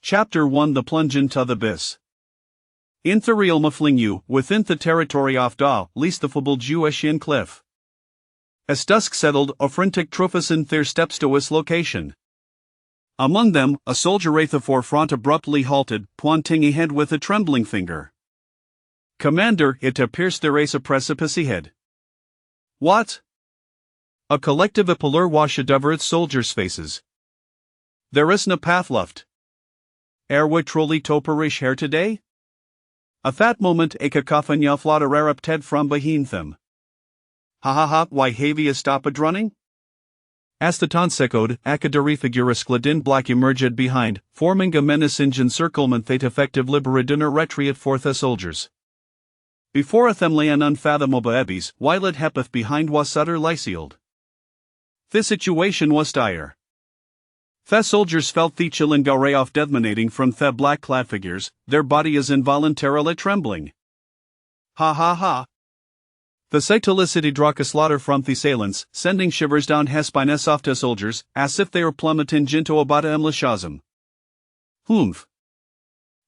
Chapter 1: The Plunge into the Abyss. In the realm of Lingyu, within the territory of Da, least the fable Jueshian cliff. As dusk settled, Ofrentic Trophus in their steps to his location. Among them, a soldier at the forefront abruptly halted, pointing ahead with a trembling finger. "Commander, it appears there is a precipice ahead." "What?" A collective appallure washed over its soldiers' faces. "There isn't a path left. We truly to perish here today?" At that moment a cacophony of laughter erupted from behind them. "Ha ha ha, why have you stopped running?" As the taunts echoed, Akadari figures Gladin Black emerged behind, forming a menacing encirclement that effective liberated a retreat for the soldiers. Before them lay an unfathomable abyss, while it happened behind was utterly sealed. The situation was dire. The soldiers felt the chilling ray of death emanating from the black-clad figures, their bodies involuntarily trembling. Ha ha ha. The sight elicited a slaughter from the assailants, sending shivers down the spines of the soldiers, as if they were plummeting into a bottomless chasm. Humph.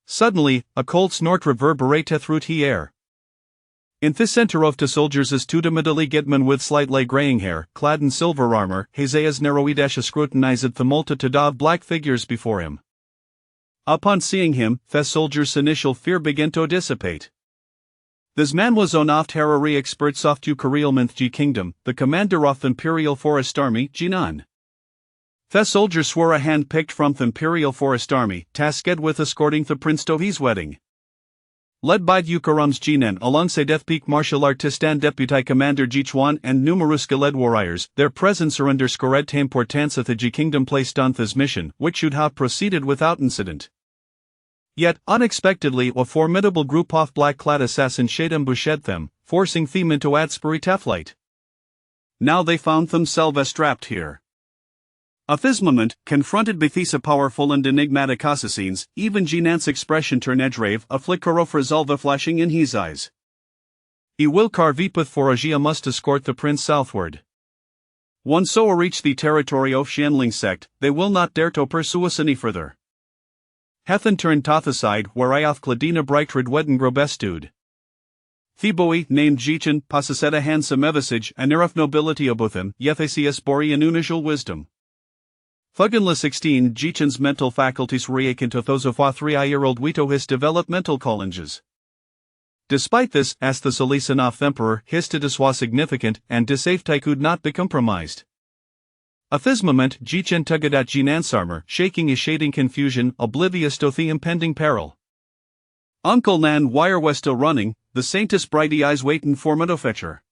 Suddenly, a cold snort reverberated through the air. In the center of the soldiers stood a middle-aged man with slightly graying hair, clad in silver armor. His eyes narrowly scrutinized the multitude of black figures before him. Upon seeing him, the soldiers' initial fear began to dissipate. This man was one of the experts of the Kurilmanth Kingdom, the commander of the Imperial Forest Army, Jinan. The soldiers swore a hand picked from the Imperial Forest Army, tasked with escorting the prince to his wedding. Led by Yukaram's Jinan alongside Death Peak martial artist and deputy commander Jichuan and numerous Galed warriors, their presence underscored the importance of the Ji Kingdom placed on this mission, which should have proceeded without incident. Yet, unexpectedly, a formidable group of black-clad assassins ambushed them, forcing them into Adsbury flight. Now they found themselves trapped here. At this moment, confronted by these powerful and enigmatic assassins, even Jinan's expression turned grave, a flicker of resolve flashing in his eyes. He will carve Epith for Agia must escort the prince southward. Once so reach the territory of Xianling sect, they will not dare to pursue us any further. Hethan turned to the side where Ioth Cladina Brightred Weddengrobe stood. Theboi, named Jichin, possessed a handsome evisage and air of nobility about him, Yethasius bori an unusual wisdom. Thuganla 16 Jichin's mental faculties were akin to those of a 3-year-old Wito his developmental challenges. Despite this, as the Solisanov emperor, his status was significant, and his safety could not be compromised. At this moment, Jichin tugged at Jinan's armor, shaking his shading confusion, oblivious to the impending peril. Uncle Nan, why are we still running? The saint's brighty eyes waiting for me to fetch her.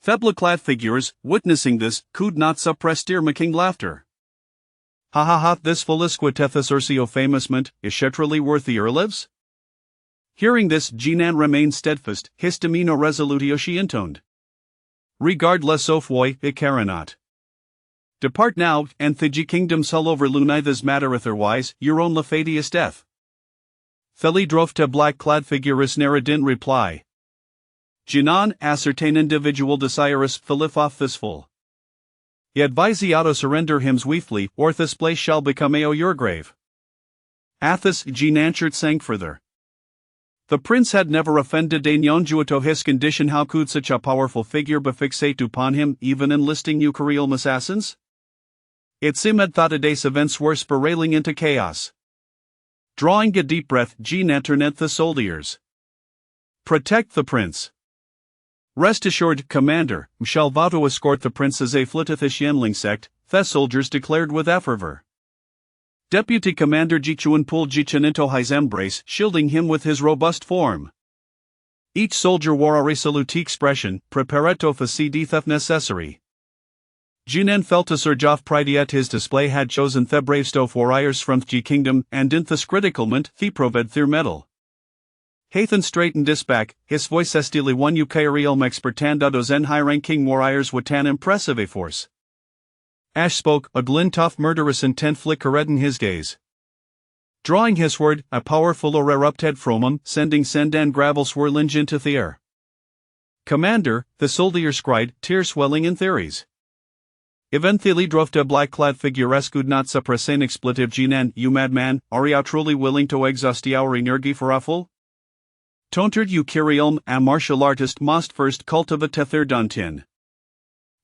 Thebla-clad figures, witnessing this, could not suppress tear-making laughter. Ha ha ha, this Felisquitethus Ursio famousment, is surely worth the lives? Hearing this, Jinan remained steadfast, his demeanor resolutely she intoned. Regardless of why, it cannot. Depart now, and the Ji Kingdom's hull over Lunai this matter otherwise, your own Lafadius death. Theli drove to black-clad figure is didn't reply. Jinan, ascertain individual desirous Philip off this full. He advise ye auto surrender him swiftly, or this place shall become your grave. Athos, Jinan sang further. The prince had never offended a Nyonjua to his condition. How could such a powerful figure be fixate upon him, even enlisting Eucharilm assassins? It seemed that a day's events were spiraling into chaos. Drawing a deep breath, Jinan turned at the soldiers. Protect the prince. Rest assured, Commander, shall vow to escort the prince as a flitteth Xianling sect, the soldiers declared with fervor. Deputy Commander Jichuan pulled Jichin into his embrace, shielding him with his robust form. Each soldier wore a resolute expression, prepared to facede if necessary. Jinan felt a surge of pride at his display had chosen the brave Stoff warriors from the Kingdom, and in this critical moment, the proved their medal. Hathan straightened his back, his voice stily one Eucharilm expertandados en high-ranking warriors with an impressive force. Ash spoke, a glint of murderous intent flickered in his gaze. Drawing his word, a powerful aura erupted from him, sending sand and gravel swirling into the air. Commander, the soldiers cried, tears swelling in theories. Eventually drove the black-clad figure rescued not suppressing expletive Jinan, you madman, are you truly willing to exhaust our energy for a full? Tontered you Kirielm, a martial artist must first cultivate their dantin.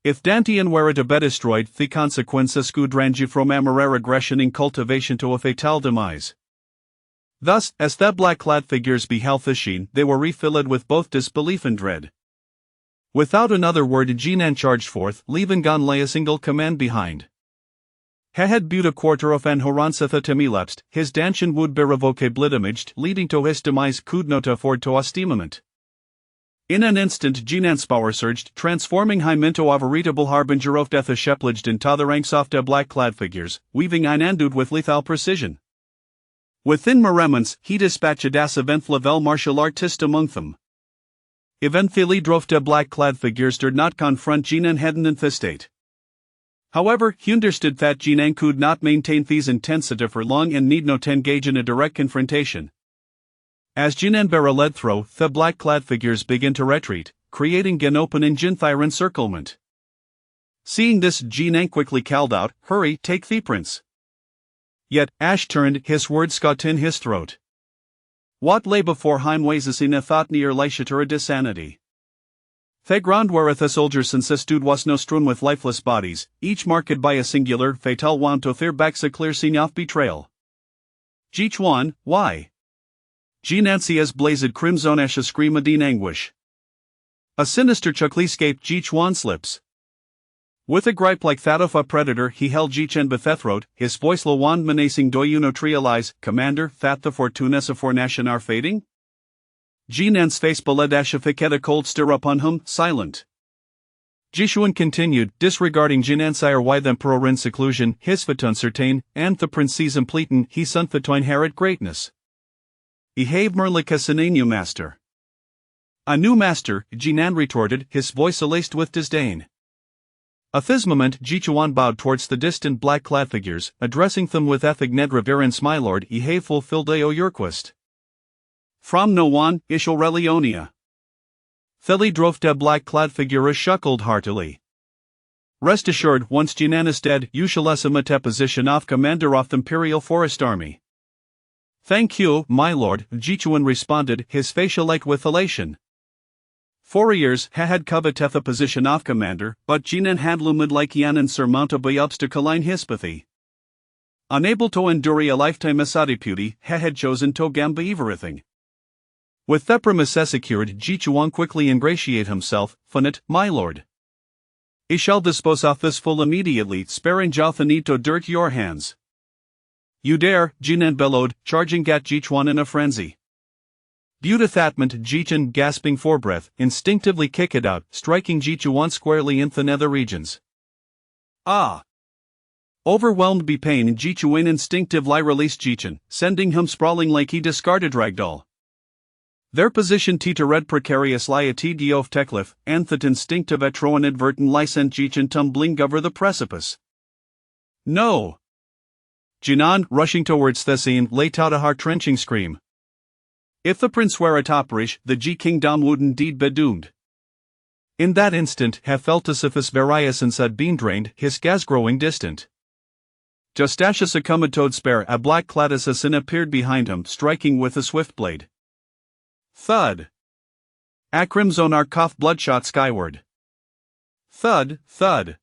If Dantian were to be destroyed, the consequences could range from a mere regression in cultivation to a fatal demise. Thus, as the black-clad figures beheld the sheen, they were refilled with both disbelief and dread. Without another word Jinan charged forth, leaving gone lay a single command behind. He had built a quarter of an horansatha temilapsed, his danshan would be revocably damaged, leading to his demise could not afford to estimament. In an instant Jinan's power surged, transforming him into a veritable harbinger of death sheplaged into the ranks of the black-clad figures, weaving ein endued with lethal precision. Within moments, he dispatched as eventful martial artist among them. Eventually drove the black-clad figures did not confront Jinan head in the state. However, he understood that Jinan could not maintain these intensity for long and need not engage in a direct confrontation. As Jinan Bara led through, the black-clad figures began to retreat, creating an open and Jinthire encirclement. Seeing this, Jinan quickly called out, "Hurry, take the prince." Yet, Ash turned, his words caught in his throat. What lay before him was in a thought near Leishatura disanity. The ground where the soldiers insisted was no strewn with lifeless bodies, each marked by a singular, fatal want to their backs a clear sign of betrayal. Jichuan, why? Jinansia's blazed crimson ash screamed in anguish. A sinister chuckle escaped Jichuan's lips. With a gripe like that of a predator, he held Jichen by the throat, his voice low and menacing. Do you not realize, Commander, that the fortunas of our nation are fading? Jinan's face below Ashifiked a cold stare upon him, silent. Jishuan continued, disregarding Jinan's ire why the emperor in seclusion, his fit uncertain, and the prince's impleten, he sunt the to inherit greatness. Ehave merlicus a new master. A new master, Jinan retorted, his voice elaced with disdain. At this moment, Jichuan bowed towards the distant black-clad figures, addressing them with ethig reverence. My lord, Ehave fulfilled o Urquist. From no one, Ishal Relionia. Theli drove the black-clad figure chuckled heartily. Rest assured, once Jinan is dead, you shall assume a position of commander of the Imperial Forest Army. Thank you, my lord, Jichuan responded, his face alight with elation. 4 years he had coveted the position of commander, but Jinan had loomed like an insurmountable obstacle in his pathy. Unable to endure a lifetime as deputy, he had chosen to gamble everything. With the premises secured, Jichuan quickly ingratiate himself, Funit, my lord. I shall dispose of this fool immediately, sparing Joth the need to dirt your hands. You dare, Jinan bellowed, charging at Jichuan in a frenzy. Due to thatment, Jichen, gasping for breath, instinctively kicked it out, striking Jichuan squarely in the nether regions. Ah! Overwhelmed by pain, Jichuan instinctively released Jichen, sending him sprawling like he discarded ragdoll. Their position teetered precarious lie at TD of Techliff, and that instinctive atro inadvertent sent Jichen tumbling over the precipice. No! Jinan, rushing towards the scene, let out a heart-wrenching scream. If the prince were a topperish, the Ji kingdom would indeed be doomed. In that instant, he felt as if his variations had been drained, his gas growing distant. Just as a succumbed toad spare, a black-clad assassin appeared behind him, striking with a swift blade. Thud! A crimson arc coughed bloodshot skyward. Thud, thud!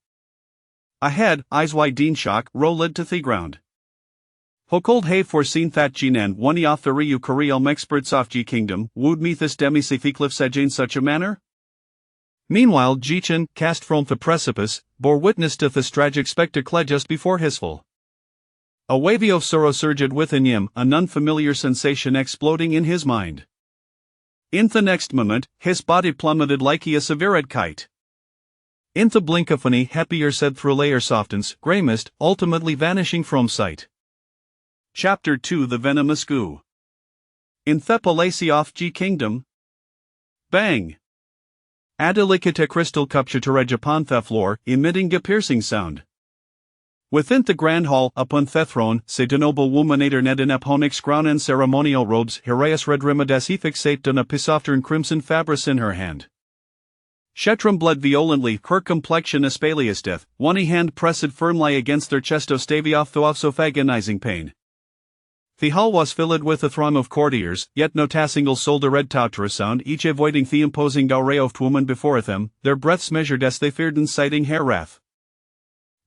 Ahead, eyes wide in shock, rolled to the ground. Hokold have foreseen that Jinan, one of the Ryu Korealm experts of Ji kingdom, would meet this demi-cliff sedge in such a manner? Meanwhile, Jichen, cast from the precipice, bore witness to this tragic spectacle just before his fall. A wave of sorrow surged within him, an unfamiliar sensation exploding in his mind. In the next moment, his body plummeted like a severed kite. In the blink of an eye, happier said through layer softens, grey mist, ultimately vanishing from sight. Chapter 2 The Venomous Goo. In the Palace of Ji Kingdom. Bang! A delicate crystal cup shuttered upon the floor, emitting a piercing sound. Within the grand hall, upon the throne, sat a noble woman attired in onyx crown and ceremonial robes, Heraeus red rimadas fixate on a piece of crimson fabric in her hand. Shetram bled violently, her complexion aspaliesteth, one hand pressed firmly against their chestostavioth thof agonizing pain. The hall was filled with a throng of courtiers, yet no ta single soul red tautra sound, each avoiding the imposing array of women before them, their breaths measured as they feared inciting hair wrath.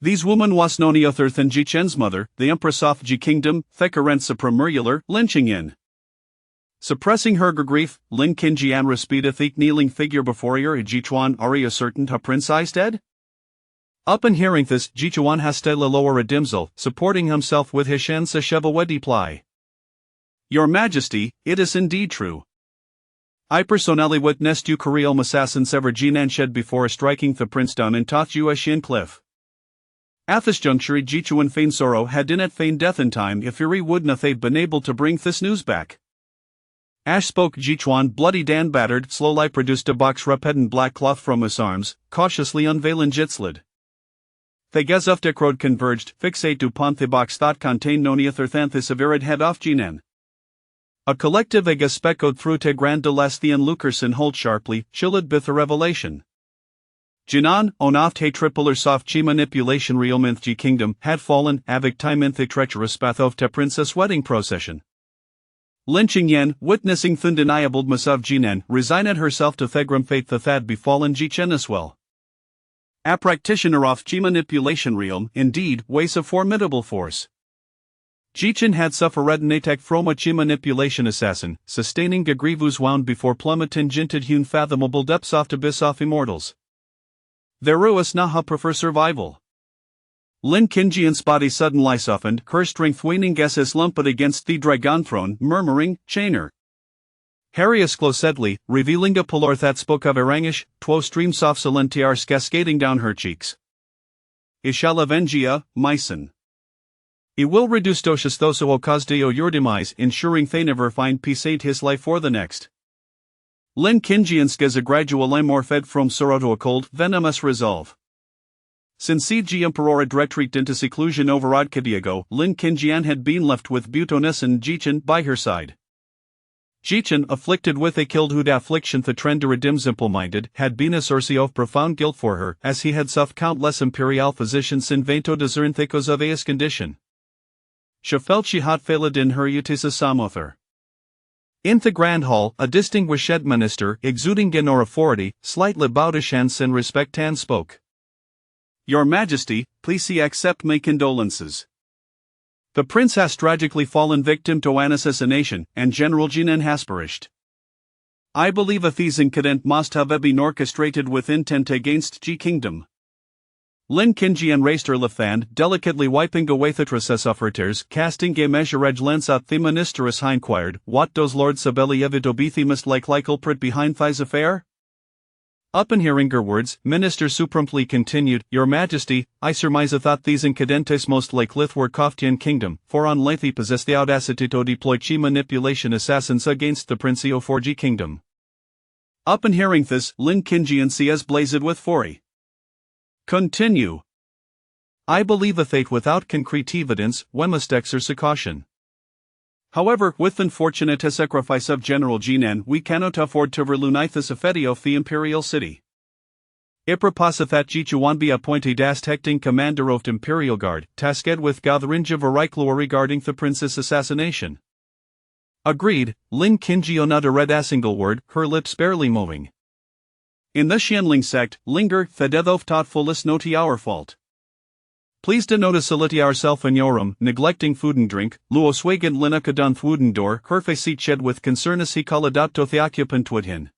These women was none other than Ji Chen's mother, the Empress of Ji Kingdom, Thekarent Supramurular, lynching in. Suppressing her grief, Lin Qinjian repeated the kneeling figure before her. Ji Chuan are you certain to Prince is dead? Upon hearing this, Ji Chuan hasted lower a dimsel, supporting himself with his shen sa chevawedi ply. Your Majesty, it is indeed true. I personally witnessed you Koreal assassin sever Jinan shed before striking the prince down in Toth Shin Cliff. At this juncture Ji Chuan feigned sorrow had in it feigned death in time if Uri would not have been able to bring this news back. Ash spoke. Ji Chuan bloody Dan battered slowly produced a box repedant black cloth from his arms, cautiously unveiling jitslid. The Gezufdekrod converged, fixate upon the box that contained noniather than the severed head of Jinan. A collective speckled through te grand de Lesthian Lukerson hold sharply, chilled bith a revelation. Jinan, onoft he tripler soft chi manipulation real minth Ji Kingdom, had fallen, avic time in the treacherous path of te princess wedding procession. Lin Qingyan, witnessing thundeniable mas of Jinan, resigned herself to Thegram fate the thad befallen Ji Chen as well. A practitioner of chi manipulation realm, indeed, weighs a formidable force. Ji Chen had suffered an attack from a chi manipulation assassin, sustaining Gagrivus wound before plummeting jinted hewn fathomable depths of abyss of immortals. Their ruus naha prefer survival. Lin Qinjian's body suddenly softened, her strength waning as his lumped against the dragon throne, murmuring, Chainer. Harius closedly, revealing a pallor that spoke of Erangish, two streams of silentiars cascading down her cheeks. Ishalavengia, Myson. It will reduce docious thoso ocasdeo your demise, ensuring they never find peace ain't his life for the next. Lin Qinjian's gets a gradual amor fed from sorrow to a cold, venomous resolve. Since CG Emperor retreated into seclusion over Adkadiago, Lin Qinjian had been left with Butonis and Ji Chen by her side. Ji Chen, afflicted with a killhood affliction the trend to redeem simple-minded, had been a source of profound guilt for her, as he had suffered countless imperial physicians in vento discernthicos of Ea's condition. She felt she had failed in her utisa samother. In the grand hall, a distinguished minister, exuding genor authority, slightly bowed his hands in respect and spoke. Your Majesty, please accept my condolences. The prince has tragically fallen victim to an assassination, and General Jinan has perished. I believe a these incident must have been orchestrated with intent against Ji Kingdom. Lin Qinjian raised her left hand, delicately wiping away the tresses of her tears, casting a measured lens at the ministeress inquired, what does Lord Sabelli evit must like culprit behind thy's affair? Upon hearing her words, Minister Supromptly continued, Your Majesty, I surmise that these incidentes most like lith were Koftian Kingdom, for on Lethe possess the audacity to deploy chi manipulation assassins against the Princio for Ji Kingdom. Upon hearing this, Lin Qinjian sees blazed with fury. Continue. I believe a fate without concrete evidence, one must exercise caution. However, with unfortunate sacrifice of General Jinan, we cannot afford to relunite the affetti of the imperial city. It proposeth that Ji Chuan be appointed as acting commander of the imperial guard, tasked with gathering variclo regarding the prince's assassination. Agreed, Lin Qinjian uttered a single word, her lips barely moving. In the Xianling sect, linger, the death of thoughtfulness noti our fault. Please to notice ourself in yorum, neglecting food and drink, luoswagen linakadan thwudendor, herfacit shed with concernus he caladat to the occupant twidhin.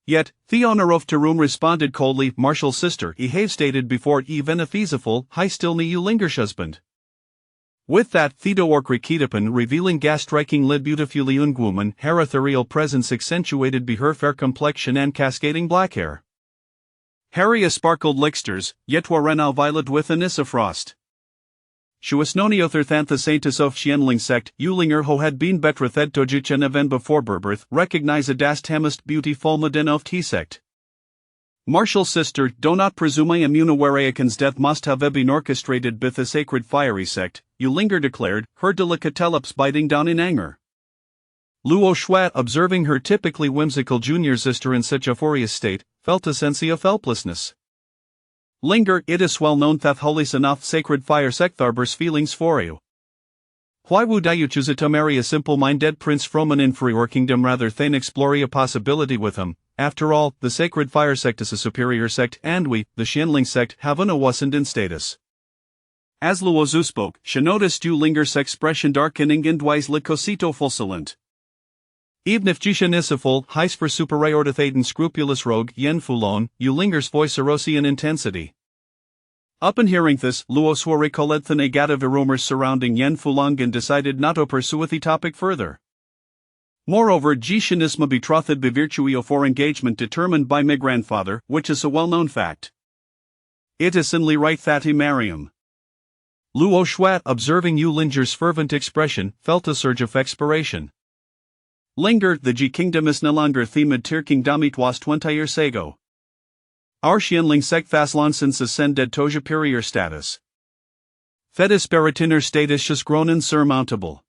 Yet, the honor of Tarum responded coldly, Martial sister, he have stated before even a feasible, high still ne you linger husband. With that, Theodork Rikitapan revealing gas striking lid beautifully ungwoman, her ethereal presence accentuated be her fair complexion and cascading black hair. Harry sparkled lixters, yet were now violet with Anissa frost. She was none other than the saintess of Xianling sect, Yulinger ho had been betrothed to Jichen even before birth, recognized as tamest beauty fulmiden of T sect. Martial sister, do not presume immunawariacan's death must have been orchestrated by the sacred fiery sect, Yulinger declared, her delicatelips biting down in anger. Luo Shuat, observing her typically whimsical junior sister in such a furious state, felt a sense of helplessness. Linger, it is well known that holy enough sacred fire sect harbors feelings for you. Why would you choose to marry a simple-minded prince from an inferior kingdom rather than explore a possibility with him? After all, the sacred fire sect is a superior sect and we, the Xianling sect, have an ascendant status. As Luo Zhu spoke, she noticed Yu Linger's expression darkening and wisely cosito fulsolent. Even if Jishan is a full, heist for superiority and scrupulous rogue Yen Fulon, Yu Linger's voice arose in intensity. Upon hearing this, Luo Suo recollected the negative rumors surrounding Yen Fulong and decided not to pursue the topic further. Moreover, Jishan is my betrothed by virtue of our engagement determined by my grandfather, which is a well-known fact. It is only right that he marry him. Luo Shuat, observing Yu Linger's fervent expression, felt a surge of expiration. Linger, the Ji kingdom is no longer themed Tir kingdom it was 20 years ago. Our Xianling sect has long since ascended to superior status. That spiritual status has grown insurmountable.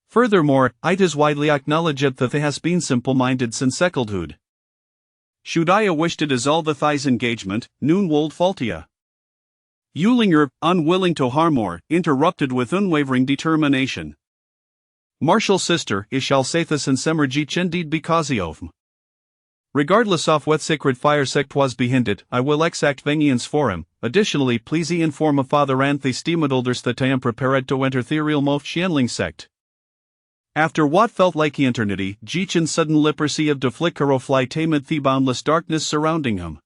Furthermore, it is widely acknowledged that they has been simple-minded since childhood. Should I wish to dissolve the thigh's engagement, noon wold faultia. Yu Linger, unwilling to harm more, interrupted with unwavering determination. Martial sister, I shall say this in Semerji indeed because of him. Regardless of what sacred fire sect was behind it, I will exact vengeance for him. Additionally, please inform a father and the esteemed elders that I am prepared to enter the real Mof Xianling sect. After what felt like eternity, Jichin sudden leprosy of the flicker of light tamed the boundless darkness surrounding him.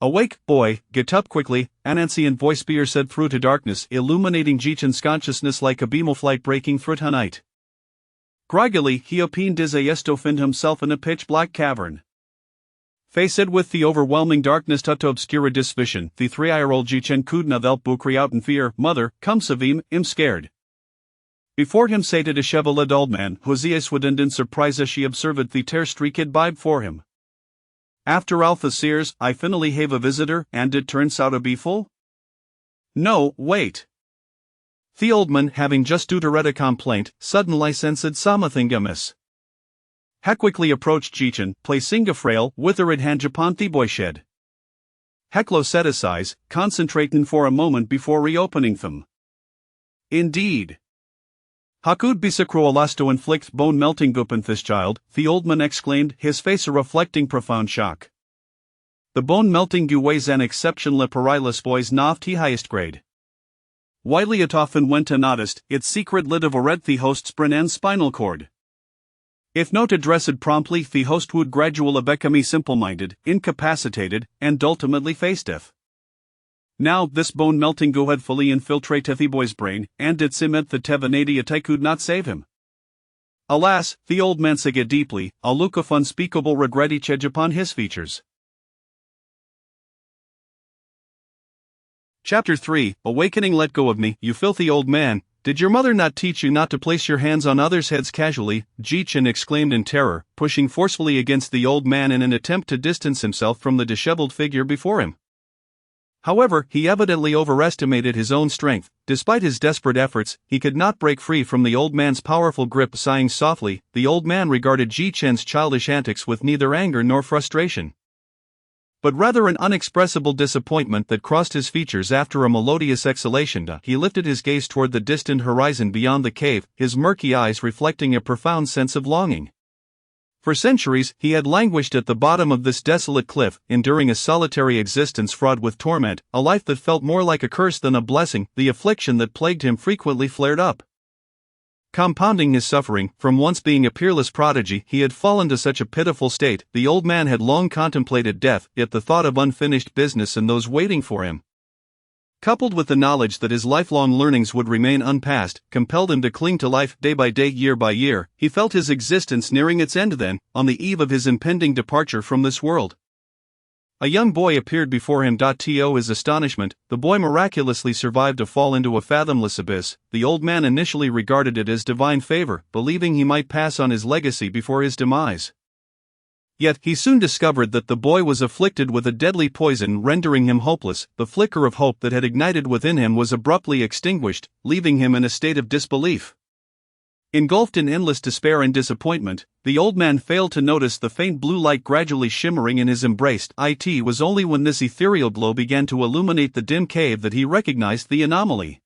Awake, boy, get up quickly, an ancient voice said through the darkness, illuminating Jichin's consciousness like a beam of light breaking through the night. Groggily, he opined to find himself in a pitch-black cavern. Faced with the overwhelming darkness to obscure his vision, the 3-year-old Jichin could not help but cry out in fear, "Mother, come Savim, I'm scared." Before him sat a disheveled old man, whose eyes would end in surprise as she observed the tear-streaked bibe for him. After all the sears, I finally have a visitor, and it turns out to be full? No, wait. The old man, having just uttered a complaint, suddenly sensed something amiss. He quickly approached Jichin, placing a frail, withered hand upon the boy shed. He closed his eyes, concentrating for a moment before reopening them. Indeed. Hakud bisakrualas to inflict bone-melting upon this child, the old man exclaimed, his face reflecting profound shock. The bone-melting weighs an exceptionally perilous boy's not the highest grade. Widely it often went unnoticed, its secret lit of a red the host's brain and spinal cord. If not addressed promptly, the host would gradually become simple-minded, incapacitated, and ultimately face death. Now, this bone-melting goo had fully infiltrated the boy's brain, and it seemed that Tevanadiate could not save him. Alas, the old man sighed deeply, a look of unspeakable regret etched upon his features. Chapter 3, Awakening. Let go of me, you filthy old man. Did your mother not teach you not to place your hands on others' heads casually? Jichin exclaimed in terror, pushing forcefully against the old man in an attempt to distance himself from the disheveled figure before him. However, he evidently overestimated his own strength. Despite his desperate efforts, he could not break free from the old man's powerful grip. Sighing softly, the old man regarded Jichin's childish antics with neither anger nor frustration, but rather an unexpressible disappointment that crossed his features. After a melodious exhalation, he lifted his gaze toward the distant horizon beyond the cave, his murky eyes reflecting a profound sense of longing. For centuries, he had languished at the bottom of this desolate cliff, enduring a solitary existence fraught with torment, a life that felt more like a curse than a blessing. The affliction that plagued him frequently flared up, compounding his suffering. From once being a peerless prodigy, he had fallen to such a pitiful state. The old man had long contemplated death, yet the thought of unfinished business and those waiting for him, coupled with the knowledge that his lifelong learnings would remain unpassed, compelled him to cling to life day by day, year by year. He felt his existence nearing its end then, on the eve of his impending departure from this world. A young boy appeared before him. To his astonishment, the boy miraculously survived to fall into a fathomless abyss. The old man initially regarded it as divine favor, believing he might pass on his legacy before his demise. Yet, he soon discovered that the boy was afflicted with a deadly poison, rendering him hopeless. The flicker of hope that had ignited within him was abruptly extinguished, leaving him in a state of disbelief. Engulfed in endless despair and disappointment, the old man failed to notice the faint blue light gradually shimmering in his embraced. It was only when this ethereal glow began to illuminate the dim cave that he recognized the anomaly.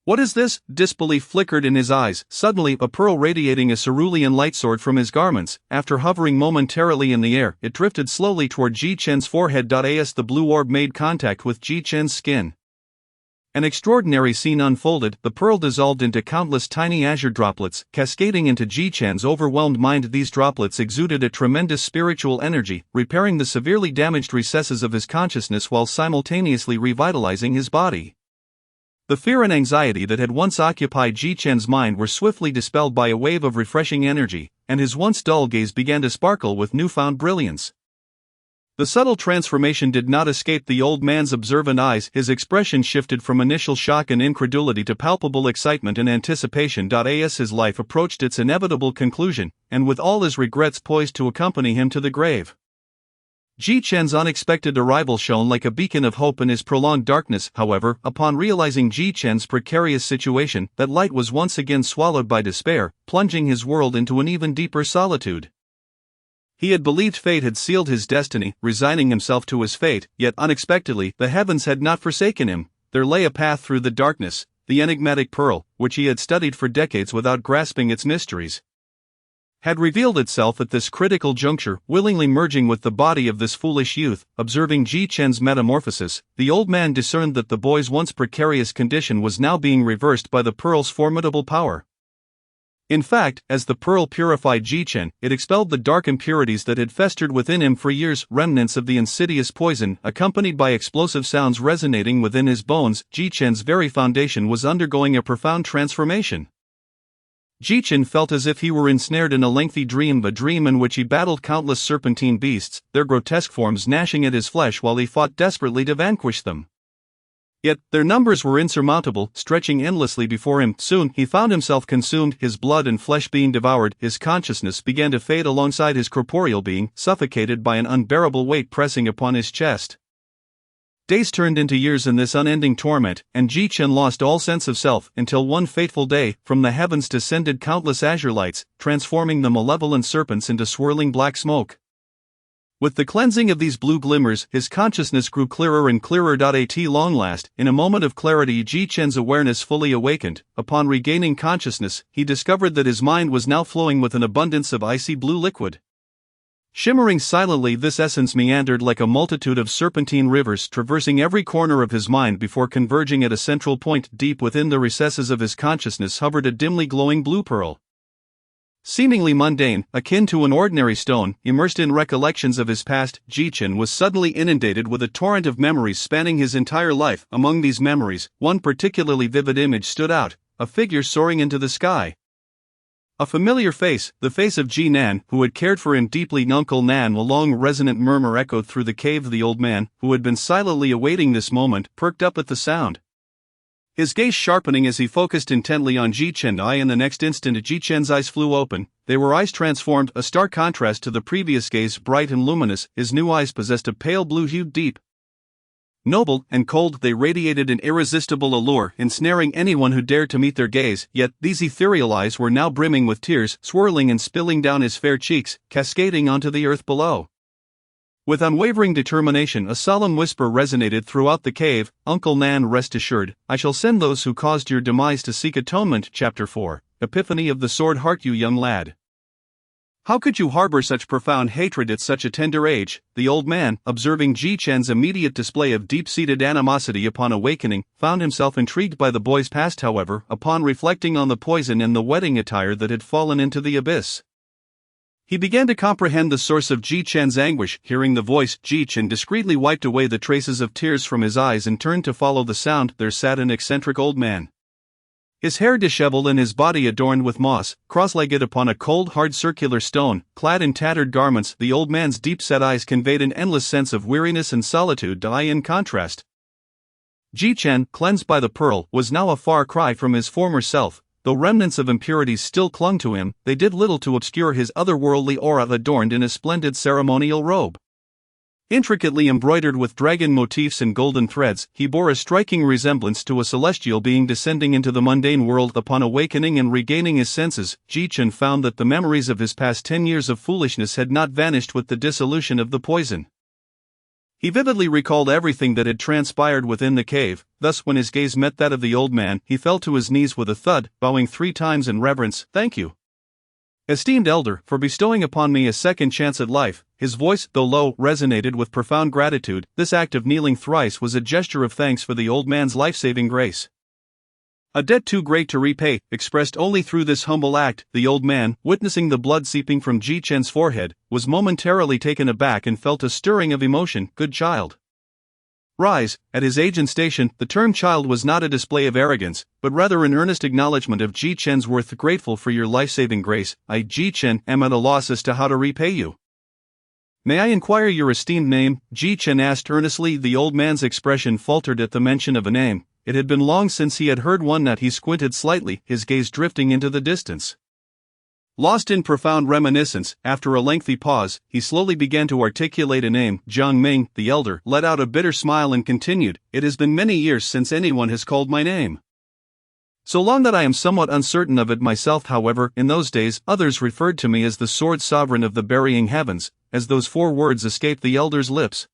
"What is this?" Disbelief flickered in his eyes. Suddenly, a pearl radiating a cerulean light soared from his garments. After hovering momentarily in the air, it drifted slowly toward Ji Chen's forehead. As the blue orb made contact with Ji Chen's skin, an extraordinary scene unfolded. The pearl dissolved into countless tiny azure droplets, cascading into Ji Chen's overwhelmed mind. These droplets exuded a tremendous spiritual energy, repairing the severely damaged recesses of his consciousness while simultaneously revitalizing his body. The fear and anxiety that had once occupied Ji Chen's mind were swiftly dispelled by a wave of refreshing energy, and his once dull gaze began to sparkle with newfound brilliance. The subtle transformation did not escape the old man's observant eyes. His expression shifted from initial shock and incredulity to palpable excitement and anticipation. As his life approached its inevitable conclusion, and with all his regrets poised to accompany him to the grave, Ji Chen's unexpected arrival shone like a beacon of hope in his prolonged darkness. However, upon realizing Ji Chen's precarious situation, that light was once again swallowed by despair, plunging his world into an even deeper solitude. He had believed fate had sealed his destiny, resigning himself to his fate, yet unexpectedly, the heavens had not forsaken him. There lay a path through the darkness, the enigmatic pearl, which he had studied for decades without grasping its mysteries, had revealed itself at this critical juncture, willingly merging with the body of this foolish youth. Observing Ji Chen's metamorphosis, the old man discerned that the boy's once precarious condition was now being reversed by the pearl's formidable power. In fact, as the pearl purified Ji Chen, it expelled the dark impurities that had festered within him for years, remnants of the insidious poison, accompanied by explosive sounds resonating within his bones. Ji Chen's very foundation was undergoing a profound transformation. Ji Chen felt as if he were ensnared in a lengthy dream, a dream in which he battled countless serpentine beasts, their grotesque forms gnashing at his flesh while he fought desperately to vanquish them. Yet, their numbers were insurmountable, stretching endlessly before him. Soon, he found himself consumed, his blood and flesh being devoured. His consciousness began to fade alongside his corporeal being, suffocated by an unbearable weight pressing upon his chest. Days turned into years in this unending torment, and Ji Chen lost all sense of self, until one fateful day, from the heavens descended countless azure lights, transforming the malevolent serpents into swirling black smoke. With the cleansing of these blue glimmers, his consciousness grew clearer and clearer. At long last, in a moment of clarity, Ji Chen's awareness fully awakened. Upon regaining consciousness, he discovered that his mind was now flowing with an abundance of icy blue liquid. Shimmering silently, this essence meandered like a multitude of serpentine rivers, traversing every corner of his mind before converging at a central point. Deep within the recesses of his consciousness hovered a dimly glowing blue pearl. Seemingly mundane, akin to an ordinary stone, immersed in recollections of his past, Ji Chen was suddenly inundated with a torrent of memories spanning his entire life. Among these memories, one particularly vivid image stood out, a figure soaring into the sky. A familiar face, the face of Ji Nan, who had cared for him deeply. Uncle Nan. A long resonant murmur echoed through the cave. The old man, who had been silently awaiting this moment, perked up at the sound, his gaze sharpening as he focused intently on Ji Chen. In the next instant, Ji Chen's eyes flew open. They were eyes transformed, a stark contrast to the previous gaze, bright and luminous. His new eyes possessed a pale blue hue, deep, noble, and cold. They radiated an irresistible allure, ensnaring anyone who dared to meet their gaze. Yet, these ethereal eyes were now brimming with tears, swirling and spilling down his fair cheeks, cascading onto the earth below. With unwavering determination, a solemn whisper resonated throughout the cave. "Uncle Nan, rest assured, I shall send those who caused your demise to seek atonement." Chapter 4. Epiphany of the Sword Heart. You young lad, how could you harbor such profound hatred at such a tender age? The old man, observing Ji Chen's immediate display of deep-seated animosity upon awakening, found himself intrigued by the boy's past. However, upon reflecting on the poison and the wedding attire that had fallen into the abyss, he began to comprehend the source of Ji Chen's anguish. Hearing the voice, Ji Chen discreetly wiped away the traces of tears from his eyes and turned to follow the sound. There sat an eccentric old man, his hair disheveled and his body adorned with moss, cross-legged upon a cold, hard circular stone, clad in tattered garments. The old man's deep-set eyes conveyed an endless sense of weariness and solitude. In contrast, Ji Chen, cleansed by the pearl, was now a far cry from his former self. Though remnants of impurities still clung to him, they did little to obscure his otherworldly aura, adorned in a splendid ceremonial robe. Intricately embroidered with dragon motifs and golden threads, he bore a striking resemblance to a celestial being descending into the mundane world. Upon awakening and regaining his senses, Ji-Chen found that the memories of his past 10 years of foolishness had not vanished with the dissolution of the poison. He vividly recalled everything that had transpired within the cave. Thus, when his gaze met that of the old man, he fell to his knees with a thud, bowing 3 times in reverence. "Thank you, esteemed elder, for bestowing upon me a second chance at life." His voice, though low, resonated with profound gratitude. This act of kneeling thrice was a gesture of thanks for the old man's life-saving grace. A debt too great to repay, expressed only through this humble act. The old man, witnessing the blood seeping from Ji-Chen's forehead, was momentarily taken aback and felt a stirring of emotion. "Good child, rise." At his age and station, the term child was not a display of arrogance, but rather an earnest acknowledgement of Ji-Chen's worth. "Grateful for your life-saving grace, I, Ji-Chen, am at a loss as to how to repay you." "May I inquire your esteemed name?" Ji-Chen asked earnestly. The old man's expression faltered at the mention of a name. It had been long since he had heard one. That he squinted slightly, his gaze drifting into the distance. Lost in profound reminiscence, after a lengthy pause, he slowly began to articulate a name. "Jiang Ming." The elder let out a bitter smile and continued, "It has been many years since anyone has called my name. So long that I am somewhat uncertain of it myself. However, in those days, others referred to me as the Sword Sovereign of the Burying Heavens." As those 4 words escaped the elder's lips,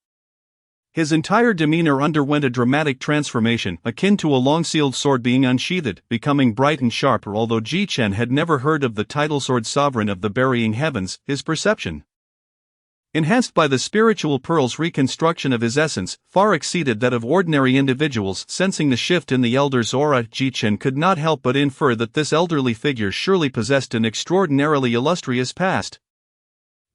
his entire demeanor underwent a dramatic transformation, akin to a long-sealed sword being unsheathed, becoming bright and sharper. Although Ji-Chen had never heard of the title Sword Sovereign of the Burying Heavens, his perception, enhanced by the spiritual pearl's reconstruction of his essence, far exceeded that of ordinary individuals. Sensing the shift in the elder's aura, Ji-Chen could not help but infer that this elderly figure surely possessed an extraordinarily illustrious past.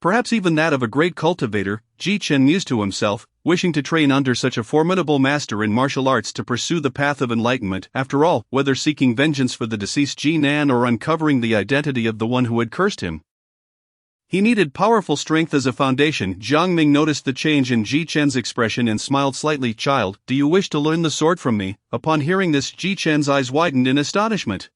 Perhaps even that of a great cultivator. Ji-Chen mused to himself, wishing to train under such a formidable master in martial arts to pursue the path of enlightenment. After all, whether seeking vengeance for the deceased Ji-Nan or uncovering the identity of the one who had cursed him, he needed powerful strength as a foundation. Jiang Ming noticed the change in Ji-Chen's expression and smiled slightly. "Child, do you wish to learn the sword from me?" Upon hearing this, Ji-Chen's eyes widened in astonishment.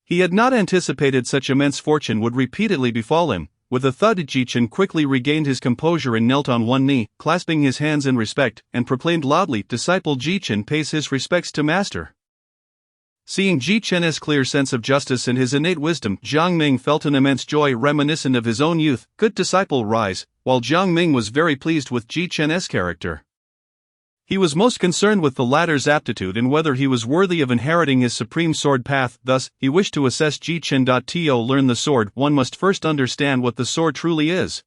He had not anticipated such immense fortune would repeatedly befall him. With a thud, Ji-Chen quickly regained his composure and knelt on one knee, clasping his hands in respect, and proclaimed loudly, "Disciple Ji-Chen pays his respects to master." Seeing Ji-Chen's clear sense of justice and his innate wisdom, Jiang Ming felt an immense joy reminiscent of his own youth. "Good disciple, rise." While Jiang Ming was very pleased with Ji-Chen's character, he was most concerned with the latter's aptitude and whether he was worthy of inheriting his supreme sword path. Thus, he wished to assess Ji-Chen. To learn the sword, one must first understand what the sword truly is.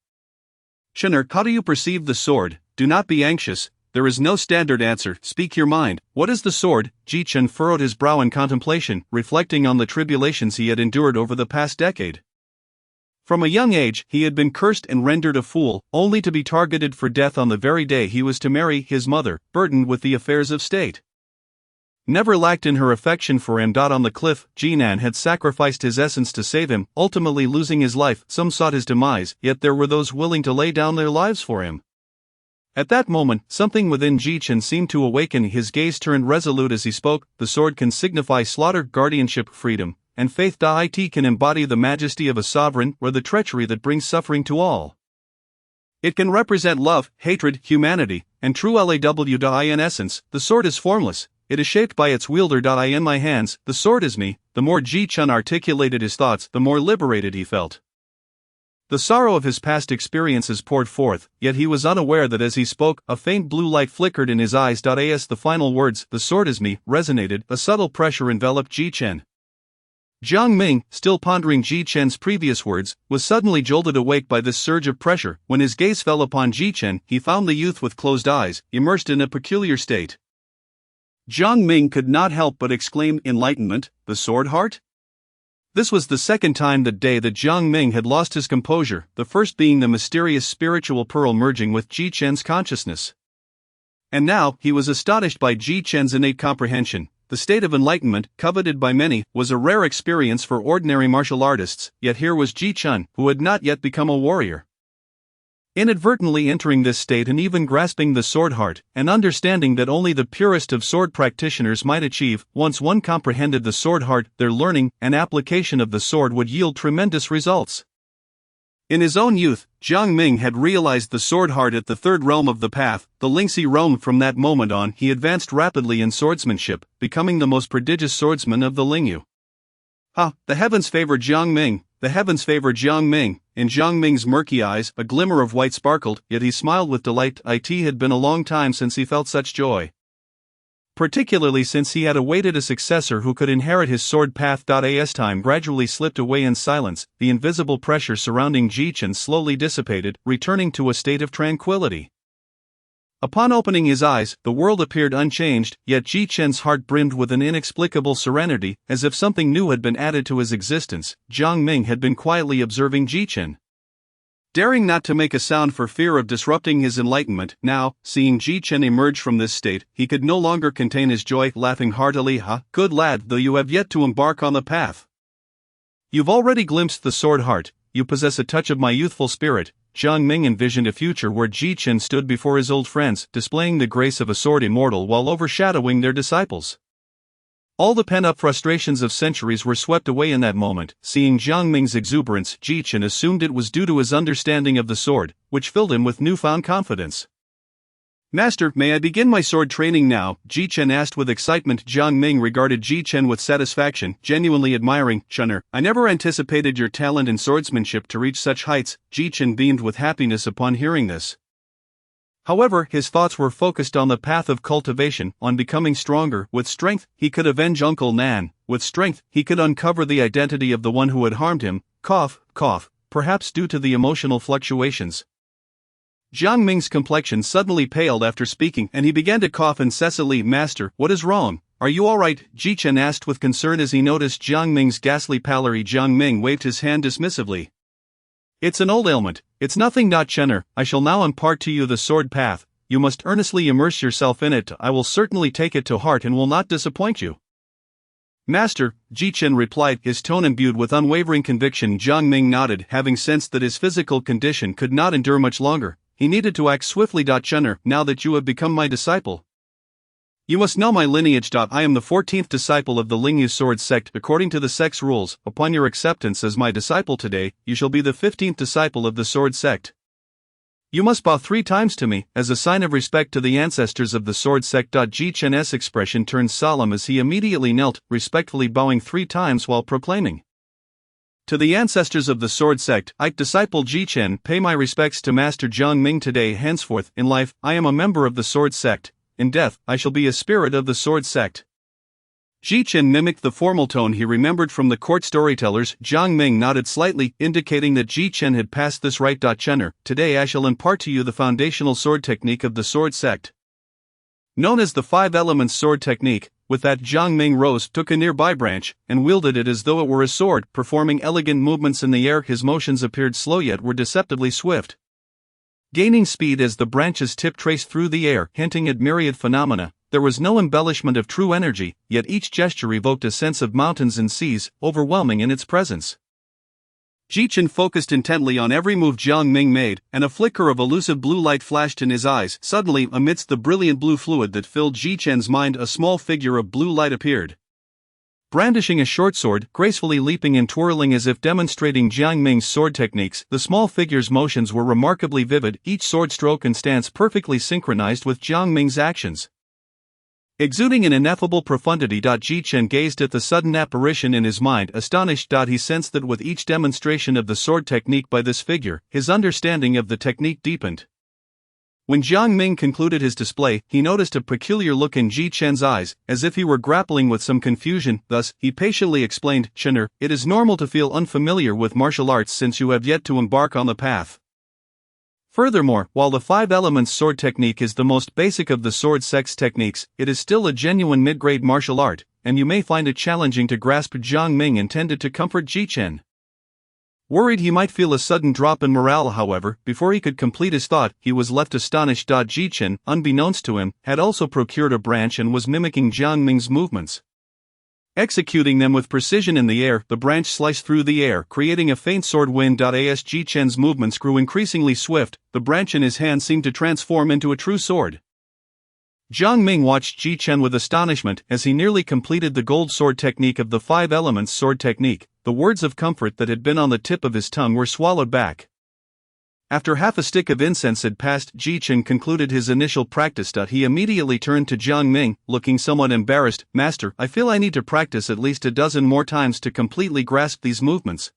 "Chener, how do you perceive the sword? Do not be anxious. There is no standard answer. Speak your mind. What is the sword?" Ji-Chen furrowed his brow in contemplation, reflecting on the tribulations he had endured over the past decade. From a young age, he had been cursed and rendered a fool, only to be targeted for death on the very day he was to marry his mother, burdened with the affairs of state. Never lacked in her affection for him. On the cliff, Ji-Nan had sacrificed his essence to save him, ultimately losing his life. Some sought his demise, yet there were those willing to lay down their lives for him. At that moment, something within Ji-Chen seemed to awaken. His gaze turned resolute as he spoke. "The sword can signify slaughter, guardianship, freedom, and faith. It can embody the majesty of a sovereign or the treachery that brings suffering to all. It can represent love, hatred, humanity, and true law. In essence, the sword is formless. It is shaped by its wielder. In my hands, the sword is me." The more Ji-Chen articulated his thoughts, the more liberated he felt. The sorrow of his past experiences poured forth, yet he was unaware that as he spoke, a faint blue light flickered in his eyes. As the final words, "the sword is me," resonated, a subtle pressure enveloped Ji-Chen. Jiang Ming, still pondering Ji-Chen's previous words, was suddenly jolted awake by this surge of pressure. When his gaze fell upon Ji-Chen, he found the youth with closed eyes, immersed in a peculiar state. Jiang Ming could not help but exclaim, "Enlightenment, the sword heart?" This was the second time that day that Jiang Ming had lost his composure, the first being the mysterious spiritual pearl merging with Ji-Chen's consciousness. And now, he was astonished by Ji-Chen's innate comprehension. The state of enlightenment, coveted by many, was a rare experience for ordinary martial artists, yet here was Ji-Chen, who had not yet become a warrior, inadvertently entering this state and even grasping the sword heart, an understanding that only the purest of sword practitioners might achieve. Once one comprehended the sword heart, their learning and application of the sword would yield tremendous results. In his own youth, Jiang Ming had realized the sword heart at the third realm of the path, the links he roamed. From that moment on, he advanced rapidly in swordsmanship, becoming the most prodigious swordsman of the Lingyu. The heavens favor Jiang Ming, the heavens favor Jiang Ming. In Jiang Ming's murky eyes, a glimmer of white sparkled, yet he smiled with delight. It had been a long time since he felt such joy. Particularly since he had awaited a successor who could inherit his sword path. As time gradually slipped away in silence, the invisible pressure surrounding Jichen slowly dissipated, returning to a state of tranquility. Upon opening his eyes, the world appeared unchanged, yet Jichen's heart brimmed with an inexplicable serenity, as if something new had been added to his existence. Jiang Ming had been quietly observing Jichen, daring not to make a sound for fear of disrupting his enlightenment. Now, seeing Jichen emerge from this state, he could no longer contain his joy, laughing heartily. Good lad, though you have yet to embark on the path. You've already glimpsed the sword heart, you possess a touch of my youthful spirit. Jiang Ming envisioned a future where Jichen stood before his old friends, displaying the grace of a sword immortal while overshadowing their disciples. All the pent-up frustrations of centuries were swept away in that moment. Seeing Jiang Ming's exuberance, Jichen assumed it was due to his understanding of the sword, which filled him with newfound confidence. Master, may I begin my sword training now? Jichen asked with excitement. Jiang Ming regarded Jichen with satisfaction, genuinely admiring. Chunner, I never anticipated your talent in swordsmanship to reach such heights. Jichen beamed with happiness upon hearing this. However, his thoughts were focused on the path of cultivation, on becoming stronger. With strength, he could avenge Uncle Nan. With strength, he could uncover the identity of the one who had harmed him. Cough, cough, perhaps due to the emotional fluctuations. Jiang Ming's complexion suddenly paled after speaking, and he began to cough incessantly. Master, what is wrong? Are you all right? Jichen asked with concern as he noticed Jiang Ming's ghastly pallor. Jiang Ming waved his hand dismissively. It's an old ailment, it's nothing. Chenner, I shall now impart to you the sword path. You must earnestly immerse yourself in it. I will certainly take it to heart and will not disappoint you. Master, Jichen replied, his tone imbued with unwavering conviction. Jiang Ming nodded, having sensed that his physical condition could not endure much longer. He needed to act swiftly. Chenner, now that you have become my disciple, you must know my lineage. I am the 14th disciple of the Lingyu sword sect. According to the sect's rules, upon your acceptance as my disciple today, you shall be the 15th disciple of the sword sect. You must bow 3 times to me, as a sign of respect to the ancestors of the sword sect. Jichen's expression turned solemn as he immediately knelt, respectfully bowing 3 times while proclaiming, to the ancestors of the sword sect, disciple Jichen, pay my respects to Master Jiang Ming today. Henceforth, in life, I am a member of the sword sect. In death, I shall be a spirit of the sword sect. Jichen mimicked the formal tone he remembered from the court storytellers. Jiang Ming nodded slightly, indicating that Jichen had passed this rite. Chenner, today I shall impart to you the foundational sword technique of the sword sect, known as the 5 elements sword technique. With that, Jiang Ming rose, took a nearby branch, and wielded it as though it were a sword, performing elegant movements in the air. His motions appeared slow yet were deceptively swift, gaining speed as the branch's tip traced through the air, hinting at myriad phenomena. There was no embellishment of true energy, yet each gesture evoked a sense of mountains and seas, overwhelming in its presence. Jichen focused intently on every move Jiang Ming made, and a flicker of elusive blue light flashed in his eyes. Suddenly, amidst the brilliant blue fluid that filled Jichen's mind, a small figure of blue light appeared, brandishing a short sword, gracefully leaping and twirling as if demonstrating Jiang Ming's sword techniques. The small figure's motions were remarkably vivid, each sword stroke and stance perfectly synchronized with Jiang Ming's actions, exuding an ineffable profundity. Jichen gazed at the sudden apparition in his mind, astonished. He sensed that with each demonstration of the sword technique by this figure, his understanding of the technique deepened. When Jiang Ming concluded his display, he noticed a peculiar look in Jichen's eyes, as if he were grappling with some confusion. Thus, he patiently explained, Chenner, it is normal to feel unfamiliar with martial arts since you have yet to embark on the path. Furthermore, while the 5 elements sword technique is the most basic of the sword sect's techniques, it is still a genuine mid-grade martial art, and you may find it challenging to grasp. Jiang Ming intended to comfort Jichen, worried he might feel a sudden drop in morale. However, before he could complete his thought, he was left astonished. Jichen, unbeknownst to him, had also procured a branch and was mimicking Jiang Ming's movements, executing them with precision in the air. The branch sliced through the air, creating a faint sword wind. As Jichen's movements grew increasingly swift, the branch in his hand seemed to transform into a true sword. Jiang Ming watched Jichen with astonishment as he nearly completed the gold sword technique of the 5 elements sword technique. The words of comfort that had been on the tip of his tongue were swallowed back. After half a stick of incense had passed, Ji Chen concluded his initial practice. He immediately turned to Jiang Ming, looking somewhat embarrassed. Master, I feel I need to practice at least a dozen more times to completely grasp these movements.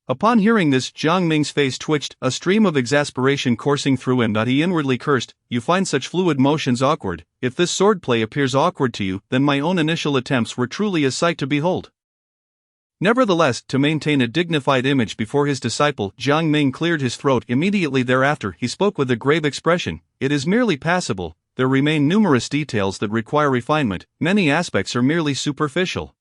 Upon hearing this, Jiang Ming's face twitched, a stream of exasperation coursing through him. He inwardly cursed, "You find such fluid motions awkward. If this swordplay appears awkward to you, then my own initial attempts were truly a sight to behold." Nevertheless, to maintain a dignified image before his disciple, Jiang Ming cleared his throat. Immediately thereafter, he spoke with a grave expression. "It is merely passable. There remain numerous details that require refinement. Many aspects are merely superficial."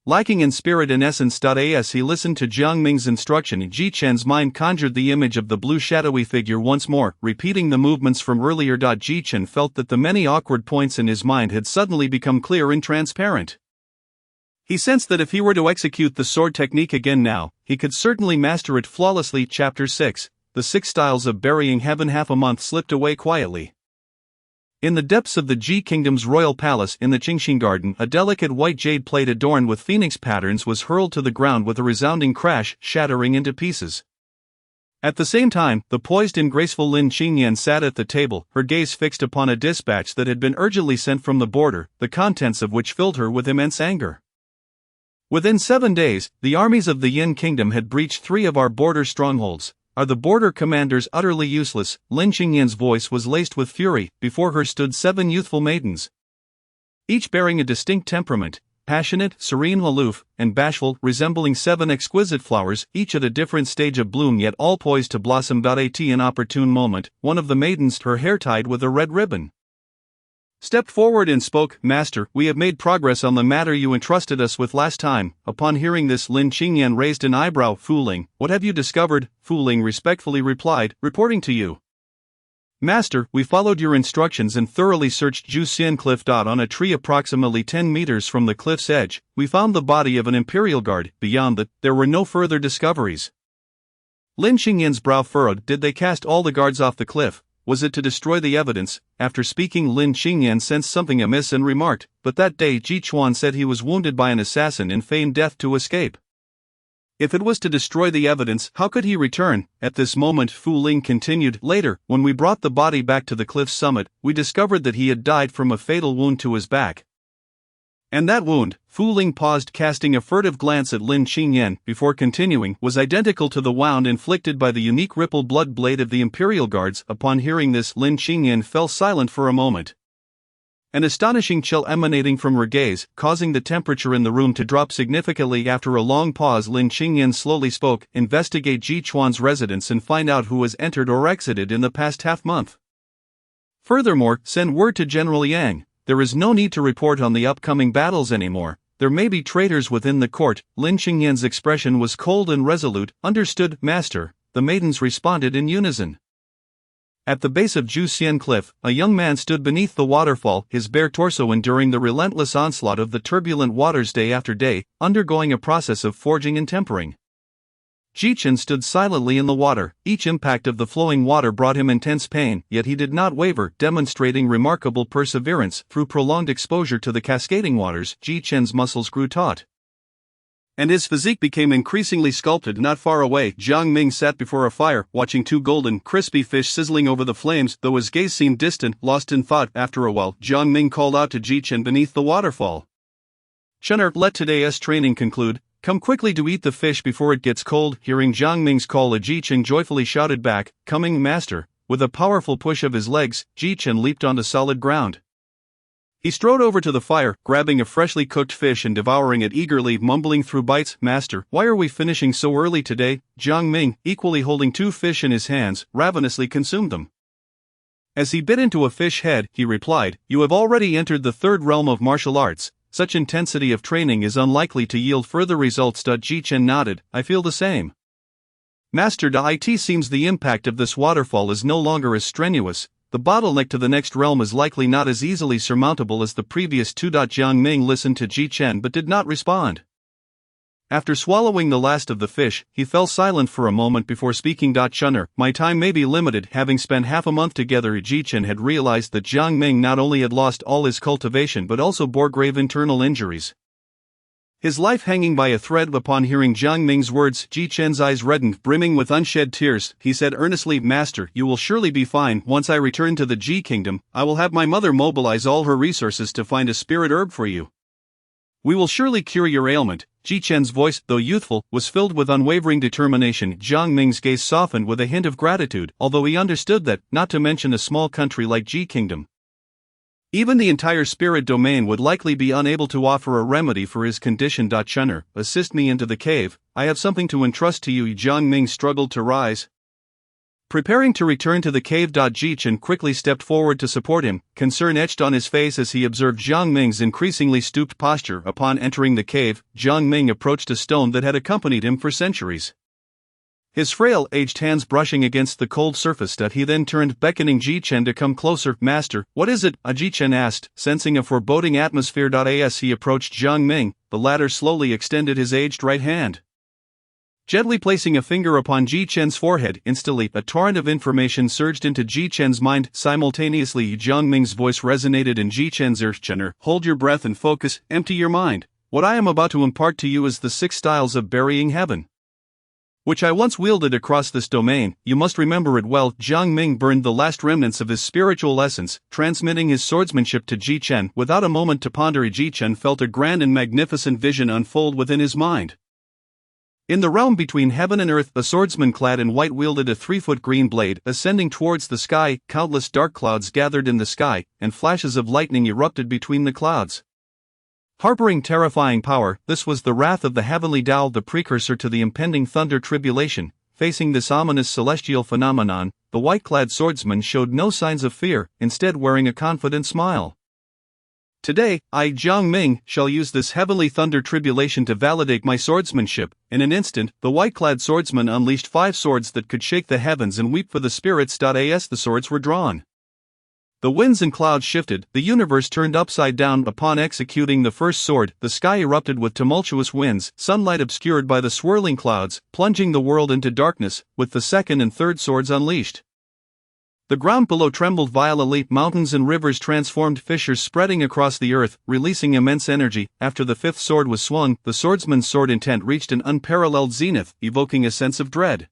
Lacking in spirit and essence. As he listened to Jiang Ming's instruction, Ji Chen's mind conjured the image of the blue shadowy figure once more, repeating the movements from earlier. Ji Chen felt that the many awkward points in his mind had suddenly become clear and transparent. He sensed that if he were to execute the sword technique again now, he could certainly master it flawlessly. Chapter 6. The 6 Styles of Burying Heaven. Half a month slipped away quietly. In the depths of the Ji Kingdom's royal palace in the Qingxin Garden, a delicate white jade plate adorned with phoenix patterns was hurled to the ground with a resounding crash, shattering into pieces. At the same time, the poised and graceful Lin Qingyan sat at the table, her gaze fixed upon a dispatch that had been urgently sent from the border, the contents of which filled her with immense anger. "Within 7 days, the armies of the Yin Kingdom had breached 3 of our border strongholds. Are the border commanders utterly useless?" Lin Qingyan's voice was laced with fury. Before her stood 7 youthful maidens, each bearing a distinct temperament, passionate, serene, aloof, and bashful, resembling 7 exquisite flowers, each at a different stage of bloom yet all poised to blossom. At an opportune moment, one of the maidens, her hair tied with a red ribbon, stepped forward and spoke. "Master, we have made progress on the matter you entrusted us with last time." Upon hearing this, Lin Qingyan raised an eyebrow. "Fu Ling, what have you discovered?" Fu Ling respectfully replied, "Reporting to you, Master, we followed your instructions and thoroughly searched Juxian Cliff. On a tree approximately 10 meters from the cliff's edge, we found the body of an imperial guard. Beyond that, there were no further discoveries." Lin Qingyan's brow furrowed. Did they cast all the guards off the cliff? Was it to destroy the evidence? After speaking, Lin Qingyan sensed something amiss and remarked, "But that day Ji Chuan said he was wounded by an assassin and feigned death to escape. If it was to destroy the evidence, how could he return?" At this moment, Fu Ling continued, "Later, when we brought the body back to the cliff's summit, we discovered that he had died from a fatal wound to his back. And that wound," Fu Ling paused, casting a furtive glance at Lin Qingyan, before continuing, "was identical to the wound inflicted by the unique ripple blood blade of the Imperial Guards." Upon hearing this, Lin Qingyan fell silent for a moment, an astonishing chill emanating from her gaze, causing the temperature in the room to drop significantly. After a long pause, Lin Qingyan slowly spoke, "Investigate Ji Chuan's residence and find out who has entered or exited in the past half-month. Furthermore, send word to General Yang. There is no need to report on the upcoming battles anymore. There may be traitors within the court." Lin Qingyan's expression was cold and resolute. "Understood, Master," the maidens responded in unison. At the base of Juxian Cliff, a young man stood beneath the waterfall, his bare torso enduring the relentless onslaught of the turbulent waters day after day, undergoing a process of forging and tempering. Ji Chen stood silently in the water. Each impact of the flowing water brought him intense pain, yet he did not waver, demonstrating remarkable perseverance. Through prolonged exposure to the cascading waters, Ji Chen's muscles grew taut, and his physique became increasingly sculpted. Not far away, Jiang Ming sat before a fire, watching 2 golden, crispy fish sizzling over the flames. Though his gaze seemed distant, lost in thought, after a while, Jiang Ming called out to Ji Chen beneath the waterfall, "Chener, let today's training conclude. Come quickly to eat the fish before it gets cold." Hearing Jiang Ming's call, Ji Chen joyfully shouted back, "Coming, Master." With a powerful push of his legs, Ji Chen leaped onto solid ground. He strode over to the fire, grabbing a freshly cooked fish and devouring it eagerly, mumbling through bites, "Master, why are we finishing so early today?" Jiang Ming, equally holding 2 fish in his hands, ravenously consumed them. As he bit into a fish head, he replied, "You have already entered the 3rd realm of martial arts. Such intensity of training is unlikely to yield further results." Ji Chen nodded, "I feel the same. Master, it seems the impact of this waterfall is no longer as strenuous. The bottleneck to the next realm is likely not as easily surmountable as the previous 2. Jiang Ming listened to Ji Chen but did not respond. After swallowing the last of the fish, he fell silent for a moment before speaking. "Chener, my time may be limited." Having spent half a month together, Ji Chen had realized that Jiang Ming not only had lost all his cultivation but also bore grave internal injuries. His life hanging by a thread. Upon hearing Jiang Ming's words, Ji Chen's eyes reddened, brimming with unshed tears. He said earnestly, "Master, you will surely be fine. Once I return to the Ji kingdom, I will have my mother mobilize all her resources to find a spirit herb for you. We will surely cure your ailment." Ji Chen's voice, though youthful, was filled with unwavering determination. Jiang Ming's gaze softened with a hint of gratitude, although he understood that, not to mention a small country like Ji kingdom, even the entire spirit domain would likely be unable to offer a remedy for his condition. "Chun'er, assist me into the cave, I have something to entrust to you." Jiang Ming struggled to rise, preparing to return to the cave. Ji Chen quickly stepped forward to support him, concern etched on his face as he observed Jiang Ming's increasingly stooped posture. Upon entering the cave, Jiang Ming approached a stone that had accompanied him for centuries, his frail, aged hands brushing against the cold surface. He then turned, beckoning Ji Chen to come closer. "Master, what is it?" Ji Chen asked, sensing a foreboding atmosphere. As he approached Jiang Ming, the latter slowly extended his aged right hand, gently placing a finger upon Ji Chen's forehead. Instantly, a torrent of information surged into Ji Chen's mind. Simultaneously, Jiang Ming's voice resonated in Ji Chen's ear. "Chun'er, hold your breath and focus, empty your mind. What I am about to impart to you is the 6 styles of burying heaven, which I once wielded across this domain. You must remember it well." Jiang Ming burned the last remnants of his spiritual essence, transmitting his swordsmanship to Ji Chen. Without a moment to ponder, Ji Chen felt a grand and magnificent vision unfold within his mind. In the realm between heaven and earth, a swordsman clad in white wielded a 3-foot green blade, ascending towards the sky. Countless dark clouds gathered in the sky, and flashes of lightning erupted between the clouds. Harboring terrifying power, this was the wrath of the heavenly Tao, the precursor to the impending thunder tribulation. Facing this ominous celestial phenomenon, the white-clad swordsman showed no signs of fear, instead wearing a confident smile. "Today, I, Jiang Ming, shall use this heavenly thunder tribulation to validate my swordsmanship." In an instant, the white-clad swordsman unleashed 5 swords that could shake the heavens and weep for the spirits. As the swords were drawn, the winds and clouds shifted, the universe turned upside down. Upon executing the first sword, the sky erupted with tumultuous winds, sunlight obscured by the swirling clouds, plunging the world into darkness. With the second and third swords unleashed, the ground below trembled violently, mountains and rivers transformed, fissures spreading across the earth, releasing immense energy. After the 5th sword was swung, the swordsman's sword intent reached an unparalleled zenith, evoking a sense of dread.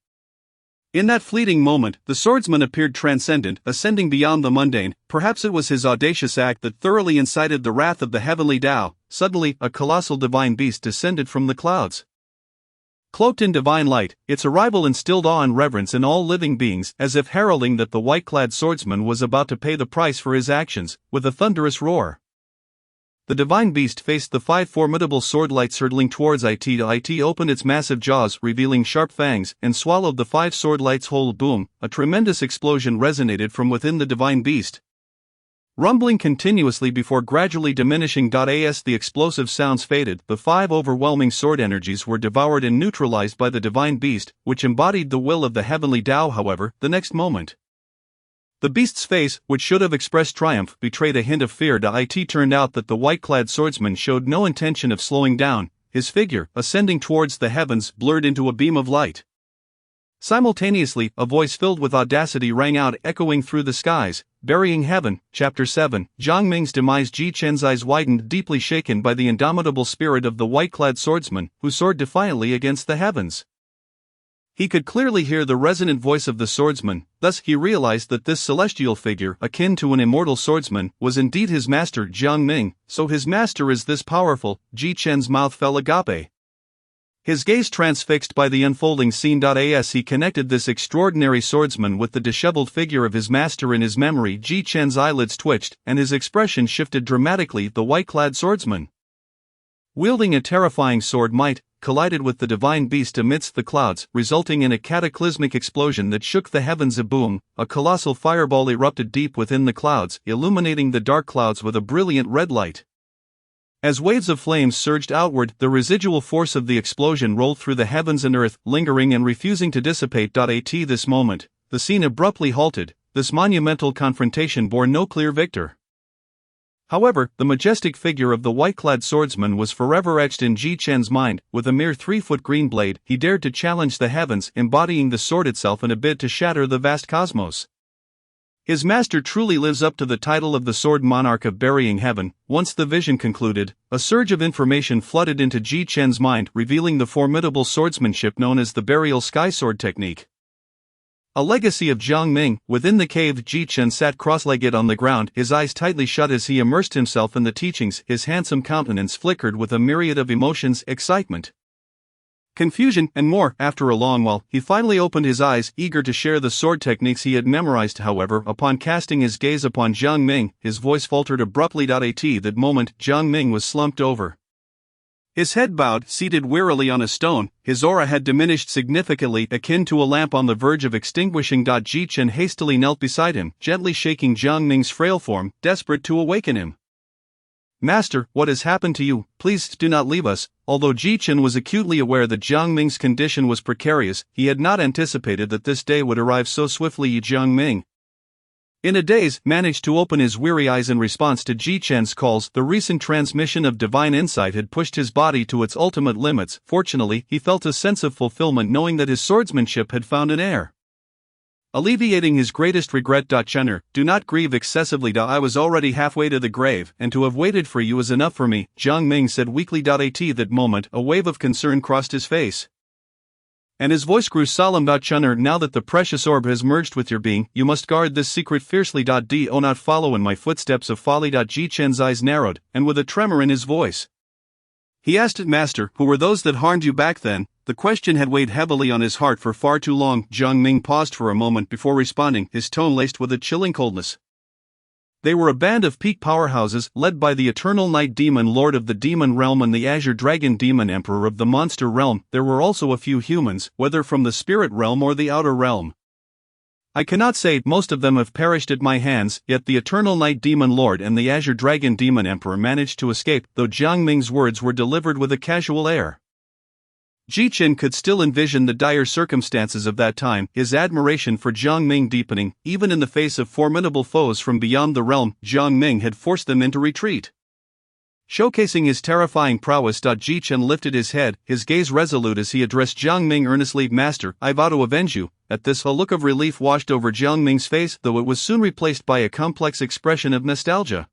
In that fleeting moment, the swordsman appeared transcendent, ascending beyond the mundane. Perhaps it was his audacious act that thoroughly incited the wrath of the heavenly Tao. Suddenly, a colossal divine beast descended from the clouds, cloaked in divine light. Its arrival instilled awe and reverence in all living beings, as if heralding that the white-clad swordsman was about to pay the price for his actions. With a thunderous roar, the divine beast faced the 5 formidable swordlights hurtling towards it. It opened its massive jaws, revealing sharp fangs, and swallowed the 5 swordlights whole. Boom! A tremendous explosion resonated from within the divine beast, rumbling continuously before gradually diminishing. As the explosive sounds faded, the 5 overwhelming sword energies were devoured and neutralized by the divine beast, which embodied the will of the heavenly Tao. However, the next moment, the beast's face, which should have expressed triumph, betrayed a hint of fear. It turned out that the white-clad swordsman showed no intention of slowing down. His figure, ascending towards the heavens, blurred into a beam of light. Simultaneously, a voice filled with audacity rang out, echoing through the skies. Burying heaven. Chapter 7. Jiang Ming's demise. Ji Chen's eyes widened, deeply shaken by the indomitable spirit of the white-clad swordsman, who soared defiantly against the heavens. He could clearly hear the resonant voice of the swordsman. Thus he realized that this celestial figure, akin to an immortal swordsman, was indeed his master. Jiang Ming, so his master is this powerful. Ji Chen's mouth fell agape, his gaze transfixed by the unfolding scene. As he connected this extraordinary swordsman with the disheveled figure of his master in his memory, Ji Chen's eyelids twitched, and his expression shifted dramatically. The white-clad swordsman, wielding a terrifying sword, collided with the divine beast amidst the clouds, resulting in a cataclysmic explosion that shook the heavens. A boom! A colossal fireball erupted deep within the clouds, illuminating the dark clouds with a brilliant red light. As waves of flames surged outward, the residual force of the explosion rolled through the heavens and earth, lingering and refusing to dissipate. At this moment, the scene abruptly halted. This monumental confrontation bore no clear victor. However, the majestic figure of the white-clad swordsman was forever etched in Ji Chen's mind. With a mere 3-foot green blade, he dared to challenge the heavens, embodying the sword itself in a bid to shatter the vast cosmos. His master truly lives up to the title of the sword monarch of burying heaven. Once the vision concluded, a surge of information flooded into Ji Chen's mind, revealing the formidable swordsmanship known as the burial sky sword technique. A legacy of Jiang Ming. Within the cave, Ji Chen sat cross-legged on the ground, his eyes tightly shut as he immersed himself in the teachings. His handsome countenance flickered with a myriad of emotions: excitement, confusion, and more. After a long while, he finally opened his eyes, eager to share the sword techniques he had memorized. However, upon casting his gaze upon Jiang Ming, his voice faltered abruptly. At that moment, Jiang Ming was slumped over, his head bowed, seated wearily on a stone. His aura had diminished significantly, akin to a lamp on the verge of extinguishing. Ji Chen hastily knelt beside him, gently shaking Jiang Ming's frail form, desperate to awaken him. "Master, what has happened to you? Please do not leave us." Although Ji Chen was acutely aware that Jiang Ming's condition was precarious, he had not anticipated that this day would arrive so swiftly. Jiang Ming, in a daze, managed to open his weary eyes in response to Ji Chen's calls. The recent transmission of divine insight had pushed his body to its ultimate limits. Fortunately, he felt a sense of fulfillment knowing that his swordsmanship had found an heir, alleviating his greatest regret. "Chen'er, do not grieve excessively. I was already halfway to the grave, and to have waited for you is enough for me," Jiang Ming said weakly. At that moment, a wave of concern crossed his face, and his voice grew solemn. "Chen'er, now that the precious orb has merged with your being, you must guard this secret fiercely. Do not follow in my footsteps of folly." Ji Chen's eyes narrowed, and with a tremor in his voice, he asked, "Master, who were those that harmed you back then?" The question had weighed heavily on his heart for far too long. Jiang Ming paused for a moment before responding, his tone laced with a chilling coldness. "They were a band of peak powerhouses, led by the Eternal Night Demon Lord of the Demon Realm and the Azure Dragon Demon Emperor of the Monster Realm. There were also a few humans, whether from the Spirit Realm or the Outer Realm. I cannot say. Most of them have perished at my hands, yet the Eternal Night Demon Lord and the Azure Dragon Demon Emperor managed to escape." Though Jiang Ming's words were delivered with a casual air, Ji Chen could still envision the dire circumstances of that time, his admiration for Jiang Ming deepening. Even in the face of formidable foes from beyond the realm, Jiang Ming had forced them into retreat, showcasing his terrifying prowess. Ji Chen lifted his head, his gaze resolute as he addressed Jiang Ming earnestly. "Master, I vow to avenge you." At this, a look of relief washed over Jiang Ming's face, though it was soon replaced by a complex expression of nostalgia.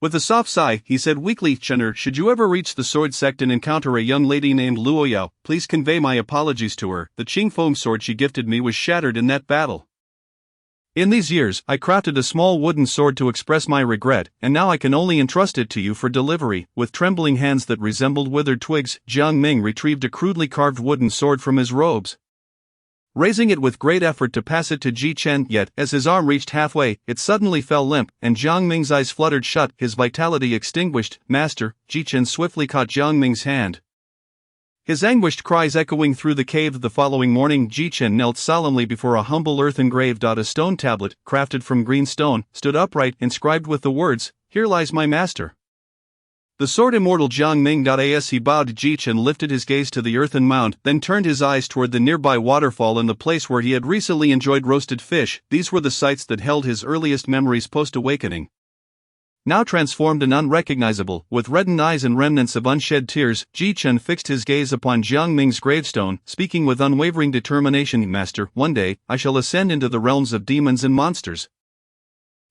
With a soft sigh, he said weakly, "Chen'er, should you ever reach the sword sect and encounter a young lady named Luo Yao, please convey my apologies to her. The Qing foam sword she gifted me was shattered in that battle. In these years, I crafted a small wooden sword to express my regret, and now I can only entrust it to you for delivery." With trembling hands that resembled withered twigs, Jiang Ming retrieved a crudely carved wooden sword from his robes, raising it with great effort to pass it to Ji Chen. Yet, as his arm reached halfway, it suddenly fell limp, and Jiang Ming's eyes fluttered shut, his vitality extinguished. "Master," Ji Chen swiftly caught Jiang Ming's hand, his anguished cries echoing through the cave. The following morning, Ji Chen knelt solemnly before a humble earth engraved. A stone tablet, crafted from green stone, stood upright, inscribed with the words, "Here lies my master, the sword immortal Jiang Ming." As he bowed, Ji Chen lifted his gaze to the earthen mound, then turned his eyes toward the nearby waterfall and the place where he had recently enjoyed roasted fish. These were the sights that held his earliest memories post-awakening. Now transformed and unrecognizable, with reddened eyes and remnants of unshed tears, Ji Chen fixed his gaze upon Jiang Ming's gravestone, speaking with unwavering determination, "Master, one day, I shall ascend into the realms of demons and monsters,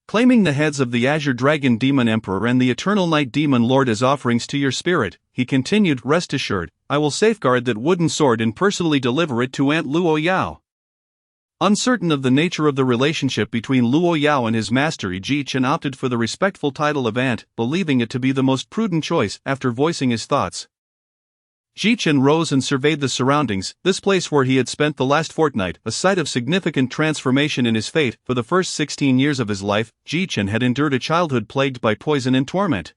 claiming the heads of the Azure Dragon Demon Emperor and the Eternal Night Demon Lord as offerings to your spirit." He continued, "Rest assured, I will safeguard that wooden sword and personally deliver it to Aunt Luo Yao." Uncertain of the nature of the relationship between Luo Yao and his master, Ji Chen opted for the respectful title of aunt, believing it to be the most prudent choice. After voicing his thoughts, Ji Chen rose and surveyed the surroundings. This place where he had spent the last fortnight, a site of significant transformation in his fate. For the first 16 years of his life, Ji Chen had endured a childhood plagued by poison and torment,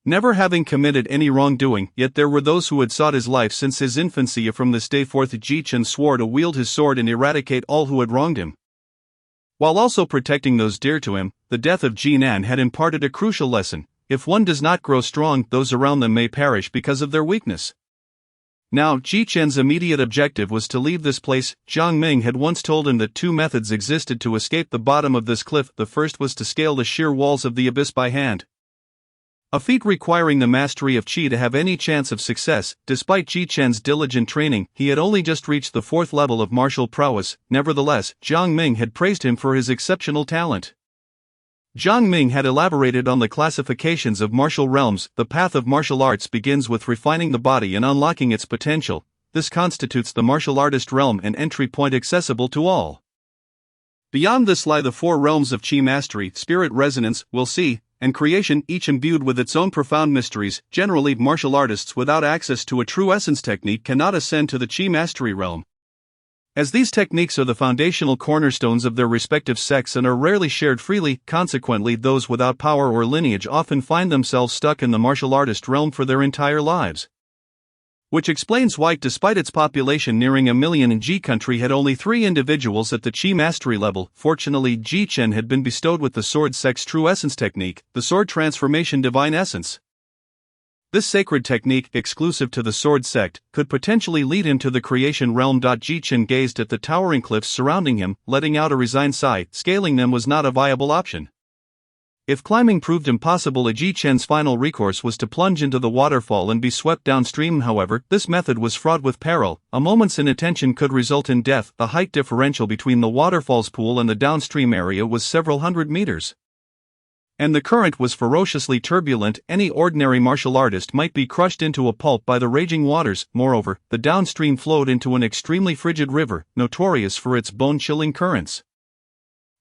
never having committed any wrongdoing. Yet there were those who had sought his life since his infancy. From this day forth, Ji Chen swore to wield his sword and eradicate all who had wronged him, while also protecting those dear to him. The death of Jinan had imparted a crucial lesson: if one does not grow strong, those around them may perish because of their weakness. Now, Ji Chen's immediate objective was to leave this place. Jiang Ming had once told him that two methods existed to escape the bottom of this cliff. The first was to scale the sheer walls of the abyss by hand. A feat requiring the mastery of Qi to have any chance of success. Despite Ji Chen's diligent training, he had only just reached the 4th level of martial prowess. Nevertheless, Jiang Ming had praised him for his exceptional talent. Jiang Ming had elaborated on the classifications of martial realms. The path of martial arts begins with refining the body and unlocking its potential. This constitutes the martial artist realm, an entry point accessible to all. Beyond this lie the 4 realms of Qi mastery, spirit resonance, will see, and creation, each imbued with its own profound mysteries. Generally, martial artists without access to a true essence technique cannot ascend to the Qi mastery realm. As these techniques are the foundational cornerstones of their respective sects and are rarely shared freely, consequently those without power or lineage often find themselves stuck in the martial artist realm for their entire lives. Which explains why, despite its population nearing 1 million, Ji country had only 3 individuals at the Qi mastery level. Fortunately, Ji Chen had been bestowed with the sword sect's true essence technique, the sword transformation divine essence. This sacred technique, exclusive to the sword sect, could potentially lead him to the creation realm. Ji Chen gazed at the towering cliffs surrounding him, letting out a resigned sigh. Scaling them was not a viable option. If climbing proved impossible, Ji Chen's final recourse was to plunge into the waterfall and be swept downstream. However, this method was fraught with peril. A moment's inattention could result in death. The height differential between the waterfall's pool and the downstream area was several hundred meters. And the current was ferociously turbulent. Any ordinary martial artist might be crushed into a pulp by the raging waters. Moreover, the downstream flowed into an extremely frigid river, notorious for its bone-chilling currents.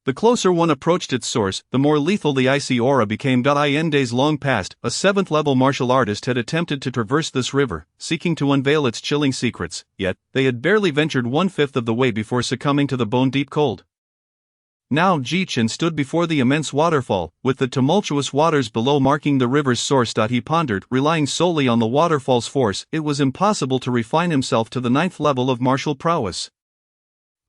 The closer one approached its source, the more lethal the icy aura became. In days long past, a 7th-level martial artist had attempted to traverse this river, seeking to unveil its chilling secrets, yet they had barely ventured 1/5 of the way before succumbing to the bone-deep cold. Now Ji Chen stood before the immense waterfall, with the tumultuous waters below marking the river's source. He pondered, relying solely on the waterfall's force, it was impossible to refine himself to the 9th level of martial prowess.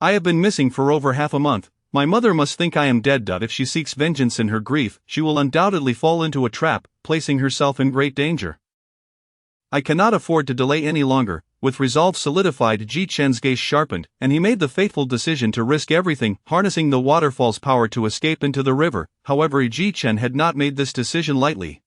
I have been missing for over half a month. My mother must think I am dead. If she seeks vengeance in her grief, she will undoubtedly fall into a trap, placing herself in great danger. I cannot afford to delay any longer. With resolve solidified, Ji Chen's gaze sharpened, and he made the fateful decision to risk everything, harnessing the waterfall's power to escape into the river. However, Ji Chen had not made this decision lightly.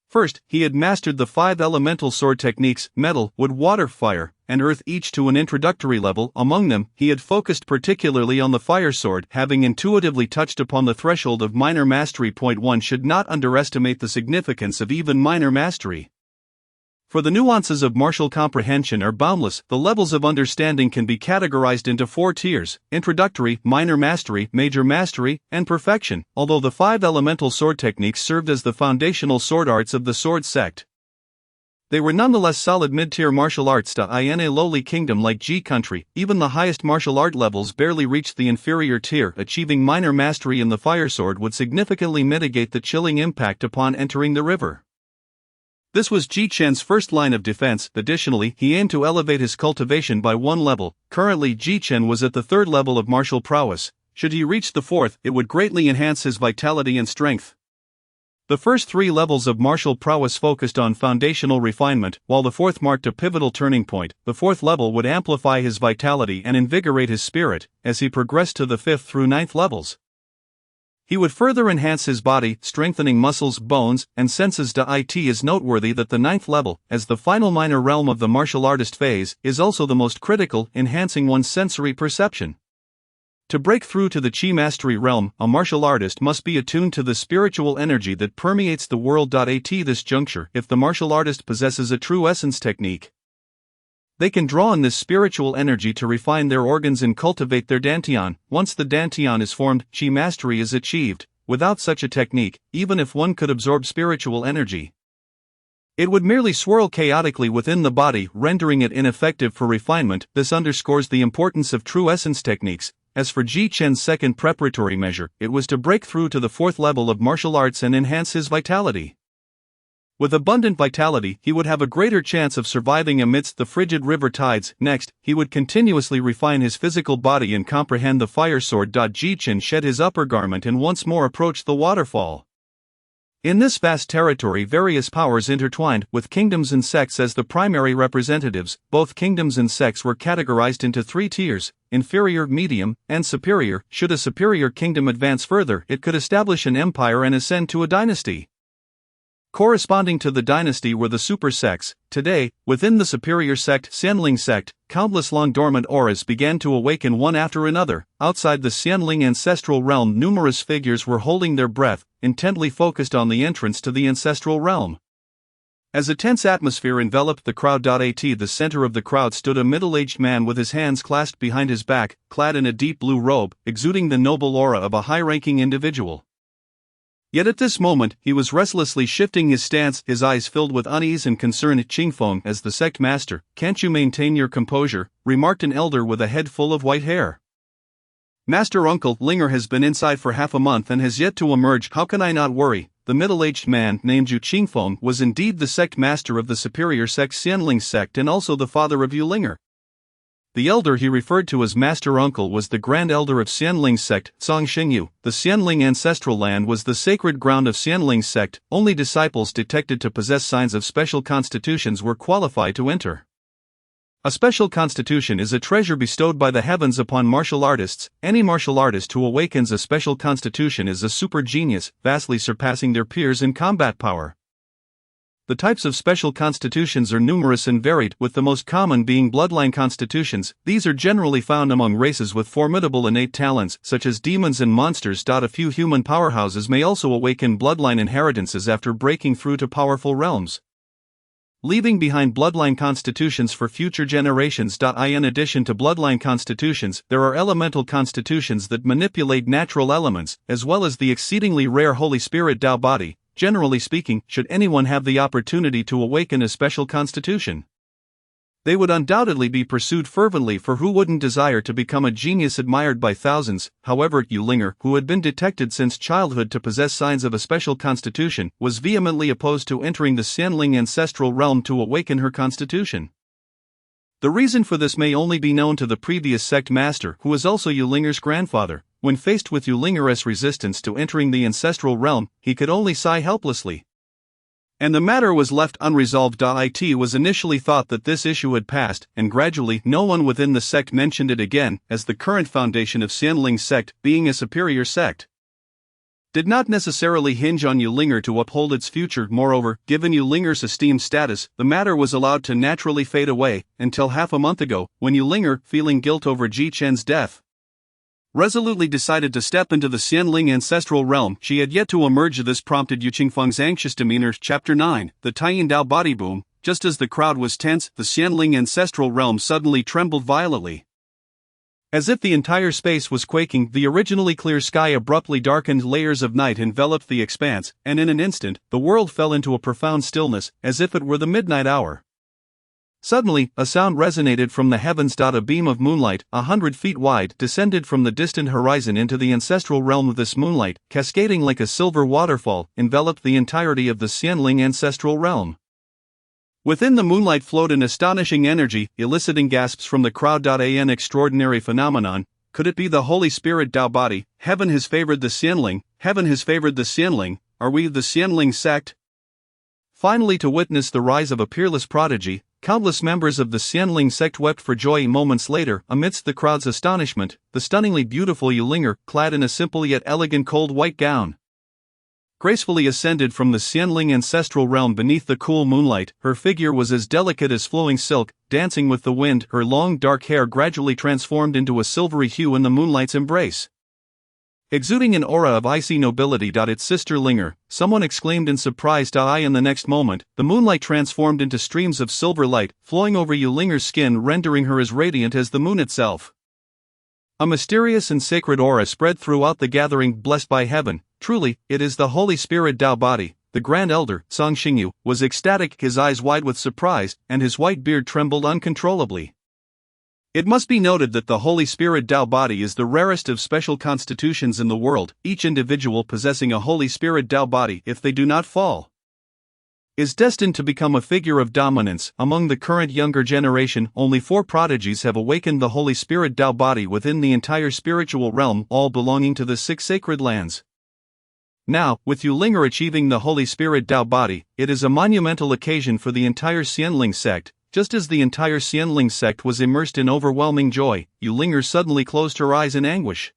First, he had mastered the 5 elemental sword techniques, metal, wood, water, fire, and earth, each to an introductory level. Among them, he had focused particularly on the fire sword, having intuitively touched upon the threshold of minor mastery. One should not underestimate the significance of even minor mastery. For the nuances of martial comprehension are boundless. The levels of understanding can be categorized into 4 tiers: introductory, minor mastery, major mastery, and perfection. Although the 5 elemental sword techniques served as the foundational sword arts of the sword sect, they were nonetheless solid mid-tier martial arts. In a lowly kingdom like Ji country, even the highest martial art levels barely reached the inferior tier. Achieving minor mastery in the fire sword would significantly mitigate the chilling impact upon entering the river. This was Ji Chen's first line of defense. Additionally, he aimed to elevate his cultivation by 1 level. Currently, Ji Chen was at the 3rd level of martial prowess. Should he reach the 4th, it would greatly enhance his vitality and strength. The first 3 levels of martial prowess focused on foundational refinement, while the 4th marked a pivotal turning point. The 4th level would amplify his vitality and invigorate his spirit. As he progressed to the 5th through 9th levels, he would further enhance his body, strengthening muscles, bones, and senses. It is noteworthy that the 9th level, as the final minor realm of the martial artist phase, is also the most critical, enhancing one's sensory perception. To break through to the Qi mastery realm, a martial artist must be attuned to the spiritual energy that permeates the world. At this juncture, if the martial artist possesses a true essence technique, they can draw on this spiritual energy to refine their organs and cultivate their dantian. Once the dantian is formed, Qi mastery is achieved. Without such a technique, even if one could absorb spiritual energy, it would merely swirl chaotically within the body, rendering it ineffective for refinement. This underscores the importance of true essence techniques. As for Ji Chen's second preparatory measure, it was to break through to the 4th level of martial arts and enhance his vitality. With abundant vitality, he would have a greater chance of surviving amidst the frigid river tides. Next, he would continuously refine his physical body and comprehend the fire sword. Ji Chen shed his upper garment and once more approached the waterfall. In this vast territory, various powers intertwined, with kingdoms and sects as the primary representatives. Both kingdoms and sects were categorized into 3 tiers: inferior, medium, and superior. Should a superior kingdom advance further, it could establish an empire and ascend to a dynasty. Corresponding to the dynasty were the super sects. Today, within the superior sect, Xianling sect, countless long-dormant auras began to awaken one after another. Outside the Xianling ancestral realm, numerous figures were holding their breath, intently focused on the entrance to the ancestral realm. As a tense atmosphere enveloped the crowd, at the center of the crowd stood a middle-aged man with his hands clasped behind his back, clad in a deep blue robe, exuding the noble aura of a high-ranking individual. Yet at this moment, he was restlessly shifting his stance, his eyes filled with unease and concern. Qingfeng, as the sect master, "Can't you maintain your composure?" remarked an elder with a head full of white hair. "Master Uncle Linger has been inside for half a month and has yet to emerge. How can I not worry?" The middle-aged man, named Yu Qingfeng, was indeed the sect master of the superior sect Xianling sect and also the father of Yu Linger. The elder he referred to as Master Uncle was the Grand Elder of Xianling sect, Song Xingyu. The Xianling ancestral land was the sacred ground of Xianling sect. Only disciples detected to possess signs of special constitutions were qualified to enter. A special constitution is a treasure bestowed by the heavens upon martial artists. Any martial artist who awakens a special constitution is a super genius, vastly surpassing their peers in combat power. The types of special constitutions are numerous and varied, with the most common being bloodline constitutions. These are generally found among races with formidable innate talents, such as demons and monsters. A few human powerhouses may also awaken bloodline inheritances after breaking through to powerful realms, leaving behind bloodline constitutions for future generations. In addition to bloodline constitutions, there are elemental constitutions that manipulate natural elements, as well as the exceedingly rare Holy Spirit Tao body. Generally speaking, should anyone have the opportunity to awaken a special constitution, they would undoubtedly be pursued fervently, for who wouldn't desire to become a genius admired by thousands? However, Yu Linger, who had been detected since childhood to possess signs of a special constitution, was vehemently opposed to entering the Xianling ancestral realm to awaken her constitution. The reason for this may only be known to the previous sect master, who was also Yu Linger's grandfather. When faced with Yu Linger's resistance to entering the ancestral realm, he could only sigh helplessly. And the matter was left unresolved. It was initially thought that this issue had passed, and gradually no one within the sect mentioned it again, as the current foundation of Xianling sect, being a superior sect, did not necessarily hinge on Yu Linger to uphold its future. Moreover, given Yu Linger's esteemed status, the matter was allowed to naturally fade away, until half a month ago, when Yu Linger, feeling guilt over Ji Chen's death, resolutely decided to step into the Xianling ancestral realm. She had yet to emerge. This prompted Yu Qingfeng's anxious demeanor. Chapter 9, The Taiyin Dao Body Boom. Just as the crowd was tense, the Xianling ancestral realm suddenly trembled violently. As if the entire space was quaking, the originally clear sky abruptly darkened. Layers of night enveloped the expanse, and in an instant, the world fell into a profound stillness, as if it were the midnight hour. Suddenly, a sound resonated from the heavens. A beam of moonlight, 100 feet wide, descended from the distant horizon into the ancestral realm. This moonlight, cascading like a silver waterfall, enveloped the entirety of the Xianling ancestral realm. Within the moonlight flowed an astonishing energy, eliciting gasps from the crowd. An extraordinary phenomenon. Could it be the Holy Spirit Tao body? Heaven has favored the Xianling. Heaven has favored the Xianling. Are we the Xianling sect? Finally, to witness the rise of a peerless prodigy, countless members of the Xianling sect wept for joy. Moments later, amidst the crowd's astonishment, the stunningly beautiful Yu Linger, clad in a simple yet elegant cold white gown, gracefully ascended from the Xianling ancestral realm beneath the cool moonlight. Her figure was as delicate as flowing silk, dancing with the wind. Her long dark hair gradually transformed into a silvery hue in the moonlight's embrace, exuding an aura of icy nobility. Its sister Linger, someone exclaimed in surprise. In the next moment, the moonlight transformed into streams of silver light, flowing over Yu Linger's skin, rendering her as radiant as the moon itself. A mysterious and sacred aura spread throughout the gathering. Blessed by heaven, truly, it is the Holy Spirit Tao body. The Grand Elder, Song Xingyu, was ecstatic, his eyes wide with surprise, and his white beard trembled uncontrollably. It must be noted that the Holy Spirit Tao body is the rarest of special constitutions in the world. Each individual possessing a Holy Spirit Tao body, if they do not fall, is destined to become a figure of dominance. Among the current younger generation, only 4 prodigies have awakened the Holy Spirit Tao body within the entire spiritual realm, all belonging to the 6 sacred lands. Now, with Yu Linger achieving the Holy Spirit Tao body, it is a monumental occasion for the entire Xianling sect. Just as the entire Xianling sect was immersed in overwhelming joy, Yu Linger suddenly closed her eyes in anguish.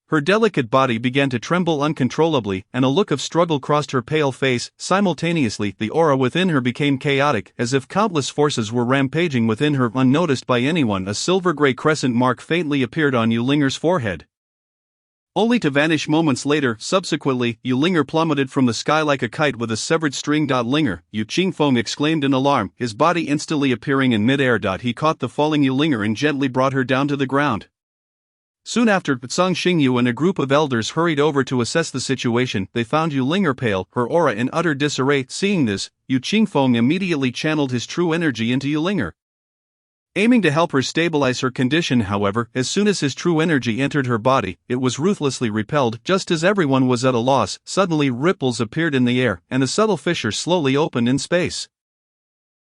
Her delicate body began to tremble uncontrollably, and a look of struggle crossed her pale face. Simultaneously, the aura within her became chaotic, as if countless forces were rampaging within her. Unnoticed by anyone, a silver-gray crescent mark faintly appeared on Yu Linger's forehead, only to vanish moments later. Subsequently, Yu Linger plummeted from the sky like a kite with a severed string. Linger, Yu Qingfeng exclaimed in alarm, his body instantly appearing in mid-air. He caught the falling Yu Linger and gently brought her down to the ground. Soon after, Tsang Xingyu and a group of elders hurried over to assess the situation. They found Yu Linger pale, her aura in utter disarray. Seeing this, Yu Qingfeng immediately channeled his true energy into Yu Linger, aiming to help her stabilize her condition. However, as soon as his true energy entered her body, it was ruthlessly repelled. Just as everyone was at a loss, suddenly ripples appeared in the air, and a subtle fissure slowly opened in space.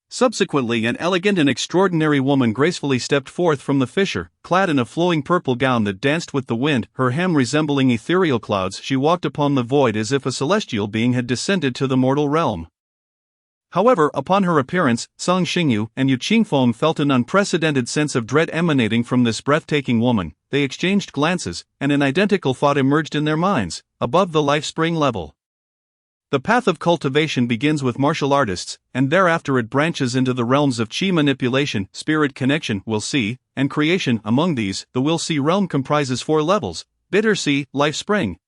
Subsequently, an elegant and extraordinary woman gracefully stepped forth from the fissure, clad in a flowing purple gown that danced with the wind, her hem resembling ethereal clouds. She walked upon the void as if a celestial being had descended to the mortal realm. However, upon her appearance, Tsang Xingyu and Yu Qingfeng felt an unprecedented sense of dread emanating from this breathtaking woman. They exchanged glances, and an identical thought emerged in their minds: above the life spring level. The path of cultivation begins with martial artists, and thereafter it branches into the realms of chi manipulation, spirit connection, will see, and creation. Among these, the will see realm comprises 4 levels: bitter sea, life spring,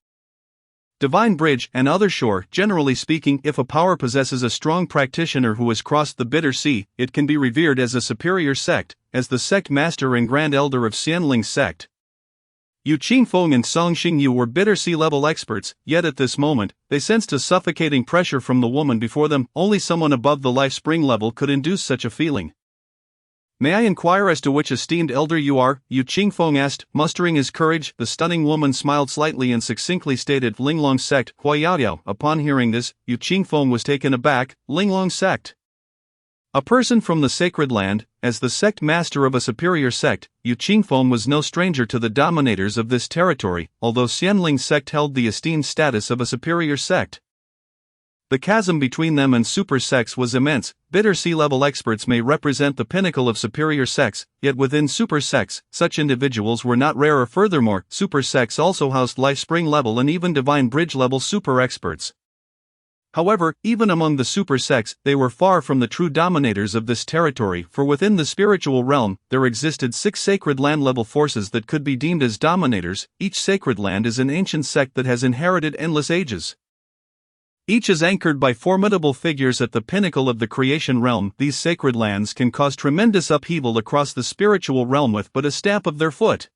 divine bridge, and other shore. Generally speaking, if a power possesses a strong practitioner who has crossed the bitter sea, it can be revered as a superior sect, as the sect master and grand elder of Xianling's sect. Yu Qingfeng and Tsang Xingyu were bitter sea level experts, yet at this moment, they sensed a suffocating pressure from the woman before them. Only someone above the life spring level could induce such a feeling. "May I inquire as to which esteemed elder you are?" Yu Qingfeng asked, mustering his courage. The stunning woman smiled slightly and succinctly stated, "Linglong sect, Huayaoyao." Upon hearing this, Yu Qingfeng was taken aback. Linglong sect? A person from the sacred land. As the sect master of a superior sect, Yu Qingfeng was no stranger to the dominators of this territory, although Xianling's sect held the esteemed status of a superior sect. The chasm between them and super sects was immense. Bitter sea level experts may represent the pinnacle of superior sects, yet within super sects, such individuals were not rarer. Furthermore, super sects also housed life spring level and even divine bridge level super experts. However, even among the super sects, they were far from the true dominators of this territory, for within the spiritual realm, there existed 6 sacred land level forces that could be deemed as dominators. Each sacred land is an ancient sect that has inherited endless ages. Each is anchored by formidable figures at the pinnacle of the creation realm. These sacred lands can cause tremendous upheaval across the spiritual realm with but a stamp of their foot.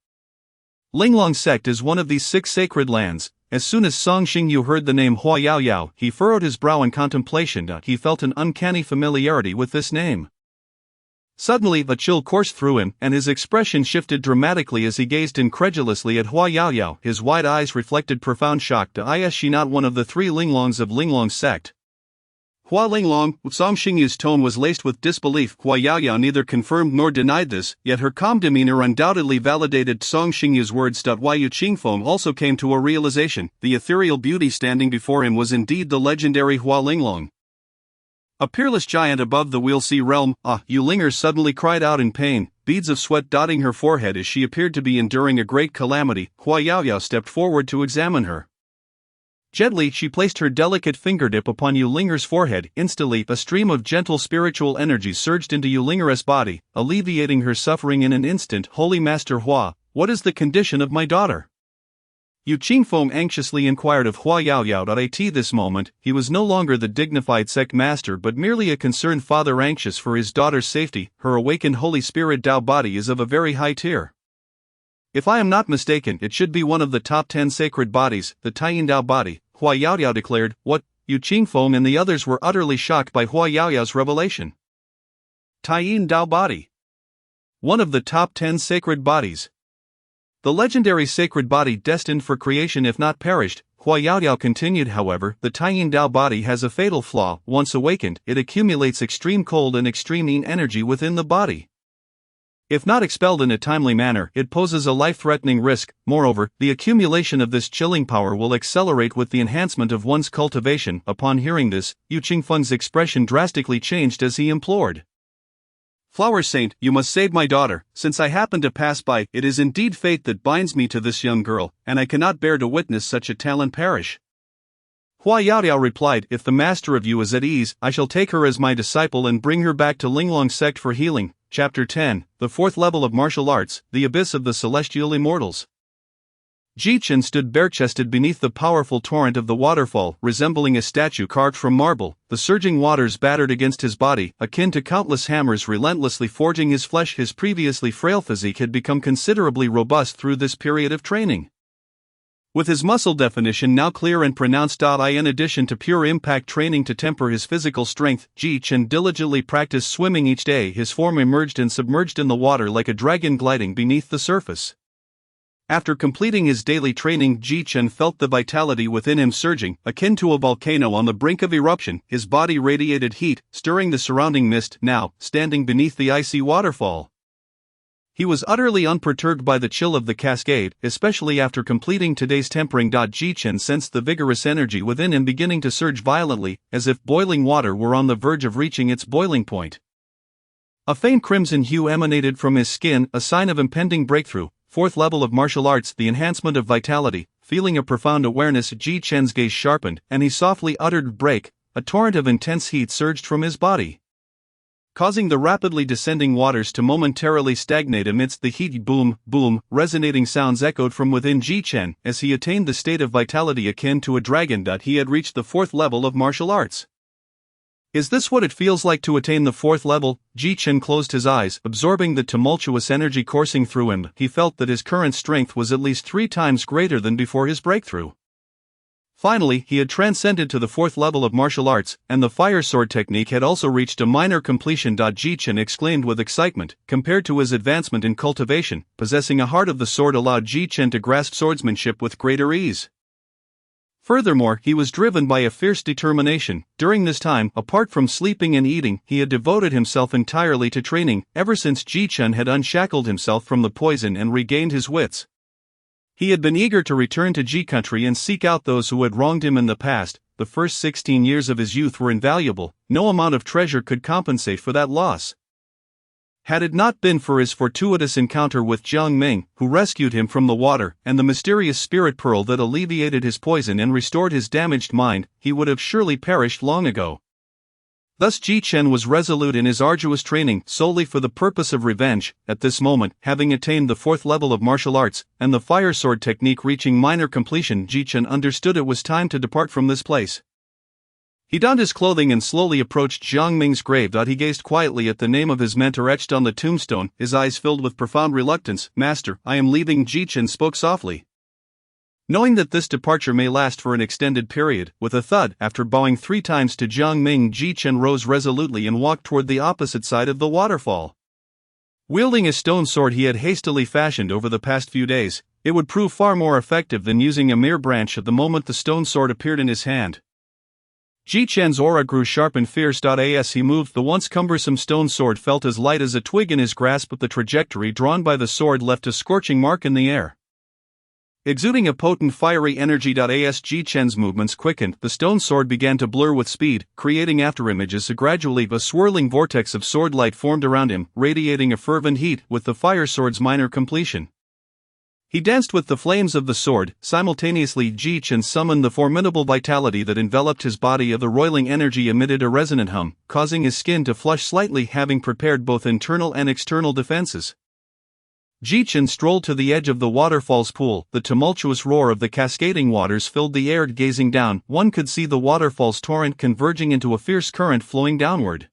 Linglong sect is one of these 6 sacred lands. As soon as Tsang Xingyu heard the name Huayaoyao, he furrowed his brow in contemplation. He felt an uncanny familiarity with this name. Suddenly, a chill coursed through him, and his expression shifted dramatically as he gazed incredulously at Huayaoyao. His wide eyes reflected profound shock. Is she not one of the 3 Linglongs of Linglong sect? Hua Linglong. Tsang Xingyu's tone was laced with disbelief. Huayaoyao neither confirmed nor denied this, yet her calm demeanor undoubtedly validated Tsang Xingyu's words. Yu Qingfeng also came to a realization: the ethereal beauty standing before him was indeed the legendary Hua Linglong, a peerless giant above the Will See realm. "Ah!" Yu Linger suddenly cried out in pain, beads of sweat dotting her forehead as she appeared to be enduring a great calamity. Huayaoyao stepped forward to examine her. Gently, she placed her delicate fingertip upon Yu Linger's forehead. Instantly, a stream of gentle spiritual energy surged into Yu Linger's body, alleviating her suffering in an instant. "Holy Master Hua, what is the condition of my daughter?" Yu Qingfeng anxiously inquired of Huayaoyao. At this moment, he was no longer the dignified sect master but merely a concerned father anxious for his daughter's safety. "Her awakened Holy Spirit Dao body is of a very high tier. If I am not mistaken, it should be one of the top 10 sacred bodies, the Taiyin Dao body," Huayaoyao declared. "What?" Yu Qingfeng and the others were utterly shocked by Huayaoyao's revelation. Taiyin Dao body. One of the top 10 sacred bodies. The legendary sacred body destined for creation if not perished. Huayaoyao continued. "However, the Taiyin Dao body has a fatal flaw. Once awakened, it accumulates extreme cold and extreme yin energy within the body. If not expelled in a timely manner, it poses a life-threatening risk. Moreover, the accumulation of this chilling power will accelerate with the enhancement of one's cultivation." Upon hearing this, Yu Qingfeng's expression drastically changed as he implored, Flower Saint, you must save my daughter, since I happen to pass by. It is indeed fate that binds me to this young girl, and I cannot bear to witness such a talent perish. Hua Yaodiao replied, if the master of you is at ease, I shall take her as my disciple and bring her back to Linglong sect for healing. Chapter 10, the fourth level of martial arts, the abyss of the celestial immortals. Ji Chen stood bare-chested beneath the powerful torrent of the waterfall, resembling a statue carved from marble. The surging waters battered against his body, akin to countless hammers relentlessly forging his flesh. His previously frail physique had become considerably robust through this period of training. With his muscle definition now clear and pronounced, in addition to pure impact training to temper his physical strength, Ji Chen diligently practiced swimming each day. His form emerged and submerged in the water like a dragon gliding beneath the surface. After completing his daily training, Ji Chen felt the vitality within him surging, akin to a volcano on the brink of eruption. His body radiated heat, stirring the surrounding mist. Now, standing beneath the icy waterfall, he was utterly unperturbed by the chill of the cascade, especially after completing today's tempering. Ji Chen sensed the vigorous energy within him beginning to surge violently, as if boiling water were on the verge of reaching its boiling point. A faint crimson hue emanated from his skin, a sign of impending breakthrough. Fourth level of martial arts, the enhancement of vitality. Feeling a profound awareness, Ji Chen's gaze sharpened, and he softly uttered break. A torrent of intense heat surged from his body, causing the rapidly descending waters to momentarily stagnate amidst the heat. Boom, boom, resonating sounds echoed from within Ji Chen as he attained the state of vitality akin to a dragon. He had reached the fourth level of martial arts. Is this what it feels like to attain the fourth level? Ji Chen closed his eyes, absorbing the tumultuous energy coursing through him. He felt that his current strength was at least 3 times greater than before his breakthrough. Finally, he had transcended to the fourth level of martial arts, and the fire sword technique had also reached a minor completion. Ji Chen exclaimed with excitement. Compared to his advancement in cultivation, possessing a heart of the sword allowed Ji Chen to grasp swordsmanship with greater ease. Furthermore, he was driven by a fierce determination. During this time, apart from sleeping and eating, he had devoted himself entirely to training. Ever since Ji Chen had unshackled himself from the poison and regained his wits, he had been eager to return to Ji country and seek out those who had wronged him in the past. The first 16 years of his youth were invaluable. No amount of treasure could compensate for that loss. Had it not been for his fortuitous encounter with Jiang Ming, who rescued him from the water, and the mysterious spirit pearl that alleviated his poison and restored his damaged mind, he would have surely perished long ago. Thus Ji Chen was resolute in his arduous training solely for the purpose of revenge. At this moment, having attained the fourth level of martial arts, and the fire sword technique reaching minor completion, Ji Chen understood it was time to depart from this place. He donned his clothing and slowly approached Jiang Ming's grave. He gazed quietly at the name of his mentor etched on the tombstone, his eyes filled with profound reluctance. Master, I am leaving. Ji Chen spoke softly, knowing that this departure may last for an extended period. With a thud, after bowing 3 times to Jiang Ming, Ji Chen rose resolutely and walked toward the opposite side of the waterfall. Wielding a stone sword he had hastily fashioned over the past few days, it would prove far more effective than using a mere branch. At the moment the stone sword appeared in his hand, Ji Chen's aura grew sharp and fierce. As he moved, the once cumbersome stone sword felt as light as a twig in his grasp, but the trajectory drawn by the sword left a scorching mark in the air. Exuding a potent fiery energy. As Ji Chen's movements quickened, the stone sword began to blur with speed, creating afterimages. Gradually, a swirling vortex of sword light formed around him, radiating a fervent heat. With the fire sword's minor completion, he danced with the flames of the sword. Simultaneously, Ji Chen summoned the formidable vitality that enveloped his body. The roiling energy emitted a resonant hum, causing his skin to flush slightly. Having prepared both internal and external defenses, Ji Chen strolled to the edge of the waterfall's pool. The tumultuous roar of the cascading waters filled the air. Gazing down, one could see the waterfall's torrent converging into a fierce current flowing downward,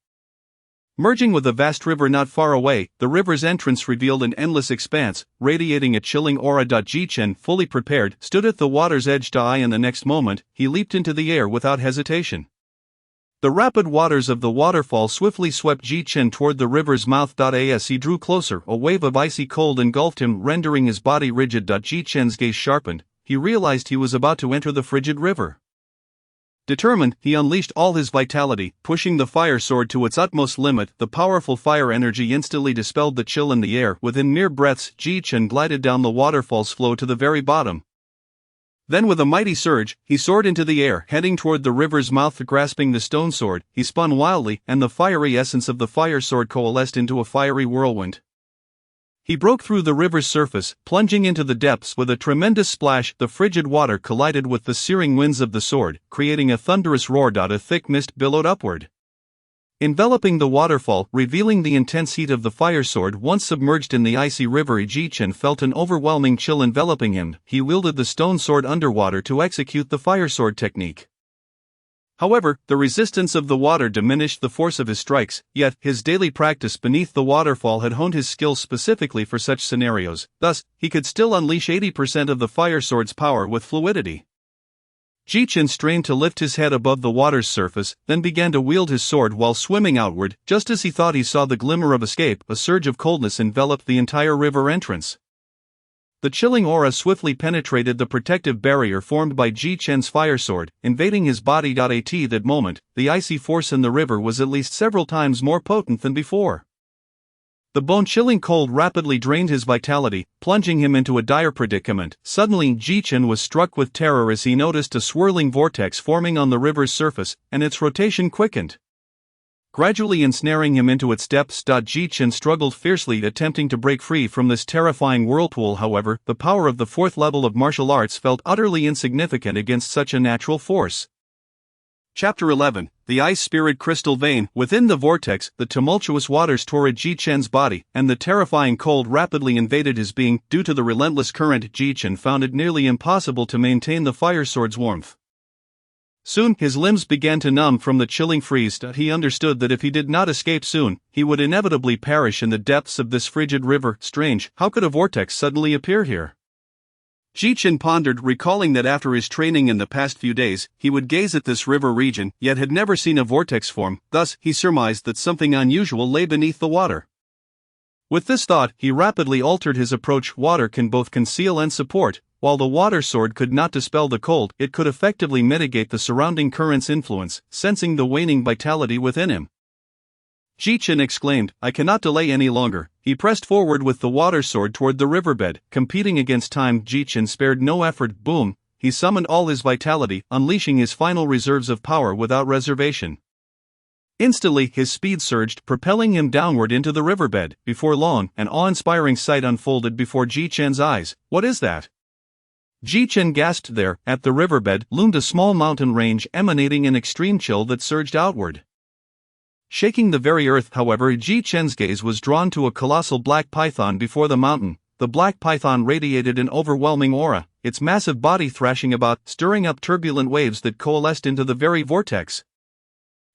merging with a vast river not far away. The river's entrance revealed an endless expanse, radiating a chilling aura. Ji Chen, fully prepared, stood at the water's edge. And the next moment, he leaped into the air without hesitation. The rapid waters of the waterfall swiftly swept Ji Chen toward the river's mouth. As he drew closer, a wave of icy cold engulfed him, rendering his body rigid. Ji Chen's gaze sharpened. He realized he was about to enter the frigid river. Determined, he unleashed all his vitality, pushing the fire sword to its utmost limit. The powerful fire energy instantly dispelled the chill in the air. Within mere breaths, Ji Chen glided down the waterfall's flow to the very bottom. Then with a mighty surge, he soared into the air, heading toward the river's mouth. Grasping the stone sword, he spun wildly, and the fiery essence of the fire sword coalesced into a fiery whirlwind. He broke through the river's surface, plunging into the depths with a tremendous splash. The frigid water collided with the searing winds of the sword, creating a thunderous roar. A thick mist billowed upward, enveloping the waterfall, revealing the intense heat of the fire sword. Once submerged in the icy river, Ji-Chen felt an overwhelming chill enveloping him. He wielded the stone sword underwater to execute the fire sword technique. However, the resistance of the water diminished the force of his strikes, yet his daily practice beneath the waterfall had honed his skills specifically for such scenarios. Thus, he could still unleash 80% of the fire sword's power with fluidity. Ji-Chen strained to lift his head above the water's surface, then began to wield his sword while swimming outward. Just as he thought he saw the glimmer of escape, a surge of coldness enveloped the entire river entrance. The chilling aura swiftly penetrated the protective barrier formed by Ji-Chen's fire sword, invading his body. At that moment, the icy force in the river was at least several times more potent than before. The bone-chilling cold rapidly drained his vitality, plunging him into a dire predicament. Suddenly, Ji-Chen was struck with terror as he noticed a swirling vortex forming on the river's surface, and its rotation quickened, gradually ensnaring him into its depths. Ji-Chen struggled fiercely, attempting to break free from this terrifying whirlpool. However, the power of the fourth level of martial arts felt utterly insignificant against such a natural force. Chapter 11. The Ice Spirit Crystal Vein. Within the vortex, the tumultuous waters tore at Ji-Chen's body, and the terrifying cold rapidly invaded his being. Due to the relentless current, Ji-Chen found it nearly impossible to maintain the fire sword's warmth. Soon, his limbs began to numb from the chilling freeze. He understood that if he did not escape soon, he would inevitably perish in the depths of this frigid river. Strange, how could a vortex suddenly appear here? Ji-Chen pondered, recalling that after his training in the past few days, he would gaze at this river region, yet had never seen a vortex form. Thus, he surmised that something unusual lay beneath the water. With this thought, he rapidly altered his approach. Water can both conceal and support. While the water sword could not dispel the cold, it could effectively mitigate the surrounding current's influence. Sensing the waning vitality within him, Ji-Chen exclaimed, "I cannot delay any longer." He pressed forward with the water sword toward the riverbed. Competing against time, Ji-Chen spared no effort. Boom! He summoned all his vitality, unleashing his final reserves of power without reservation. Instantly, his speed surged, propelling him downward into the riverbed. Before long, an awe-inspiring sight unfolded before Ji-Chen's eyes. What is that? Ji-Chen gasped. There, at the riverbed, loomed a small mountain range emanating an extreme chill that surged outward, shaking the very earth. However, Ji-Chen's gaze was drawn to a colossal black python before the mountain. The black python radiated an overwhelming aura, its massive body thrashing about, stirring up turbulent waves that coalesced into the very vortex.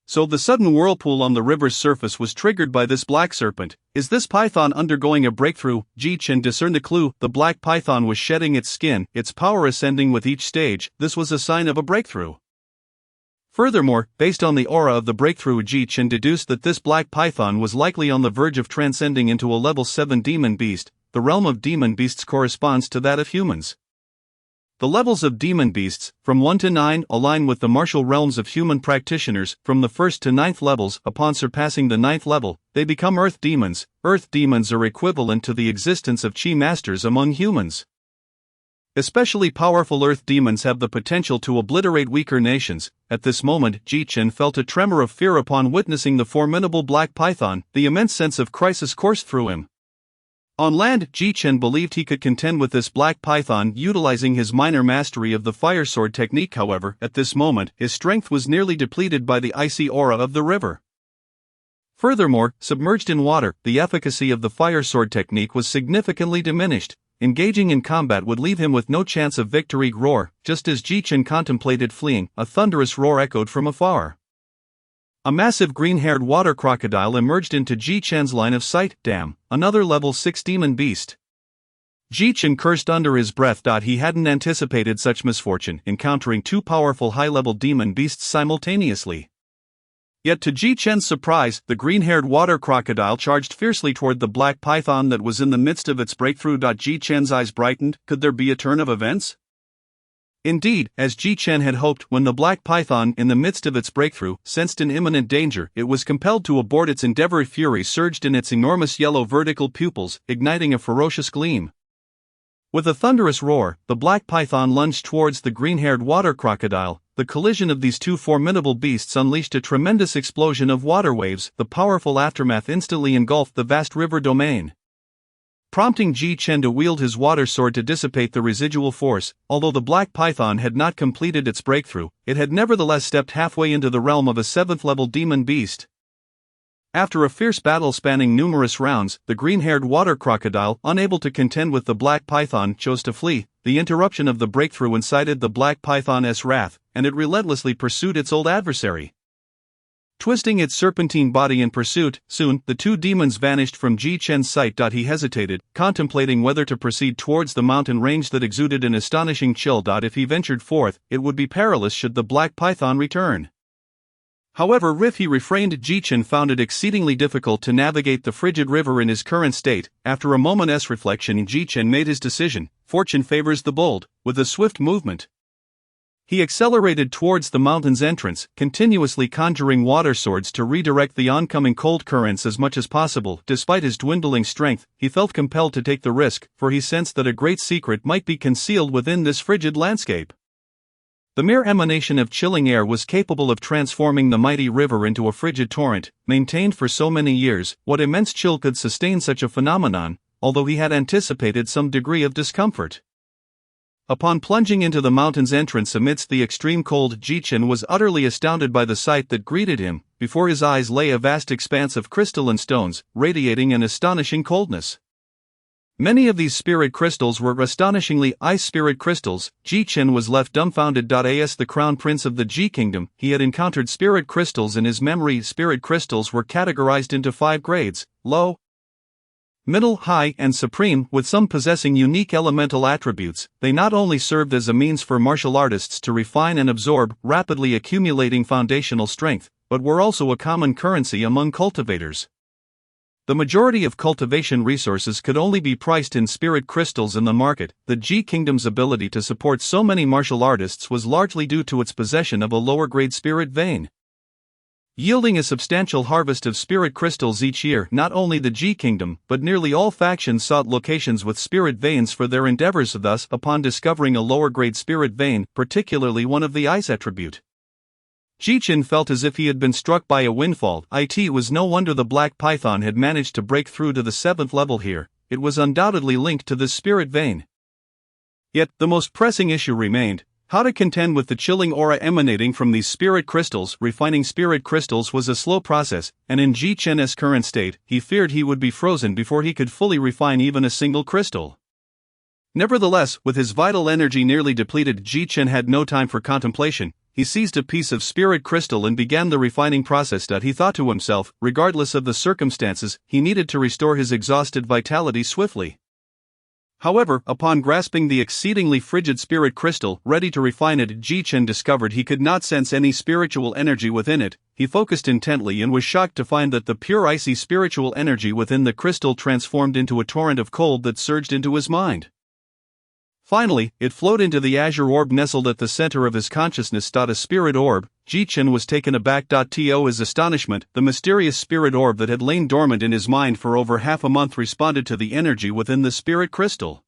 So the sudden whirlpool on the river's surface was triggered by this black serpent. Is this python undergoing a breakthrough? Ji-Chen discerned a clue. The black python was shedding its skin, its power ascending with each stage. This was a sign of a breakthrough. Furthermore, based on the aura of the breakthrough, Ji-Chen deduced that this black python was likely on the verge of transcending into a level 7 demon beast. The realm of demon beasts corresponds to that of humans. The levels of demon beasts, from 1 to 9, align with the martial realms of human practitioners. From the 1st to 9th levels, upon surpassing the 9th level, they become earth demons. Earth demons are equivalent to the existence of chi masters among humans. Especially powerful earth demons have the potential to obliterate weaker nations. At this moment, Ji-Chen felt a tremor of fear upon witnessing the formidable black python. The immense sense of crisis coursed through him. On land, Ji-Chen believed he could contend with this black python utilizing his minor mastery of the fire sword technique. However, at this moment, his strength was nearly depleted by the icy aura of the river. Furthermore, submerged in water, the efficacy of the fire sword technique was significantly diminished. Engaging in combat would leave him with no chance of victory. Roar! Just as Ji-Chen contemplated fleeing, a thunderous roar echoed from afar. A massive green-haired water crocodile emerged into Ji-Chen's line of sight. Damn, another level 6 demon beast. Ji-Chen cursed under his breath. He hadn't anticipated such misfortune, encountering two powerful high-level demon beasts simultaneously. Yet to Ji-Chen's surprise, the green-haired water crocodile charged fiercely toward the black python that was in the midst of its breakthrough. Ji-Chen's eyes brightened. Could there be a turn of events? Indeed, as Ji-Chen had hoped, when the black python, in the midst of its breakthrough, sensed an imminent danger, it was compelled to abort its endeavor. Fury surged in its enormous yellow vertical pupils, igniting a ferocious gleam. With a thunderous roar, the black python lunged towards the green-haired water crocodile. The collision of these two formidable beasts unleashed a tremendous explosion of water waves. The powerful aftermath instantly engulfed the vast river domain, prompting Ji Chen to wield his water sword to dissipate the residual force. Although the black python had not completed its breakthrough, it had nevertheless stepped halfway into the realm of a 7th-level demon beast. After a fierce battle spanning numerous rounds, the green-haired water crocodile, unable to contend with the black python, chose to flee. The interruption of the breakthrough incited the black python's wrath, and it relentlessly pursued its old adversary, twisting its serpentine body in pursuit. Soon, the two demons vanished from Ji Chen's sight. He hesitated, contemplating whether to proceed towards the mountain range that exuded an astonishing chill. If he ventured forth, it would be perilous should the black python return. However, if he refrained, Ji Chen found it exceedingly difficult to navigate the frigid river in his current state. After a moment's reflection, Ji Chen made his decision. Fortune favors the bold. With a swift movement, he accelerated towards the mountain's entrance, continuously conjuring water swords to redirect the oncoming cold currents as much as possible. Despite his dwindling strength, he felt compelled to take the risk, for he sensed that a great secret might be concealed within this frigid landscape. The mere emanation of chilling air was capable of transforming the mighty river into a frigid torrent, maintained for so many years. What immense chill could sustain such a phenomenon, although he had anticipated some degree of discomfort? Upon plunging into the mountain's entrance amidst the extreme cold, Ji Chen was utterly astounded by the sight that greeted him. Before his eyes lay a vast expanse of crystalline stones, radiating an astonishing coldness. Many of these spirit crystals were astonishingly ice spirit crystals. Ji Chen was left dumbfounded. As the crown prince of the Ji kingdom, he had encountered spirit crystals in his memory. Spirit crystals were categorized into 5 grades: low, middle, high, and supreme, with some possessing unique elemental attributes. They not only served as a means for martial artists to refine and absorb, rapidly accumulating foundational strength, but were also a common currency among cultivators. The majority of cultivation resources could only be priced in spirit crystals in the market. The Ji Kingdom's ability to support so many martial artists was largely due to its possession of a lower-grade spirit vein, yielding a substantial harvest of spirit crystals each year. Not only the Ji Kingdom, but nearly all factions sought locations with spirit veins for their endeavors. Thus, upon discovering a lower-grade spirit vein, particularly one of the ice attribute, Ji Chen felt as if he had been struck by a windfall. It was no wonder the black python had managed to break through to the 7th level here. It was undoubtedly linked to this spirit vein. Yet, the most pressing issue remained: how to contend with the chilling aura emanating from these spirit crystals. Refining spirit crystals was a slow process, and in Ji Chen's current state, he feared he would be frozen before he could fully refine even a single crystal. Nevertheless, with his vital energy nearly depleted, Ji Chen had no time for contemplation. He seized a piece of spirit crystal and began the refining process. He thought to himself, regardless of the circumstances, he needed to restore his exhausted vitality swiftly. However, upon grasping the exceedingly frigid spirit crystal, ready to refine it, Ji Chen discovered he could not sense any spiritual energy within it. He focused intently and was shocked to find that the pure icy spiritual energy within the crystal transformed into a torrent of cold that surged into his mind. Finally, it flowed into the azure orb nestled at the center of his consciousness. A spirit orb. Ji Chen was taken aback. To his astonishment, the mysterious spirit orb that had lain dormant in his mind for over half a month responded to the energy within the spirit crystal.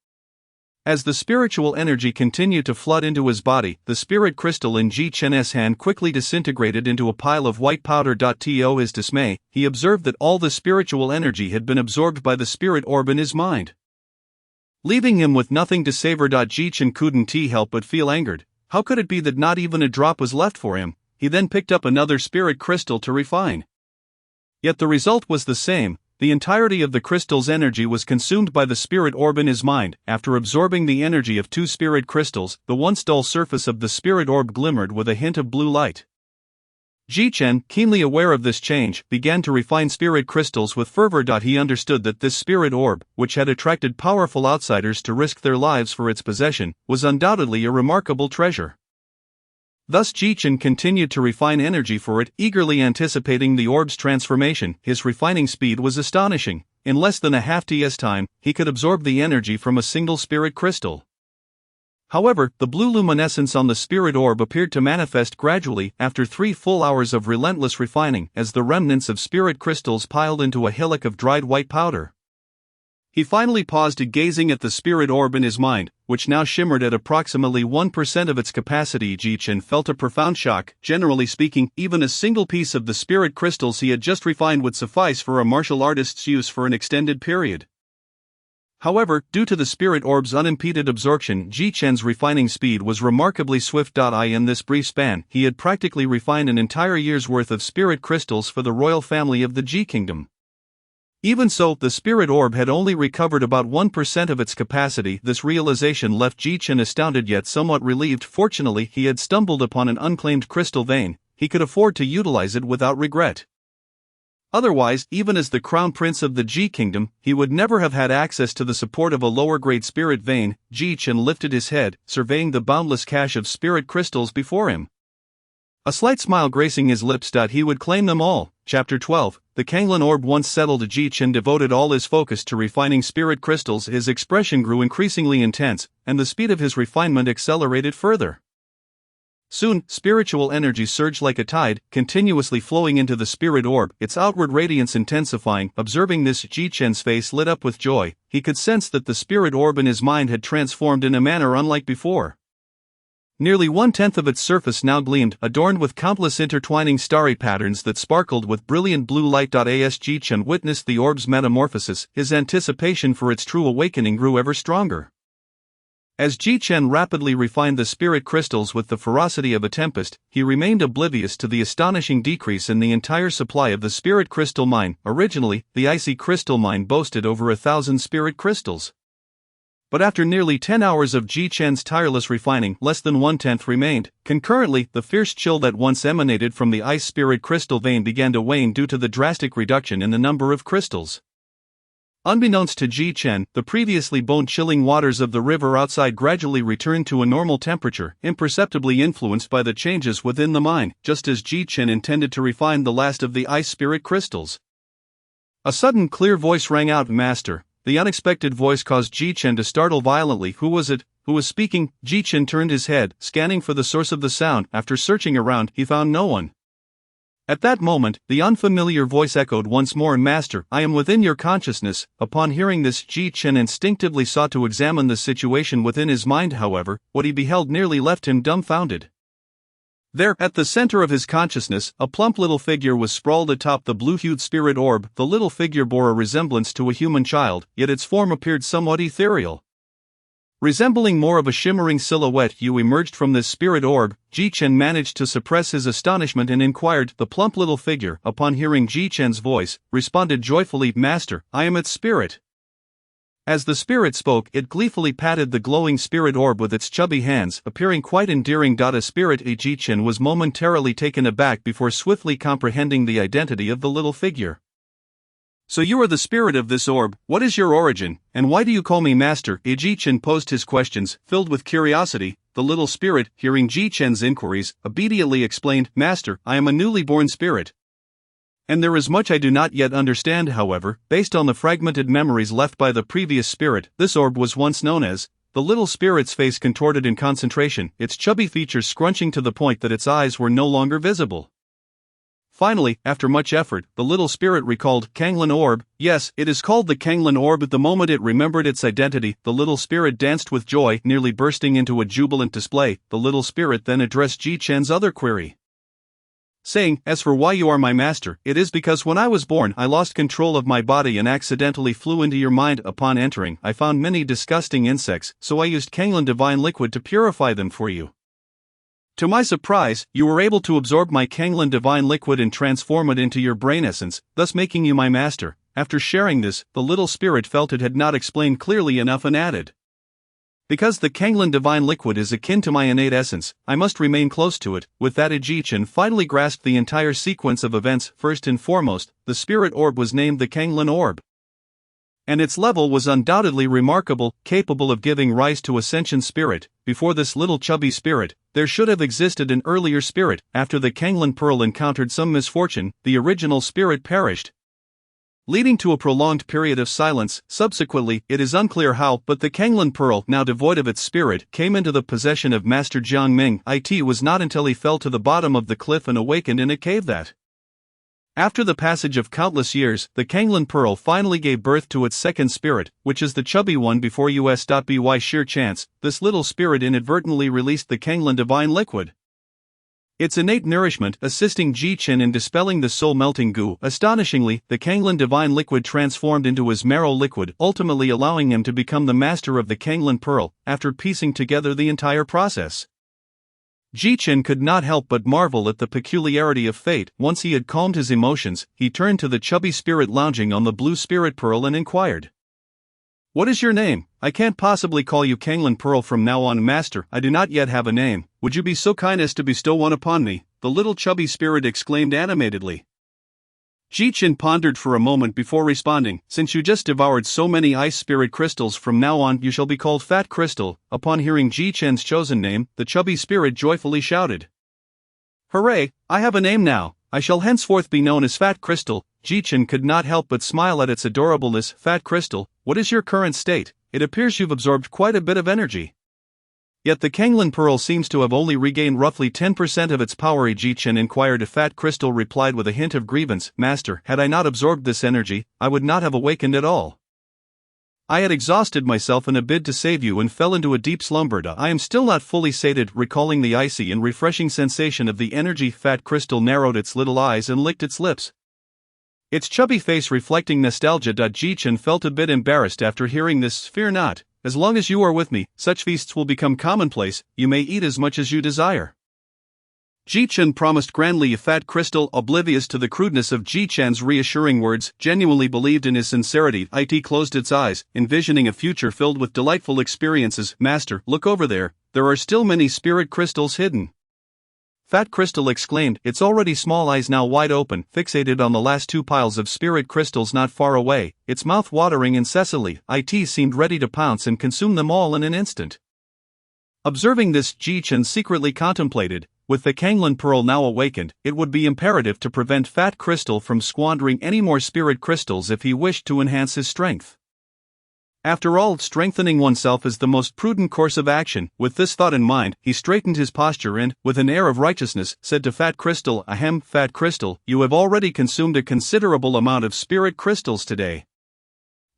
As the spiritual energy continued to flood into his body, the spirit crystal in Ji Chen's hand quickly disintegrated into a pile of white powder. To his dismay, he observed that all the spiritual energy had been absorbed by the spirit orb in his mind, leaving him with nothing to savor. Ji Chen couldn't help but feel angered. How could it be that not even a drop was left for him? He then picked up another spirit crystal to refine. Yet the result was the same. The entirety of the crystal's energy was consumed by the spirit orb in his mind. After absorbing the energy of 2 spirit crystals, the once dull surface of the spirit orb glimmered with a hint of blue light. Ji Chen, keenly aware of this change, began to refine spirit crystals with fervor. He understood that this spirit orb, which had attracted powerful outsiders to risk their lives for its possession, was undoubtedly a remarkable treasure. Thus Ji Chen continued to refine energy for it, eagerly anticipating the orb's transformation. His refining speed was astonishing. In less than a half-t's time, he could absorb the energy from a single spirit crystal. However, the blue luminescence on the spirit orb appeared to manifest gradually after 3 full hours of relentless refining, as the remnants of spirit crystals piled into a hillock of dried white powder. He finally paused, gazing at the spirit orb in his mind, which now shimmered at approximately 1% of its capacity. Ji Chen felt a profound shock. Generally speaking, even a single piece of the spirit crystals he had just refined would suffice for a martial artist's use for an extended period. However, due to the spirit orb's unimpeded absorption, Ji Chen's refining speed was remarkably swift. In this brief span, he had practically refined an entire year's worth of spirit crystals for the royal family of the Ji Kingdom. Even so, the spirit orb had only recovered about 1% of its capacity. This realization left Ji Chen astounded yet somewhat relieved. Fortunately, he had stumbled upon an unclaimed crystal vein. He could afford to utilize it without regret. Otherwise, even as the crown prince of the Ji Kingdom, he would never have had access to the support of a lower-grade spirit vein. Ji Chen lifted his head, surveying the boundless cache of spirit crystals before him. A slight smile gracing his lips. He would claim them all. Chapter 12. The Kanglin orb. Once settled, Ji Chen devoted all his focus to refining spirit crystals. His expression grew increasingly intense, and the speed of his refinement accelerated further. Soon, spiritual energy surged like a tide, continuously flowing into the spirit orb, its outward radiance intensifying. Observing this, Ji Chen's face lit up with joy. He could sense that the spirit orb in his mind had transformed in a manner unlike before. Nearly 1/10 of its surface now gleamed, adorned with countless intertwining starry patterns that sparkled with brilliant blue light. As Ji Chen witnessed the orb's metamorphosis, his anticipation for its true awakening grew ever stronger. As Ji Chen rapidly refined the spirit crystals with the ferocity of a tempest, he remained oblivious to the astonishing decrease in the entire supply of the spirit crystal mine. Originally, the icy crystal mine boasted over 1,000 spirit crystals. But after nearly 10 hours of Ji Chen's tireless refining, less than 1/10 remained. Concurrently, the fierce chill that once emanated from the ice spirit crystal vein began to wane due to the drastic reduction in the number of crystals. Unbeknownst to Ji Chen, the previously bone-chilling waters of the river outside gradually returned to a normal temperature, imperceptibly influenced by the changes within the mine, just as Ji Chen intended to refine the last of the ice spirit crystals. A sudden clear voice rang out, "Master." The unexpected voice caused Ji Chen to startle violently. Who was it? Who was speaking? Ji Chen turned his head, scanning for the source of the sound. After searching around, he found no one. At that moment, the unfamiliar voice echoed once more, "Master, I am within your consciousness." Upon hearing this, Ji Chen instinctively sought to examine the situation within his mind. However, what he beheld nearly left him dumbfounded. There, at the center of his consciousness, a plump little figure was sprawled atop the blue-hued spirit orb. The little figure bore a resemblance to a human child, yet its form appeared somewhat ethereal. Resembling more of a shimmering silhouette emerged from this spirit orb. Ji Chen managed to suppress his astonishment and inquired. The plump little figure, upon hearing Ji Chen's voice, responded joyfully, "Master, I am its spirit." As the spirit spoke, it gleefully patted the glowing spirit orb with its chubby hands, appearing quite endearing. A spirit. Ji Chen was momentarily taken aback before swiftly comprehending the identity of the little figure. "So you are the spirit of this orb. What is your origin, and why do you call me master?" Ji Chen posed his questions, filled with curiosity. The little spirit, hearing Ji Chen's inquiries, obediently explained, "Master, I am a newly born spirit. And there is much I do not yet understand. However, based on the fragmented memories left by the previous spirit, this orb was once known as..." The little spirit's face contorted in concentration, its chubby features scrunching to the point that its eyes were no longer visible. Finally, after much effort, the little spirit recalled, "Kanglin orb. Yes, it is called the Kanglin orb." The moment it remembered its identity, the little spirit danced with joy, nearly bursting into a jubilant display. The little spirit then addressed Ji Chen's other query, saying, "As for why you are my master, it is because when I was born I lost control of my body and accidentally flew into your mind. Upon entering, I found many disgusting insects, so I used Kanglin divine liquid to purify them for you. To my surprise, you were able to absorb my Kanglin divine liquid and transform it into your brain essence, thus making you my master." After sharing this, the little spirit felt it had not explained clearly enough and added, "Because the Kanglin divine liquid is akin to my innate essence, I must remain close to it." With that, Ji Chen finally grasped the entire sequence of events. First and foremost, the spirit orb was named the Kanglin orb. And its level was undoubtedly remarkable, capable of giving rise to a sentient spirit. Before this little chubby spirit, there should have existed an earlier spirit. After the Kanglin pearl encountered some misfortune, the original spirit perished, leading to a prolonged period of silence. Subsequently, it is unclear how, but the Kanglin pearl, now devoid of its spirit, came into the possession of Master Jiang Ming. It was not until he fell to the bottom of the cliff and awakened in a cave that After the passage of countless years, the Kanglin pearl finally gave birth to its second spirit, which is the chubby one before by sheer chance. This little spirit inadvertently released the Kanglin divine liquid. Its innate nourishment assisting Ji-Chin in dispelling the soul-melting goo. Astonishingly, the Kanglin divine liquid transformed into his marrow liquid, ultimately allowing him to become the master of the Kanglin pearl, after piecing together the entire process. Ji-Chin could not help but marvel at the peculiarity of fate. Once he had calmed his emotions, he turned to the chubby spirit lounging on the blue spirit pearl and inquired. "What is your name? I can't possibly call you Kanglin Pearl from now on, master. I do not yet have a name. Would you be so kind as to bestow one upon me?" the little chubby spirit exclaimed animatedly. Ji-Chin pondered for a moment before responding, "Since you just devoured so many ice spirit crystals, from now on you shall be called Fat Crystal." Upon hearing Ji-Chin's chosen name, the chubby spirit joyfully shouted, "Hooray, I have a name now! I shall henceforth be known as Fat Crystal." Ji-Chin could not help but smile at its adorableness. "Fat Crystal, what is your current state? It appears you've absorbed quite a bit of energy." Yet the Kanglin pearl seems to have only regained roughly 10% of its power. Ji-Chin inquired. Fat Crystal replied with a hint of grievance, "Master, had I not absorbed this energy, I would not have awakened at all. I had exhausted myself in a bid to save you and fell into a deep slumber. I am still not fully sated." Recalling the icy and refreshing sensation of the energy, Fat Crystal narrowed its little eyes and licked its lips, its chubby face reflecting nostalgia. Ji-Chin felt a bit embarrassed after hearing this. "Fear not. As long as you are with me, such feasts will become commonplace. You may eat as much as you desire." Ji-Chin promised grandly. Fat Crystal, oblivious to the crudeness of Ji-Chin's reassuring words, genuinely believed in his sincerity. It closed its eyes, envisioning a future filled with delightful experiences. "Master, look over there are still many spirit crystals hidden." Fat Crystal exclaimed, its already small eyes now wide open, fixated on the last two piles of spirit crystals not far away, its mouth watering incessantly. It seemed ready to pounce and consume them all in an instant. Observing this, Ji-Chin secretly contemplated, with the Kanglin pearl now awakened, it would be imperative to prevent Fat Crystal from squandering any more spirit crystals if he wished to enhance his strength. After all, strengthening oneself is the most prudent course of action. With this thought in mind, he straightened his posture and, with an air of righteousness, said to Fat Crystal, "Ahem, Fat Crystal, you have already consumed a considerable amount of spirit crystals today.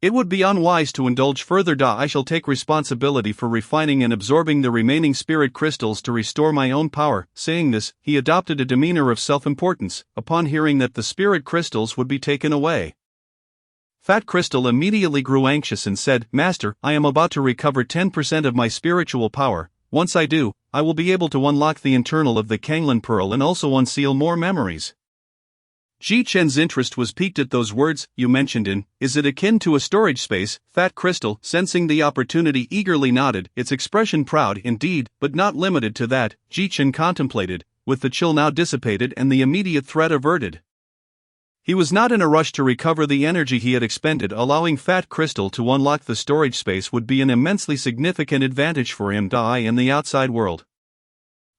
It would be unwise to indulge further. I shall take responsibility for refining and absorbing the remaining spirit crystals to restore my own power." Saying this, he adopted a demeanor of self-importance, upon hearing that the spirit crystals would be taken away. Fat Crystal immediately grew anxious and said, "Master, I am about to recover 10% of my spiritual power. Once I do, I will be able to unlock the internal of the Kanglin pearl and also unseal more memories." Ji-Chin's interest was piqued at those words. "You mentioned is it akin to a storage space?" Fat Crystal, sensing the opportunity, eagerly nodded, its expression proud indeed, but not limited to that. Ji-Chin contemplated, with the chill now dissipated and the immediate threat averted. He was not in a rush to recover the energy he had expended. Allowing Fat Crystal to unlock the storage space would be an immensely significant advantage for him in the outside world.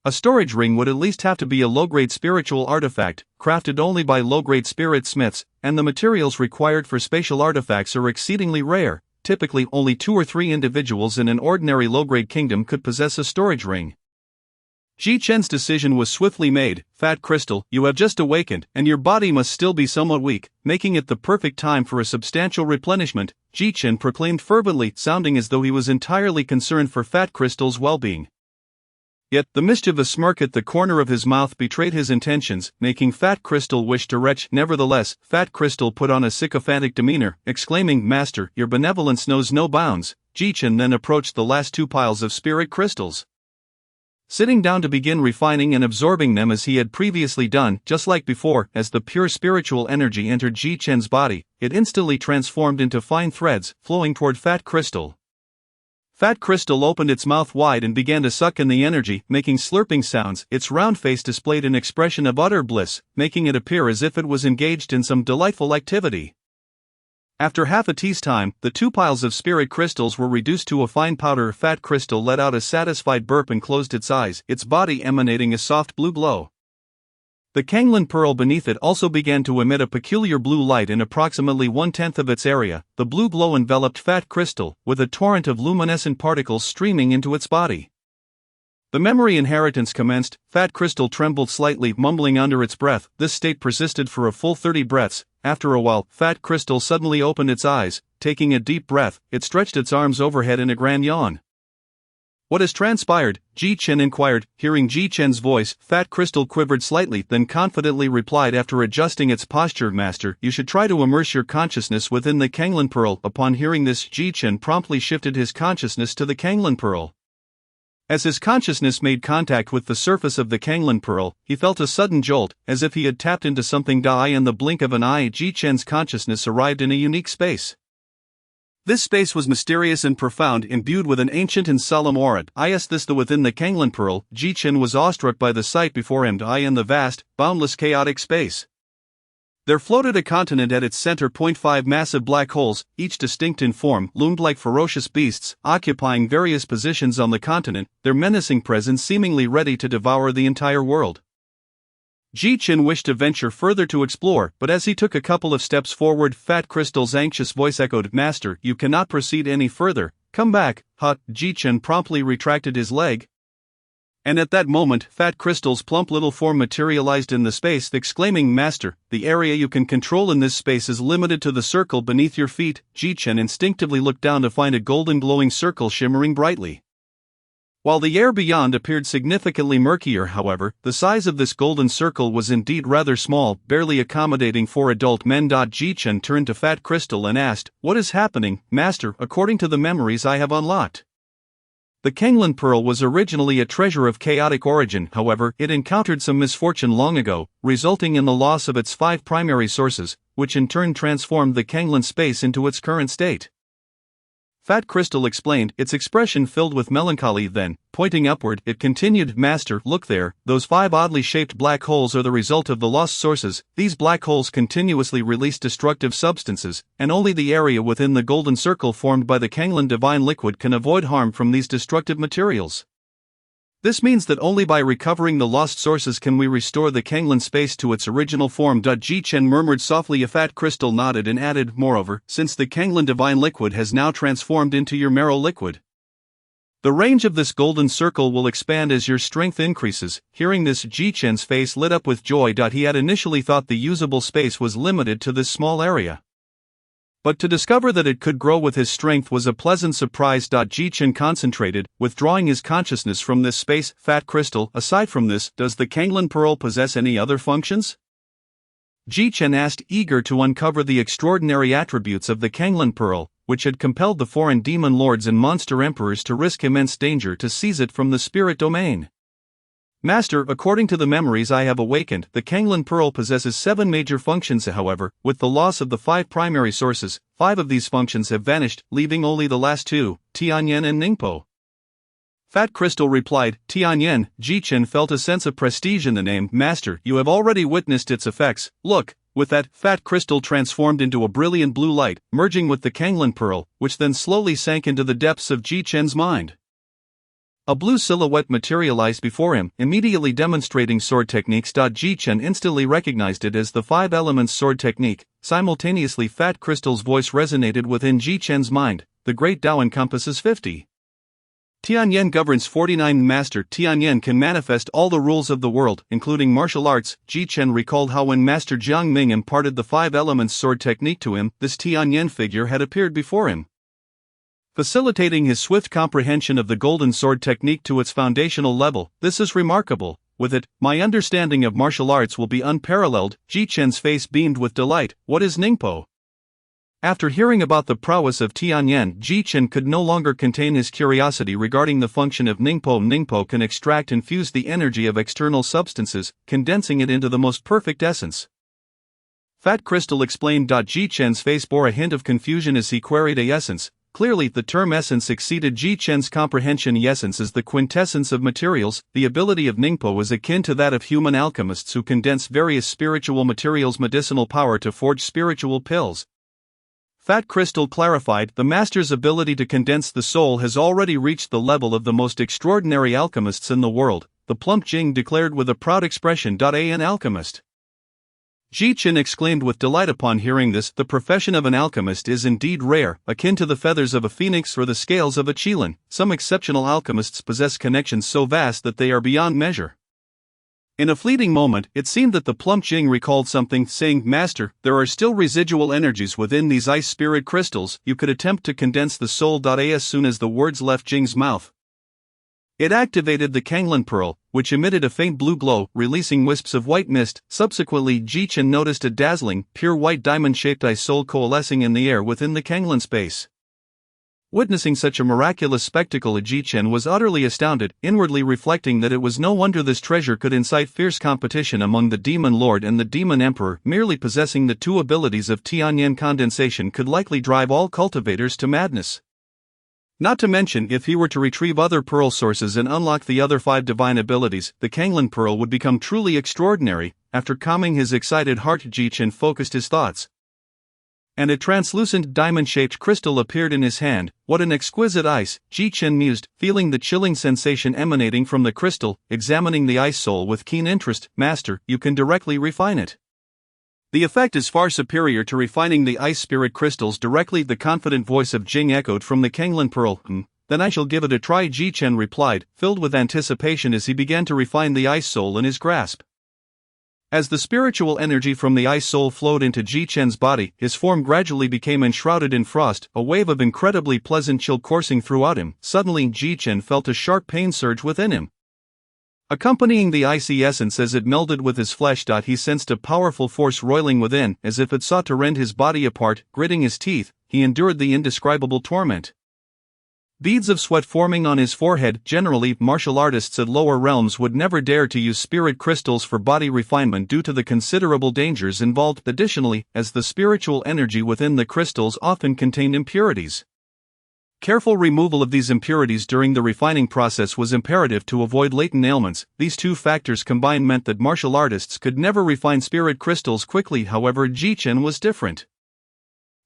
A storage ring would at least have to be a low-grade spiritual artifact, crafted only by low-grade spirit smiths, and the materials required for spatial artifacts are exceedingly rare. Typically, only 2 or 3 individuals in an ordinary low-grade kingdom could possess a storage ring. Ji-Chen's decision was swiftly made. "Fat Crystal, you have just awakened, and your body must still be somewhat weak, making it the perfect time for a substantial replenishment," Ji-Chen proclaimed fervently, sounding as though he was entirely concerned for Fat Crystal's well-being. Yet, the mischievous smirk at the corner of his mouth betrayed his intentions, making Fat Crystal wish to retch. Nevertheless, Fat Crystal put on a sycophantic demeanor, exclaiming, "Master, your benevolence knows no bounds." Ji-Chen then approached the last 2 piles of spirit crystals, sitting down to begin refining and absorbing them as he had previously done. Just like before, as the pure spiritual energy entered Ji-Chen's body, it instantly transformed into fine threads, flowing toward Fat Crystal. Fat Crystal opened its mouth wide and began to suck in the energy, making slurping sounds. Its round face displayed an expression of utter bliss, making it appear as if it was engaged in some delightful activity. After half a tea's time, the 2 piles of spirit crystals were reduced to a fine powder. Fat Crystal let out a satisfied burp and closed its eyes, its body emanating a soft blue glow. The Kanglin pearl beneath it also began to emit a peculiar blue light in approximately 1/10 of its area. The blue glow enveloped Fat Crystal, with a torrent of luminescent particles streaming into its body. The memory inheritance commenced. Fat Crystal trembled slightly, mumbling under its breath. This state persisted for a full 30 breaths. After a while, Fat Crystal suddenly opened its eyes. Taking a deep breath, it stretched its arms overhead in a grand yawn. "What has transpired?" Ji Chen inquired. Hearing Ji Chen's voice, Fat Crystal quivered slightly, then confidently replied after adjusting its posture, "Master, you should try to immerse your consciousness within the Kanglan Pearl." Upon hearing this, Ji Chen promptly shifted his consciousness to the Kanglan Pearl. As his consciousness made contact with the surface of the Kanglan Pearl, he felt a sudden jolt, as if he had tapped into something. In the blink of an eye, Ji Chen's consciousness arrived in a unique space. This space was mysterious and profound, imbued with an ancient and solemn aura. Within the Kanglan Pearl, Ji Chen was awestruck by the sight before him. In the vast, boundless chaotic space, there floated a continent at its center. 5 massive black holes, each distinct in form, loomed like ferocious beasts, occupying various positions on the continent, their menacing presence seemingly ready to devour the entire world. Ji Chen wished to venture further to explore, but as he took a couple of steps forward, Fat Crystal's anxious voice echoed, "Master, you cannot proceed any further. Come back." Ji Chen promptly retracted his leg. And at that moment, Fat Crystal's plump little form materialized in the space, exclaiming, "Master, the area you can control in this space is limited to the circle beneath your feet." Ji Chen instinctively looked down to find a golden glowing circle shimmering brightly. While the air beyond appeared significantly murkier, however, the size of this golden circle was indeed rather small, barely accommodating 4 adult men. Ji Chen turned to Fat Crystal and asked, "What is happening, Master?" "According to the memories I have unlocked, the Kanglan Pearl was originally a treasure of chaotic origin. However, it encountered some misfortune long ago, resulting in the loss of its 5 primary sources, which in turn transformed the Kanglan space into its current state." Fat Crystal explained, its expression filled with melancholy. Then, pointing upward, it continued, "Master, look there, those 5 oddly shaped black holes are the result of the lost sources. These black holes continuously release destructive substances, and only the area within the golden circle formed by the Kanglan divine liquid can avoid harm from these destructive materials. This means that only by recovering the lost sources can we restore the Kanglan space to its original form." Ji Chen murmured softly. A Fat Crystal nodded and added, "Moreover, since the Kanglan divine liquid has now transformed into your marrow liquid, the range of this golden circle will expand as your strength increases." Hearing this, Ji Chen's face lit up with joy. He had initially thought the usable space was limited to this small area, but to discover that it could grow with his strength was a pleasant surprise. Ji Chen concentrated, withdrawing his consciousness from this space. "Fat Crystal, aside from this, does the Kanglan Pearl possess any other functions?" Ji Chen asked, eager to uncover the extraordinary attributes of the Kanglan Pearl, which had compelled the foreign demon lords and monster emperors to risk immense danger to seize it from the spirit domain. "Master, according to the memories I have awakened, the Kanglan Pearl possesses 7 major functions. However, with the loss of the 5 primary sources, 5 of these functions have vanished, leaving only the last 2, Tianyan and Ningpo." Fat Crystal replied, "Tianyan." Ji Chen felt a sense of prestige in the name. "Master, you have already witnessed its effects. Look." With that, Fat Crystal transformed into a brilliant blue light, merging with the Kanglan Pearl, which then slowly sank into the depths of Ji Chen's mind. A blue silhouette materialized before him, immediately demonstrating sword techniques. Ji Chen instantly recognized it as the 5 elements sword technique. Simultaneously, Fat Crystal's voice resonated within Ji Chen's mind. "The Great Tao encompasses 50. Tianyan governs 49. Master Tianyan can manifest all the rules of the world, including martial arts." Ji Chen recalled how when Master Jiang Ming imparted the 5 elements sword technique to him, this Tianyan figure had appeared before him, facilitating his swift comprehension of the golden sword technique to its foundational level. "This is remarkable. With it, my understanding of martial arts will be unparalleled." Ji Chen's face beamed with delight. "What is Ningpo?" After hearing about the prowess of Tianyan, Ji Chen could no longer contain his curiosity regarding the function of Ningpo. Ningpo can extract and fuse the energy of external substances, condensing it into the most perfect essence. Fat Crystal explained. Ji Chen's face bore a hint of confusion as he queried, "A essence?" Clearly, the term essence exceeded Ji Chen's comprehension. Essence is the quintessence of materials. The ability of Ningpo is akin to that of human alchemists who condense various spiritual materials' medicinal power to forge spiritual pills. Fat Crystal clarified, "The master's ability to condense the soul has already reached the level of the most extraordinary alchemists in the world," the plump Jing declared with a proud expression. "An alchemist?" Ji-Chen exclaimed with delight upon hearing this. The profession of an alchemist is indeed rare, akin to the feathers of a phoenix or the scales of a qilin. Some exceptional alchemists possess connections so vast that they are beyond measure. In a fleeting moment, it seemed that the plump Jing recalled something, saying, "Master, there are still residual energies within these ice spirit crystals. You could attempt to condense the soul." As soon as the words left Jing's mouth, it activated the Kanglin pearl, which emitted a faint blue glow, releasing wisps of white mist. Subsequently, Ji-Chen noticed a dazzling, pure white diamond-shaped ice soul coalescing in the air within the Kanglin space. Witnessing such a miraculous spectacle, Ji-Chen was utterly astounded, inwardly reflecting that it was no wonder this treasure could incite fierce competition among the Demon Lord and the Demon Emperor. Merely possessing the two abilities of Tianyan condensation could likely drive all cultivators to madness. Not to mention, if he were to retrieve other pearl sources and unlock the other 5 divine abilities, the Kanglin pearl would become truly extraordinary. After calming his excited heart, Ji-Chen focused his thoughts, and a translucent diamond-shaped crystal appeared in his hand. What an exquisite ice, Ji-Chen mused, feeling the chilling sensation emanating from the crystal. Examining the ice soul with keen interest, "Master, you can directly refine it. The effect is far superior to refining the ice spirit crystals directly." The confident voice of Jing echoed from the Kanglin pearl. Then I shall give it a try," Ji-Chen replied, filled with anticipation as he began to refine the ice soul in his grasp. As the spiritual energy from the ice soul flowed into Ji-Chen's body, his form gradually became enshrouded in frost, a wave of incredibly pleasant chill coursing throughout him. Suddenly, Ji-Chen felt a sharp pain surge within him, accompanying the icy essence as it melded with his flesh. He sensed a powerful force roiling within, as if it sought to rend his body apart. Gritting his teeth, he endured the indescribable torment. Beads of sweat forming on his forehead. Generally, martial artists at lower realms would never dare to use spirit crystals for body refinement due to the considerable dangers involved. Additionally, as the spiritual energy within the crystals often contained impurities, careful removal of these impurities during the refining process was imperative to avoid latent ailments. These two factors combined meant that martial artists could never refine spirit crystals quickly. However, Ji-Chen was different.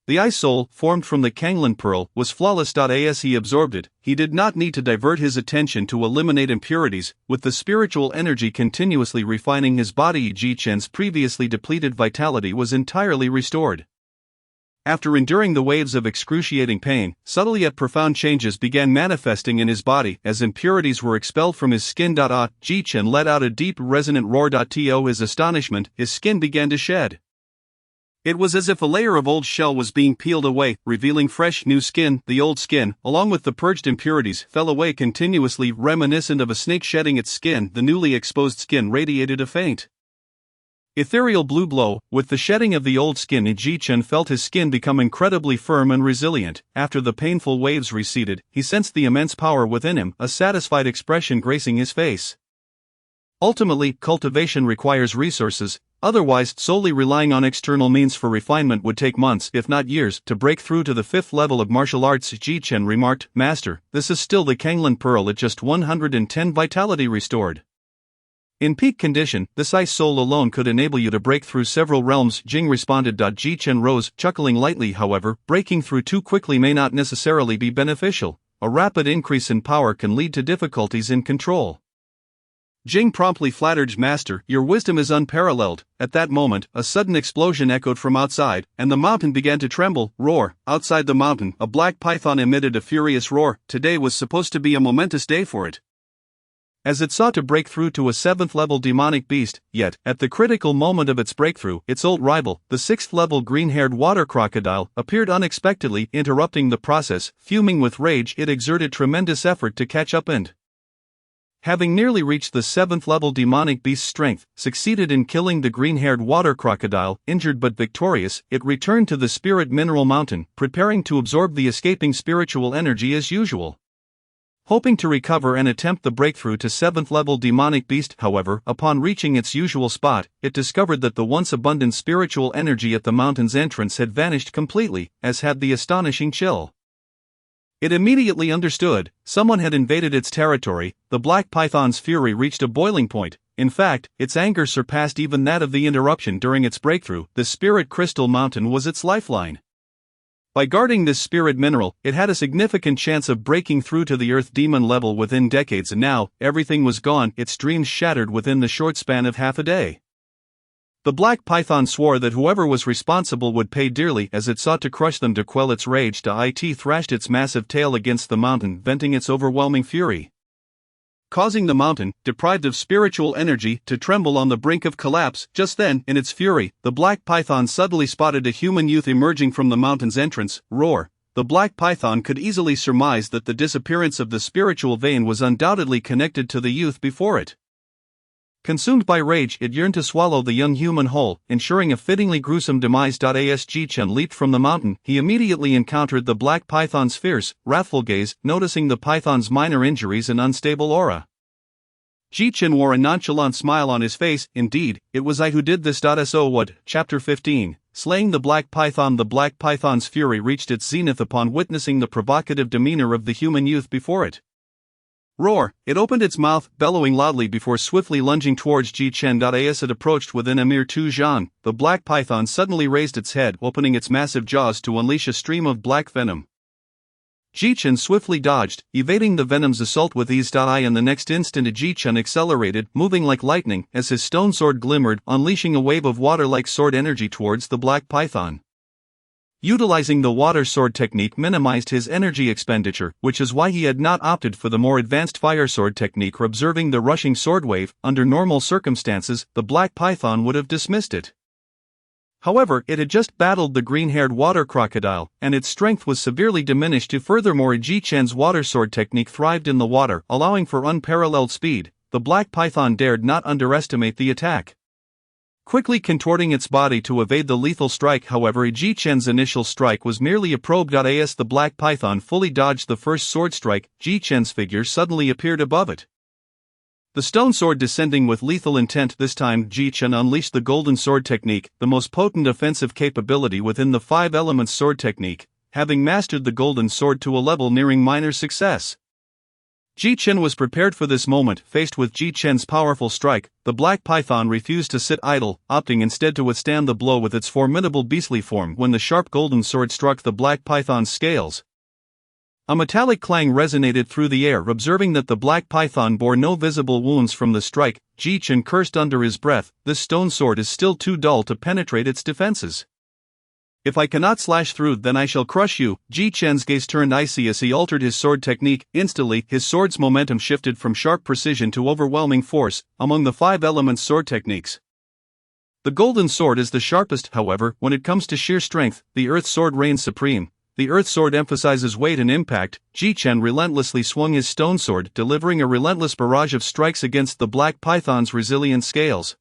The ice soul, formed from the Kanglin pearl, was flawless. As he absorbed it, he did not need to divert his attention to eliminate impurities. With the spiritual energy continuously refining his body, Ji-Chen's previously depleted vitality was entirely restored. After enduring the waves of excruciating pain, subtle yet profound changes began manifesting in his body as impurities were expelled from his skin. Ji-Chen let out a deep, resonant roar. To his astonishment, his skin began to shed. It was as if a layer of old shell was being peeled away, revealing fresh, new skin. The old skin, along with the purged impurities, fell away continuously, reminiscent of a snake shedding its skin. The newly exposed skin radiated a faint, ethereal blue glow. With the shedding of the old skin, Ji-Chen felt his skin become incredibly firm and resilient. After the painful waves receded, he sensed the immense power within him, a satisfied expression gracing his face. Ultimately, cultivation requires resources. Otherwise, solely relying on external means for refinement would take months, if not years, to break through to the 5th level of martial arts. Ji-Chen remarked, "Master, this is still the Kanglin pearl at just 110 vitality restored. In peak condition, this ice soul alone could enable you to break through several realms." Jing responded. Ji-Chen rose, chuckling lightly. However, breaking through too quickly may not necessarily be beneficial. A rapid increase in power can lead to difficulties in control. Jing promptly flattered, "Master, your wisdom is unparalleled." At that moment, a sudden explosion echoed from outside, and the mountain began to tremble. Roar! Outside the mountain, a black python emitted a furious roar. Today was supposed to be a momentous day for it, as it sought to break through to a 7th-level demonic beast. Yet, at the critical moment of its breakthrough, its old rival, the 6th-level green-haired water crocodile, appeared unexpectedly, interrupting the process. Fuming with rage, it exerted tremendous effort to catch up and, having nearly reached the 7th-level demonic beast's strength, succeeded in killing the green-haired water crocodile. Injured but victorious, it returned to the spirit mineral mountain, preparing to absorb the escaping spiritual energy as usual. Hoping to recover and attempt the breakthrough to 7th-level demonic beast. However, upon reaching its usual spot, it discovered that the once abundant spiritual energy at the mountain's entrance had vanished completely, as had the astonishing chill. It immediately understood, someone had invaded its territory. The black python's fury reached a boiling point. In fact, its anger surpassed even that of the interruption during its breakthrough. The spirit crystal mountain was its lifeline. By guarding this spirit mineral, it had a significant chance of breaking through to the earth demon level within decades, and now, everything was gone, its dreams shattered within the short span of half a day. The black python swore that whoever was responsible would pay dearly as it sought to crush them. To quell its rage, it thrashed its massive tail against the mountain, venting its overwhelming fury, causing the mountain, deprived of spiritual energy, to tremble on the brink of collapse. Just then, in its fury, the black python suddenly spotted a human youth emerging from the mountain's entrance. Roar! The black python could easily surmise that the disappearance of the spiritual vein was undoubtedly connected to the youth before it. Consumed by rage, it yearned to swallow the young human whole, ensuring a fittingly gruesome demise. As Ji-Chen leaped from the mountain, he immediately encountered the black python's fierce, wrathful gaze, noticing the python's minor injuries and unstable aura. Ji-Chen wore a nonchalant smile on his face. Indeed, it was I who did this. So what? Chapter 15, Slaying the Black Python. The black python's fury reached its zenith upon witnessing the provocative demeanor of the human youth before it. Roar! It opened its mouth, bellowing loudly before swiftly lunging towards Ji-Chen. As it approached within a mere 2 zhan, the black python suddenly raised its head, opening its massive jaws to unleash a stream of black venom. Ji-Chen swiftly dodged, evading the venom's assault with ease. In the next instant, Ji-Chen accelerated, moving like lightning, as his stone sword glimmered, unleashing a wave of water-like sword energy towards the black python. Utilizing the water sword technique minimized his energy expenditure, which is why he had not opted for the more advanced fire sword technique. Observing the rushing sword wave, under normal circumstances, the black python would have dismissed it. However, it had just battled the green-haired water crocodile, and its strength was severely diminished. Furthermore, Ji-Chen's water sword technique thrived in the water, allowing for unparalleled speed. The black python dared not underestimate the attack. Quickly contorting its body to evade the lethal strike. However, Ji-Chen's initial strike was merely a probe. As the black python fully dodged the first sword strike, Ji-Chen's figure suddenly appeared above it. The stone sword descending with lethal intent. This time, Ji-Chen unleashed the golden sword technique, the most potent offensive capability within the 5 elements sword technique, having mastered the golden sword to a level nearing minor success. Ji-Chen was prepared for this moment. Faced with Ji-Chen's powerful strike, the black python refused to sit idle, opting instead to withstand the blow with its formidable beastly form. When the sharp golden sword struck the black python's scales, a metallic clang resonated through the air. Observing that the black python bore no visible wounds from the strike, Ji-Chen cursed under his breath, "This stone sword is still too dull to penetrate its defenses. If I cannot slash through, then I shall crush you." Ji-Chen's gaze turned icy as he altered his sword technique. Instantly, his sword's momentum shifted from sharp precision to overwhelming force. Among the 5 elements sword techniques, the golden sword is the sharpest. However, when it comes to sheer strength, the earth sword reigns supreme. The earth sword emphasizes weight and impact. Ji-Chen relentlessly swung his stone sword, delivering a relentless barrage of strikes against the black python's resilient scales.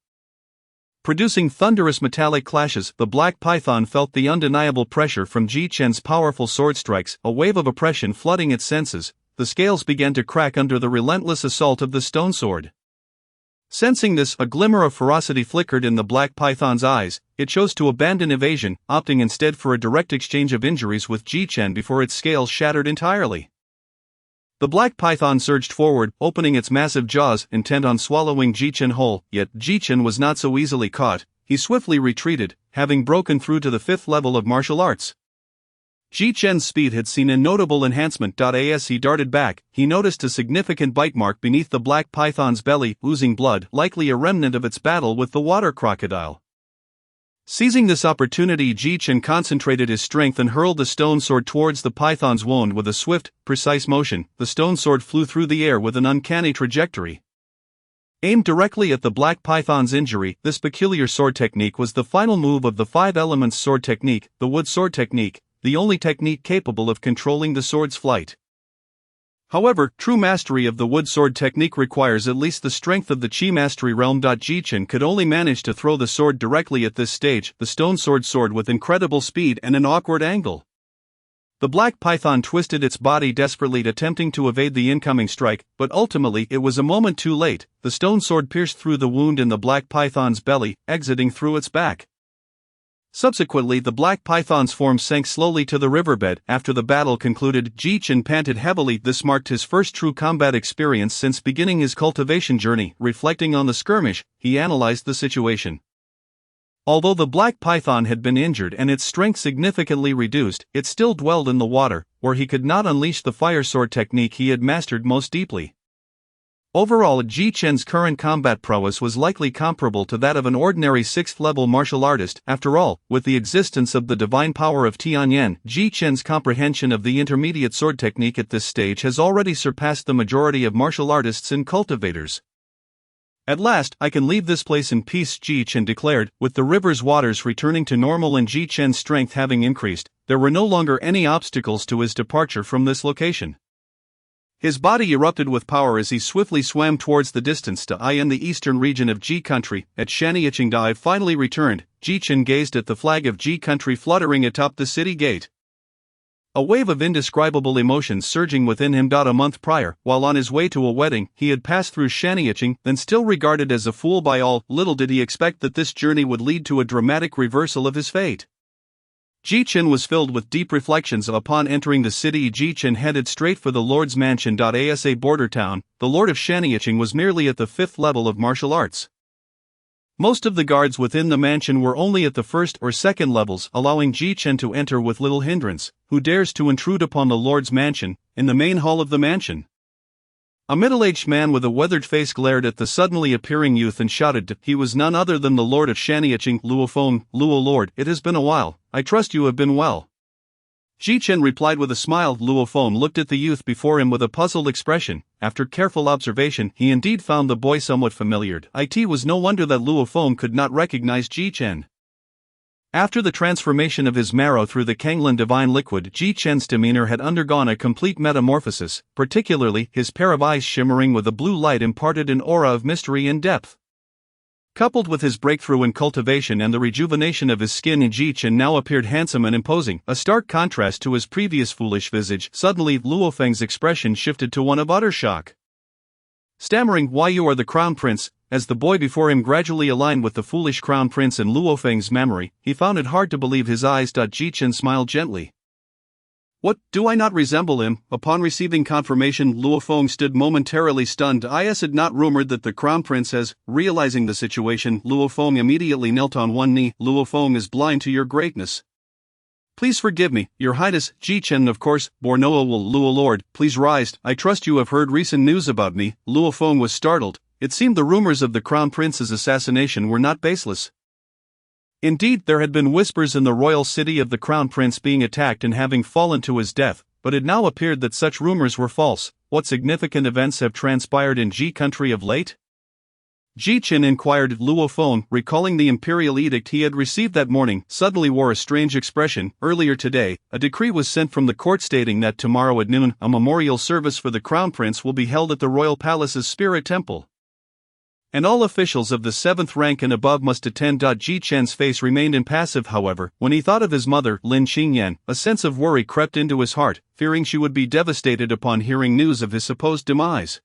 Producing thunderous metallic clashes, the black python felt the undeniable pressure from Ji-Chen's powerful sword strikes, a wave of oppression flooding its senses. The scales began to crack under the relentless assault of the stone sword. Sensing this, a glimmer of ferocity flickered in the black python's eyes. It chose to abandon evasion, opting instead for a direct exchange of injuries with Ji-Chen before its scales shattered entirely. The black python surged forward, opening its massive jaws, intent on swallowing Ji-Chen whole. Yet Ji-Chen was not so easily caught. He swiftly retreated, having broken through to the 5th level of martial arts. Ji-Chen's speed had seen a notable enhancement. As he darted back, he noticed a significant bite mark beneath the black python's belly, oozing blood, likely a remnant of its battle with the water crocodile. Seizing this opportunity, Ji-Chen concentrated his strength and hurled the stone sword towards the python's wound with a swift, precise motion. The stone sword flew through the air with an uncanny trajectory, aimed directly at the black python's injury. This peculiar sword technique was the final move of the 5 elements sword technique, the wood sword technique, the only technique capable of controlling the sword's flight. However, true mastery of the wood sword technique requires at least the strength of the Qi mastery realm. Ji-Chen could only manage to throw the sword directly at this stage. The stone sword soared with incredible speed and an awkward angle. The black python twisted its body desperately, attempting to evade the incoming strike, but ultimately it was a moment too late. The stone sword pierced through the wound in the black python's belly, exiting through its back. Subsequently, the black python's form sank slowly to the riverbed. After the battle concluded, Ji-Chen panted heavily. This marked his first true combat experience since beginning his cultivation journey. Reflecting on the skirmish, he analyzed the situation. Although the black python had been injured and its strength significantly reduced, it still dwelled in the water, where he could not unleash the fire sword technique he had mastered most deeply. Overall, Ji Chen's current combat prowess was likely comparable to that of an ordinary 6th-level martial artist. After all, with the existence of the divine power of Tianyan, Ji Chen's comprehension of the intermediate sword technique at this stage has already surpassed the majority of martial artists and cultivators. At last, I can leave this place in peace, Ji Chen declared. With the river's waters returning to normal and Ji Chen's strength having increased, there were no longer any obstacles to his departure from this location. His body erupted with power as he swiftly swam towards the distance to in the eastern region of Ji country. At Shaniyicheng Dai finally returned, Ji Chen gazed at the flag of Ji country fluttering atop the city gate. A wave of indescribable emotions surging within him. A month prior, while on his way to a wedding, he had passed through Shaniyicheng, then still regarded as a fool by all. Little did he expect that this journey would lead to a dramatic reversal of his fate. Ji Chen was filled with deep reflections. Upon entering the city, Ji Chen headed straight for the Lord's mansion. As a border town, the Lord of Shaniyicheng was merely at the 5th level of martial arts. Most of the guards within the mansion were only at the 1st or 2nd levels, allowing Ji Chen to enter with little hindrance. Who dares to intrude upon the Lord's mansion? In the main hall of the mansion, a middle-aged man with a weathered face glared at the suddenly appearing youth and shouted. He was none other than the Lord of Shaniyicheng, Luo Feng. Luo Lord, it has been a while. I trust you have been well. Ji Chen replied with a smile. Luo Feng looked at the youth before him with a puzzled expression. After careful observation, he indeed found the boy somewhat familiar. It was no wonder that Luo Feng could not recognize Ji Chen. After the transformation of his marrow through the Kanglin divine liquid, Ji Chen's demeanor had undergone a complete metamorphosis, particularly his pair of eyes shimmering with a blue light imparted an aura of mystery and depth. Coupled with his breakthrough in cultivation and the rejuvenation of his skin, Ji Chen now appeared handsome and imposing, a stark contrast to his previous foolish visage. Suddenly, Luo Feng's expression shifted to one of utter shock. Stammering, "Why, you are the crown prince." As the boy before him gradually aligned with the foolish crown prince in Luo Feng's memory, he found it hard to believe his eyes. Ji Chen smiled gently. "What, do I not resemble him?" Upon receiving confirmation, Luo Feng stood momentarily stunned. "Is it not rumored that the crown prince has..." Realizing the situation, Luo Feng immediately knelt on one knee. "Luo Feng is blind to your greatness. Please forgive me, your highness." Ji Chen, of course, bore no ill will. "Luo Lord, please rise. I trust you have heard recent news about me." Luo Feng was startled. It seemed the rumors of the crown prince's assassination were not baseless. Indeed, there had been whispers in the royal city of the crown prince being attacked and having fallen to his death, but it now appeared that such rumors were false. What significant events have transpired in Ji country of late? Ji Chen inquired. Luo Feng, recalling the imperial edict he had received that morning, suddenly wore a strange expression. Earlier today, a decree was sent from the court stating that tomorrow at noon, a memorial service for the crown prince will be held at the royal palace's spirit temple. And all officials of the 7th rank and above must attend. Ji Chen's face remained impassive. However, when he thought of his mother, Lin Qingyan, a sense of worry crept into his heart, fearing she would be devastated upon hearing news of his supposed demise.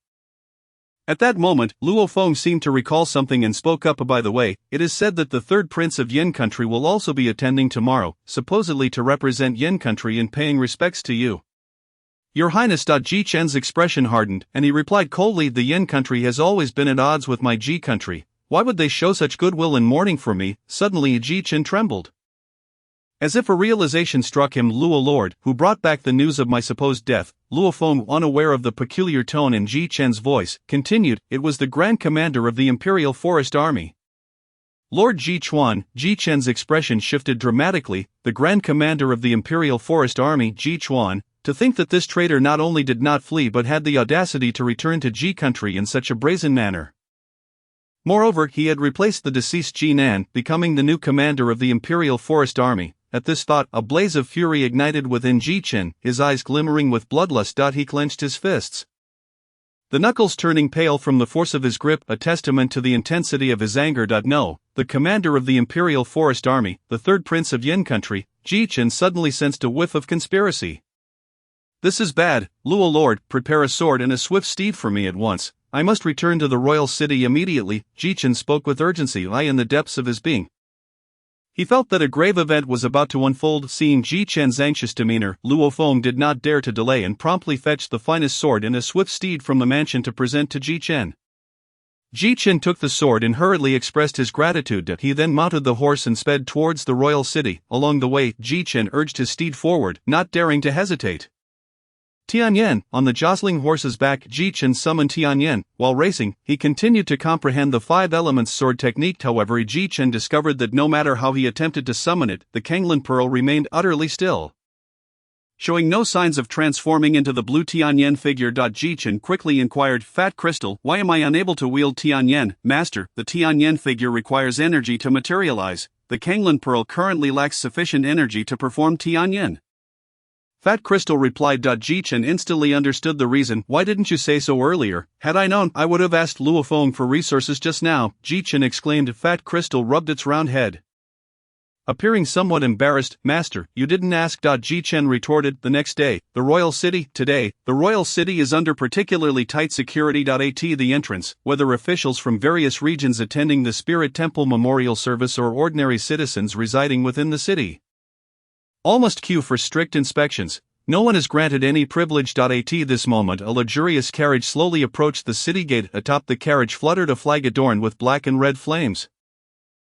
At that moment, Luo Feng seemed to recall something and spoke up. "By the way, it is said that the 3rd prince of Yin country will also be attending tomorrow, supposedly to represent Yin country in paying respects to you." "Your Highness." Ji Chen's expression hardened, and he replied coldly, "The Yin country has always been at odds with my Ji country. Why would they show such goodwill in mourning for me?" Suddenly Ji Chen trembled. As if a realization struck him. "Luo Lord, who brought back the news of my supposed death?" Luo Feng, unaware of the peculiar tone in Ji Chen's voice, continued, "It was the Grand Commander of the Imperial Forest Army." Lord Ji Chuan. Ji Chen's expression shifted dramatically. The Grand Commander of the Imperial Forest Army, Ji Chuan. To think that this traitor not only did not flee but had the audacity to return to Ji country in such a brazen manner. Moreover, he had replaced the deceased Ji Nan, becoming the new commander of the Imperial Forest Army. At this thought, a blaze of fury ignited within Ji Chen, his eyes glimmering with bloodlust. He clenched his fists, the knuckles turning pale from the force of his grip, a testament to the intensity of his anger. No, the commander of the Imperial Forest Army, the 3rd prince of Yin country. Ji Chen suddenly sensed a whiff of conspiracy. "This is bad. Luo Lord, prepare a sword and a swift steed for me at once. I must return to the royal city immediately." Ji Chen spoke with urgency. In the depths of his being, he felt that a grave event was about to unfold. Seeing Ji Chen's anxious demeanor, Luo Feng did not dare to delay and promptly fetched the finest sword and a swift steed from the mansion to present to Ji Chen. Ji Chen took the sword and hurriedly expressed his gratitude. He then mounted the horse and sped towards the royal city. Along the way, Ji Chen urged his steed forward, not daring to hesitate. Tianyan, on the jostling horse's back, Ji Chen summoned Tianyan. While racing, he continued to comprehend the five elements sword technique. However, Ji Chen discovered that no matter how he attempted to summon it, the Kanglin pearl remained utterly still, showing no signs of transforming into the blue Tianyan figure. Ji Chen quickly inquired, "Fat Crystal, why am I unable to wield Tianyan?" "Master, the Tianyan figure requires energy to materialize. The Kanglin pearl currently lacks sufficient energy to perform Tianyan." Fat Crystal replied. Ji Chen instantly understood the reason. "Why didn't you say so earlier? Had I known, I would have asked Luo Feng for resources just now," Ji Chen exclaimed. Fat Crystal rubbed its round head, appearing somewhat embarrassed. "Master, you didn't ask." Ji Chen retorted. The next day, the royal city. Today, the royal city is under particularly tight security. At the entrance, whether officials from various regions attending the Spirit Temple memorial service or ordinary citizens residing within the city, all must queue for strict inspections. No one is granted any privilege. At this moment, a luxurious carriage slowly approached the city gate. Atop the carriage fluttered a flag adorned with black and red flames,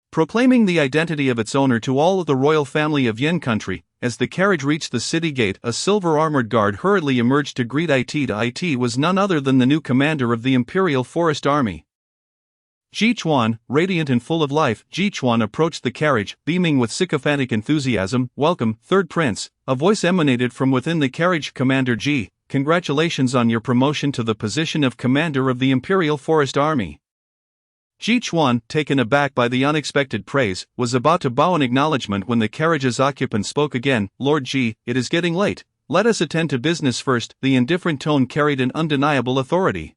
proclaiming the identity of its owner to all of the royal family of Yin country. As the carriage reached the city gate, a silver-armored guard hurriedly emerged to greet it. It was none other than the new commander of the Imperial Forest Army, Ji Chuan. Radiant and full of life, Ji Chuan approached the carriage, beaming with sycophantic enthusiasm. "Welcome, Third Prince," a voice emanated from within the carriage. "Commander Ji, congratulations on your promotion to the position of commander of the Imperial Forest Army." Ji Chuan, taken aback by the unexpected praise, was about to bow in acknowledgement when the carriage's occupant spoke again. "Lord Ji, it is getting late. Let us attend to business first." The indifferent tone carried an undeniable authority.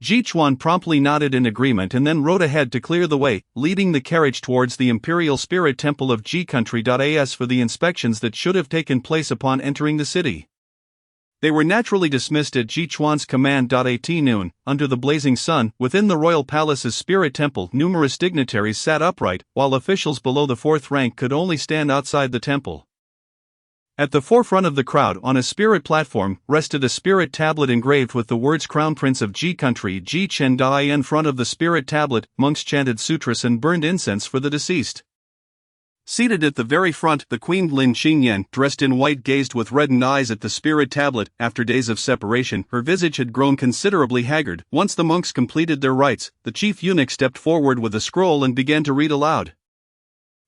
Ji Chuan promptly nodded in agreement and then rode ahead to clear the way, leading the carriage towards the Imperial Spirit Temple of Ji Country. As for the inspections that should have taken place upon entering the city, they were naturally dismissed at Ji Chuan's command. At noon, under the blazing sun, within the royal palace's spirit temple, numerous dignitaries sat upright, while officials below the fourth rank could only stand outside the temple. At the forefront of the crowd, on a spirit platform, rested a spirit tablet engraved with the words "Crown Prince of Ji Country Ji Chen." In front of the spirit tablet, monks chanted sutras and burned incense for the deceased. Seated at the very front, the Queen Lin Xingyan, dressed in white, gazed with reddened eyes at the spirit tablet. After days of separation, her visage had grown considerably haggard. Once the monks completed their rites, the chief eunuch stepped forward with a scroll and began to read aloud.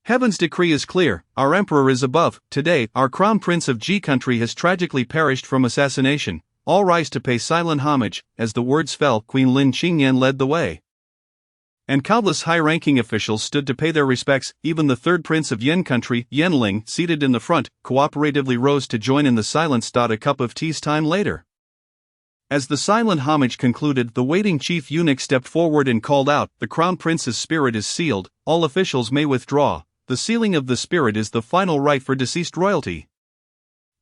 "Heaven's decree is clear. Our emperor is above. Today, our crown prince of Ji Country has tragically perished from assassination. All rise to pay silent homage." As the words fell, Queen Lin Xingyan led the way, and countless high-ranking officials stood to pay their respects. Even the third prince of Yin Country, Yanling, seated in the front, cooperatively rose to join in the silence. A cup of tea's time later, as the silent homage concluded, the waiting chief eunuch stepped forward and called out, "The crown prince's spirit is sealed. All officials may withdraw. The sealing of the spirit is the final rite for deceased royalty."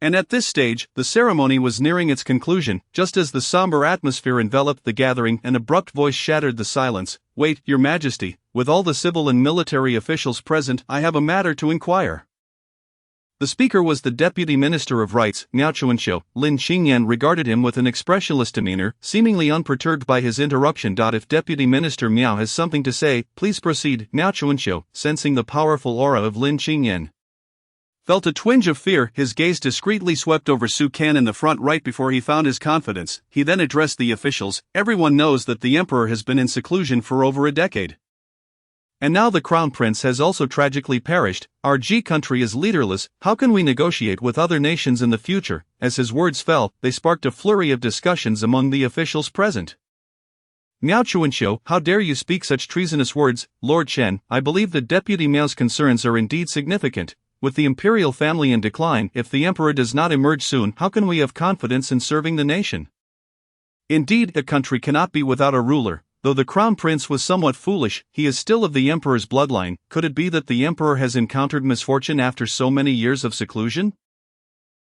And at this stage, the ceremony was nearing its conclusion. Just as the somber atmosphere enveloped the gathering, an abrupt voice shattered the silence. "Wait, Your Majesty, with all the civil and military officials present, I have a matter to inquire." The speaker was the Deputy Minister of Rites, Miao Chuanxiu. Lin Xingyan regarded him with an expressionless demeanor, seemingly unperturbed by his interruption. "If Deputy Minister Miao has something to say, please proceed." Miao Chuanxiu, sensing the powerful aura of Lin Xingyan, felt a twinge of fear. His gaze discreetly swept over Su Kan in the front right before he found his confidence. He then addressed the officials. "Everyone knows that the emperor has been in seclusion for over a decade. And now the crown prince has also tragically perished. Our Ji country is leaderless. How can we negotiate with other nations in the future?" As his words fell, they sparked a flurry of discussions among the officials present. "Miao Chuanxiu, how dare you speak such treasonous words?" "Lord Chen, I believe that Deputy Miao's concerns are indeed significant. With the imperial family in decline, if the emperor does not emerge soon, how can we have confidence in serving the nation? Indeed, a country cannot be without a ruler. Though the crown prince was somewhat foolish, he is still of the emperor's bloodline. Could it be that the emperor has encountered misfortune after so many years of seclusion?"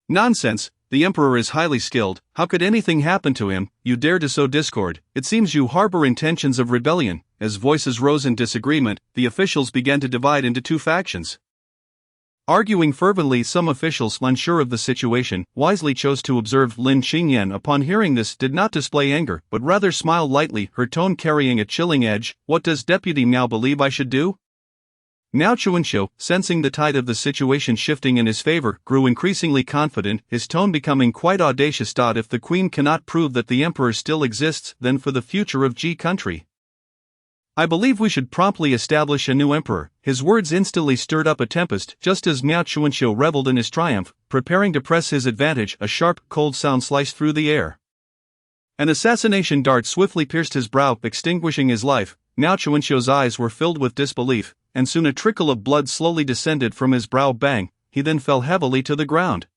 "Nonsense. The emperor is highly skilled. How could anything happen to him? You dare to sow discord. It seems you harbor intentions of rebellion." As voices rose in disagreement, the officials began to divide into two factions. Arguing fervently, some officials, unsure of the situation, wisely chose to observe. Lin Xingyan, upon hearing this, did not display anger, but rather smiled lightly, her tone carrying a chilling edge. "What does Deputy Miao believe I should do?" Miao Chuanqiu, sensing the tide of the situation shifting in his favor, grew increasingly confident, his tone becoming quite audacious. If the queen cannot prove that the emperor still exists, then for the future of Ji country, I believe we should promptly establish a new emperor. His words instantly stirred up a tempest. Just as Miao Chuanqiu reveled in his triumph, preparing to press his advantage, a sharp, cold sound sliced through the air. An assassination dart swiftly pierced his brow, extinguishing his life. Miao Chuanqiu's eyes were filled with disbelief, and soon a trickle of blood slowly descended from his brow. Bang! He then fell heavily to the ground.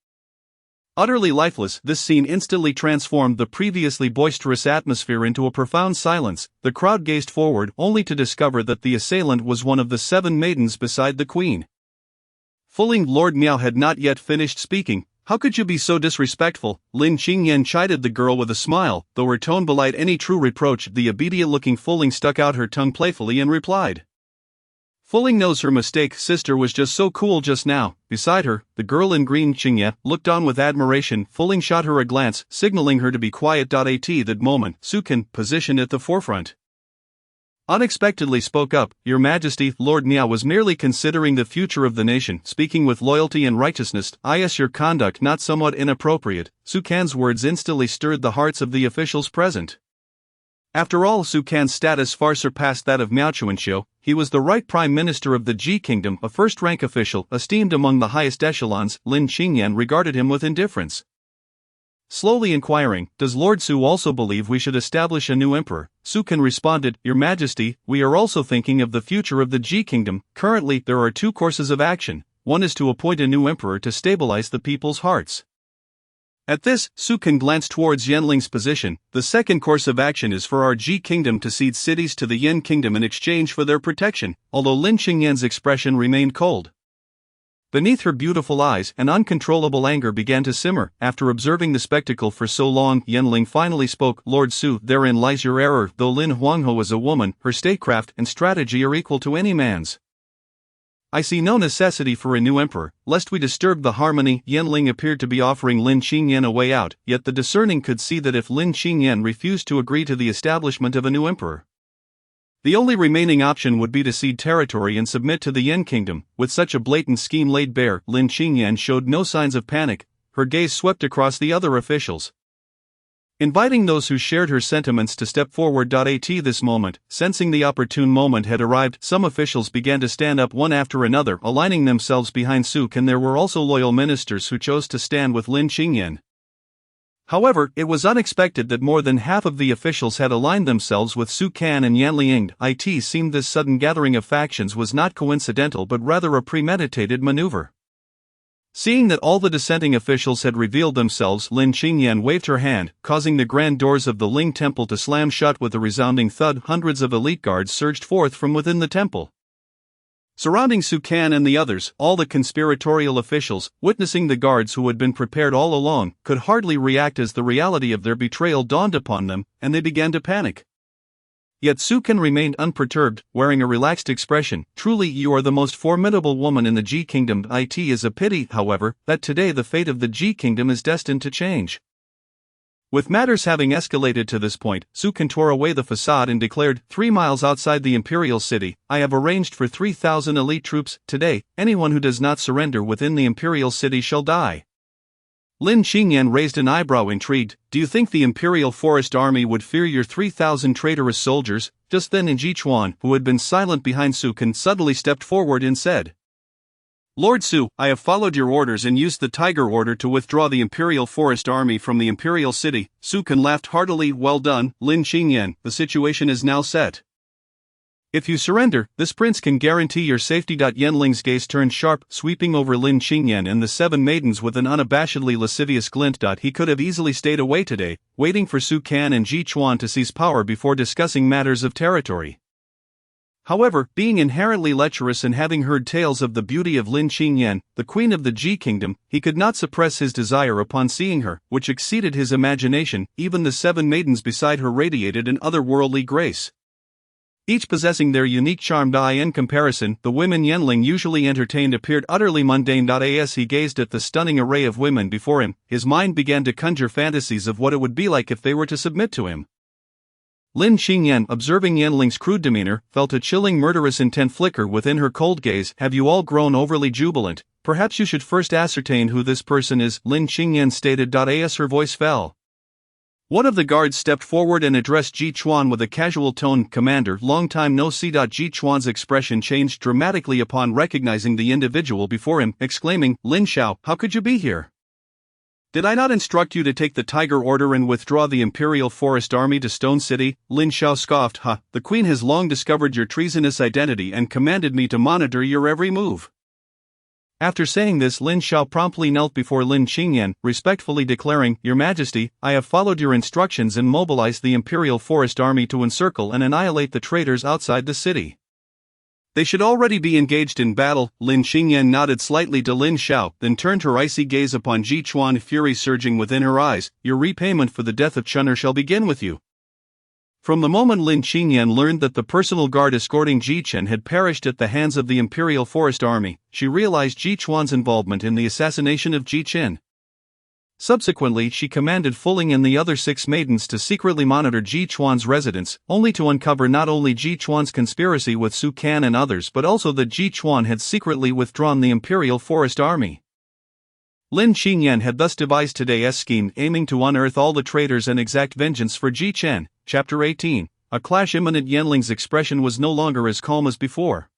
Utterly lifeless, this scene instantly transformed the previously boisterous atmosphere into a profound silence. The crowd gazed forward only to discover that the assailant was one of the 7 maidens beside the queen. Fulling Lord Miao had not yet finished speaking. How could you be so disrespectful? Lin Qingyan chided the girl with a smile, though her tone belied any true reproach. The obedient-looking Fulling stuck out her tongue playfully and replied. Fulling knows her mistake. Sister was just so cool just now. Beside her, the girl in green Qingye looked on with admiration. Fulling shot her a glance, signaling her to be quiet. At that moment, Su Can, positioned at the forefront, unexpectedly spoke up. Your Majesty, Lord Miao was merely considering the future of the nation, speaking with loyalty and righteousness. Is your conduct not somewhat inappropriate? Su Can's words instantly stirred the hearts of the officials present. After all, Su Can's status far surpassed that of Miao Chuanqiu. He was the right prime minister of the Ji kingdom, a first-rank official, esteemed among the highest echelons. Lin Qingyan regarded him with indifference. Slowly inquiring, does Lord Su also believe we should establish a new emperor? Su Can responded, Your Majesty, we are also thinking of the future of the Ji kingdom. Currently, there are 2 courses of action. One is to appoint a new emperor to stabilize the people's hearts. At this, Su Can glanced towards Yanling's position. The second course of action is for our Ji kingdom to cede cities to the Yan kingdom in exchange for their protection. Although Lin Qingyan's expression remained cold, beneath her beautiful eyes, an uncontrollable anger began to simmer. After observing the spectacle for so long, Yanling finally spoke. Lord Su, therein lies your error. Though Lin Huanghe is a woman, her statecraft and strategy are equal to any man's. I see no necessity for a new emperor, lest we disturb the harmony. Yanling appeared to be offering Lin Qingyan a way out, yet the discerning could see that if Lin Qingyan refused to agree to the establishment of a new emperor, the only remaining option would be to cede territory and submit to the Yan kingdom. With such a blatant scheme laid bare, Lin Qingyan showed no signs of panic. Her gaze swept across the other officials, inviting those who shared her sentiments to step forward. At this moment, sensing the opportune moment had arrived, some officials began to stand up one after another, aligning themselves behind Su Can. There were also loyal ministers who chose to stand with Lin Qingyan. However, it was unexpected that more than half of the officials had aligned themselves with Su Can and Yanling. It seemed this sudden gathering of factions was not coincidental but rather a premeditated maneuver. Seeing that all the dissenting officials had revealed themselves, Lin Qingyan waved her hand, causing the grand doors of the Ling temple to slam shut with a resounding thud. Hundreds of elite guards surged forth from within the temple, surrounding Su Can and the others. All the conspiratorial officials, witnessing the guards who had been prepared all along, could hardly react as the reality of their betrayal dawned upon them, and they began to panic. Yet Su Can remained unperturbed, wearing a relaxed expression. Truly you are the most formidable woman in the Ji kingdom. It is a pity, however, that today the fate of the Ji kingdom is destined to change. With matters having escalated to this point, Su Can tore away the facade and declared, 3 miles outside the imperial city, I have arranged for 3,000 elite troops. Today, anyone who does not surrender within the imperial city shall die. Lin Qingyan raised an eyebrow, intrigued. Do you think the Imperial Forest Army would fear your 3,000 traitorous soldiers? Just then Ji Chuan, who had been silent behind Su Can, suddenly stepped forward and said, Lord Su, I have followed your orders and used the Tiger Order to withdraw the Imperial Forest Army from the Imperial City. Su Can laughed heartily. Well done, Lin Qingyan, the situation is now set. If you surrender, this prince can guarantee your safety. Yanling's gaze turned sharp, sweeping over Lin Qingyan and the 7 maidens with an unabashedly lascivious glint. He could have easily stayed away today, waiting for Su Can and Ji Chuan to seize power before discussing matters of territory. However, being inherently lecherous and having heard tales of the beauty of Lin Qingyan, the queen of the Ji kingdom, he could not suppress his desire upon seeing her, which exceeded his imagination. Even the 7 maidens beside her radiated an otherworldly grace, each possessing their unique charm. In comparison, the women Yanling usually entertained appeared utterly mundane. As he gazed at the stunning array of women before him, his mind began to conjure fantasies of what it would be like if they were to submit to him. Lin Xingyan, observing Yanling's crude demeanor, felt a chilling murderous intent flicker within her cold gaze. Have you all grown overly jubilant? Perhaps you should first ascertain who this person is, Lin Xingyan stated. As her voice fell, one of the guards stepped forward and addressed Ji Chuan with a casual tone. Commander, long time no see. Ji Chuan's expression changed dramatically upon recognizing the individual before him, exclaiming, Lin Xiao, how could you be here? Did I not instruct you to take the Tiger Order and withdraw the Imperial Forest Army to Stone City? Lin Xiao scoffed. The Queen has long discovered your treasonous identity and commanded me to monitor your every move. After saying this, Lin Xiao promptly knelt before Lin Xingyan, respectfully declaring, Your Majesty, I have followed your instructions and mobilized the Imperial Forest Army to encircle and annihilate the traitors outside the city. They should already be engaged in battle. Lin Xingyan nodded slightly to Lin Xiao, then turned her icy gaze upon Ji Chuan, fury surging within her eyes. Your repayment for the death of Chun'er shall begin with you. From the moment Lin Xingyan learned that the personal guard escorting Ji Chen had perished at the hands of the Imperial Forest Army, she realized Ji Chuan's involvement in the assassination of Ji Chen. Subsequently, she commanded Fuling and the other 6 maidens to secretly monitor Ji Chuan's residence, only to uncover not only Ji Chuan's conspiracy with Su Can and others but also that Ji Chuan had secretly withdrawn the Imperial Forest Army. Lin Xingyan had thus devised today's scheme, aiming to unearth all the traitors and exact vengeance for Ji Chen. Chapter 18. A clash imminent. Yanling's expression was no longer as calm as before.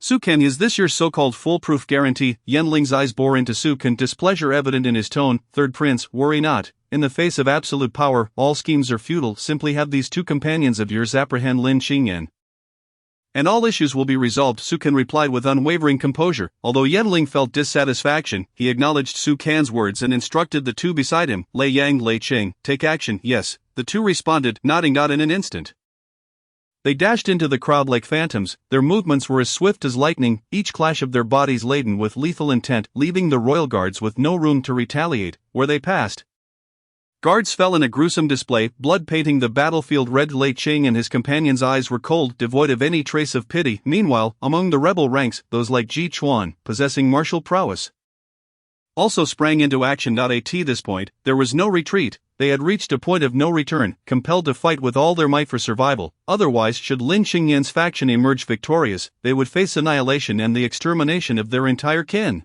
Su Can, is this your so-called foolproof guarantee? Yanling's eyes bore into Su Can, displeasure evident in his tone. Third Prince, worry not. In the face of absolute power, all schemes are futile. Simply have these 2 companions of yours apprehend Lin Xingyan, and all issues will be resolved, Su Can replied with unwavering composure. Although Yanling felt dissatisfaction, he acknowledged Su Can's words and instructed the 2 beside him, Lei Yang, Lei Qing, take action. Yes, the 2 responded, nodding in an instant. They dashed into the crowd like phantoms. Their movements were as swift as lightning, each clash of their bodies laden with lethal intent, leaving the royal guards with no room to retaliate. Where they passed, guards fell in a gruesome display, blood painting the battlefield red. Lei Qing and his companions' eyes were cold, devoid of any trace of pity. Meanwhile, among the rebel ranks, those like Ji Chuan, possessing martial prowess, also sprang into action. At this point, there was no retreat. They had reached a point of no return, compelled to fight with all their might for survival. Otherwise, should Lin Xingyan's faction emerge victorious, they would face annihilation and the extermination of their entire kin.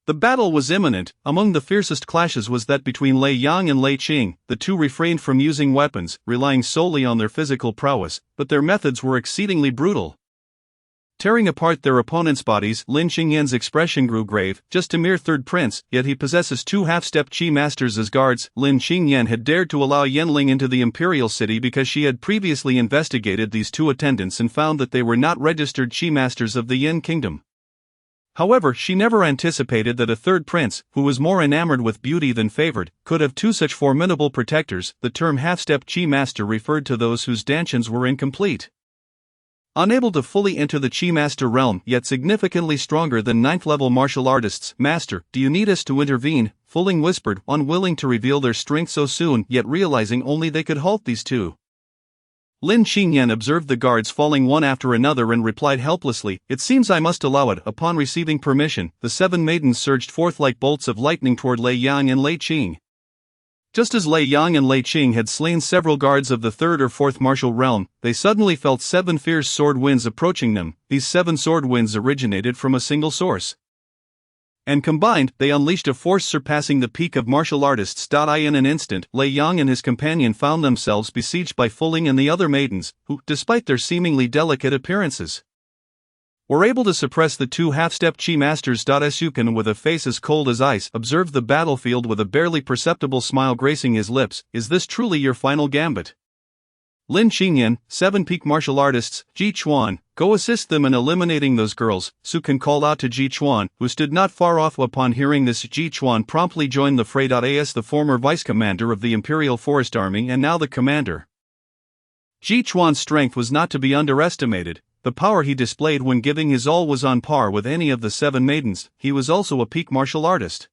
The battle was imminent. Among the fiercest clashes was that between Lei Yang and Lei Qing. The 2 refrained from using weapons, relying solely on their physical prowess, but their methods were exceedingly brutal. Tearing apart their opponents' bodies, Lin Xingyan's expression grew grave. Just a mere 3rd prince, yet he possesses 2 half-step Qi masters as guards. Lin Xingyan had dared to allow Yanling into the imperial city because she had previously investigated these 2 attendants and found that they were not registered Qi masters of the Yin kingdom. However, she never anticipated that a 3rd prince, who was more enamored with beauty than favored, could have 2 such formidable protectors. The term half-step Qi master referred to those whose dantians were incomplete. Unable to fully enter the Qi Master realm, yet significantly stronger than 9th-level martial artists. Master, do you need us to intervene? Fuling whispered, unwilling to reveal their strength so soon, yet realizing only they could halt these 2. Lin Xingyan observed the guards falling one after another and replied helplessly, it seems I must allow it. Upon receiving permission, the 7 maidens surged forth like bolts of lightning toward Lei Yang and Lei Qing. Just as Lei Yang and Lei Qing had slain several guards of the 3rd or 4th martial realm, they suddenly felt 7 fierce sword winds approaching them. These 7 sword winds originated from a single source, and combined, they unleashed a force surpassing the peak of martial artists. In an instant, Lei Yang and his companion found themselves besieged by Fuling and the other maidens, who, despite their seemingly delicate appearances, were able to suppress the 2 half-step Qi masters. Su Can, with a face as cold as ice, observed the battlefield with a barely perceptible smile gracing his lips. Is this truly your final gambit? Lin Xingyan, 7 peak martial artists, Ji Chuan, go assist them in eliminating those girls. Su Can called out to Ji Chuan, who stood not far off. Upon hearing this, Ji Chuan promptly joined the fray. As the former vice-commander of the Imperial Forest Army and now the commander, Ji Chuan's strength was not to be underestimated. The power he displayed when giving his all was on par with any of the 7 maidens. He was also a peak martial artist.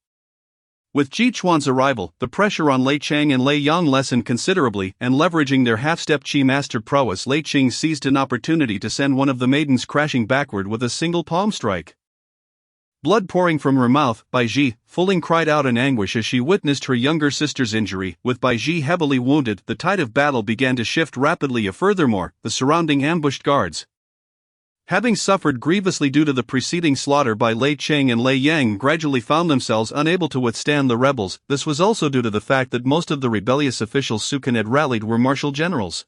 With Ji Chuan's arrival, the pressure on Lei Chang and Lei Yang lessened considerably, and leveraging their half-step Qi master prowess, Lei Qing seized an opportunity to send one of the maidens crashing backward with a single palm strike. Blood pouring from her mouth, Baiji, Fuling cried out in anguish as she witnessed her younger sister's injury. With Baiji heavily wounded, the tide of battle began to shift rapidly. Furthermore, the surrounding ambushed guards, having suffered grievously due to the preceding slaughter by Lei Cheng and Lei Yang, gradually found themselves unable to withstand the rebels. This was also due to the fact that most of the rebellious officials Sukan had rallied were martial generals.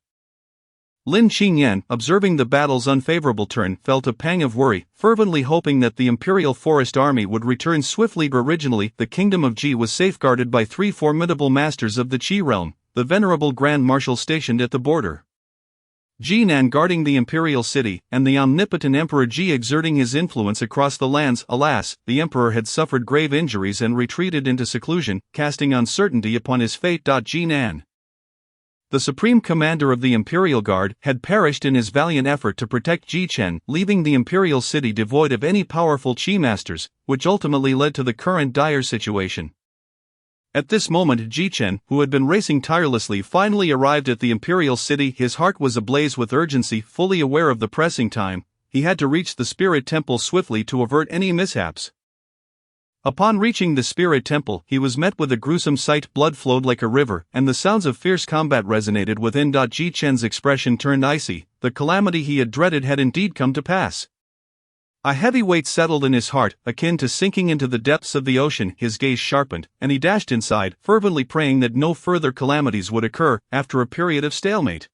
Lin Qingyan, observing the battle's unfavorable turn, felt a pang of worry, fervently hoping that the Imperial Forest Army would return swiftly. Originally, the kingdom of Ji was safeguarded by three formidable masters of the Qi realm, the Venerable Grand Marshal stationed at the border, Jinan guarding the imperial city, and the omnipotent Emperor Ji exerting his influence across the lands. Alas, the emperor had suffered grave injuries and retreated into seclusion, casting uncertainty upon his fate. Jinan, the supreme commander of the Imperial Guard, had perished in his valiant effort to protect Jichen, leaving the imperial city devoid of any powerful Qi masters, which ultimately led to the current dire situation. At this moment, Jichen, who had been racing tirelessly, finally arrived at the imperial city. His heart was ablaze with urgency. Fully aware of the pressing time, he had to reach the spirit temple swiftly to avert any mishaps. Upon reaching the spirit temple, he was met with a gruesome sight. Blood flowed like a river, and the sounds of fierce combat resonated within. Jichen's expression turned icy. The calamity he had dreaded had indeed come to pass. A heavy weight settled in his heart, akin to sinking into the depths of the ocean. His gaze sharpened, and he dashed inside, fervently praying that no further calamities would occur. After a period of stalemate,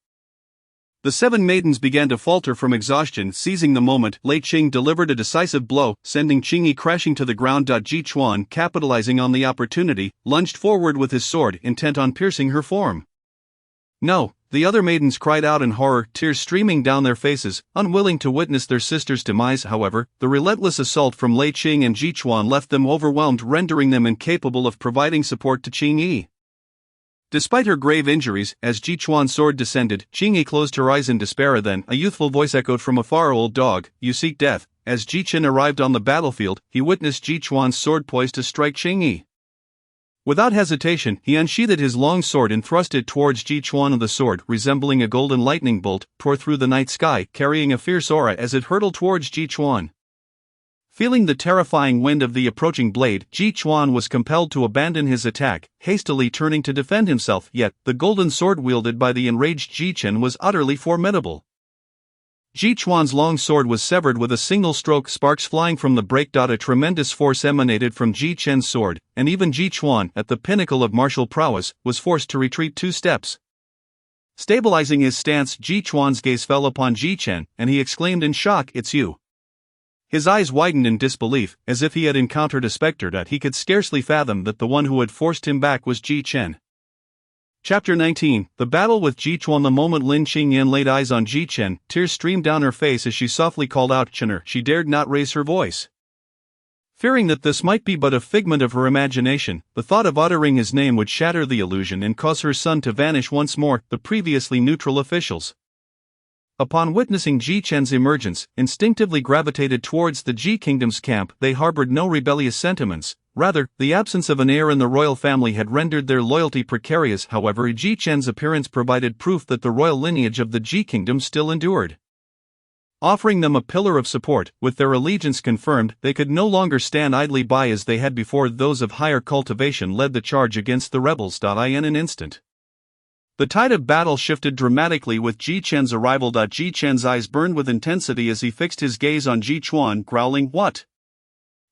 the seven maidens began to falter from exhaustion. Seizing the moment, Lei Qing delivered a decisive blow, sending Qingyi crashing to the ground. Ji Chuan, capitalizing on the opportunity, lunged forward with his sword, intent on piercing her form. No! The other maidens cried out in horror, tears streaming down their faces, unwilling to witness their sister's demise. However, the relentless assault from Lei Qing and Ji Chuan left them overwhelmed, rendering them incapable of providing support to Qingyi. Despite her grave injuries, as Ji Chuan's sword descended, Qingyi closed her eyes in despair. Then, a youthful voice echoed from afar, "Old dog, you seek death." As Ji Chen arrived on the battlefield, he witnessed Ji Chuan's sword poised to strike Qingyi. Without hesitation, he unsheathed his long sword and thrust it towards Ji Chuan. The sword, resembling a golden lightning bolt, tore through the night sky, carrying a fierce aura as it hurtled towards Ji Chuan. Feeling the terrifying wind of the approaching blade, Ji Chuan was compelled to abandon his attack, hastily turning to defend himself. Yet, the golden sword wielded by the enraged Ji Chen was utterly formidable. Ji Chuan's long sword was severed with a single stroke, sparks flying from the break. A tremendous force emanated from Ji Chen's sword, and even Ji Chuan, at the pinnacle of martial prowess, was forced to retreat 2 steps. Stabilizing his stance, Ji Chuan's gaze fell upon Ji Chen, and he exclaimed in shock, "It's you." His eyes widened in disbelief, as if he had encountered a specter. He could scarcely fathom that the one who had forced him back was Ji Chen. Chapter 19, The Battle with Ji Chuan. The moment Lin Qingyan laid eyes on Ji Chen, tears streamed down her face as she softly called out, "Chener." She dared not raise her voice, fearing that this might be but a figment of her imagination. The thought of uttering his name would shatter the illusion and cause her son to vanish once more. The previously neutral officials, upon witnessing Ji Chen's emergence, instinctively gravitated towards the Ji Kingdom's camp. They harbored no rebellious sentiments. Rather, the absence of an heir in the royal family had rendered their loyalty precarious. However, Ji Chen's appearance provided proof that the royal lineage of the Ji Kingdom still endured, offering them a pillar of support. With their allegiance confirmed, they could no longer stand idly by as they had before. Those of higher cultivation led the charge against the rebels. In an instant, the tide of battle shifted dramatically with Ji Chen's arrival. Ji Chen's eyes burned with intensity as he fixed his gaze on Ji Chuan, growling, "What?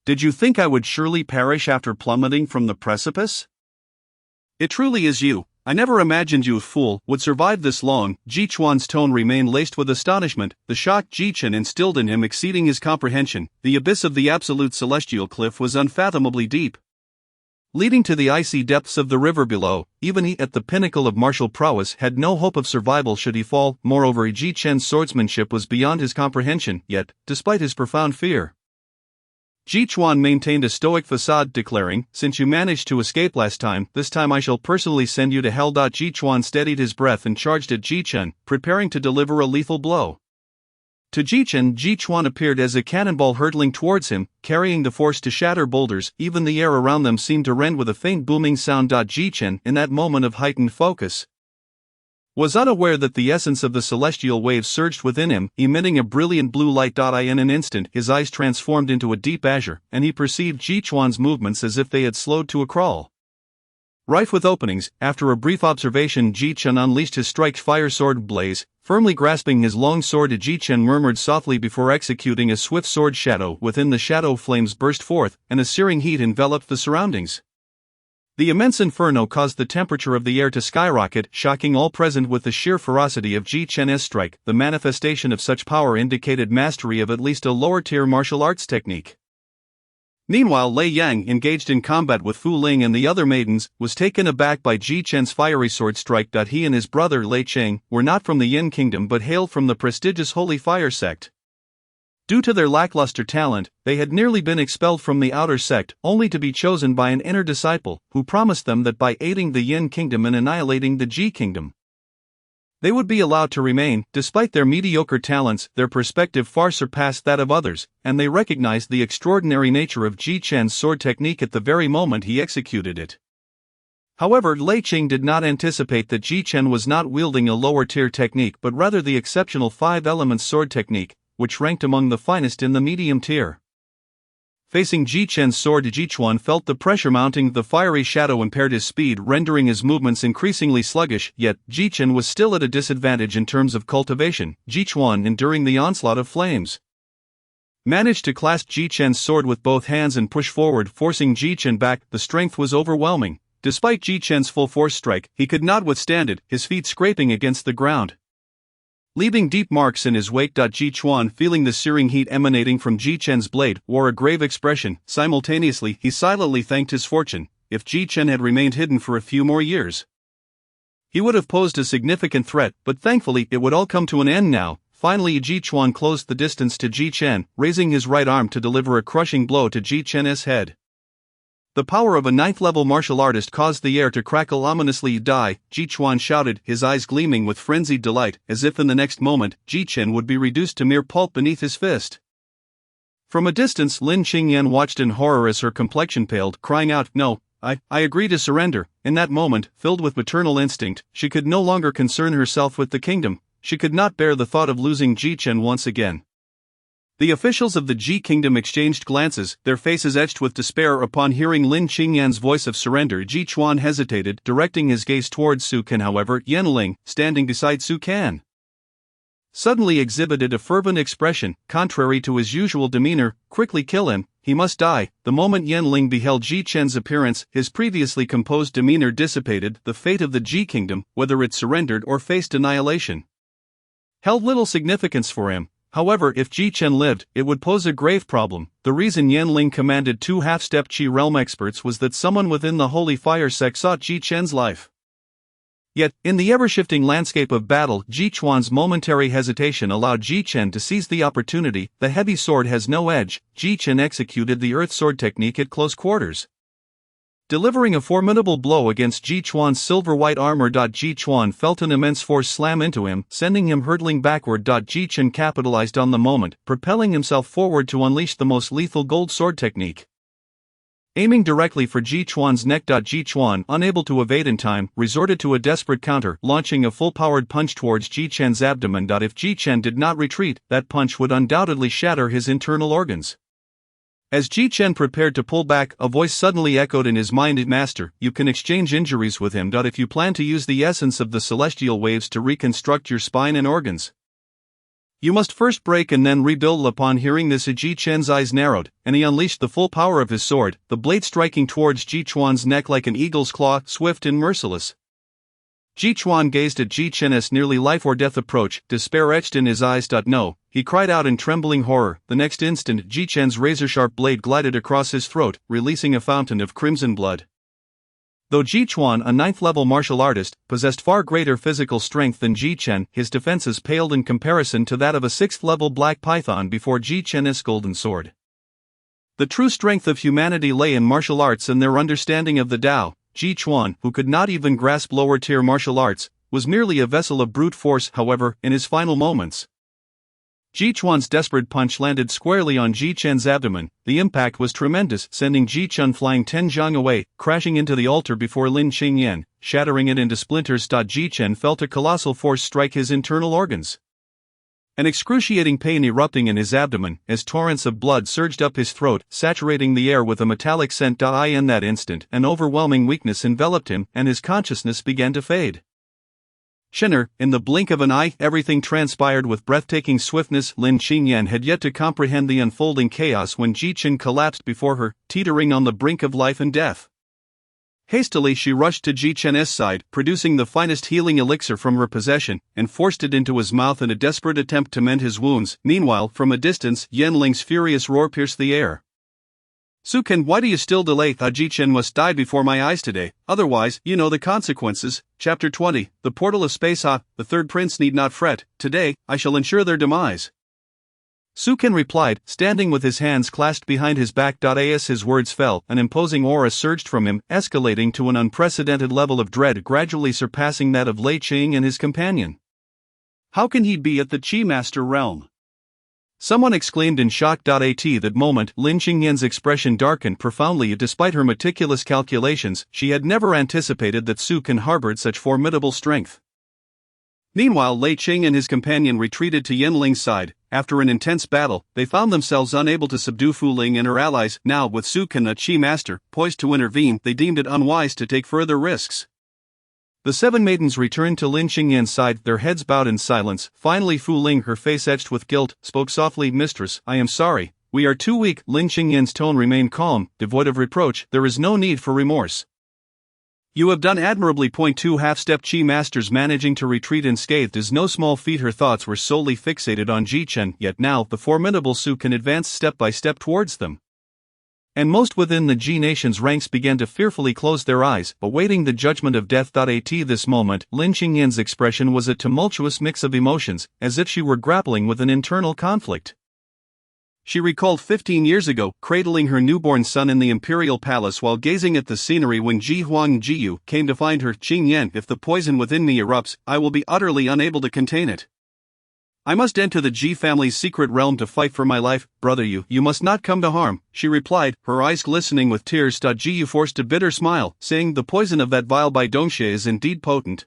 Did you think I would surely perish after plummeting from the precipice? It truly is you. I never imagined you, fool, would survive this long." Ji Chuan's tone remained laced with astonishment, the shock Ji Chen instilled in him exceeding his comprehension. The abyss of the absolute celestial cliff was unfathomably deep, leading to the icy depths of the river below. Even he, at the pinnacle of martial prowess, had no hope of survival should he fall. Moreover, Ji Chen's swordsmanship was beyond his comprehension. Yet, despite his profound fear, Ji Chuan maintained a stoic facade, declaring, "Since you managed to escape last time, this time I shall personally send you to hell." Ji Chuan steadied his breath and charged at Ji Chen, preparing to deliver a lethal blow. To Ji Chen, Ji Chuan appeared as a cannonball hurtling towards him, carrying the force to shatter boulders. Even the air around them seemed to rend with a faint booming sound. Ji Chen, in that moment of heightened focus, was unaware that the essence of the celestial waves surged within him, emitting a brilliant blue light. In an instant, his eyes transformed into a deep azure, and he perceived Jichuan's movements as if they had slowed to a crawl. Rife with openings, after a brief observation, Jichen unleashed his strike fire sword blaze, firmly grasping his long sword. Jichen murmured softly before executing a swift sword shadow. Within the shadow, flames burst forth, and a searing heat enveloped the surroundings. The immense inferno caused the temperature of the air to skyrocket, shocking all present with the sheer ferocity of Jichen's strike. The manifestation of such power indicated mastery of at least a lower-tier martial arts technique. Meanwhile, Lei Yang, engaged in combat with Fu Ling and the other maidens, was taken aback by Jichen's fiery sword strike. He and his brother Lei Cheng were not from the Yin Kingdom but hailed from the prestigious Holy Fire sect. Due to their lackluster talent, they had nearly been expelled from the outer sect, only to be chosen by an inner disciple, who promised them that by aiding the Yin Kingdom and annihilating the Ji Kingdom, they would be allowed to remain. Despite their mediocre talents, their perspective far surpassed that of others, and they recognized the extraordinary nature of Jichen's sword technique at the very moment he executed it. However, Lei Qing did not anticipate that Jichen was not wielding a lower-tier technique but rather the exceptional 5-element sword technique, which ranked among the finest in the medium tier. Facing Jichen's sword, Jichuan felt the pressure mounting. The fiery shadow impaired his speed, rendering his movements increasingly sluggish, yet Jichen was still at a disadvantage in terms of cultivation. Jichuan, enduring the onslaught of flames, managed to clasp Jichen's sword with both hands and push forward, forcing Jichen back. The strength was overwhelming. Despite Jichen's full force strike, he could not withstand it, his feet scraping against the ground, leaving deep marks in his wake. Jichuan, feeling the searing heat emanating from Jichen's blade, wore a grave expression. Simultaneously, he silently thanked his fortune. If Jichen had remained hidden for a few more years, he would have posed a significant threat, but thankfully it would all come to an end now. Finally, Jichuan closed the distance to Jichen, raising his right arm to deliver a crushing blow to Jichen's head. The power of a 9th-level martial artist caused the air to crackle ominously. Die, Jichuan shouted, his eyes gleaming with frenzied delight, as if in the next moment, Jichen would be reduced to mere pulp beneath his fist. From a distance, Lin Qingyan watched in horror as her complexion paled, crying out, "No, I agree to surrender." In that moment, filled with maternal instinct, she could no longer concern herself with the kingdom. She could not bear the thought of losing Jichen once again. The officials of the Ji Kingdom exchanged glances, their faces etched with despair. Upon hearing Lin Qingyan's voice of surrender, Jichuan hesitated, directing his gaze towards Su Kan. However, Yanling, standing beside Su Kan, suddenly exhibited a fervent expression, contrary to his usual demeanor. "Quickly kill him, he must die." The moment Yanling beheld Jichen's appearance, his previously composed demeanor dissipated. The fate of the Ji Kingdom, whether it surrendered or faced annihilation, held little significance for him. However, if Jichen lived, it would pose a grave problem. The reason Yanling commanded 2 half-step Qi realm experts was that someone within the Holy Fire sect sought Jichen's life. Yet, in the ever-shifting landscape of battle, Jichuan's momentary hesitation allowed Jichen to seize the opportunity. The heavy sword has no edge. Jichen executed the earth sword technique at close quarters, delivering a formidable blow against Jichuan's silver-white armor. Jichuan felt an immense force slam into him, sending him hurtling backward. Jichen capitalized on the moment, propelling himself forward to unleash the most lethal gold sword technique, aiming directly for Jichuan's neck. Jichuan, unable to evade in time, resorted to a desperate counter, launching a full-powered punch towards Jichen's abdomen. If Jichen did not retreat, that punch would undoubtedly shatter his internal organs. As Jichen prepared to pull back, a voice suddenly echoed in his mind, "Master, you can exchange injuries with him. If you plan to use the essence of the celestial waves to reconstruct your spine and organs, you must first break and then rebuild." Upon hearing this, Jichen's eyes narrowed, and he unleashed the full power of his sword, the blade striking towards Jichuan's neck like an eagle's claw, swift and merciless. Jichuan gazed at Jichen's nearly life-or-death approach, despair etched in his eyes. "No," he cried out in trembling horror. The next instant, Jichen's razor-sharp blade glided across his throat, releasing a fountain of crimson blood. Though Jichuan, a 9th-level martial artist, possessed far greater physical strength than Jichen, his defenses paled in comparison to that of a 6th-level black python before Jichen's golden sword. The true strength of humanity lay in martial arts and their understanding of the Tao. Jichuan, who could not even grasp lower-tier martial arts, was merely a vessel of brute force. However, in his final moments, Ji Chuan's desperate punch landed squarely on Ji Chen's abdomen. The impact was tremendous, sending Ji Chen flying 10 zhang away, crashing into the altar before Lin Qingyan, shattering it into splinters. Ji Chen felt a colossal force strike his internal organs. An excruciating pain erupting in his abdomen, as torrents of blood surged up his throat, saturating the air with a metallic scent. In that instant, an overwhelming weakness enveloped him, and his consciousness began to fade. Chinner, in the blink of an eye, everything transpired with breathtaking swiftness. Lin Qingyan had yet to comprehend the unfolding chaos when Ji Chen collapsed before her, teetering on the brink of life and death. Hastily she rushed to Ji Chen's side, producing the finest healing elixir from her possession, and forced it into his mouth in a desperate attempt to mend his wounds. Meanwhile, from a distance, Yanling's furious roar pierced the air. "Su Ken, why do you still delay? Ji Chen must die before my eyes today, otherwise, you know the consequences." Chapter 20, The Portal of Space. The third prince need not fret, today, I shall ensure their demise. Su Ken replied, standing with his hands clasped behind his back. As his words fell, an imposing aura surged from him, escalating to an unprecedented level of dread, gradually surpassing that of Lei Qing and his companion. How can he be at the Qi Master realm? Someone exclaimed in shock. At that moment, Lin Qingyan's expression darkened profoundly. Despite her meticulous calculations, she had never anticipated that Su Ken harbored such formidable strength. Meanwhile, Lei Qing and his companion retreated to Yanling's side. After an intense battle, they found themselves unable to subdue Fu Ling and her allies. Now, with Su Ken, a Qi master, poised to intervene, they deemed it unwise to take further risks. The seven maidens returned to Lin Qingyan's side, their heads bowed in silence. Finally, Fu Ling, her face etched with guilt, spoke softly, "Mistress, I am sorry. We are too weak." Lin Qingyan's tone remained calm, devoid of reproach. "There is no need for remorse. You have done admirably. 2 half-step Qi masters managing to retreat unscathed is no small feat." Her thoughts were solely fixated on Ji Chen, yet now the formidable Su Ken advanced step by step towards them. And most within the Ji nation's ranks began to fearfully close their eyes, awaiting the judgment of death. At this moment, Lin Qingyan's expression was a tumultuous mix of emotions, as if she were grappling with an internal conflict. She recalled 15 years ago, cradling her newborn son in the imperial palace while gazing at the scenery when Ji Huang and Jiyu came to find her. "Qingyan, if the poison within me erupts, I will be utterly unable to contain it. I must enter the Ji family's secret realm to fight for my life." "Brother, you must not come to harm," she replied, her eyes glistening with tears. Jiyu forced a bitter smile, saying, "The poison of that vial by Dongshe is indeed potent.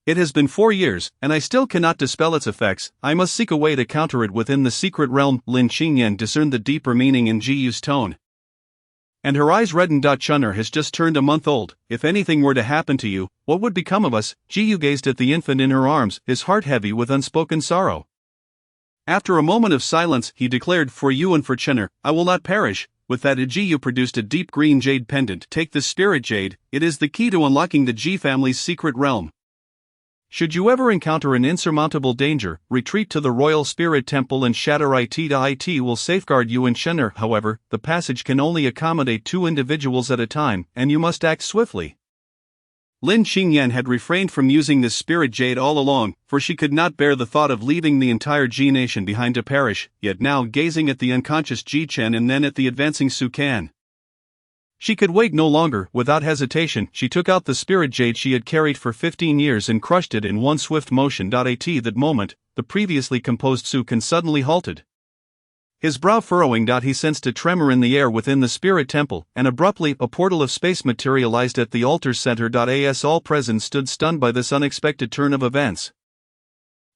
It has been 4 years, and I still cannot dispel its effects. I must seek a way to counter it within the secret realm." Lin Qingyan discerned the deeper meaning in Jiyu's tone, and her eyes reddened. "Chunner has just turned a month old. If anything were to happen to you, what would become of us?" Jiyu gazed at the infant in her arms, his heart heavy with unspoken sorrow. After a moment of silence, he declared, "For you and for Chunner, I will not perish." With that, Jiyu produced a deep green jade pendant. "Take this spirit jade, it is the key to unlocking the Ji family's secret realm. Should you ever encounter an insurmountable danger, retreat to the Royal Spirit Temple and shatter it. It will safeguard you and Shenner. However, the passage can only accommodate 2 individuals at a time, and you must act swiftly." Lin Qingyan had refrained from using this spirit jade all along, for she could not bear the thought of leaving the entire Ji nation behind to perish, yet now gazing at the unconscious Ji Chen and then at the advancing Su Ken, she could wait no longer. Without hesitation, she took out the spirit jade she had carried for 15 years and crushed it in one swift motion. At that moment, the previously composed Su Ken suddenly halted. His brow furrowing. He sensed a tremor in the air within the spirit temple, and abruptly, a portal of space materialized at the altar's center. As all present stood stunned by this unexpected turn of events,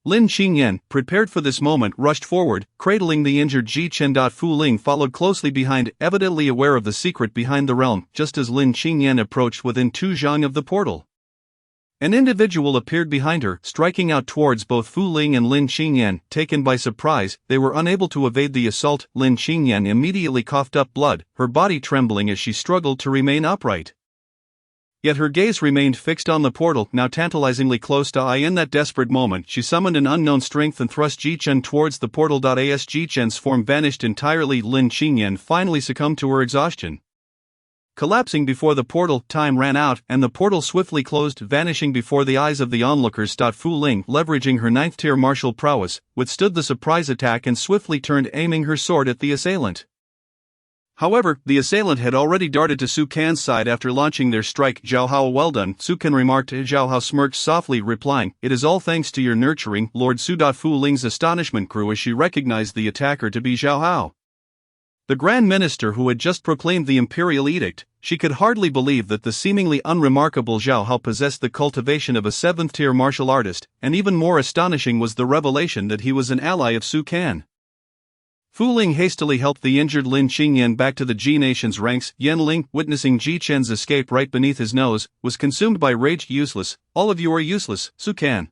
Lin Qingyan, prepared for this moment, rushed forward, cradling the injured Ji Chen. Fu Ling followed closely behind, evidently aware of the secret behind the realm. Just as Lin Qingyan approached within 2 zhang of the portal, an individual appeared behind her, striking out towards both Fu Ling and Lin Qingyan. Taken by surprise, they were unable to evade the assault. Lin Qingyan immediately coughed up blood, her body trembling as she struggled to remain upright. Yet her gaze remained fixed on the portal, now tantalizingly close to eye. In that desperate moment, she summoned an unknown strength and thrust Ji Chen towards the portal. As Ji Chen's form vanished entirely, Lin Qingyan finally succumbed to her exhaustion. Collapsing before the portal, time ran out, and the portal swiftly closed, vanishing before the eyes of the onlookers. Fu Ling, leveraging her 9th-tier martial prowess, withstood the surprise attack and swiftly turned, aiming her sword at the assailant. However, the assailant had already darted to Su Kan's side after launching their strike. "Zhao Hao, well done," Su Kan remarked. Zhao Hao smirked softly, replying, "It is all thanks to your nurturing." Lord Su. Fu Ling's astonishment grew as she recognized the attacker to be Zhao Hao, the Grand Minister who had just proclaimed the imperial edict. She could hardly believe that the seemingly unremarkable Zhao Hao possessed the cultivation of a 7th-tier martial artist, and even more astonishing was the revelation that he was an ally of Su Kan. Fu Ling hastily helped the injured Lin Qingyan back to the Ji Nation's ranks. Yan Ling, witnessing Ji Chen's escape right beneath his nose, was consumed by rage. "Useless, all of you are useless, Su Kan.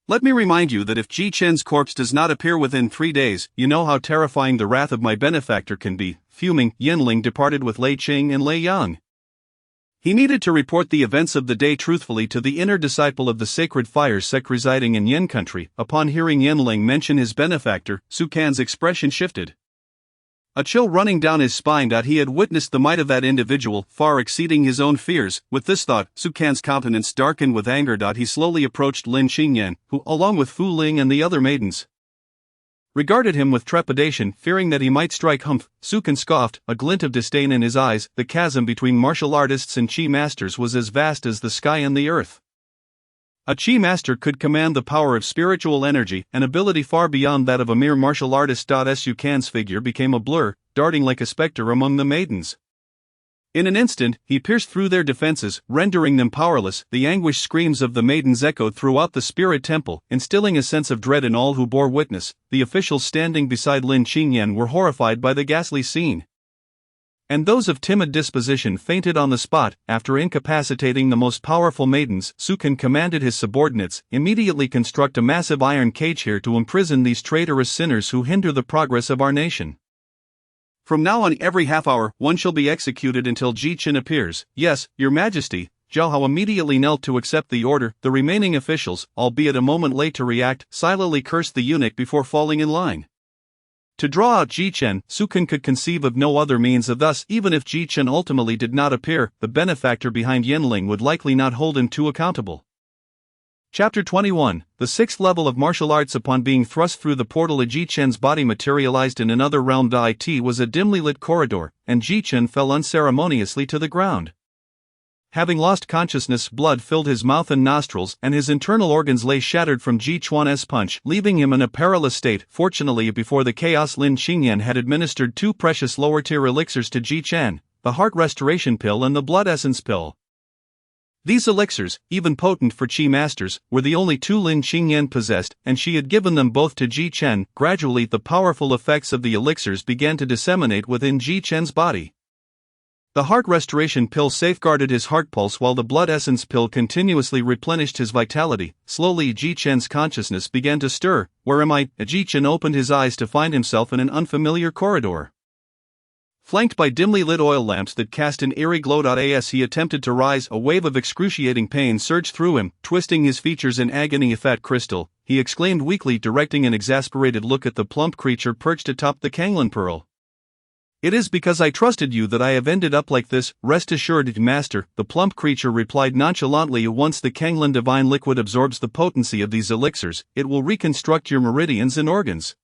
Let me remind you that if Ji Chen's corpse does not appear within 3 days, you know how terrifying the wrath of my benefactor can be." Fuming, Yan Ling departed with Lei Qing and Lei Yang. He needed to report the events of the day truthfully to the inner disciple of the Sacred Fire sect residing in Yen country. Upon hearing Yan Ling mention his benefactor, Su Kan's expression shifted, a chill running down his spine. He had witnessed the might of that individual, far exceeding his own fears. With this thought, Su Kan's countenance darkened with anger. He slowly approached Lin Qingyan, who, along with Fu Ling and the other maidens, regarded him with trepidation, fearing that he might strike. "Humph," Su Kan scoffed, a glint of disdain in his eyes. The chasm between martial artists and Qi masters was as vast as the sky and the earth. A Qi master could command the power of spiritual energy, an ability far beyond that of a mere martial artist. Su Kan's figure became a blur, darting like a specter among the maidens. In an instant, he pierced through their defenses, rendering them powerless. The anguished screams of the maidens echoed throughout the spirit temple, instilling a sense of dread in all who bore witness. The officials standing beside Lin Qingyan were horrified by the ghastly scene, and those of timid disposition fainted on the spot. After incapacitating the most powerful maidens, Su Kan commanded his subordinates, "Immediately construct a massive iron cage here to imprison these traitorous sinners who hinder the progress of our nation. From now on, every half hour, one shall be executed until Ji Chen appears." "Yes, Your Majesty." Zhao Hao immediately knelt to accept the order. The remaining officials, albeit a moment late to react, silently cursed the eunuch before falling in line. To draw out Ji Chen, Su Kan could conceive of no other means. Thus, even if Ji Chen ultimately did not appear, the benefactor behind Yan Ling would likely not hold him too accountable. Chapter 21, the 6th level of martial arts. Upon being thrust through the portal, Ji Chen's body materialized in another realm. It was a dimly lit corridor, and Ji Chen fell unceremoniously to the ground. Having lost consciousness, blood filled his mouth and nostrils, and his internal organs lay shattered from Ji Chuan's punch, leaving him in a perilous state. Fortunately, before the chaos, Lin Qingyan had administered 2 precious lower-tier elixirs to Ji Chen, the heart restoration pill and the blood essence pill. These elixirs, even potent for Qi masters, were the only 2 Lin Qingyan possessed, and she had given them both to Ji Chen. Gradually, the powerful effects of the elixirs began to disseminate within Ji Chen's body. The heart restoration pill safeguarded his heart pulse, while the blood essence pill continuously replenished his vitality. Slowly, Ji Chen's consciousness began to stir. "Where am I?" Ji Chen opened his eyes to find himself in an unfamiliar corridor, flanked by dimly lit oil lamps that cast an eerie glow. As he attempted to rise, a wave of excruciating pain surged through him, twisting his features in agony. "A fat crystal," he exclaimed weakly, directing an exasperated look at the plump creature perched atop the Kanglan Pearl. "It is because I trusted you that I have ended up like this. Rest assured, Master," the plump creature replied nonchalantly. "Once the Kanglan divine liquid absorbs the potency of these elixirs, it will reconstruct your meridians and organs."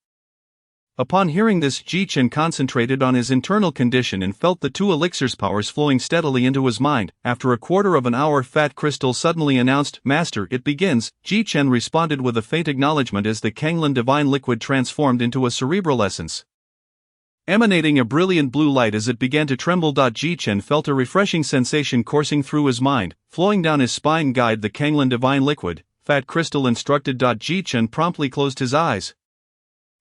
Upon hearing this, Ji Chen concentrated on his internal condition and felt the 2 elixirs' powers flowing steadily into his mind. After a quarter of an hour, Fat Crystal suddenly announced, "Master, it begins." Ji Chen responded with a faint acknowledgement as the Kanglan divine liquid transformed into a cerebral essence, emanating a brilliant blue light as it began to tremble. Ji Chen felt a refreshing sensation coursing through his mind, flowing down his spine. "Guide the Kanglan divine liquid," Fat Crystal instructed. Ji Chen promptly closed his eyes,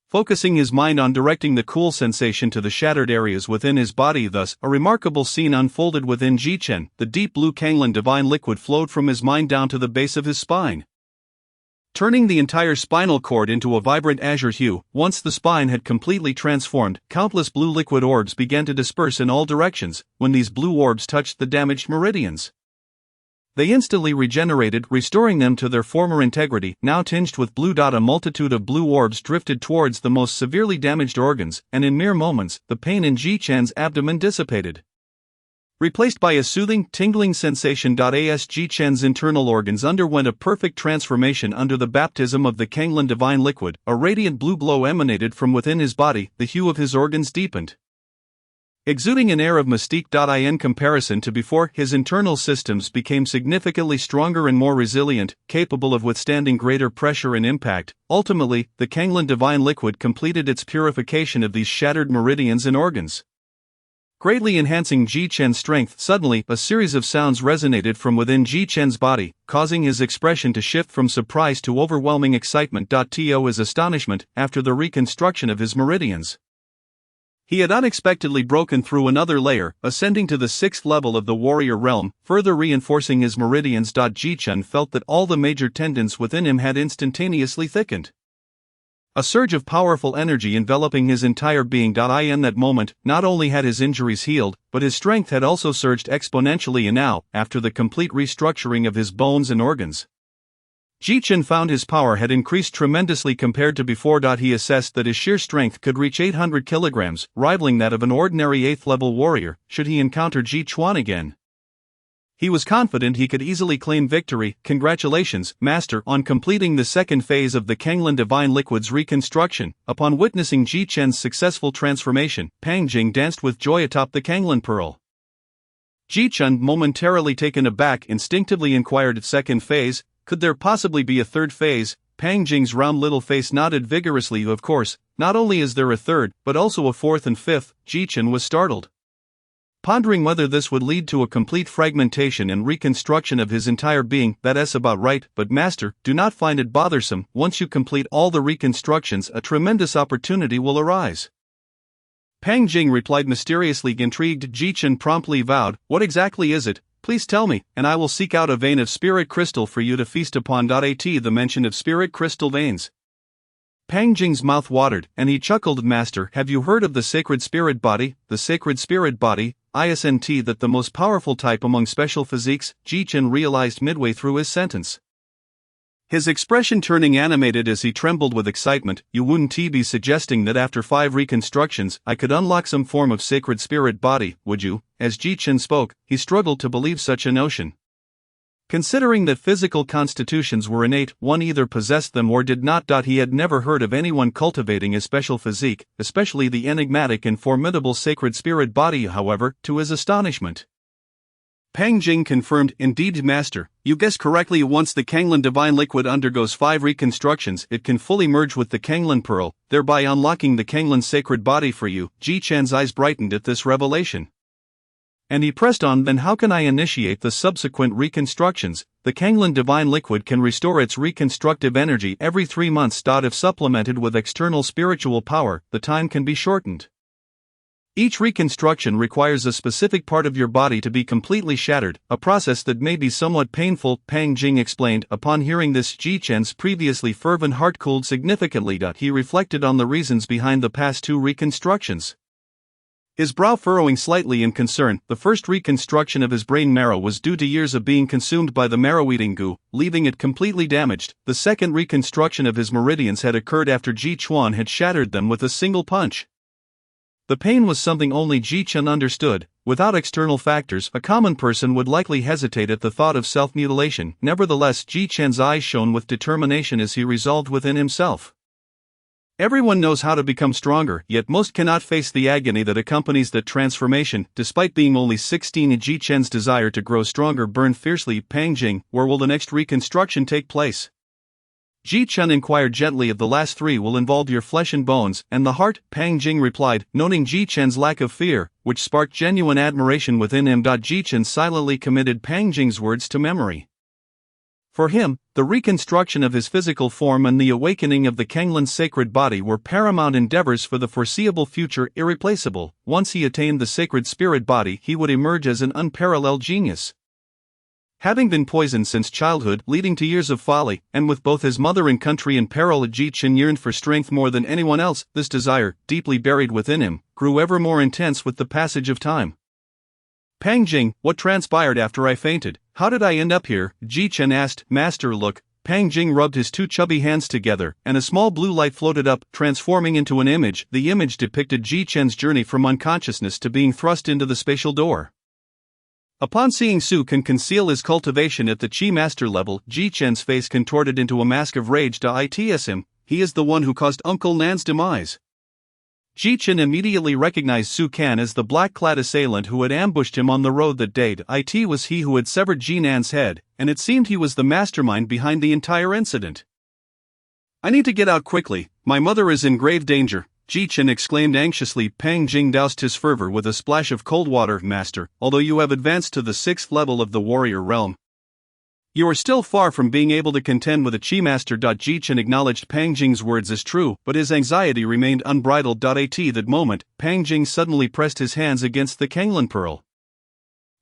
focusing his mind on directing the cool sensation to the shattered areas within his body. Thus, a remarkable scene unfolded within Ji Chen. The deep blue Kanglan divine liquid flowed from his mind down to the base of his spine, turning the entire spinal cord into a vibrant azure hue. Once the spine had completely transformed, countless blue liquid orbs began to disperse in all directions. When these blue orbs touched the damaged meridians, they instantly regenerated, restoring them to their former integrity. Now tinged with blue. A multitude of blue orbs drifted towards the most severely damaged organs, and in mere moments, the pain in Ji Chen's abdomen dissipated, replaced by a soothing, tingling sensation. As Ji Chen's internal organs underwent a perfect transformation under the baptism of the Kanglan divine liquid, a radiant blue glow emanated from within his body. The hue of his organs deepened, exuding an air of mystique. In comparison to before, his internal systems became significantly stronger and more resilient, capable of withstanding greater pressure and impact. Ultimately, the Kanglin divine liquid completed its purification of these shattered meridians and organs, greatly enhancing Ji Chen's strength. Suddenly, a series of sounds resonated from within Ji Chen's body, causing his expression to shift from surprise to overwhelming excitement. To his astonishment, after the reconstruction of his meridians, he had unexpectedly broken through another layer, ascending to the 6th level of the warrior realm, further reinforcing his meridians. Ji Chen felt that all the major tendons within him had instantaneously thickened, a surge of powerful energy enveloping his entire being. In that moment, not only had his injuries healed, but his strength had also surged exponentially. And now, after the complete restructuring of his bones and organs, Ji Chen found his power had increased tremendously compared to before. He assessed that his sheer strength could reach 800 kilograms, rivaling that of an ordinary 8th-level warrior, should he encounter Ji Chuan again. He was confident he could easily claim victory. Congratulations, Master, on completing the second phase of the Kanglin Divine Liquid's reconstruction. Upon witnessing Ji Chen's successful transformation, Pang Jing danced with joy atop the Kanglin Pearl. Ji Chen, momentarily taken aback, instinctively inquired, second phase? Could there possibly be a third phase? Pang Jing's round little face nodded vigorously. Of course, not only is there a third, but also a fourth and fifth. Ji Chen was startled, pondering whether this would lead to a complete fragmentation and reconstruction of his entire being. That's about right, but Master, do not find it bothersome. Once you complete all the reconstructions, a tremendous opportunity will arise. Pang Jing replied, mysteriously intrigued. Ji Chen promptly vowed, what exactly is it? Please tell me, and I will seek out a vein of spirit crystal for you to feast upon. The mention of spirit crystal veins, Pang Jing's mouth watered, and he chuckled. Master, have you heard of the sacred spirit body? The sacred spirit body, isn't that the most powerful type among special physiques? Ji Chen realized midway through his sentence, his expression turning animated as he trembled with excitement. You wouldn't be suggesting that after 5 reconstructions, I could unlock some form of sacred spirit body, would you? As Ji Chen spoke, he struggled to believe such a notion. Considering that physical constitutions were innate, one either possessed them or did not. He had never heard of anyone cultivating a special physique, especially the enigmatic and formidable sacred spirit body. However, to his astonishment, Pang Jing confirmed, indeed, Master, you guessed correctly. Once the Kanglin Divine Liquid undergoes 5 reconstructions, it can fully merge with the Kanglin Pearl, thereby unlocking the Kanglin sacred body for you. Ji Chen's eyes brightened at this revelation, and he pressed on, then how can I initiate the subsequent reconstructions? The Kanglin Divine Liquid can restore its reconstructive energy every 3 months. If supplemented with external spiritual power, the time can be shortened. Each reconstruction requires a specific part of your body to be completely shattered, a process that may be somewhat painful, Pang Jing explained. Upon hearing this, Ji Chen's previously fervent heart cooled significantly. He reflected on the reasons behind the past 2 reconstructions, his brow furrowing slightly in concern. The first reconstruction of his brain marrow was due to years of being consumed by the marrow-eating goo, leaving it completely damaged. The second reconstruction of his meridians had occurred after Ji Chuan had shattered them with a single punch. The pain was something only Ji Chen understood. Without external factors, a common person would likely hesitate at the thought of self-mutilation. Nevertheless, Ji Chen's eyes shone with determination as he resolved within himself, everyone knows how to become stronger, yet most cannot face the agony that accompanies that transformation. Despite being only 16, Ji Chen's desire to grow stronger burned fiercely. Pang Jing, where will the next reconstruction take place? Ji Chen inquired gently. Of the last 3 will involve your flesh and bones, and the heart, Pang Jing replied, noting Ji Chen's lack of fear, which sparked genuine admiration within him. Ji Chen silently committed Pang Jing's words to memory. For him, the reconstruction of his physical form and the awakening of the Kanglin's sacred body were paramount endeavors for the foreseeable future. Irreplaceable. Once he attained the sacred spirit body, he would emerge as an unparalleled genius. Having been poisoned since childhood, leading to years of folly, and with both his mother and country in peril, Ji Chen yearned for strength more than anyone else. This desire, deeply buried within him, grew ever more intense with the passage of time. Pang Jing, what transpired after I fainted? How did I end up here? Ji Chen asked. Master, look. Pang Jing rubbed his 2 chubby hands together, and a small blue light floated up, transforming into an image. The image depicted Ji Chen's journey from unconsciousness to being thrust into the spatial door. Upon seeing Su can conceal his cultivation at the Chi Master level, Ji Chen's face contorted into a mask of rage. It's him. He is the one who caused Uncle Nan's demise. Ji Chen immediately recognized Su Kan as the black-clad assailant who had ambushed him on the road that day. It was he who had severed Ji Nan's head, and it seemed he was the mastermind behind the entire incident. "I need to get out quickly, my mother is in grave danger," Ji Chen exclaimed anxiously. Pang Jing doused his fervor with a splash of cold water. "Master, although you have advanced to the 6th level of the warrior realm, you are still far from being able to contend with a Chi Master." Ji Chen acknowledged Pang Jing's words as true, but his anxiety remained unbridled. At that moment, Pang Jing suddenly pressed his hands against the Kenglin pearl.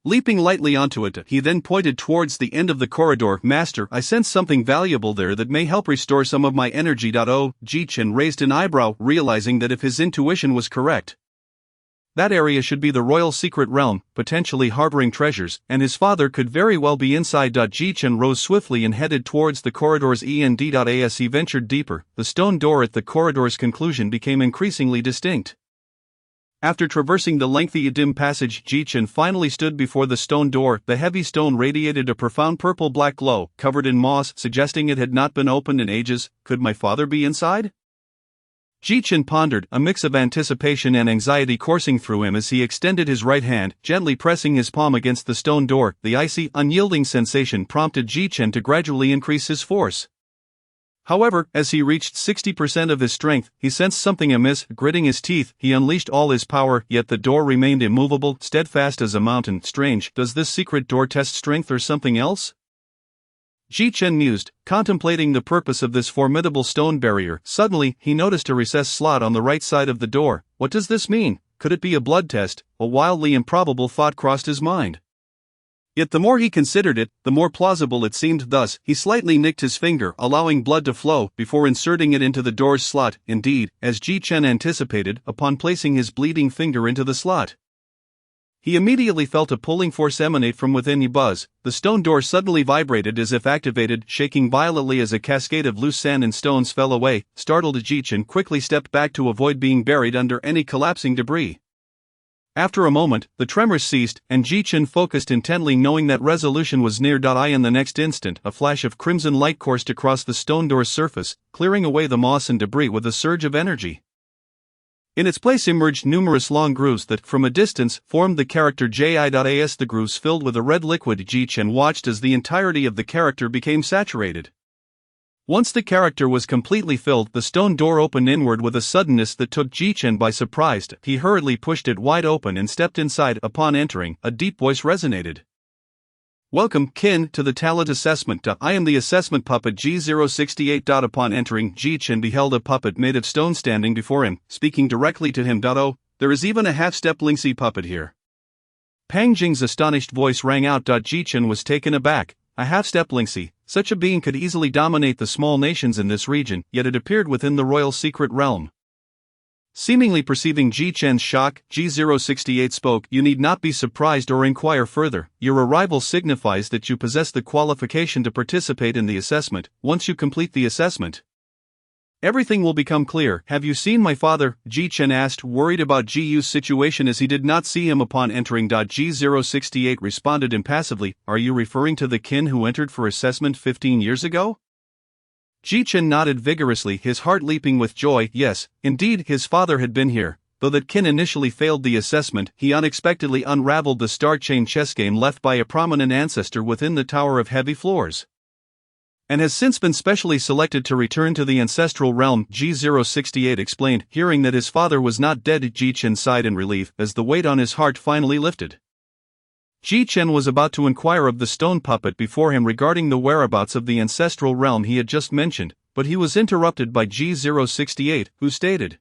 Leaping lightly onto it, he then pointed towards the end of the corridor. "Master, I sense something valuable there that may help restore some of my energy." Oh, Ji Chen raised an eyebrow, realizing that if his intuition was correct, that area should be the royal secret realm, potentially harboring treasures, and his father could very well be inside. Ji Chen rose swiftly and headed towards the corridor's end. As he ventured deeper, the stone door at the corridor's conclusion became increasingly distinct. After traversing the lengthy dim passage, Ji Chen finally stood before the stone door. The heavy stone radiated a profound purple-black glow, covered in moss, suggesting it had not been opened in ages. Could my father be inside? Ji Chen pondered, a mix of anticipation and anxiety coursing through him as he extended his right hand, gently pressing his palm against the stone door. The icy, unyielding sensation prompted Ji Chen to gradually increase his force. However, as he reached 60% of his strength, he sensed something amiss. Gritting his teeth, he unleashed all his power, yet the door remained immovable, steadfast as a mountain. Strange, does this secret door test strength or something else? Ji Chen mused, contemplating the purpose of this formidable stone barrier. Suddenly, he noticed a recessed slot on the right side of the door. What does this mean? Could it be a blood test? A wildly improbable thought crossed his mind. Yet the more he considered it, the more plausible it seemed. Thus, he slightly nicked his finger, allowing blood to flow, before inserting it into the door's slot. Indeed, as Ji Chen anticipated, upon placing his bleeding finger into the slot, he immediately felt a pulling force emanate from within. The stone door suddenly vibrated as if activated, shaking violently as a cascade of loose sand and stones fell away. Startled, Ji Chen quickly stepped back to avoid being buried under any collapsing debris. After a moment, the tremors ceased, and Ji Chen focused intently, knowing that resolution was near. In the next instant, a flash of crimson light coursed across the stone door's surface, clearing away the moss and debris with a surge of energy. In its place emerged numerous long grooves that, from a distance, formed the character J.I.as. The grooves filled with a red liquid. Ji Chen watched as the entirety of the character became saturated. Once the character was completely filled, the stone door opened inward with a suddenness that took Ji Chen by surprise. He hurriedly pushed it wide open and stepped inside. Upon entering, a deep voice resonated. "Welcome, Kin, to the talent assessment. I am the assessment puppet G068. Upon entering, Ji Chen beheld a puppet made of stone standing before him, speaking directly to him. "Oh, there is even a half-step Lingxi puppet here." Pang Jing's astonished voice rang out. Ji Chen was taken aback. A half-step Lingxi, such a being could easily dominate the small nations in this region, yet it appeared within the royal secret realm. Seemingly perceiving Ji Chen's shock, G068 spoke. "You need not be surprised or inquire further. Your arrival signifies that you possess the qualification to participate in the assessment. Once you complete the assessment, everything will become clear." "Have you seen my father?" Ji Chen asked, worried about Ji Yu's situation as he did not see him upon entering. G068 responded impassively. "Are you referring to the Kin who entered for assessment 15 years ago?" Ji Chen nodded vigorously, his heart leaping with joy. Yes, indeed, his father had been here. Though that Kin initially failed the assessment, he unexpectedly unraveled the star chain chess game left by a prominent ancestor within the Tower of Heavy Floors, and has since been specially selected to return to the ancestral realm. G068 explained. Hearing that his father was not dead, Ji Chen sighed in relief as the weight on his heart finally lifted. Ji Chen was about to inquire of the stone puppet before him regarding the whereabouts of the ancestral realm he had just mentioned, but he was interrupted by G068, who stated,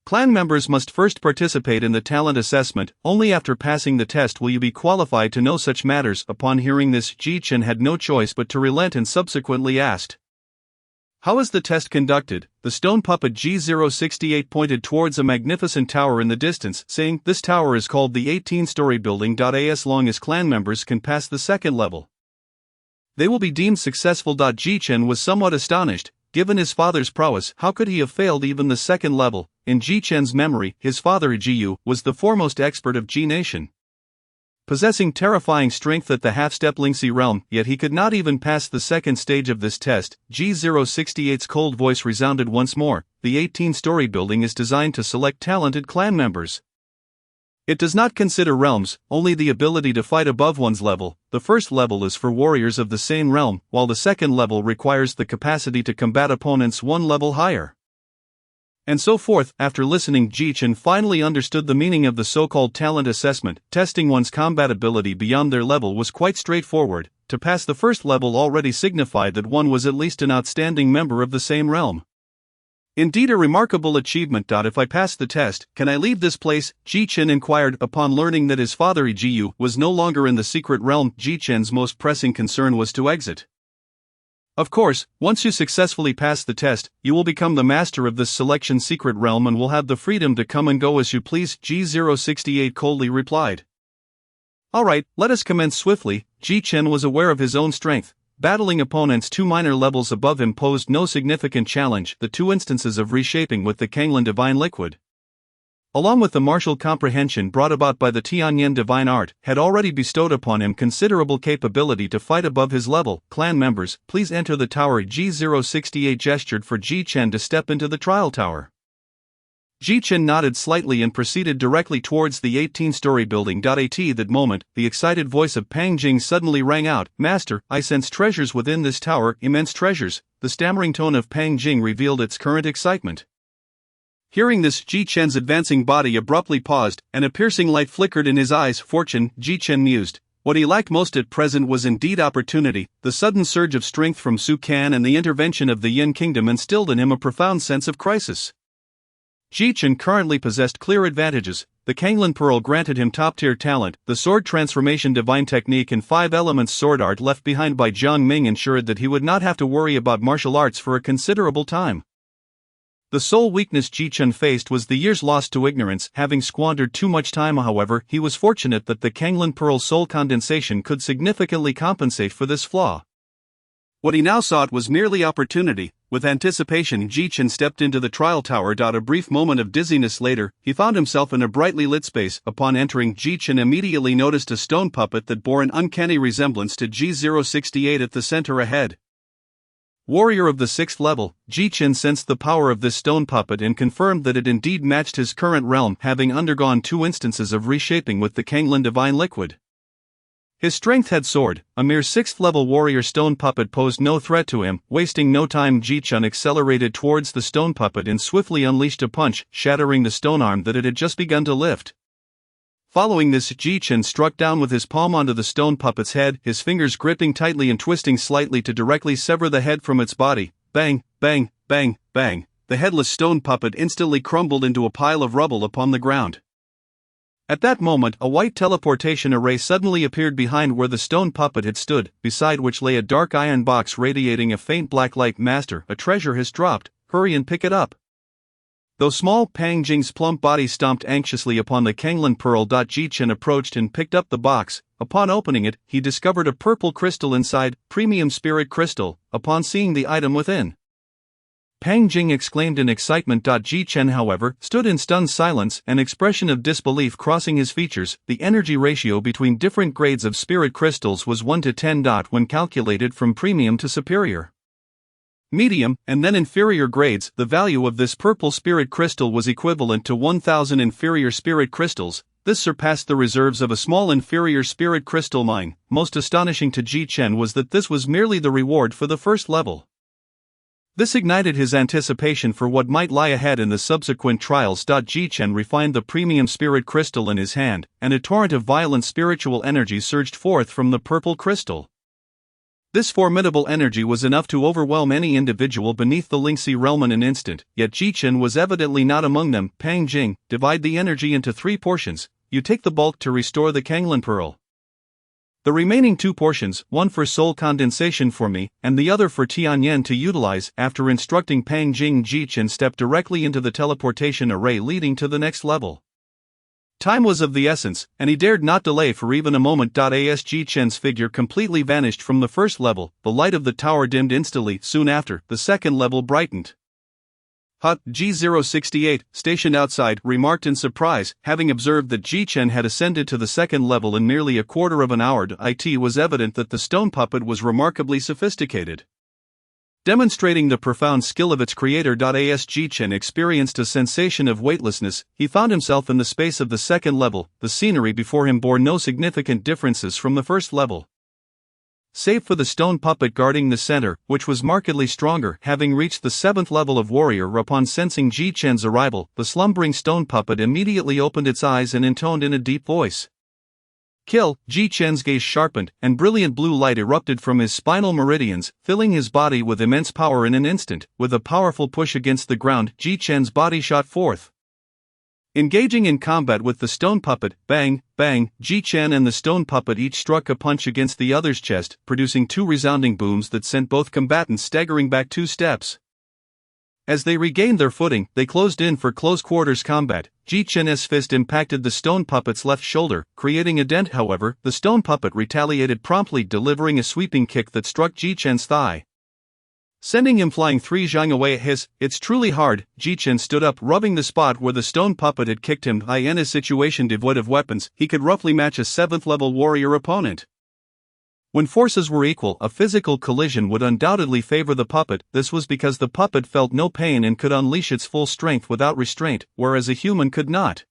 "Clan members must first participate in the talent assessment. Only after passing the test will you be qualified to know such matters." Upon hearing this, Ji Chen had no choice but to relent and subsequently asked, "How is the test conducted?" The stone puppet G068 pointed towards a magnificent tower in the distance, saying, "This tower is called the 18-story building. As long as clan members can pass the second level, they will be deemed successful." Ji Chen was somewhat astonished. Given his father's prowess, how could he have failed even the second level? In Ji Chen's memory, his father Ji Yu was the foremost expert of Ji Nation. possessing terrifying strength at the half-step Lingxi realm, yet he could not even pass the second stage of this test. G068's cold voice resounded once more. The 18-story building is designed to select talented clan members. It does not consider realms, only the ability to fight above one's level. The first level is for warriors of the same realm, while the second level requires the capacity to combat opponents one level higher. And so forth. After listening, Ji-Chen finally understood the meaning of the so-called talent assessment. Testing one's combat ability beyond their level was quite straightforward. To pass the first level already signified that one was at least an outstanding member of the same realm. Indeed a remarkable achievement. If I pass the test, can I leave this place? Ji-Chen inquired upon learning that his father Ejiu was no longer in the secret realm. Ji-Chen's most pressing concern was to exit. Of course, once you successfully pass the test, you will become the master of this selection secret realm and will have the freedom to come and go as you please, G068 coldly replied. Alright, let us commence swiftly. Ji-Chen was aware of his own strength. Battling opponents 2 minor levels above him posed no significant challenge. The 2 instances of reshaping with the Kanglan Divine Liquid, along with the martial comprehension brought about by the Tianyan Divine Art, had already bestowed upon him considerable capability to fight above his level. Clan members, please enter the tower. G068 gestured for Ji-Chen to step into the trial tower. Ji-Chen nodded slightly and proceeded directly towards the 18-story building. At that moment, the excited voice of Pang Jing suddenly rang out. Master, I sense treasures within this tower, immense treasures. The stammering tone of Pang Jing revealed its current excitement. Hearing this, Ji-Chen's advancing body abruptly paused, and a piercing light flickered in his eyes. Fortune, Ji-Chen mused. What he lacked most at present was indeed opportunity. The sudden surge of strength from Su Kan and the intervention of the Yin Kingdom instilled in him a profound sense of crisis. Ji-Chen currently possessed clear advantages. The Kanglan Pearl granted him top-tier talent. The sword transformation divine technique and 5 elements sword art left behind by Jiang Ming ensured that he would not have to worry about martial arts for a considerable time. The sole weakness Ji-Chen faced was the years lost to ignorance. Having squandered too much time, however, he was fortunate that the Kanglan Pearl soul condensation could significantly compensate for this flaw. What he now sought was merely opportunity. With anticipation, Ji-Chen stepped into the trial tower. A brief moment of dizziness later, he found himself in a brightly lit space. Upon entering, Ji-Chen immediately noticed a stone puppet that bore an uncanny resemblance to G068 at the center ahead. Warrior of the 6th level, Ji-Chen sensed the power of this stone puppet and confirmed that it indeed matched his current realm, having undergone 2 instances of reshaping with the Kanglan Divine Liquid. His strength had soared. A mere 6th-level warrior stone puppet posed no threat to him. Wasting no time, Ji-Chen accelerated towards the stone puppet and swiftly unleashed a punch, shattering the stone arm that it had just begun to lift. Following this, Ji-Chen struck down with his palm onto the stone puppet's head, his fingers gripping tightly and twisting slightly to directly sever the head from its body. Bang, bang, bang, bang. The headless stone puppet instantly crumbled into a pile of rubble upon the ground. At that moment, a white teleportation array suddenly appeared behind where the stone puppet had stood, beside which lay a dark iron box radiating a faint black light. Master, a treasure has dropped, hurry and pick it up. Though small, Pang Jing's plump body stomped anxiously upon the Kanglan Pearl. Ji-Chen approached and picked up the box. Upon opening it, he discovered a purple crystal inside, premium spirit crystal. Upon seeing the item within, Pang Jing exclaimed in excitement. Ji-Chen, however, stood in stunned silence, an expression of disbelief crossing his features. The energy ratio between different grades of spirit crystals was 1 to 10. When calculated from premium to superior, medium, and then inferior grades, the value of this purple spirit crystal was equivalent to 1,000 inferior spirit crystals. This surpassed the reserves of a small inferior spirit crystal mine. Most astonishing to Ji-Chen was that this was merely the reward for the first level. This ignited his anticipation for what might lie ahead in the subsequent trials. Ji-Chen refined the premium spirit crystal in his hand, and a torrent of violent spiritual energy surged forth from the purple crystal. This formidable energy was enough to overwhelm any individual beneath the Lingxi realm in an instant, yet Ji-Chen was evidently not among them. Pang Jing, divide the energy into 3 portions. You take the bulk to restore the Kanglan Pearl. The remaining 2 portions, one for soul condensation for me, and the other for Tianyan to utilize. After instructing Pang Jing, Ji-Chen stepped directly into the teleportation array leading to the next level. Time was of the essence, and he dared not delay for even a moment. As Ji-Chen's figure completely vanished from the first level, the light of the tower dimmed instantly. Soon after, the second level brightened. Hut G068, stationed outside, remarked in surprise, having observed that Ji Chen had ascended to the second level in merely a quarter of an hour. It was evident that the stone puppet was remarkably sophisticated. Demonstrating the profound skill of its creator. As Ji Chen experienced a sensation of weightlessness, he found himself in the space of the second level. The scenery before him bore no significant differences from the first level, save for the stone puppet guarding the center, which was markedly stronger. Having reached the seventh level of warrior, upon sensing Ji Chen's arrival, the slumbering stone puppet immediately opened its eyes and intoned in a deep voice, "Kill!" Ji Chen's gaze sharpened, and brilliant blue light erupted from his spinal meridians, filling his body with immense power in an instant. With a powerful push against the ground, Ji Chen's body shot forth. Engaging in combat with the stone puppet, bang, bang, Ji Chen and the stone puppet each struck a punch against the other's chest, producing two resounding booms that sent both combatants staggering back 2 steps. As they regained their footing, they closed in for close-quarters combat. Ji Chen's fist impacted the stone puppet's left shoulder, creating a dent. However, the stone puppet retaliated promptly, delivering a sweeping kick that struck Ji Chen's thigh, sending him flying 3 zhang away. A hiss, "It's truly hard." Ji Chen stood up, rubbing the spot where the stone puppet had kicked him. In a situation devoid of weapons, he could roughly match a 7th-level warrior opponent. When forces were equal, a physical collision would undoubtedly favor the puppet. This was because the puppet felt no pain and could unleash its full strength without restraint, whereas a human could not.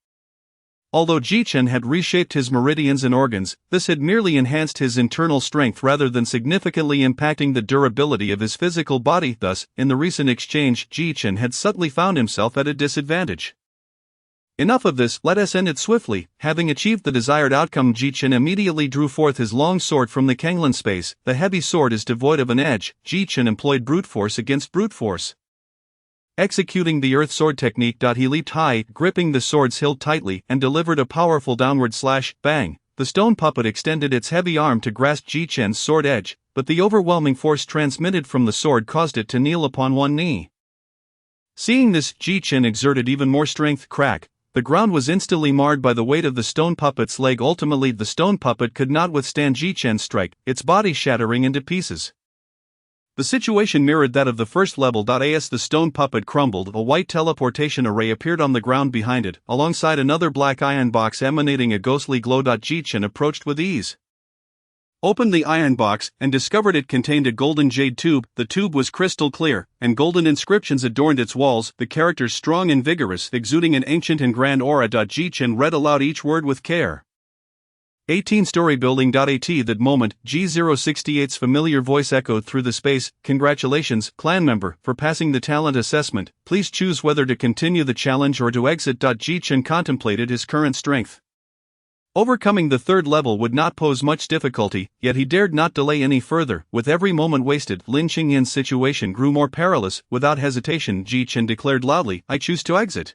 Although Ji Chen had reshaped his meridians and organs, this had merely enhanced his internal strength rather than significantly impacting the durability of his physical body. Thus, in the recent exchange, Ji Chen had subtly found himself at a disadvantage. Enough of this, let us end it swiftly. Having achieved the desired outcome, Ji Chen immediately drew forth his long sword from the Kanglan space. The heavy sword is devoid of an edge. Ji Chen employed brute force against brute force, executing the earth sword technique. He leaped high, gripping the sword's hilt tightly, and delivered a powerful downward slash. Bang! The stone puppet extended its heavy arm to grasp Ji Chen's sword edge, but the overwhelming force transmitted from the sword caused it to kneel upon one knee. Seeing this, Ji Chen exerted even more strength. Crack! The ground was instantly marred by the weight of the stone puppet's leg. Ultimately, the stone puppet could not withstand Ji Chen's strike, its body shattering into pieces. The situation mirrored that of the first level. As the stone puppet crumbled, a white teleportation array appeared on the ground behind it, alongside another black iron box emanating a ghostly glow. Ji Chen approached with ease, opened the iron box, and discovered it contained a golden jade tube. The tube was crystal clear, and golden inscriptions adorned its walls, the characters strong and vigorous, exuding an ancient and grand aura. Ji Chen read aloud each word with care. 18-story building. At that moment, G068's familiar voice echoed through the space. "Congratulations, clan member, for passing the talent assessment. Please choose whether to continue the challenge or to exit." Ji Chen contemplated his current strength. Overcoming the third level would not pose much difficulty, yet he dared not delay any further. With every moment wasted, Lin Qingyin's situation grew more perilous. Without hesitation, Ji Chen declared loudly, "I choose to exit."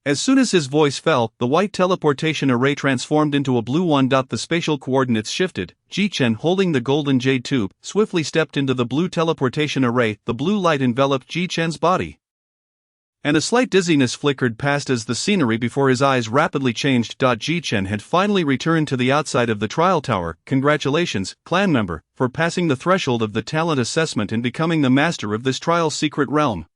As soon as his voice fell, the white teleportation array transformed into a blue one. The spatial coordinates shifted. Ji Chen, holding the golden jade tube, swiftly stepped into the blue teleportation array. The blue light enveloped Ji Chen's body, and a slight dizziness flickered past as the scenery before his eyes rapidly changed. Ji Chen had finally returned to the outside of the trial tower. "Congratulations, clan member, for passing the threshold of the talent assessment and becoming the master of this trial's secret realm."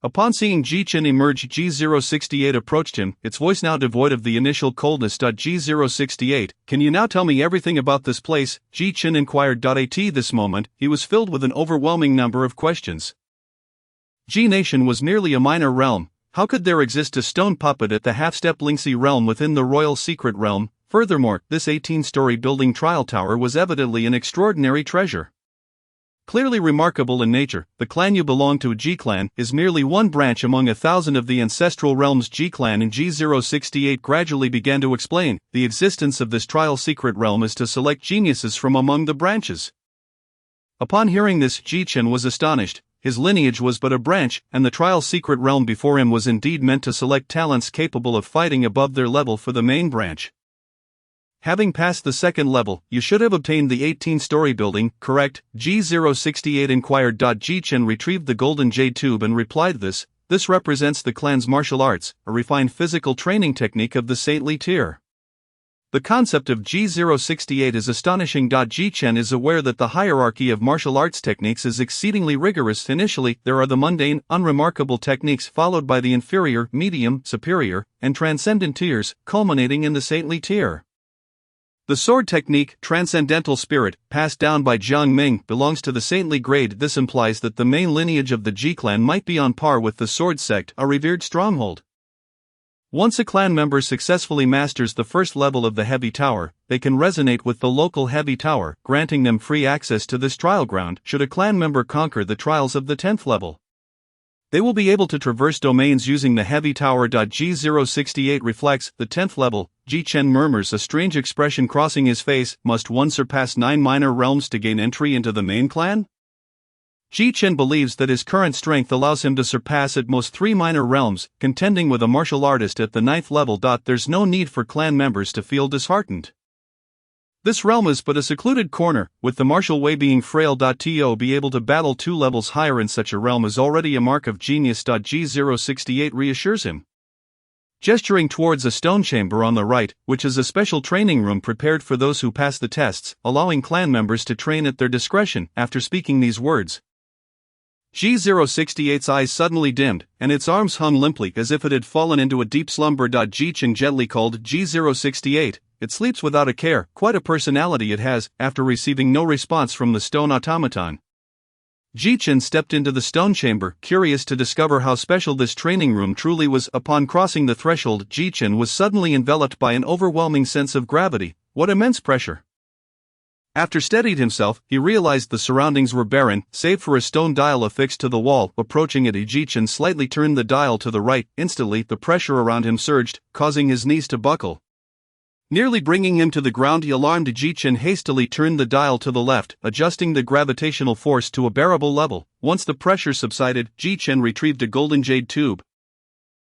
Upon seeing Ji Chen emerge, G068 approached him, its voice now devoid of the initial coldness. G068, "Can you now tell me everything about this place?" Ji Chen inquired. At this moment, he was filled with an overwhelming number of questions. Ji Nation was merely a minor realm. How could there exist a stone puppet at the half-step Lingxi realm within the royal secret realm? Furthermore, this 18-story building trial tower was evidently an extraordinary treasure. Clearly remarkable in nature, the clan you belong to, Ji clan, is merely one branch among 1,000 of the ancestral realms. Ji clan and G068 gradually began to explain, the existence of this trial secret realm is to select geniuses from among the branches. Upon hearing this, Ji Chen was astonished. His lineage was but a branch, and the trial secret realm before him was indeed meant to select talents capable of fighting above their level for the main branch. Having passed the second level, you should have obtained the 18-story building, correct? G068 inquired. Ji Chen retrieved the golden jade tube and replied, This represents the clan's martial arts, a refined physical training technique of the saintly tier. The concept of G068 is astonishing. Ji Chen is aware that the hierarchy of martial arts techniques is exceedingly rigorous. Initially, there are the mundane, unremarkable techniques followed by the inferior, medium, superior, and transcendent tiers, culminating in the saintly tier. The sword technique, Transcendental Spirit, passed down by Jiang Ming, belongs to the saintly grade. This implies that the main lineage of the Ji clan might be on par with the sword sect, a revered stronghold. Once a clan member successfully masters the first level of the Heavy Tower, they can resonate with the local Heavy Tower, granting them free access to this trial ground should a clan member conquer the trials of the 10th level. They will be able to traverse domains using the Heavy Tower. G068 reflects the 10th level. Ji Chen murmurs, a strange expression crossing his face. Must one surpass 9 minor realms to gain entry into the main clan? Ji Chen believes that his current strength allows him to surpass at most 3 minor realms, contending with a martial artist at the 9th level. There's no need for clan members to feel disheartened. This realm is but a secluded corner, with the martial way being frail. To be able to battle 2 levels higher in such a realm is already a mark of genius. G068 reassures him, gesturing towards a stone chamber on the right, which is a special training room prepared for those who pass the tests, allowing clan members to train at their discretion. After speaking these words, G068's eyes suddenly dimmed, and its arms hung limply as if it had fallen into a deep slumber. Ji Chen gently called G068, it sleeps without a care, quite a personality it has. After receiving no response from the stone automaton, Ji Chen stepped into the stone chamber, curious to discover how special this training room truly was. Upon crossing the threshold, Ji Chen was suddenly enveloped by an overwhelming sense of gravity. What immense pressure! After steadied himself, he realized the surroundings were barren, save for a stone dial affixed to the wall. Approaching it, Ji Chen slightly turned the dial to the right. Instantly, the pressure around him surged, causing his knees to buckle, nearly bringing him to the ground. Alarmed, Ji Chen hastily turned the dial to the left, adjusting the gravitational force to a bearable level. Once the pressure subsided, Ji Chen retrieved a golden jade tube.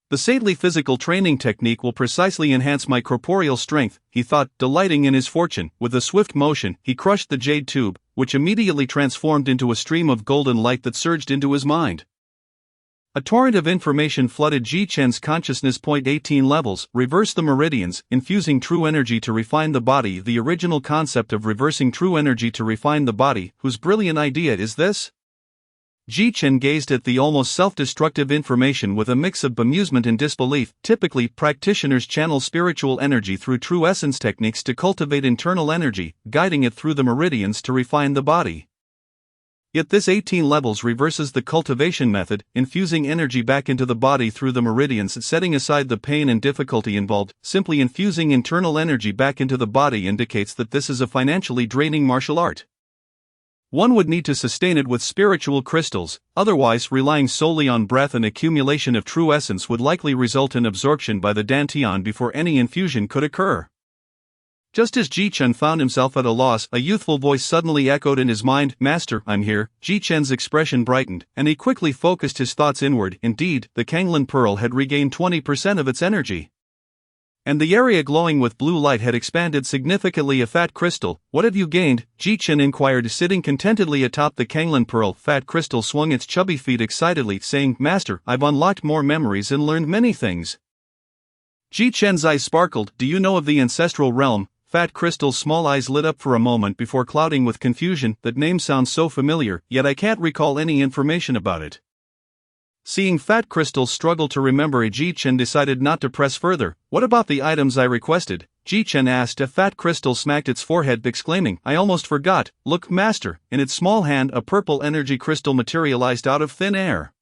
The saintly physical training technique will precisely enhance my corporeal strength, he thought, delighting in his fortune. With a swift motion, he crushed the jade tube, which immediately transformed into a stream of golden light that surged into his mind. A torrent of information flooded Ji Chen's consciousness. 18 levels, reverse the meridians, infusing true energy to refine the body. The original concept of reversing true energy to refine the body, whose brilliant idea is this? Ji Chen gazed at the almost self-destructive information with a mix of bemusement and disbelief. Typically, practitioners channel spiritual energy through true essence techniques to cultivate internal energy, guiding it through the meridians to refine the body. Yet this 18 levels reverses the cultivation method, infusing energy back into the body through the meridians. Setting aside the pain and difficulty involved, simply infusing internal energy back into the body indicates that this is a financially draining martial art. One would need to sustain it with spiritual crystals, otherwise relying solely on breath and accumulation of true essence would likely result in absorption by the dantian before any infusion could occur. Just as Ji Chen found himself at a loss, a youthful voice suddenly echoed in his mind, "Master, I'm here." Ji Chen's expression brightened, and he quickly focused his thoughts inward. Indeed, the Kanglin Pearl had regained 20% of its energy, and the area glowing with blue light had expanded significantly. A fat crystal, what have you gained? Ji Chen inquired, sitting contentedly atop the Kanglin Pearl. Fat crystal swung its chubby feet excitedly, saying, "Master, I've unlocked more memories and learned many things." Ji Chen's eyes sparkled. Do you know of the ancestral realm? Fat crystal's small eyes lit up for a moment before clouding with confusion. That name sounds so familiar, yet I can't recall any information about it. Seeing Fat Crystal struggle to remember, Ji Chen decided not to press further. What about the items I requested? Ji Chen asked. A Fat Crystal smacked its forehead, exclaiming, I almost forgot. Look, Master. In its small hand, a purple energy crystal materialized out of thin air.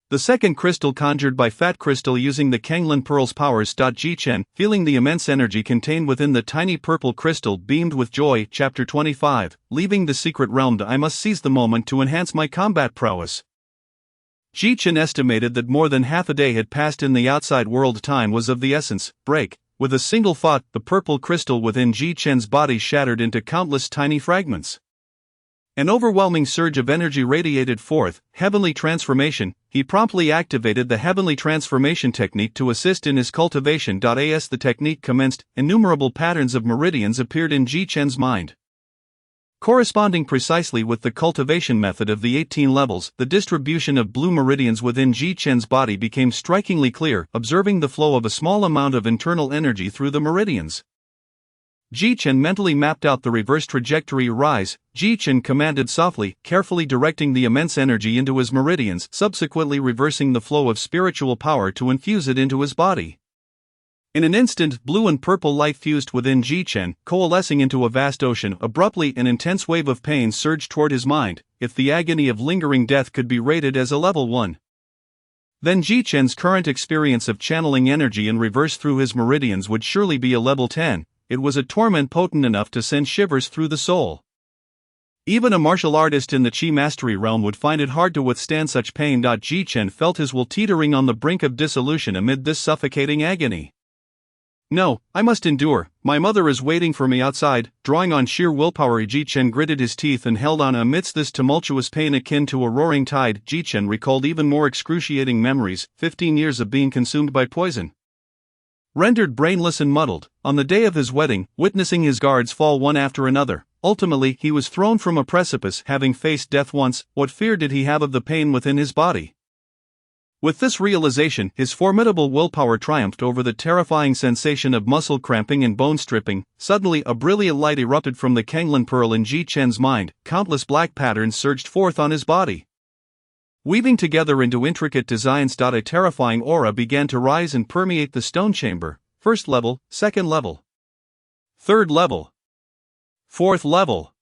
The second crystal conjured by Fat Crystal using the Kanglin Pearl's powers. Ji Chen, feeling the immense energy contained within the tiny purple crystal, beamed with joy. Chapter 25. Leaving the secret realm. I must seize the moment to enhance my combat prowess. Ji Chen estimated that more than half a day had passed in the outside world. Time was of the essence. Break. With a single thought, the purple crystal within Ji Chen's body shattered into countless tiny fragments. An overwhelming surge of energy radiated forth. Heavenly transformation. He promptly activated the heavenly transformation technique to assist in his cultivation. As the technique commenced, innumerable patterns of meridians appeared in Ji Chen's mind, corresponding precisely with the cultivation method of the 18 levels. The distribution of blue meridians within Ji Chen's body became strikingly clear, observing the flow of a small amount of internal energy through the meridians. Ji Chen mentally mapped out the reverse trajectory rise. Ji Chen commanded softly, carefully directing the immense energy into his meridians, subsequently reversing the flow of spiritual power to infuse it into his body. In an instant, blue and purple light fused within Ji Chen, coalescing into a vast ocean. Abruptly, an intense wave of pain surged toward his mind. If the agony of lingering death could be rated as a level 1, then Ji Chen's current experience of channeling energy in reverse through his meridians would surely be a level 10. It was a torment potent enough to send shivers through the soul. Even a martial artist in the Qi mastery realm would find it hard to withstand such pain. Ji Chen felt his will teetering on the brink of dissolution amid this suffocating agony. No, I must endure. My mother is waiting for me outside. Drawing on sheer willpower, Ji Chen gritted his teeth and held on. Amidst this tumultuous pain akin to a roaring tide, Ji Chen recalled even more excruciating memories, 15 years of being consumed by poison. Rendered brainless and muddled, on the day of his wedding, witnessing his guards fall one after another. Ultimately, he was thrown from a precipice. Having faced death once, what fear did he have of the pain within his body? With this realization, his formidable willpower triumphed over the terrifying sensation of muscle cramping and bone stripping. Suddenly, a brilliant light erupted from the Kanglan Pearl in Ji Chen's mind. Countless black patterns surged forth on his body, weaving together into intricate designs. A terrifying aura began to rise and permeate the stone chamber. First level, second level, third level, fourth level.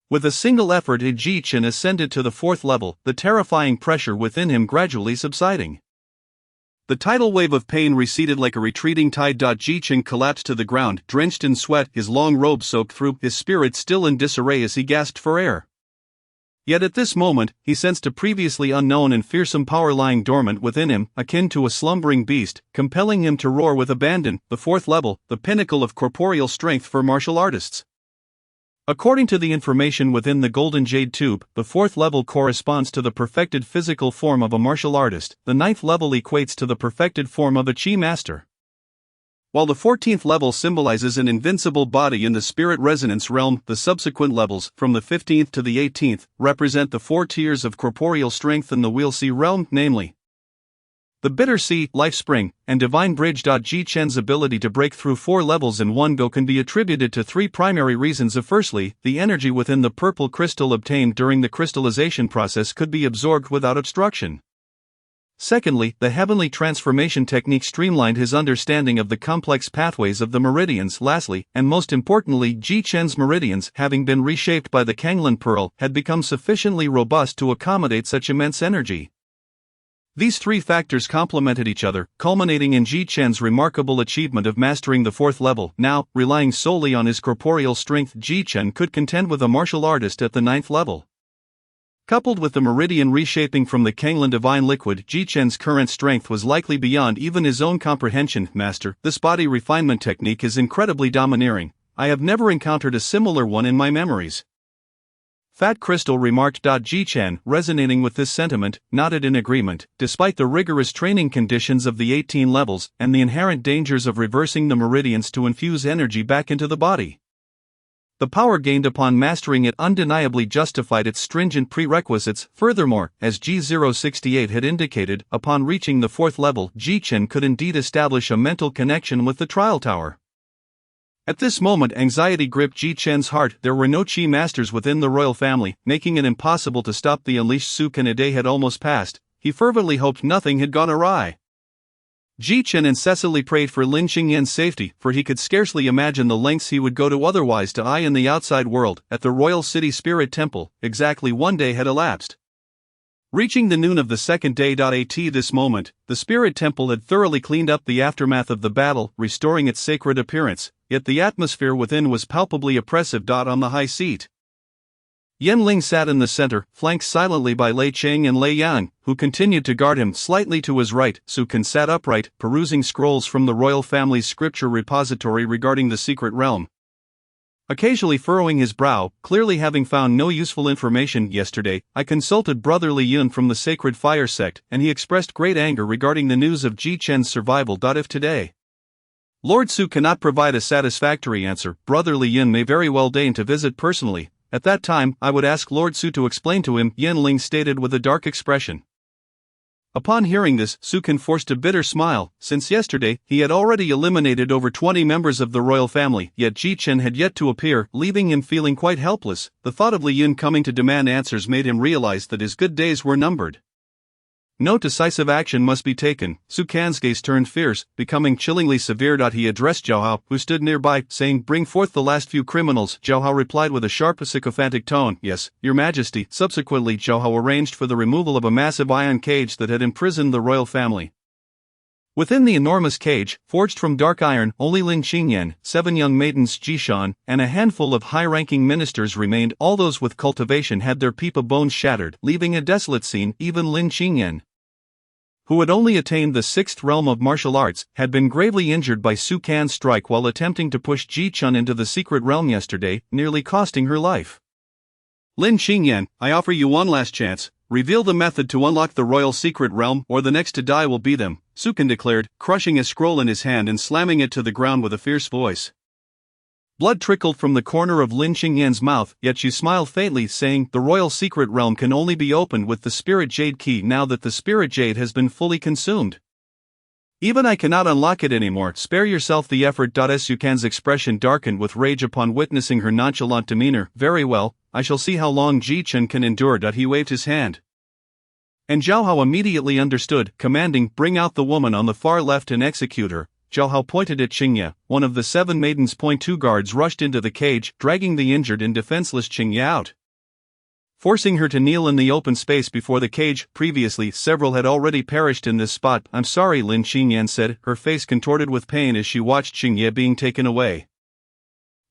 With a single effort, Ji Chen ascended to the fourth level, the terrifying pressure within him gradually subsiding. The tidal wave of pain receded like a retreating tide. Ji Chen collapsed to the ground, drenched in sweat, his long robe soaked through, his spirit still in disarray as he gasped for air. Yet at this moment, he sensed a previously unknown and fearsome power lying dormant within him, akin to a slumbering beast, compelling him to roar with abandon. The fourth level, the pinnacle of corporeal strength for martial artists. According to the information within the Golden Jade Tube, the fourth level corresponds to the perfected physical form of a martial artist. The ninth level equates to the perfected form of a Qi master, while the 14th level symbolizes an invincible body in the spirit resonance realm. The subsequent levels, from the 15th to the 18th, represent the 4 tiers of corporeal strength in the Wheel Sea realm, namely the Bitter Sea, Life Spring, and Divine Bridge. Ji Chen's ability to break through 4 levels in one go can be attributed to 3 primary reasons. Firstly, the energy within the purple crystal obtained during the crystallization process could be absorbed without obstruction. Secondly, the heavenly transformation technique streamlined his understanding of the complex pathways of the meridians. Lastly, and most importantly, Ji Chen's meridians, having been reshaped by the Kanglan Pearl, had become sufficiently robust to accommodate such immense energy. These 3 factors complemented each other, culminating in Ji Chen's remarkable achievement of mastering the 4th level. Now, relying solely on his corporeal strength, Ji Chen could contend with a martial artist at the 9th level. Coupled with the meridian reshaping from the Kanglan Divine Liquid, Ji Chen's current strength was likely beyond even his own comprehension. Master, this body refinement technique is incredibly domineering. I have never encountered a similar one in my memories. Fat Crystal remarked. Ji Chen, resonating with this sentiment, nodded in agreement. Despite the rigorous training conditions of the 18 levels, and the inherent dangers of reversing the meridians to infuse energy back into the body, the power gained upon mastering it undeniably justified its stringent prerequisites. Furthermore, as G068 had indicated, upon reaching the 4th level, Ji Chen could indeed establish a mental connection with the trial tower. At this moment, anxiety gripped Ji Chen's heart. There were no Qi masters within the royal family, making it impossible to stop the unleashed Su, and a day had almost passed. He fervently hoped nothing had gone awry. Ji Chen incessantly prayed for Lin Qingyan's safety, for he could scarcely imagine the lengths he would go to otherwise to eye in the outside world. At the Royal City Spirit Temple, exactly 1 day had elapsed. Reaching the noon of the 2nd day. At this moment, the Spirit Temple had thoroughly cleaned up the aftermath of the battle, restoring its sacred appearance, yet the atmosphere within was palpably oppressive. On the high seat, Yan Ling sat in the center, flanked silently by Lei Cheng and Lei Yang, who continued to guard him. Slightly to his right, Su Kan sat upright, perusing scrolls from the royal family's scripture repository regarding the secret realm, occasionally furrowing his brow. Clearly having found no useful information yesterday, I consulted Brother Li Yun from the Sacred Fire sect, and he expressed great anger regarding the news of Ji Chen's survival. If today Lord Su cannot provide a satisfactory answer, Brother Li Yun may very well deign to visit personally. At that time, I would ask Lord Su to explain to him, Yan Ling stated with a dark expression. Upon hearing this, Sukan forced a bitter smile, since yesterday, he had already eliminated over 20 members of the royal family, yet Ji Chen had yet to appear, leaving him feeling quite helpless. The thought of Li Yun coming to demand answers made him realize that his good days were numbered. No decisive action must be taken. Sukan's gaze turned fierce, becoming chillingly severe. He addressed Zhao Hao, who stood nearby, saying, "Bring forth the last few criminals." Zhao Hao replied with a sharp sycophantic tone, "Yes, Your Majesty." Subsequently, Zhao Hao arranged for the removal of a massive iron cage that had imprisoned the royal family. Within the enormous cage, forged from dark iron, only Lin Qingyan, 7 young maidens Jishan, and a handful of high-ranking ministers remained. All those with cultivation had their pipa bones shattered, leaving a desolate scene. Even Lin Qingyan, who had only attained the 6th realm of martial arts, had been gravely injured by Su Kan's strike while attempting to push Ji Chun into the secret realm yesterday, nearly costing her life. "Lin Qingyan, I offer you one last chance. Reveal the method to unlock the royal secret realm, or the next to die will be them," Su Kan declared, crushing a scroll in his hand and slamming it to the ground with a fierce voice. Blood trickled from the corner of Lin Qingyan's mouth, yet she smiled faintly, saying, "The royal secret realm can only be opened with the spirit jade key now that the spirit jade has been fully consumed. Even I cannot unlock it anymore. Spare yourself the effort." Su Kan's expression darkened with rage upon witnessing her nonchalant demeanor. "Very well, I shall see how long Ji Chen can endure." He waved his hand, and Zhao Hao immediately understood, commanding, "Bring out the woman on the far left and execute her." Zhao Hao pointed at Qingye. One of the 7 maidens. 2 guards rushed into the cage, dragging the injured and defenseless Qingye out, forcing her to kneel in the open space before the cage. Previously, several had already perished in this spot. "I'm sorry," Lin Qingyan said, her face contorted with pain as she watched Qingye being taken away.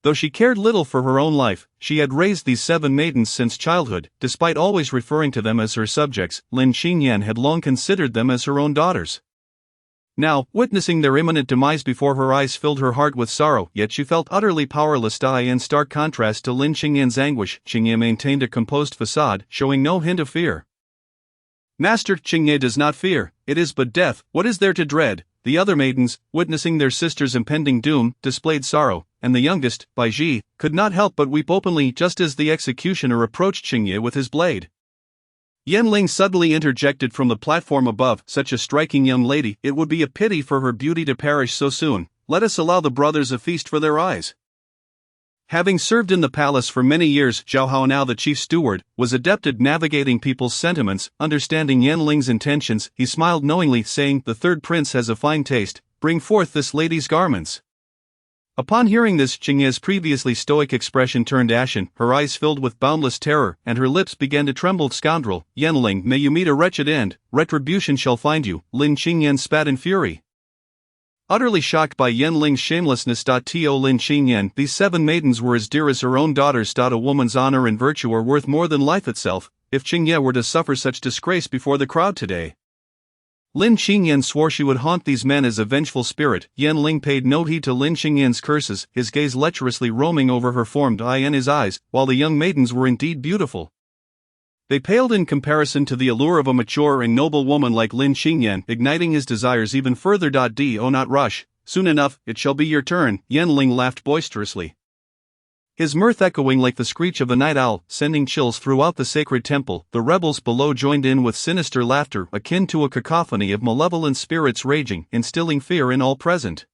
Though she cared little for her own life, she had raised these 7 maidens since childhood. Despite always referring to them as her subjects, Lin Qingyan had long considered them as her own daughters. Now, witnessing their imminent demise before her eyes filled her heart with sorrow, yet she felt utterly powerless. In stark contrast to Lin Qingyan's anguish, Qingye maintained a composed facade, showing no hint of fear. "Master, Qingye does not fear. It is but death. What is there to dread?" The other maidens, witnessing their sister's impending doom, displayed sorrow, and the youngest, Baiji, could not help but weep openly just as the executioner approached Qingye with his blade. Yan Ling suddenly interjected from the platform above, "Such a striking young lady, it would be a pity for her beauty to perish so soon. Let us allow the brothers a feast for their eyes." Having served in the palace for many years, Zhao Hao, now the chief steward, was adept at navigating people's sentiments. Understanding Yan Ling's intentions, he smiled knowingly, saying, "The third prince has a fine taste. Bring forth this lady's garments." Upon hearing this, Qingye's previously stoic expression turned ashen, her eyes filled with boundless terror, and her lips began to tremble. "Scoundrel, Yanling, may you meet a wretched end. Retribution shall find you." Lin Qingyan spat in fury, utterly shocked by Yanling's shamelessness. To Lin Qingyan, these 7 maidens were as dear as her own daughters. A woman's honor and virtue are worth more than life itself. If Qingye were to suffer such disgrace before the crowd today, Lin Qingyan swore she would haunt these men as a vengeful spirit. Yan Ling paid no heed to Lin Qingyan's curses, his gaze lecherously roaming over her formed eye and his eyes. While the young maidens were indeed beautiful, they paled in comparison to the allure of a mature and noble woman like Lin Qingyan, igniting his desires even further. Do not rush. Soon enough, it shall be your turn. Yan Ling laughed boisterously, his mirth echoing like the screech of a night owl, sending chills throughout the sacred temple. The rebels below joined in with sinister laughter, akin to a cacophony of malevolent spirits raging, instilling fear in all present.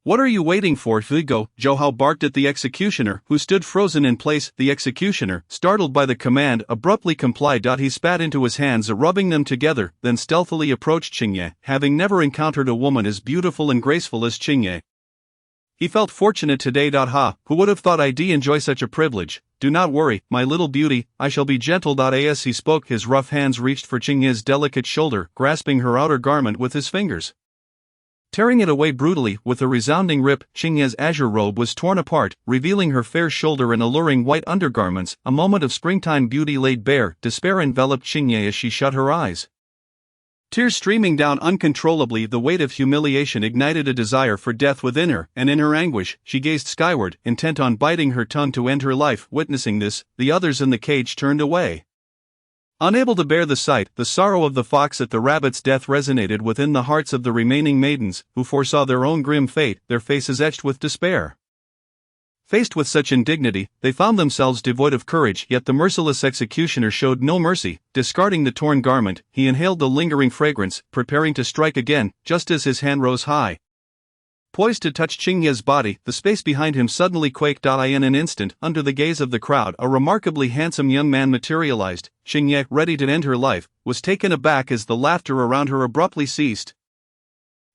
"What are you waiting for, Fugo?" Zhao Hao barked at the executioner, who stood frozen in place. The executioner, startled by the command, abruptly complied. He spat into his hands, rubbing them together, then stealthily approached Qingye, having never encountered a woman as beautiful and graceful as Qingye. He felt fortunate today. Who would have thought I'd enjoy such a privilege? "Do not worry, my little beauty, I shall be gentle." As he spoke, his rough hands reached for Qingye's delicate shoulder, grasping her outer garment with his fingers, tearing it away brutally. With a resounding rip, Qingye's azure robe was torn apart, revealing her fair shoulder and alluring white undergarments. A moment of springtime beauty laid bare. Despair enveloped Qingye as she shut her eyes, tears streaming down uncontrollably. The weight of humiliation ignited a desire for death within her, and in her anguish, she gazed skyward, intent on biting her tongue to end her life. Witnessing this, the others in the cage turned away, unable to bear the sight. The sorrow of the fox at the rabbit's death resonated within the hearts of the remaining maidens, who foresaw their own grim fate, their faces etched with despair. Faced with such indignity, they found themselves devoid of courage, yet the merciless executioner showed no mercy. Discarding the torn garment, he inhaled the lingering fragrance, preparing to strike again, just as his hand rose high. Poised to touch Qingye's body, the space behind him suddenly quaked. In an instant, under the gaze of the crowd, a remarkably handsome young man materialized. Qingye, ready to end her life, was taken aback as the laughter around her abruptly ceased.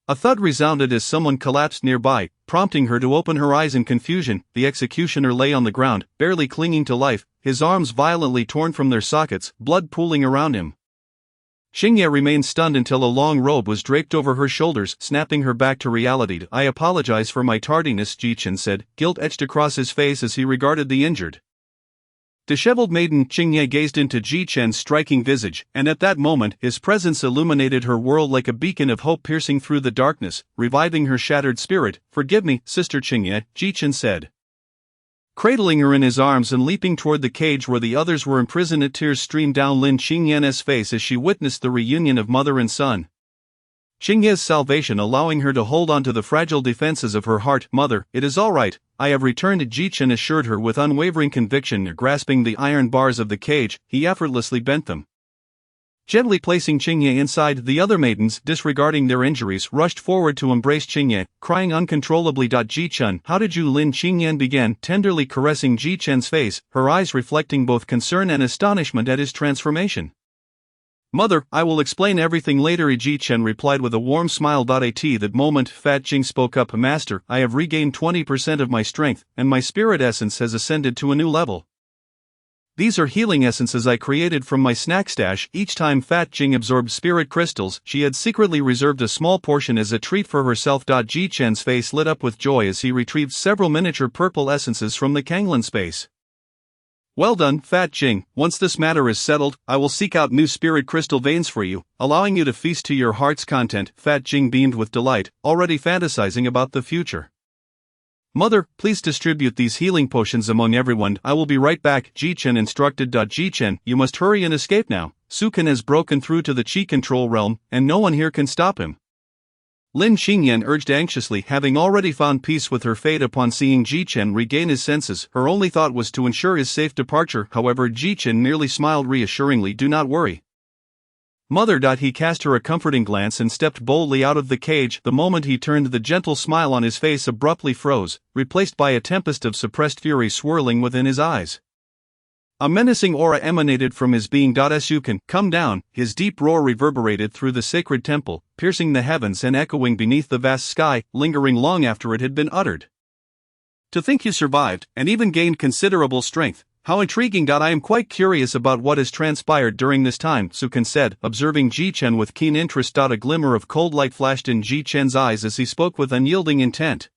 A thud resounded as someone collapsed nearby, prompting her to open her eyes in confusion. The executioner lay on the ground, barely clinging to life, his arms violently torn from their sockets, blood pooling around him. Qingye remained stunned until a long robe was draped over her shoulders, snapping her back to reality. "I apologize for my tardiness," Jichen said, guilt etched across his face as he regarded the injured. Disheveled maiden, Qingye gazed into Jichen's striking visage, and at that moment his presence illuminated her world like a beacon of hope piercing through the darkness, reviving her shattered spirit. "Forgive me, Sister Qingye," Jichen said. Cradling her in his arms and leaping toward the cage where the others were imprisoned, tears streamed down Lin Qingyan's face as she witnessed the reunion of mother and son. Qingye's salvation allowing her to hold on to the fragile defenses of her heart. "Mother, it is all right, I have returned," Jichen assured her with unwavering conviction. Grasping the iron bars of the cage, he effortlessly bent them. Gently placing Qingye inside, the other maidens, disregarding their injuries, rushed forward to embrace Qingye, crying uncontrollably. "Jichen, how did you?" Lin Qingyan began, tenderly caressing Jichen's face, her eyes reflecting both concern and astonishment at his transformation. "Mother, I will explain everything later," Jichen replied with a warm smile. At that moment, Fat Jing spoke up. "Master, I have regained 20% of my strength, and my spirit essence has ascended to a new level. These are healing essences I created from my snack stash." Each time Fat Jing absorbed spirit crystals, she had secretly reserved a small portion as a treat for herself. Jichen's face lit up with joy as he retrieved several miniature purple essences from the Kanglan space. "Well done, Fat Jing. Once this matter is settled, I will seek out new spirit crystal veins for you, allowing you to feast to your heart's content." Fat Jing beamed with delight, already fantasizing about the future. "Mother, please distribute these healing potions among everyone. I will be right back," Jichen instructed. "Jichen, you must hurry and escape now. Sukan has broken through to the Qi control realm, and no one here can stop him." Lin Qingyan urged anxiously, having already found peace with her fate upon seeing Jichen regain his senses. Her only thought was to ensure his safe departure. However, Jichen merely smiled reassuringly. "Do not worry, Mother." He cast her a comforting glance and stepped boldly out of the cage. The moment he turned, the gentle smile on his face abruptly froze, replaced by a tempest of suppressed fury swirling within his eyes. A menacing aura emanated from his being. "Sukan, come down!" His deep roar reverberated through the sacred temple, piercing the heavens and echoing beneath the vast sky, lingering long after it had been uttered. "To think you survived, and even gained considerable strength. How intriguing. I am quite curious about what has transpired during this time," Sukan said, observing Jichen with keen interest. A glimmer of cold light flashed in Jichen's eyes as he spoke with unyielding intent.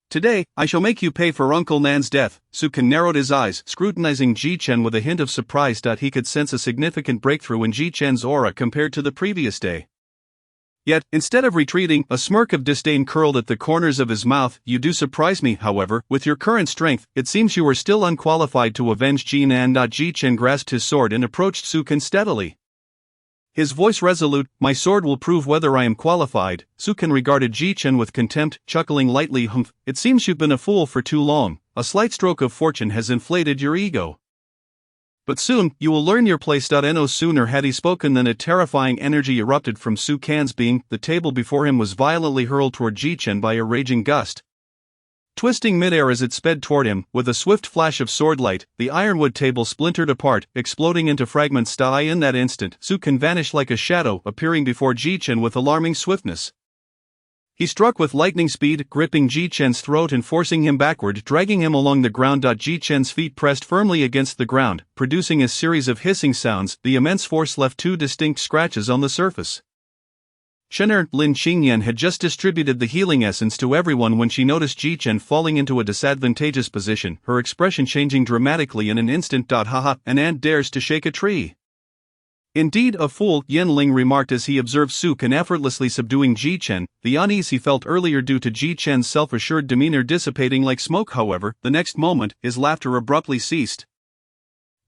"Today, I shall make you pay for Uncle Nan's death." Sukan narrowed his eyes, scrutinizing Jichen with a hint of surprise. He could sense a significant breakthrough in Jichen's aura compared to the previous day. Yet, instead of retreating, a smirk of disdain curled at the corners of his mouth. "You do surprise me, however. With your current strength, it seems you are still unqualified to avenge Jinan." Jichen grasped his sword and approached Sukan steadily, his voice resolute. "My sword will prove whether I am qualified." Sukan regarded Jichen with contempt, chuckling lightly. "Humph, it seems you've been a fool for too long. A slight stroke of fortune has inflated your ego. But soon, you will learn your place." No sooner had he spoken than a terrifying energy erupted from Sukan's being. The table before him was violently hurled toward Jichen by a raging gust. Twisting midair as it sped toward him, with a swift flash of swordlight, the ironwood table splintered apart, exploding into fragments. In that instant, Sukan vanished like a shadow, appearing before Jichen with alarming swiftness. He struck with lightning speed, gripping Jichen's throat and forcing him backward, dragging him along the ground. Jichen's feet pressed firmly against the ground, producing a series of hissing sounds. The immense force left two distinct scratches on the surface. Lin Qingyan had just distributed the healing essence to everyone when she noticed Jichen falling into a disadvantageous position, her expression changing dramatically in an instant. "Haha, an ant dares to shake a tree." "Indeed a fool," Yin Ling remarked as he observed Sukan effortlessly subduing Jichen, the unease he felt earlier due to Jichen's self-assured demeanor dissipating like smoke. However, the next moment, his laughter abruptly ceased.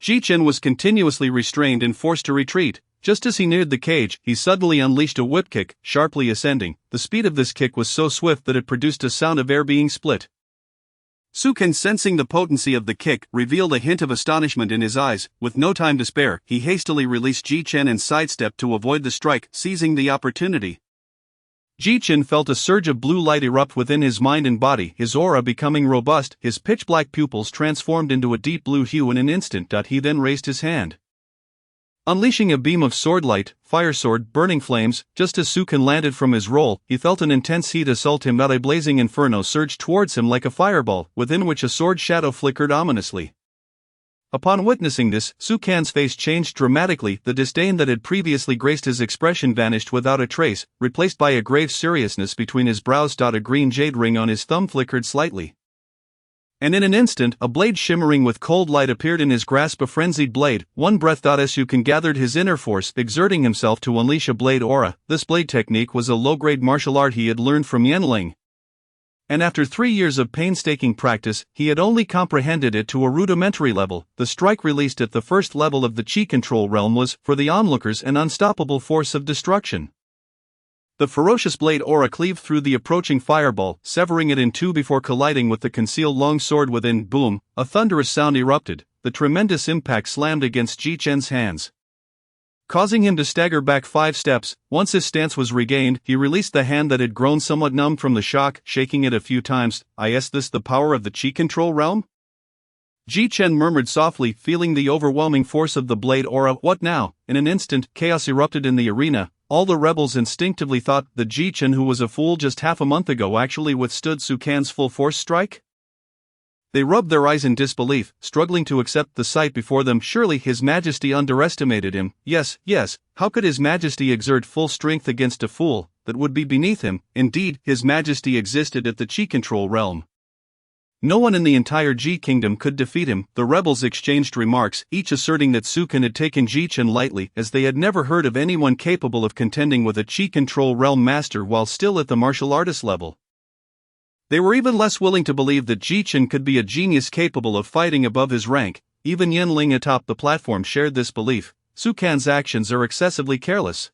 Jichen was continuously restrained and forced to retreat. Just as he neared the cage, he suddenly unleashed a whip kick, sharply ascending. The speed of this kick was so swift that it produced a sound of air being split. Su Ken, sensing the potency of the kick, revealed a hint of astonishment in his eyes. With no time to spare, he hastily released Ji Chen and sidestepped to avoid the strike, seizing the opportunity. Ji Chen felt a surge of blue light erupt within his mind and body, his aura becoming robust, his pitch-black pupils transformed into a deep blue hue in an instant. He then raised his hand, unleashing a beam of sword light, fire sword, burning flames. Just as Su Ken landed from his roll, he felt an intense heat assault him. A blazing inferno surged towards him like a fireball, within which a sword shadow flickered ominously. Upon witnessing this, Su Ken's face changed dramatically. The disdain that had previously graced his expression vanished without a trace, replaced by a grave seriousness between his brows. A green jade ring on his thumb flickered slightly, and in an instant, a blade shimmering with cold light appeared in his grasp. A frenzied blade. One breath. Su Ken gathered his inner force, exerting himself to unleash a blade aura. This blade technique was a low-grade martial art he had learned from Yanling, and after 3 years of painstaking practice, he had only comprehended it to a rudimentary level. The strike released at the first level of the chi control realm was, for the onlookers, an unstoppable force of destruction. The ferocious blade aura cleaved through the approaching fireball, severing it in two before colliding with the concealed long sword within. Boom! A thunderous sound erupted. The tremendous impact slammed against Ji Chen's hands, causing him to stagger back 5 steps. Once his stance was regained, he released the hand that had grown somewhat numb from the shock, shaking it a few times. Is this the power of the chi control realm? Ji Chen murmured softly, feeling the overwhelming force of the blade aura. What now? In an instant, chaos erupted in the arena. All the rebels instinctively thought the Ji Chen who was a fool just half a month ago actually withstood Su Ken's full force strike? They rubbed their eyes in disbelief, struggling to accept the sight before them. Surely His Majesty underestimated him. Yes, how could His Majesty exert full strength against a fool? That would be beneath him. Indeed, His Majesty existed at the chi control realm. No one in the entire Ji kingdom could defeat him. The rebels exchanged remarks, each asserting that Su Ken had taken Ji Chen lightly, as they had never heard of anyone capable of contending with a chi control realm master while still at the martial artist level. They were even less willing to believe that Ji Chen could be a genius capable of fighting above his rank. Even Yanling atop the platform shared this belief. Su Ken's actions are excessively careless,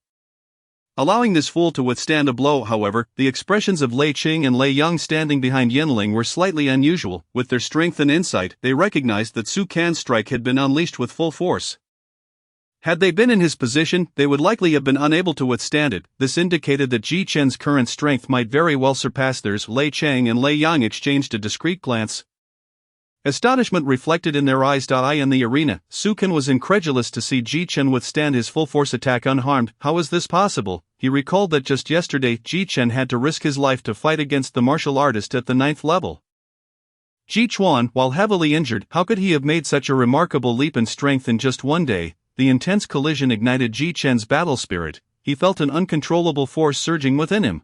allowing this fool to withstand a blow. However, the expressions of Lei Qing and Lei Yang standing behind Yanling were slightly unusual. With their strength and insight, they recognized that Su Ken's strike had been unleashed with full force. Had they been in his position, they would likely have been unable to withstand it. This indicated that Ji Chen's current strength might very well surpass theirs. Lei Chang and Lei Yang exchanged a discreet glance, astonishment reflected in their eyes. In the arena, Su Ken was incredulous to see Ji Chen withstand his full-force attack unharmed. How is this possible? He recalled that just yesterday, Ji Chen had to risk his life to fight against the martial artist at the 9th level. Ji Chuan, while heavily injured, how could he have made such a remarkable leap in strength in just one day? The intense collision ignited Ji Chen's battle spirit. He felt an uncontrollable force surging within him.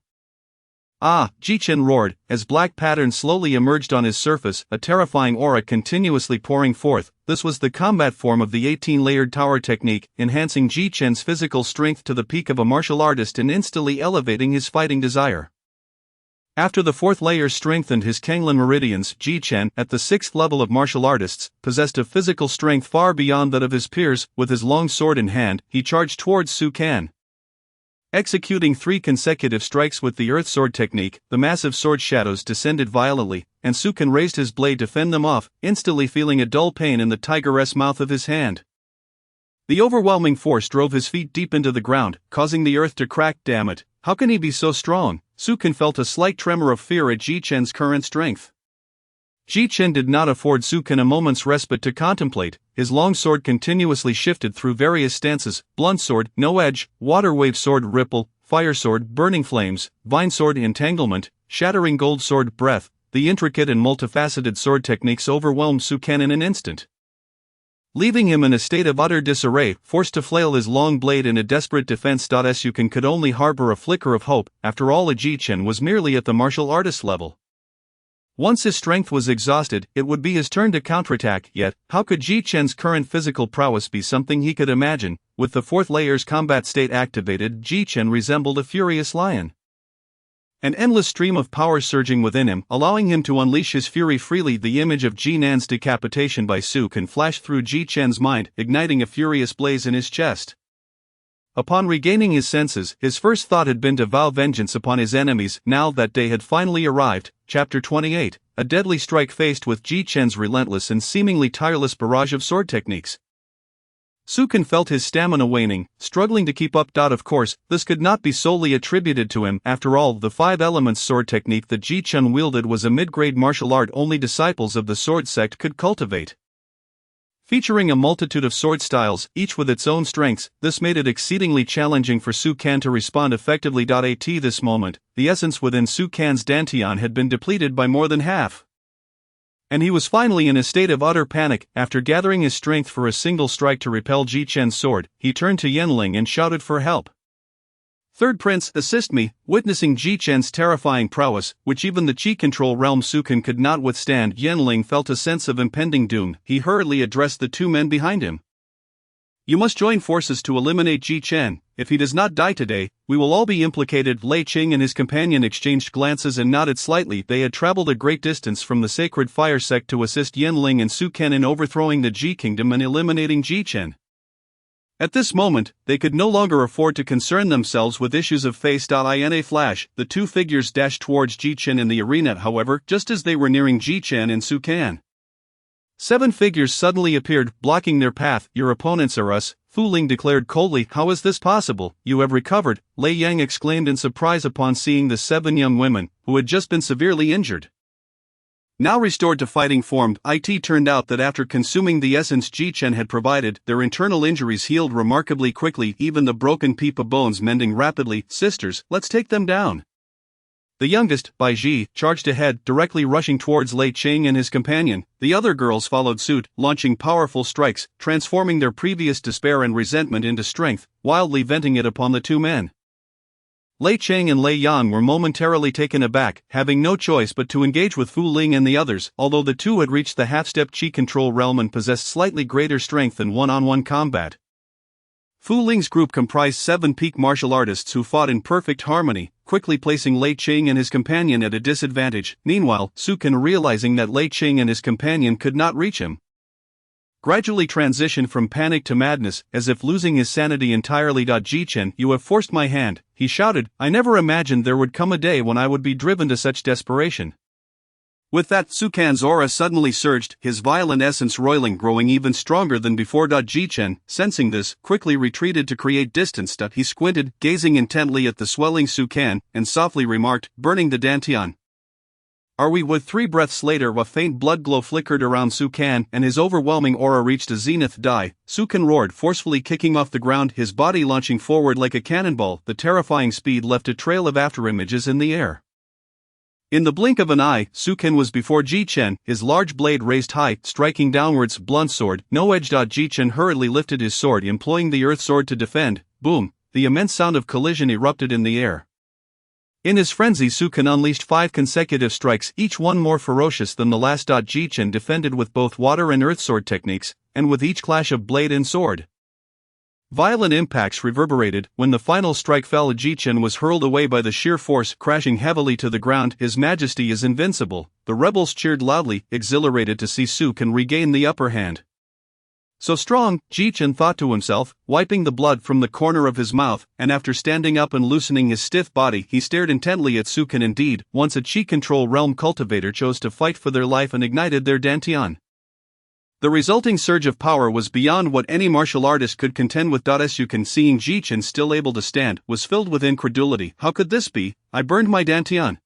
Ah! Ji Chen roared, as black patterns slowly emerged on his surface, a terrifying aura continuously pouring forth. This was the combat form of the 18-layered tower technique, enhancing Ji Chen's physical strength to the peak of a martial artist and instantly elevating his fighting desire. After the 4th layer strengthened his Kanglan meridians, Ji Chen, at the 6th level of martial artists, possessed a physical strength far beyond that of his peers. With his long sword in hand, he charged towards Su Ken. Executing 3 consecutive strikes with the Earth Sword technique, the massive sword shadows descended violently, and Su Ken raised his blade to fend them off, instantly feeling a dull pain in the tigeress mouth of his hand. The overwhelming force drove his feet deep into the ground, causing the earth to crack. Damn it, how can he be so strong? Su Ken felt a slight tremor of fear at Ji Chen's current strength. Ji Chen did not afford Su Ken a moment's respite to contemplate. His long sword continuously shifted through various stances: blunt sword, no edge, water wave sword, ripple, fire sword, burning flames, vine sword, entanglement, shattering gold sword, breath. The intricate and multifaceted sword techniques overwhelmed Su Ken in an instant, leaving him in a state of utter disarray, forced to flail his long blade in a desperate defense. Su Ken could only harbor a flicker of hope. After all, Ji Chen was merely at the martial artist level. Once his strength was exhausted, it would be his turn to counterattack. Yet, how could Ji Chen's current physical prowess be something he could imagine? With the 4th layer's combat state activated, Ji Chen resembled a furious lion, an endless stream of power surging within him, allowing him to unleash his fury freely. The image of Ji Nan's decapitation by Su Ken flashed through Ji Chen's mind, igniting a furious blaze in his chest. Upon regaining his senses, his first thought had been to vow vengeance upon his enemies. Now that day had finally arrived. Chapter 28, a deadly strike faced with Ji Chen's relentless and seemingly tireless barrage of sword techniques. Su Can felt his stamina waning, struggling to keep up. Of course, this could not be solely attributed to him. After all, the five elements sword technique that Ji Chen wielded was a mid-grade martial art only disciples of the sword sect could cultivate. Featuring a multitude of sword styles, each with its own strengths, this made it exceedingly challenging for Su Can to respond effectively. At this moment, the essence within Su Can's dantian had been depleted by more than half. And he was finally in a state of utter panic. After gathering his strength for a single strike to repel Ji Chen's sword, he turned to Yanling and shouted for help. "Third Prince, assist me." Witnessing Ji Chen's terrifying prowess, which even the Qi control realm Su Can could not withstand, Yanling felt a sense of impending doom. He hurriedly addressed the two men behind him. "You must join forces to eliminate Ji Chen. If he does not die today, we will all be implicated." Lei Qing and his companion exchanged glances and nodded slightly. They had traveled a great distance from the sacred fire sect to assist Yanling and Su Can in overthrowing the Ji kingdom and eliminating Ji Chen. At this moment, they could no longer afford to concern themselves with issues of face. In a flash, the two figures dashed towards Ji Chen in the arena. However, just as they were nearing Ji Chen and Su Can, 7 figures suddenly appeared, blocking their path. "Your opponents are us," Fu Ling declared coldly. "How is this possible? You have recovered," Lei Yang exclaimed in surprise upon seeing the 7 young women, who had just been severely injured, now restored to fighting form. It turned out that after consuming the essence Ji Chen had provided, their internal injuries healed remarkably quickly, even the broken Pipa bones mending rapidly. "Sisters, let's take them down." The youngest, Bai Ji, charged ahead, directly rushing towards Lei Qing and his companion. The other girls followed suit, launching powerful strikes, transforming their previous despair and resentment into strength, wildly venting it upon the two men. Lei Cheng and Lei Yan were momentarily taken aback, having no choice but to engage with Fu Ling and the others. Although the two had reached the half-step Qi control realm and possessed slightly greater strength than one-on-one combat, Fu Ling's group comprised 7 peak martial artists who fought in perfect harmony, quickly placing Lei Qing and his companion at a disadvantage. Meanwhile, Su Can, realizing that Lei Qing and his companion could not reach him, gradually transitioned from panic to madness, as if losing his sanity entirely. "Ji Chen, you have forced my hand," he shouted. "I never imagined there would come a day when I would be driven to such desperation." With that, Su Can's aura suddenly surged, his violent essence roiling, growing even stronger than before. Ji Chen, sensing this, quickly retreated to create distance. He squinted, gazing intently at the swelling Su Can, and softly remarked, "Burning the dantian. Are we?" With 3 breaths later, a faint blood glow flickered around Su Can, and his overwhelming aura reached a zenith. Su Can roared, forcefully kicking off the ground, his body launching forward like a cannonball. The terrifying speed left a trail of afterimages in the air. In the blink of an eye, Su Can was before Ji Chen, his large blade raised high, striking downwards. Blunt sword, no edge. Ji Chen hurriedly lifted his sword, employing the earth sword to defend. Boom! The immense sound of collision erupted in the air. In his frenzy, Su Can unleashed 5 consecutive strikes, each one more ferocious than the last. Ji Chen defended with both water and earth sword techniques, and with each clash of blade and sword, violent impacts reverberated. When the final strike fell, Ji Chen was hurled away by the sheer force, crashing heavily to the ground. "His Majesty is invincible." The rebels cheered loudly, exhilarated to see Su Can regain the upper hand. "So strong," Ji Chen thought to himself, wiping the blood from the corner of his mouth, and after standing up and loosening his stiff body, he stared intently at Su Can. Indeed, once a Qi control realm cultivator chose to fight for their life and ignited their dantian, the resulting surge of power was beyond what any martial artist could contend with. Su Can, seeing Ji Chen still able to stand, was filled with incredulity. "How could this be? I burned my dantian,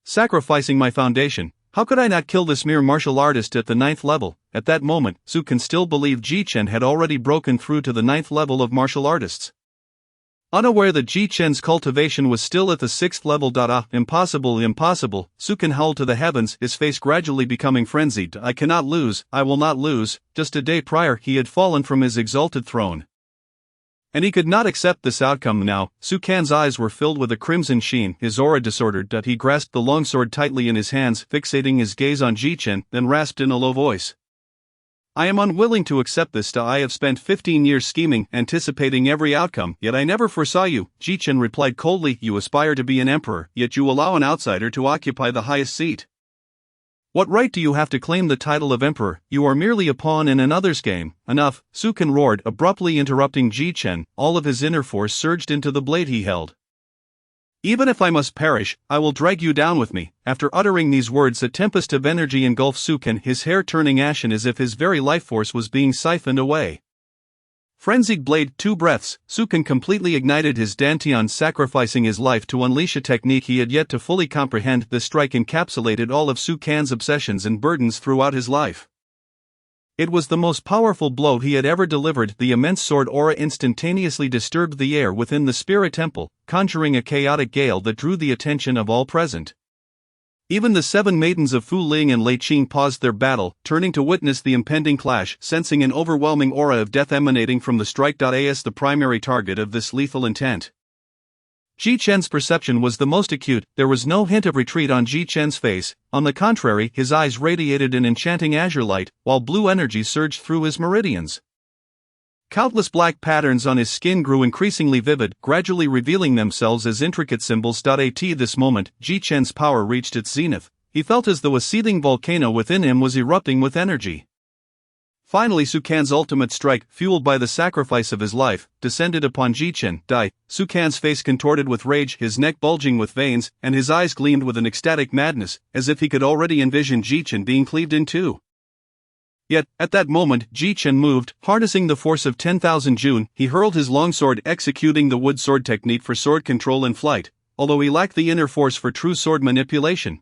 sacrificing my foundation. How could I not kill this mere martial artist at the 9th level?" At that moment, Su Can still believed Ji Chen had already broken through to the 9th level of martial artists. Unaware that Ji Chen's cultivation was still at the 6th level. Impossible, impossible, Su Can howled to the heavens, his face gradually becoming frenzied. "I cannot lose, I will not lose." Just a day prior, he had fallen from his exalted throne, and he could not accept this outcome now. Su Can's eyes were filled with a crimson sheen, his aura disordered. He grasped the longsword tightly in his hands, fixating his gaze on Ji Chen, then rasped in a low voice, "I am unwilling to accept this. I have spent 15 years scheming, anticipating every outcome, yet I never foresaw you." Ji Chen replied coldly, "You aspire to be an emperor, yet you allow an outsider to occupy the highest seat. What right do you have to claim the title of emperor? You are merely a pawn in another's game. Enough, Su Kan roared, abruptly interrupting Ji Chen. All of his inner force surged into the blade he held. Even if I must perish, I will drag you down with me. After uttering these words, a tempest of energy engulfed Su Kan, his hair turning ashen as if his very life force was being siphoned away. Frenzied blade, 2 breaths, Su Kan completely ignited his dantian, sacrificing his life to unleash a technique he had yet to fully comprehend. The strike encapsulated all of Su Kan's obsessions and burdens throughout his life. It was the most powerful blow he had ever delivered. The immense sword aura instantaneously disturbed the air within the spirit temple, conjuring a chaotic gale that drew the attention of all present. Even the 7 maidens of Fu Ling and Lei Qing paused their battle, turning to witness the impending clash, sensing an overwhelming aura of death emanating from the strike. As the primary target of this lethal intent, Ji Chen's perception was the most acute. There was no hint of retreat on Ji Chen's face. On the contrary, his eyes radiated an enchanting azure light, while blue energy surged through his meridians. Countless black patterns on his skin grew increasingly vivid, gradually revealing themselves as intricate symbols. At this moment, Ji Chen's power reached its zenith. He felt as though a seething volcano within him was erupting with energy. Finally, Su Kan's ultimate strike, fueled by the sacrifice of his life, descended upon Ji Chen. Su Kan's face contorted with rage, his neck bulging with veins, and his eyes gleamed with an ecstatic madness, as if he could already envision Ji Chen being cleaved in two. Yet, at that moment, Ji Chen moved, harnessing the force of 10,000 Jun. He hurled his longsword, executing the wood sword technique for sword control and flight, although he lacked the inner force for true sword manipulation.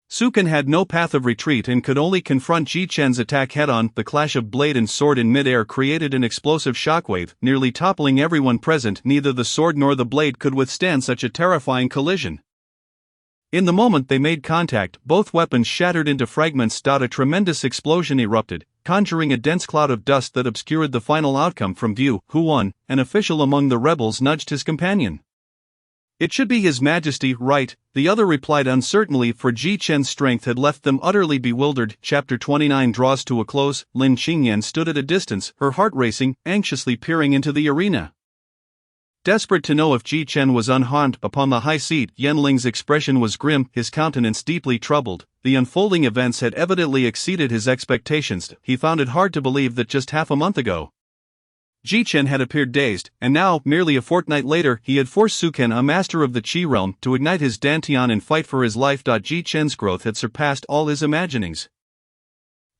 Su Kan had no path of retreat and could only confront Ji Chen's attack head-on. The clash of blade and sword in mid-air created an explosive shockwave, nearly toppling everyone present. Neither the sword nor the blade could withstand such a terrifying collision. In the moment they made contact, both weapons shattered into fragments. A tremendous explosion erupted, conjuring a dense cloud of dust that obscured the final outcome from view. Who won? An official among the rebels nudged his companion. It should be His Majesty, right? The other replied uncertainly, for Ji Chen's strength had left them utterly bewildered. Chapter 29 draws to a close. Lin Qingyan stood at a distance, her heart racing, anxiously peering into the arena. Desperate to know if Ji Chen was unharmed. Upon the high seat, Yanling's expression was grim, his countenance deeply troubled. The unfolding events had evidently exceeded his expectations. He found it hard to believe that just half a month ago, Ji Chen had appeared dazed, and now, merely a fortnight later, he had forced Su Kan, a master of the Qi realm, to ignite his dantian and fight for his life. Ji Chen's growth had surpassed all his imaginings.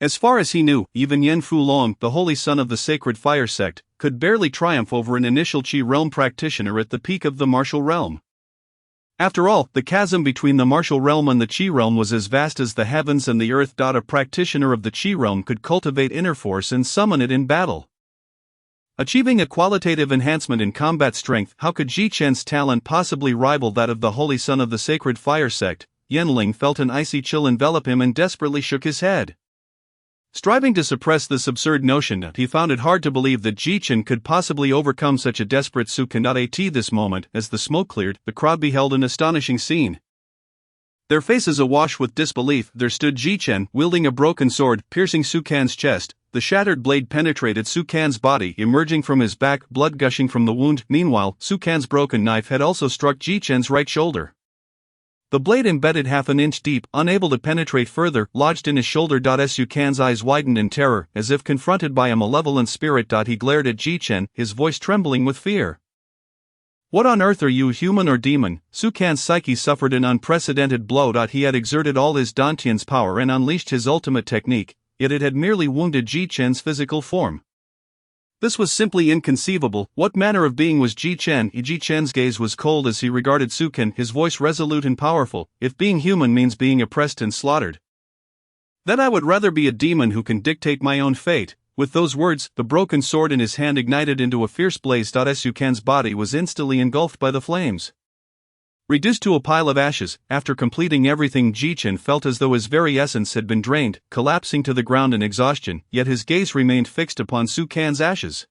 As far as he knew, even Yan Fulong, the holy son of the sacred fire sect, could barely triumph over an initial Qi realm practitioner at the peak of the martial realm. After all, the chasm between the martial realm and the Qi realm was as vast as the heavens and the earth. A practitioner of the Qi realm could cultivate inner force and summon it in battle, achieving a qualitative enhancement in combat strength. How could Ji Chen's talent possibly rival that of the holy son of the sacred fire sect? Yanling felt an icy chill envelop him and desperately shook his head. Striving to suppress this absurd notion, he found it hard to believe that Ji Chen could possibly overcome such a desperate Su Kan. At this moment, as the smoke cleared, the crowd beheld an astonishing scene. Their faces awash with disbelief, there stood Ji Chen, wielding a broken sword, piercing Su Kan's chest. The shattered blade penetrated Su Kan's body, emerging from his back, blood gushing from the wound. Meanwhile, Su Kan's broken knife had also struck Ji Chen's right shoulder. The blade, embedded half an inch deep, unable to penetrate further, lodged in his shoulder. Su Kan's eyes widened in terror, as if confronted by a malevolent spirit. He glared at Ji Chen, his voice trembling with fear. What on earth are you, human or demon? Su Kan's psyche suffered an unprecedented blow. He had exerted all his dantian's power and unleashed his ultimate technique, yet it had merely wounded Ji Chen's physical form. This was simply inconceivable. What manner of being was Ji Chen? Ji Chen's gaze was cold as he regarded Su Kan, his voice resolute and powerful. If being human means being oppressed and slaughtered, then I would rather be a demon who can dictate my own fate. With those words, the broken sword in his hand ignited into a fierce blaze. Su Kan's body was instantly engulfed by the flames. Reduced to a pile of ashes, after completing everything, Ji Chen felt as though his very essence had been drained, collapsing to the ground in exhaustion, yet his gaze remained fixed upon Su Kan's ashes.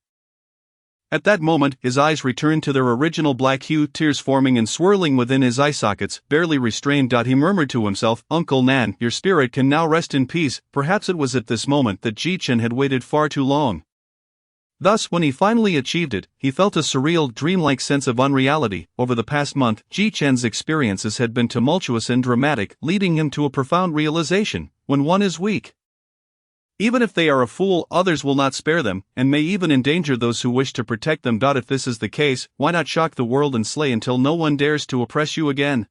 At that moment, his eyes returned to their original black hue, tears forming and swirling within his eye sockets, barely restrained. He murmured to himself, "Uncle Nan, your spirit can now rest in peace." Perhaps it was at this moment that Ji Chen had waited far too long. Thus, when he finally achieved it, he felt a surreal, dreamlike sense of unreality. Over the past month, Ji Chen's experiences had been tumultuous and dramatic, leading him to a profound realization: when one is weak, even if they are a fool, others will not spare them, and may even endanger those who wish to protect them. If this is the case, why not shock the world and slay until no one dares to oppress you again?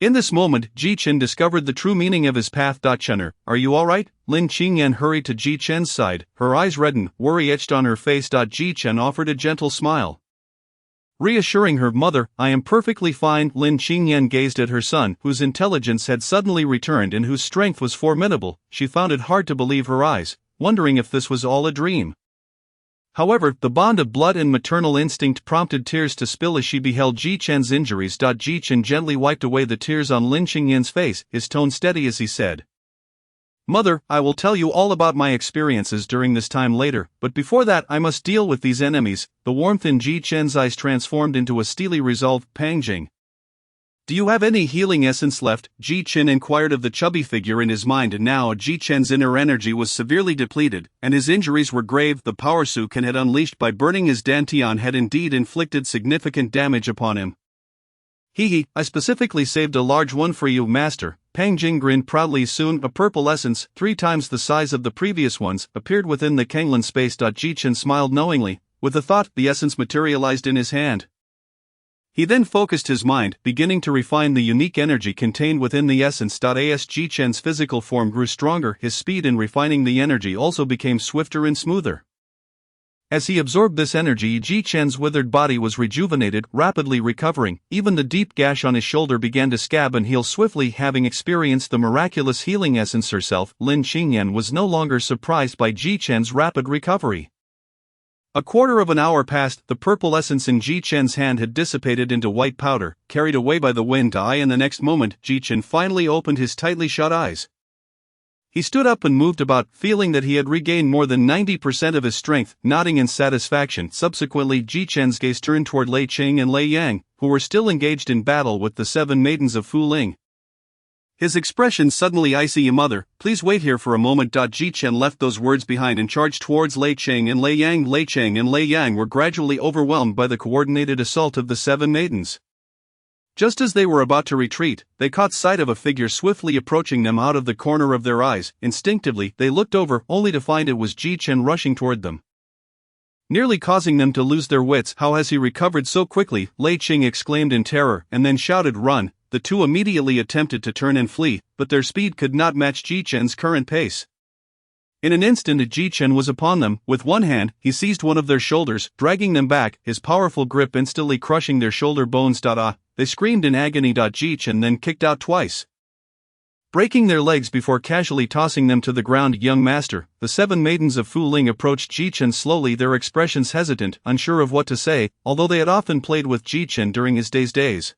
In this moment, Ji Chen discovered the true meaning of his path. Chener, are you alright? Lin Qingyan hurried to Ji Chen's side, her eyes reddened, worry etched on her face. Ji Chen offered a gentle smile, reassuring her mother. I am perfectly fine. Lin Qingyan gazed at her son, whose intelligence had suddenly returned and whose strength was formidable. She found it hard to believe her eyes, wondering if this was all a dream. However, the bond of blood and maternal instinct prompted tears to spill as she beheld Ji Chen's injuries. Ji Chen gently wiped away the tears on Lin Qingyan's face, his tone steady as he said, Mother, I will tell you all about my experiences during this time later, but before that I must deal with these enemies. The warmth in Ji Chen's eyes transformed into a steely resolve. Pangjing, do you have any healing essence left? Ji Chen inquired of the chubby figure in his mind. And now Ji Chen's inner energy was severely depleted, and his injuries were grave. The power Su Can had unleashed by burning his dantian had indeed inflicted significant damage upon him. I specifically saved a large one for you, Master. Pangjing grinned proudly. Soon, a purple essence, 3 times the size of the previous ones, appeared within the Kanglan space. Ji Chen smiled knowingly. With a thought, the essence materialized in his hand. He then focused his mind, beginning to refine the unique energy contained within the essence. As Ji Chen's physical form grew stronger, his speed in refining the energy also became swifter and smoother. As he absorbed this energy, Ji Chen's withered body was rejuvenated, rapidly recovering. Even the deep gash on his shoulder began to scab and heal swiftly. Having experienced the miraculous healing essence herself, Lin Qingyan was no longer surprised by Ji Chen's rapid recovery. A quarter of an hour passed. The purple essence in Ji Chen's hand had dissipated into white powder, carried away by the wind. In the next moment, Ji Chen finally opened his tightly shut eyes. He stood up and moved about, feeling that he had regained more than 90% of his strength, nodding in satisfaction. Subsequently, Ji Chen's gaze turned toward Lei Qing and Lei Yang, who were still engaged in battle with the 7 maidens of Fu Ling. His expression suddenly icy. Mother, please wait here for a moment. Ji Chen left those words behind and charged towards Lei Qing and Lei Yang. Lei Qing and Lei Yang were gradually overwhelmed by the coordinated assault of the 7 maidens. Just as they were about to retreat, they caught sight of a figure swiftly approaching them out of the corner of their eyes. Instinctively, they looked over, only to find it was Ji Chen rushing toward them, nearly causing them to lose their wits. How has he recovered so quickly? Lei Qing exclaimed in terror, and then shouted, Run! The two immediately attempted to turn and flee, but their speed could not match Ji Chen's current pace. In an instant, Ji Chen was upon them. With one hand, he seized one of their shoulders, dragging them back, his powerful grip instantly crushing their shoulder bones. They screamed in agony. Ji Chen then kicked out twice, breaking their legs before casually tossing them to the ground. Young master, the 7 maidens of Fu Ling approached Ji Chen slowly, their expressions hesitant, unsure of what to say, although they had often played with Ji Chen during his days.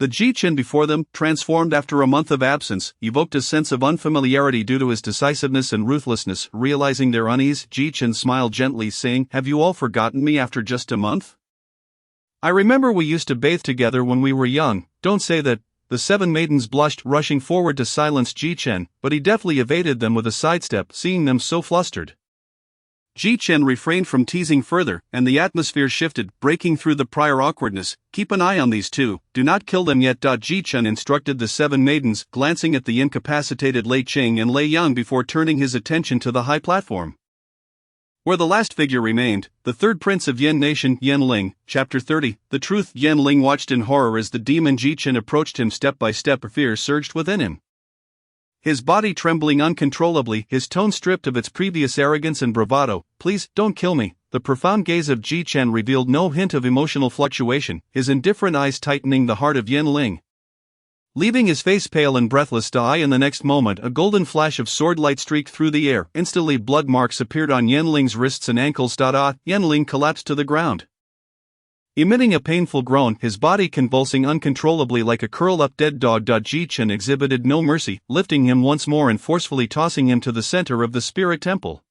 The Ji Chen before them, transformed after a month of absence, evoked a sense of unfamiliarity due to his decisiveness and ruthlessness. Realizing their unease, Ji Chen smiled gently, saying, Have you all forgotten me after just a month? I remember we used to bathe together when we were young. Don't say that. The 7 maidens blushed, rushing forward to silence Ji Chen, but he deftly evaded them with a sidestep, seeing them so flustered. Ji Chen refrained from teasing further, and the atmosphere shifted, breaking through the prior awkwardness. Keep an eye on these two, do not kill them yet. Ji Chen instructed the 7 maidens, glancing at the incapacitated Lei Qing and Lei Yang before turning his attention to the high platform, where the last figure remained, the 3rd prince of Yan Nation, Yan Ling. Chapter 30. The truth. Yan Ling watched in horror as the demon Ji Chen approached him step by step. Fear surged within him, his body trembling uncontrollably, his tone stripped of its previous arrogance and bravado. Please, don't kill me. The profound gaze of Ji Chen revealed no hint of emotional fluctuation, his indifferent eyes tightening the heart of Yan Ling, leaving his face pale and breathless. In the next moment, a golden flash of sword light streaked through the air. Instantly, blood marks appeared on Yan Ling's wrists and ankles. Yan Ling collapsed to the ground, emitting a painful groan, his body convulsing uncontrollably like a curled-up dead dog. Ji Chen exhibited no mercy, lifting him once more and forcefully tossing him to the center of the spirit temple.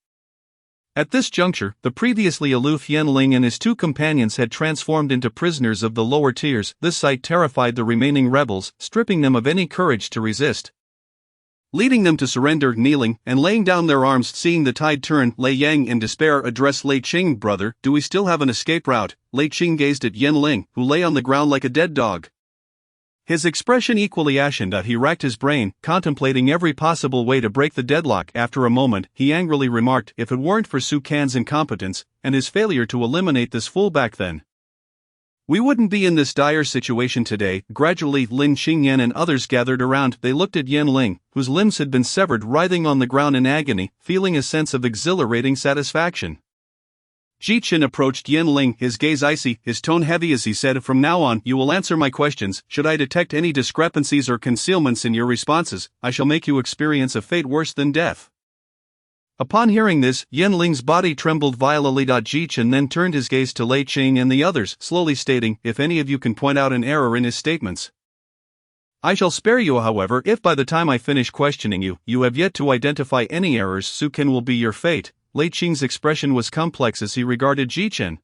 At this juncture, the previously aloof Yan Ling and his 2 companions had transformed into prisoners of the lower tiers. This sight terrified the remaining rebels, stripping them of any courage to resist. leading them to surrender. Kneeling and laying down their arms, seeing the tide turn, Lei Yang in despair addressed Lei Qing. "Brother, do we still have an escape route?" Lei Qing gazed at Yan Ling, who lay on the ground like a dead dog. His expression equally ashen. He racked his brain, contemplating every possible way to break the deadlock. After a moment, he angrily remarked, "If it weren't for Su Kan's incompetence, and his failure to eliminate this fool back then, we wouldn't be in this dire situation today." Gradually, Lin Qingyan and others gathered around. They looked at Yan Ling, whose limbs had been severed, writhing on the ground in agony, feeling a sense of exhilarating satisfaction. Ji Qin approached Yan Ling, his gaze icy, his tone heavy as he said, "From now on, you will answer my questions. Should I detect any discrepancies or concealments in your responses, I shall make you experience a fate worse than death." Upon hearing this, Yan Ling's body trembled violently. Ji Qin then turned his gaze to Lei Qing and the others, slowly stating, "If any of you can point out an error in his statements, I shall spare you. However, if by the time I finish questioning you, you have yet to identify any errors, Su Kan will be your fate." Lei Qing's expression was complex as he regarded Ji Qin.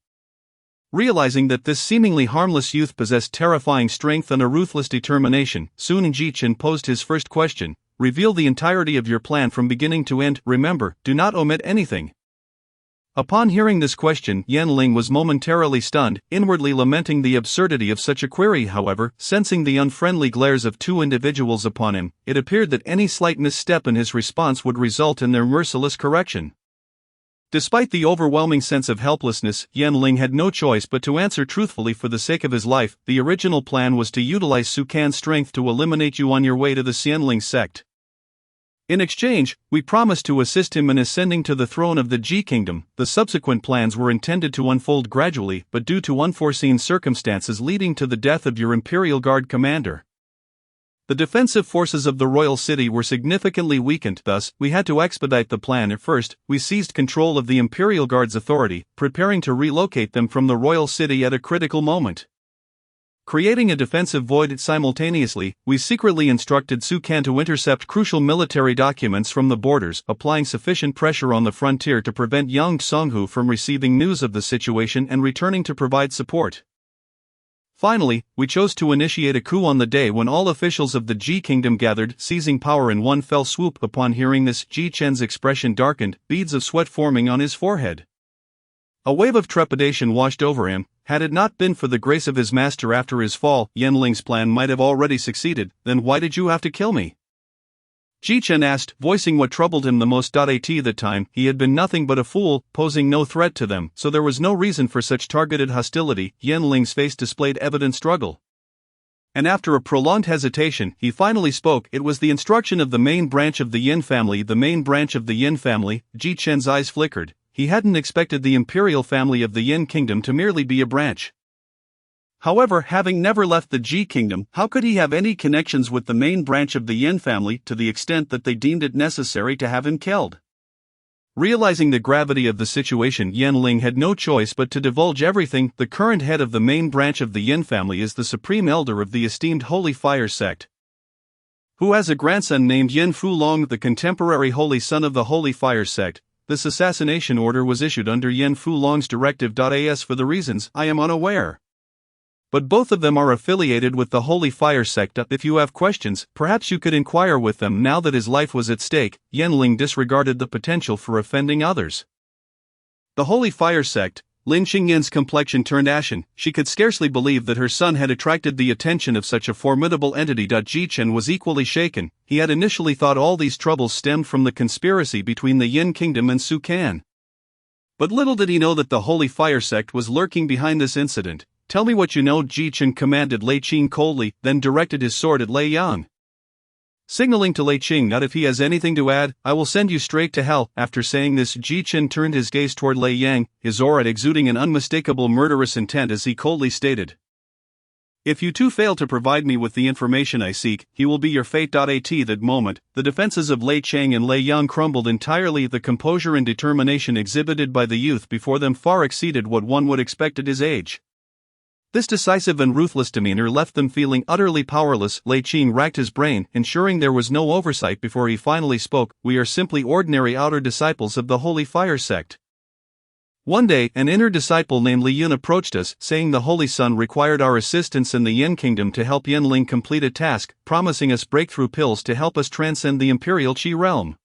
Realizing that this seemingly harmless youth possessed terrifying strength and a ruthless determination, soon Ji Qin posed his first question: "Reveal the entirety of your plan from beginning to end. Remember, do not omit anything." Upon hearing this question, Yan Ling was momentarily stunned, inwardly lamenting the absurdity of such a query. However, sensing the unfriendly glares of two individuals upon him, it appeared that any slight misstep in his response would result in their merciless correction. Despite the overwhelming sense of helplessness, Yan Ling had no choice but to answer truthfully. For the sake of his life, the original plan was to utilize Su Kan's strength to eliminate you on your way to the Xianling sect. In exchange, we promised to assist him in ascending to the throne of the Ji Kingdom. The subsequent plans were intended to unfold gradually, but due to unforeseen circumstances leading to the death of your Imperial Guard commander, the defensive forces of the royal city were significantly weakened. Thus, we had to expedite the plan. At first, we seized control of the Imperial Guard's authority, preparing to relocate them from the royal city at a critical moment. Creating a defensive void simultaneously, we secretly instructed Su Kan to intercept crucial military documents from the borders, applying sufficient pressure on the frontier to prevent Yang Songhu from receiving news of the situation and returning to provide support. Finally, we chose to initiate a coup on the day when all officials of the Ji Kingdom gathered, seizing power in one fell swoop. Upon hearing this, Ji Chen's expression darkened, beads of sweat forming on his forehead. A wave of trepidation washed over him. Had it not been for the grace of his master after his fall, Yan Ling's plan might have already succeeded. "Then why did you have to kill me?" Ji Chen asked, voicing what troubled him the most. At the time, he had been nothing but a fool, posing no threat to them, so there was no reason for such targeted hostility. Yan Ling's face displayed evident struggle. And after a prolonged hesitation, he finally spoke. "It was the instruction of the main branch of the Yin family." "The main branch of the Yin family?" Ji Chen's eyes flickered. He hadn't expected the imperial family of the Yin kingdom to merely be a branch. However, having never left the Ji Kingdom, how could he have any connections with the main branch of the Yin family to the extent that they deemed it necessary to have him killed? Realizing the gravity of the situation, Yan Ling had no choice but to divulge everything. "The current head of the main branch of the Yin family is the supreme elder of the esteemed Holy Fire sect, who has a grandson named Yin Fulong, the contemporary holy son of the Holy Fire sect. This assassination order was issued under Yin Fulong's directive. As for the reasons, I am unaware. But both of them are affiliated with the Holy Fire sect. If you have questions, perhaps you could inquire with them." Now that his life was at stake, Yan Ling disregarded the potential for offending others. The Holy Fire sect. Lin Qingyan's complexion turned ashen. She could scarcely believe that her son had attracted the attention of such a formidable entity. Ji Chen was equally shaken. He had initially thought all these troubles stemmed from the conspiracy between the Yin Kingdom and Su Kan. But little did he know that the Holy Fire sect was lurking behind this incident. "Tell me what you know," Ji Chen commanded Lei Qing coldly, then directed his sword at Lei Yang. Signaling to Lei Qing that if he has anything to add, I will send you straight to hell. After saying this, Ji Chen turned his gaze toward Lei Yang, his aura exuding an unmistakable murderous intent as he coldly stated, "If you too fail to provide me with the information I seek, he will be your fate." At that moment, the defenses of Lei Cheng and Lei Yang crumbled entirely. The composure and determination exhibited by the youth before them far exceeded what one would expect at his age. This decisive and ruthless demeanor left them feeling utterly powerless. Lei Qing racked his brain, ensuring there was no oversight before he finally spoke. "We are simply ordinary outer disciples of the Holy Fire sect. One day, an inner disciple named Li Yun approached us, saying the Holy Sun required our assistance in the Yin Kingdom to help Yanling complete a task, promising us breakthrough pills to help us transcend the Imperial Qi realm.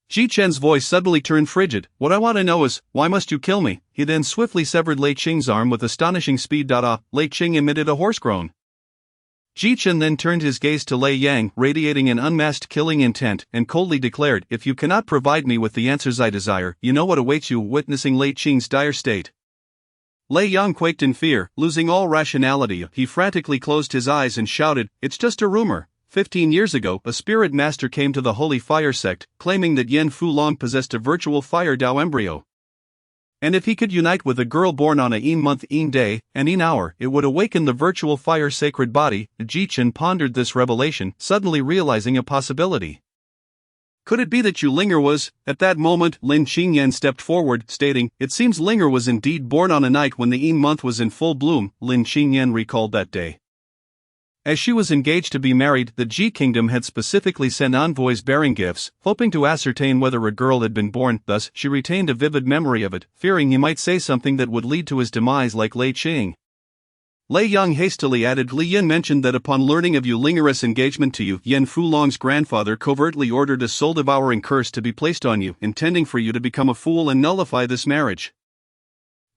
Ji Chen's voice suddenly turned frigid. What I want to know is, why must you kill me? He then swiftly severed Lei Qing's arm with astonishing speed. Lei Qing emitted a hoarse groan. Ji Chen then turned his gaze to Lei Yang, radiating an unmasked killing intent, and coldly declared, if you cannot provide me with the answers I desire, you know what awaits you. Witnessing Lei Qing's dire state, Lei Yang quaked in fear, losing all rationality. He frantically closed his eyes and shouted, it's just a rumor. 15 years ago, a spirit master came to the Holy Fire sect, claiming that Yan Fulong possessed a virtual Fire Dao embryo. And if he could unite with a girl born on a Yin month, Yin day, and Yin hour, it would awaken the virtual fire sacred body. Ji Chen pondered this revelation, suddenly realizing a possibility. Could it be that Linger was? At that moment, Lin Qingyan stepped forward, stating, it seems Linger was indeed born on a night when the Yin month was in full bloom. Lin Qingyan recalled that day. As she was engaged to be married, the Ji Kingdom had specifically sent envoys bearing gifts, hoping to ascertain whether a girl had been born. Thus, she retained a vivid memory of it, fearing he might say something that would lead to his demise like Lei Qing. Lei Yang hastily added, Li Yin mentioned that upon learning of Linger's engagement to you, Yan Fulong's grandfather covertly ordered a soul-devouring curse to be placed on you, intending for you to become a fool and nullify this marriage.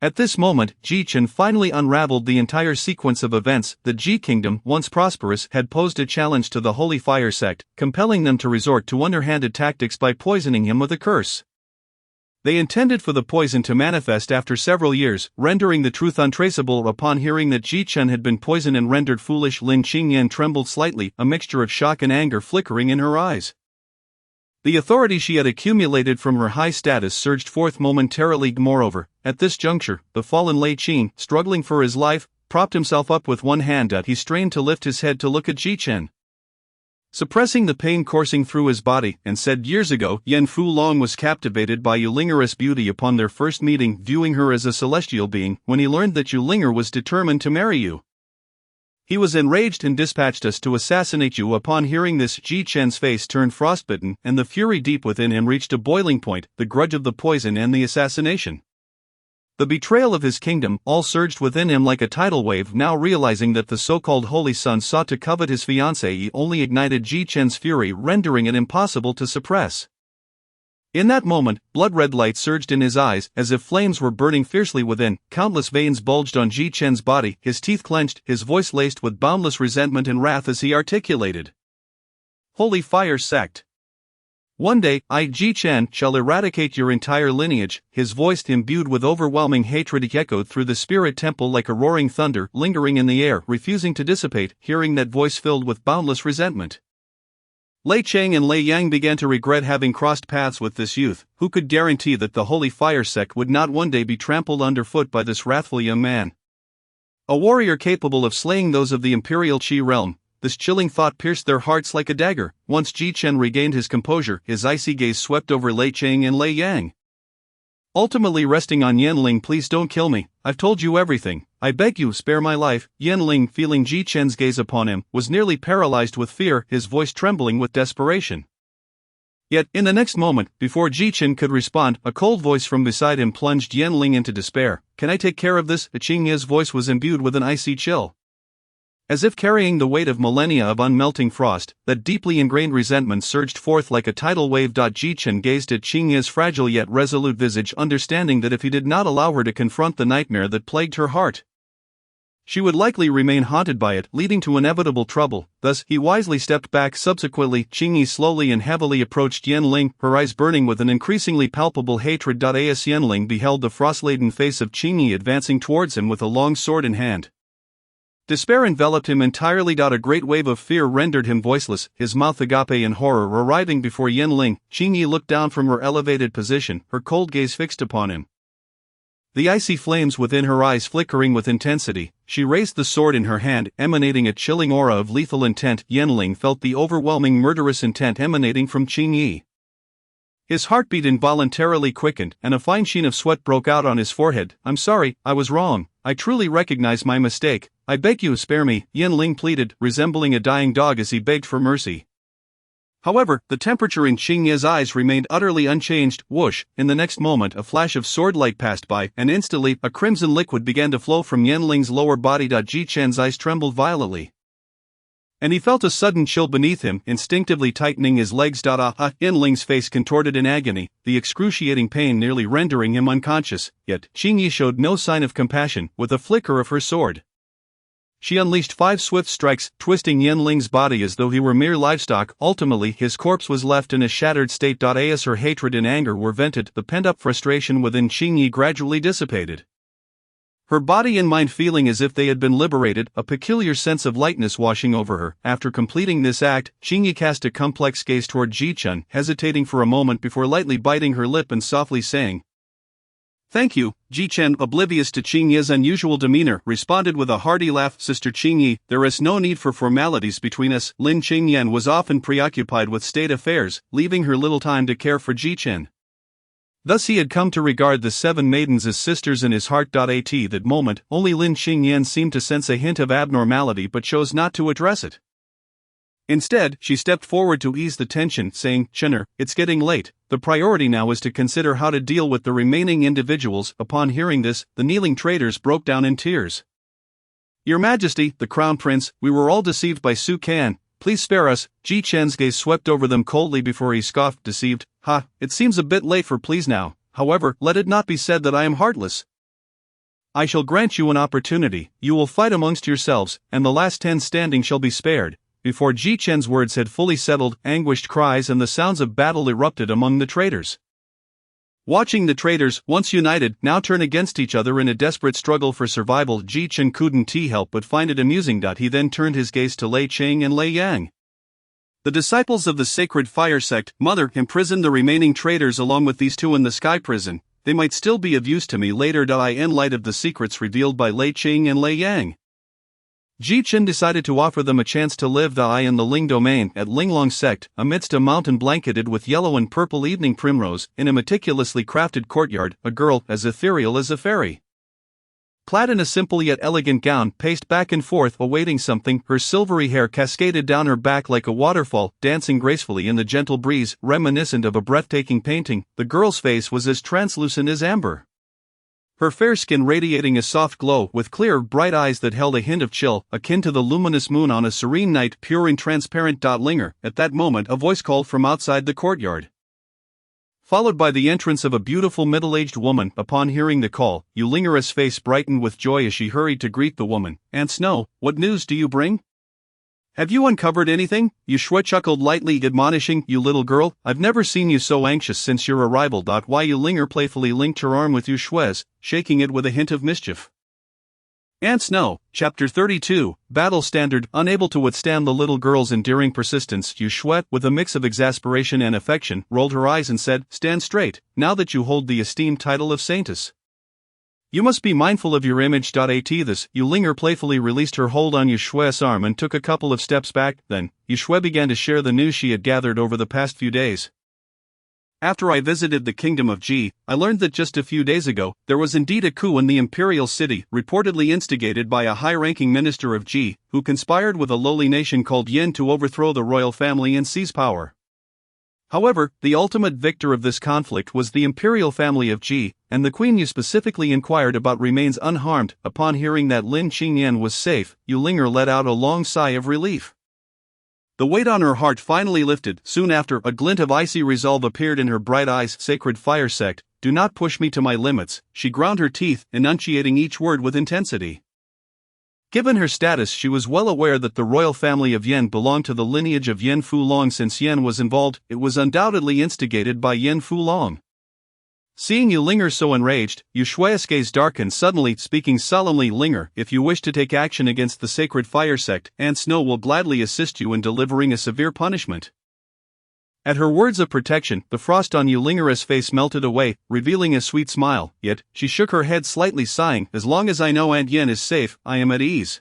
At this moment, Ji Chen finally unraveled the entire sequence of events. The Ji Kingdom, once prosperous, had posed a challenge to the Holy Fire sect, compelling them to resort to underhanded tactics by poisoning him with a curse. They intended for the poison to manifest after several years, rendering the truth untraceable. Upon hearing that Ji Chen had been poisoned and rendered foolish, Lin Qingyan trembled slightly, a mixture of shock and anger flickering in her eyes. The authority she had accumulated from her high status surged forth momentarily. Moreover, at this juncture, the fallen Lei Qing, struggling for his life, propped himself up with one hand. He strained to lift his head to look at Ji Chen, suppressing the pain coursing through his body, and said, years ago, Yan Fulong was captivated by Linger's beauty upon their first meeting, viewing her as a celestial being. When he learned that Linger was determined to marry you, he was enraged and dispatched us to assassinate you. Upon hearing this, Ji Chen's face turned frostbitten, and the fury deep within him reached a boiling point. The grudge of the poison and the assassination, the betrayal of his kingdom, all surged within him like a tidal wave. Now realizing that the so-called Holy Sun sought to covet his fiancée, he only ignited Ji Chen's fury, rendering it impossible to suppress. In that moment, blood-red light surged in his eyes, as if flames were burning fiercely within. Countless veins bulged on Ji Chen's body, his teeth clenched, his voice laced with boundless resentment and wrath as he articulated, Holy Fire sect, one day, I, Ji Chen, shall eradicate your entire lineage. His voice, imbued with overwhelming hatred, echoed through the spirit temple like a roaring thunder, lingering in the air, refusing to dissipate. Hearing that voice filled with boundless resentment, Lei Cheng and Lei Yang began to regret having crossed paths with this youth. Who could guarantee that the Holy Fire sect would not one day be trampled underfoot by this wrathful young man? A warrior capable of slaying those of the Imperial Qi realm. This chilling thought pierced their hearts like a dagger. Once Ji Chen regained his composure, his icy gaze swept over Lei Cheng and Lei Yang, ultimately resting on Yanling. Please don't kill me, I've told you everything. I beg you, spare my life. Yanling, feeling Ji Chen's gaze upon him, was nearly paralyzed with fear, his voice trembling with desperation. Yet, in the next moment, before Ji Chen could respond, a cold voice from beside him plunged Yanling into despair. Can I take care of this? Qingye's voice was imbued with an icy chill, as if carrying the weight of millennia of unmelting frost. That deeply ingrained resentment surged forth like a tidal wave. Ji Chen gazed at Qingye's fragile yet resolute visage, understanding that if he did not allow her to confront the nightmare that plagued her heart, she would likely remain haunted by it, leading to inevitable trouble. Thus, he wisely stepped back. Subsequently, Qingye slowly and heavily approached Yanling, her eyes burning with an increasingly palpable hatred. As Yanling beheld the frost-laden face of Qingye advancing towards him with a long sword in hand, despair enveloped him entirely. A great wave of fear rendered him voiceless, his mouth agape in horror. Arriving before Yanling, Qingye looked down from her elevated position, her cold gaze fixed upon him, the icy flames within her eyes flickering with intensity. She raised the sword in her hand, emanating a chilling aura of lethal intent. Yanling felt the overwhelming murderous intent emanating from Qingye. His heartbeat involuntarily quickened, and a fine sheen of sweat broke out on his forehead. I'm sorry, I was wrong. I truly recognize my mistake. I beg you, spare me, Yanling pleaded, resembling a dying dog as he begged for mercy. However, the temperature in Qingye's eyes remained utterly unchanged. Whoosh! In the next moment a flash of sword light passed by, and instantly a crimson liquid began to flow from Yanling's lower body. Ji Chen's eyes trembled violently, and he felt a sudden chill beneath him, instinctively tightening his legs. Yanling's face contorted in agony, the excruciating pain nearly rendering him unconscious, yet Qingye showed no sign of compassion. With a flicker of her sword, she unleashed 5 swift strikes, twisting Yanling's body as though he were mere livestock. Ultimately, his corpse was left in a shattered state. As her hatred and anger were vented, the pent-up frustration within Qingye gradually dissipated, her body and mind feeling as if they had been liberated, a peculiar sense of lightness washing over her. After completing this act, Qingye cast a complex gaze toward Ji Chen, hesitating for a moment before lightly biting her lip and softly saying, "Thank you." Ji Chen, oblivious to Qingye's unusual demeanor, responded with a hearty laugh. "Sister Qingye, there is no need for formalities between us." Lin Qingyan was often preoccupied with state affairs, leaving her little time to care for Ji Chen. Thus he had come to regard the 7 maidens as sisters in his heart. At that moment, only Lin Qingyan seemed to sense a hint of abnormality but chose not to address it. Instead, she stepped forward to ease the tension, saying, "Chener, it's getting late. The priority now is to consider how to deal with the remaining individuals." Upon hearing this, the kneeling traders broke down in tears. "Your Majesty, the Crown Prince, we were all deceived by Su Kan. Please spare us." Ji Chen's gaze swept over them coldly before he scoffed, "Deceived? Ha, it seems a bit late for please now. However, let it not be said that I am heartless. I shall grant you an opportunity. You will fight amongst yourselves, and the last 10 standing shall be spared." Before Ji Chen's words had fully settled, anguished cries and the sounds of battle erupted among the traders. Watching the traders, once united, now turn against each other in a desperate struggle for survival, Ji Chen couldn't help but find it amusing. He then turned his gaze to Lei Cheng and Lei Yang. The disciples of the Sacred Fire Sect, Mother, imprisoned the remaining traders along with these 2 in the Sky Prison. They might still be of use to me later. In light of the secrets revealed by Lei Cheng and Lei Yang, Ji Chen decided to offer them a chance to live in the Ling domain at Linglong Sect, amidst a mountain blanketed with yellow and purple evening primrose, in a meticulously crafted courtyard. A girl as ethereal as a fairy, clad in a simple yet elegant gown, paced back and forth awaiting something. Her silvery hair cascaded down her back like a waterfall, dancing gracefully in the gentle breeze, reminiscent of a breathtaking painting. The girl's face was as translucent as amber, her fair skin radiating a soft glow, with clear, bright eyes that held a hint of chill, akin to the luminous moon on a serene night, pure and transparent. Linger. At that moment a voice called from outside the courtyard, followed by the entrance of a beautiful middle-aged woman. Upon hearing the call, Yu Linger's face brightened with joy as she hurried to greet the woman. "Aunt Snow, what news do you bring? Have you uncovered anything?" Yu Shui chuckled lightly, admonishing, "You little girl, I've never seen you so anxious since your arrival." Why? Yu Linger playfully linked her arm with Yu Shui's, shaking it with a hint of mischief. Aunt Snow, Chapter 32, Battle Standard. Unable to withstand the little girl's endearing persistence, Yu Shui, with a mix of exasperation and affection, rolled her eyes and said, "Stand straight, now that you hold the esteemed title of Saintess. You must be mindful of your image." At this, Yu Linger playfully released her hold on Yu Shui's arm and took a couple of steps back. Then, Yu Shui began to share the news she had gathered over the past few days. "After I visited the kingdom of Ji, I learned that just a few days ago, there was indeed a coup in the imperial city, reportedly instigated by a high-ranking minister of Ji, who conspired with a lowly nation called Yin to overthrow the royal family and seize power. However, the ultimate victor of this conflict was the imperial family of Ji, and the queen you specifically inquired about remains unharmed." Upon hearing that Lin Qingyan was safe, Yu Linger let out a long sigh of relief. The weight on her heart finally lifted. Soon after, a glint of icy resolve appeared in her bright eyes. "Sacred Fire Sect, do not push me to my limits." She ground her teeth, enunciating each word with intensity. Given her status, she was well aware that the royal family of Yen belonged to the lineage of Yen Fulong. Since Yen was involved, it was undoubtedly instigated by Yen Fulong. Seeing Yu Linger so enraged, Yu Shui's gaze darkened suddenly, speaking solemnly, "Linger, if you wish to take action against the Sacred Fire Sect, Aunt Snow will gladly assist you in delivering a severe punishment." At her words of protection, the frost on Yu Linger's face melted away, revealing a sweet smile, yet she shook her head slightly, sighing, "As long as I know Aunt Yen is safe, I am at ease.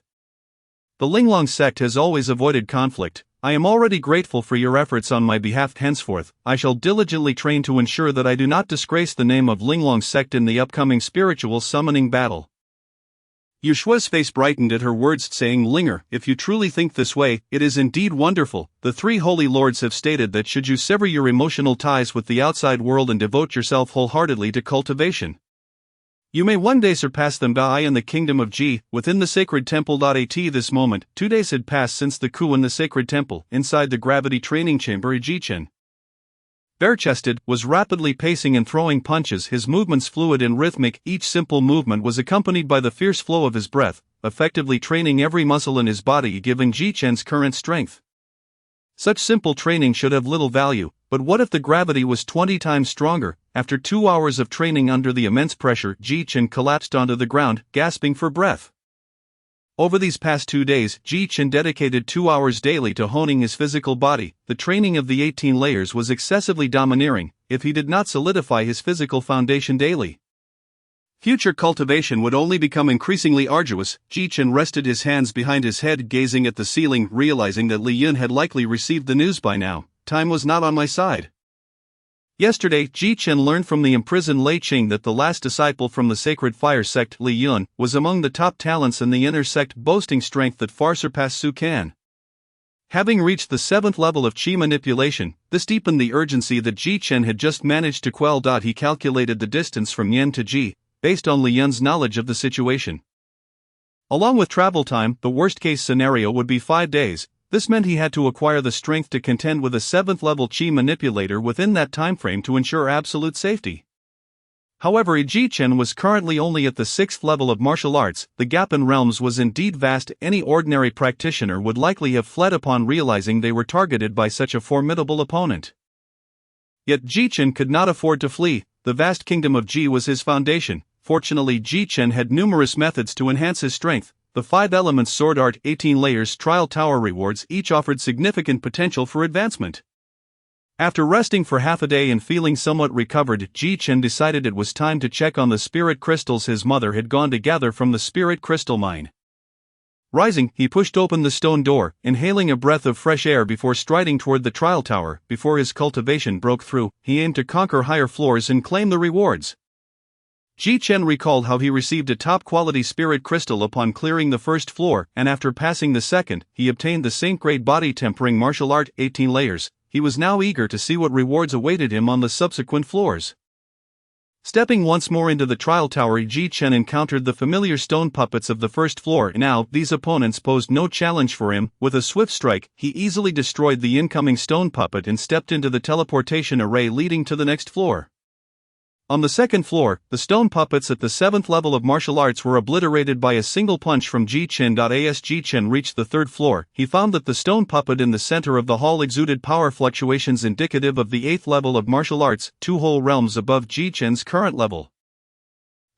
The Linglong sect has always avoided conflict. I am already grateful for your efforts on my behalf. Henceforth, I shall diligently train to ensure that I do not disgrace the name of Linglong sect in the upcoming spiritual summoning battle." Yushua's face brightened at her words, saying, "Linger, if you truly think this way, it is indeed wonderful. The three holy lords have stated that should you sever your emotional ties with the outside world and devote yourself wholeheartedly to cultivation, you may one day surpass them by in the kingdom of Ji, within the sacred temple. At this moment, 2 days had passed since the coup in the sacred temple, inside the gravity training chamber. Jichen, bare-chested, was rapidly pacing and throwing punches, his movements fluid and rhythmic. Each simple movement was accompanied by the fierce flow of his breath, effectively training every muscle in his body, giving Jichen's current strength. Such simple training should have little value, but what if the gravity was 20 times stronger? After 2 hours of training under the immense pressure, Jichen collapsed onto the ground, gasping for breath. Over these past 2 days, Jichen dedicated 2 hours daily to honing his physical body. The training of the 18 layers was excessively domineering, if he did not solidify his physical foundation daily. Future cultivation would only become increasingly arduous. Jichen rested his hands behind his head, gazing at the ceiling, realizing that Li Yun had likely received the news by now. Time was not on my side. Yesterday, Jichen learned from the imprisoned Lei Qing that the last disciple from the Sacred Fire sect, Li Yun, was among the top talents in the inner sect, boasting strength that far surpassed Su Kan. Having reached the 7th level of qi manipulation, this deepened the urgency that Jichen had just managed to quell. He calculated the distance from Yen to Ji, based on Li Yun's knowledge of the situation. Along with travel time, the worst-case scenario would be 5 days. This meant he had to acquire the strength to contend with a 7th-level qi manipulator within that timeframe to ensure absolute safety. However, Jichen was currently only at the 6th level of martial arts. The gap in realms was indeed vast. Any ordinary practitioner would likely have fled upon realizing they were targeted by such a formidable opponent. Yet Jichen could not afford to flee. The vast kingdom of Ji was his foundation. Fortunately, Jichen had numerous methods to enhance his strength. The 5 elements sword art, 18 layers, trial tower rewards each offered significant potential for advancement. After resting for half a day and feeling somewhat recovered, Jichen decided it was time to check on the spirit crystals his mother had gone to gather from the spirit crystal mine. Rising, he pushed open the stone door, inhaling a breath of fresh air before striding toward the trial tower. Before his cultivation broke through, he aimed to conquer higher floors and claim the rewards. Jichen recalled how he received a top-quality spirit crystal upon clearing the first floor, and after passing the second, he obtained the Saint-grade body-tempering martial art, 18 layers. He was now eager to see what rewards awaited him on the subsequent floors. Stepping once more into the trial tower, Jichen encountered the familiar stone puppets of the first floor. Now, these opponents posed no challenge for him. With a swift strike, he easily destroyed the incoming stone puppet and stepped into the teleportation array leading to the next floor. On the second floor, the stone puppets at the 7th level of martial arts were obliterated by a single punch from Jichen. As Jichen reached the 3rd floor, he found that the stone puppet in the center of the hall exuded power fluctuations indicative of the 8th level of martial arts, 2 whole realms above Jichen's current level.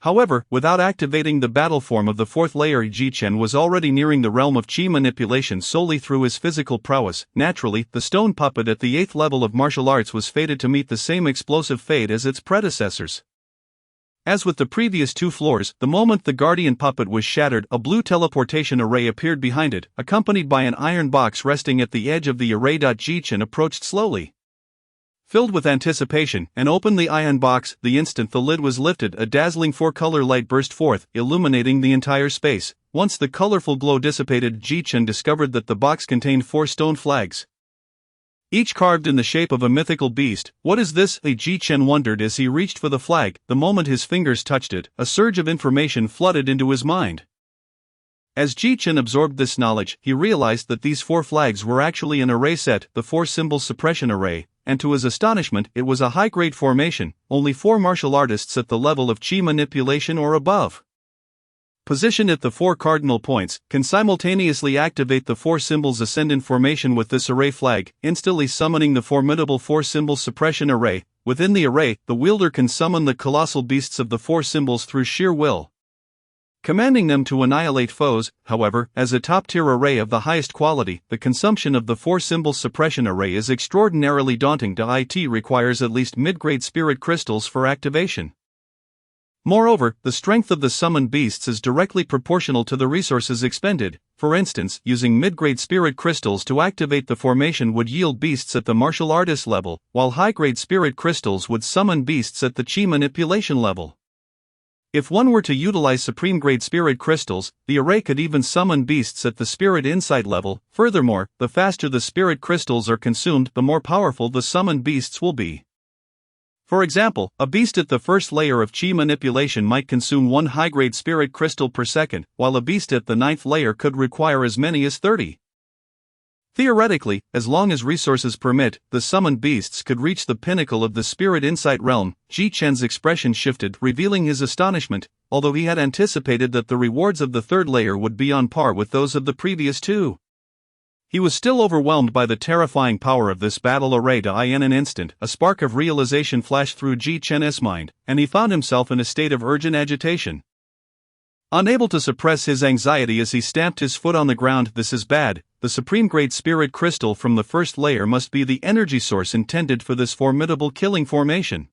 However, without activating the battle form of the 4th layer, Jichen was already nearing the realm of qi manipulation solely through his physical prowess. Naturally, the stone puppet at the 8th level of martial arts was fated to meet the same explosive fate as its predecessors. As with the previous 2 floors, the moment the guardian puppet was shattered, a blue teleportation array appeared behind it, accompanied by an iron box resting at the edge of the array. Jichen approached slowly. Filled with anticipation, and opened the iron box. The instant the lid was lifted, a dazzling 4-color light burst forth, illuminating the entire space. Once the colorful glow dissipated, Jichen discovered that the box contained 4 stone flags, each carved in the shape of a mythical beast. What is this? Jichen wondered as he reached for the flag. The moment his fingers touched it, a surge of information flooded into his mind. As Jichen absorbed this knowledge, he realized that these 4 flags were actually an array set, the 4-symbol suppression array, and to his astonishment, it was a high-grade formation. Only 4 martial artists at the level of qi manipulation or above, positioned at the 4 cardinal points, can simultaneously activate the 4 symbols ascendant formation with this array flag, instantly summoning the formidable 4-symbol suppression array. Within the array, the wielder can summon the colossal beasts of the 4 symbols through sheer will, commanding them to annihilate foes. However, as a top-tier array of the highest quality, the consumption of the 4-symbol suppression array is extraordinarily daunting. It requires at least mid-grade spirit crystals for activation. Moreover, the strength of the summoned beasts is directly proportional to the resources expended. For instance, using mid-grade spirit crystals to activate the formation would yield beasts at the martial artist level, while high-grade spirit crystals would summon beasts at the qi manipulation level. If one were to utilize supreme-grade spirit crystals, the array could even summon beasts at the spirit insight level. Furthermore, the faster the spirit crystals are consumed, the more powerful the summoned beasts will be. For example, a beast at the first layer of chi manipulation might consume 1 high-grade spirit crystal per second, while a beast at the 9th layer could require as many as 30. Theoretically, as long as resources permit, the summoned beasts could reach the pinnacle of the spirit insight realm. Ji Chen's expression shifted, revealing his astonishment, although he had anticipated that the rewards of the 3rd layer would be on par with those of the previous 2. He was still overwhelmed by the terrifying power of this battle array. In an instant, a spark of realization flashed through Ji Chen's mind, and he found himself in a state of urgent agitation. Unable to suppress his anxiety as he stamped his foot on the ground, this is bad. The supreme-grade spirit crystal from the 1st layer must be the energy source intended for this formidable killing formation.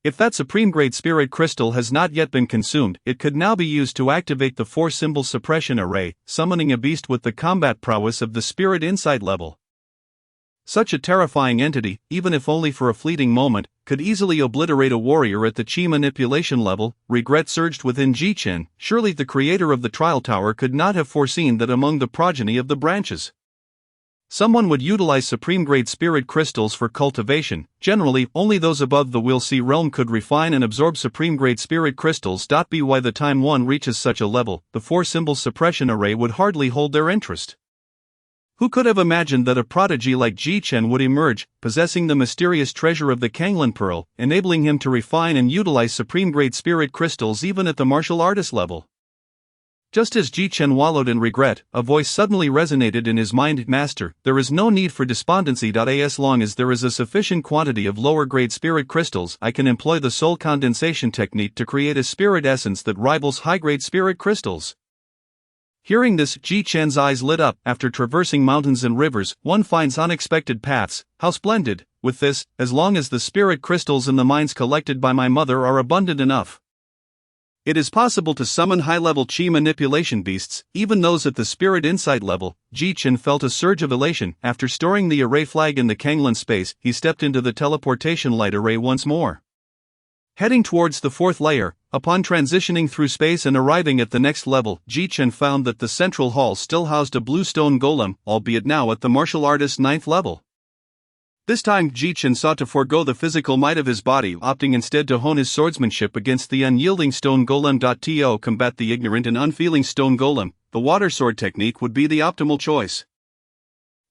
If that supreme-grade spirit crystal has not yet been consumed, it could now be used to activate the 4-symbol suppression array, summoning a beast with the combat prowess of the spirit insight level. Such a terrifying entity, even if only for a fleeting moment, could easily obliterate a warrior at the chi manipulation level. Regret surged within Ji Chen. Surely the creator of the trial tower could not have foreseen that among the progeny of the branches, someone would utilize supreme-grade spirit crystals for cultivation. Generally, only those above the Will See realm could refine and absorb supreme-grade spirit crystals. By the time one reaches such a level, the 4-symbol suppression array would hardly hold their interest. Who could have imagined that a prodigy like Ji Chen would emerge, possessing the mysterious treasure of the Kanglan Pearl, enabling him to refine and utilize supreme-grade spirit crystals even at the martial artist level? Just as Ji Chen wallowed in regret, a voice suddenly resonated in his mind. Master, there is no need for despondency. As long as there is a sufficient quantity of lower-grade spirit crystals, I can employ the soul condensation technique to create a spirit essence that rivals high-grade spirit crystals. Hearing this, Ji Chen's eyes lit up. After traversing mountains and rivers, one finds unexpected paths. How splendid! With this, as long as the spirit crystals in the mines collected by my mother are abundant enough, it is possible to summon high-level chi manipulation beasts, even those at the spirit insight level. Ji Chen felt a surge of elation. After storing the array flag in the Kanglan space, he stepped into the teleportation light array once more. Heading towards the 4th layer, upon transitioning through space and arriving at the next level, Ji Chen found that the central hall still housed a blue stone golem, albeit now at the martial artist's 9th level. This time, Ji Chen sought to forego the physical might of his body, opting instead to hone his swordsmanship against the unyielding stone golem. To combat the ignorant and unfeeling stone golem, the water sword technique would be the optimal choice.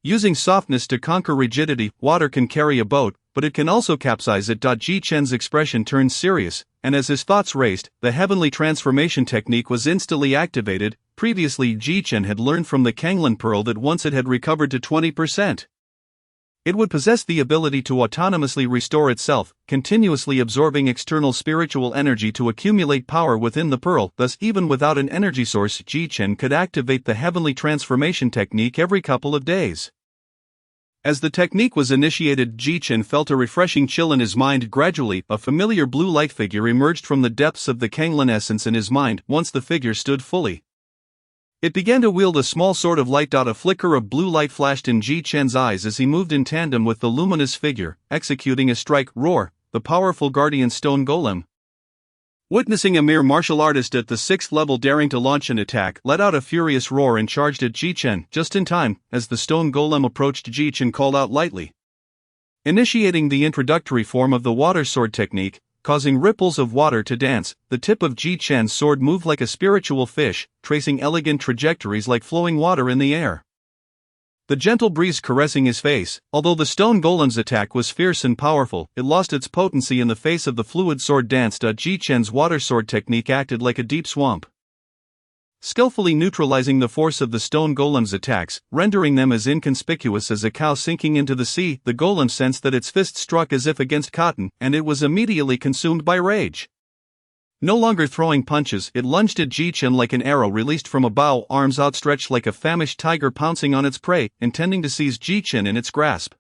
Using softness to conquer rigidity, water can carry a boat, but it can also capsize it. Ji Chen's expression turned serious, and as his thoughts raced, the heavenly transformation technique was instantly activated. Previously, Ji Chen had learned from the Kanglan Pearl that once it had recovered to 20%, it would possess the ability to autonomously restore itself, continuously absorbing external spiritual energy to accumulate power within the pearl. Thus, even without an energy source, Ji Chen could activate the heavenly transformation technique every couple of days. As the technique was initiated, Ji Chen felt a refreshing chill in his mind. Gradually, a familiar blue light figure emerged from the depths of the Kanglan essence in his mind. Once the figure stood fully, it began to wield a small sword of light. A flicker of blue light flashed in Ji Chen's eyes as he moved in tandem with the luminous figure, executing a strike. Roar! The powerful guardian stone golem, witnessing a mere martial artist at the 6th level daring to launch an attack, let out a furious roar and charged at Ji Chen. Just in time, as the stone golem approached, Ji Chen called out lightly, initiating the introductory form of the water sword technique, causing ripples of water to dance. The tip of Ji Chen's sword moved like a spiritual fish, tracing elegant trajectories like flowing water in the air. The gentle breeze caressing his face. Although the stone golem's attack was fierce and powerful, it lost its potency in the face of the fluid sword dance. Ji Chen's water sword technique acted like a deep swamp, skillfully neutralizing the force of the stone golem's attacks, rendering them as inconspicuous as a cow sinking into the sea. The golem sensed that its fist struck as if against cotton, and it was immediately consumed by rage. No longer throwing punches, it lunged at Ji Chen like an arrow released from a bow, arms outstretched like a famished tiger pouncing on its prey, intending to seize Ji Chen in its grasp.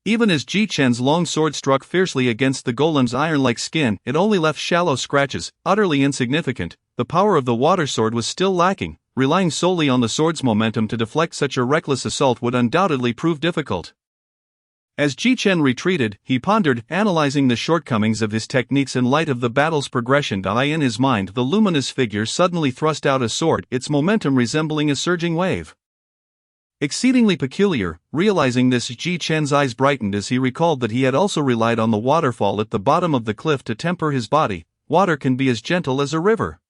Even as Ji Chen's long sword struck fiercely against the golem's iron-like skin, it only left shallow scratches, utterly insignificant. The power of the water sword was still lacking. Relying solely on the sword's momentum to deflect such a reckless assault would undoubtedly prove difficult. As Ji Chen retreated, he pondered, analyzing the shortcomings of his techniques in light of the battle's progression. In his mind, the luminous figure suddenly thrust out a sword, its momentum resembling a surging wave. Exceedingly peculiar, realizing this, Ji Chen's eyes brightened as he recalled that he had also relied on the waterfall at the bottom of the cliff to temper his body. Water can be as gentle as a river,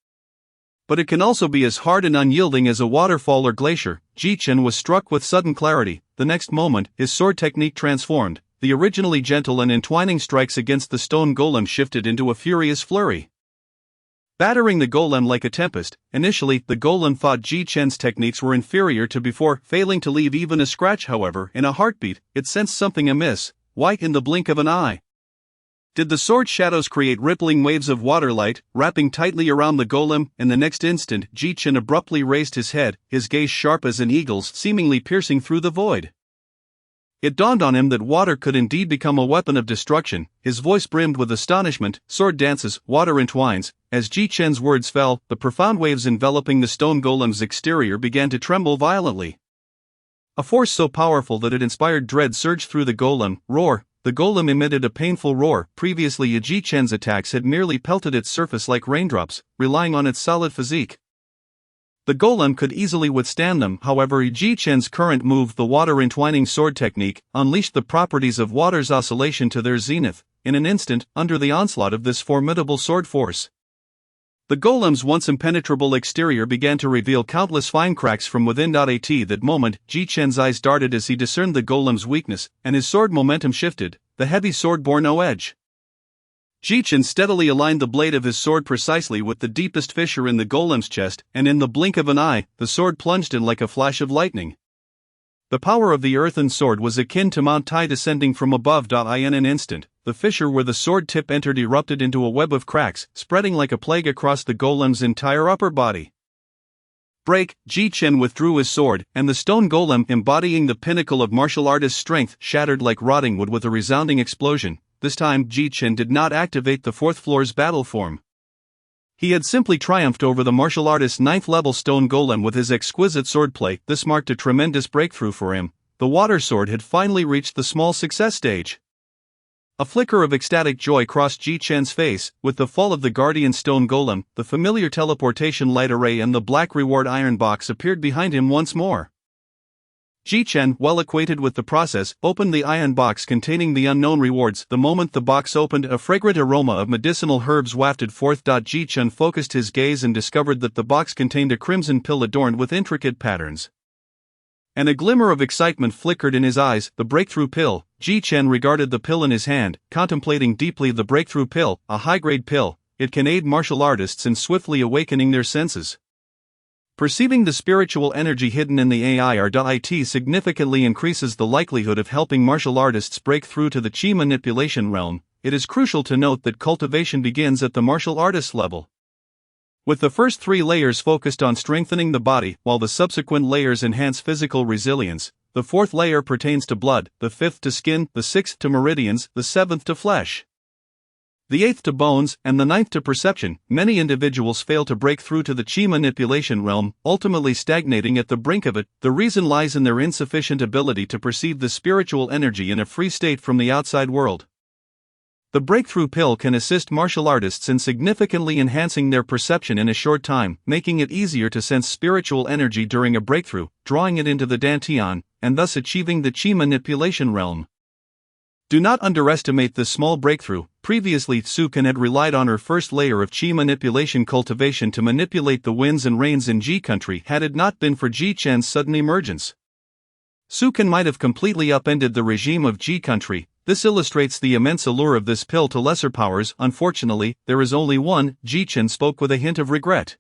but it can also be as hard and unyielding as a waterfall or glacier. Ji Chen was struck with sudden clarity. The next moment, his sword technique transformed. The originally gentle and entwining strikes against the stone golem shifted into a furious flurry, battering the golem like a tempest. Initially, the golem thought Ji Chen's techniques were inferior to before, failing to leave even a scratch. However, in a heartbeat, it sensed something amiss. Why, in the blink of an eye, did the sword shadows create rippling waves of waterlight, wrapping tightly around the golem? In the next instant, Ji Chen abruptly raised his head, his gaze sharp as an eagle's, seemingly piercing through the void. It dawned on him that water could indeed become a weapon of destruction. His voice brimmed with astonishment. Sword dances, water entwines. As Ji Chen's words fell, the profound waves enveloping the stone golem's exterior began to tremble violently. A force so powerful that it inspired dread surged through the golem. Roar! The golem emitted a painful roar. Previously, Ji Chen's attacks had merely pelted its surface like raindrops, relying on its solid physique. The golem could easily withstand them. However, Ji Chen's current move, the water entwining sword technique, unleashed the properties of water's oscillation to their zenith. In an instant, under the onslaught of this formidable sword force, the golem's once impenetrable exterior began to reveal countless fine cracks from within. At that moment, Ji Chen's eyes darted as he discerned the golem's weakness, and his sword momentum shifted. The heavy sword bore no edge. Ji Chen steadily aligned the blade of his sword precisely with the deepest fissure in the golem's chest, and in the blink of an eye, the sword plunged in like a flash of lightning. The power of the earthen sword was akin to Mount Tai descending from above. In an instant, the fissure where the sword tip entered erupted into a web of cracks, spreading like a plague across the golem's entire upper body. Break! Ji Chen withdrew his sword, and the stone golem, embodying the pinnacle of martial artist strength, shattered like rotting wood with a resounding explosion. This time, Ji Chen did not activate the fourth floor's battle form. He had simply triumphed over the martial artist's 9th-level stone golem with his exquisite swordplay. This marked a tremendous breakthrough for him. The water sword had finally reached the small success stage. A flicker of ecstatic joy crossed Ji Chen's face. With the fall of the guardian stone golem, the familiar teleportation light array and the black reward iron box appeared behind him once more. Ji Chen, well acquainted with the process, opened the iron box containing the unknown rewards. The moment the box opened, a fragrant aroma of medicinal herbs wafted forth. Ji Chen focused his gaze and discovered that the box contained a crimson pill adorned with intricate patterns. And a glimmer of excitement flickered in his eyes. The breakthrough pill. Ji Chen regarded the pill in his hand, contemplating deeply. The breakthrough pill, a high-grade pill. It can aid martial artists in swiftly awakening their senses. Perceiving the spiritual energy hidden in the AIR.IT significantly increases the likelihood of helping martial artists break through to the chi manipulation realm. It is crucial to note that cultivation begins at the martial artist level, with the first 3 layers focused on strengthening the body, while the subsequent layers enhance physical resilience. The 4th layer pertains to blood, the 5th to skin, the 6th to meridians, the 7th to flesh, the 8th to bones, and the 9th to perception. Many individuals fail to break through to the chi manipulation realm, ultimately stagnating at the brink of it. The reason lies in their insufficient ability to perceive the spiritual energy in a free state from the outside world. The breakthrough pill can assist martial artists in significantly enhancing their perception in a short time, making it easier to sense spiritual energy during a breakthrough, drawing it into the dantian, and thus achieving the chi manipulation realm. Do not underestimate this small breakthrough. Previously, Su Kan had relied on her first layer of chi manipulation cultivation to manipulate the winds and rains in Ji country. Had it not been for Ji Chen's sudden emergence, Su Kan might have completely upended the regime of Ji country. This illustrates the immense allure of this pill to lesser powers. Unfortunately, there is only one. Ji Chen spoke with a hint of regret.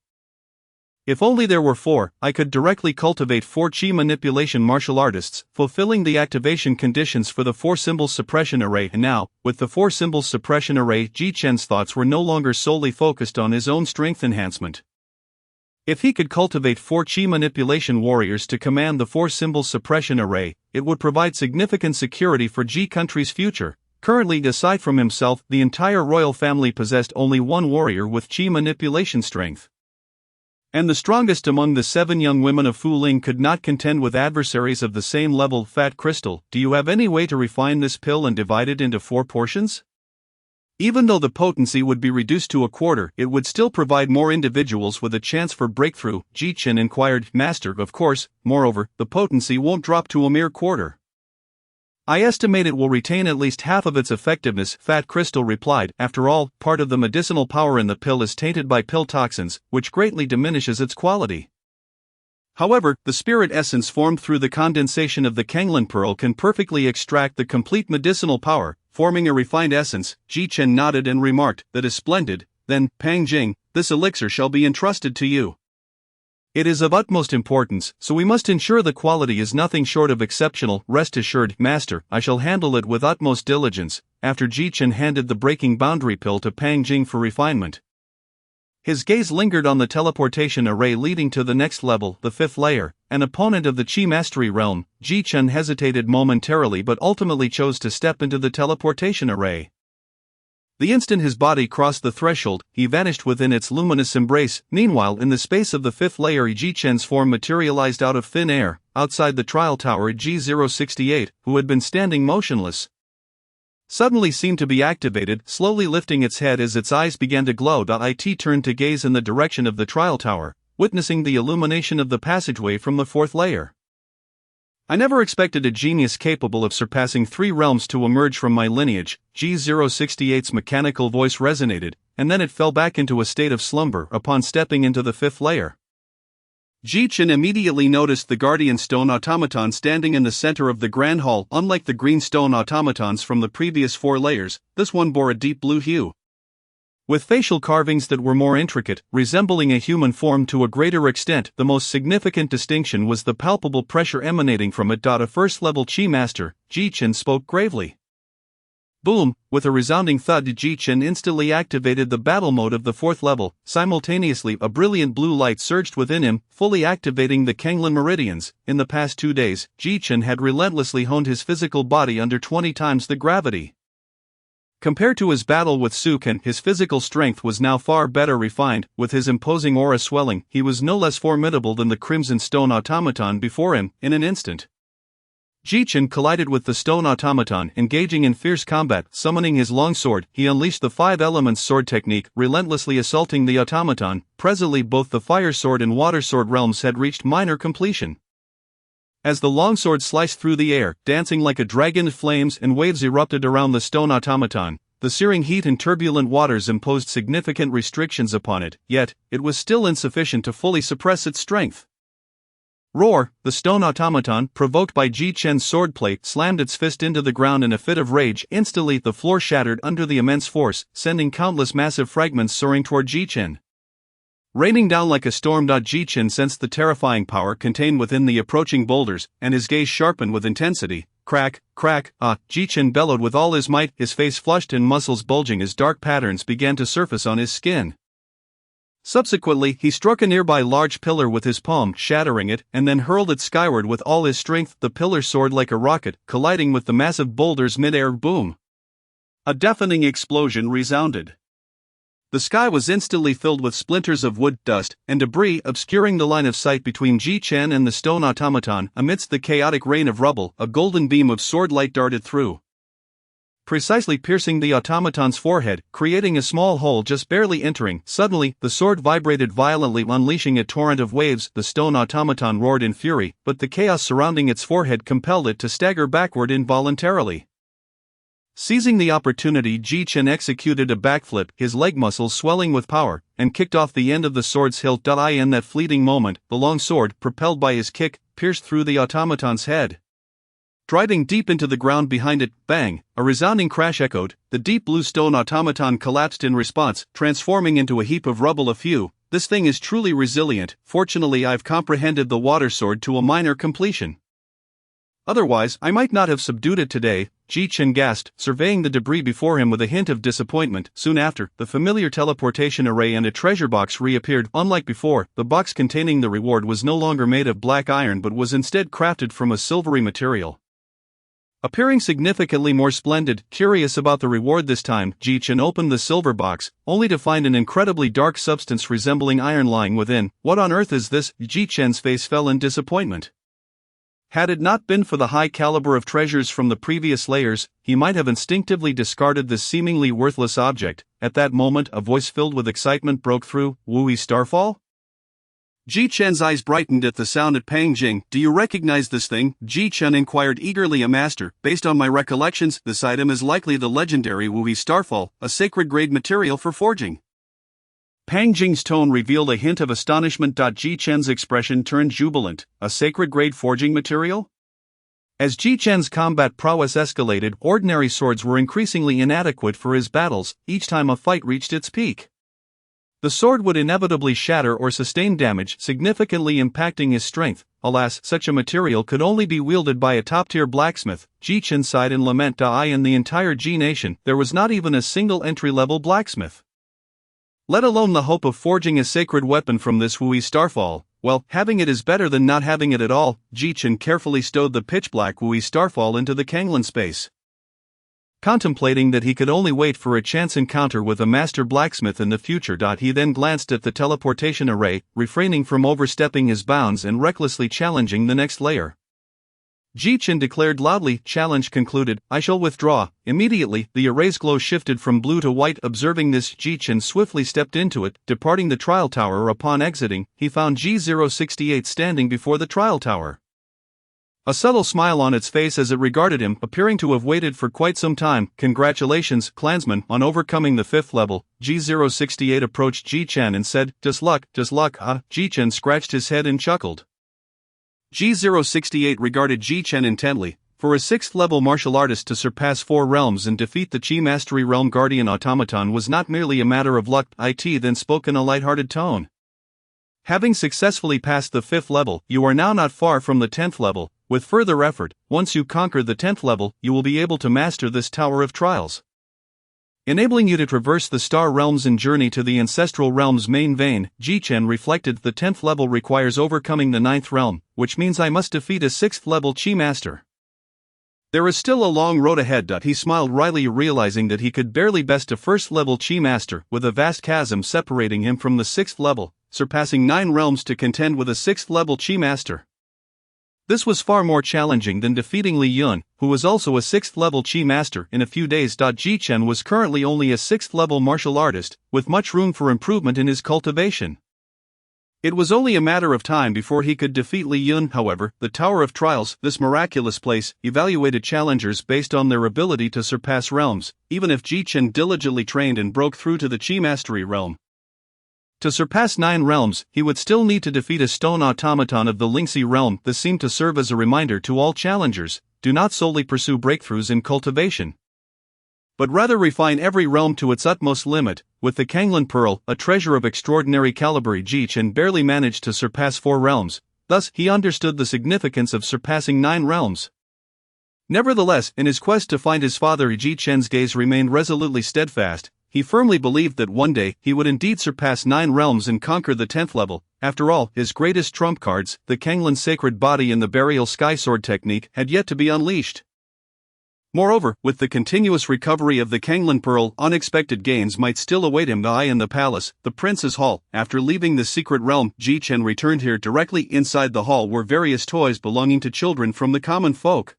If only there were 4, I could directly cultivate 4 chi manipulation martial artists, fulfilling the activation conditions for the 4-symbol suppression array. And now, with the 4-symbol suppression array, Ji Chen's thoughts were no longer solely focused on his own strength enhancement. If he could cultivate 4 chi manipulation warriors to command the 4-symbol suppression array, it would provide significant security for Ji country's future. Currently, aside from himself, the entire royal family possessed only 1 warrior with chi manipulation strength. And the strongest among the 7 young women of Fu Ling could not contend with adversaries of the same level. Fat Crystal, do you have any way to refine this pill and divide it into 4 portions? Even though the potency would be reduced to a quarter, it would still provide more individuals with a chance for breakthrough, Ji Chen inquired. Master, of course, moreover, the potency won't drop to a mere quarter. I estimate it will retain at least half of its effectiveness, Fat Crystal replied. After all, part of the medicinal power in the pill is tainted by pill toxins, which greatly diminishes its quality. However, the spirit essence formed through the condensation of the Kanglin pearl can perfectly extract the complete medicinal power, forming a refined essence. Ji Chen nodded and remarked, that is splendid. Then, Pang Jing, this elixir shall be entrusted to you. It is of utmost importance, so we must ensure the quality is nothing short of exceptional. Rest assured, Master, I shall handle it with utmost diligence. After Ji Chen handed the breaking boundary pill to Pang Jing for refinement, his gaze lingered on the teleportation array leading to the next level, the 5th layer. An opponent of the Qi Mastery realm, Ji Chen hesitated momentarily but ultimately chose to step into the teleportation array. The instant his body crossed the threshold, he vanished within its luminous embrace. Meanwhile, in the space of the 5th layer, Ji Chen's form materialized out of thin air, outside the trial tower. G068, who had been standing motionless, suddenly seemed to be activated, slowly lifting its head as its eyes began to glow. It turned to gaze in the direction of the trial tower, witnessing the illumination of the passageway from the 4th layer. I never expected a genius capable of surpassing 3 realms to emerge from my lineage. G068's mechanical voice resonated, and then it fell back into a state of slumber upon stepping into the 5th layer. Ji Chen immediately noticed the guardian stone automaton standing in the center of the grand hall. Unlike the green stone automatons from the previous 4 layers, this one bore a deep blue hue, with facial carvings that were more intricate, resembling a human form to a greater extent. The most significant distinction was the palpable pressure emanating from it. A first-level Qi master, Ji Chen spoke gravely. Boom! With a resounding thud, Ji Chen instantly activated the battle mode of the 4th level. Simultaneously, a brilliant blue light surged within him, fully activating the Kanglin meridians. In the past 2 days, Ji Chen had relentlessly honed his physical body under 20 times the gravity. Compared to his battle with Su Ken, his physical strength was now far better refined. With his imposing aura swelling, he was no less formidable than the crimson stone automaton before him. In an instant, Ji Chen collided with the stone automaton, engaging in fierce combat. Summoning his longsword, he unleashed the 5 elements sword technique, relentlessly assaulting the automaton. Presently, both the fire sword and water sword realms had reached minor completion. As the longsword sliced through the air, dancing like a dragon, flames and waves erupted around the stone automaton. The searing heat and turbulent waters imposed significant restrictions upon it, yet, it was still insufficient to fully suppress its strength. Roar! The stone automaton, provoked by Ji Chen's swordplay, slammed its fist into the ground in a fit of rage. Instantly, the floor shattered under the immense force, sending countless massive fragments soaring toward Ji Chen, raining down like a storm. Ji Chen sensed the terrifying power contained within the approaching boulders, and his gaze sharpened with intensity. Crack, crack, Ji Chen bellowed with all his might, his face flushed and muscles bulging as dark patterns began to surface on his skin. Subsequently, he struck a nearby large pillar with his palm, shattering it, and then hurled it skyward with all his strength. The pillar soared like a rocket, colliding with the massive boulders mid-air. Boom! A deafening explosion resounded. The sky was instantly filled with splinters of wood, dust, and debris, obscuring the line of sight between Ji Chen and the stone automaton. Amidst the chaotic rain of rubble, a golden beam of sword light darted through, precisely piercing the automaton's forehead, creating a small hole just barely entering. Suddenly, the sword vibrated violently, unleashing a torrent of waves. The stone automaton roared in fury, but the chaos surrounding its forehead compelled it to stagger backward involuntarily. Seizing the opportunity, Ji Chen executed a backflip, his leg muscles swelling with power, and kicked off the end of the sword's hilt. In that fleeting moment, the long sword, propelled by his kick, pierced through the automaton's head, driving deep into the ground behind it. Bang! A resounding crash echoed. The deep blue stone automaton collapsed in response, transforming into a heap of rubble. This thing is truly resilient. Fortunately, I've comprehended the water sword to a minor completion. Otherwise, I might not have subdued it today, Ji Chen gasped, surveying the debris before him with a hint of disappointment. Soon after, the familiar teleportation array and a treasure box reappeared. Unlike before, the box containing the reward was no longer made of black iron but was instead crafted from a silvery material. Appearing significantly more splendid, curious about the reward this time, Ji Chen opened the silver box, only to find an incredibly dark substance resembling iron lying within. What on earth is this? Ji Chen's face fell in disappointment. Had it not been for the high caliber of treasures from the previous layers, he might have instinctively discarded this seemingly worthless object. At that moment, a voice filled with excitement broke through. Wui Starfall? Ji Chen's eyes brightened at the sound of Pang Jing. Do you recognize this thing? Ji Chen inquired eagerly. A master. Based on my recollections, this item is likely the legendary Wui Starfall, a sacred grade material for forging. Pang Jing's tone revealed a hint of astonishment. Ji Chen's expression turned jubilant. A sacred grade forging material? As Ji Chen's combat prowess escalated, ordinary swords were increasingly inadequate for his battles. Each time a fight reached its peak, the sword would inevitably shatter or sustain damage, significantly impacting his strength. Alas, such a material could only be wielded by a top-tier blacksmith. Ji Chen sighed in lament. I in the entire Ji nation, there was not even a single entry-level blacksmith, let alone the hope of forging a sacred weapon from this Wui Starfall. Well, having it is better than not having it at all. Ji Chen carefully stowed the pitch-black Wui Starfall into the Kanglan space, contemplating that he could only wait for a chance encounter with a master blacksmith in the future. He then glanced at the teleportation array, refraining from overstepping his bounds and recklessly challenging the next layer. Ji Chen declared loudly. Challenge concluded. I shall withdraw. Immediately, the array's glow shifted from blue to white. Observing this, Ji Chen swiftly stepped into it, departing the trial tower. Upon exiting, he found G068 standing before the trial tower, a subtle smile on its face as it regarded him, appearing to have waited for quite some time. Congratulations, clansman, on overcoming the 5th level. G068 approached Ji Chen and said, Just luck, huh? Ji Chen scratched his head and chuckled. G068 regarded Ji Chen intently. For a 6th level martial artist to surpass 4 realms and defeat the Chi Mastery Realm Guardian Automaton was not merely a matter of luck. It then spoke in a lighthearted tone. Having successfully passed the 5th level, you are now not far from the 10th level. With further effort, once you conquer the 10th level, you will be able to master this Tower of Trials, enabling you to traverse the star realms and journey to the ancestral realm's main vein. Ji Chen reflected. The 10th level requires overcoming the 9th realm, which means I must defeat a 6th level Chi Master. There is still a long road ahead. He smiled wryly, realizing that he could barely best a 1st level Chi Master, with a vast chasm separating him from the 6th level, surpassing 9 realms to contend with a 6th level Chi Master. This was far more challenging than defeating Li Yun, who was also a 6th level Chi Master, in a few days. Ji Chen was currently only a 6th level martial artist, with much room for improvement in his cultivation. It was only a matter of time before he could defeat Li Yun. However, the Tower of Trials, this miraculous place, evaluated challengers based on their ability to surpass realms, even if Ji Chen diligently trained and broke through to the Chi Mastery realm. To surpass 9 realms, he would still need to defeat a stone automaton of the Lingxi realm. This seemed to serve as a reminder to all challengers: do not solely pursue breakthroughs in cultivation, but rather refine every realm to its utmost limit. With the Kanglan Pearl, a treasure of extraordinary caliber, Ji Chen barely managed to surpass 4 realms, thus he understood the significance of surpassing 9 realms. Nevertheless, in his quest to find his father, Ji Chen's gaze remained resolutely steadfast. He firmly believed that one day he would indeed surpass 9 realms and conquer the 10th level. After all, his greatest trump cards, the Kanglan Sacred Body and the Burial Sky Sword technique, had yet to be unleashed. Moreover, with the continuous recovery of the Kanglan Pearl, unexpected gains might still await him. In the palace, the prince's hall. After leaving the secret realm, Ji Chen returned here. Directly inside the hall were various toys belonging to children from the common folk,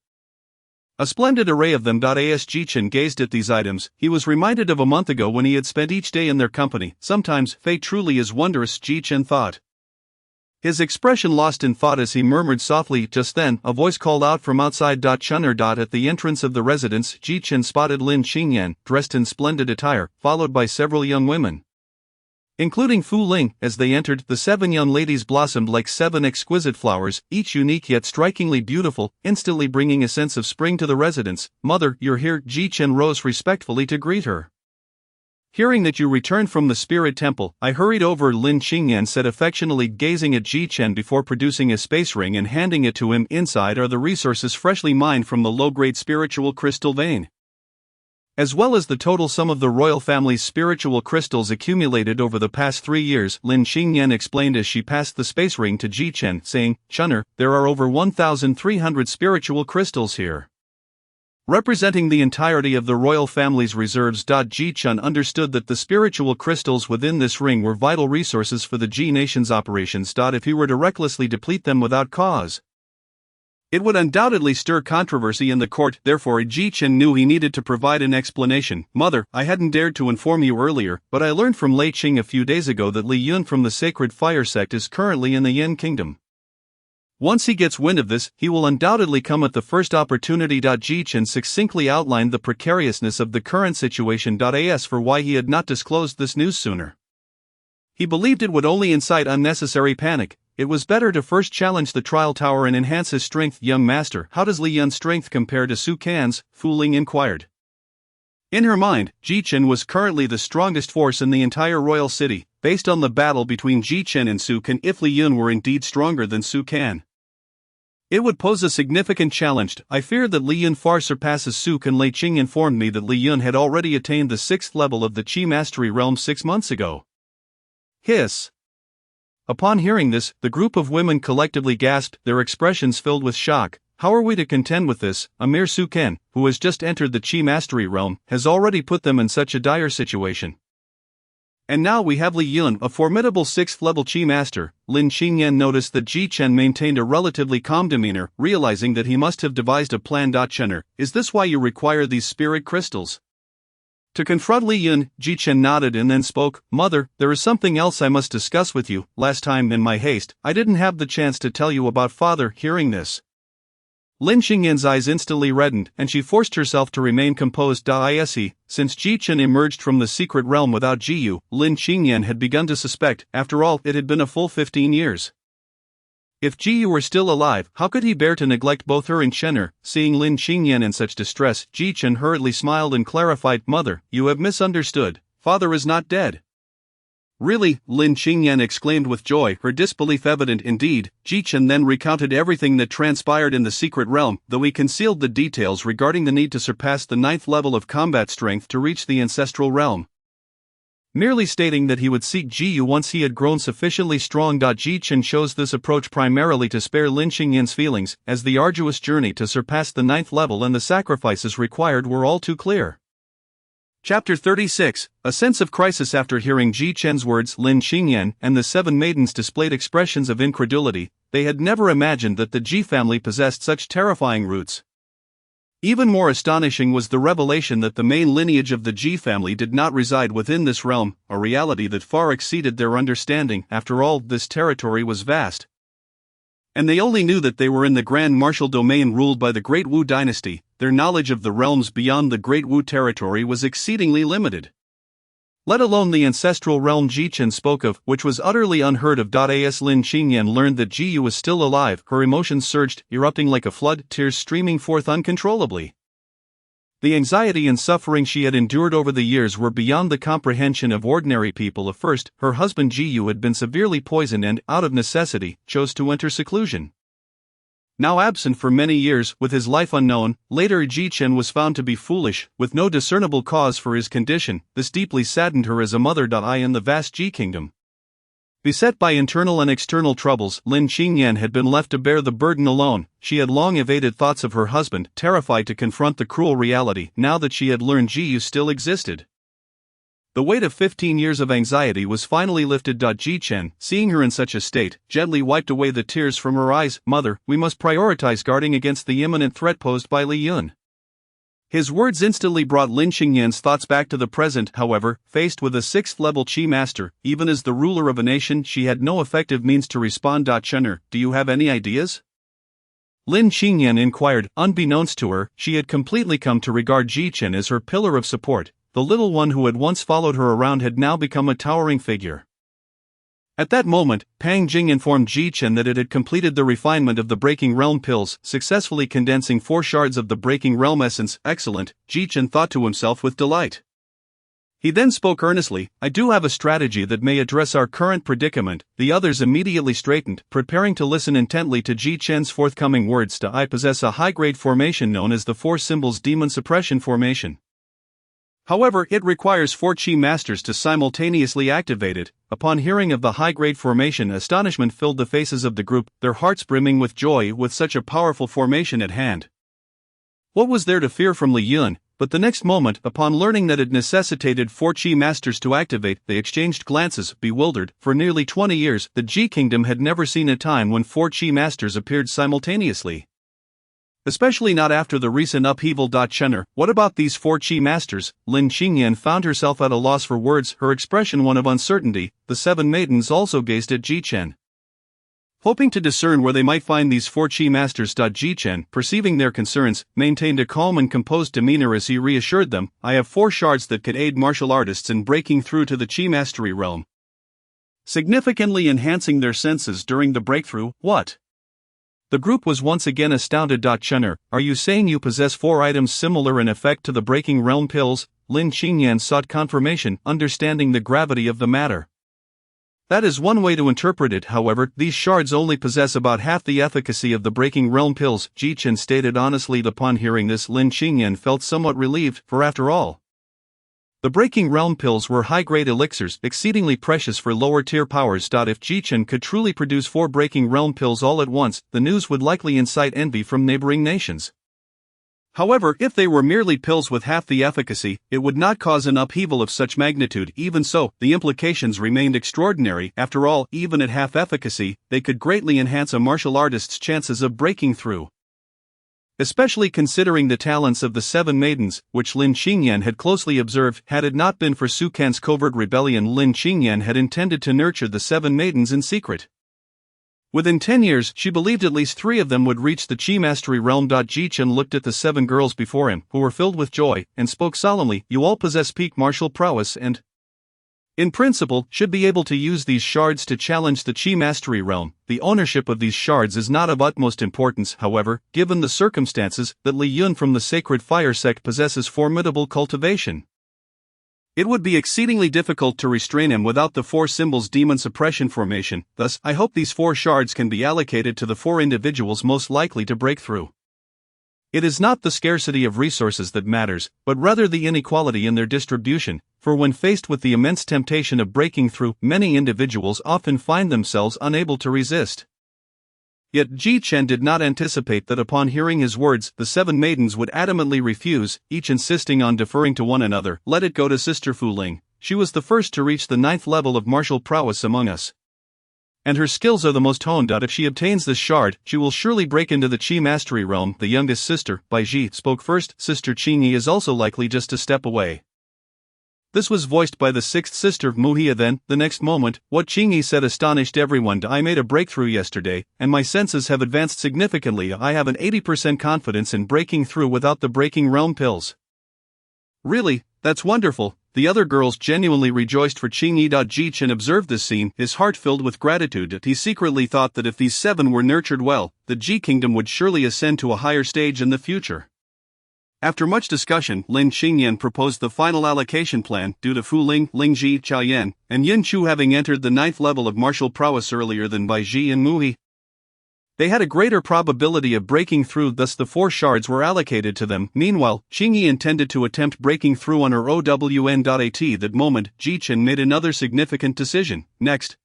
a splendid array of them. As Ji Chen gazed at these items, he was reminded of a month ago when he had spent each day in their company. Sometimes, fate truly is wondrous, Ji Chen thought, his expression lost in thought as he murmured softly. Just then, a voice called out from outside. Chun'er. At the entrance of the residence, Ji Chen spotted Lin Qingyan, dressed in splendid attire, followed by several young women, including Fu Ling. As they entered, the 7 young ladies blossomed like 7 exquisite flowers, each unique yet strikingly beautiful, instantly bringing a sense of spring to the residence. Mother, you're here. Ji Chen rose respectfully to greet her. Hearing that you returned from the Spirit Temple, I hurried over, Lin Qingyan said affectionately, gazing at Ji Chen before producing a space ring and handing it to him. Inside are the resources freshly mined from the low-grade spiritual crystal vein, as well as the total sum of the royal family's spiritual crystals accumulated over the past 3 years, Lin Qingyan explained as she passed the space ring to Ji Chen, saying, Chun'er, there are over 1,300 spiritual crystals here. representing the entirety of the royal family's reserves. Ji-chun understood that the spiritual crystals within this ring were vital resources for the Ji nation's operations. If he were to recklessly deplete them without cause, it would undoubtedly stir controversy in the court. Therefore, Ji-chun knew he needed to provide an explanation. Mother, I hadn't dared to inform you earlier, but I learned from Lei Qing a few days ago that Li Yun from the Sacred Fire sect is currently in the Yin Kingdom. Once he gets wind of this, he will undoubtedly come at the first opportunity. Ji-chun succinctly outlined the precariousness of the current situation. As for why he had not disclosed this news sooner, he believed it would only incite unnecessary panic. It was better to first challenge the trial tower and enhance his strength. Young master, how does Li Yun's strength compare to Su Can's? Fu Ling inquired. In her mind, Ji-chun was currently the strongest force in the entire royal city, based on the battle between Ji-chun and Su Can. If Li Yun were indeed stronger than Su Can, it would pose a significant challenge. I fear that Li Yun far surpasses Su Can. Lei Qing informed me that Li Yun had already attained the 6th level of the Qi Mastery Realm 6 months ago. Hiss. Upon hearing this, the group of women collectively gasped, their expressions filled with shock. How are we to contend with this? A mere Su Can, who has just entered the Qi Mastery Realm, has already put them in such a dire situation. And now we have Li Yun, a formidable 6th level Qi Master. Lin Qingyan noticed that Ji-chun maintained a relatively calm demeanor, realizing that he must have devised a plan. Chenner, is this why you require these spirit crystals? To confront Li Yun, Ji-chun nodded and then spoke. Mother, there is something else I must discuss with you. Last time, in my haste, I didn't have the chance to tell you about father. Hearing this, Lin Qingyan's eyes instantly reddened, and she forced herself to remain composed. Since Ji-chun emerged from the secret realm without Ji-yu, Lin Qingyan had begun to suspect. After all, it had been a full 15 years. If Ji-yu were still alive, how could he bear to neglect both her and Chenner? Seeing Lin Qingyan in such distress, Ji-chun hurriedly smiled and clarified. Mother, you have misunderstood. Father is not dead. Really? Lin Qingyan exclaimed with joy, her disbelief evident indeed. Ji-chun then recounted everything that transpired in the secret realm, though he concealed the details regarding the need to surpass the 9th level of combat strength to reach the ancestral realm, merely stating that he would seek Ji-yu once he had grown sufficiently strong. Ji-chun chose this approach primarily to spare Lin Qingyan's feelings, as the arduous journey to surpass the 9th level and the sacrifices required were all too clear. Chapter 36, a sense of crisis. After hearing Ji-chun's words, Lin Qingyan and the 7 maidens displayed expressions of incredulity. They had never imagined that the Ji family possessed such terrifying roots. Even more astonishing was the revelation that the main lineage of the Ji family did not reside within this realm, a reality that far exceeded their understanding. After all, this territory was vast, and they only knew that they were in the Grand Martial Domain ruled by the Great Wu dynasty. Their knowledge of the realms beyond the Great Wu territory was exceedingly limited, let alone the ancestral realm Ji-chun spoke of, which was utterly unheard of. As Lin Qingyan learned that Ji-yu was still alive, her emotions surged, erupting like a flood, tears streaming forth uncontrollably. The anxiety and suffering she had endured over the years were beyond the comprehension of ordinary people. At first, her husband Ji-yu had been severely poisoned and, out of necessity, chose to enter seclusion. Now absent for many years, with his life unknown, later Ji-chun was found to be foolish, with no discernible cause for his condition. This deeply saddened her as a mother. In the vast Ji kingdom, beset by internal and external troubles, Lin Qingyan had been left to bear the burden alone. She had long evaded thoughts of her husband, terrified to confront the cruel reality. Now that she had learned Ji-yu still existed, the weight of 15 years of anxiety was finally lifted. Ji-chun, seeing her in such a state, gently wiped away the tears from her eyes. Mother, we must prioritize guarding against the imminent threat posed by Li Yun. His words instantly brought Lin Qingyan's thoughts back to the present. However, faced with a 6th level Qi master, even as the ruler of a nation, she had no effective means to respond. Chenner, do you have any ideas? Lin Qingyan inquired. Unbeknownst to her, she had completely come to regard Ji-chun as her pillar of support. The little one who had once followed her around had now become a towering figure. At that moment, Pang Jing informed Ji-chun that it had completed the refinement of the Breaking Realm pills, successfully condensing 4 shards of the Breaking Realm essence. Excellent, Ji-chun thought to himself with delight. He then spoke earnestly. I do have a strategy that may address our current predicament. The others immediately straightened, preparing to listen intently to Ji-chun's forthcoming words. I possess a high-grade formation known as the 4 Symbols Demon Suppression Formation. However, it requires 4 Qi masters to simultaneously activate it. Upon hearing of the high-grade formation, astonishment filled the faces of the group, their hearts brimming with joy with such a powerful formation at hand. What was there to fear from Li Yun? But the next moment, upon learning that it necessitated 4 Qi masters to activate, they exchanged glances, bewildered. For nearly 20 years, the Ji Kingdom had never seen a time when 4 Qi masters appeared simultaneously. Especially not after the recent upheaval. Chenner, what about these 4 Qi masters? Lin Qingyan found herself at a loss for words, her expression one of uncertainty. The 7 maidens also gazed at Ji Chen, hoping to discern where they might find these 4 Qi masters. Ji Chen, perceiving their concerns, maintained a calm and composed demeanor as he reassured them, I have 4 shards that could aid martial artists in breaking through to the Qi mastery realm, significantly enhancing their senses during the breakthrough. What? The group was once again astounded. Chenner, are you saying you possess 4 items similar in effect to the breaking realm pills? Lin Qingyan sought confirmation, understanding the gravity of the matter. That is one way to interpret it. However, these shards only possess about half the efficacy of the breaking realm pills, Ji Chen stated honestly. Upon hearing this, Lin Qingyan felt somewhat relieved, for after all, the breaking realm pills were high-grade elixirs, exceedingly precious for lower-tier powers. If Ji Chen could truly produce 4 breaking realm pills all at once, the news would likely incite envy from neighboring nations. However, if they were merely pills with half the efficacy, it would not cause an upheaval of such magnitude. Even so, the implications remained extraordinary. After all, even at half efficacy, they could greatly enhance a martial artist's chances of breaking through. Especially considering the talents of the 7 maidens, which Lin Qingyan had closely observed. Had it not been for Su Kan's covert rebellion, Lin Qingyan had intended to nurture the 7 maidens in secret. Within 10 years, she believed at least 3 of them would reach the Qi mastery realm. Ji Chen looked at the 7 girls before him, who were filled with joy, and spoke solemnly, you all possess peak martial prowess and, in principle, should be able to use these shards to challenge the Qi mastery realm. The ownership of these shards is not of utmost importance, however, given the circumstances that Li Yun from the Sacred Fire sect possesses formidable cultivation. It would be exceedingly difficult to restrain him without the 4 symbols demon suppression formation. Thus, I hope these 4 shards can be allocated to the 4 individuals most likely to break through. It is not the scarcity of resources that matters, but rather the inequality in their distribution, for when faced with the immense temptation of breaking through, many individuals often find themselves unable to resist. Yet Ji Chen did not anticipate that upon hearing his words, the 7 maidens would adamantly refuse, each insisting on deferring to one another. Let it go to Sister Fu Ling. She was the first to reach the 9th level of martial prowess among us, and her skills are the most honed. If she obtains this shard, she will surely break into the Qi mastery realm. The youngest sister, Bai Ji, spoke first. Sister Qingyi is also likely just a step away. This was voiced by the 6th sister, Muhia. Then, the next moment, what Qingyi said astonished everyone. I made a breakthrough yesterday, and my senses have advanced significantly. I have an 80% confidence in breaking through without the breaking realm pills. Really, that's wonderful. The other girls genuinely rejoiced for Qingyi. Ji Chen observed this scene, his heart filled with gratitude. He secretly thought that if these 7 were nurtured well, the Ji Kingdom would surely ascend to a higher stage in the future. After much discussion, Lin Qingyan proposed the final allocation plan. Due to Fu Ling, Ling Ji, Chao Yan, and Yin Chu having entered the 9th level of martial prowess earlier than Bai Ji and Muhi, they had a greater probability of breaking through, thus the 4 shards were allocated to them. Meanwhile, Qingyi intended to attempt breaking through on her OWN.AT. That moment, Ji Chen made another significant decision. Next,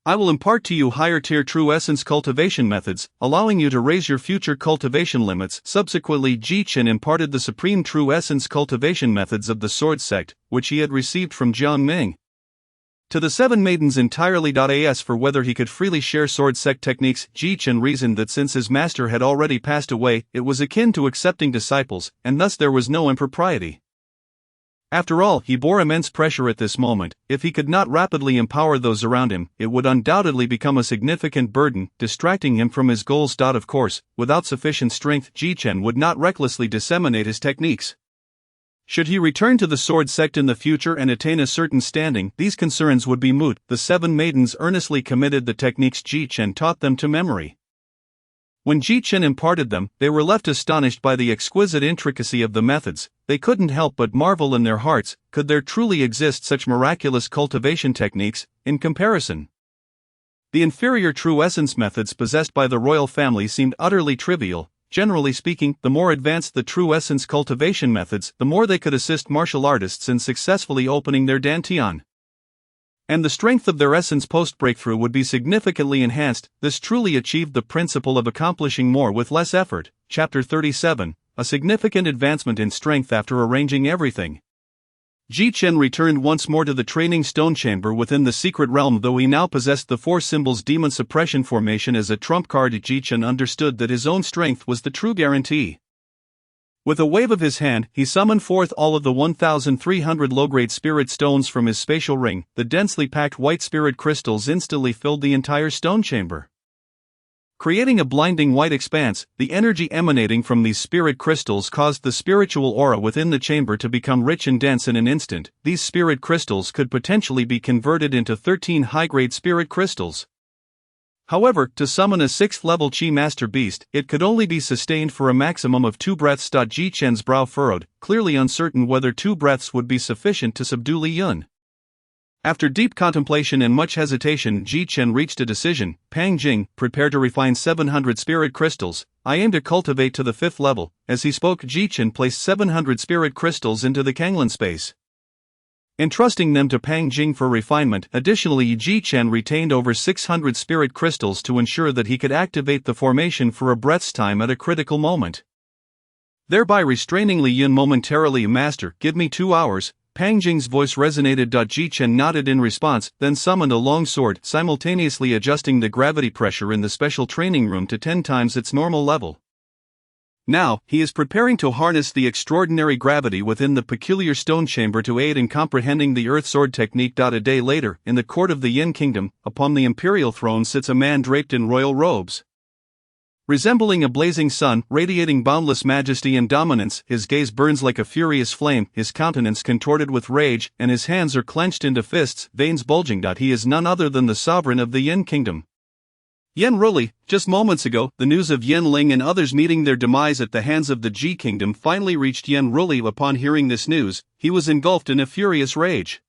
I will impart to you higher-tier true essence cultivation methods, allowing you to raise your future cultivation limits. Subsequently, Ji Chen imparted the supreme true essence cultivation methods of the Sword Sect, which he had received from Jiang Ming, to the 7 maidens entirely. As for whether he could freely share Sword Sect techniques, Ji Chen reasoned that since his master had already passed away, it was akin to accepting disciples, and thus there was no impropriety. After all, he bore immense pressure at this moment. If he could not rapidly empower those around him, it would undoubtedly become a significant burden, distracting him from his goals. Of course, without sufficient strength, Ji Chen would not recklessly disseminate his techniques. Should he return to the Sword Sect in the future and attain a certain standing, these concerns would be moot. The 7 maidens earnestly committed the techniques Ji Chen taught them to memory. When Ji Chen imparted them, they were left astonished by the exquisite intricacy of the methods. They couldn't help but marvel in their hearts, could there truly exist such miraculous cultivation techniques, in comparison? The inferior true essence methods possessed by the royal family seemed utterly trivial. Generally speaking, the more advanced the true essence cultivation methods, the more they could assist martial artists in successfully opening their dantian, and the strength of their essence post-breakthrough would be significantly enhanced. This truly achieved the principle of accomplishing more with less effort. Chapter 37, a significant advancement in strength after arranging everything. Ji Chen returned once more to the training stone chamber within the secret realm, though he now possessed the four symbols demon suppression formation as a trump card. Ji Chen understood that his own strength was the true guarantee. With a wave of his hand, he summoned forth all of the 1,300 low-grade spirit stones from his spatial ring. The densely packed white spirit crystals instantly filled the entire stone chamber. Creating a blinding white expanse, the energy emanating from these spirit crystals caused the spiritual aura within the chamber to become rich and dense in an instant. These spirit crystals could potentially be converted into 13 high-grade spirit crystals. However, to summon a 6th-level Qi Master Beast, it could only be sustained for a maximum of 2 breaths. Ji Chen's brow furrowed, clearly uncertain whether 2 breaths would be sufficient to subdue Li Yun. After deep contemplation and much hesitation, Ji Chen reached a decision. Pang Jing, prepare to refine 700 spirit crystals. I aim to cultivate to the 5th level. As he spoke, Ji Chen placed 700 spirit crystals into the Kanglan space, entrusting them to Pang Jing for refinement. Additionally, Ji Chen retained over 600 spirit crystals to ensure that he could activate the formation for a breath's time at a critical moment, thereby restraining Li Yun momentarily. Master, give me 2 hours. Pang Jing's voice resonated. Ji Chen nodded in response, then summoned a long sword, simultaneously adjusting the gravity pressure in the special training room to 10 times its normal level. Now, he is preparing to harness the extraordinary gravity within the peculiar stone chamber to aid in comprehending the earth sword technique. A day later, in the court of the Yin Kingdom, upon the imperial throne sits a man draped in royal robes. Resembling a blazing sun, radiating boundless majesty and dominance, his gaze burns like a furious flame, his countenance contorted with rage, and his hands are clenched into fists, veins bulging. He is none other than the sovereign of the Yin Kingdom, Yan Ruli. Just moments ago, the news of Yan Ling and others meeting their demise at the hands of the Ji Kingdom finally reached Yan Ruli. Upon hearing this news, he was engulfed in a furious rage.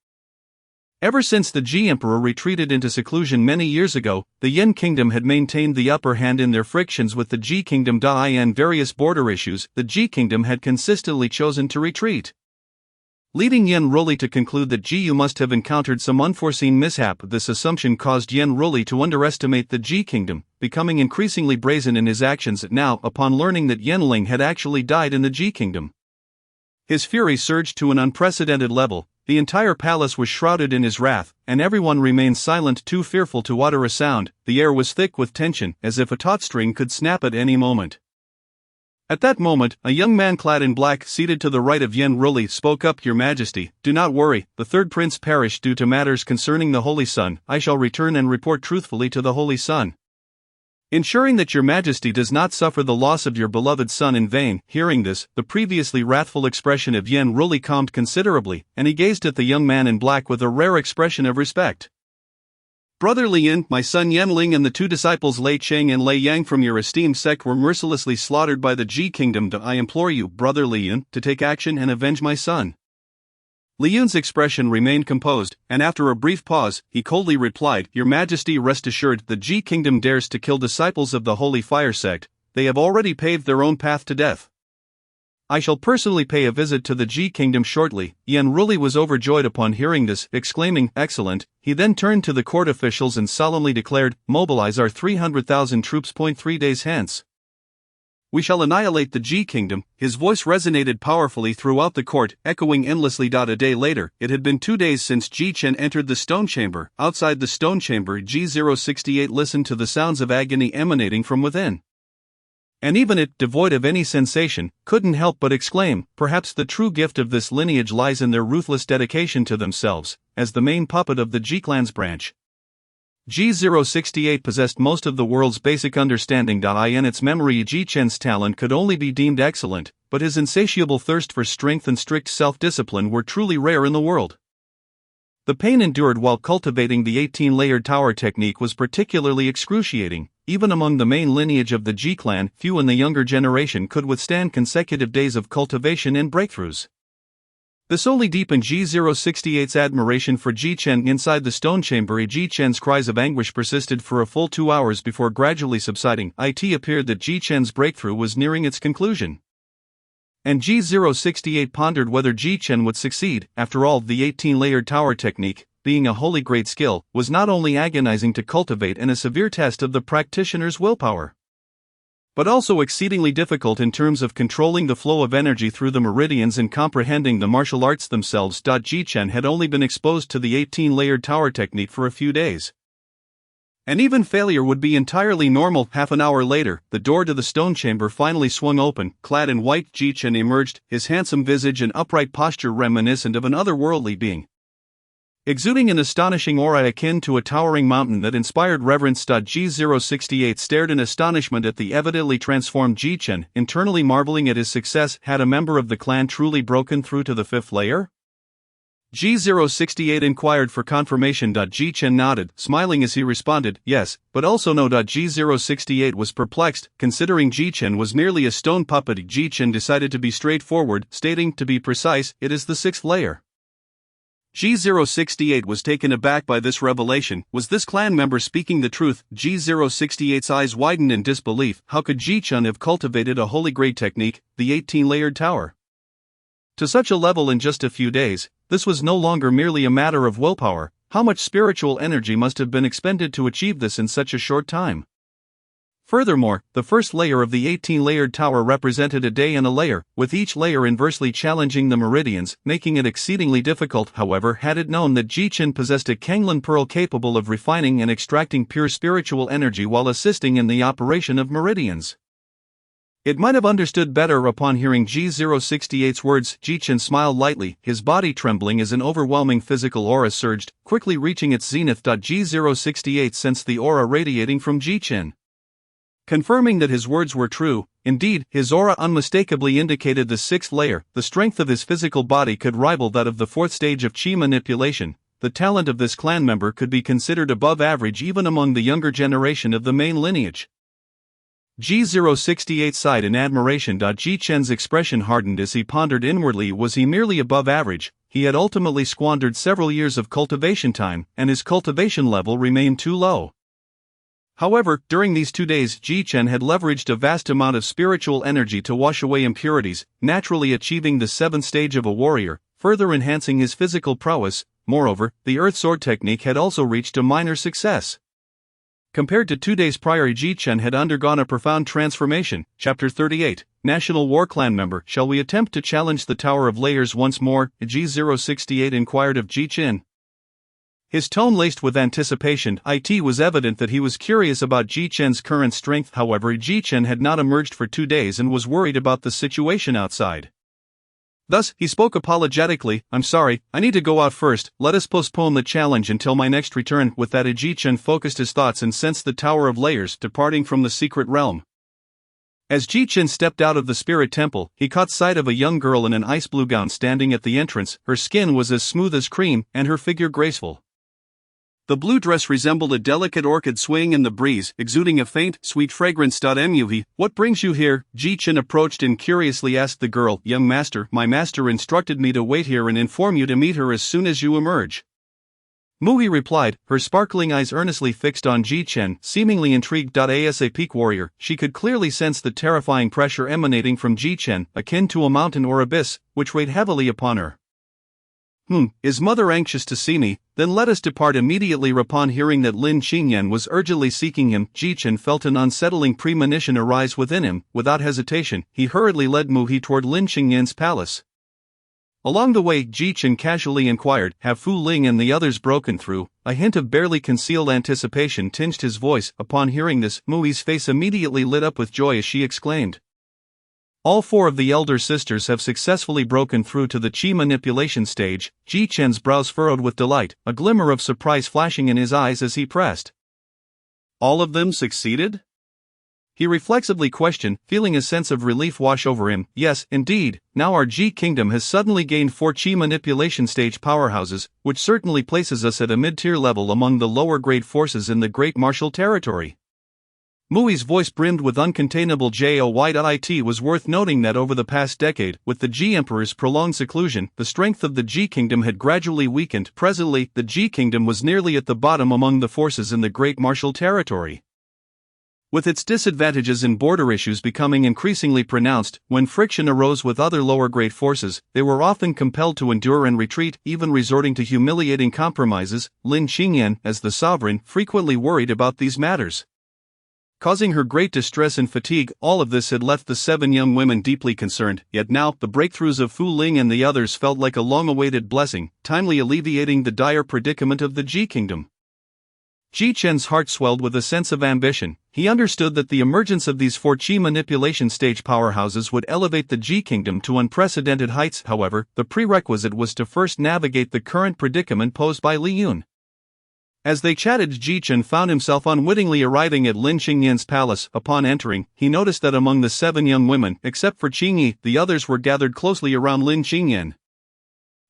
Ever since the Ji Emperor retreated into seclusion many years ago, the Yin Kingdom had maintained the upper hand in their frictions with the Ji Kingdom. In various border issues, the Ji Kingdom had consistently chosen to retreat, leading Yan Ruli to conclude that Ji must have encountered some unforeseen mishap. This assumption caused Yan Ruli to underestimate the Ji Kingdom, becoming increasingly brazen in his actions. Now, upon learning that Yan Ling had actually died in the Ji Kingdom, his fury surged to an unprecedented level. The entire palace was shrouded in his wrath, and everyone remained silent, too fearful to utter a sound. The air was thick with tension, as if a taut string could snap at any moment. At that moment, a young man clad in black, seated to the right of Yan Ruli, spoke up. Your Majesty, do not worry, the third prince perished due to matters concerning the Holy Sun. I shall return and report truthfully to the Holy Sun, ensuring that your Majesty does not suffer the loss of your beloved son in vain. Hearing this, the previously wrathful expression of Yan Ruli calmed considerably, and he gazed at the young man in black with a rare expression of respect. Brother Li Yin, my son Yan Ling and the 2 disciples Lei Cheng and Lei Yang from your esteemed sect were mercilessly slaughtered by the Ji Kingdom. I implore you, Brother Li Yin, to take action and avenge my son. Li Yun's expression remained composed, and after a brief pause, he coldly replied, Your Majesty, rest assured, the Ji Kingdom dares to kill disciples of the Holy Fire sect. They have already paved their own path to death. I shall personally pay a visit to the Ji Kingdom shortly. Yan Ruli was overjoyed upon hearing this, exclaiming, Excellent. He then turned to the court officials and solemnly declared, Mobilize our 300,000 troops. 3 days hence, we shall annihilate the Ji Kingdom. His voice resonated powerfully throughout the court, echoing endlessly. A day later, it had been 2 days since Ji Chen entered the stone chamber. Outside the stone chamber, G068 listened to the sounds of agony emanating from within, and even it, devoid of any sensation, couldn't help but exclaim, perhaps the true gift of this lineage lies in their ruthless dedication to themselves, as the main puppet of the Ji clan's branch. G068 possessed most of the world's basic understanding. In its memory, Ji Chen's talent could only be deemed excellent, but his insatiable thirst for strength and strict self-discipline were truly rare in the world. The pain endured while cultivating the 18-layered tower technique was particularly excruciating. Even among the main lineage of the Ji clan, few in the younger generation could withstand consecutive days of cultivation and breakthroughs. This only deepened G068's admiration for Ji Chen. Inside the stone chamber, Ji Chen's cries of anguish persisted for a full 2 hours before gradually subsiding. It appeared that Ji Chen's breakthrough was nearing its conclusion, and G068 pondered whether Ji Chen would succeed. After all, the 18-layered tower technique, being a holy great skill, was not only agonizing to cultivate and a severe test of the practitioner's willpower. but also exceedingly difficult in terms of controlling the flow of energy through the meridians and comprehending the martial arts themselves. Ji Chen had only been exposed to the 18-layered tower technique for a few days. And even failure would be entirely normal. Half an hour later, the door to the stone chamber finally swung open. Clad in white, Ji Chen emerged, his handsome visage and upright posture reminiscent of an otherworldly being, exuding an astonishing aura akin to a towering mountain that inspired reverence. G068 stared in astonishment at the evidently transformed Ji Chen, internally marveling at his success. Had a member of the clan truly broken through to the 5th layer? G068 inquired for confirmation. Ji Chen nodded, smiling as he responded, yes, but also no. G068 was perplexed, considering Ji Chen was merely a stone puppet. Ji Chen decided to be straightforward, stating, to be precise, it is the 6th layer. G068 was taken aback by this revelation. Was this clan member speaking the truth? G068's eyes widened in disbelief. How could Ji Chen have cultivated a holy grade technique, the 18-layered tower, to such a level in just a few days? This was no longer merely a matter of willpower. How much spiritual energy must have been expended to achieve this in such a short time? Furthermore, the first layer of the 18-layered tower represented a day and a layer, with each layer inversely challenging the meridians, making it exceedingly difficult. However, had it known that Ji Chen possessed a Kenglin pearl capable of refining and extracting pure spiritual energy while assisting in the operation of meridians, it might have understood better. Upon hearing G068's words, Ji Chen smiled lightly, his body trembling as an overwhelming physical aura surged, quickly reaching its zenith. G068 sensed the aura radiating from Ji Chen, confirming that his words were true. Indeed, his aura unmistakably indicated the 6th layer. The strength of his physical body could rival that of the 4th stage of chi manipulation. The talent of this clan member could be considered above average even among the younger generation of the main lineage. G068 sighed in admiration. Ji Chen's expression hardened as he pondered inwardly. Was he merely above average? He had ultimately squandered several years of cultivation time, and his cultivation level remained too low. However, during these 2 days, Ji Chen had leveraged a vast amount of spiritual energy to wash away impurities, naturally achieving the 7th stage of a warrior, further enhancing his physical prowess. Moreover, the Earth Sword technique had also reached a minor success. Compared to 2 days prior, Ji Chen had undergone a profound transformation. Chapter 38, National War Clan Member. Shall we attempt to challenge the Tower of Layers once more? G068 inquired of Ji Chen, his tone laced with anticipation. It was evident that he was curious about Ji Chen's current strength. However, Ji Chen had not emerged for 2 days and was worried about the situation outside. Thus, he spoke apologetically, I'm sorry, I need to go out first. Let us postpone the challenge until my next return. With that, Ji Chen focused his thoughts and sensed the Tower of Layers departing from the secret realm. As Ji Chen stepped out of the spirit temple, he caught sight of a young girl in an ice blue gown standing at the entrance. Her skin was as smooth as cream, and her figure graceful. The blue dress resembled a delicate orchid swaying in the breeze, exuding a faint, sweet fragrance. Muhi, what brings you here? Ji Chen approached and curiously asked the girl. Young master, my master instructed me to wait here and inform you to meet her as soon as you emerge. Muhi replied, her sparkling eyes earnestly fixed on Ji Chen, seemingly intrigued. As a peak warrior, she could clearly sense the terrifying pressure emanating from Ji Chen, akin to a mountain or abyss, which weighed heavily upon her. Is mother anxious to see me? Then let us depart immediately. Upon hearing that Lin Qingyan was urgently seeking him, Ji Chen felt an unsettling premonition arise within him. Without hesitation, he hurriedly led Muhi toward Lin Qingyan's palace. Along the way, Ji Chen casually inquired, have Fu Ling and the others broken through? A hint of barely concealed anticipation tinged his voice. Upon hearing this, Muhi's face immediately lit up with joy as she exclaimed, all 4 of the elder sisters have successfully broken through to the chi manipulation stage. Ji Chen's brows furrowed with delight, a glimmer of surprise flashing in his eyes as he pressed. All of them succeeded? He reflexively questioned, feeling a sense of relief wash over him. Yes, indeed, now our Ji Kingdom has suddenly gained 4 chi manipulation stage powerhouses, which certainly places us at a mid-tier level among the lower-grade forces in the Great Martial Territory. Mui's voice brimmed with uncontainable joy. It was worth noting that over the past decade, with the Ji Emperor's prolonged seclusion, the strength of the Ji Kingdom had gradually weakened. Presently, the Ji Kingdom was nearly at the bottom among the forces in the Great Martial Territory. With its disadvantages and border issues becoming increasingly pronounced, when friction arose with other lower-grade forces, they were often compelled to endure and retreat, even resorting to humiliating compromises. Lin Qingyan, as the sovereign, frequently worried about these matters. causing her great distress and fatigue. All of this had left the 7 young women deeply concerned, yet now, the breakthroughs of Fu Ling and the others felt like a long-awaited blessing, timely alleviating the dire predicament of the Ji kingdom. Ji Chen's heart swelled with a sense of ambition. He understood that the emergence of these 4 Qi manipulation stage powerhouses would elevate the Ji kingdom to unprecedented heights. However, the prerequisite was to first navigate the current predicament posed by Li Yun. As they chatted, Ji Chen found himself unwittingly arriving at Lin Qingyan's palace. Upon entering, he noticed that among the 7 young women, except for Qingyi, the others were gathered closely around Lin Qingyan.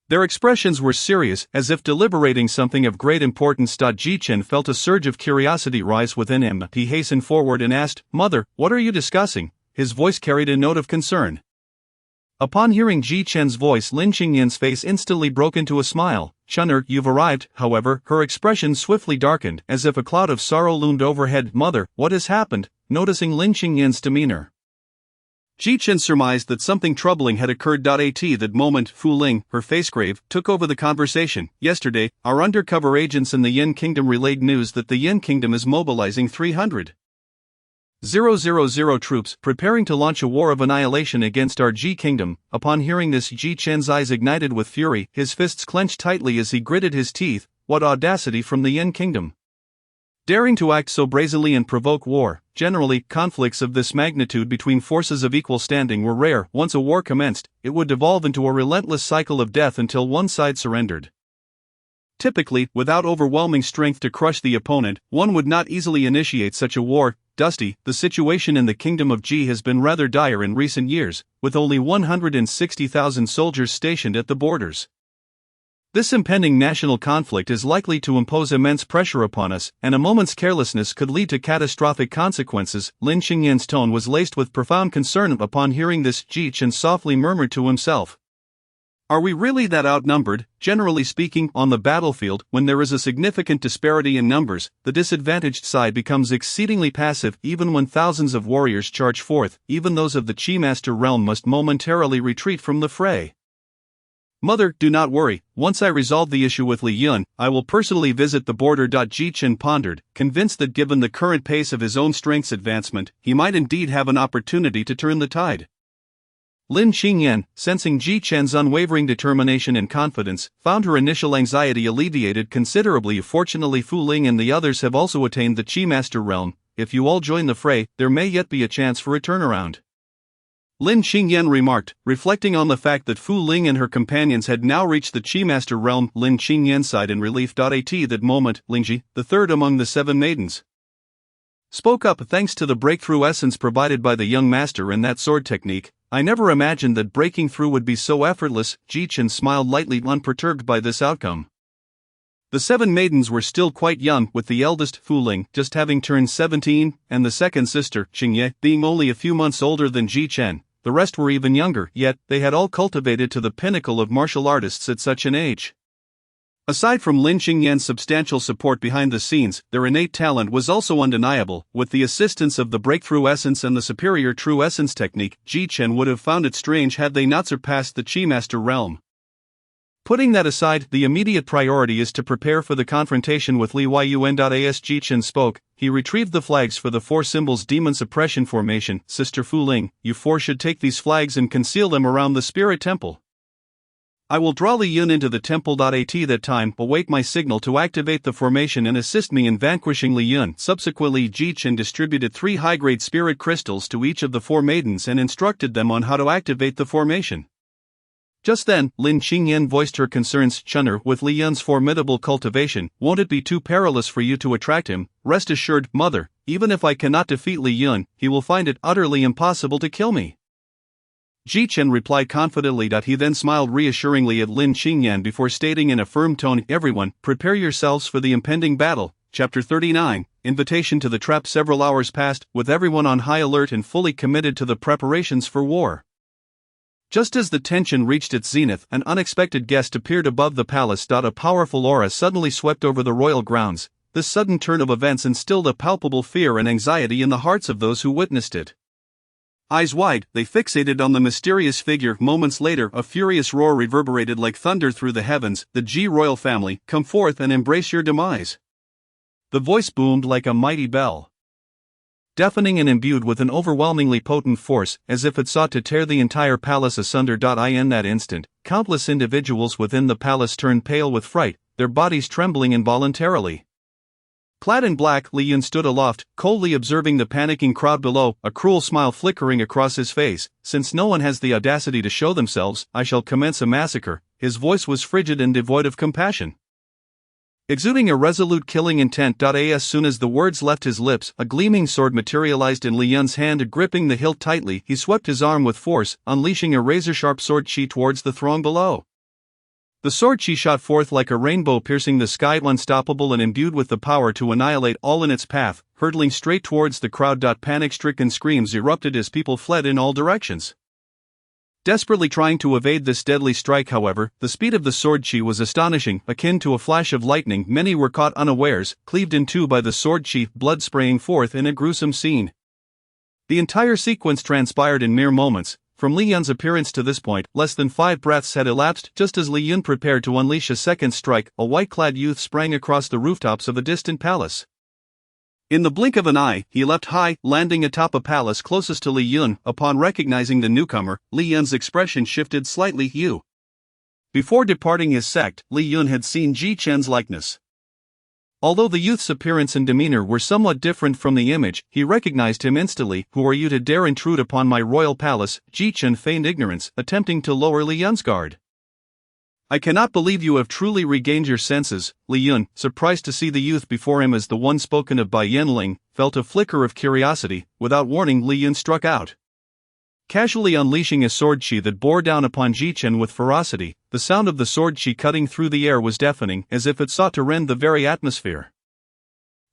Their expressions were serious, as if deliberating something of great importance. Ji Chen felt a surge of curiosity rise within him. He hastened forward and asked, "Mother, what are you discussing?" His voice carried a note of concern. Upon hearing Ji Chen's voice, Lin Qingyan's face instantly broke into a smile. "Chun'er, you've arrived." However, her expression swiftly darkened, as if a cloud of sorrow loomed overhead. "Mother, what has happened?" Noticing Lin Qingyan's demeanor, Ji Chen surmised that something troubling had occurred. At that moment, Fu Ling, her face grave, took over the conversation. "Yesterday, our undercover agents in the Yin Kingdom relayed news that the Yin Kingdom is mobilizing 300,000 troops, preparing to launch a war of annihilation against our Ji Kingdom." Upon hearing this, Ji Chen's eyes ignited with fury, his fists clenched tightly as he gritted his teeth. What audacity from the Yin Kingdom! Daring to act so brazenly and provoke war. Generally, conflicts of this magnitude between forces of equal standing were rare. Once a war commenced, it would devolve into a relentless cycle of death until one side surrendered. Typically, without overwhelming strength to crush the opponent, one would not easily initiate such a war. The situation in the Kingdom of Ji has been rather dire in recent years, with only 160,000 soldiers stationed at the borders. This impending national conflict is likely to impose immense pressure upon us, and a moment's carelessness could lead to catastrophic consequences. Lin Qingyan's tone was laced with profound concern. Upon hearing this, Ji Chen softly murmured to himself, "Are we really that outnumbered?" Generally speaking, on the battlefield, when there is a significant disparity in numbers, the disadvantaged side becomes exceedingly passive. Even when thousands of warriors charge forth, even those of the Qi Master realm must momentarily retreat from the fray. "Mother, do not worry. Once I resolve the issue with Li Yun, I will personally visit the border." Ji Chen pondered, convinced that given the current pace of his own strength's advancement, he might indeed have an opportunity to turn the tide. Lin Qingyan, sensing Ji Chen's unwavering determination and confidence, found her initial anxiety alleviated considerably. "Fortunately, Fu Ling and the others have also attained the Qi Master realm. If you all join the fray, there may yet be a chance for a turnaround," Lin Qingyan remarked, reflecting on the fact that Fu Ling and her companions had now reached the Qi Master realm. Lin Qingyan sighed in relief. At that moment, Lingji, the third among the 7 maidens, spoke up. "Thanks to the breakthrough essence provided by the young master and that sword technique, I never imagined that breaking through would be so effortless." Ji Chen smiled lightly, unperturbed by this outcome. The 7 maidens were still quite young, with the eldest, Fu Ling, just having turned 17, and the second sister, Qingye, being only a few months older than Ji Chen. The rest were even younger, yet they had all cultivated to the pinnacle of martial artists at such an age. Aside from Lin Qingyan's substantial support behind the scenes, their innate talent was also undeniable. With the assistance of the breakthrough essence and the superior true essence technique, Ji Chen would have found it strange had they not surpassed the Qi Master realm. Putting that aside, the immediate priority is to prepare for the confrontation with Li Yun. As Ji Chen spoke, he retrieved the flags for the 4 symbols demon suppression formation. "Sister Fu Ling, you 4 should take these flags and conceal them around the spirit temple. I will draw Li Yun into the temple. At that time, await my signal to activate the formation and assist me in vanquishing Li Yun." Subsequently, Ji Chen distributed 3 high-grade spirit crystals to each of the 4 maidens and instructed them on how to activate the formation. Just then, Lin Qingyan voiced her concerns. "Chun'er, with Li Yun's formidable cultivation, won't it be too perilous for you to attract him?" "Rest assured, mother, even if I cannot defeat Li Yun, he will find it utterly impossible to kill me," Ji Chen replied confidently. He then smiled reassuringly at Lin Qingyan before stating in a firm tone, "Everyone, prepare yourselves for the impending battle." Chapter 39, Invitation to the Trap. Several hours passed, with everyone on high alert and fully committed to the preparations for war. Just as the tension reached its zenith, an unexpected guest appeared above the palace. A powerful aura suddenly swept over the royal grounds. This sudden turn of events instilled a palpable fear and anxiety in the hearts of those who witnessed it. Eyes wide, they fixated on the mysterious figure. Moments later, a furious roar reverberated like thunder through the heavens. "The Ji royal family, come forth and embrace your demise." The voice boomed like a mighty bell. deafening and imbued with an overwhelmingly potent force, as if it sought to tear the entire palace asunder. In that instant, countless individuals within the palace turned pale with fright, their bodies trembling involuntarily. Clad in black, Li Yun stood aloft, coldly observing the panicking crowd below, a cruel smile flickering across his face. Since no one has the audacity to show themselves, I shall commence a massacre. His voice was frigid and devoid of compassion, exuding a resolute killing intent. As soon as the words left his lips, a gleaming sword materialized in Li Yun's hand. Gripping the hilt tightly, he swept his arm with force, unleashing a razor-sharp sword chi towards the throng below. The sword chi shot forth like a rainbow, piercing the sky, unstoppable and imbued with the power to annihilate all in its path, hurtling straight towards the crowd. Panic-stricken screams erupted as people fled in all directions, desperately trying to evade this deadly strike. However, the speed of the sword chi was astonishing, akin to a flash of lightning. Many were caught unawares, cleaved in two by the sword chi, blood spraying forth in a gruesome scene. The entire sequence transpired in mere moments. From Li Yun's appearance to this point, less than 5 breaths had elapsed. Just as Li Yun prepared to unleash a second strike, a white-clad youth sprang across the rooftops of a distant palace. In the blink of an eye, he leapt high, landing atop a palace closest to Li Yun. Upon recognizing the newcomer, Li Yun's expression shifted slightly. Before departing his sect, Li Yun had seen Ji Chen's likeness. Although the youth's appearance and demeanor were somewhat different from the image, he recognized him instantly. Who are you to dare intrude upon my royal palace? Ji Chen feigned ignorance, attempting to lower Li Yun's guard. I cannot believe you have truly regained your senses. Li Yun, surprised to see the youth before him as the one spoken of by Yanling, felt a flicker of curiosity. Without warning, Li Yun struck out, casually unleashing a sword chi that bore down upon Ji Chen with ferocity. The sound of the sword chi cutting through the air was deafening, as if it sought to rend the very atmosphere.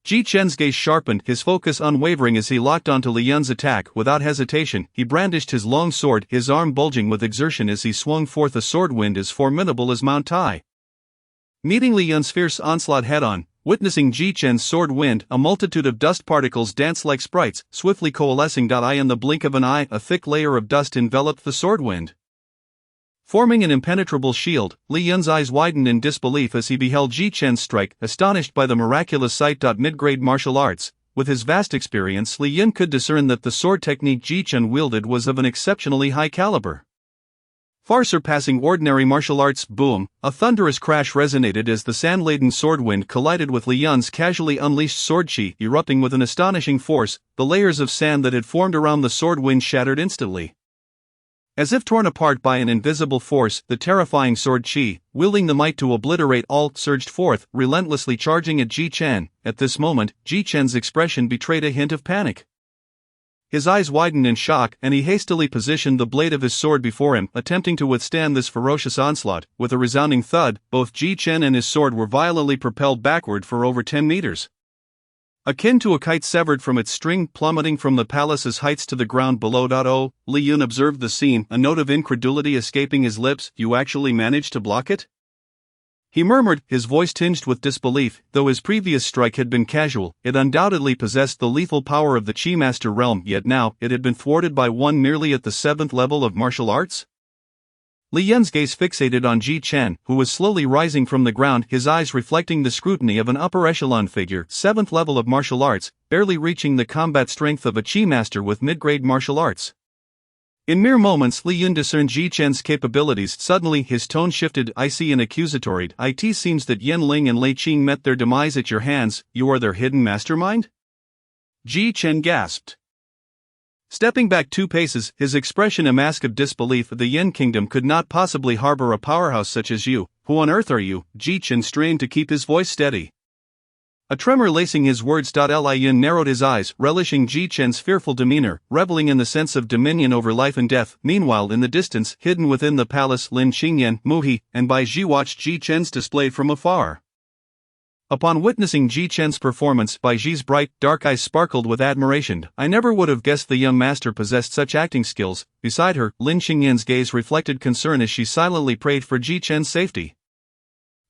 Ji Chen's gaze sharpened, his focus unwavering as he locked onto Li Yun's attack. Without hesitation, he brandished his long sword, his arm bulging with exertion as he swung forth a sword wind as formidable as Mount Tai. Meeting Li Yun's fierce onslaught head-on, witnessing Ji Chen's sword wind, a multitude of dust particles danced like sprites, swiftly coalescing. In the blink of an eye, a thick layer of dust enveloped the sword wind, forming an impenetrable shield. Li Yun's eyes widened in disbelief as he beheld Ji Chen's strike, astonished by the miraculous sight. Mid-grade martial arts. With his vast experience, Li Yun could discern that the sword technique Ji Chen wielded was of an exceptionally high caliber, far surpassing ordinary martial arts. Boom! A thunderous crash resonated as the sand-laden sword wind collided with Li Yun's casually unleashed sword chi, erupting with an astonishing force. The layers of sand that had formed around the sword wind shattered instantly. As if torn apart by an invisible force, the terrifying sword chi, wielding the might to obliterate all, surged forth, relentlessly charging at Ji Chen. At this moment, Ji Chen's expression betrayed a hint of panic. His eyes widened in shock, and he hastily positioned the blade of his sword before him, attempting to withstand this ferocious onslaught. With a resounding thud, both Ji Chen and his sword were violently propelled backward for over 10 meters. Akin to a kite severed from its string, plummeting from the palace's heights to the ground below. Oh, Li Yun observed the scene, a note of incredulity escaping his lips. You actually managed to block it? He murmured, his voice tinged with disbelief. Though his previous strike had been casual, it undoubtedly possessed the lethal power of the Chi Master realm, yet now, it had been thwarted by one merely at the 7th level of martial arts? Li Yun's gaze fixated on Ji Chen, who was slowly rising from the ground, his eyes reflecting the scrutiny of an upper-echelon figure, 7th level of martial arts, barely reaching the combat strength of a Chi Master with mid-grade martial arts. In mere moments, Li Yun discerned Ji Chen's capabilities. Suddenly, his tone shifted, icy and accusatory. It seems that Yanling and Lei Qing met their demise at your hands. You are their hidden mastermind? Ji Chen gasped. Stepping back 2 paces, his expression a mask of disbelief. The Yen Kingdom could not possibly harbor a powerhouse such as you. Who on earth are you? Ji Chen strained to keep his voice steady, a tremor lacing his words. Li Yun narrowed his eyes, relishing Ji Chen's fearful demeanor, reveling in the sense of dominion over life and death. Meanwhile, in the distance, hidden within the palace, Lin Qingyan, Muhi, and Bai Ji watched Ji Chen's display from afar. Upon witnessing Ji Chen's performance, Bai Ji's bright, dark eyes sparkled with admiration. I never would have guessed the young master possessed such acting skills. Beside her, Lin Qingyan's gaze reflected concern as she silently prayed for Ji Chen's safety.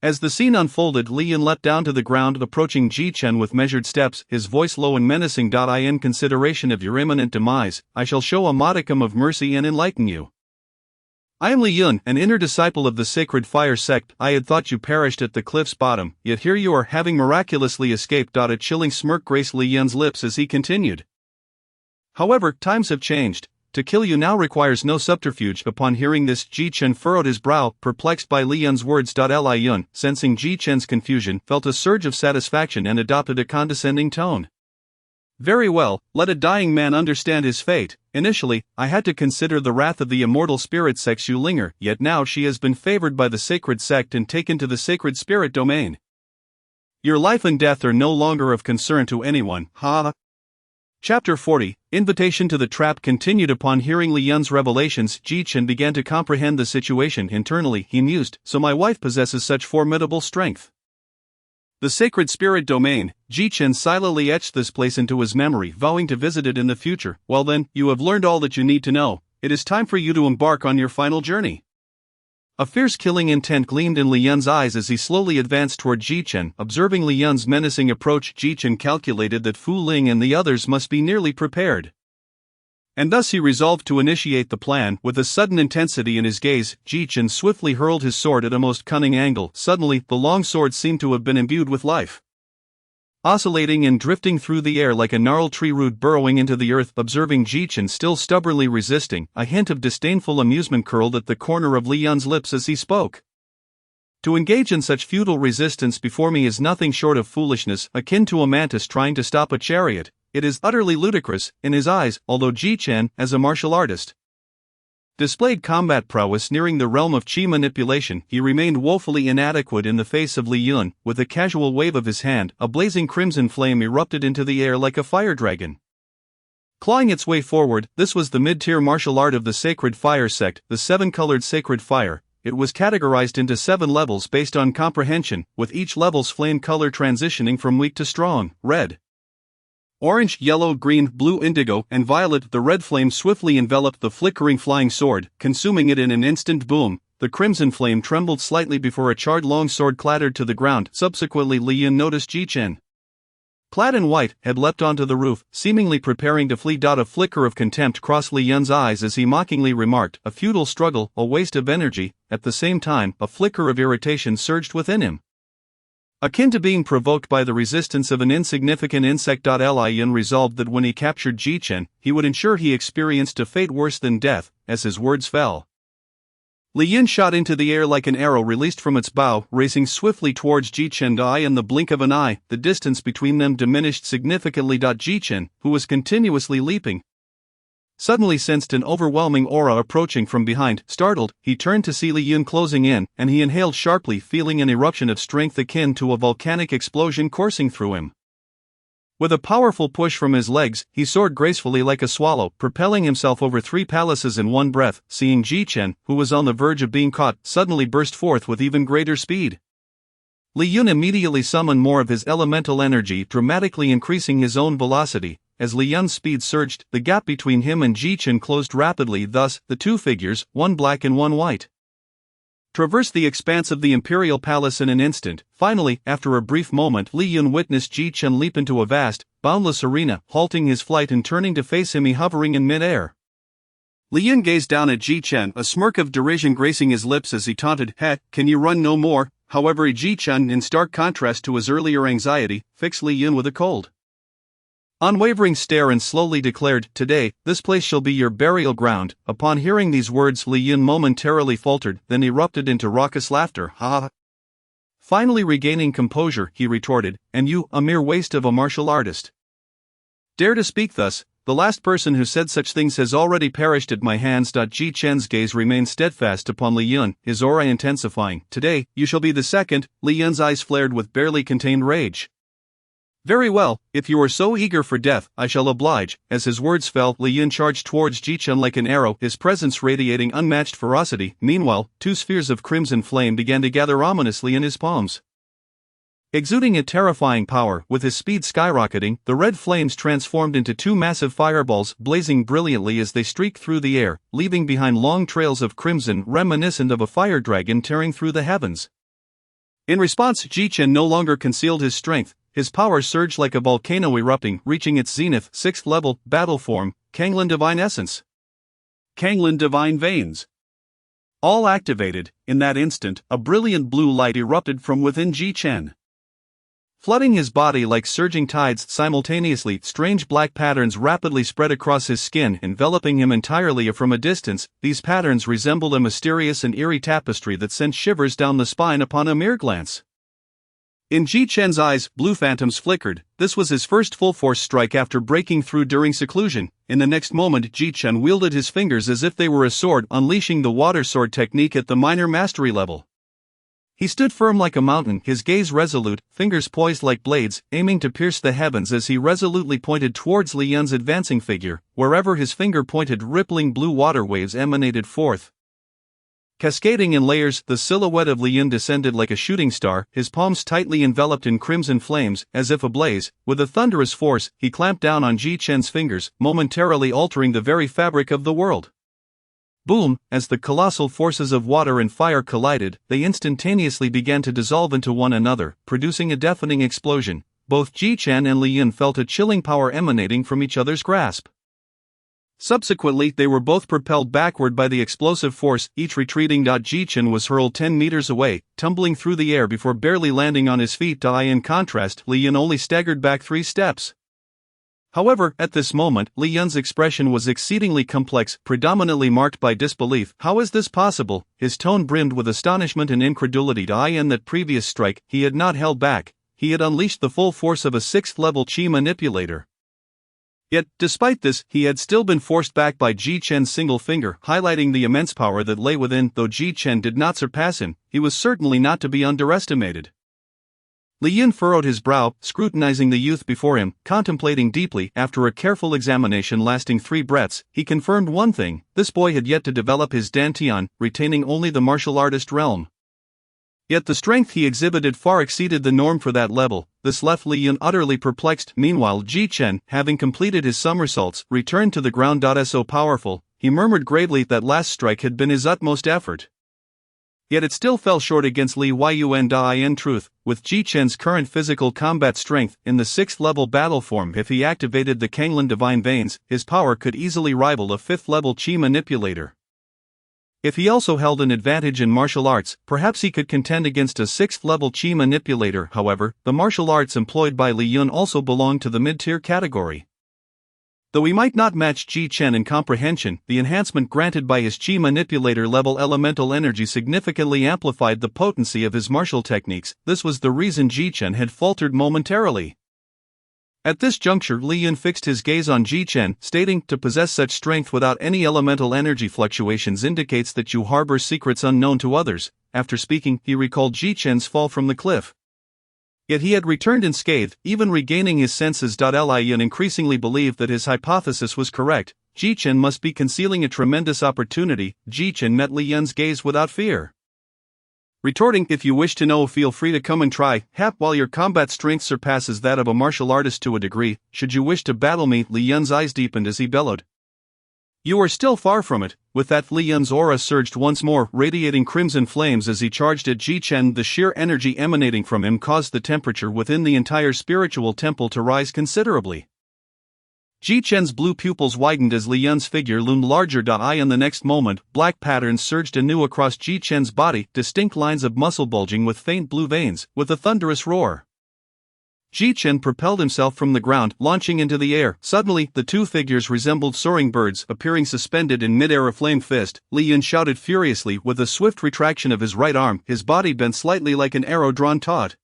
As the scene unfolded, Li Yun leapt down to the ground, approaching Ji Chen with measured steps, his voice low and menacing. In consideration of your imminent demise, I shall show a modicum of mercy and enlighten you. I am Li Yun, an inner disciple of the Sacred Fire sect. I had thought you perished at the cliff's bottom, yet here you are, having miraculously escaped. A chilling smirk graced Li Yun's lips as he continued. However, times have changed. To kill you now requires no subterfuge. Upon hearing this, Ji Chen furrowed his brow, perplexed by Li Yun's words. Li Yun, sensing Ji Chen's confusion, felt a surge of satisfaction and adopted a condescending tone. Very well, let a dying man understand his fate. Initially, I had to consider the wrath of the immortal spirit sect Xu Linger, yet now she has been favored by the sacred sect and taken to the sacred spirit domain. Your life and death are no longer of concern to anyone, ha. Chapter 40, Invitation to the Trap continued. Upon hearing Li Yun's revelations, Ji Chen began to comprehend the situation. Internally, he mused, so my wife possesses such formidable strength. The sacred spirit domain. Ji Chen silently etched this place into his memory, vowing to visit it in the future. Well then, you have learned all that you need to know. It is time for you to embark on your final journey. A fierce killing intent gleamed in Li Yun's eyes as he slowly advanced toward Ji Chen. Observing Li Yun's menacing approach, Ji Chen calculated that Fu Ling and the others must be nearly prepared. And thus he resolved to initiate the plan. With a sudden intensity in his gaze, Ji Chen swiftly hurled his sword at a most cunning angle. Suddenly, the long sword seemed to have been imbued with life. Oscillating and drifting through the air like a gnarled tree root burrowing into the earth. Observing Ji Chen still stubbornly resisting, a hint of disdainful amusement curled at the corner of Li Yun's lips as he spoke. To engage in such futile resistance before me is nothing short of foolishness, akin to a mantis trying to stop a chariot. It is utterly ludicrous, in his eyes, although Ji Chen, as a martial artist, displayed combat prowess nearing the realm of chi manipulation, he remained woefully inadequate in the face of Li Yun. With a casual wave of his hand, a blazing crimson flame erupted into the air like a fire dragon. Clawing its way forward, this was the mid-tier martial art of the sacred fire sect, the seven-colored sacred fire. It was categorized into 7 levels based on comprehension, with each level's flame color transitioning from weak to strong, red, orange, yellow, green, blue, indigo, and violet. The red flame swiftly enveloped the flickering flying sword, consuming it in an instant. Boom! The crimson flame trembled slightly before a charred long sword clattered to the ground. Subsequently, Li Yun noticed Ji Chen, clad in white, had leapt onto the roof, seemingly preparing to flee. A flicker of contempt crossed Li Yun's eyes as he mockingly remarked, "A futile struggle, a waste of energy." At the same time, a flicker of irritation surged within him, akin to being provoked by the resistance of an insignificant insect. Li Yun resolved that when he captured Ji Chen, he would ensure he experienced a fate worse than death. As his words fell, Li Yun shot into the air like an arrow released from its bow, racing swiftly towards Ji Chen. In the blink of an eye, the distance between them diminished significantly. Ji Chen, who was continuously leaping, suddenly sensed an overwhelming aura approaching from behind. Startled, he turned to see Li Yun closing in, and he inhaled sharply, feeling an eruption of strength akin to a volcanic explosion coursing through him. With a powerful push from his legs, he soared gracefully like a swallow, propelling himself over 3 palaces in one breath. Seeing Ji Chen, who was on the verge of being caught, suddenly burst forth with even greater speed, Li Yun immediately summoned more of his elemental energy, dramatically increasing his own velocity. As Li Yun's speed surged, the gap between him and Ji Chen closed rapidly. Thus, the two figures, one black and one white, traversed the expanse of the Imperial Palace in an instant. Finally, after a brief moment, Li Yun witnessed Ji Chen leap into a vast, boundless arena. Halting his flight and turning to face him, he hovering in mid-air. Li Yun gazed down at Ji Chen, a smirk of derision gracing his lips as he taunted, "Heh, can you run no more?" However, Ji Chen, in stark contrast to his earlier anxiety, fixed Li Yun with a cold, unwavering stare and slowly declared, "Today, this place shall be your burial ground." Upon hearing these words, Li Yun momentarily faltered, then erupted into raucous laughter. "Ha!" Finally regaining composure, he retorted, "And you, a mere waste of a martial artist, dare to speak thus? The last person who said such things has already perished at my hands." Ji Chen's gaze remained steadfast upon Li Yun, his aura intensifying. "Today, you shall be the second." Li Yun's eyes flared with barely contained rage. "Very well, if you are so eager for death, I shall oblige." As his words fell, Li Yun charged towards Ji Chen like an arrow, his presence radiating unmatched ferocity. Meanwhile, 2 spheres of crimson flame began to gather ominously in his palms. Exuding a terrifying power, with his speed skyrocketing, the red flames transformed into 2 massive fireballs, blazing brilliantly as they streaked through the air, leaving behind long trails of crimson reminiscent of a fire dragon tearing through the heavens. In response, Ji Chen no longer concealed his strength. His power surged like a volcano erupting, reaching its zenith. 6th level, battle form, Kanglin Divine Essence, Kanglin Divine Veins. All activated. In that instant, a brilliant blue light erupted from within Ji Chen. Flooding his body like surging tides simultaneously, strange black patterns rapidly spread across his skin, enveloping him entirely from a distance. These patterns resembled a mysterious and eerie tapestry that sent shivers down the spine upon a mere glance. In Ji Chen's eyes, blue phantoms flickered. This was his first full-force strike after breaking through during seclusion. In the next moment, Ji Chen wielded his fingers as if they were a sword, unleashing the water sword technique at the minor mastery level. He stood firm like a mountain, his gaze resolute, fingers poised like blades, aiming to pierce the heavens as he resolutely pointed towards Li Yun's advancing figure. Wherever his finger pointed, rippling blue water waves emanated forth. Cascading in layers, the silhouette of Li Yun descended like a shooting star, his palms tightly enveloped in crimson flames, as if ablaze. With a thunderous force, he clamped down on Ji Chen's fingers, momentarily altering the very fabric of the world. Boom! As the colossal forces of water and fire collided, they instantaneously began to dissolve into one another, producing a deafening explosion. Both Ji Chen and Li Yun felt a chilling power emanating from each other's grasp. Subsequently, they were both propelled backward by the explosive force, each retreating. Ji Chen was hurled 10 meters away, tumbling through the air before barely landing on his feet. In contrast, Li Yun only staggered back 3 steps. However, at this moment, Li Yun's expression was exceedingly complex, predominantly marked by disbelief. How is this possible? His tone brimmed with astonishment and incredulity. In that previous strike, he had not held back. He had unleashed the full force of a 6th-level Qi manipulator. Yet, despite this, he had still been forced back by Ji Chen's single finger, highlighting the immense power that lay within. Though Ji Chen did not surpass him, he was certainly not to be underestimated. Li Yun furrowed his brow, scrutinizing the youth before him, contemplating deeply. After a careful examination lasting 3 breaths, he confirmed one thing: this boy had yet to develop his dantian, retaining only the martial artist realm. Yet the strength he exhibited far exceeded the norm for that level. This left Li Yun utterly perplexed. Meanwhile, Ji Chen, having completed his somersaults, returned to the ground. So powerful, he murmured gravely, that last strike had been his utmost effort. Yet it still fell short against Li Yun. In truth, with Ji Chen's current physical combat strength, in the 6th-level battle form, if he activated the Kanglin Divine Veins, his power could easily rival a 5th-level Qi manipulator. If he also held an advantage in martial arts, perhaps he could contend against a 6th-level Qi manipulator. However, the martial arts employed by Li Yun also belonged to the mid-tier category. Though he might not match Ji Chen in comprehension, the enhancement granted by his Qi manipulator-level elemental energy significantly amplified the potency of his martial techniques. This was the reason Ji Chen had faltered momentarily. At this juncture, Li Yun fixed his gaze on Ji Chen, stating, "To possess such strength without any elemental energy fluctuations indicates that you harbor secrets unknown to others." After speaking, he recalled Ji Chen's fall from the cliff. Yet he had returned unscathed, even regaining his senses. Li Yun increasingly believed that his hypothesis was correct. Ji Chen must be concealing a tremendous opportunity. Ji Chen met Li Yun's gaze without fear, retorting, "If you wish to know, feel free to come and try. While your combat strength surpasses that of a martial artist to a degree, should you wish to battle me." Li Yun's eyes deepened as he bellowed, "You are still far from it." With that, Li Yun's aura surged once more, radiating crimson flames as he charged at Ji Chen. The sheer energy emanating from him caused the temperature within the entire spiritual temple to rise considerably. Ji Chen's blue pupils widened as Li Yun's figure loomed larger. In the next moment, black patterns surged anew across Ji Chen's body, distinct lines of muscle bulging with faint blue veins. With a thunderous roar, Ji Chen propelled himself from the ground, launching into the air. Suddenly, the two figures resembled soaring birds, appearing suspended in mid-air. A flame fist, Li Yun shouted furiously. With a swift retraction of his right arm, his body bent slightly like an arrow drawn taut.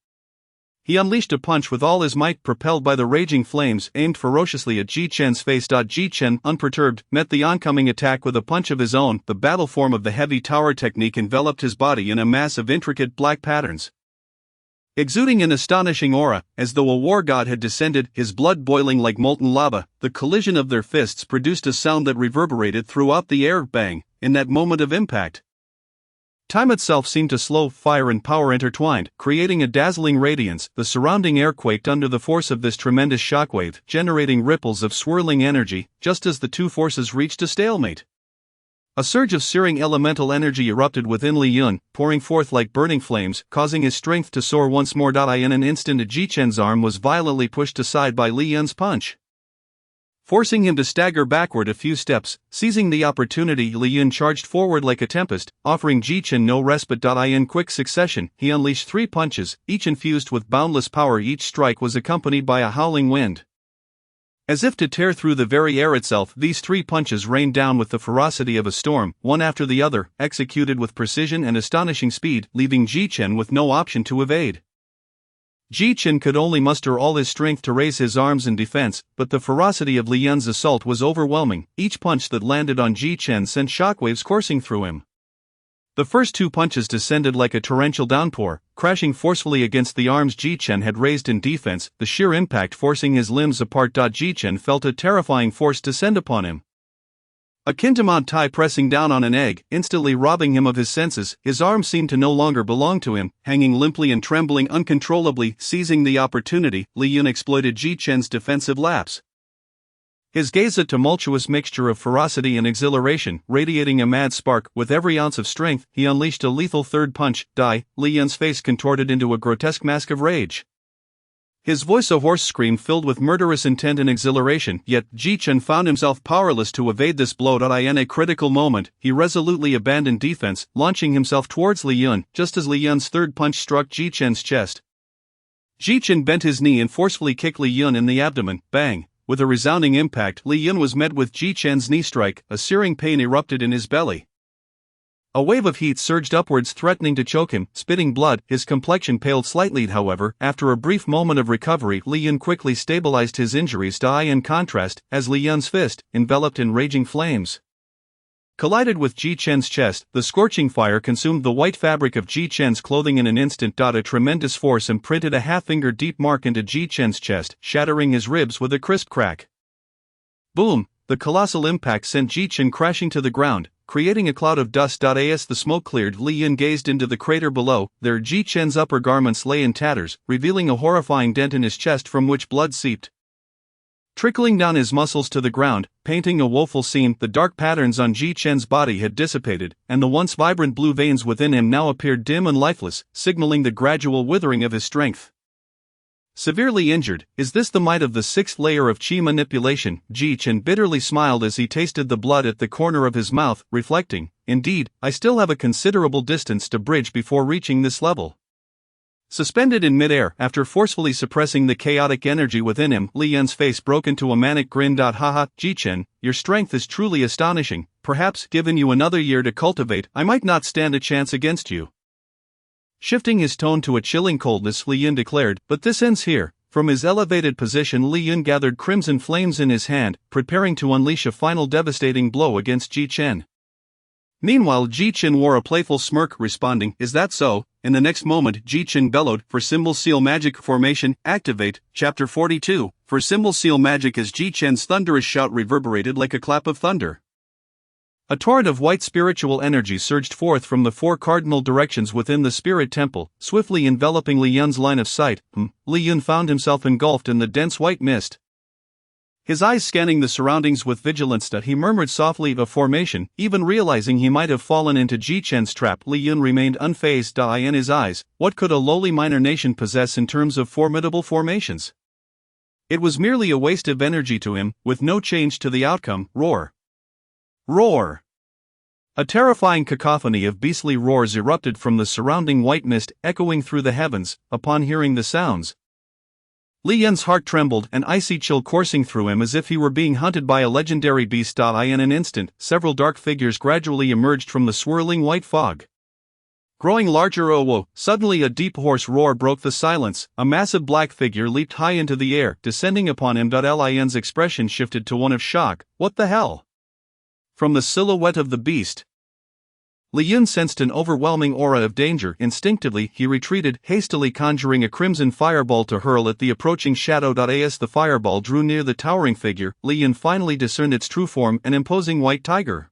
He unleashed a punch with all his might, propelled by the raging flames, aimed ferociously at Ji Chen's face. Ji Chen, unperturbed, met the oncoming attack with a punch of his own. The battle form of the heavy tower technique enveloped his body in a mass of intricate black patterns, exuding an astonishing aura, as though a war god had descended, his blood boiling like molten lava. The collision of their fists produced a sound that reverberated throughout the air. Bang! In that moment of impact, time itself seemed to slow. Fire and power intertwined, creating a dazzling radiance. The surrounding air quaked under the force of this tremendous shockwave, generating ripples of swirling energy. Just as the two forces reached a stalemate, a surge of searing elemental energy erupted within Li Yun, pouring forth like burning flames, causing his strength to soar once more. In an instant, Ji Chen's arm was violently pushed aside by Li Yun's punch. forcing him to stagger backward a few steps. Seizing the opportunity, Li Yun charged forward like a tempest, offering Ji Chen no respite. In quick succession, he unleashed 3 punches, each infused with boundless power. Each strike was accompanied by a howling wind. As if to tear through the very air itself, these 3 punches rained down with the ferocity of a storm, one after the other, executed with precision and astonishing speed, leaving Ji Chen with no option to evade. Ji Chen could only muster all his strength to raise his arms in defense, but the ferocity of Li Yun's assault was overwhelming. Each punch that landed on Ji Chen sent shockwaves coursing through him. The first 2 punches descended like a torrential downpour, crashing forcefully against the arms Ji Chen had raised in defense, the sheer impact forcing his limbs apart. Ji Chen felt a terrifying force descend upon him, akin to Mount Tai pressing down on an egg, instantly robbing him of his senses. His arms seemed to no longer belong to him, hanging limply and trembling uncontrollably. Seizing the opportunity, Li Yun exploited Ji Chen's defensive lapse. His gaze a tumultuous mixture of ferocity and exhilaration, radiating a mad spark. With every ounce of strength, he unleashed a lethal third punch. Li Yun's face contorted into a grotesque mask of rage, his voice a hoarse scream filled with murderous intent and exhilaration. Yet Ji Chen found himself powerless to evade this blow. In a critical moment, he resolutely abandoned defense, launching himself towards Li Yun, just as Li Yun's third punch struck Ji Chen's chest. Ji Chen bent his knee and forcefully kicked Li Yun in the abdomen. Bang! With a resounding impact, Li Yun was met with Ji Chen's knee strike. A searing pain erupted in his belly. A wave of heat surged upwards, threatening to choke him, spitting blood. His complexion paled slightly, however. After a brief moment of recovery, Li Yun quickly stabilized his injuries. In contrast, as Li Yun's fist, enveloped in raging flames, collided with Ji Chen's chest, the scorching fire consumed the white fabric of Ji Chen's clothing in an instant. A tremendous force imprinted a half-finger deep mark into Ji Chen's chest, shattering his ribs with a crisp crack. Boom! The colossal impact sent Ji Chen crashing to the ground, creating a cloud of dust. As the smoke cleared, Li Yun gazed into the crater below. There Ji Chen's upper garments lay in tatters, revealing a horrifying dent in his chest from which blood seeped, trickling down his muscles to the ground, painting a woeful scene. The dark patterns on Ji Chen's body had dissipated, and the once vibrant blue veins within him now appeared dim and lifeless, signaling the gradual withering of his strength. Severely injured, is this the might of the 6th layer of Qi manipulation? Ji Chen bitterly smiled as he tasted the blood at the corner of his mouth, reflecting, indeed, I still have a considerable distance to bridge before reaching this level. Suspended in midair, after forcefully suppressing the chaotic energy within him, Li Yun's face broke into a manic grin. Haha, Ji Chen, your strength is truly astonishing. Perhaps, given you another year to cultivate, I might not stand a chance against you. Shifting his tone to a chilling coldness, Li Yun declared, but this ends here. From his elevated position, Li Yun gathered crimson flames in his hand, preparing to unleash a final devastating blow against Ji Chen. Meanwhile, Ji Chen wore a playful smirk, responding, is that so? In the next moment, Ji Chen bellowed, for symbol seal magic formation, activate. Chapter 42, for symbol seal magic. As Ji Chen's thunderous shout reverberated like a clap of thunder, a torrent of white spiritual energy surged forth from the 4 cardinal directions within the spirit temple, swiftly enveloping Li Yun's line of sight. Li Yun found himself engulfed in the dense white mist, his eyes scanning the surroundings with vigilance. He murmured softly, a formation. Even realizing he might have fallen into Ji Chen's trap, Li Yun remained unfazed. In his eyes, what could a lowly minor nation possess in terms of formidable formations? It was merely a waste of energy to him, with no change to the outcome. Roar! Roar! A terrifying cacophony of beastly roars erupted from the surrounding white mist, echoing through the heavens. Upon hearing the sounds, Li Yun's heart trembled, an icy chill coursing through him as if he were being hunted by a legendary beast. In an instant, several dark figures gradually emerged from the swirling white fog, growing larger. Suddenly a deep hoarse roar broke the silence. A massive black figure leaped high into the air, descending upon him. Li Yun's expression shifted to one of shock. What the hell? From the silhouette of the beast, Li Yun sensed an overwhelming aura of danger. Instinctively, he retreated, hastily conjuring a crimson fireball to hurl at the approaching shadow. As the fireball drew near the towering figure, Li Yun finally discerned its true form, an imposing white tiger.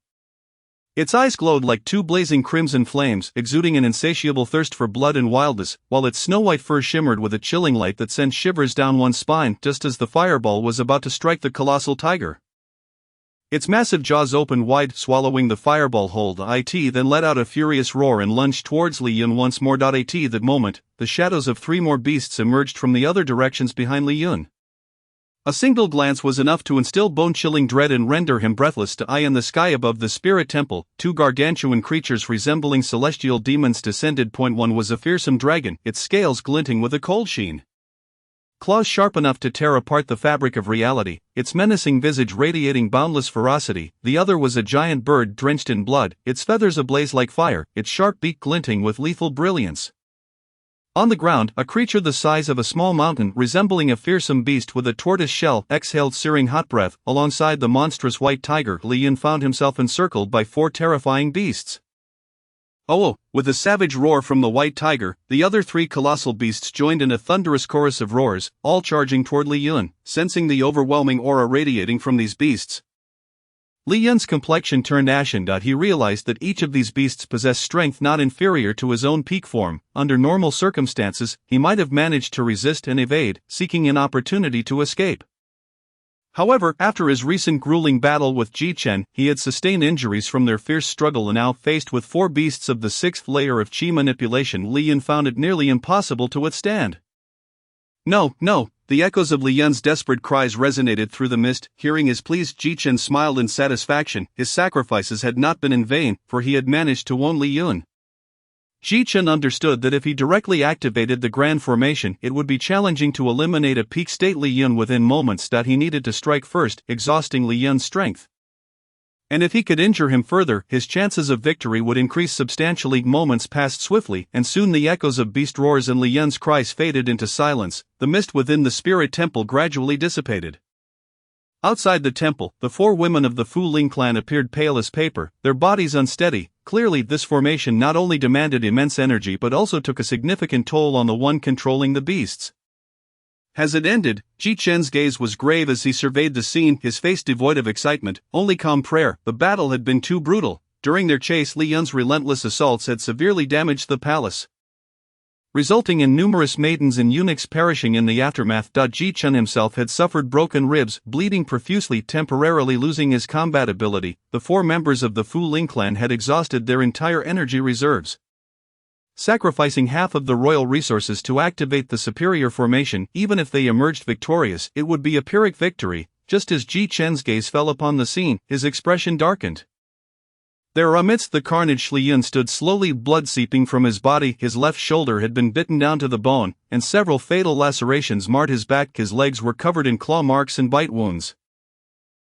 Its eyes glowed like 2 blazing crimson flames, exuding an insatiable thirst for blood and wildness, while its snow-white fur shimmered with a chilling light that sent shivers down one's spine. Just as the fireball was about to strike the colossal tiger, its massive jaws opened wide, swallowing the fireball whole. Then let out a furious roar and lunged towards Li Yun once more. At that moment, the shadows of 3 more beasts emerged from the other directions behind Li Yun. A single glance was enough to instill bone-chilling dread and render him breathless to eye in the sky above the spirit temple. Two gargantuan creatures resembling celestial demons descended. One was a fearsome dragon, its scales glinting with a cold sheen. Claws sharp enough to tear apart the fabric of reality, its menacing visage radiating boundless ferocity. The other was a giant bird drenched in blood, its feathers ablaze like fire, its sharp beak glinting with lethal brilliance. On the ground, a creature the size of a small mountain, resembling a fearsome beast with a tortoise shell, exhaled searing hot breath. Alongside the monstrous white tiger, Li Yun found himself encircled by four terrifying beasts. Oh! With a savage roar from the white tiger, the other three colossal beasts joined in a thunderous chorus of roars, all charging toward Li Yun. Sensing the overwhelming aura radiating from these beasts, Li Yun's complexion turned ashen. He realized that each of these beasts possessed strength not inferior to his own peak form. Under normal circumstances, he might have managed to resist and evade, seeking an opportunity to escape. However, after his recent grueling battle with Ji Chen, he had sustained injuries from their fierce struggle, and now, faced with four beasts of the sixth layer of Qi manipulation, Li Yun found it nearly impossible to withstand. No! The echoes of Li Yun's desperate cries resonated through the mist. Hearing his pleas, Ji Chen smiled in satisfaction. His sacrifices had not been in vain, for he had managed to wound Li Yun. Ji Chen understood that if he directly activated the Grand Formation, it would be challenging to eliminate a peak state Li Yun within moments. He needed to strike first, exhausting Li Yun's strength. And if he could injure him further, his chances of victory would increase substantially. Moments passed swiftly, and soon the echoes of beast roars and Li Yun's cries faded into silence. The mist within the spirit temple gradually dissipated. Outside the temple, the four women of the Fu Ling clan appeared pale as paper, their bodies unsteady. Clearly, this formation not only demanded immense energy but also took a significant toll on the one controlling the beasts. As it ended, Ji Chen's gaze was grave as he surveyed the scene, his face devoid of excitement, only calm prayer. The battle had been too brutal. During their chase, Li Yun's relentless assaults had severely damaged the palace, resulting in numerous maidens and eunuchs perishing in the aftermath. Ji Chen himself had suffered broken ribs, bleeding profusely, temporarily losing his combat ability. The four members of the Fu Ling clan had exhausted their entire energy reserves, sacrificing half of the royal resources to activate the superior formation. Even if they emerged victorious, it would be a Pyrrhic victory. Just as Ji Chen's gaze fell upon the scene, his expression darkened. There, amidst the carnage, Li Yun stood slowly, blood seeping from his body. His left shoulder had been bitten down to the bone, and several fatal lacerations marred his back. His legs were covered in claw marks and bite wounds,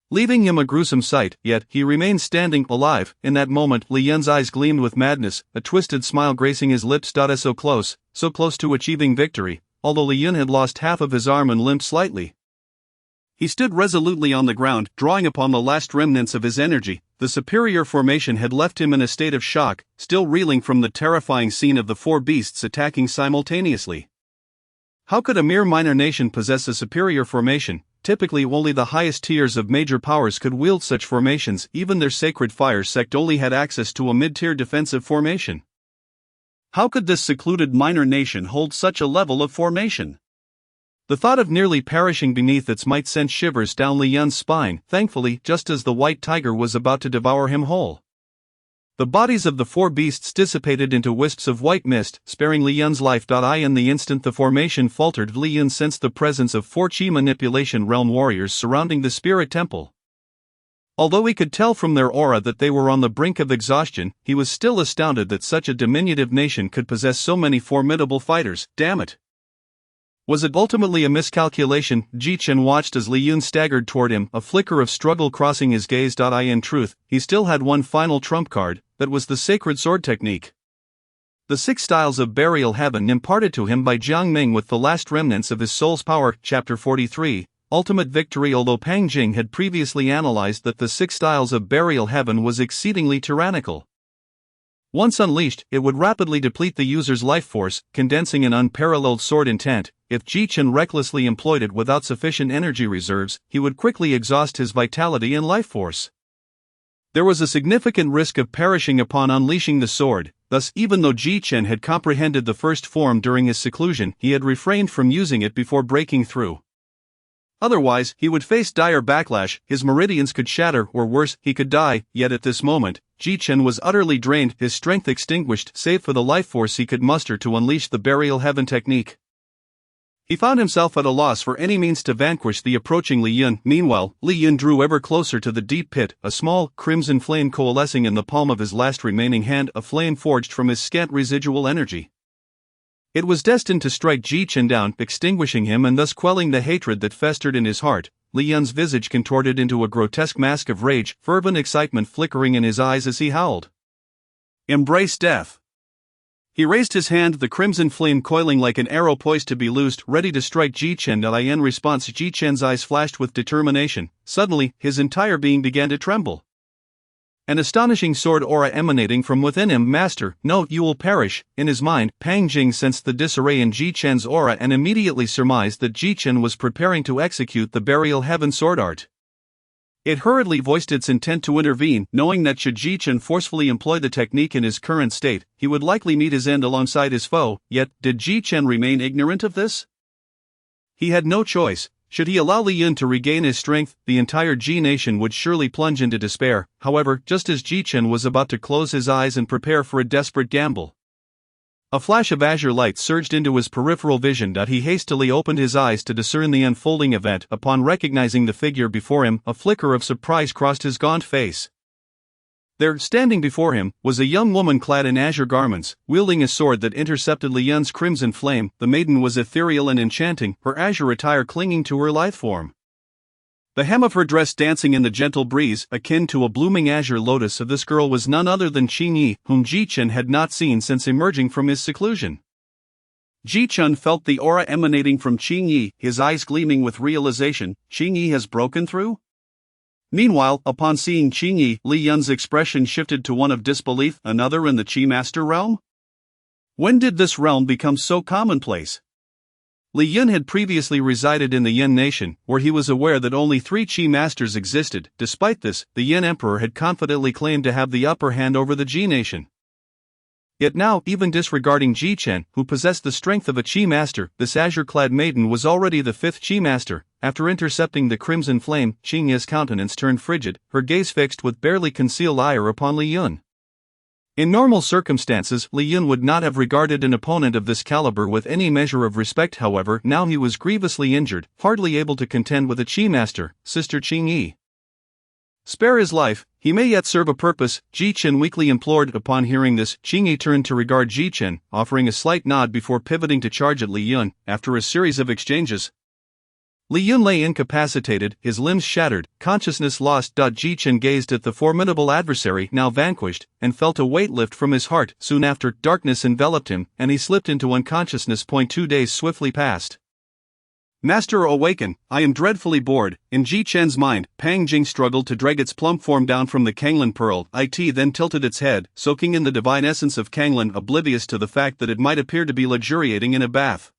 leaving him a gruesome sight. Yet, he remained standing, alive. In that moment, Li Yun's eyes gleamed with madness, a twisted smile gracing his lips. So close to achieving victory. Although Li Yun had lost half of his arm and limped slightly, he stood resolutely on the ground, drawing upon the last remnants of his energy. The superior formation had left him in a state of shock, still reeling from the terrifying scene of the four beasts attacking simultaneously. How could a mere minor nation possess a superior formation? Typically, only the highest tiers of major powers could wield such formations. Even their sacred fire sect only had access to a mid-tier defensive formation. How could this secluded minor nation hold such a level of formation? The thought of nearly perishing beneath its might sent shivers down Li Yun's spine. Thankfully, just as the white tiger was about to devour him whole, the bodies of the four beasts dissipated into wisps of white mist, sparing Li Yun's life. In the instant the formation faltered, Li Yun sensed the presence of four Qi manipulation realm warriors surrounding the spirit temple. Although he could tell from their aura that they were on the brink of exhaustion, he was still astounded that such a diminutive nation could possess so many formidable fighters. Damn it! Was it ultimately a miscalculation? Ji Chen watched as Li Yun staggered toward him, a flicker of struggle crossing his gaze. In truth, he still had one final trump card, that was the sacred sword technique. The 6 styles of burial heaven imparted to him by Jiang Ming with the last remnants of his soul's power. Chapter 43, Ultimate Victory. Although Pang Jing had previously analyzed that the 6 styles of burial heaven was exceedingly tyrannical. Once unleashed, it would rapidly deplete the user's life force, condensing an unparalleled sword intent. If Ji Chen recklessly employed it without sufficient energy reserves, he would quickly exhaust his vitality and life force. There was a significant risk of perishing upon unleashing the sword. Thus, even though Ji Chen had comprehended the first form during his seclusion, he had refrained from using it before breaking through. Otherwise, he would face dire backlash, his meridians could shatter, or worse, he could die. Yet at this moment, Ji Chen was utterly drained, his strength extinguished save for the life force he could muster to unleash the burial heaven technique. He found himself at a loss for any means to vanquish the approaching Li Yun. Meanwhile, Li Yun drew ever closer to the deep pit, a small, crimson flame coalescing in the palm of his last remaining hand, a flame forged from his scant residual energy. It was destined to strike Ji Chen down, extinguishing him and thus quelling the hatred that festered in his heart. Li Yun's visage contorted into a grotesque mask of rage, fervent excitement flickering in his eyes as he howled. "Embrace death!" He raised his hand, the crimson flame coiling like an arrow poised to be loosed, ready to strike Ji Chen. In response, Ji Chen's eyes flashed with determination. Suddenly, his entire being began to tremble. An astonishing sword aura emanating from within him. "Master, no, you will perish." In his mind, Pang Jing sensed the disarray in Ji Chen's aura and immediately surmised that Ji Chen was preparing to execute the burial heaven sword art. It hurriedly voiced its intent to intervene, knowing that should Ji Chen forcefully employ the technique in his current state, he would likely meet his end alongside his foe. Yet, did Ji Chen remain ignorant of this? He had no choice. Should he allow Li Yun to regain his strength, the entire Ji nation would surely plunge into despair. However, just as Ji Chen was about to close his eyes and prepare for a desperate gamble, a flash of azure light surged into his peripheral vision. He hastily opened his eyes to discern the unfolding event. Upon recognizing the figure before him, a flicker of surprise crossed his gaunt face. There, standing before him, was a young woman clad in azure garments, wielding a sword that intercepted Li Yun's crimson flame. The maiden was ethereal and enchanting, her azure attire clinging to her lithe form. The hem of her dress dancing in the gentle breeze, akin to a blooming azure lotus. This girl was none other than Qing Yi, whom Ji Chen had not seen since emerging from his seclusion. Ji Chen felt the aura emanating from Qing Yi, his eyes gleaming with realization. Qing Yi has broken through? Meanwhile, upon seeing Qing Yi, Li Yun's expression shifted to one of disbelief. Another in the Qi Master realm? When did this realm become so commonplace? Li Yun had previously resided in the Yin nation, where he was aware that only 3 Qi Masters existed. Despite this, the Yin Emperor had confidently claimed to have the upper hand over the Ji nation. Yet now, even disregarding Ji Chen, who possessed the strength of a Qi Master, this azure-clad maiden was already the 5th Qi Master. After intercepting the crimson flame, Qing Yi's countenance turned frigid, her gaze fixed with barely concealed ire upon Li Yun. In normal circumstances, Li Yun would not have regarded an opponent of this caliber with any measure of respect. However, now he was grievously injured, hardly able to contend with a Qi Master, Sister Qing Yi. "Spare his life, he may yet serve a purpose," Ji Chen weakly implored. Upon hearing this, Qing Yi turned to regard Ji Chen, offering a slight nod before pivoting to charge at Li Yun. After a series of exchanges, Li Yun lay incapacitated, his limbs shattered, consciousness lost. Ji Chen gazed at the formidable adversary, now vanquished, and felt a weight lift from his heart. Soon after, darkness enveloped him, and he slipped into unconsciousness. 2 days swiftly passed. "Master, awaken, I am dreadfully bored." In Ji Chen's mind, Pang Jing struggled to drag its plump form down from the Kanglan pearl. It then tilted its head, soaking in the divine essence of Kanglan, oblivious to the fact that it might appear to be luxuriating in a bath.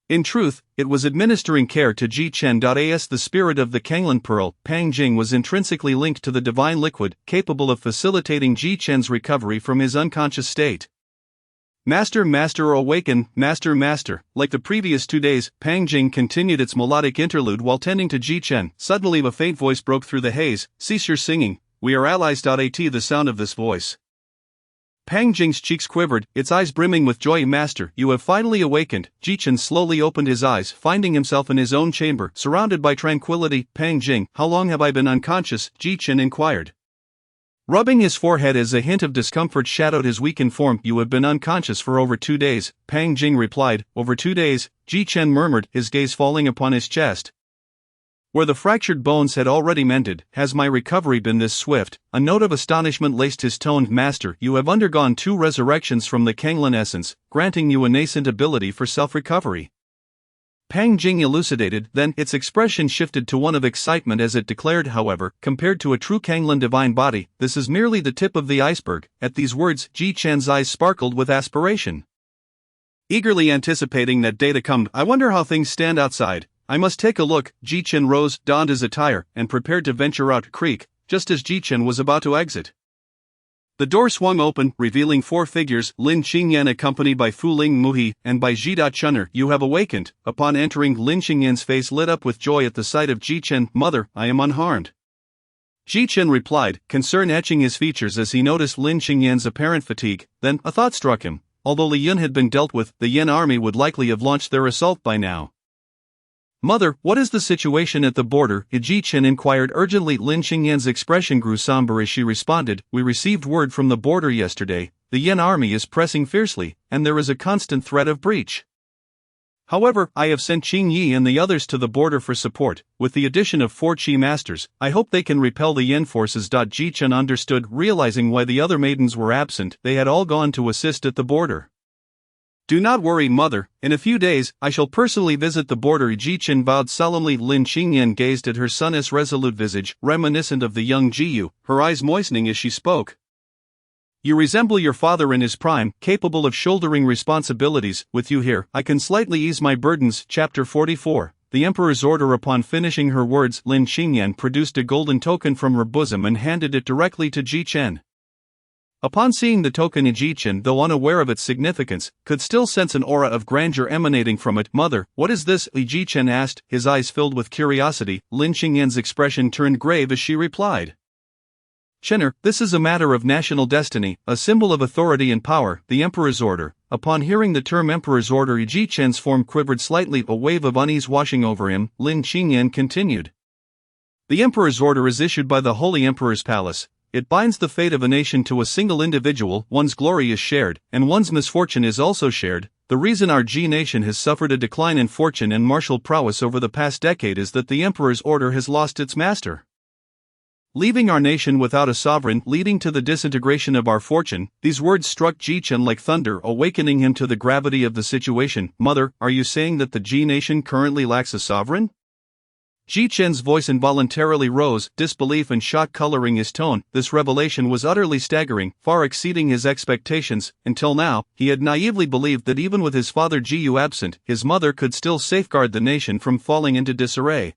In truth, it was administering care to Ji Chen. As the spirit of the Kanglan pearl, Pang Jing was intrinsically linked to the divine liquid, capable of facilitating Ji Chen's recovery from his unconscious state. "Master, master, awaken, master, master." Like the previous 2 days, Pang Jing continued its melodic interlude while tending to Ji Chen. Suddenly a faint voice broke through the haze. "Cease your singing, we are allies." The sound of this voice, Pang Jing's cheeks quivered, its eyes brimming with joy. "Master, you have finally awakened." Ji Chen slowly opened his eyes, finding himself in his own chamber, surrounded by tranquility. "Pang Jing, how long have I been unconscious?" Ji Chen inquired. Rubbing his forehead as a hint of discomfort shadowed his weakened form. "You have been unconscious for over 2 days, Pang Jing replied. "Over 2 days?" Ji Chen murmured, his gaze falling upon his chest, where the fractured bones had already mended. "Has my recovery been this swift?" A note of astonishment laced his tone. "Master, you have undergone 2 resurrections from the Kanglan essence, granting you a nascent ability for self-recovery." Pang Jing elucidated, then its expression shifted to one of excitement as it declared, "However, compared to a true Kanglan divine body, this is merely the tip of the iceberg." At these words, Ji Chen's eyes sparkled with aspiration. Eagerly anticipating that day to come, "I wonder how things stand outside. I must take a look." Ji Chen rose, donned his attire, and prepared to venture out creek. Just as Ji Chen was about to exit, the door swung open, revealing 4 figures, Lin Qingyan accompanied by Fu Ling Muhi, and by Jida Chun'er. "You have awakened." Upon entering, Lin Qingyan's face lit up with joy at the sight of Ji Chen. "Mother, I am unharmed." Ji Chen replied, concern etching his features as he noticed Lin Qingyan's apparent fatigue. Then, a thought struck him. although Li Yun had been dealt with, the Yin army would likely have launched their assault by now. "Mother, what is the situation at the border?" Ji Chen inquired urgently. Lin Xingyan's expression grew somber as she responded, "We received word from the border yesterday. The Yin army is pressing fiercely, and there is a constant threat of breach. However, I have sent Qing Yi and the others to the border for support. With the addition of 4 Qi masters, I hope they can repel the Yin forces." Ji Chen understood, realizing why the other maidens were absent. They had all gone to assist at the border. "Do not worry, mother. In a few days, I shall personally visit the border." Ji Chen bowed solemnly. Lin Xingyan gazed at her son's resolute visage, reminiscent of the young Jiyu, her eyes moistening as she spoke. "You resemble your father in his prime, capable of shouldering responsibilities. With you here, I can slightly ease my burdens." Chapter 44. The Emperor's order. Upon finishing her words, Lin Xingyan produced a golden token from her bosom and handed it directly to Ji Chen. Upon seeing the token, Ji Chen, though unaware of its significance, could still sense an aura of grandeur emanating from it. "Mother, what is this?" Ji Chen asked, his eyes filled with curiosity. Lin Xingyan's expression turned grave as she replied, "Chener, this is a matter of national destiny, a symbol of authority and power, the Emperor's order." Upon hearing the term Emperor's order, Ji Chen's form quivered slightly, a wave of unease washing over him. Lin Xingyan continued, "The Emperor's order is issued by the Holy Emperor's Palace. It binds the fate of a nation to a single individual. One's glory is shared, and one's misfortune is also shared. The reason our Ji nation has suffered a decline in fortune and martial prowess over the past decade is that the Emperor's order has lost its master, leaving our nation without a sovereign, leading to the disintegration of our fortune." These words struck Ji Chen like thunder, awakening him to the gravity of the situation. "Mother, are you saying that the Ji nation currently lacks a sovereign?" Ji Chen's voice involuntarily rose, disbelief and shock coloring his tone. This revelation was utterly staggering, far exceeding his expectations. Until now, he had naively believed that even with his father Jiyu absent, his mother could still safeguard the nation from falling into disarray.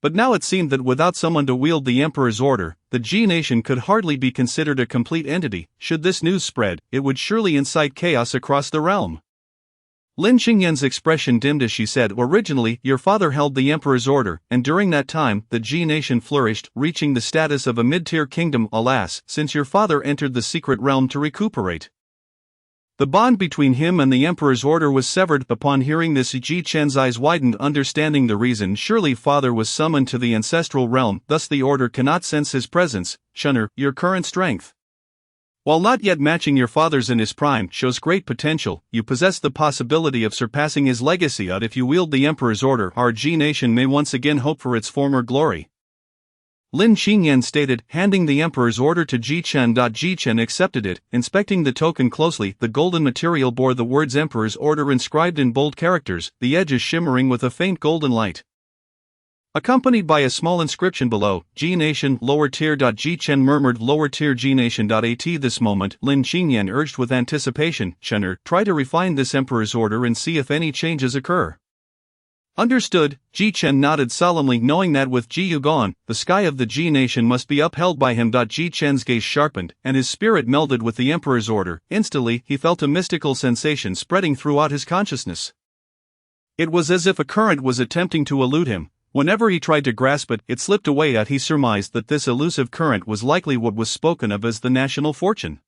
But now it seemed that without someone to wield the Emperor's order, the Ji nation could hardly be considered a complete entity. Should this news spread, it would surely incite chaos across the realm. Lin Xingyan's expression dimmed as she said, "Originally, your father held the Emperor's order, and during that time, the Ji nation flourished, reaching the status of a mid-tier kingdom. Alas, since your father entered the secret realm to recuperate, the bond between him and the Emperor's order was severed." Upon hearing this, Ji Chen's eyes widened, understanding the reason. Surely father was summoned to the ancestral realm, thus the order cannot sense his presence. "Shunner, your current strength, while not yet matching your father's in his prime, shows great potential. You possess the possibility of surpassing his legacy. If you wield the Emperor's order, our Ji nation may once again hope for its former glory." Lin Xingyan stated, handing the Emperor's order to Ji Chen. Ji Chen accepted it, inspecting the token closely. The golden material bore the words Emperor's order inscribed in bold characters, the edges shimmering with a faint golden light, accompanied by a small inscription below, Ji Nation, lower tier. Ji Chen murmured, "Lower tier Ji Nation." At this moment, Lin Xingyan urged with anticipation, "Chener, try to refine this Emperor's order and see if any changes occur." "Understood." Ji Chen nodded solemnly, knowing that with Jiyu gone, the sky of the Ji nation must be upheld by him. Ji Chen's gaze sharpened, and his spirit melded with the Emperor's order. Instantly, he felt a mystical sensation spreading throughout his consciousness. It was as if a current was attempting to elude him. Whenever he tried to grasp it, it slipped away. He surmised that this elusive current was likely what was spoken of as the national fortune.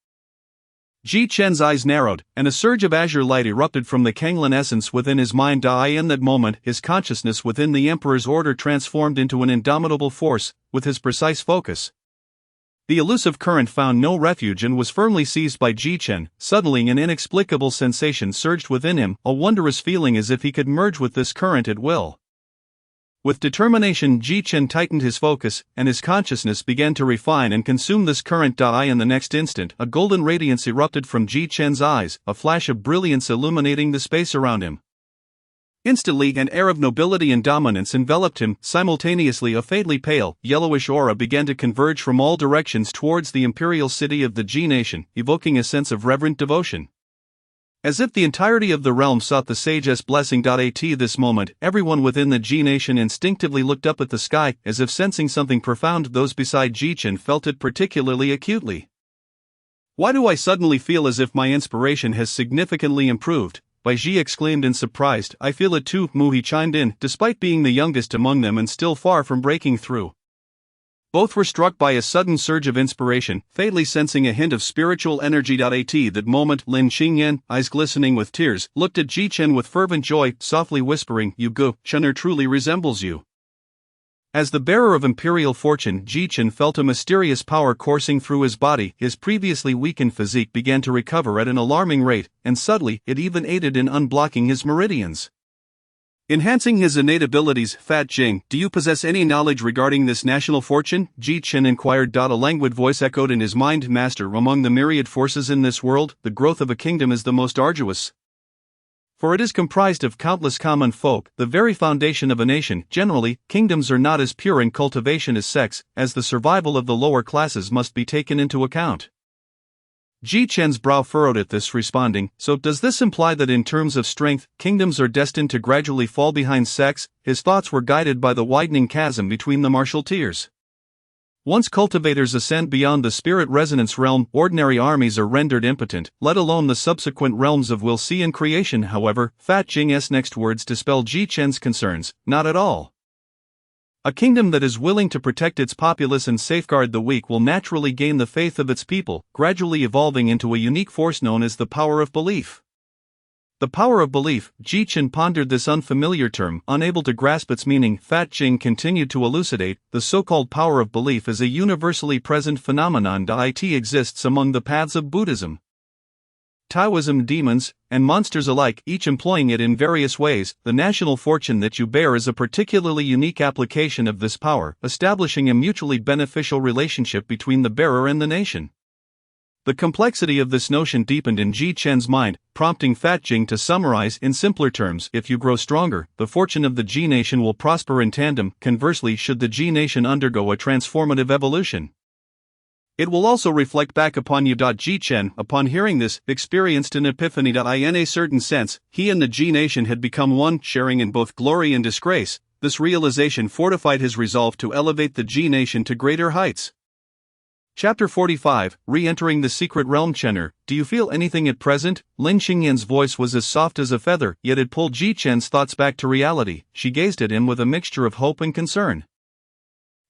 Ji Chen's eyes narrowed, and a surge of azure light erupted from the Kanglan essence within his mind. In that moment, his consciousness within the Emperor's order transformed into an indomitable force, with his precise focus. The elusive current found no refuge and was firmly seized by Ji Chen. Suddenly an inexplicable sensation surged within him, a wondrous feeling as if he could merge with this current at will. With determination, Ji Chen tightened his focus, and his consciousness began to refine and consume this current. In the next instant, a golden radiance erupted from Ji Chen's eyes, a flash of brilliance illuminating the space around him. Instantly, an air of nobility and dominance enveloped him. Simultaneously, a faintly pale, yellowish aura began to converge from all directions towards the imperial city of the Ji nation, evoking a sense of reverent devotion, as if the entirety of the realm sought the sage's blessing. At this moment, everyone within the Ji nation instinctively looked up at the sky, as if sensing something profound. Those beside Ji Chen felt it particularly acutely. "Why do I suddenly feel as if my inspiration has significantly improved?" Bai Ji exclaimed in surprise. "I feel it too," Mu He chimed in, despite being the youngest among them and still far from breaking through. Both were struck by a sudden surge of inspiration, fatally sensing a hint of spiritual energy. At that moment, Lin Qingyan, eyes glistening with tears, looked at Ji Chen with fervent joy, softly whispering, "You Gu, Chener truly resembles you." As the bearer of imperial fortune, Ji Chen felt a mysterious power coursing through his body. His previously weakened physique began to recover at an alarming rate, and subtly, it even aided in unblocking his meridians, enhancing his innate abilities. "Fat Jing, do you possess any knowledge regarding this national fortune?" Ji Chen inquired. A languid voice echoed in his mind, "Master, among the myriad forces in this world, the growth of a kingdom is the most arduous, for it is comprised of countless common folk, the very foundation of a nation. Generally, kingdoms are not as pure in cultivation as sex, as the survival of the lower classes must be taken into account." Ji Chen's brow furrowed at this, responding, "So does this imply that in terms of strength, kingdoms are destined to gradually fall behind sex?" His thoughts were guided by the widening chasm between the martial tiers. Once cultivators ascend beyond the spirit resonance realm, ordinary armies are rendered impotent, let alone the subsequent realms of will see and creation. However, Fat Jing's next words dispelled Ji Chen's concerns. "Not at all. A kingdom that is willing to protect its populace and safeguard the weak will naturally gain the faith of its people, gradually evolving into a unique force known as the power of belief." The power of belief. Ji Chen pondered this unfamiliar term, unable to grasp its meaning. Fat Jing continued to elucidate, "The so-called power of belief is a universally present phenomenon. It exists among the paths of Buddhism, Taoism, demons, and monsters alike, each employing it in various ways. The national fortune that you bear is a particularly unique application of this power, establishing a mutually beneficial relationship between the bearer and the nation." The complexity of this notion deepened in Ji Chen's mind, prompting Fat Jing to summarize in simpler terms: "If you grow stronger, the fortune of the Ji nation will prosper in tandem. Conversely, should the Ji nation undergo a transformative evolution, it will also reflect back upon you." Ji Chen, upon hearing this, experienced an epiphany. In a certain sense, he and the Ji nation had become one, sharing in both glory and disgrace. This realization fortified his resolve to elevate the Ji nation to greater heights. Chapter 45, Re-entering the Secret Realm. "Chener, do you feel anything at present?" Lin Qingyan's voice was as soft as a feather, yet it pulled Ji Chen's thoughts back to reality. She gazed at him with a mixture of hope and concern.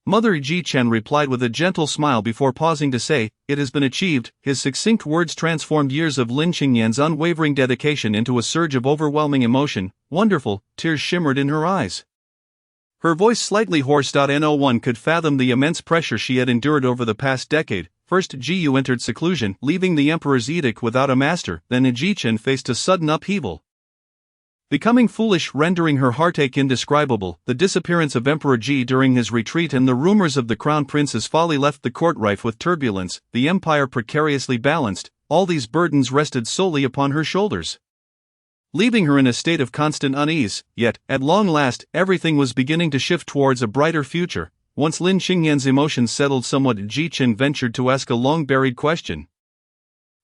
"Mother," Ji Chen replied with a gentle smile before pausing to say, "It has been achieved." His succinct words transformed years of Lin Qingyan's unwavering dedication into a surge of overwhelming emotion. "Wonderful," tears shimmered in her eyes, her voice slightly hoarse. No one could fathom the immense pressure she had endured over the past decade. First, Ji Yu entered seclusion, leaving the emperor's edict without a master. Then Ji Chen faced a sudden upheaval, becoming foolish, rendering her heartache indescribable. The disappearance of Emperor Ji during his retreat and the rumors of the crown prince's folly left the court rife with turbulence, the empire precariously balanced. All these burdens rested solely upon her shoulders, leaving her in a state of constant unease. Yet, at long last, everything was beginning to shift towards a brighter future. Once Lin Qingyan's emotions settled somewhat, Ji Chen ventured to ask a long-buried question.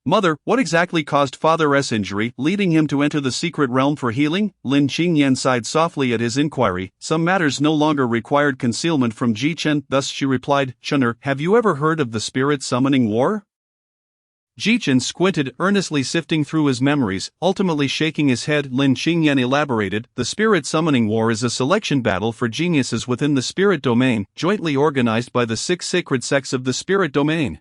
"Mother, what exactly caused Father's injury, leading him to enter the secret realm for healing?" Lin Qingyan sighed softly at his inquiry. Some matters no longer required concealment from Ji Chen, thus she replied, "Chener, have you ever heard of the spirit summoning war?" Ji Chen squinted, earnestly sifting through his memories, ultimately shaking his head. Lin Qingyan elaborated, "The spirit summoning war is a selection battle for geniuses within the spirit domain, jointly organized by the 6 sacred sects of the spirit domain.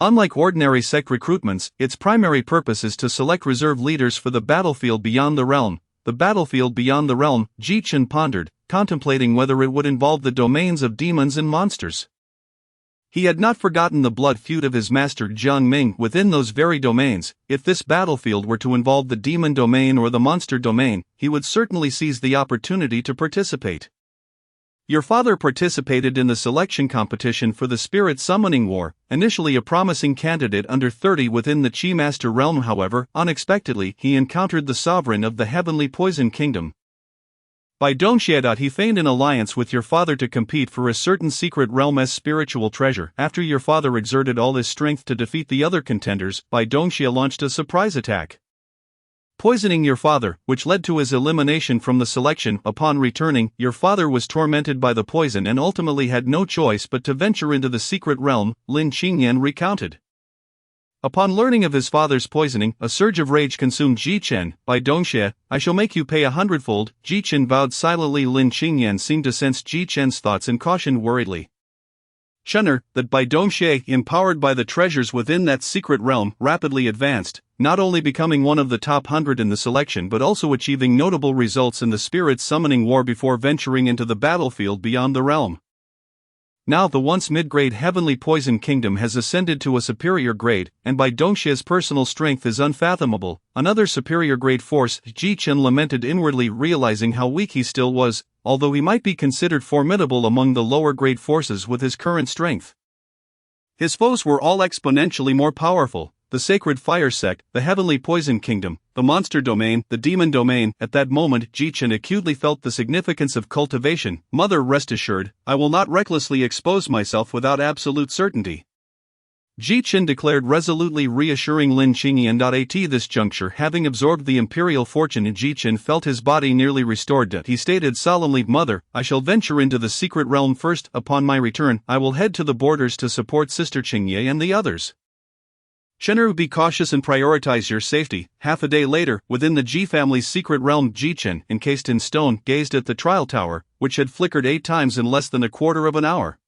Unlike ordinary sect recruitments, its primary purpose is to select reserve leaders for the battlefield beyond the realm." The battlefield beyond the realm, Ji Chen pondered, contemplating whether it would involve the domains of demons and monsters. He had not forgotten the blood feud of his master Jiang Ming within those very domains. If this battlefield were to involve the demon domain or the monster domain, he would certainly seize the opportunity to participate. "Your father participated in the selection competition for the spirit summoning war, initially a promising candidate under 30 within the Qi Master realm. However, unexpectedly, he encountered the sovereign of the heavenly poison kingdom. By Dongxie. He feigned an alliance with your father to compete for a certain secret realm's spiritual treasure. After your father exerted all his strength to defeat the other contenders, Bai Dongxie launched a surprise attack, poisoning your father, which led to his elimination from the selection. Upon returning, your father was tormented by the poison and ultimately had no choice but to venture into the secret realm," Lin Qingyan recounted. Upon learning of his father's poisoning, a surge of rage consumed Ji Chen. "By Dongxie, I shall make you pay 100-fold, Ji Chen vowed silently. Lin Qingyan seemed to sense Ji Chen's thoughts and cautioned worriedly, Shunner, that Bai Dongxie, empowered by the treasures within that secret realm, rapidly advanced, not only becoming one of the top 100 in the selection but also achieving notable results in the spirit summoning war before venturing into the battlefield beyond the realm. Now the once mid-grade heavenly poison kingdom has ascended to a superior grade, and Bai Dongxie's personal strength is unfathomable. Another superior grade force, Ji Chen lamented inwardly, realizing how weak he still was, although he might be considered formidable among the lower grade forces with his current strength. His foes were all exponentially more powerful: the sacred fire sect, the heavenly poison kingdom, the monster domain, the demon domain. At that moment Ji Chen acutely felt the significance of cultivation. Mother, rest assured, I will not recklessly expose myself without absolute certainty, Ji Chen declared resolutely, reassuring Lin Qingyan. At this juncture, having absorbed the imperial fortune, Ji Chen felt his body nearly restored. He stated solemnly, Mother, I shall venture into the secret realm first. Upon my return, I will head to the borders to support Sister Qingye and the others. Chenru, be cautious and prioritize your safety. Half a day later, within the Ji family's secret realm, Ji Chen, encased in stone, gazed at the trial tower, which had flickered 8 times in less than a quarter of an hour.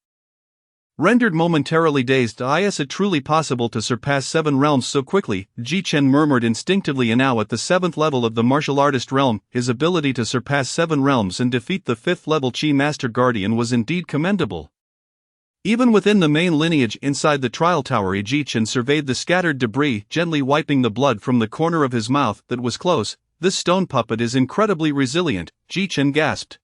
Rendered momentarily dazed, is it truly possible to surpass 7 realms so quickly? Ji Chen murmured instinctively, and now at the 7th level of the martial artist realm, his ability to surpass 7 realms and defeat the 5th level Qi Master Guardian was indeed commendable. Even within the main lineage inside the trial tower, Ji Chen surveyed the scattered debris, gently wiping the blood from the corner of his mouth that was close. This stone puppet is incredibly resilient, Ji Chen gasped.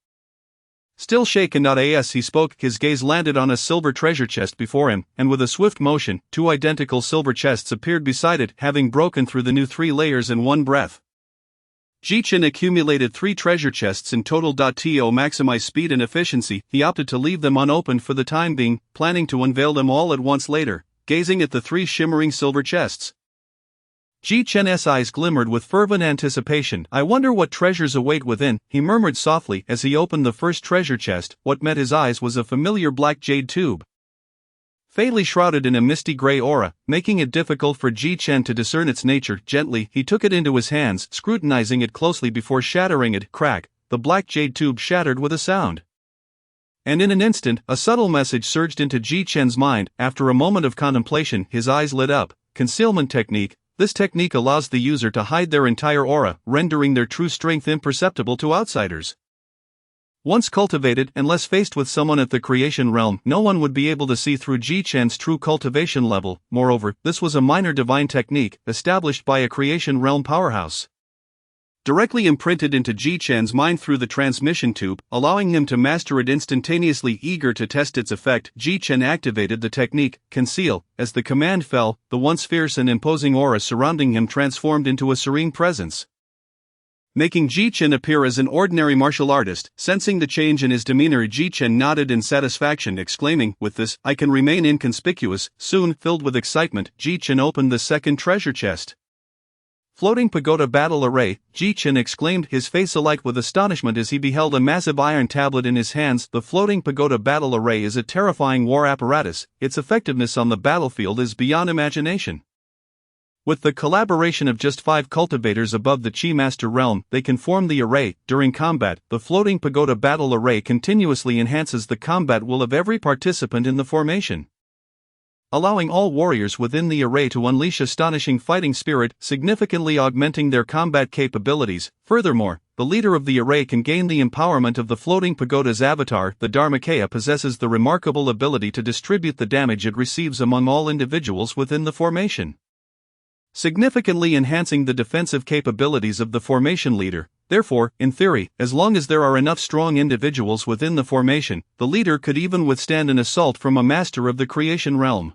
Still shaken, as he spoke, his gaze landed on a silver treasure chest before him, and with a swift motion, 2 identical silver chests appeared beside it, having broken through the new 3 layers in one breath. Ji Chen accumulated 3 treasure chests in total. To maximize speed and efficiency, he opted to leave them unopened for the time being, planning to unveil them all at once later. Gazing at the 3 shimmering silver chests, Ji Chen's eyes glimmered with fervent anticipation. I wonder what treasures await within, he murmured softly as he opened the first treasure chest. What met his eyes was a familiar black jade tube, faintly shrouded in a misty gray aura, making it difficult for Ji Chen to discern its nature. Gently, he took it into his hands, scrutinizing it closely before shattering it. Crack! The black jade tube shattered with a sound. And in an instant, a subtle message surged into Ji Chen's mind. After a moment of contemplation, his eyes lit up. Concealment technique. This technique allows the user to hide their entire aura, rendering their true strength imperceptible to outsiders. Once cultivated, unless faced with someone at the creation realm, no one would be able to see through Ji Chen's true cultivation level. Moreover, this was a minor divine technique, established by a creation realm powerhouse, directly imprinted into Ji Chen's mind through the transmission tube, allowing him to master it instantaneously. Eager to test its effect, Ji Chen activated the technique, Conceal. As the command fell, the once fierce and imposing aura surrounding him transformed into a serene presence, making Ji Chen appear as an ordinary martial artist. Sensing the change in his demeanor, Ji Chen nodded in satisfaction, exclaiming, with this, I can remain inconspicuous. Soon, filled with excitement, Ji Chen opened the second treasure chest. Floating pagoda battle array, Ji Chen exclaimed, his face alight with astonishment as he beheld a massive iron tablet in his hands. The floating pagoda battle array is a terrifying war apparatus. Its effectiveness on the battlefield is beyond imagination. With the collaboration of just 5 cultivators above the Qi Master realm, they can form the array. During combat, the floating pagoda battle array continuously enhances the combat will of every participant in the formation, allowing all warriors within the array to unleash astonishing fighting spirit, significantly augmenting their combat capabilities. Furthermore, the leader of the array can gain the empowerment of the floating pagoda's avatar. The Dharmakaya possesses the remarkable ability to distribute the damage it receives among all individuals within the formation, significantly enhancing the defensive capabilities of the formation leader. Therefore, in theory, as long as there are enough strong individuals within the formation, the leader could even withstand an assault from a master of the creation realm.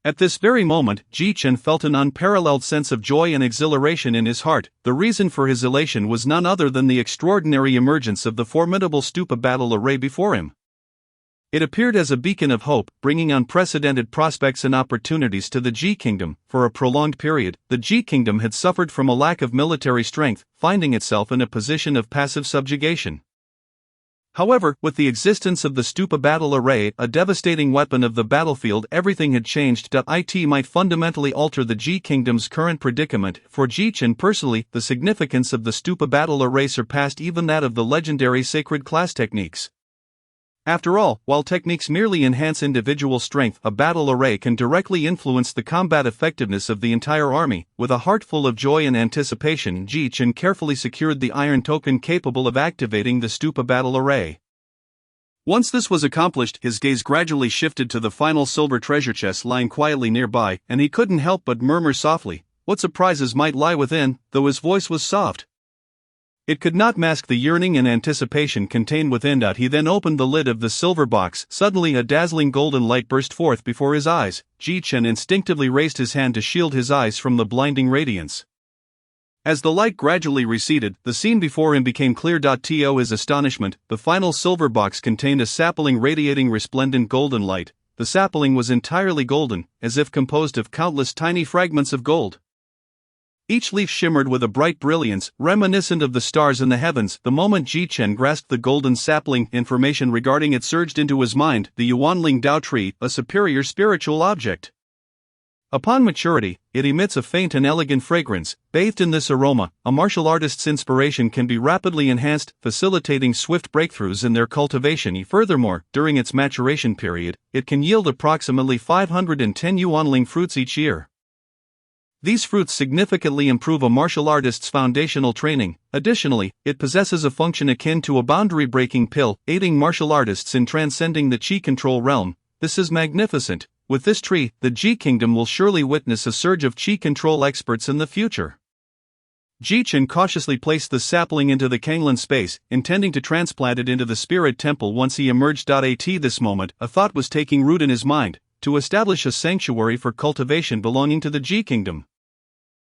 At this very moment, Ji Chen felt an unparalleled sense of joy and exhilaration in his heart. The reason for his elation was none other than the extraordinary emergence of the formidable Stupa battle array before him. It appeared as a beacon of hope, bringing unprecedented prospects and opportunities to the Ji Kingdom. For a prolonged period, the Ji Kingdom had suffered from a lack of military strength, finding itself in a position of passive subjugation. However, with the existence of the Stupa battle array, a devastating weapon of the battlefield, everything had changed. It might fundamentally alter the Ji Kingdom's current predicament. For Ji Chen personally, the significance of the Stupa battle array surpassed even that of the legendary sacred class techniques. After all, while techniques merely enhance individual strength, a battle array can directly influence the combat effectiveness of the entire army. With a heart full of joy and anticipation, Ji Chen carefully secured the iron token capable of activating the Stupa battle array. Once this was accomplished, his gaze gradually shifted to the final silver treasure chest lying quietly nearby, and he couldn't help but murmur softly, what surprises might lie within, though his voice was soft. It could not mask the yearning and anticipation contained within. He then opened the lid of the silver box. Suddenly a dazzling golden light burst forth before his eyes. Ji Chen instinctively raised his hand to shield his eyes from the blinding radiance. As the light gradually receded, the scene before him became clear. To his astonishment, the final silver box contained a sapling radiating resplendent golden light. The sapling was entirely golden, as if composed of countless tiny fragments of gold. Each leaf shimmered with a bright brilliance, reminiscent of the stars in the heavens. The moment Ji Chen grasped the golden sapling, information regarding it surged into his mind: the Yuanling Dao tree, a superior spiritual object. Upon maturity, it emits a faint and elegant fragrance. Bathed in this aroma, a martial artist's inspiration can be rapidly enhanced, facilitating swift breakthroughs in their cultivation. Furthermore, during its maturation period, it can yield approximately 510 Yuanling fruits each year. These fruits significantly improve a martial artist's foundational training. Additionally, it possesses a function akin to a boundary-breaking pill, aiding martial artists in transcending the Qi control realm. This is magnificent. With this tree, the Ji Kingdom will surely witness a surge of Qi control experts in the future. Ji Chen cautiously placed the sapling into the Kanglan space, intending to transplant it into the spirit temple once he emerged. At this moment, a thought was taking root in his mind: to establish a sanctuary for cultivation belonging to the Ji Kingdom.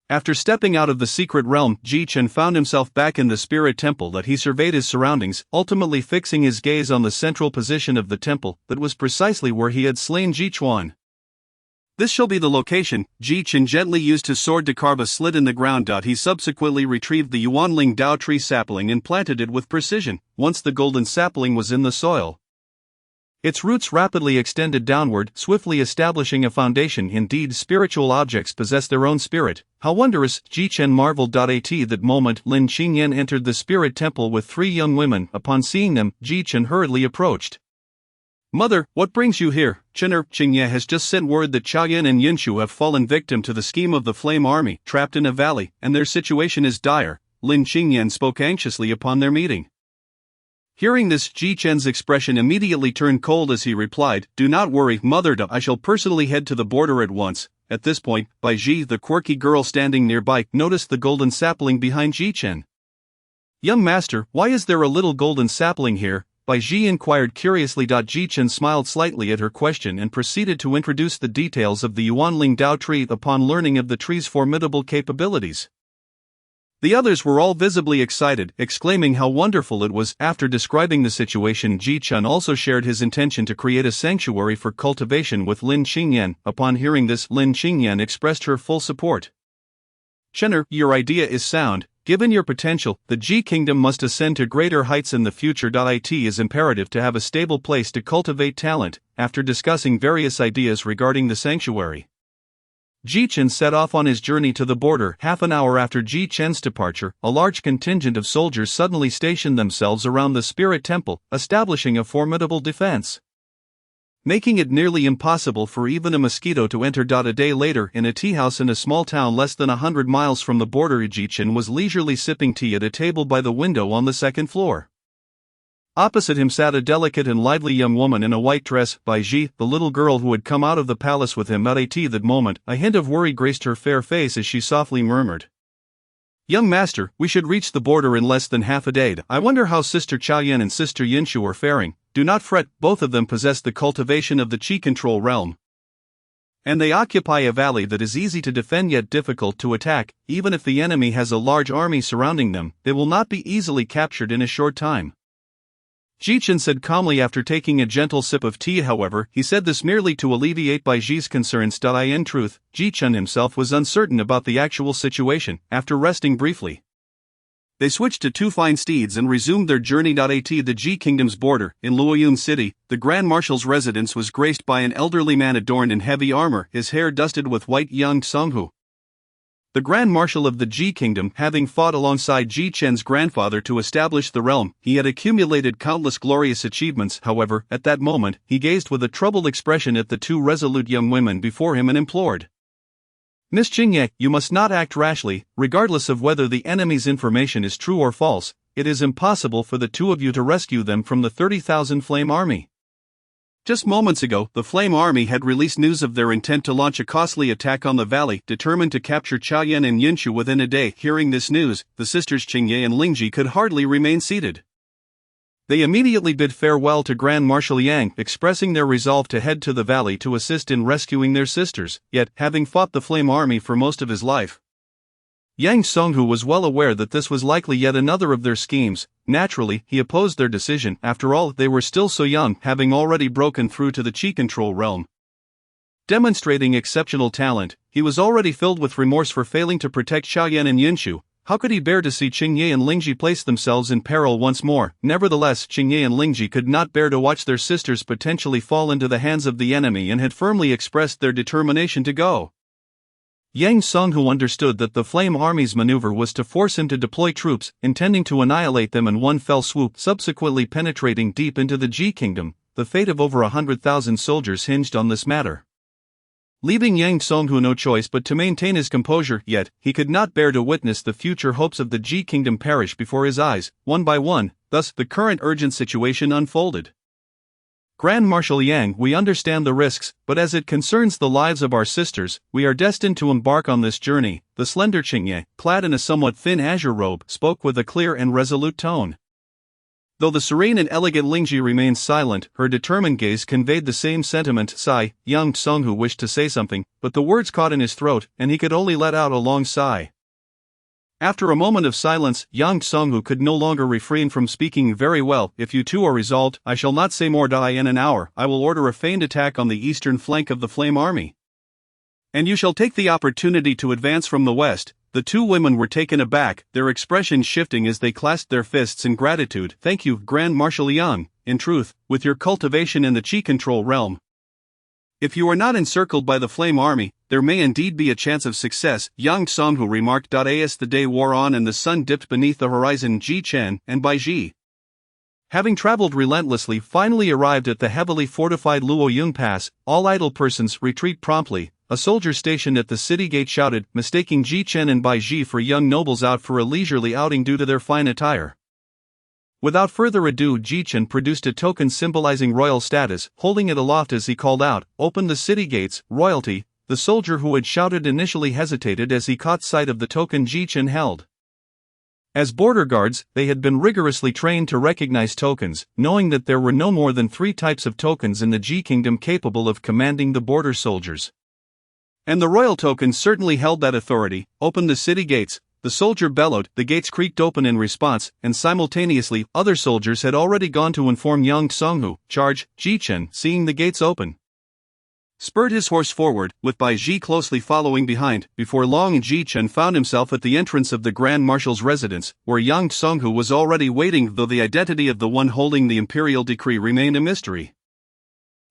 After stepping out of the secret realm, Ji Chen found himself back in the spirit temple. He surveyed his surroundings, ultimately fixing his gaze on the central position of the temple. That was precisely where he had slain Ji Chuan. This shall be the location. Ji Chen gently used his sword to carve a slit in the ground. He subsequently retrieved the Yuanling Dao tree sapling and planted it with precision. Once the golden sapling was in the soil, its roots rapidly extended downward, swiftly establishing a foundation. Indeed, spiritual objects possess their own spirit. How wondrous! Ji Chen marveled. At that moment, Lin Qingyan entered the spirit temple with 3 young women. Upon seeing them, Ji Chen hurriedly approached. Mother, what brings you here? Qingye has just sent word that Chaoyan and Yinshu have fallen victim to the scheme of the Flame Army, trapped in a valley, and their situation is dire. Lin Qingyan spoke anxiously upon their meeting. Hearing this, Ji Chen's expression immediately turned cold as he replied, "Do not worry, Mother. I shall personally head to the border at once." At this point, Bai Ji, the quirky girl standing nearby, noticed the golden sapling behind Ji Chen. "Young master, why is there a little golden sapling here?" Bai Ji inquired curiously. Ji Chen smiled slightly at her question and proceeded to introduce the details of the Yuanling Dao tree. Upon learning of the tree's formidable capabilities, the others were all visibly excited, exclaiming how wonderful it was. After describing the situation, Ji Chen also shared his intention to create a sanctuary for cultivation with Lin Qingyan. Upon hearing this, Lin Qingyan expressed her full support. "Chener, your idea is sound. Given your potential, the Ji Kingdom must ascend to greater heights in the future. It is imperative to have a stable place to cultivate talent." After discussing various ideas regarding the sanctuary, Ji Chen set off on his journey to the border. Half an hour after Ji Chen's departure, a large contingent of soldiers suddenly stationed themselves around the spirit temple, establishing a formidable defense, making it nearly impossible for even a mosquito to enter. A day later, in a tea house in a small town less than 100 miles from the border, Ji Chen was leisurely sipping tea at a table by the window on the second floor. Opposite him sat a delicate and lively young woman in a white dress, Bai Ji, the little girl who had come out of the palace with him. At that moment, a hint of worry graced her fair face as she softly murmured, "Young master, we should reach the border in less than half a day. I wonder how Sister Chaoyan and Sister Yinshu are faring." "Do not fret, both of them possess the cultivation of the Qi control realm, and they occupy a valley that is easy to defend yet difficult to attack. Even if the enemy has a large army surrounding them, they will not be easily captured in a short time," Ji Chen said calmly after taking a gentle sip of tea. However, he said this merely to alleviate Bai Ji's concerns. In truth, Ji Chen himself was uncertain about the actual situation. After resting briefly, they switched to 2 fine steeds and resumed their journey. At the Ji Kingdom's border, in Luoyun City, the Grand Marshal's residence was graced by an elderly man adorned in heavy armor, his hair dusted with white. Yang Songhu, the Grand Marshal of the Ji Kingdom, having fought alongside Ji Chen's grandfather to establish the realm. He had accumulated countless glorious achievements. However, at that moment, he gazed with a troubled expression at the two resolute young women before him and implored, "Miss Qingye, you must not act rashly, regardless of whether the enemy's information is true or false. It is impossible for the two of you to rescue them from the 30,000 Flame Army." Just moments ago, the Flame Army had released news of their intent to launch a costly attack on the valley, determined to capture Chaoyan and Yinshu within a day. Hearing this news, the sisters Qingye and Lingji could hardly remain seated. They immediately bid farewell to Grand Marshal Yang, expressing their resolve to head to the valley to assist in rescuing their sisters. Yet, having fought the Flame Army for most of his life, Yang Songhu was well aware that this was likely yet another of their schemes. Naturally, he opposed their decision. After all, they were still so young, having already broken through to the Qi control realm. Demonstrating exceptional talent, he was already filled with remorse for failing to protect Xiaoyan and Yinshu. How could he bear to see Qingye and Lingji place themselves in peril once more? Nevertheless, Qingye and Lingji could not bear to watch their sisters potentially fall into the hands of the enemy and had firmly expressed their determination to go. Yang Songhu understood that the Flame Army's maneuver was to force him to deploy troops, intending to annihilate them in one fell swoop, subsequently penetrating deep into the Ji Kingdom. The fate of over 100,000 soldiers hinged on this matter, leaving Yang Songhu no choice but to maintain his composure. Yet, he could not bear to witness the future hopes of the Ji Kingdom perish before his eyes, one by one. Thus, the current urgent situation unfolded. Grand Marshal Yang, we understand the risks, but as it concerns the lives of our sisters, we are destined to embark on this journey. The slender Qingye, clad in a somewhat thin azure robe, spoke with a clear and resolute tone. Though the serene and elegant Lingji remained silent, her determined gaze conveyed the same sentiment. Sigh. Yang Songhu wished to say something, but the words caught in his throat, and he could only let out a long sigh. After a moment of silence, Yang Songhu could no longer refrain from speaking. "Very well, if you two are resolved, I shall not say more. In an hour, I will order a feigned attack on the eastern flank of the Flame Army, and you shall take the opportunity to advance from the west." The two women were taken aback, their expressions shifting as they clasped their fists in gratitude. "Thank you, Grand Marshal Yang. In truth, with your cultivation in the Qi control realm, if you are not encircled by the Flame Army, there may indeed be a chance of success," Yang Songhu remarked. As the day wore on and the sun dipped beneath the horizon, Ji Chen and Bai Ji, having traveled relentlessly, finally arrived at the heavily fortified Luoyang Pass. "All idle persons, retreat promptly," a soldier stationed at the city gate shouted, mistaking Ji Chen and Bai Ji for young nobles out for a leisurely outing due to their fine attire. Without further ado, Ji Chen produced a token symbolizing royal status, holding it aloft as he called out, "Open the city gates, royalty." The soldier who had shouted initially hesitated as he caught sight of the token Ji Chen held. As border guards, they had been rigorously trained to recognize tokens, knowing that there were no more than 3 types of tokens in the Ji Kingdom capable of commanding the border soldiers. And the royal token certainly held that authority. "Open the city gates," the soldier bellowed. The gates creaked open in response, and simultaneously, other soldiers had already gone to inform Yang Songhu. "Charge!" Ji Chen, seeing the gates open, spurred his horse forward, with Bai Ji closely following behind. Before long, Ji Chen found himself at the entrance of the Grand Marshal's residence, where Yang Songhu was already waiting. Though the identity of the one holding the imperial decree remained a mystery,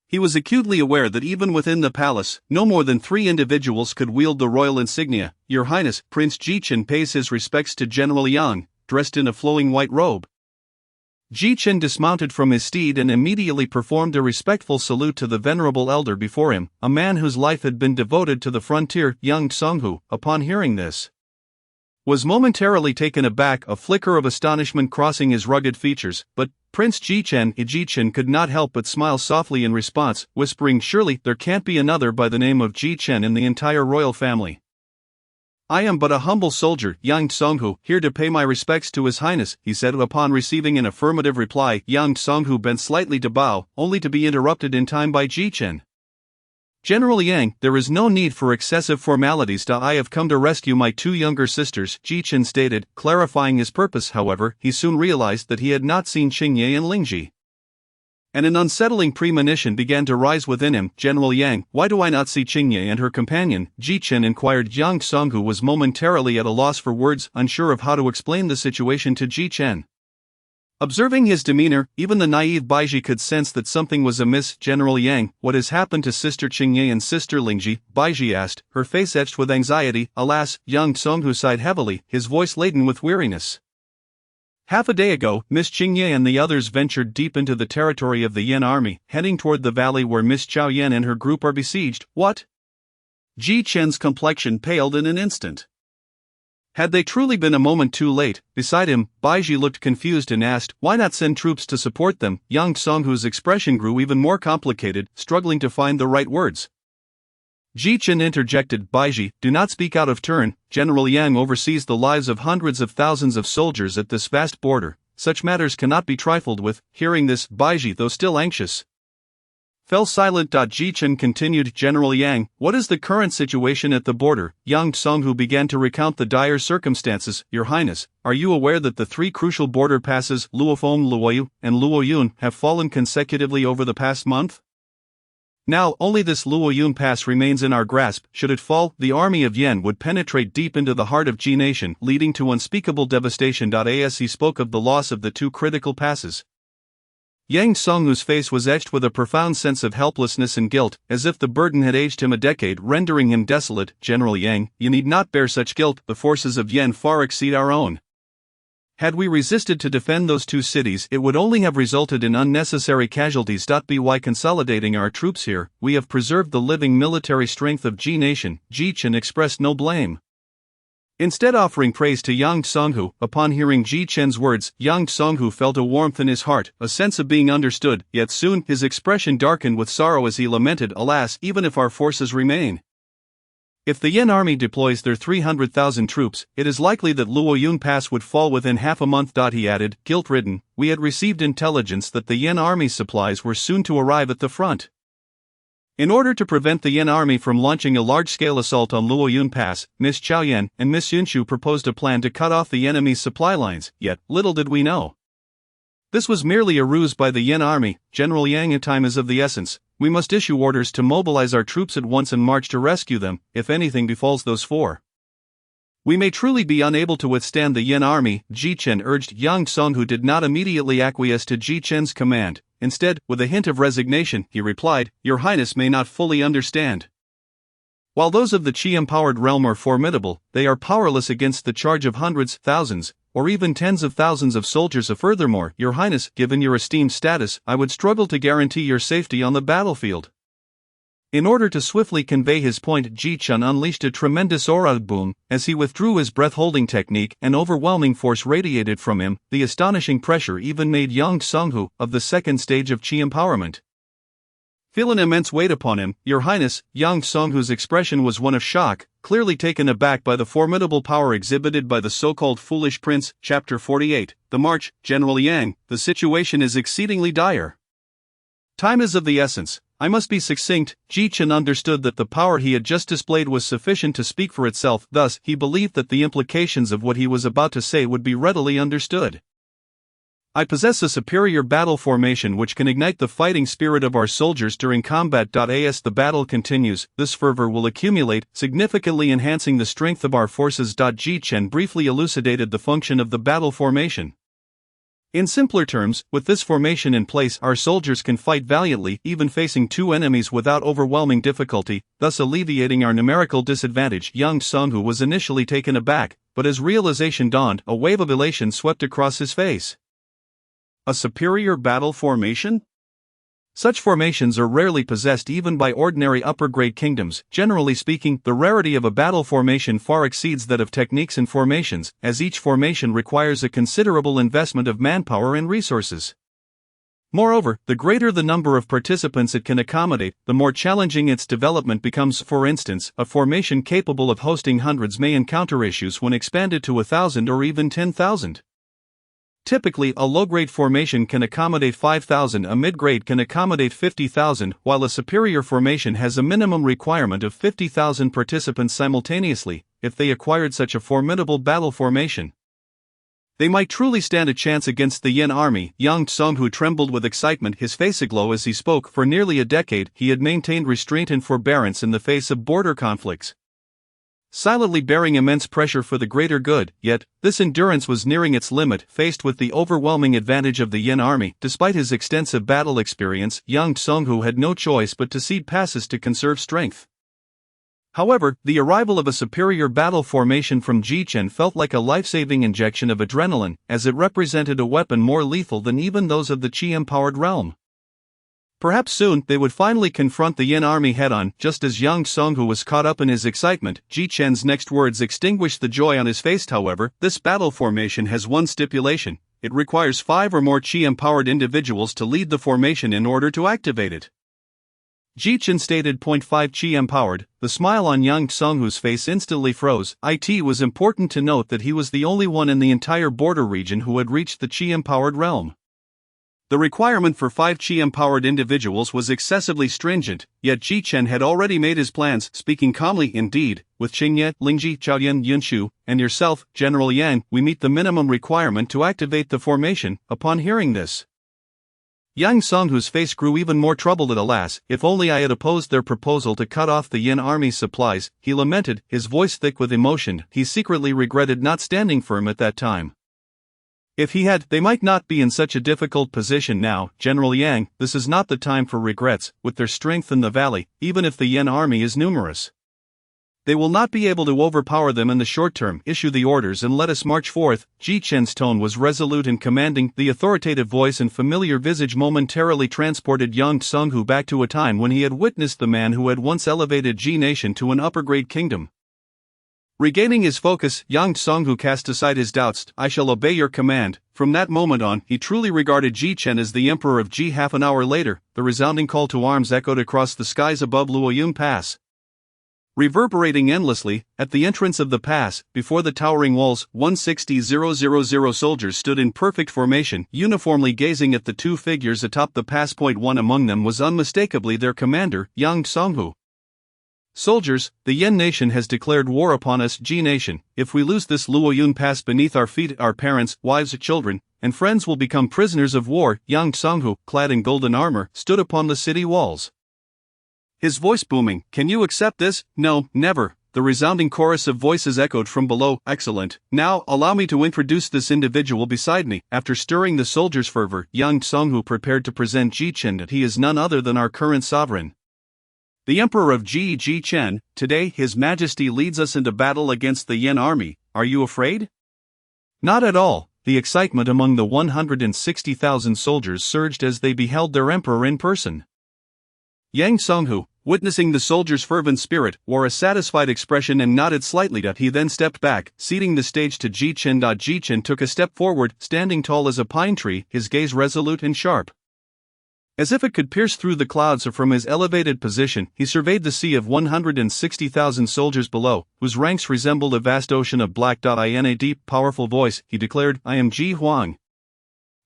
he was acutely aware that even within the palace, no more than 3 individuals could wield the royal insignia. "Your Highness," Prince Ji Chen pays his respects to General Yang, dressed in a flowing white robe. Ji Chen dismounted from his steed and immediately performed a respectful salute to the venerable elder before him, a man whose life had been devoted to the frontier. Yang Songhu, upon hearing this, was momentarily taken aback, a flicker of astonishment crossing his rugged features, but Prince Ji Chen could not help but smile softly in response, whispering, "Surely, there can't be another by the name of Ji Chen in the entire royal family. I am but a humble soldier, Yang Songhu, here to pay my respects to His Highness," he said. Upon receiving an affirmative reply, Yang Songhu bent slightly to bow, only to be interrupted in time by Ji Chen. "General Yang, there is no need for excessive formalities. I have come to rescue my 2 younger sisters," Ji Chen stated, clarifying his purpose. However, he soon realized that he had not seen Qingye and Lingji, and an unsettling premonition began to rise within him. "General Yang, why do I not see Qingye and her companion?" Ji Chen inquired. Yang Songhu was momentarily at a loss for words, unsure of how to explain the situation to Ji Chen. Observing his demeanor, even the naive Baiji could sense that something was amiss. General Yang, what has happened to Sister Qingye and Sister Lingji? Baiji asked, her face etched with anxiety. Alas, Yang Tsonghu sighed heavily, his voice laden with weariness. Half a day ago, Miss Qingye and the others ventured deep into the territory of the Yan army, heading toward the valley where Miss Chao Yan and her group are besieged. What? Ji Chen's complexion paled in an instant. Had they truly been a moment too late? Beside him, Baiji looked confused and asked, why not send troops to support them? Yang Tsonghu's expression grew even more complicated, struggling to find the right words. Ji Chen interjected, Baiji, do not speak out of turn. General Yang oversees the lives of hundreds of thousands of soldiers at this vast border. Such matters cannot be trifled with. Hearing this, Baiji, though still anxious, fell silent. Ji Chen continued, General Yang, what is the current situation at the border? Yang Tsonghu began to recount the dire circumstances. Your Highness, are you aware that the three crucial border passes, Luofeng, Luoyu, and Luoyun, have fallen consecutively over the past month? Now, only this Luoyun pass remains in our grasp. Should it fall, the army of Yan would penetrate deep into the heart of Ji Nation, leading to unspeakable devastation. As he spoke of the loss of the two critical passes, Yang Tsonghu's face was etched with a profound sense of helplessness and guilt, as if the burden had aged him a decade, rendering him desolate. General Yang, you need not bear such guilt, the forces of Yan far exceed our own. Had we resisted to defend those two cities, it would only have resulted in unnecessary casualties. By consolidating our troops here, we have preserved the living military strength of Ji Nation. Ji Chen expressed no blame, instead offering praise to Yang Tsonghu. Upon hearing Ji Chen's words, Yang Tsonghu felt a warmth in his heart, a sense of being understood, yet soon his expression darkened with sorrow as he lamented, alas, even if our forces remain, if the Yan army deploys their 300,000 troops, it is likely that Luoyun Pass would fall within half a month. He added, guilt-ridden, we had received intelligence that the Yan army's supplies were soon to arrive at the front. In order to prevent the Yan army from launching a large-scale assault on Luoyun Pass, Miss Chao Yan and Miss Yunshu proposed a plan to cut off the enemy's supply lines, yet, little did we know, this was merely a ruse by the Yan army. General Yang, time is of the essence. We must issue orders to mobilize our troops at once and march to rescue them, if anything befalls those four. We may truly be unable to withstand the Yan army. Ji Chen urged. Yang Tsonghu did not immediately acquiesce to Ji Chen's command. Instead, with a hint of resignation, he replied, Your Highness may not fully understand. While those of the Qi-empowered realm are formidable, they are powerless against the charge of hundreds, thousands, or even tens of thousands of soldiers. Furthermore, Your Highness, given your esteemed status, I would struggle to guarantee your safety on the battlefield. In order to swiftly convey his point, Ji Chen unleashed a tremendous aura boom. As he withdrew his breath-holding technique, an overwhelming force radiated from him. The astonishing pressure even made Yang Tsonghu, of the second stage of Qi empowerment, feel an immense weight upon him. Your Highness, Yang Tsonghu's expression was one of shock, clearly taken aback by the formidable power exhibited by the so-called foolish prince. Chapter 48, The March. General Yang, the situation is exceedingly dire. Time is of the essence. I must be succinct. Ji Chen understood that the power he had just displayed was sufficient to speak for itself, thus, he believed that the implications of what he was about to say would be readily understood. I possess a superior battle formation which can ignite the fighting spirit of our soldiers during combat. As the battle continues, this fervor will accumulate, significantly enhancing the strength of our forces. Ji Chen briefly elucidated the function of the battle formation. In simpler terms, with this formation in place, our soldiers can fight valiantly, even facing two enemies without overwhelming difficulty, thus alleviating our numerical disadvantage. Yang Tsonghu was initially taken aback, but as realization dawned, a wave of elation swept across his face. A superior battle formation? Such formations are rarely possessed even by ordinary upper-grade kingdoms. Generally speaking, the rarity of a battle formation far exceeds that of techniques and formations, as each formation requires a considerable investment of manpower and resources. Moreover, the greater the number of participants it can accommodate, the more challenging its development becomes. For instance, a formation capable of hosting hundreds may encounter issues when expanded to 1,000 or even 10,000. Typically, a low-grade formation can accommodate 5,000, a mid-grade can accommodate 50,000, while a superior formation has a minimum requirement of 50,000 participants simultaneously. If they acquired such a formidable battle formation, they might truly stand a chance against the Yan army. Yang Tsonghu trembled with excitement, his face aglow as he spoke. For nearly a decade, he had maintained restraint and forbearance in the face of border conflicts. silently bearing immense pressure for the greater good. Yet, this endurance was nearing its limit. Faced with the overwhelming advantage of the Yin army, despite his extensive battle experience, young Songhu had no choice but to cede passes to conserve strength. However, the arrival of a superior battle formation from Jichen felt like a life-saving injection of adrenaline, as it represented a weapon more lethal than even those of the Qi-empowered realm. Perhaps soon they would finally confront the Yin army head-on. Just as young Songhu was caught up in his excitement, Jichen's next words extinguished the joy on his face. However, this battle formation has one stipulation: it requires 5 or more Qi-empowered individuals to lead the formation in order to activate it. Jichen stated. 5 Qi-empowered. The smile on young Songhu's face instantly froze. It was important to note that he was the only one in the entire border region who had reached the Qi-empowered realm. The requirement for 5 Qi-empowered individuals was excessively stringent, yet Jichen had already made his plans. Speaking calmly, indeed, with Qingye, Lingji, Chaoyan, Yunshu, and yourself, General Yang, we meet the minimum requirement to activate the formation. Upon hearing this, young Songhu's face grew even more troubled. Alas, if only I had opposed their proposal to cut off the Yin army's supplies, he lamented, his voice thick with emotion. He secretly regretted not standing firm at that time. If he had, they might not be in such a difficult position now. General Yang, this is not the time for regrets. With their strength in the valley, even if the Yin army is numerous, they will not be able to overpower them in the short term. Issue the orders and let us march forth. Jichen's tone was resolute and commanding. The authoritative voice and familiar visage momentarily transported young Songhu back to a time when he had witnessed the man who had once elevated Ji Nation to an upper-grade kingdom. Regaining his focus, young Songhu cast aside his doubts. I shall obey your command. From that moment on, he truly regarded Jichen as the Emperor of Ji. Half an hour later, the resounding call to arms echoed across the skies above Luoyun Pass. Reverberating endlessly, at the entrance of the pass, before the towering walls, 160,000 soldiers stood in perfect formation, uniformly gazing at the two figures atop the pass. One among them was unmistakably their commander, young Songhu. Soldiers, the Yin nation has declared war upon us, Ji Nation. If we lose this Luoyun Pass beneath our feet, our parents, wives, children, and friends will become prisoners of war. Young Songhu, clad in golden armor, stood upon the city walls, his voice booming. Can you accept this? No, never. The resounding chorus of voices echoed from below. Excellent. Now, allow me to introduce this individual beside me. After stirring the soldiers' fervor, young Songhu prepared to present Jichen that he is none other than our current sovereign, the Emperor of Ji, Jichen. Today, His Majesty leads us into battle against the Yin army. Are you afraid? Not at all. The excitement among the 160,000 soldiers surged as they beheld their emperor in person. Yang Songhu, witnessing the soldiers' fervent spirit, wore a satisfied expression and nodded slightly. He then stepped back, ceding the stage to Jichen. Jichen took a step forward, standing tall as a pine tree, his gaze resolute and sharp. As if it could pierce through the clouds. From his elevated position, he surveyed the sea of 160,000 soldiers below, whose ranks resembled a vast ocean of black. In a deep, powerful voice, he declared, I am Ji Huang.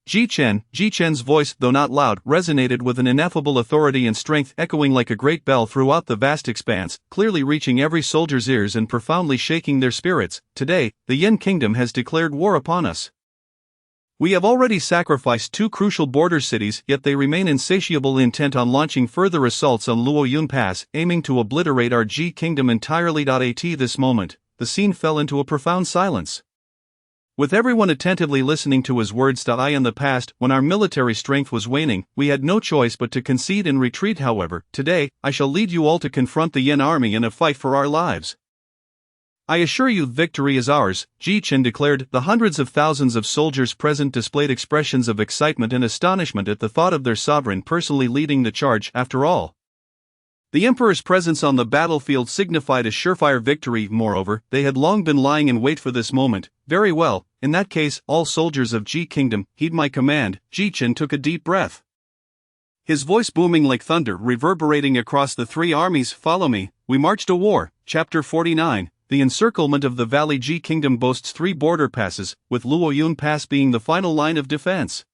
Jichen's voice, though not loud, resonated with an ineffable authority and strength, echoing like a great bell throughout the vast expanse, clearly reaching every soldier's ears and profoundly shaking their spirits. Today, the Yin kingdom has declared war upon us. We have already sacrificed 2 crucial border cities, yet they remain insatiable, intent on launching further assaults on Luoyun Pass, aiming to obliterate our Ji kingdom entirely. At this moment, the scene fell into a profound silence, with everyone attentively listening to his words. In the past, when our military strength was waning, we had no choice but to concede and retreat. However, today, I shall lead you all to confront the Yin army in a fight for our lives. I assure you victory is ours, Jichen declared. The hundreds of thousands of soldiers present displayed expressions of excitement and astonishment at the thought of their sovereign personally leading the charge. After all, the emperor's presence on the battlefield signified a surefire victory. Moreover, they had long been lying in wait for this moment. Very well, in that case, all soldiers of Ji Kingdom, heed my command. Jichen took a deep breath, his voice booming like thunder, reverberating across the 3 armies. Follow me, we march to war. Chapter 49. The encirclement of the Valley. Ji Kingdom boasts 3 border passes, with Luoyun Pass being the final line of defense.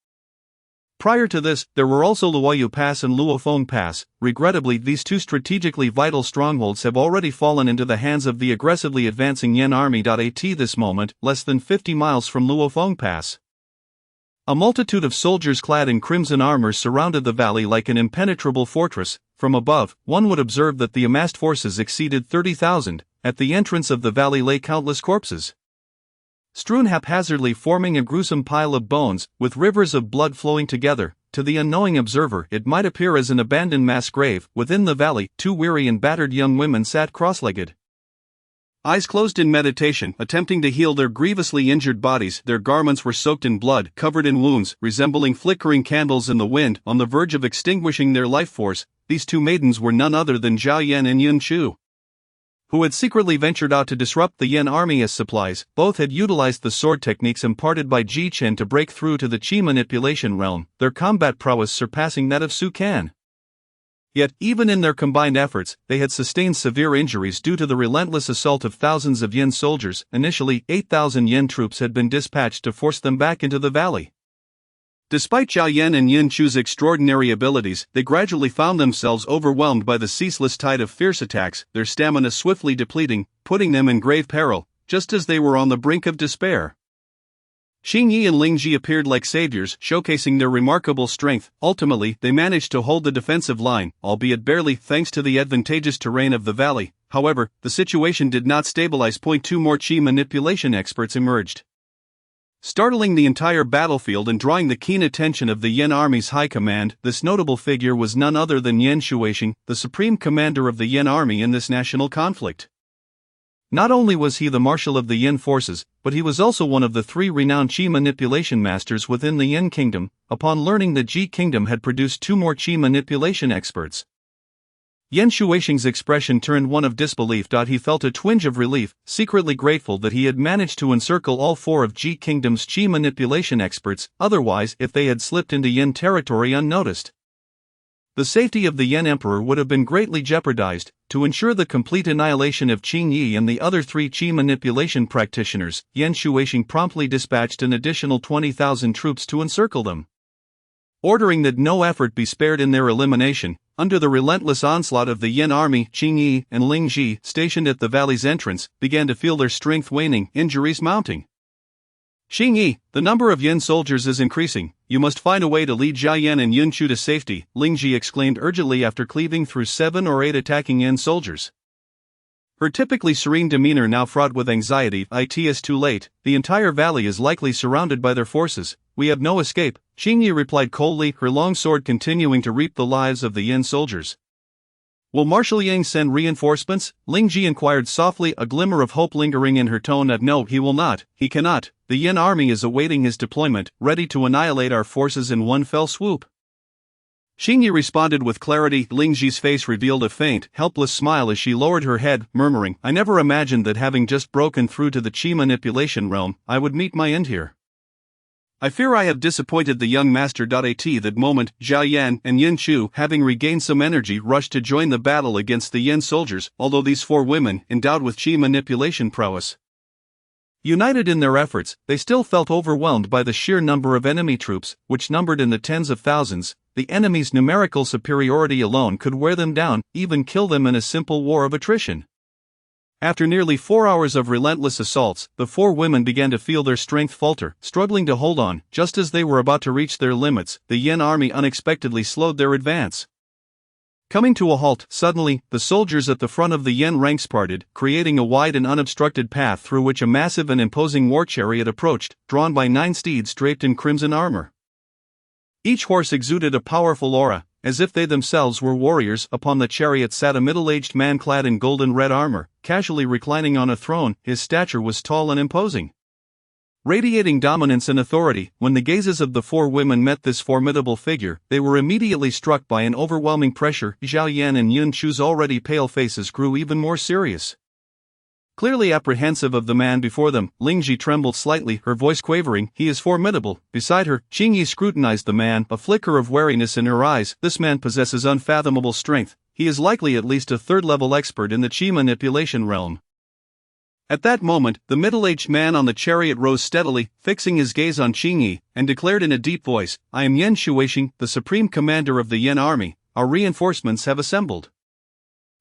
Prior to this, there were also Luoyu Pass and Luofeng Pass. Regrettably, these 2 strategically vital strongholds have already fallen into the hands of the aggressively advancing Yin army. At this moment, less than 50 miles from Luofeng Pass, A multitude of soldiers clad in crimson armor surrounded the valley like an impenetrable fortress. From above, one would observe that the amassed forces exceeded 30,000. At the entrance of the valley lay countless corpses, strewn haphazardly, forming a gruesome pile of bones, with rivers of blood flowing together. To the unknowing observer, it might appear as an abandoned mass grave. Within the valley, two weary and battered young women sat cross-legged, eyes closed in meditation, attempting to heal their grievously injured bodies. Their garments were soaked in blood, covered in wounds, resembling flickering candles in the wind, on the verge of extinguishing their life force. These two maidens were none other than Zhao Yan and Yun Chu, who had secretly ventured out to disrupt the Yan army as supplies. Both had utilized the sword techniques imparted by Ji Chen to break through to the Qi manipulation realm, their combat prowess surpassing that of Su Kan. Yet, even in their combined efforts, they had sustained severe injuries due to the relentless assault of thousands of Yan soldiers. Initially, 8,000 Yan troops had been dispatched to force them back into the valley. Despite Zhao Yan and Yun Chu's extraordinary abilities, they gradually found themselves overwhelmed by the ceaseless tide of fierce attacks, their stamina swiftly depleting, putting them in grave peril, just as they were on the brink of despair. Xing Yi and Ling Ji appeared like saviors, showcasing their remarkable strength. Ultimately, they managed to hold the defensive line, albeit barely, thanks to the advantageous terrain of the valley. However, the situation did not stabilize. Two more Qi manipulation experts emerged, startling the entire battlefield and drawing the keen attention of the Yan army's high command. This notable figure was none other than Yan Shuixing, the supreme commander of the Yan army in this national conflict. Not only was he the marshal of the Yan forces, but he was also one of the three renowned Qi manipulation masters within the Yan kingdom. Upon learning that Ji kingdom had produced two more Qi manipulation experts, Yan Shuixing's expression turned one of disbelief. He felt a twinge of relief, secretly grateful that he had managed to encircle all four of Ji kingdom's Qi manipulation experts. Otherwise, if they had slipped into Yan territory unnoticed, the safety of the Yan emperor would have been greatly jeopardized. To ensure the complete annihilation of Qing Yi and the other three Qi manipulation practitioners, Yan Shuixing promptly dispatched an additional 20,000 troops to encircle them, ordering that no effort be spared in their elimination. Under the relentless onslaught of the Yan army, Qing Yi and Ling Ji, stationed at the valley's entrance, began to feel their strength waning, injuries mounting. Xing Yi, the number of Yan soldiers is increasing. You must find a way to lead Zhao Yan and Yun Chu to safety, Ling Ji exclaimed urgently after cleaving through 7 or 8 attacking Yan soldiers, her typically serene demeanor now fraught with anxiety. It is too late, the entire valley is likely surrounded by their forces. We have no escape, Xing Yi replied coldly, her long sword continuing to reap the lives of the Yan soldiers. Will Marshal Yang send reinforcements? Ling Ji inquired softly, a glimmer of hope lingering in her tone. No, he will not, he cannot. The Yan army is awaiting his deployment, ready to annihilate our forces in one fell swoop. Xing Yi responded with clarity. Ling Ji's face revealed a faint, helpless smile as she lowered her head, murmuring, I never imagined that having just broken through to the Qi manipulation realm, I would meet my end here. I fear I have disappointed the young master. At that moment, Zhao Yan and Yun Chu, having regained some energy, rushed to join the battle against the Yan soldiers. Although these four women, endowed with Qi manipulation prowess, united in their efforts, they still felt overwhelmed by the sheer number of enemy troops, which numbered in the tens of thousands. The enemy's numerical superiority alone could wear them down, even kill them in a simple war of attrition. After nearly 4 hours of relentless assaults, the four women began to feel their strength falter, struggling to hold on. Just as they were about to reach their limits, the Yan army unexpectedly slowed their advance. Coming to a halt, suddenly, the soldiers at the front of the Yan ranks parted, creating a wide and unobstructed path through which a massive and imposing war chariot approached, drawn by 9 steeds draped in crimson armor. Each horse exuded a powerful aura, as if they themselves were warriors. Upon the chariot sat a middle-aged man clad in golden red armor, casually reclining on a throne. His stature was tall and imposing, radiating dominance and authority. When the gazes of the four women met this formidable figure, they were immediately struck by an overwhelming pressure. Zhao Yan and Yun Chu's already pale faces grew even more serious. Clearly apprehensive of the man before them, Ling Ji trembled slightly, her voice quavering. He is formidable. Beside her, Xing Yi scrutinized the man, a flicker of wariness in her eyes. This man possesses unfathomable strength. He is likely at least a third-level expert in the Qi manipulation realm. At that moment, the middle-aged man on the chariot rose steadily, fixing his gaze on Xing Yi, and declared in a deep voice, I am Yan Shuixing, the supreme commander of the Yan army. Our reinforcements have assembled,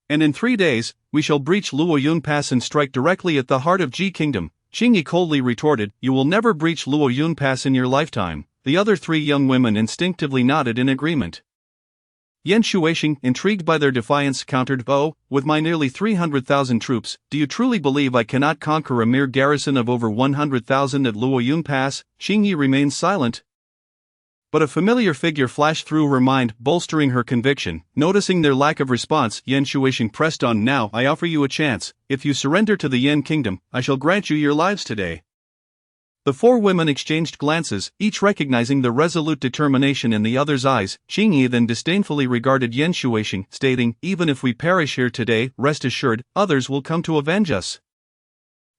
and in 3 days, we shall breach Luoyun Pass and strike directly at the heart of Ji Kingdom. Xing Yi coldly retorted, You will never breach Luoyun Pass in your lifetime. The other three young women instinctively nodded in agreement. Yan Shuixing, intrigued by their defiance, countered, "Oh, with my nearly 300,000 troops, do you truly believe I cannot conquer a mere garrison of over 100,000 at Luoyun Pass?" Qingyi remained silent. But a familiar figure flashed through her mind, bolstering her conviction. Noticing their lack of response, Yan Shuixing pressed on, "Now, I offer you a chance. If you surrender to the Yan kingdom, I shall grant you your lives today." The four women exchanged glances, each recognizing the resolute determination in the other's eyes. Qingyi then disdainfully regarded Yan Shuixing, stating, "Even if we perish here today, rest assured, others will come to avenge us."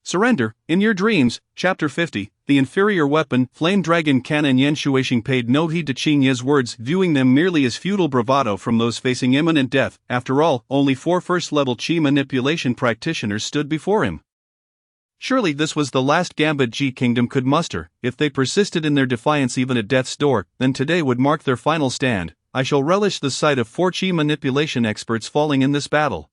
Surrender, in your dreams. Chapter 50, The Inferior Weapon, Flame Dragon Cannon. Yan Shuixing paid no heed to Qingyi's words, viewing them merely as futile bravado from those facing imminent death. After all, only 4 first-level Qi manipulation practitioners stood before him. Surely this was the last gambit Qi Kingdom could muster. If they persisted in their defiance even at death's door, then today would mark their final stand. I shall relish the sight of 4 Qi manipulation experts falling in this battle.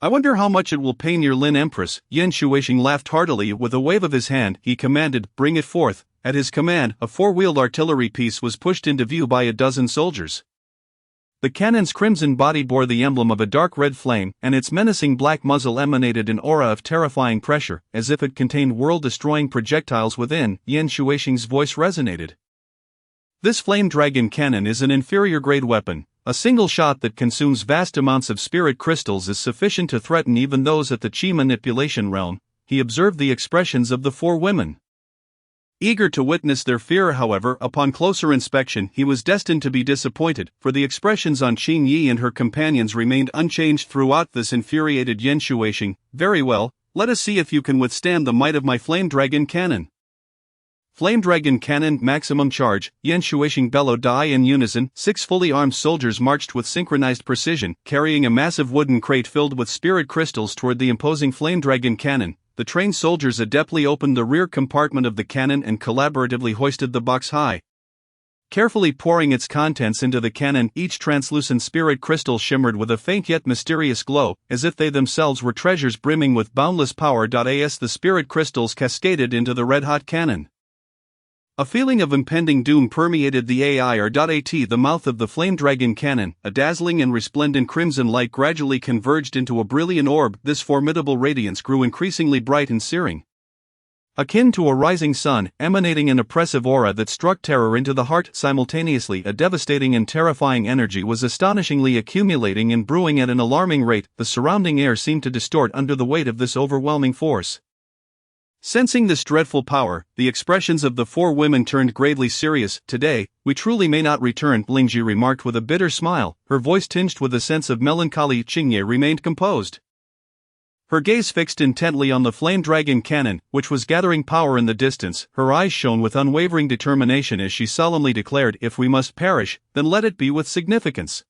I wonder how much it will pain your Lin Empress. Yan Shuixing laughed heartily. With a wave of his hand, he commanded, "Bring it forth." At his command, a 4-wheeled artillery piece was pushed into view by a dozen soldiers. The cannon's crimson body bore the emblem of a dark red flame, and its menacing black muzzle emanated an aura of terrifying pressure, as if it contained world-destroying projectiles within. Yan Shuixing's voice resonated. This flame dragon cannon is an inferior-grade weapon. A single shot that consumes vast amounts of spirit crystals is sufficient to threaten even those at the Qi manipulation realm. He observed the expressions of the 4 women. Eager to witness their fear, however, upon closer inspection he was destined to be disappointed, for the expressions on Qingyi and her companions remained unchanged throughout. This infuriated Yan Shuixing. "Very well, let us see if you can withstand the might of my Flame Dragon Cannon." Flame Dragon Cannon, maximum charge. Yan Shuixing bellowed. In unison, 6 fully armed soldiers marched with synchronized precision, carrying a massive wooden crate filled with spirit crystals toward the imposing Flame Dragon Cannon. The trained soldiers adeptly opened the rear compartment of the cannon and collaboratively hoisted the box high. Carefully pouring its contents into the cannon, each translucent spirit crystal shimmered with a faint yet mysterious glow, as if they themselves were treasures brimming with boundless power. As the spirit crystals cascaded into the red-hot cannon, a feeling of impending doom permeated the air. The mouth of the Flame Dragon Cannon, a dazzling and resplendent crimson light, gradually converged into a brilliant orb. This formidable radiance grew increasingly bright and searing, akin to a rising sun, emanating an oppressive aura that struck terror into the heart. Simultaneously, a devastating and terrifying energy was astonishingly accumulating and brewing at an alarming rate. The surrounding air seemed to distort under the weight of this overwhelming force. Sensing this dreadful power, the expressions of the 4 women turned gravely serious. "Today, we truly may not return," Lingji remarked with a bitter smile, her voice tinged with a sense of melancholy. Qingyi remained composed, her gaze fixed intently on the Flame Dragon Cannon, which was gathering power in the distance. Her eyes shone with unwavering determination as she solemnly declared, "If we must perish, then let it be with significance."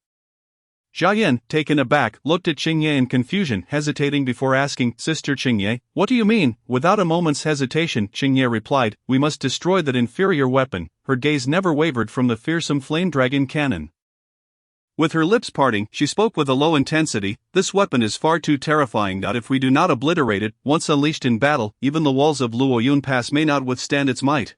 Jiayan, taken aback, looked at Qingyi in confusion, hesitating before asking, "Sister Qingyi, what do you mean?" Without a moment's hesitation, Qingyi replied, "We must destroy that inferior weapon." Her gaze never wavered from the fearsome Flame Dragon Cannon. With her lips parting, she spoke with a low intensity, "This weapon is far too terrifying that if we do not obliterate it, once unleashed in battle, even the walls of Luoyun Pass may not withstand its might."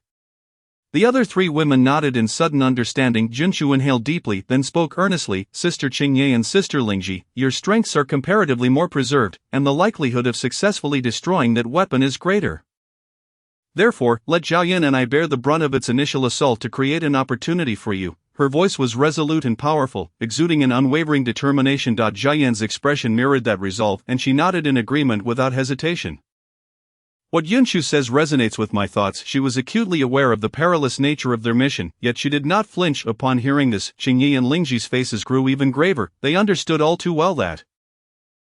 The other 3 women nodded in sudden understanding. Junshu inhaled deeply, then spoke earnestly, "Sister Qingyi and Sister Lingji, your strengths are comparatively more preserved, and the likelihood of successfully destroying that weapon is greater. Therefore, let Jiayan and I bear the brunt of its initial assault to create an opportunity for you." Her voice was resolute and powerful, exuding an unwavering determination. Jiayan's expression mirrored that resolve, and she nodded in agreement without hesitation. "What Yunshu says resonates with my thoughts." She was acutely aware of the perilous nature of their mission, yet she did not flinch upon hearing this. Qingyi and Lingji's faces grew even graver. They understood all too well that,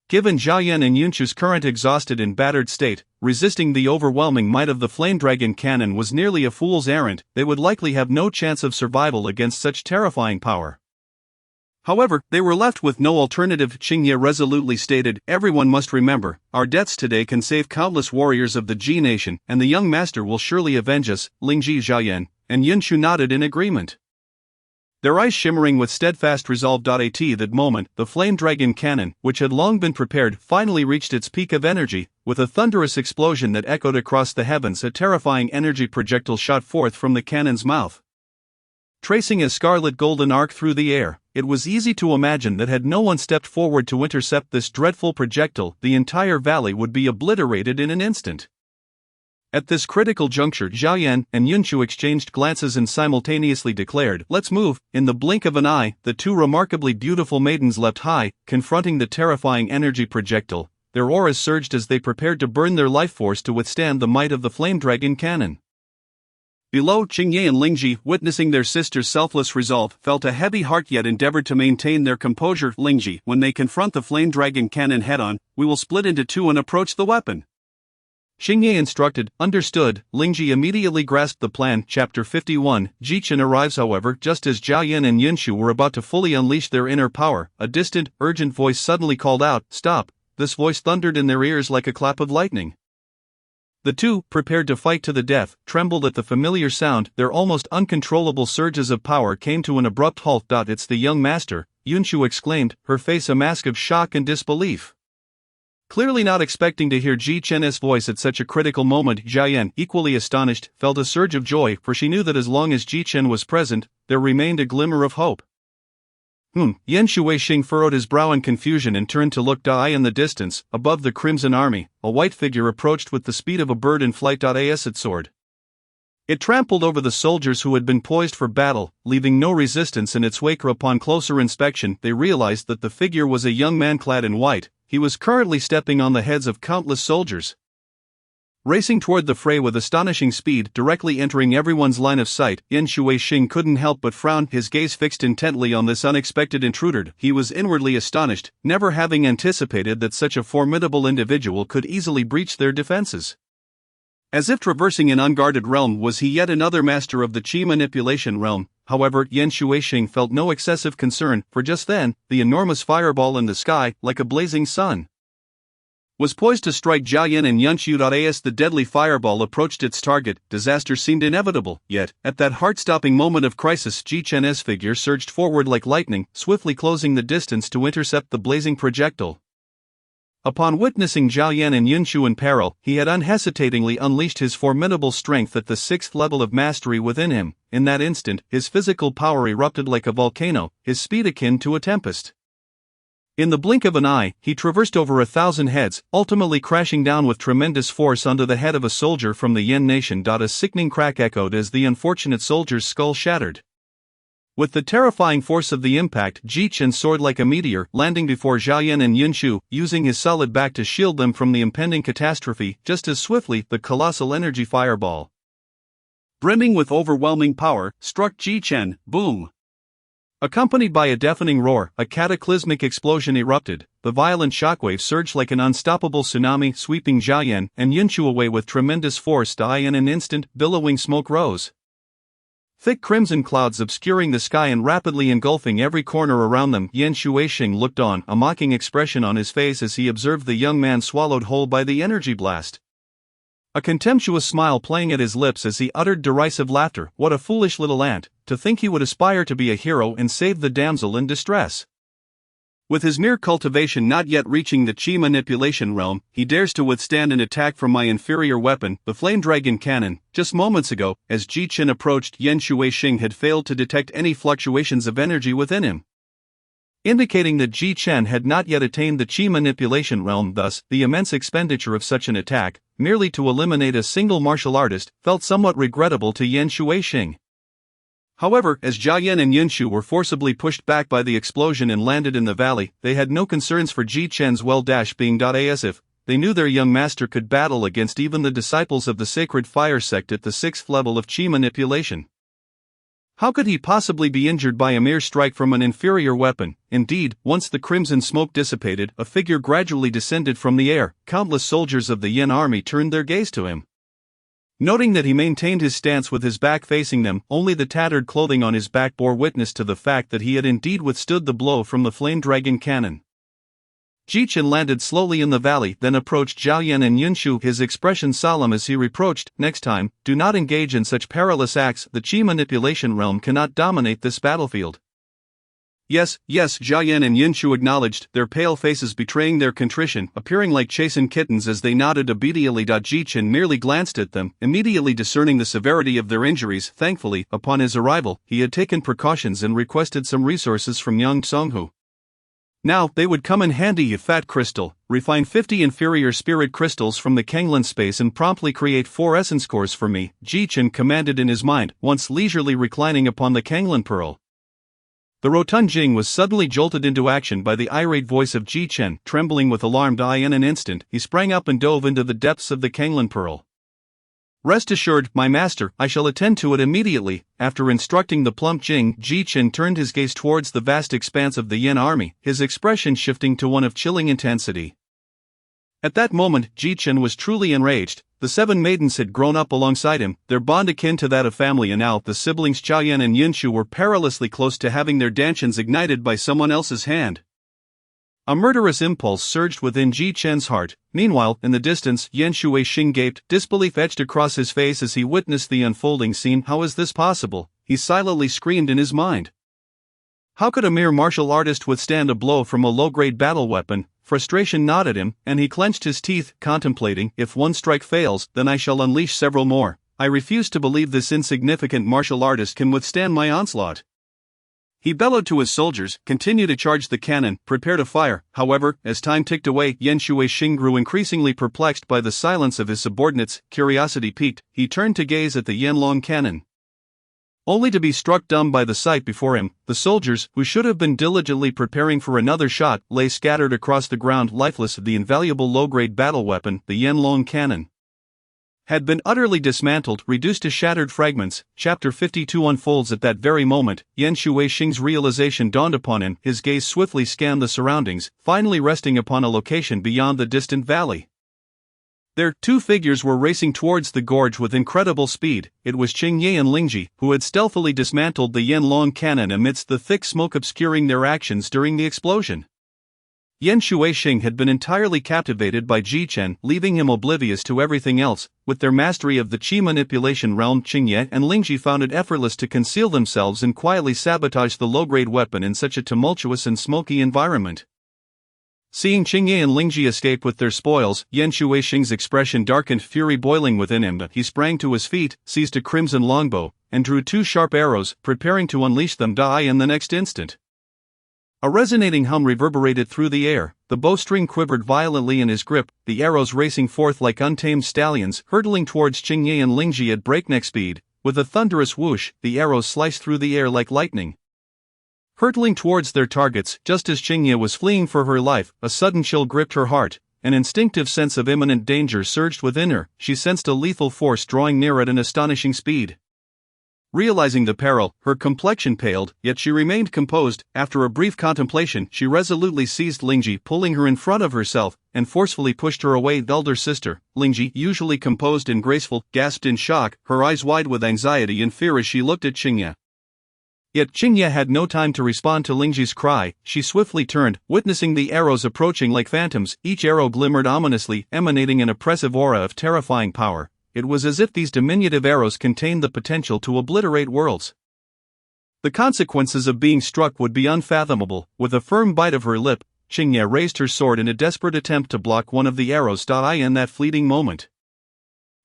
given Jiayan and Yunshu's current exhausted and battered state, resisting the overwhelming might of the Flame Dragon Cannon was nearly a fool's errand. They would likely have no chance of survival against such terrifying power. However, they were left with no alternative. Qingyi resolutely stated, "Everyone must remember, our deaths today can save countless warriors of the Ji nation, and the young master will surely avenge us." Lingji, Jiayan, and Yunshu nodded in agreement. their eyes shimmering with steadfast resolve. At that moment, the flame dragon cannon, which had long been prepared, finally reached its peak of energy. With a thunderous explosion that echoed across the heavens, a terrifying energy projectile shot forth from the cannon's mouth. Tracing a scarlet golden arc through the air, it was easy to imagine that had no one stepped forward to intercept this dreadful projectile, the entire valley would be obliterated in an instant. At this critical juncture, Zhao Yan and Yunshu exchanged glances and simultaneously declared, "Let's move." In the blink of an eye, the two remarkably beautiful maidens leapt high, confronting the terrifying energy projectile. Their auras surged as they prepared to burn their life force to withstand the might of the flame dragon cannon. Below, Qingye and Lingji, witnessing their sister's selfless resolve, felt a heavy heart yet endeavored to maintain their composure. Lingji, when they confront the flame dragon cannon head-on, we will split into two and approach the weapon. Qingye instructed. Understood. Lingji immediately grasped the plan. Chapter 51. Jichen arrives. However, just as Zhao Yan and Yunshu were about to fully unleash their inner power, a distant, urgent voice suddenly called out, "Stop!" This voice thundered in their ears like a clap of lightning. The two, prepared to fight to the death, trembled at the familiar sound. Their almost uncontrollable surges of power came to an abrupt halt. "It's the young master," Yunshu exclaimed, her face a mask of shock and disbelief. Clearly not expecting to hear Ji Chen's voice at such a critical moment, Zhao Yan, equally astonished, felt a surge of joy, for she knew that as long as Ji Chen was present, there remained a glimmer of hope. Yan Shuixing furrowed his brow in confusion and turned to look. In the distance, above the Crimson Army, a white figure approached with the speed of a bird in flight. Its sword. It trampled over the soldiers who had been poised for battle, leaving no resistance in its wake. Upon closer inspection, they realized that the figure was a young man clad in white. He was currently stepping on the heads of countless soldiers. Racing toward the fray with astonishing speed, directly entering everyone's line of sight, Yan Shuixing couldn't help but frown, his gaze fixed intently on this unexpected intruder. He was inwardly astonished, never having anticipated that such a formidable individual could easily breach their defenses. As if traversing an unguarded realm, was he yet another master of the Qi manipulation realm? However, Yan Shuixing felt no excessive concern, for just then, the enormous fireball in the sky, like a blazing sun, was poised to strike Zhao Yan and Yunshu. As the deadly fireball approached its target, disaster seemed inevitable. Yet, at that heart-stopping moment of crisis, Ji Chen's figure surged forward like lightning, swiftly closing the distance to intercept the blazing projectile. Upon witnessing Zhao Yan and Yunshu in peril, he had unhesitatingly unleashed his formidable strength at the 6th level of mastery within him. In that instant, his physical power erupted like a volcano, his speed akin to a tempest. In the blink of an eye, he traversed over 1,000 heads, ultimately crashing down with tremendous force onto the head of a soldier from the Yan nation. A sickening crack echoed as the unfortunate soldier's skull shattered. With the terrifying force of the impact, Ji Chen soared like a meteor, landing before Zhao Yan and Yunshu, using his solid back to shield them from the impending catastrophe. Just as swiftly, the colossal energy fireball, brimming with overwhelming power, struck Ji Chen. Boom! Accompanied by a deafening roar, a cataclysmic explosion erupted. The violent shockwave surged like an unstoppable tsunami, sweeping Zhao Yan and Yunshu away with tremendous force. In an instant, billowing smoke rose. Thick crimson clouds obscuring the sky and rapidly engulfing every corner around them. Yan Shuixing looked on, a mocking expression on his face as he observed the young man swallowed whole by the energy blast. A contemptuous smile playing at his lips as he uttered derisive laughter. What a foolish little ant, to think he would aspire to be a hero and save the damsel in distress. With his mere cultivation not yet reaching the Qi manipulation realm, he dares to withstand an attack from my inferior weapon, the flame dragon cannon. Just moments ago, as Ji Chen approached, Yan Shuixing had failed to detect any fluctuations of energy within him, indicating that Ji Chen had not yet attained the Qi manipulation realm. Thus, the immense expenditure of such an attack, merely to eliminate a single martial artist, felt somewhat regrettable to Yan Shuixing. However, as Zhao Yan and Yunshu were forcibly pushed back by the explosion and landed in the valley, they had no concerns for Ji Chen's well-being. As if they knew their young master could battle against even the disciples of the sacred fire sect at the 6th level of Qi manipulation. How could he possibly be injured by a mere strike from an inferior weapon? Indeed, once the crimson smoke dissipated, a figure gradually descended from the air. Countless soldiers of the Yan army turned their gaze to him. Noting that he maintained his stance with his back facing them, only the tattered clothing on his back bore witness to the fact that he had indeed withstood the blow from the flame dragon cannon. Jichen landed slowly in the valley, then approached Zhao Yan and Yunshu, his expression solemn as he reproached, "Next time, do not engage in such perilous acts. The Qi manipulation realm cannot dominate this battlefield." "Yes, yes," Zhao Yan and Yunshu acknowledged, their pale faces betraying their contrition, appearing like chastened kittens as they nodded obediently. Jichen merely glanced at them, immediately discerning the severity of their injuries. Thankfully, upon his arrival, he had taken precautions and requested some resources from Yang Tsonghu. Now, they would come in handy. A fat crystal, refine 50 inferior spirit crystals from the Kanglan space and promptly create 4 essence cores for me, Jichen commanded in his mind, once leisurely reclining upon the Kanglan pearl. The rotund Jing was suddenly jolted into action by the irate voice of Jichen. Trembling with alarmed eye, in an instant, he sprang up and dove into the depths of the Kanglan pearl. "Rest assured, my master, I shall attend to it immediately." After instructing the plump Jing, Jichen turned his gaze towards the vast expanse of the Yan army, his expression shifting to one of chilling intensity. At that moment, Jichen was truly enraged. The 7 maidens had grown up alongside him, their bond akin to that of family, and now the siblings Zhao Yan and Yunshu were perilously close to having their dantians ignited by someone else's hand. A murderous impulse surged within Jichen's heart. Meanwhile, in the distance, Yunshu Xing gaped, disbelief etched across his face as he witnessed the unfolding scene. How is this possible? He silently screamed in his mind. How could a mere martial artist withstand a blow from a low-grade battle weapon? Frustration gnawed at him, and he clenched his teeth, contemplating, if one strike fails, then I shall unleash several more. I refuse to believe this insignificant martial artist can withstand my onslaught. He bellowed to his soldiers, "Continue to charge the cannon, prepare to fire." However, as time ticked away, Yunshu Xing grew increasingly perplexed by the silence of his subordinates. Curiosity piqued, he turned to gaze at the Yanlong cannon, only to be struck dumb by the sight before him. The soldiers, who should have been diligently preparing for another shot, lay scattered across the ground, lifeless. The invaluable low-grade battle weapon, the Yanlong cannon, had been utterly dismantled, reduced to shattered fragments. Chapter 52 unfolds at that very moment. Yunshu Xing's realization dawned upon him. His gaze swiftly scanned the surroundings, finally resting upon a location beyond the distant valley. There, 2 figures were racing towards the gorge with incredible speed. It was Qingye and Lingji, who had stealthily dismantled the Yanlong cannon amidst the thick smoke obscuring their actions during the explosion. Yunshu Xing had been entirely captivated by Jichen, leaving him oblivious to everything else. With their mastery of the Qi manipulation realm, Qingye and Lingji found it effortless to conceal themselves and quietly sabotage the low-grade weapon in such a tumultuous and smoky environment. Seeing Qingye and Lingji escape with their spoils, Yunshu Xing's expression darkened, fury boiling within him. But he sprang to his feet, seized a crimson longbow, and drew 2 sharp arrows, preparing to unleash them. In the next instant, a resonating hum reverberated through the air, the bowstring quivered violently in his grip, the arrows racing forth like untamed stallions, hurtling towards Qingye and Lingji at breakneck speed. With a thunderous whoosh, the arrows sliced through the air like lightning, hurtling towards their targets. Just as Qingye was fleeing for her life, a sudden chill gripped her heart. An instinctive sense of imminent danger surged within her. She sensed a lethal force drawing near at an astonishing speed. Realizing the peril, her complexion paled, yet she remained composed. After a brief contemplation, she resolutely seized Lingji, pulling her in front of herself, and forcefully pushed her away. Elder sister, Lingji, usually composed and graceful, gasped in shock, her eyes wide with anxiety and fear as she looked at Qingye. Yet Qingye had no time to respond to Lingji's cry. She swiftly turned, witnessing the arrows approaching like phantoms. Each arrow glimmered ominously, emanating an oppressive aura of terrifying power. It was as if these diminutive arrows contained the potential to obliterate worlds. The consequences of being struck would be unfathomable. With a firm bite of her lip, Qingye raised her sword in a desperate attempt to block one of the arrows. In that fleeting moment,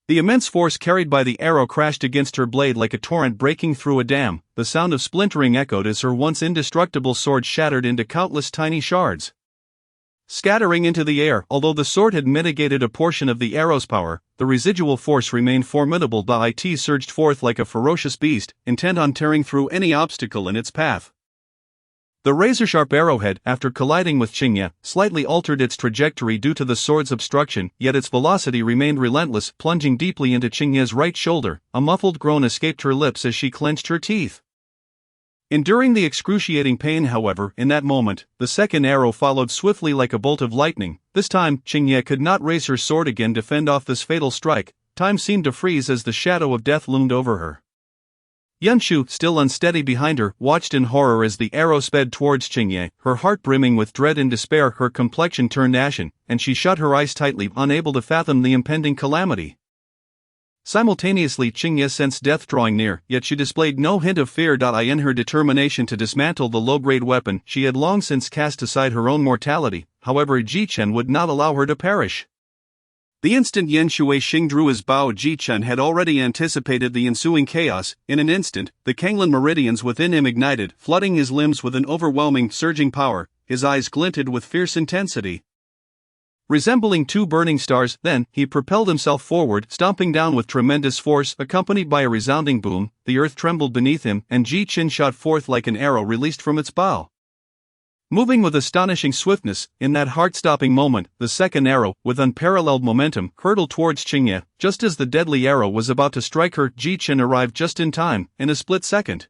the immense force carried by the arrow crashed against her blade like a torrent breaking through a dam. The sound of splintering echoed as her once indestructible sword shattered into countless tiny shards, scattering into the air. Although the sword had mitigated a portion of the arrow's power, the residual force remained formidable. It surged forth like a ferocious beast, intent on tearing through any obstacle in its path. The razor-sharp arrowhead, after colliding with Qingye, slightly altered its trajectory due to the sword's obstruction, yet its velocity remained relentless, plunging deeply into Qingye's right shoulder. A muffled groan escaped her lips as she clenched her teeth. Enduring the excruciating pain, however, in that moment, the second arrow followed swiftly like a bolt of lightning. This time, Qingye could not raise her sword again to fend off this fatal strike. Time seemed to freeze as the shadow of death loomed over her. Yunshu, still unsteady behind her, watched in horror as the arrow sped towards Qingye, her heart brimming with dread and despair. Her complexion turned ashen, and she shut her eyes tightly, unable to fathom the impending calamity. Simultaneously, Qingye sensed death drawing near, yet she displayed no hint of fear. In her determination to dismantle the low-grade weapon, she had long since cast aside her own mortality. However, Jichen would not allow her to perish. The instant Yan Shuixing drew his bow, Jichen had already anticipated the ensuing chaos. In an instant, the Kanglan meridians within him ignited, flooding his limbs with an overwhelming, surging power. His eyes glinted with fierce intensity. Resembling two burning stars, then, he propelled himself forward, stomping down with tremendous force. Accompanied by a resounding boom, the earth trembled beneath him, and Jichen shot forth like an arrow released from its bow. Moving with astonishing swiftness, in that heart-stopping moment, the second arrow, with unparalleled momentum, hurtled towards Qingye. Just as the deadly arrow was about to strike her, Jichen arrived just in time, in a split second.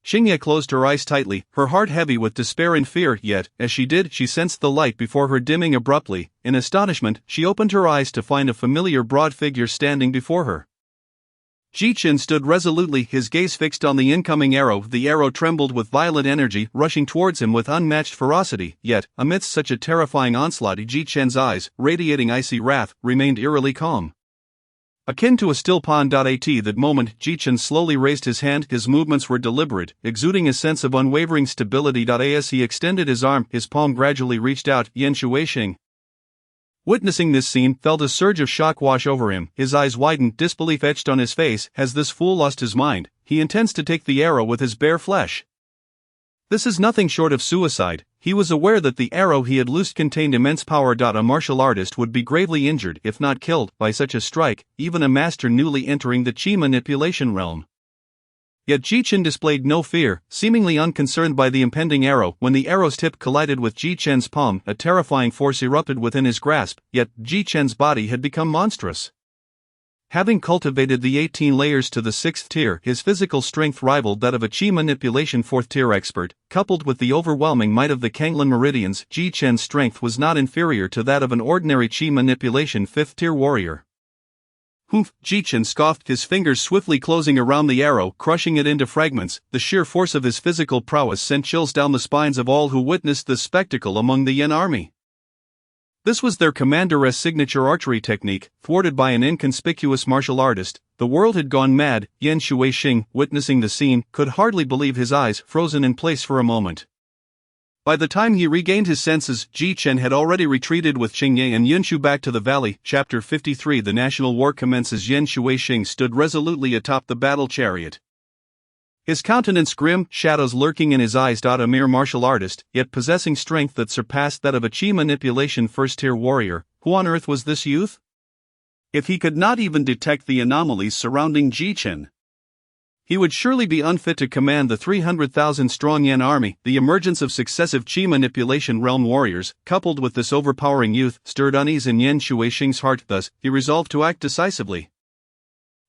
Qingye closed her eyes tightly, her heart heavy with despair and fear, yet, as she did, she sensed the light before her dimming abruptly. In astonishment, she opened her eyes to find a familiar broad figure standing before her. Jichen stood resolutely, his gaze fixed on the incoming arrow. The arrow trembled with violent energy, rushing towards him with unmatched ferocity, yet, amidst such a terrifying onslaught, Jichen's eyes, radiating icy wrath, remained eerily calm. Akin to a still pond. At that moment, Jichen slowly raised his hand. His movements were deliberate, exuding a sense of unwavering stability. As he extended his arm, his palm gradually reached out. Yan Shuixing, witnessing this scene, felt a surge of shock wash over him. His eyes widened, disbelief etched on his face. Has this fool lost his mind? He intends to take the arrow with his bare flesh. This is nothing short of suicide. He was aware that the arrow he had loosed contained immense power. A martial artist would be gravely injured, if not killed, by such a strike, even a master newly entering the chi manipulation realm. Yet Jichen displayed no fear, seemingly unconcerned by the impending arrow. When the arrow's tip collided with Jichen's palm, a terrifying force erupted within his grasp, yet Jichen's body had become monstrous. Having cultivated the 18 layers to the 6th tier, his physical strength rivaled that of a chi manipulation 4th tier expert. Coupled with the overwhelming might of the Kanglan meridians, Jichen's strength was not inferior to that of an ordinary chi manipulation 5th tier warrior. Humph! Jichen scoffed, his fingers swiftly closing around the arrow, crushing it into fragments. The sheer force of his physical prowess sent chills down the spines of all who witnessed this spectacle among the Yan army. This was their commander's signature archery technique, thwarted by an inconspicuous martial artist. The world had gone mad. Yan Shuixing, witnessing the scene, could hardly believe his eyes, frozen in place for a moment. By the time he regained his senses, Jichen had already retreated with Qingye and Yunshu back to the valley. Chapter 53. The national war commences. Yan Shuixing stood resolutely atop the battle chariot. His countenance grim, shadows lurking in his eyes. A mere martial artist, yet possessing strength that surpassed that of a chi manipulation 1st tier warrior. Who on earth was this youth? If he could not even detect the anomalies surrounding Jichen, he would surely be unfit to command the 300,000-strong Yan army. The emergence of successive chi manipulation realm warriors, coupled with this overpowering youth, stirred unease in Yan Shuixing's heart. Thus, he resolved to act decisively.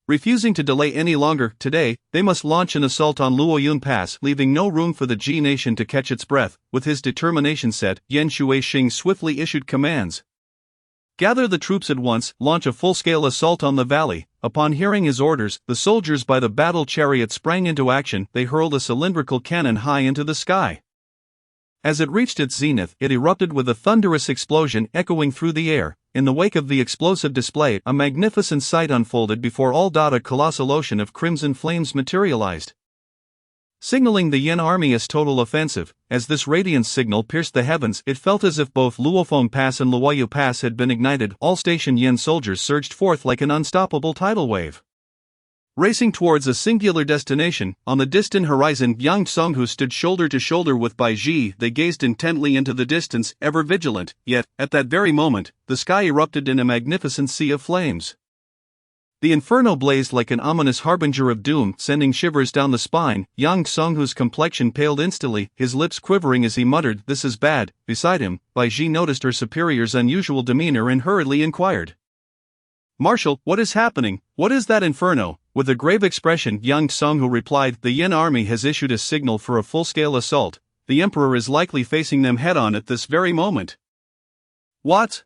Refusing to delay any longer, today, they must launch an assault on Luoyun Pass, leaving no room for the Ji nation to catch its breath. With his determination set, Yan Shuixing swiftly issued commands. Gather the troops at once, launch a full-scale assault on the valley. Upon hearing his orders, the soldiers by the battle chariot sprang into action. They hurled a cylindrical cannon high into the sky. As it reached its zenith, it erupted with a thunderous explosion echoing through the air. In the wake of the explosive display, a magnificent sight unfolded before all. A colossal ocean of crimson flames materialized, signaling the Yan army's total offensive. As this radiant signal pierced the heavens, it felt as if both Luophong Pass and Luoyu Pass had been ignited. All stationed Yan soldiers surged forth like an unstoppable tidal wave, racing towards a singular destination. On the distant horizon, Yang Songhu stood shoulder to shoulder with Bai Ji. They gazed intently into the distance, ever vigilant. Yet, at that very moment, the sky erupted in a magnificent sea of flames. The inferno blazed like an ominous harbinger of doom, sending shivers down the spine. Yang Songhu's complexion paled instantly, his lips quivering as he muttered, "This is bad." Beside him, Bai Ji noticed her superior's unusual demeanor and hurriedly inquired, "Marshal, what is happening? What is that inferno?" With a grave expression, Yang Songhu replied, "The Yan army has issued a signal for a full-scale assault. The emperor is likely facing them head-on at this very moment." "What?"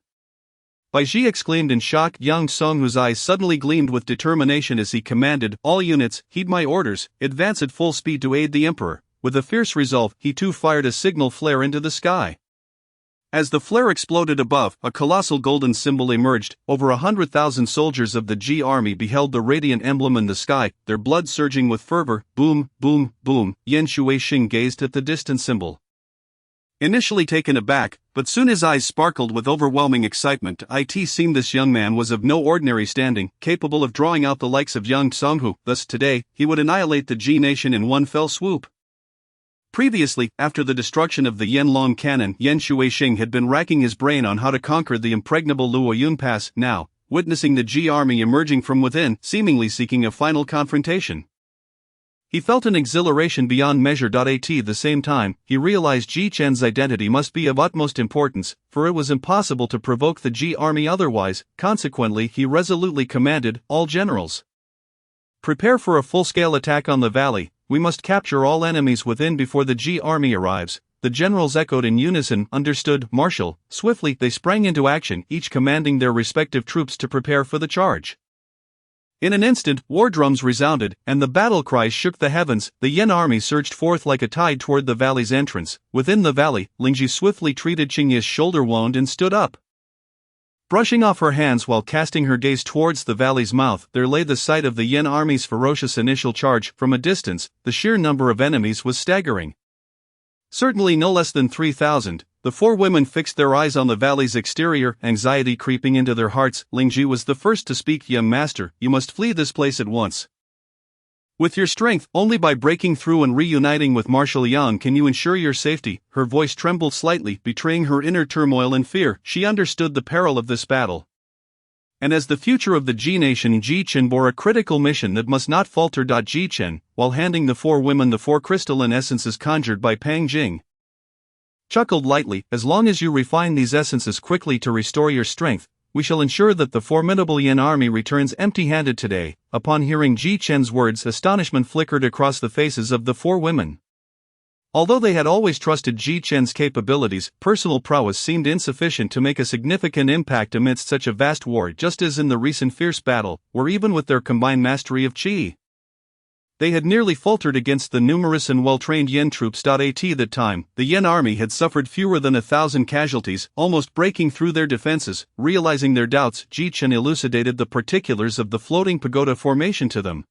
Bai Ji exclaimed in shock. Yang Song, whose eyes suddenly gleamed with determination as he commanded, "All units, heed my orders, advance at full speed to aid the Emperor." With a fierce resolve, he too fired a signal flare into the sky. As the flare exploded above, a colossal golden symbol emerged. Over 100,000 soldiers of the Ji army beheld the radiant emblem in the sky, their blood surging with fervor. Boom, boom, boom. Yan Shuixing gazed at the distant symbol, initially taken aback, but soon his eyes sparkled with overwhelming excitement. It seemed this young man was of no ordinary standing, capable of drawing out the likes of Yang Songhu. Thus today, he would annihilate the Ji nation in one fell swoop. Previously, after the destruction of the Yanlong cannon, Yan Shuixing had been racking his brain on how to conquer the impregnable Luoyun Pass. Now, witnessing the Ji army emerging from within, seemingly seeking a final confrontation, he felt an exhilaration beyond measure. At the same time, he realized Ji Chen's identity must be of utmost importance, for it was impossible to provoke the Ji army otherwise. Consequently, he resolutely commanded, "All generals, prepare for a full-scale attack on the valley. We must capture all enemies within before the Ji army arrives." The generals echoed in unison, "Understood, Marshal." Swiftly, they sprang into action, each commanding their respective troops to prepare for the charge. In an instant, war drums resounded, and the battle cries shook the heavens. The Yan army surged forth like a tide toward the valley's entrance. Within the valley, Lingji swiftly treated Qingye's shoulder wound and stood up. Brushing off her hands while casting her gaze towards the valley's mouth, there lay the sight of the Yan army's ferocious initial charge. From a distance, the sheer number of enemies was staggering. Certainly no less than 3,000. The four women fixed their eyes on the valley's exterior, anxiety creeping into their hearts. Lingji was the first to speak. "Young master, you must flee this place at once. With your strength, only by breaking through and reuniting with Marshal Yang can you ensure your safety." Her voice trembled slightly, betraying her inner turmoil and fear. She understood the peril of this battle, and as the future of the Ji nation, Ji Chen bore a critical mission that must not falter. Ji Chen, while handing the four women the four crystalline essences conjured by Pang Jing, chuckled lightly. "As long as you refine these essences quickly to restore your strength, we shall ensure that the formidable Yan army returns empty-handed today." Upon hearing Ji Chen's words, astonishment flickered across the faces of the four women. Although they had always trusted Ji Chen's capabilities, personal prowess seemed insufficient to make a significant impact amidst such a vast war, just as in the recent fierce battle, where even with their combined mastery of Qi, they had nearly faltered against the numerous and well-trained Yan troops. At that time, the Yan army had suffered fewer than 1,000 casualties, almost breaking through their defenses. Realizing their doubts, Ji Chen elucidated the particulars of the floating pagoda formation to them.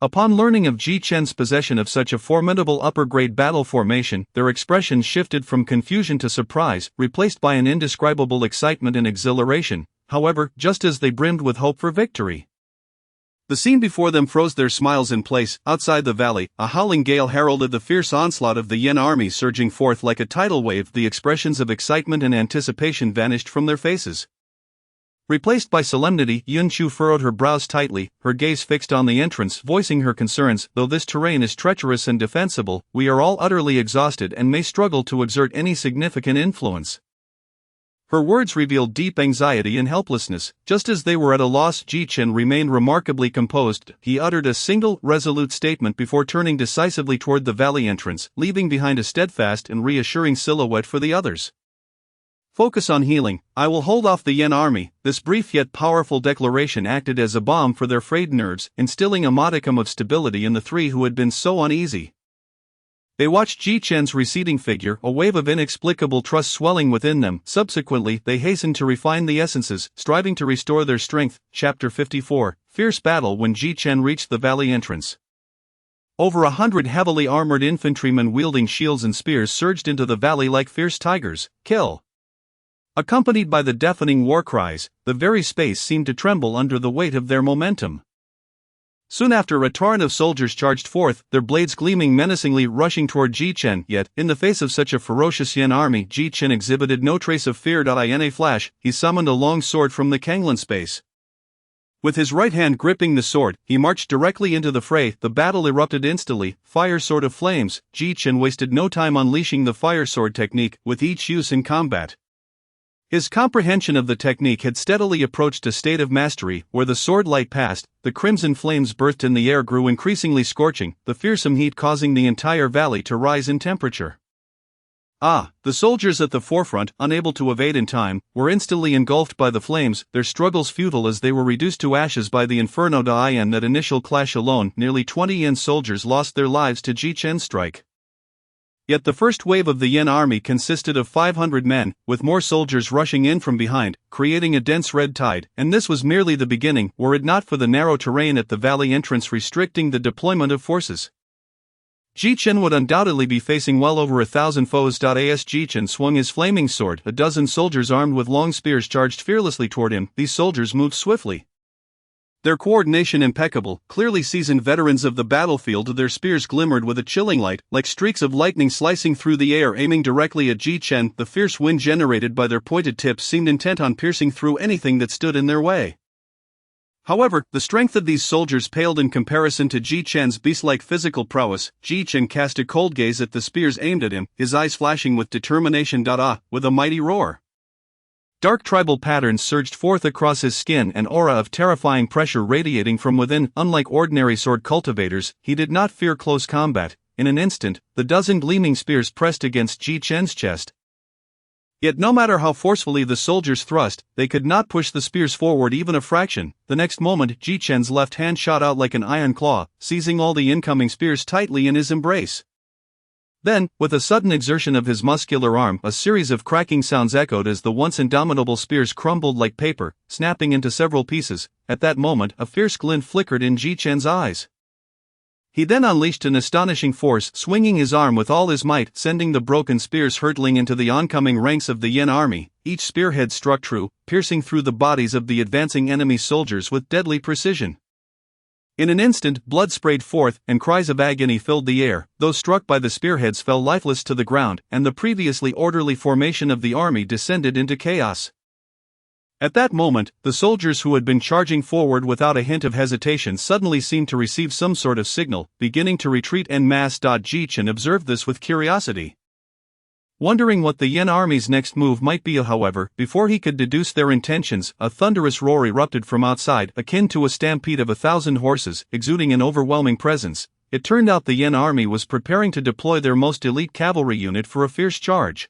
Upon learning of Ji Chen's possession of such a formidable upper-grade battle formation, their expressions shifted from confusion to surprise, replaced by an indescribable excitement and exhilaration. However, just as they brimmed with hope for victory, the scene before them froze their smiles in place. Outside the valley, a howling gale heralded the fierce onslaught of the Yan army surging forth like a tidal wave. The expressions of excitement and anticipation vanished from their faces. Replaced by solemnity, Yun Chu furrowed her brows tightly, her gaze fixed on the entrance, voicing her concerns. "Though this terrain is treacherous and defensible, we are all utterly exhausted and may struggle to exert any significant influence." Her words revealed deep anxiety and helplessness. Just as they were at a loss, Ji Chen remained remarkably composed. He uttered a single, resolute statement before turning decisively toward the valley entrance, leaving behind a steadfast and reassuring silhouette for the others. "Focus on healing. I will hold off the Yan army." This brief yet powerful declaration acted as a balm for their frayed nerves, instilling a modicum of stability in the three who had been so uneasy. They watched Ji Chen's receding figure, a wave of inexplicable trust swelling within them. Subsequently, they hastened to refine the essences, striving to restore their strength. Chapter 54, Fierce Battle. When Ji Chen reached the valley entrance, over 100 heavily armored infantrymen wielding shields and spears surged into the valley like fierce tigers. "Kill!" Accompanied by the deafening war cries, the very space seemed to tremble under the weight of their momentum. Soon after, a torrent of soldiers charged forth, their blades gleaming menacingly, rushing toward Ji Chen. Yet, in the face of such a ferocious Yan army, Ji Chen exhibited no trace of fear. In a flash, he summoned a long sword from the Kanglan space. With his right hand gripping the sword, he marched directly into the fray. The battle erupted instantly. Fire sword of flames. Ji Chen wasted no time unleashing the fire sword technique, with each use in combat. His comprehension of the technique had steadily approached a state of mastery. Where the sword light passed, the crimson flames burst in the air grew increasingly scorching, the fearsome heat causing the entire valley to rise in temperature. The soldiers at the forefront, unable to evade in time, were instantly engulfed by the flames, their struggles futile as they were reduced to ashes by the inferno. In that initial clash alone, nearly 20 Yin soldiers lost their lives to Ji Chen's strike. Yet the first wave of the Yin army consisted of 500 men, with more soldiers rushing in from behind, creating a dense red tide, and this was merely the beginning, were it not for the narrow terrain at the valley entrance restricting the deployment of forces. Ji Chen would undoubtedly be facing well over 1,000 foes. As Ji Chen swung his flaming sword, a dozen soldiers armed with long spears charged fearlessly toward him. These soldiers moved swiftly, their coordination impeccable, clearly seasoned veterans of the battlefield. Their spears glimmered with a chilling light, like streaks of lightning slicing through the air, aiming directly at Ji Chen. The fierce wind generated by their pointed tips seemed intent on piercing through anything that stood in their way. However, the strength of these soldiers paled in comparison to Ji Chen's beast-like physical prowess. Ji Chen cast a cold gaze at the spears aimed at him, his eyes flashing with determination. With a mighty roar, dark tribal patterns surged forth across his skin, an aura of terrifying pressure radiating from within. Unlike ordinary sword cultivators, he did not fear close combat. In an instant, the dozen gleaming spears pressed against Ji Chen's chest. Yet no matter how forcefully the soldiers thrust, they could not push the spears forward even a fraction. The next moment, Ji Chen's left hand shot out like an iron claw, seizing all the incoming spears tightly in his embrace. Then, with a sudden exertion of his muscular arm, a series of cracking sounds echoed as the once indomitable spears crumbled like paper, snapping into several pieces. At that moment, a fierce glint flickered in Ji Chen's eyes. He then unleashed an astonishing force, swinging his arm with all his might, sending the broken spears hurtling into the oncoming ranks of the Yin army. Each spearhead struck true, piercing through the bodies of the advancing enemy soldiers with deadly precision. In an instant, blood sprayed forth, and cries of agony filled the air. Those struck by the spearheads fell lifeless to the ground, and the previously orderly formation of the army descended into chaos. At that moment, the soldiers who had been charging forward without a hint of hesitation suddenly seemed to receive some sort of signal, beginning to retreat en masse. Ji Chen observed this with curiosity, wondering what the Yin army's next move might be. However, before he could deduce their intentions, a thunderous roar erupted from outside, akin to a stampede of 1,000 horses, exuding an overwhelming presence. It turned out the Yin army was preparing to deploy their most elite cavalry unit for a fierce charge.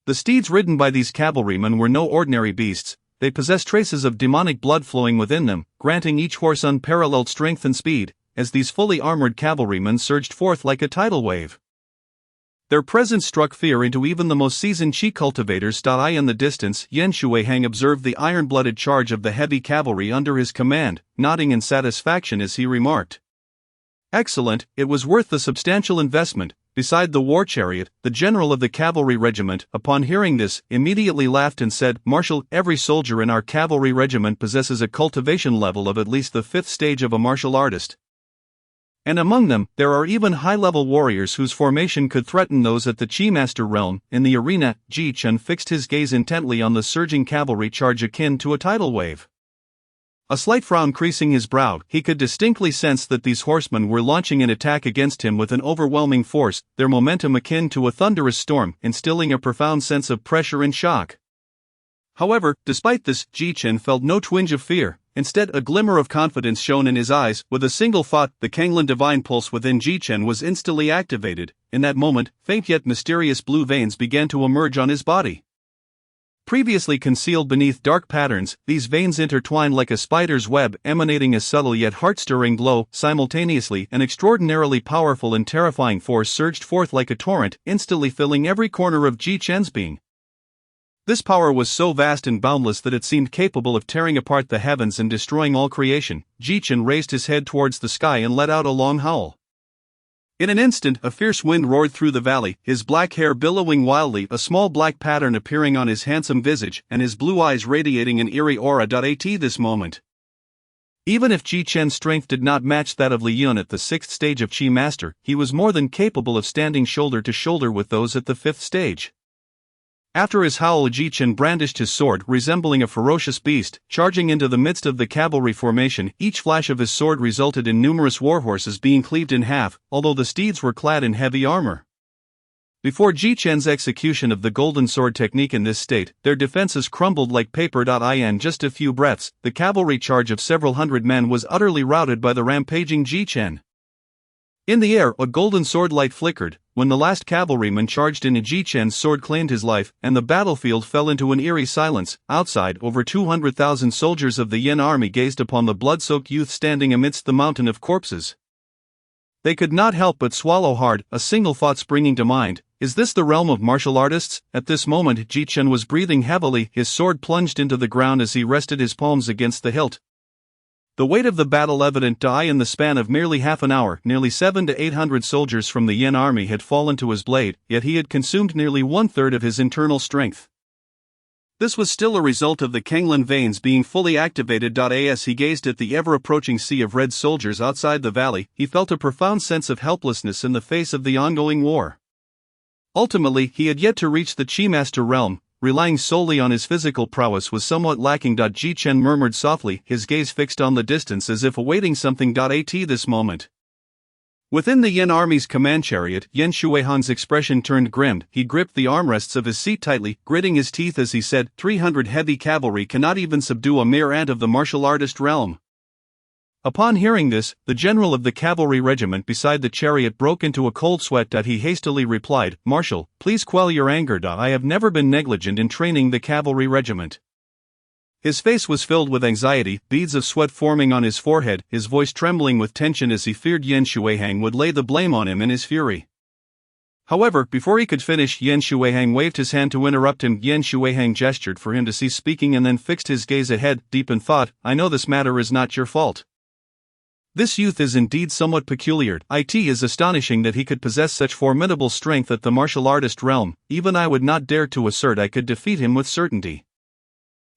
The steeds ridden by these cavalrymen were no ordinary beasts. They possessed traces of demonic blood flowing within them, granting each horse unparalleled strength and speed, as these fully armored cavalrymen surged forth like a tidal wave. Their presence struck fear into even the most seasoned Qi cultivators. In the distance, Yan Shuihang observed the iron-blooded charge of the heavy cavalry under his command, nodding in satisfaction as he remarked, "Excellent, it was worth the substantial investment." Beside the war chariot, the general of the cavalry regiment, upon hearing this, immediately laughed and said, "Marshal, every soldier in our cavalry regiment possesses a cultivation level of at least the 5th stage of a martial artist. And among them, there are even high-level warriors whose formation could threaten those at the Qi Master realm." In the arena, Ji Chen fixed his gaze intently on the surging cavalry charge akin to a tidal wave. A slight frown creasing his brow, he could distinctly sense that these horsemen were launching an attack against him with an overwhelming force, their momentum akin to a thunderous storm, instilling a profound sense of pressure and shock. However, despite this, Ji Chen felt no twinge of fear. Instead, a glimmer of confidence shone in his eyes. With a single thought, the Kanglin divine pulse within Ji Chen was instantly activated. In that moment, faint yet mysterious blue veins began to emerge on his body. Previously concealed beneath dark patterns, these veins intertwined like a spider's web, emanating a subtle yet heart-stirring glow. Simultaneously, an extraordinarily powerful and terrifying force surged forth like a torrent, instantly filling every corner of Ji Chen's being. This power was so vast and boundless that it seemed capable of tearing apart the heavens and destroying all creation. Ji Chen raised his head towards the sky and let out a long howl. In an instant, a fierce wind roared through the valley, his black hair billowing wildly, a small black pattern appearing on his handsome visage, and his blue eyes radiating an eerie aura. At this moment, even if Ji Chen's strength did not match that of Li Yun at the 6th stage of Qi Master, he was more than capable of standing shoulder to shoulder with those at the 5th stage. After his howl, Ji Chen brandished his sword, resembling a ferocious beast, charging into the midst of the cavalry formation. Each flash of his sword resulted in numerous warhorses being cleaved in half, although the steeds were clad in heavy armor. Before Ji Chen's execution of the golden sword technique in this state, their defenses crumbled like paper. In just a few breaths, the cavalry charge of several hundred men was utterly routed by the rampaging Ji Chen. In the air, a golden sword light flickered. When the last cavalryman charged in, Ji Chen's sword claimed his life, and the battlefield fell into an eerie silence. Outside, over 200,000 soldiers of the Yin army gazed upon the blood-soaked youth standing amidst the mountain of corpses. They could not help but swallow hard, a single thought springing to mind: is this the realm of martial artists? At this moment, Ji Chen was breathing heavily, his sword plunged into the ground as he rested his palms against the hilt. The weight of the battle evident in the span of merely half an hour. Nearly 700 to 800 soldiers from the Yin army had fallen to his blade, yet he had consumed nearly one-third of his internal strength. This was still a result of the Kenglin veins being fully activated. As he gazed at the ever-approaching sea of red soldiers outside the valley, he felt a profound sense of helplessness in the face of the ongoing war. Ultimately, he had yet to reach the Chi Master realm. Relying solely on his physical prowess was somewhat lacking. Ji Chen murmured softly, his gaze fixed on the distance as if awaiting something. At this moment, within the Yin army's command chariot, Yan Shuihang's expression turned grim. He gripped the armrests of his seat tightly, gritting his teeth as he said, 300 heavy cavalry cannot even subdue a mere ant of the martial artist realm. Upon hearing this, the general of the cavalry regiment beside the chariot broke into a cold sweat. He hastily replied, Marshal, please quell your anger. I have never been negligent in training the cavalry regiment. His face was filled with anxiety, beads of sweat forming on his forehead, his voice trembling with tension as he feared Yan Shuihang would lay the blame on him in his fury. However, before he could finish, Yan Shuihang waved his hand to interrupt him. Yan Shuihang gestured for him to cease speaking and then fixed his gaze ahead, deep in thought. I know this matter is not your fault. This youth is indeed somewhat peculiar. It is astonishing that he could possess such formidable strength at the martial artist realm. Even I would not dare to assert I could defeat him with certainty.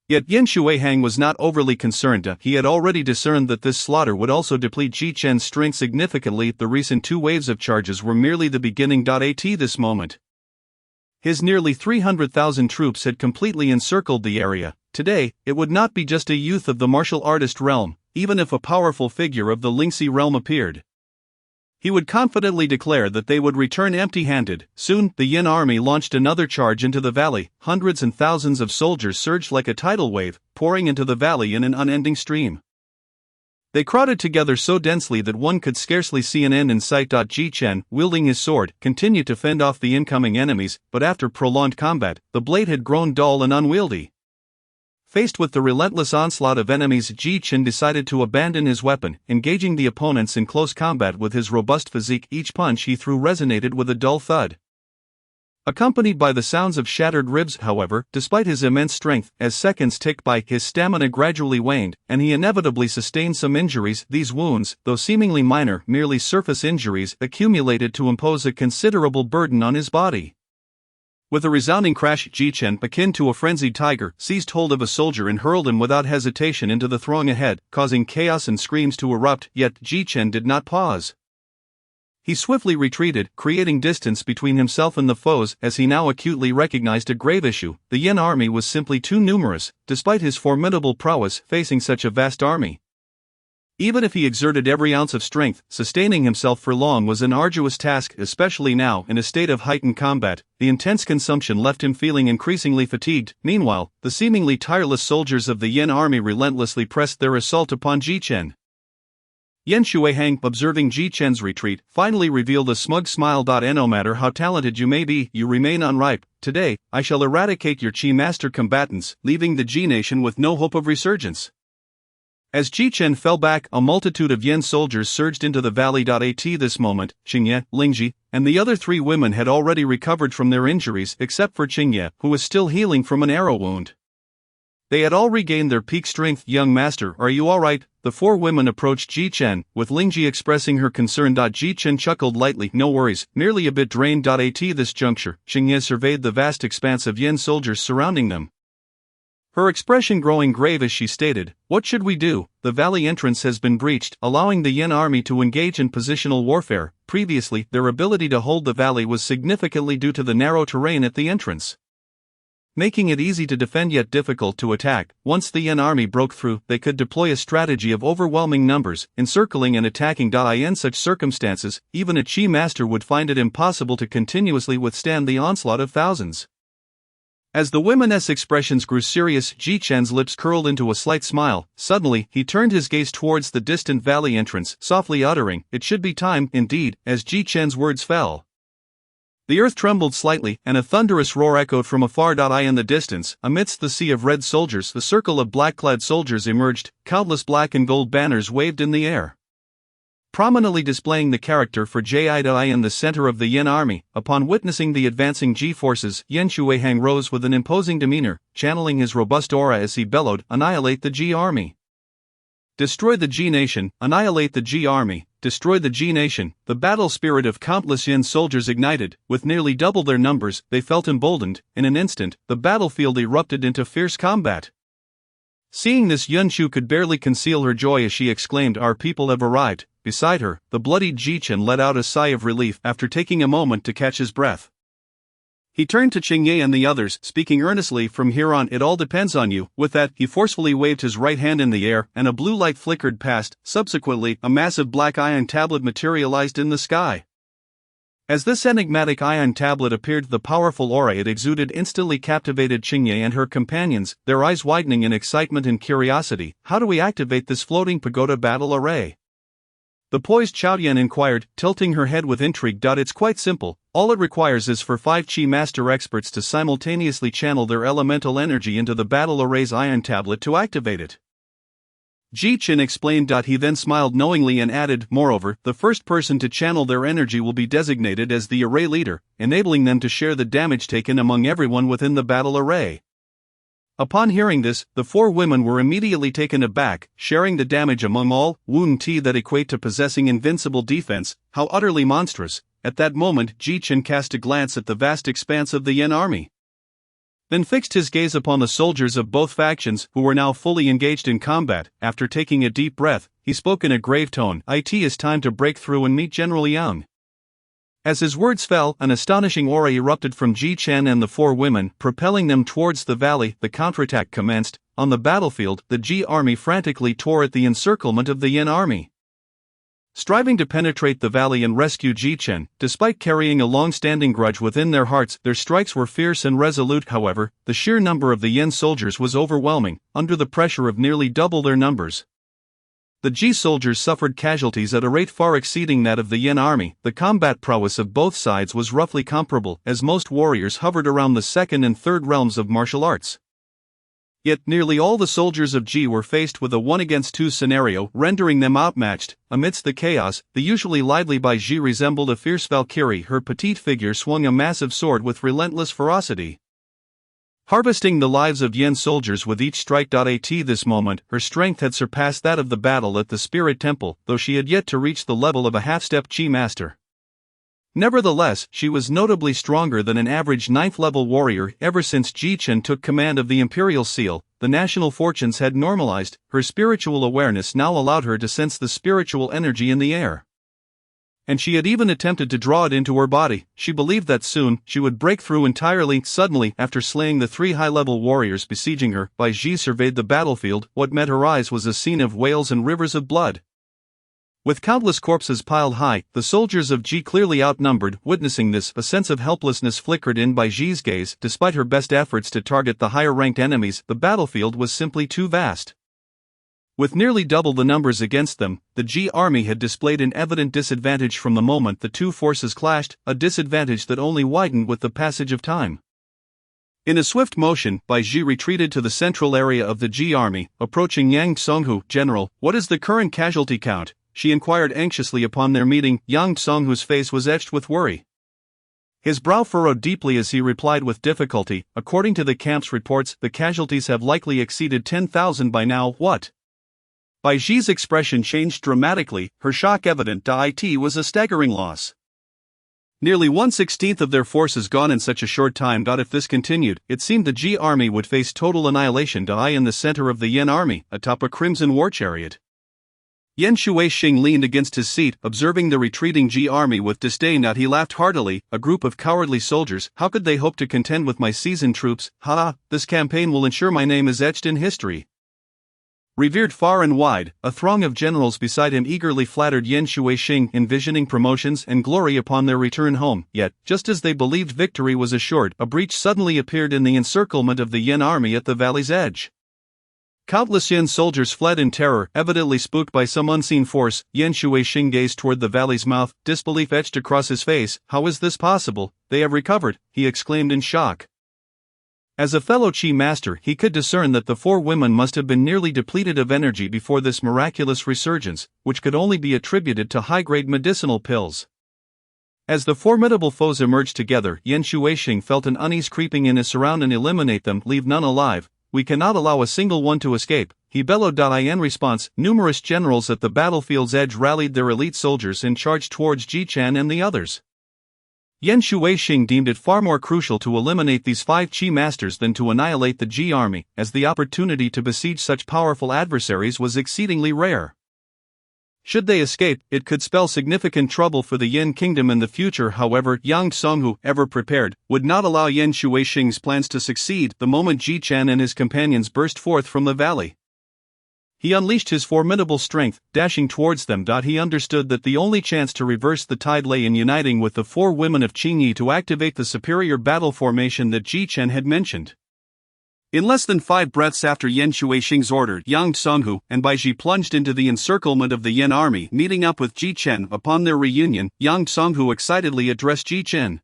Yet Yan Shuihang was not overly concerned. He had already discerned that this slaughter would also deplete Ji Chen's strength significantly. The recent two waves of charges were merely the beginning. At this moment, his nearly 300,000 troops had completely encircled the area. Today, it would not be just a youth of the martial artist realm. Even if a powerful figure of the Lingxi realm appeared, he would confidently declare that they would return empty-handed. Soon, the Yin army launched another charge into the valley. Hundreds and thousands of soldiers surged like a tidal wave, pouring into the valley in an unending stream. They crowded together so densely that one could scarcely see an end in sight. Ji Chen, wielding his sword, continued to fend off the incoming enemies, but after prolonged combat, the blade had grown dull and unwieldy. Faced with the relentless onslaught of enemies, Ji Chen decided to abandon his weapon, engaging the opponents in close combat with his robust physique. Each punch he threw resonated with a dull thud, accompanied by the sounds of shattered ribs. However, despite his immense strength, as seconds ticked by, his stamina gradually waned, and he inevitably sustained some injuries. These wounds, though seemingly minor, merely surface injuries, accumulated to impose a considerable burden on his body. With a resounding crash, Ji Chen, akin to a frenzied tiger, seized hold of a soldier and hurled him without hesitation into the throng ahead, causing chaos and screams to erupt. Yet Ji Chen did not pause. He swiftly retreated, creating distance between himself and the foes, as he now acutely recognized a grave issue. The Yin army was simply too numerous, despite his formidable prowess, facing such a vast army. Even if he exerted every ounce of strength, sustaining himself for long was an arduous task, especially now, in a state of heightened combat. The intense consumption left him feeling increasingly fatigued. Meanwhile, the seemingly tireless soldiers of the Yin army relentlessly pressed their assault upon Ji Chen. Yan Shuihang, observing Ji Chen's retreat, finally revealed a smug smile. No matter how talented you may be, you remain unripe. Today, I shall eradicate your Chi master combatants, leaving the Ji nation with no hope of resurgence. As Ji Chen fell back, a multitude of Yin soldiers surged into the valley. At this moment, Qingye, Lingji, and the other three women had already recovered from their injuries, except for Qingye, who was still healing from an arrow wound. They had all regained their peak strength. Young master, are you alright? The four women approached Ji Chen, with Lingji expressing her concern. Ji Chen chuckled lightly, no worries, merely a bit drained. At this juncture, Qingye surveyed the vast expanse of Yin soldiers surrounding them, her expression growing grave as she stated, what should we do? The valley entrance has been breached, allowing the Yin army to engage in positional warfare. Previously, their ability to hold the valley was significantly due to the narrow terrain at the entrance, making it easy to defend yet difficult to attack. Once the Yin army broke through, they could deploy a strategy of overwhelming numbers, encircling and attacking. In such circumstances, even a Chi master would find it impossible to continuously withstand the onslaught of thousands. As the women's expressions grew serious, Ji Chen's lips curled into a slight smile. Suddenly, he turned his gaze towards the distant valley entrance, softly uttering, "It should be time," indeed, as Ji Chen's words fell. The earth trembled slightly, and a thunderous roar echoed from afar. In the distance, amidst the sea of red soldiers, the circle of black-clad soldiers emerged, countless black and gold banners waved in the air, prominently displaying the character for Ji in the center of the Yin army. Upon witnessing the advancing Ji forces, Yan Shuihang rose with an imposing demeanor, channeling his robust aura as he bellowed, "Annihilate the Ji army! Destroy the Ji nation, annihilate the Ji army, destroy the Ji nation." The battle spirit of countless Yin soldiers ignited. With nearly double their numbers, they felt emboldened. In an instant, the battlefield erupted into fierce combat. Seeing this, Yun Shu could barely conceal her joy as she exclaimed, "Our people have arrived." Beside her, the bloodied Ji Chen let out a sigh of relief after taking a moment to catch his breath. He turned to Qingye and the others, speaking earnestly, "From here on, it all depends on you." With that, he forcefully waved his right hand in the air, and a blue light flickered past. Subsequently, a massive black iron tablet materialized in the sky. As this enigmatic iron tablet appeared, the powerful aura it exuded instantly captivated Qingye and her companions, their eyes widening in excitement and curiosity. "How do we activate this floating pagoda battle array?" the poised Chaotian inquired, tilting her head with intrigue. "It's quite simple. All it requires is for 5 Qi master experts to simultaneously channel their elemental energy into the battle array's iron tablet to activate it." Ji Chen explained. He then smiled knowingly and added, "Moreover, the first person to channel their energy will be designated as the array leader, enabling them to share the damage taken among everyone within the battle array." Upon hearing this, the 4 women were immediately taken aback. Sharing the damage among all, wound T that equate to possessing invincible defense, how utterly monstrous. At that moment, Ji Chen cast a glance at the vast expanse of the Yin army, then fixed his gaze upon the soldiers of both factions, who were now fully engaged in combat. After taking a deep breath, he spoke in a grave tone, "It is time to break through and meet General Yang." As his words fell, an astonishing aura erupted from Ji Chen and the 4 women, propelling them towards the valley. The counterattack commenced. On the battlefield, the Ji army frantically tore at the encirclement of the Yin army, striving to penetrate the valley and rescue Ji Chen. Despite carrying a long-standing grudge within their hearts, their strikes were fierce and resolute. However, the sheer number of the Yin soldiers was overwhelming. Under the pressure of nearly double their numbers, the Ji soldiers suffered casualties at a rate far exceeding that of the Yin army. The combat prowess of both sides was roughly comparable, as most warriors hovered around the second and third realms of martial arts. Yet, nearly all the soldiers of Ji were faced with a 1-against-2 scenario, rendering them outmatched. Amidst the chaos, the usually lively Bai Ji resembled a fierce Valkyrie. Her petite figure swung a massive sword with relentless ferocity, harvesting the lives of Yin soldiers with each strike. At this moment, her strength had surpassed that of the battle at the Spirit Temple, though she had yet to reach the level of a half-step Qi master. Nevertheless, she was notably stronger than an average 9th-level warrior. Ever since Ji Chen took command of the Imperial Seal, the national fortunes had normalized. Her spiritual awareness now allowed her to sense the spiritual energy in the air, and she had even attempted to draw it into her body. She believed that soon, she would break through entirely. Suddenly, after slaying the 3 high-level warriors besieging her, Bai Ji surveyed the battlefield. What met her eyes was a scene of wails and rivers of blood. With countless corpses piled high, the soldiers of Ji clearly outnumbered. Witnessing this, a sense of helplessness flickered in Bai Ji's gaze. Despite her best efforts to target the higher-ranked enemies, the battlefield was simply too vast. With nearly double the numbers against them, the Ji army had displayed an evident disadvantage from the moment the 2 forces clashed, a disadvantage that only widened with the passage of time. In a swift motion, Bai Ji retreated to the central area of the Ji army, approaching Yang Tsonghu. "General, what is the current casualty count?" she inquired anxiously upon their meeting. Yang Tsonghu's face was etched with worry. His brow furrowed deeply as he replied with difficulty, "According to the camp's reports, the casualties have likely exceeded 10,000 by now." "What?" Bai Ji's expression changed dramatically, her shock evident. It was a staggering loss. Nearly 1/16 of their forces gone in such a short time. If this continued, it seemed the Ji army would face total annihilation. In the center of the Yin army, atop a crimson war chariot, Yan Shuixing leaned against his seat, observing the retreating Ji army with disdain. He laughed heartily. "A group of cowardly soldiers, how could they hope to contend with my seasoned troops? Ha! This campaign will ensure my name is etched in history." Revered far and wide, a throng of generals beside him eagerly flattered Yan Shuixing, envisioning promotions and glory upon their return home. Yet, just as they believed victory was assured, a breach suddenly appeared in the encirclement of the Yan army at the valley's edge. Countless Yan soldiers fled in terror, evidently spooked by some unseen force. Yan Shuixing gazed toward the valley's mouth, disbelief etched across his face. "How is this possible? They have recovered," he exclaimed in shock. As a fellow Qi master, he could discern that the four women must have been nearly depleted of energy before this miraculous resurgence, which could only be attributed to high-grade medicinal pills. As the formidable foes emerged together, Yan Shuixing felt an unease creeping in his surround. "And eliminate them, leave none alive. We cannot allow a single one to escape," he bellowed. In response, numerous generals at the battlefield's edge rallied their elite soldiers and charged towards Jichan and the others. Yan Shuixing deemed it far more crucial to eliminate these 5 Qi masters than to annihilate the Ji army, as the opportunity to besiege such powerful adversaries was exceedingly rare. Should they escape, it could spell significant trouble for the Yan kingdom in the future. However, Yang Songhu, ever prepared, would not allow Yan Shuixing's plans to succeed. The moment Jichan and his companions burst forth from the valley, he unleashed his formidable strength, dashing towards them. He understood that the only chance to reverse the tide lay in uniting with the 4 women of Qingyi to activate the superior battle formation that Jichan had mentioned. In less than 5 breaths after Yan Shuixing's order, Yang Songhu and Baiji plunged into the encirclement of the Yan army, meeting up with Jichan. Upon their reunion, Yang Songhu excitedly addressed Jichan.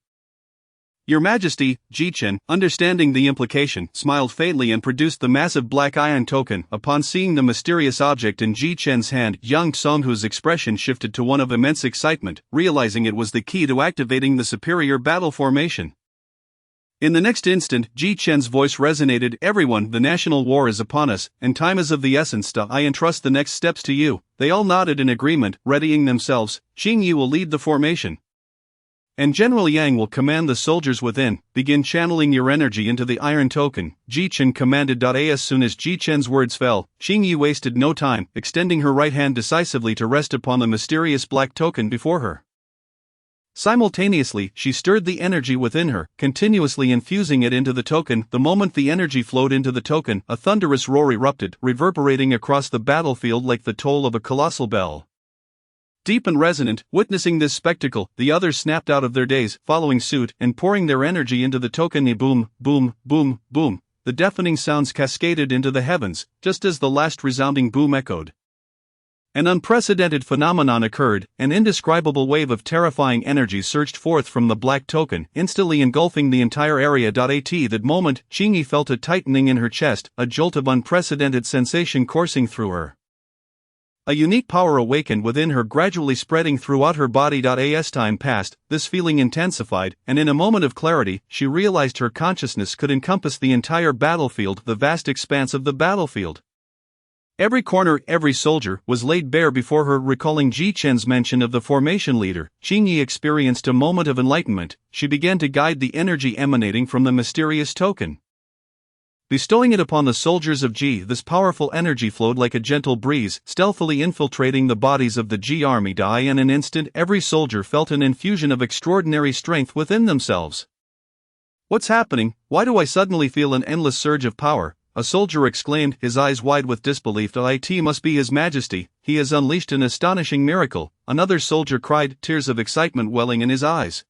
"Your Majesty," Jichan, understanding the implication, smiled faintly and produced the massive black iron token. Upon seeing the mysterious object in Jichan's hand, Yang Songhu's expression shifted to one of immense excitement, realizing it was the key to activating the superior battle formation. In the next instant, Jichan's voice resonated. "Everyone, the national war is upon us, and time is of the essence. I entrust the next steps to you." They all nodded in agreement, readying themselves. "Qingyi will lead the formation, and General Yang will command the soldiers within. Begin channeling your energy into the iron token," Jichan commanded. As soon as Jichan's words fell, Qingyi wasted no time, extending her right hand decisively to rest upon the mysterious black token before her. Simultaneously, she stirred the energy within her, continuously infusing it into the token. The moment the energy flowed into the token, a thunderous roar erupted, reverberating across the battlefield like the toll of a colossal bell. Deep and resonant, witnessing this spectacle, the others snapped out of their daze, following suit and pouring their energy into the token. Boom, boom, boom, boom. The deafening sounds cascaded into the heavens, just as the last resounding boom echoed. An unprecedented phenomenon occurred. An indescribable wave of terrifying energy surged forth from the black token, instantly engulfing the entire area. At that moment, Qingyi felt a tightening in her chest, a jolt of unprecedented sensation coursing through her. A unique power awakened within her, gradually spreading throughout her body. As time passed, this feeling intensified, and in a moment of clarity, she realized her consciousness could encompass the entire battlefield, the vast expanse of the battlefield. Every corner, every soldier, was laid bare before her. Recalling Jichan's mention of the formation leader, Qingyi experienced a moment of enlightenment. She began to guide the energy emanating from the mysterious token, bestowing it upon the soldiers of Ji. This powerful energy flowed like a gentle breeze, stealthily infiltrating the bodies of the Ji army. In an instant, every soldier felt an infusion of extraordinary strength within themselves. "What's happening? Why do I suddenly feel an endless surge of power?" a soldier exclaimed, his eyes wide with disbelief. "It must be His Majesty, he has unleashed an astonishing miracle," another soldier cried, tears of excitement welling in his eyes.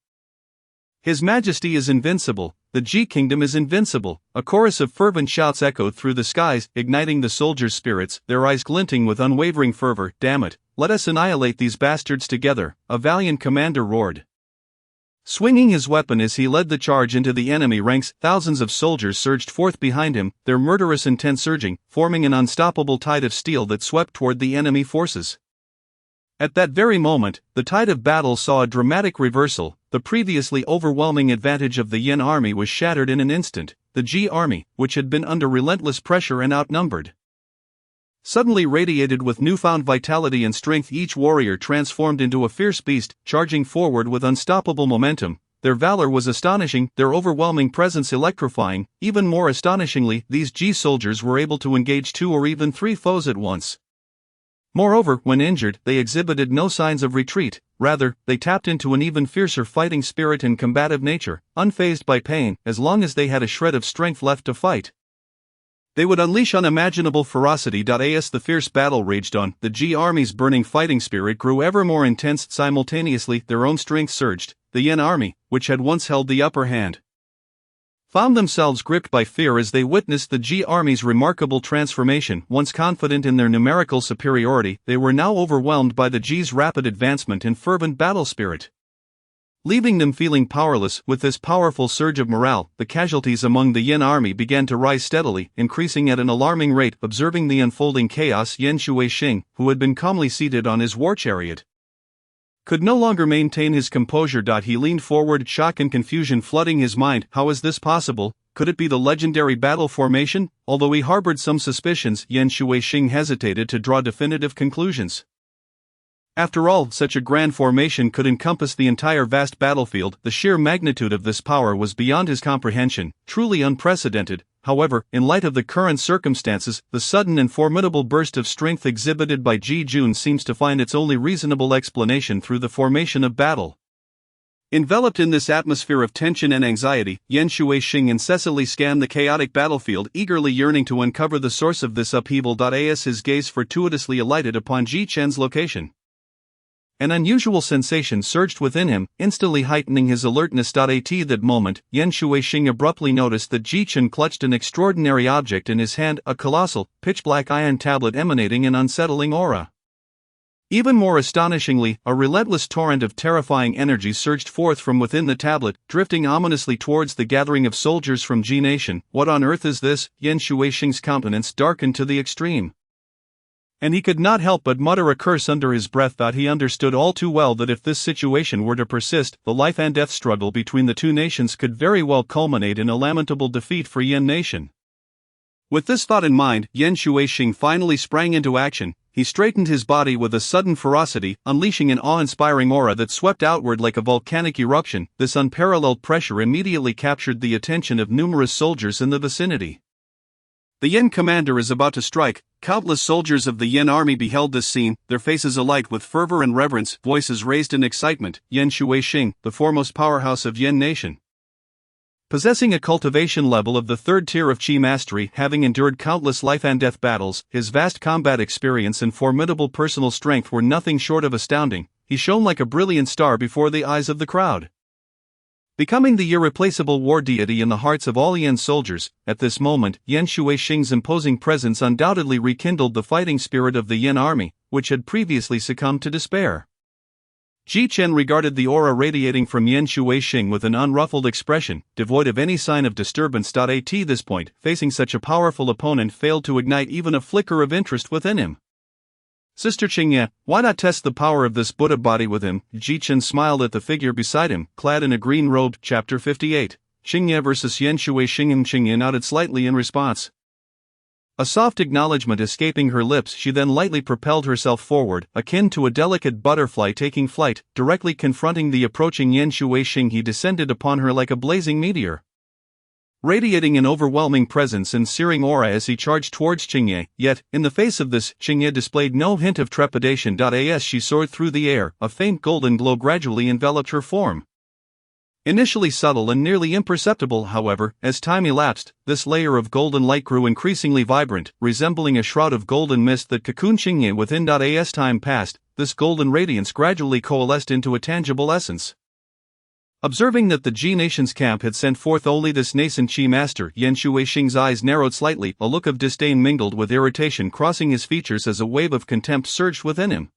"His Majesty is invincible, the Ji kingdom is invincible." A chorus of fervent shouts echoed through the skies, igniting the soldiers' spirits, their eyes glinting with unwavering fervor. "Damn it, let us annihilate these bastards together," a valiant commander roared. Swinging his weapon as he led the charge into the enemy ranks, thousands of soldiers surged forth behind him, their murderous intent surging, forming an unstoppable tide of steel that swept toward the enemy forces. At that very moment, the tide of battle saw a dramatic reversal. The previously overwhelming advantage of the Yan army was shattered in an instant. The Ji army, which had been under relentless pressure and outnumbered, suddenly radiated with newfound vitality and strength. Each warrior transformed into a fierce beast, charging forward with unstoppable momentum. Their valor was astonishing, their overwhelming presence electrifying. Even more astonishingly, these Ji soldiers were able to engage 2 or even 3 foes at once. Moreover, when injured, they exhibited no signs of retreat. Rather, they tapped into an even fiercer fighting spirit and combative nature, unfazed by pain, as long as they had a shred of strength left to fight. They would unleash unimaginable ferocity. As the fierce battle raged on, the Ji army's burning fighting spirit grew ever more intense. Simultaneously, their own strength surged. The Yin army, which had once held the upper hand, found themselves gripped by fear as they witnessed the Ji army's remarkable transformation. Once confident in their numerical superiority, they were now overwhelmed by the Ji's rapid advancement and fervent battle spirit, leaving them feeling powerless. With this powerful surge of morale, the casualties among the Yin army began to rise steadily, increasing at an alarming rate. Observing the unfolding chaos, Yan Shuixing, who had been calmly seated on his war chariot, could no longer maintain his composure. He leaned forward, shock and confusion flooding his mind. How is this possible? Could it be the legendary battle formation? Although he harbored some suspicions, Yan Shuixing hesitated to draw definitive conclusions. After all, such a grand formation could encompass the entire vast battlefield. The sheer magnitude of this power was beyond his comprehension, truly unprecedented. However, in light of the current circumstances, the sudden and formidable burst of strength exhibited by Ji Jun seems to find its only reasonable explanation through the formation of battle. Enveloped in this atmosphere of tension and anxiety, Yan Shuixing incessantly scanned the chaotic battlefield, eagerly yearning to uncover the source of this upheaval. As his gaze fortuitously alighted upon Ji Chen's location, an unusual sensation surged within him, instantly heightening his alertness. At that moment, Yan Shuixing abruptly noticed that Ji Chen clutched an extraordinary object in his hand, a colossal, pitch-black iron tablet emanating an unsettling aura. Even more astonishingly, a relentless torrent of terrifying energy surged forth from within the tablet, drifting ominously towards the gathering of soldiers from Ji Nation. What on earth is this? Yan Shuixing's countenance darkened to the extreme, and he could not help but mutter a curse under his breath. He understood all too well that if this situation were to persist, the life and death struggle between the two nations could very well culminate in a lamentable defeat for Yin Nation. With this thought in mind, Yan Shuixing finally sprang into action. He straightened his body with a sudden ferocity, unleashing an awe-inspiring aura that swept outward like a volcanic eruption. This unparalleled pressure immediately captured the attention of numerous soldiers in the vicinity. The Yin commander is about to strike. Countless soldiers of the Yin army beheld this scene, their faces alight with fervor and reverence, voices raised in excitement. Yan Shuixing, the foremost powerhouse of Yin Nation, possessing a cultivation level of the third tier of Qi mastery, having endured countless life and death battles, his vast combat experience and formidable personal strength were nothing short of astounding. He shone like a brilliant star before the eyes of the crowd, becoming the irreplaceable war deity in the hearts of all Yin soldiers. At this moment, Yan Shuixing's imposing presence undoubtedly rekindled the fighting spirit of the Yin army, which had previously succumbed to despair. Ji Chen regarded the aura radiating from Yan Shuixing with an unruffled expression, devoid of any sign of disturbance. At this point, facing such a powerful opponent failed to ignite even a flicker of interest within him. Sister Qingye, why not test the power of this Buddha body with him? Ji Chen smiled at the figure beside him, clad in a green robe. Chapter 58. Qingye vs Yan Shuixing. Qingye nodded slightly in response, a soft acknowledgement escaping her lips. She then lightly propelled herself forward, akin to a delicate butterfly taking flight. Directly confronting the approaching Yan Shuixing, he descended upon her like a blazing meteor, radiating an overwhelming presence and searing aura as he charged towards Qingye. Yet, in the face of this, Qingye displayed no hint of trepidation. As she soared through the air, a faint golden glow gradually enveloped her form. Initially subtle and nearly imperceptible, however, as time elapsed, this layer of golden light grew increasingly vibrant, resembling a shroud of golden mist that cocooned Qingye within. As time passed, this golden radiance gradually coalesced into a tangible essence. Observing that the Ji Nation's camp had sent forth only this nascent Qi master, Yan Shuixing's eyes narrowed slightly, a look of disdain mingled with irritation crossing his features as a wave of contempt surged within him.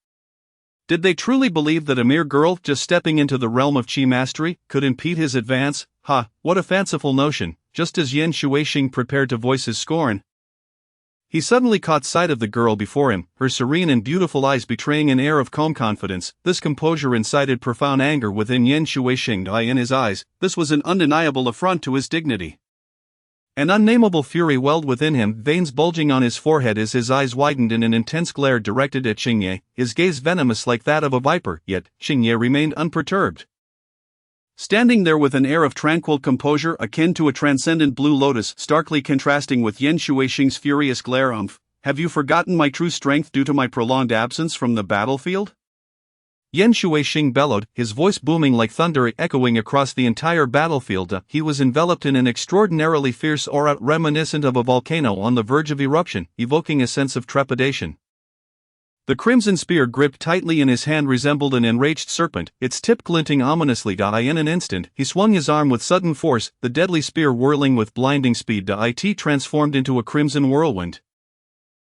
Did they truly believe that a mere girl, just stepping into the realm of Qi mastery, could impede his advance? What a fanciful notion! Just as Yan Shuixing prepared to voice his scorn, he suddenly caught sight of the girl before him, her serene and beautiful eyes betraying an air of calm confidence. This composure incited profound anger within Yan Shuixing. In his eyes, this was an undeniable affront to his dignity. An unnameable fury welled within him, veins bulging on his forehead as his eyes widened in an intense glare directed at Qingye, his gaze venomous like that of a viper. Yet, Qingye remained unperturbed, standing there with an air of tranquil composure akin to a transcendent blue lotus, starkly contrasting with Yan Shuixing's furious glare. Have you forgotten my true strength due to my prolonged absence from the battlefield? Yan Shuixing bellowed, his voice booming like thunder echoing across the entire battlefield. He was enveloped in an extraordinarily fierce aura reminiscent of a volcano on the verge of eruption, evoking a sense of trepidation. The crimson spear gripped tightly in his hand resembled an enraged serpent, its tip glinting ominously. In an instant, he swung his arm with sudden force, the deadly spear whirling with blinding speed. It transformed into a crimson whirlwind.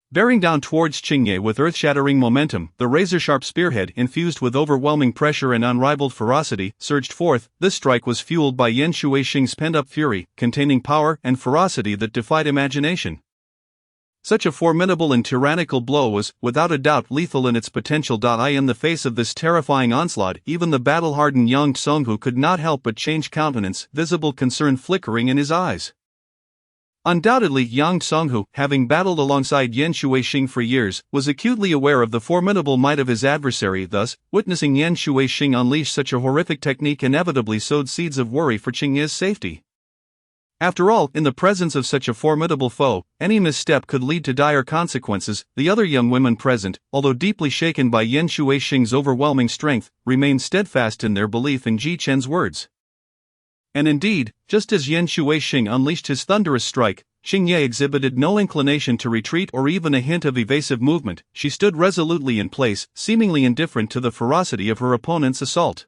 Bearing down towards Qingye with earth-shattering momentum, the razor-sharp spearhead, infused with overwhelming pressure and unrivaled ferocity, surged forth. This strike was fueled by Yan Shuixing's pent-up fury, containing power and ferocity that defied imagination. Such a formidable and tyrannical blow was, without a doubt, lethal in its potential. In the face of this terrifying onslaught, even the battle-hardened Yang Tsunghu could not help but change countenance, visible concern flickering in his eyes. Undoubtedly, Yang Tsunghu, having battled alongside Yan Shuixing for years, was acutely aware of the formidable might of his adversary. Thus, witnessing Yan Shuixing unleash such a horrific technique inevitably sowed seeds of worry for Qingye's safety. After all, in the presence of such a formidable foe, any misstep could lead to dire consequences. The other young women present, although deeply shaken by Yan Shuixing's overwhelming strength, remained steadfast in their belief in Ji Chen's words. And indeed, just as Yan Shuixing unleashed his thunderous strike, Qingye exhibited no inclination to retreat or even a hint of evasive movement. She stood resolutely in place, seemingly indifferent to the ferocity of her opponent's assault.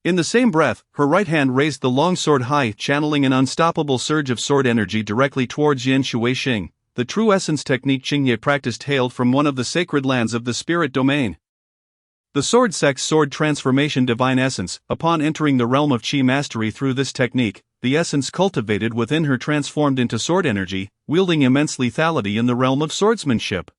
In the same breath, her right hand raised the long sword high, channeling an unstoppable surge of sword energy directly towards Yan Shuixing. The true essence technique Qingye practiced hailed from one of the sacred lands of the spirit domain. The sword sex sword transformation divine essence. Upon entering the realm of Qi mastery through this technique, the essence cultivated within her transformed into sword energy, wielding immense lethality in the realm of swordsmanship.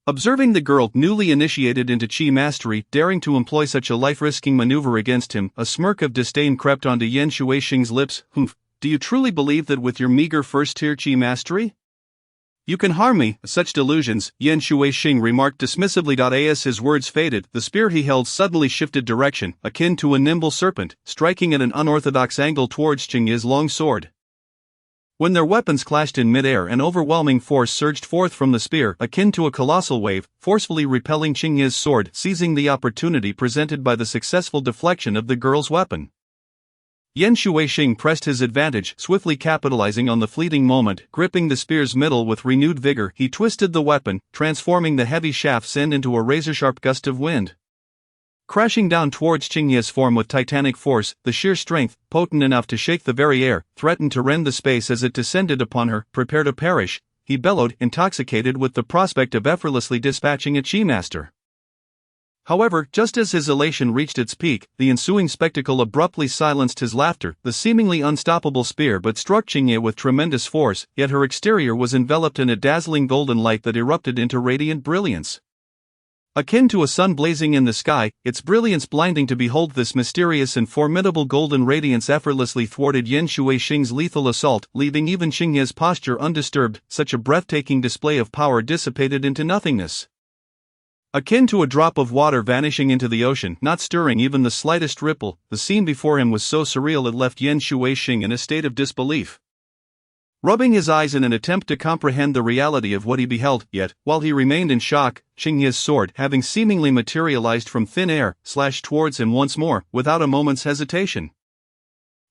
Observing the girl newly initiated into Qi mastery daring to employ such a life-risking maneuver against him, a smirk of disdain crept onto Yan Shuixing's lips. "Humph, do you truly believe that with your meager first-tier Qi mastery? You can harm me?" "Such delusions," Yan Shuixing remarked dismissively. As his words faded, the spear he held suddenly shifted direction, akin to a nimble serpent, striking at an unorthodox angle towards Qingye's long sword. When their weapons clashed in mid-air, an overwhelming force surged forth from the spear, akin to a colossal wave, forcefully repelling Qingye's sword, seizing the opportunity presented by the successful deflection of the girl's weapon. Yan Shuixing pressed his advantage, swiftly capitalizing on the fleeting moment. Gripping the spear's middle with renewed vigor, he twisted the weapon, transforming the heavy shaft's end into a razor-sharp gust of wind. Crashing down towards Qingye's form with titanic force, the sheer strength, potent enough to shake the very air, threatened to rend the space as it descended upon her. "Prepare to perish," he bellowed, intoxicated with the prospect of effortlessly dispatching a Qi master. However, just as his elation reached its peak, the ensuing spectacle abruptly silenced his laughter. The seemingly unstoppable spear but struck Qingye with tremendous force, yet her exterior was enveloped in a dazzling golden light that erupted into radiant brilliance. Akin to a sun blazing in the sky, its brilliance blinding to behold. This mysterious and formidable golden radiance effortlessly thwarted Yan Shuixing's lethal assault, leaving even Qingye's posture undisturbed. Such a breathtaking display of power dissipated into nothingness. Akin to a drop of water vanishing into the ocean, not stirring even the slightest ripple, the scene before him was so surreal it left Yan Shuixing in a state of disbelief. Rubbing his eyes in an attempt to comprehend the reality of what he beheld, yet, while he remained in shock, Qingye's sword, having seemingly materialized from thin air, slashed towards him once more, without a moment's hesitation.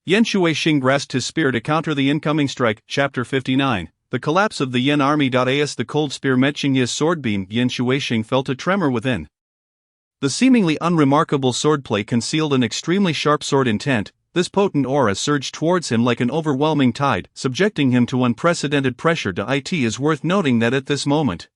Yan Shuixing grasped his spear to counter the incoming strike. Chapter 59. The collapse of the Yan army. As the cold spear met Qingye's sword beam, Yan Shuixing felt a tremor within. The seemingly unremarkable swordplay concealed an extremely sharp sword intent. This potent aura surged towards him like an overwhelming tide, subjecting him to unprecedented pressure. It is worth noting that at this moment,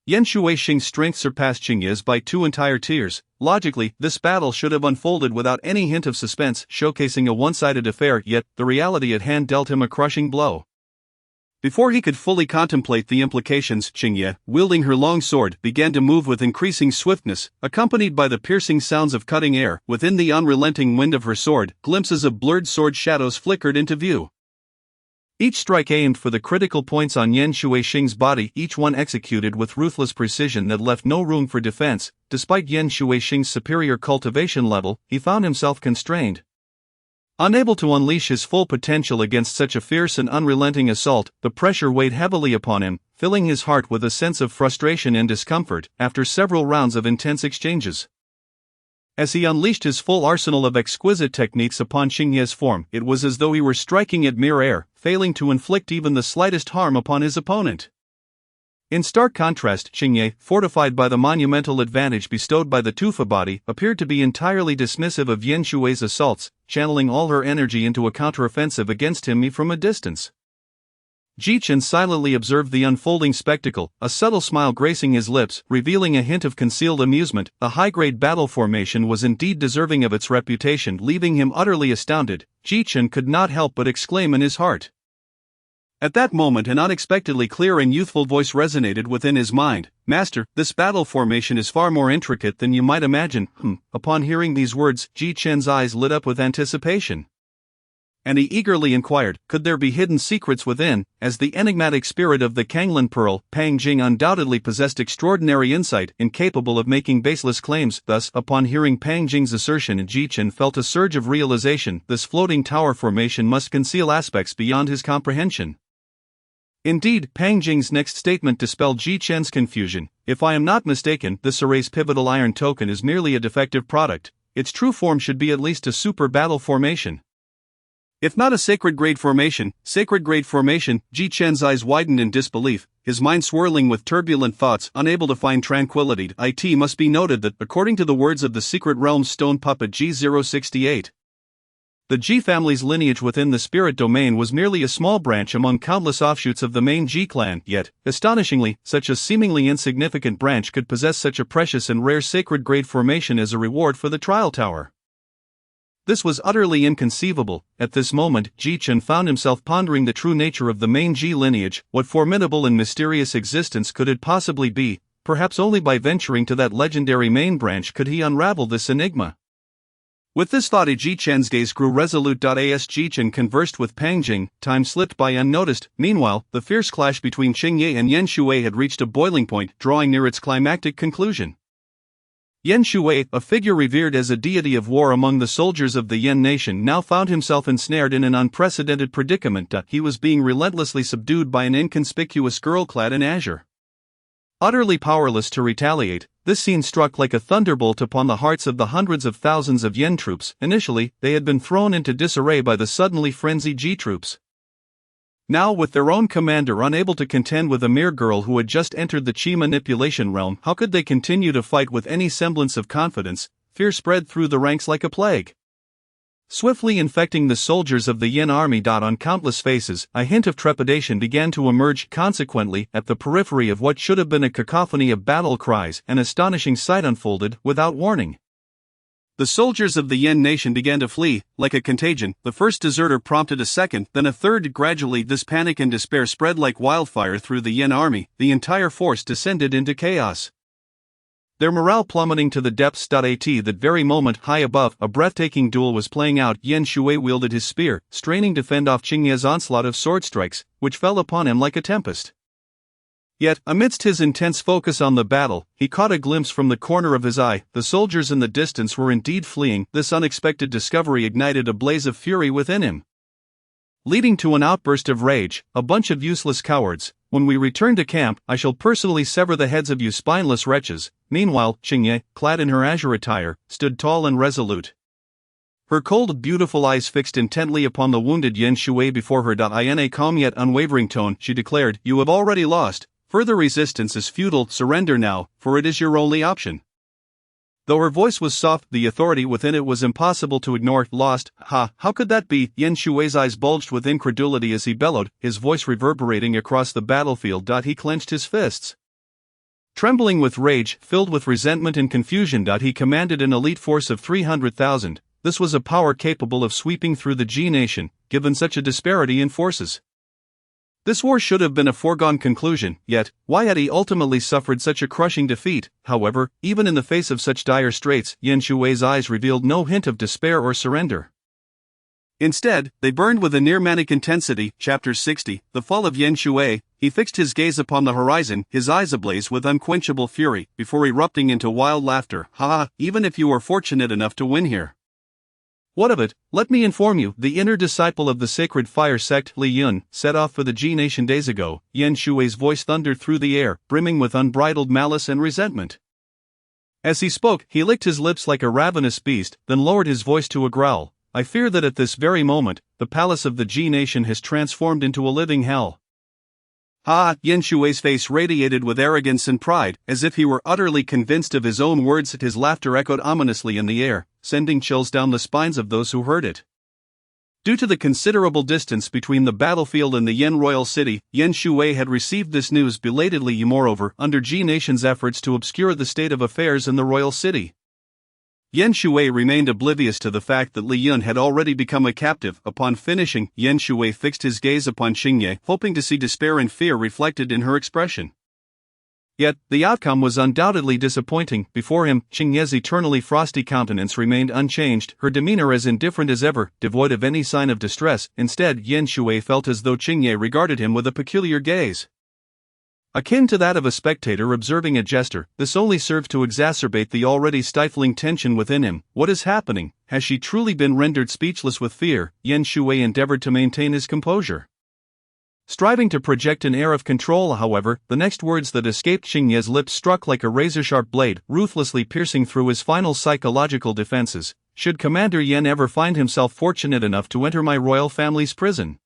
Yan Shuixing's strength surpassed Qingye's by 2 entire tiers. Logically, this battle should have unfolded without any hint of suspense, showcasing a one-sided affair, yet, the reality at hand dealt him a crushing blow. Before he could fully contemplate the implications, Qingye, wielding her long sword, began to move with increasing swiftness, accompanied by the piercing sounds of cutting air. Within the unrelenting wind of her sword, glimpses of blurred sword shadows flickered into view. Each strike aimed for the critical points on Yan Shuixing's body, each one executed with ruthless precision that left no room for defense. Despite Yan Shuixing's superior cultivation level, he found himself constrained. Unable to unleash his full potential against such a fierce and unrelenting assault, the pressure weighed heavily upon him, filling his heart with a sense of frustration and discomfort after several rounds of intense exchanges. As he unleashed his full arsenal of exquisite techniques upon Xingye's form, it was as though he were striking at mere air, failing to inflict even the slightest harm upon his opponent. In stark contrast, Xingye, fortified by the monumental advantage bestowed by the Tufa body, appeared to be entirely dismissive of Yan Shui's assaults, channeling all her energy into a counteroffensive against him from a distance. Ji Chen silently observed the unfolding spectacle, a subtle smile gracing his lips, revealing a hint of concealed amusement. A high-grade battle formation was indeed deserving of its reputation. Leaving him utterly astounded, Ji Chen could not help but exclaim in his heart. At that moment an unexpectedly clear and youthful voice resonated within his mind. "Master, this battle formation is far more intricate than you might imagine." Upon hearing these words, Ji Chen's eyes lit up with anticipation. And he eagerly inquired, could there be hidden secrets within, as the enigmatic spirit of the Kanglan Pearl, Pang Jing undoubtedly possessed extraordinary insight, incapable of making baseless claims. Thus, upon hearing Pang Jing's assertion, Ji Chen felt a surge of realization: this floating tower formation must conceal aspects beyond his comprehension. Indeed, Pang Jing's next statement dispelled Ji Chen's confusion. If I am not mistaken, this array's pivotal iron token is merely a defective product. Its true form should be at least a super battle formation. If not a sacred grade formation, Ji Chen's eyes widened in disbelief, his mind swirling with turbulent thoughts, unable to find tranquility. It must be noted that, according to the words of the Secret Realm's stone puppet G068, the Ji family's lineage within the spirit domain was merely a small branch among countless offshoots of the main Ji clan, yet, astonishingly, such a seemingly insignificant branch could possess such a precious and rare sacred grade formation as a reward for the trial tower. This was utterly inconceivable. At this moment, Ji Chen found himself pondering the true nature of the main Ji lineage. What formidable and mysterious existence could it possibly be? Perhaps only by venturing to that legendary main branch could he unravel this enigma. With this thought, Ji Chen's gaze grew resolute. As Ji Chen conversed with Pang Jing, time slipped by unnoticed. Meanwhile, the fierce clash between Xingye and Yan Shui had reached a boiling point, drawing near its climactic conclusion. Yan Shui, a figure revered as a deity of war among the soldiers of the Yan nation, now found himself ensnared in an unprecedented predicament. He was being relentlessly subdued by an inconspicuous girl clad in azure. Utterly powerless to retaliate, this scene struck like a thunderbolt upon the hearts of the hundreds of thousands of Yan troops. Initially, they had been thrown into disarray by the suddenly frenzied Ji troops. Now, with their own commander unable to contend with a mere girl who had just entered the Qi manipulation realm, how could they continue to fight with any semblance of confidence? Fear spread through the ranks like a plague, swiftly infecting the soldiers of the Yan army. On countless faces, a hint of trepidation began to emerge. Consequently, at the periphery of what should have been a cacophony of battle cries, an astonishing sight unfolded, without warning. The soldiers of the Yan nation began to flee, like a contagion. The first deserter prompted a second, then a third. Gradually, this panic and despair spread like wildfire through the Yan army. The entire force descended into chaos, their morale plummeting to the depths. At that very moment, high above, a breathtaking duel was playing out. Yan Shui wielded his spear, straining to fend off Xingye's onslaught of sword strikes, which fell upon him like a tempest. Yet, amidst his intense focus on the battle, he caught a glimpse from the corner of his eye. The soldiers in the distance were indeed fleeing. This unexpected discovery ignited a blaze of fury within him, leading to an outburst of rage. A bunch of useless cowards. When we return to camp, I shall personally sever the heads of you spineless wretches. Meanwhile, Xingye, clad in her azure attire, stood tall and resolute, her cold, beautiful eyes fixed intently upon the wounded Yan Shui before her. In a calm yet unwavering tone, she declared, "You have already lost. Further resistance is futile. Surrender now, for it is your only option." Though her voice was soft, the authority within it was impossible to ignore. Lost? Ha, how could that be? Yan Shui's eyes bulged with incredulity as he bellowed, his voice reverberating across the battlefield. He clenched his fists, trembling with rage, filled with resentment and confusion. He commanded an elite force of 300,000. This was a power capable of sweeping through the Ji nation, given such a disparity in forces. This war should have been a foregone conclusion, yet, why had he ultimately suffered such a crushing defeat? However, even in the face of such dire straits, Yan Shui's eyes revealed no hint of despair or surrender. Instead, they burned with a near-manic intensity. Chapter 60, The Fall of Yan Shui. He fixed his gaze upon the horizon, his eyes ablaze with unquenchable fury, before erupting into wild laughter. Ha ha, even if you were fortunate enough to win here, What of it? Let me inform you, the inner disciple of the sacred fire sect, Li Yun, set off for the Ji Nation days ago. Yan Shui's voice thundered through the air, brimming with unbridled malice and resentment. As he spoke, he licked his lips like a ravenous beast, then lowered his voice to a growl. I fear that at this very moment, the palace of the Ji Nation has transformed into a living hell. Yan Shui's face radiated with arrogance and pride, as if he were utterly convinced of his own words. His laughter echoed ominously in the air, sending chills down the spines of those who heard it. Due to the considerable distance between the battlefield and the Yan royal city, Yan Shui had received this news belatedly. Moreover, under Ji Nation's efforts to obscure the state of affairs in the royal city, Yan Shui remained oblivious to the fact that Li Yun had already become a captive. Upon finishing, Yan Shui fixed his gaze upon Xingye, hoping to see despair and fear reflected in her expression. Yet, the outcome was undoubtedly disappointing. Before him, Xingye's eternally frosty countenance remained unchanged, her demeanor as indifferent as ever, devoid of any sign of distress. Instead, Yan Shui felt as though Xingye regarded him with a peculiar gaze, akin to that of a spectator observing a jester. This only served to exacerbate the already stifling tension within him. What is happening? Has she truly been rendered speechless with fear? Yan Shui endeavored to maintain his composure, striving to project an air of control. However, the next words that escaped Xingye's lips struck like a razor-sharp blade, ruthlessly piercing through his final psychological defenses. Should Commander Yan ever find himself fortunate enough to enter my royal family's prison,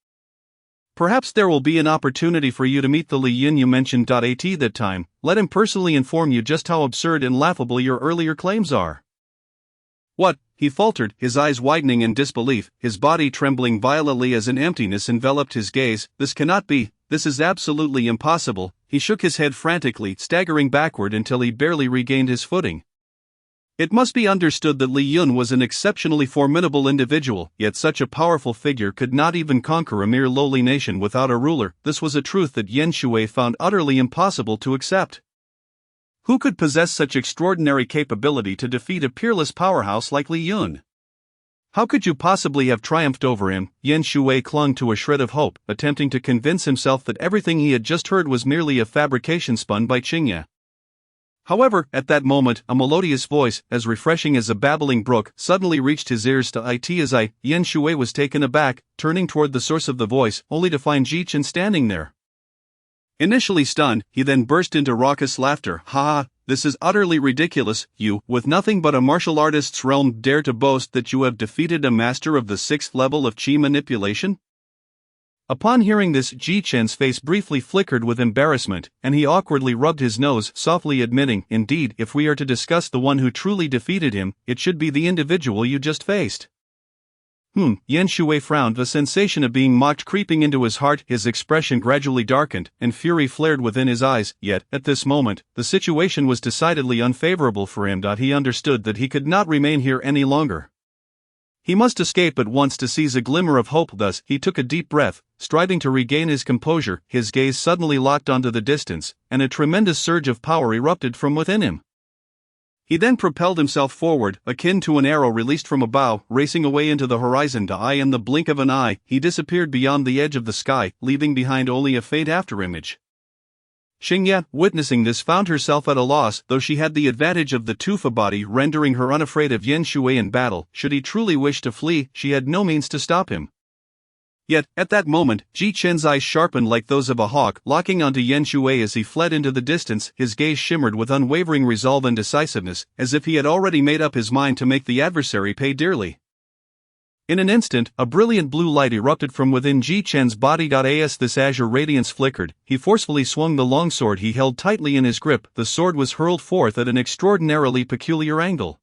perhaps there will be an opportunity for you to meet the Li Yun you mentioned. At that time, let him personally inform you just how absurd and laughable your earlier claims are. What? He faltered, his eyes widening in disbelief, his body trembling violently as an emptiness enveloped his gaze. This cannot be, this is absolutely impossible. He shook his head frantically, staggering backward until he barely regained his footing. It must be understood that Li Yun was an exceptionally formidable individual, yet such a powerful figure could not even conquer a mere lowly nation without a ruler. This was a truth that Yan Shui found utterly impossible to accept. Who could possess such extraordinary capability to defeat a peerless powerhouse like Li Yun? How could you possibly have triumphed over him? Yan Shui clung to a shred of hope, attempting to convince himself that everything he had just heard was merely a fabrication spun by Xingye. However, at that moment, a melodious voice, as refreshing as a babbling brook, suddenly reached his ears. Yan Shui was taken aback, turning toward the source of the voice, only to find Ji Chen standing there. Initially stunned, he then burst into raucous laughter. Ha! This is utterly ridiculous. You, with nothing but a martial artist's realm, dare to boast that you have defeated a master of the 6th level of Qi manipulation? Upon hearing this, Ji Chen's face briefly flickered with embarrassment, and he awkwardly rubbed his nose, softly admitting, indeed, if we are to discuss the one who truly defeated him, it should be the individual you just faced. Yan Shui frowned, a sensation of being mocked creeping into his heart. His expression gradually darkened, and fury flared within his eyes. Yet, at this moment, the situation was decidedly unfavorable for him. He understood that he could not remain here any longer. He must escape at once to seize a glimmer of hope. Thus, he took a deep breath, striving to regain his composure. His gaze suddenly locked onto the distance, and a tremendous surge of power erupted from within him. He then propelled himself forward, akin to an arrow released from a bow, racing away into the horizon. In the blink of an eye, he disappeared beyond the edge of the sky, leaving behind only a faint afterimage. Xingye, witnessing this, found herself at a loss. Though she had the advantage of the tufa body rendering her unafraid of Yan Shui in battle, should he truly wish to flee, she had no means to stop him. Yet, at that moment, Ji Chen's eyes sharpened like those of a hawk, locking onto Yan Shui as he fled into the distance. His gaze shimmered with unwavering resolve and decisiveness, as if he had already made up his mind to make the adversary pay dearly. In an instant, a brilliant blue light erupted from within Ji Chen's body. As this azure radiance flickered, he forcefully swung the longsword he held tightly in his grip. The sword was hurled forth at an extraordinarily peculiar angle.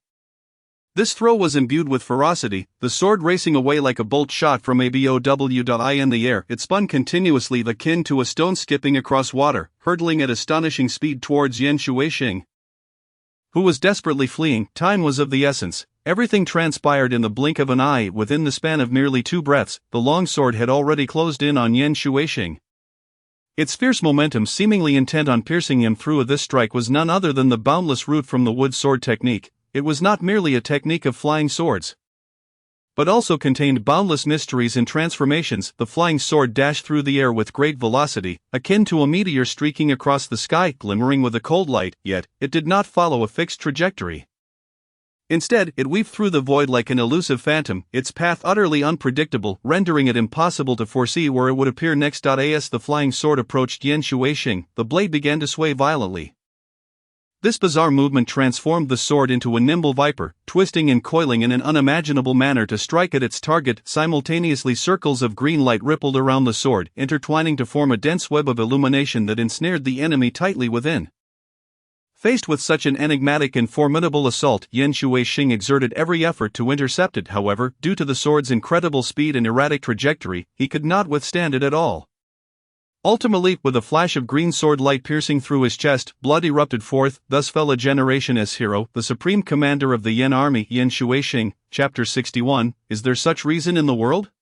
This throw was imbued with ferocity, the sword racing away like a bolt shot from a bow. In the air, it spun continuously, akin to a stone skipping across water, hurtling at astonishing speed towards Yan Shui, who was desperately fleeing. Time was of the essence. Everything transpired in the blink of an eye. Within the span of merely 2 breaths, the long sword had already closed in on Yan Shui. Its fierce momentum, seemingly intent on piercing him through. This strike was none other than the boundless route from the wood sword technique. It was not merely a technique of flying swords, but also contained boundless mysteries and transformations. The flying sword dashed through the air with great velocity, akin to a meteor streaking across the sky, glimmering with a cold light, yet it did not follow a fixed trajectory. Instead, it weaved through the void like an elusive phantom, its path utterly unpredictable, rendering it impossible to foresee where it would appear next. As the flying sword approached Yan Shuixing, the blade began to sway violently. This bizarre movement transformed the sword into a nimble viper, twisting and coiling in an unimaginable manner to strike at its target. Simultaneously, circles of green light rippled around the sword, intertwining to form a dense web of illumination that ensnared the enemy tightly within. Faced with such an enigmatic and formidable assault, Yan Shuixing exerted every effort to intercept it. However, due to the sword's incredible speed and erratic trajectory, he could not withstand it at all. Ultimately, with a flash of green sword light piercing through his chest, blood erupted forth. Thus fell a generation's hero, the supreme commander of the Yan army. Yan Shuixing, Chapter 61. Is there such reason in the world?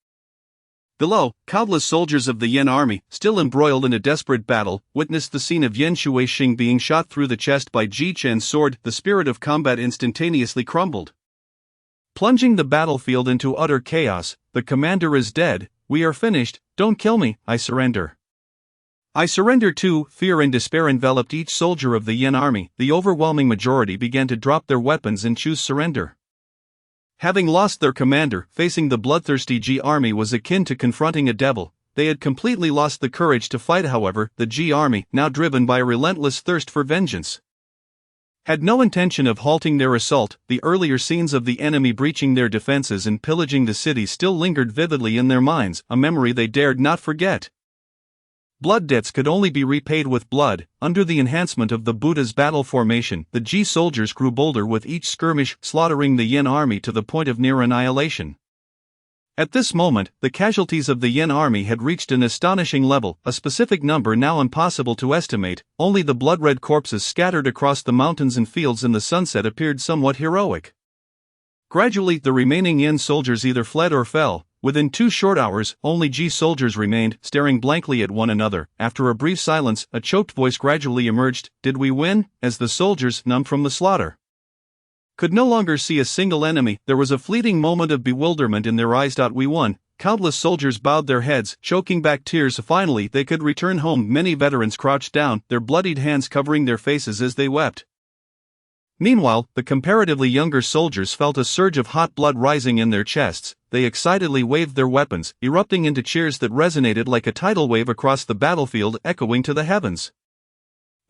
Below, countless soldiers of the Yan army, still embroiled in a desperate battle, witnessed the scene of Yan Shuixing being shot through the chest by Ji Chen's sword. The spirit of combat instantaneously crumbled, plunging the battlefield into utter chaos. The commander is dead. We are finished. Don't kill me. I surrender. I surrender too. Fear and despair enveloped each soldier of the Yan army. The overwhelming majority began to drop their weapons and choose surrender. Having lost their commander, facing the bloodthirsty Ji army was akin to confronting a devil. They had completely lost the courage to fight. However, the Ji army, now driven by a relentless thirst for vengeance, had no intention of halting their assault. The earlier scenes of the enemy breaching their defenses and pillaging the city still lingered vividly in their minds, a memory they dared not forget. Blood debts could only be repaid with blood. Under the enhancement of the Buddha's battle formation, the Ji soldiers grew bolder with each skirmish, slaughtering the Yan army to the point of near annihilation. At this moment, the casualties of the Yan army had reached an astonishing level, a specific number now impossible to estimate. Only the blood-red corpses scattered across the mountains and fields in the sunset appeared somewhat heroic. Gradually, the remaining Yan soldiers either fled or fell. Within 2 short hours, only Ji soldiers remained, staring blankly at one another. After a brief silence, a choked voice gradually emerged. Did we win? As the soldiers, numbed from the slaughter, could no longer see a single enemy, there was a fleeting moment of bewilderment in their eyes. We won. Countless soldiers bowed their heads, choking back tears. Finally, they could return home. Many veterans crouched down, their bloodied hands covering their faces as they wept. Meanwhile, the comparatively younger soldiers felt a surge of hot blood rising in their chests. They excitedly waved their weapons, erupting into cheers that resonated like a tidal wave across the battlefield, echoing to the heavens.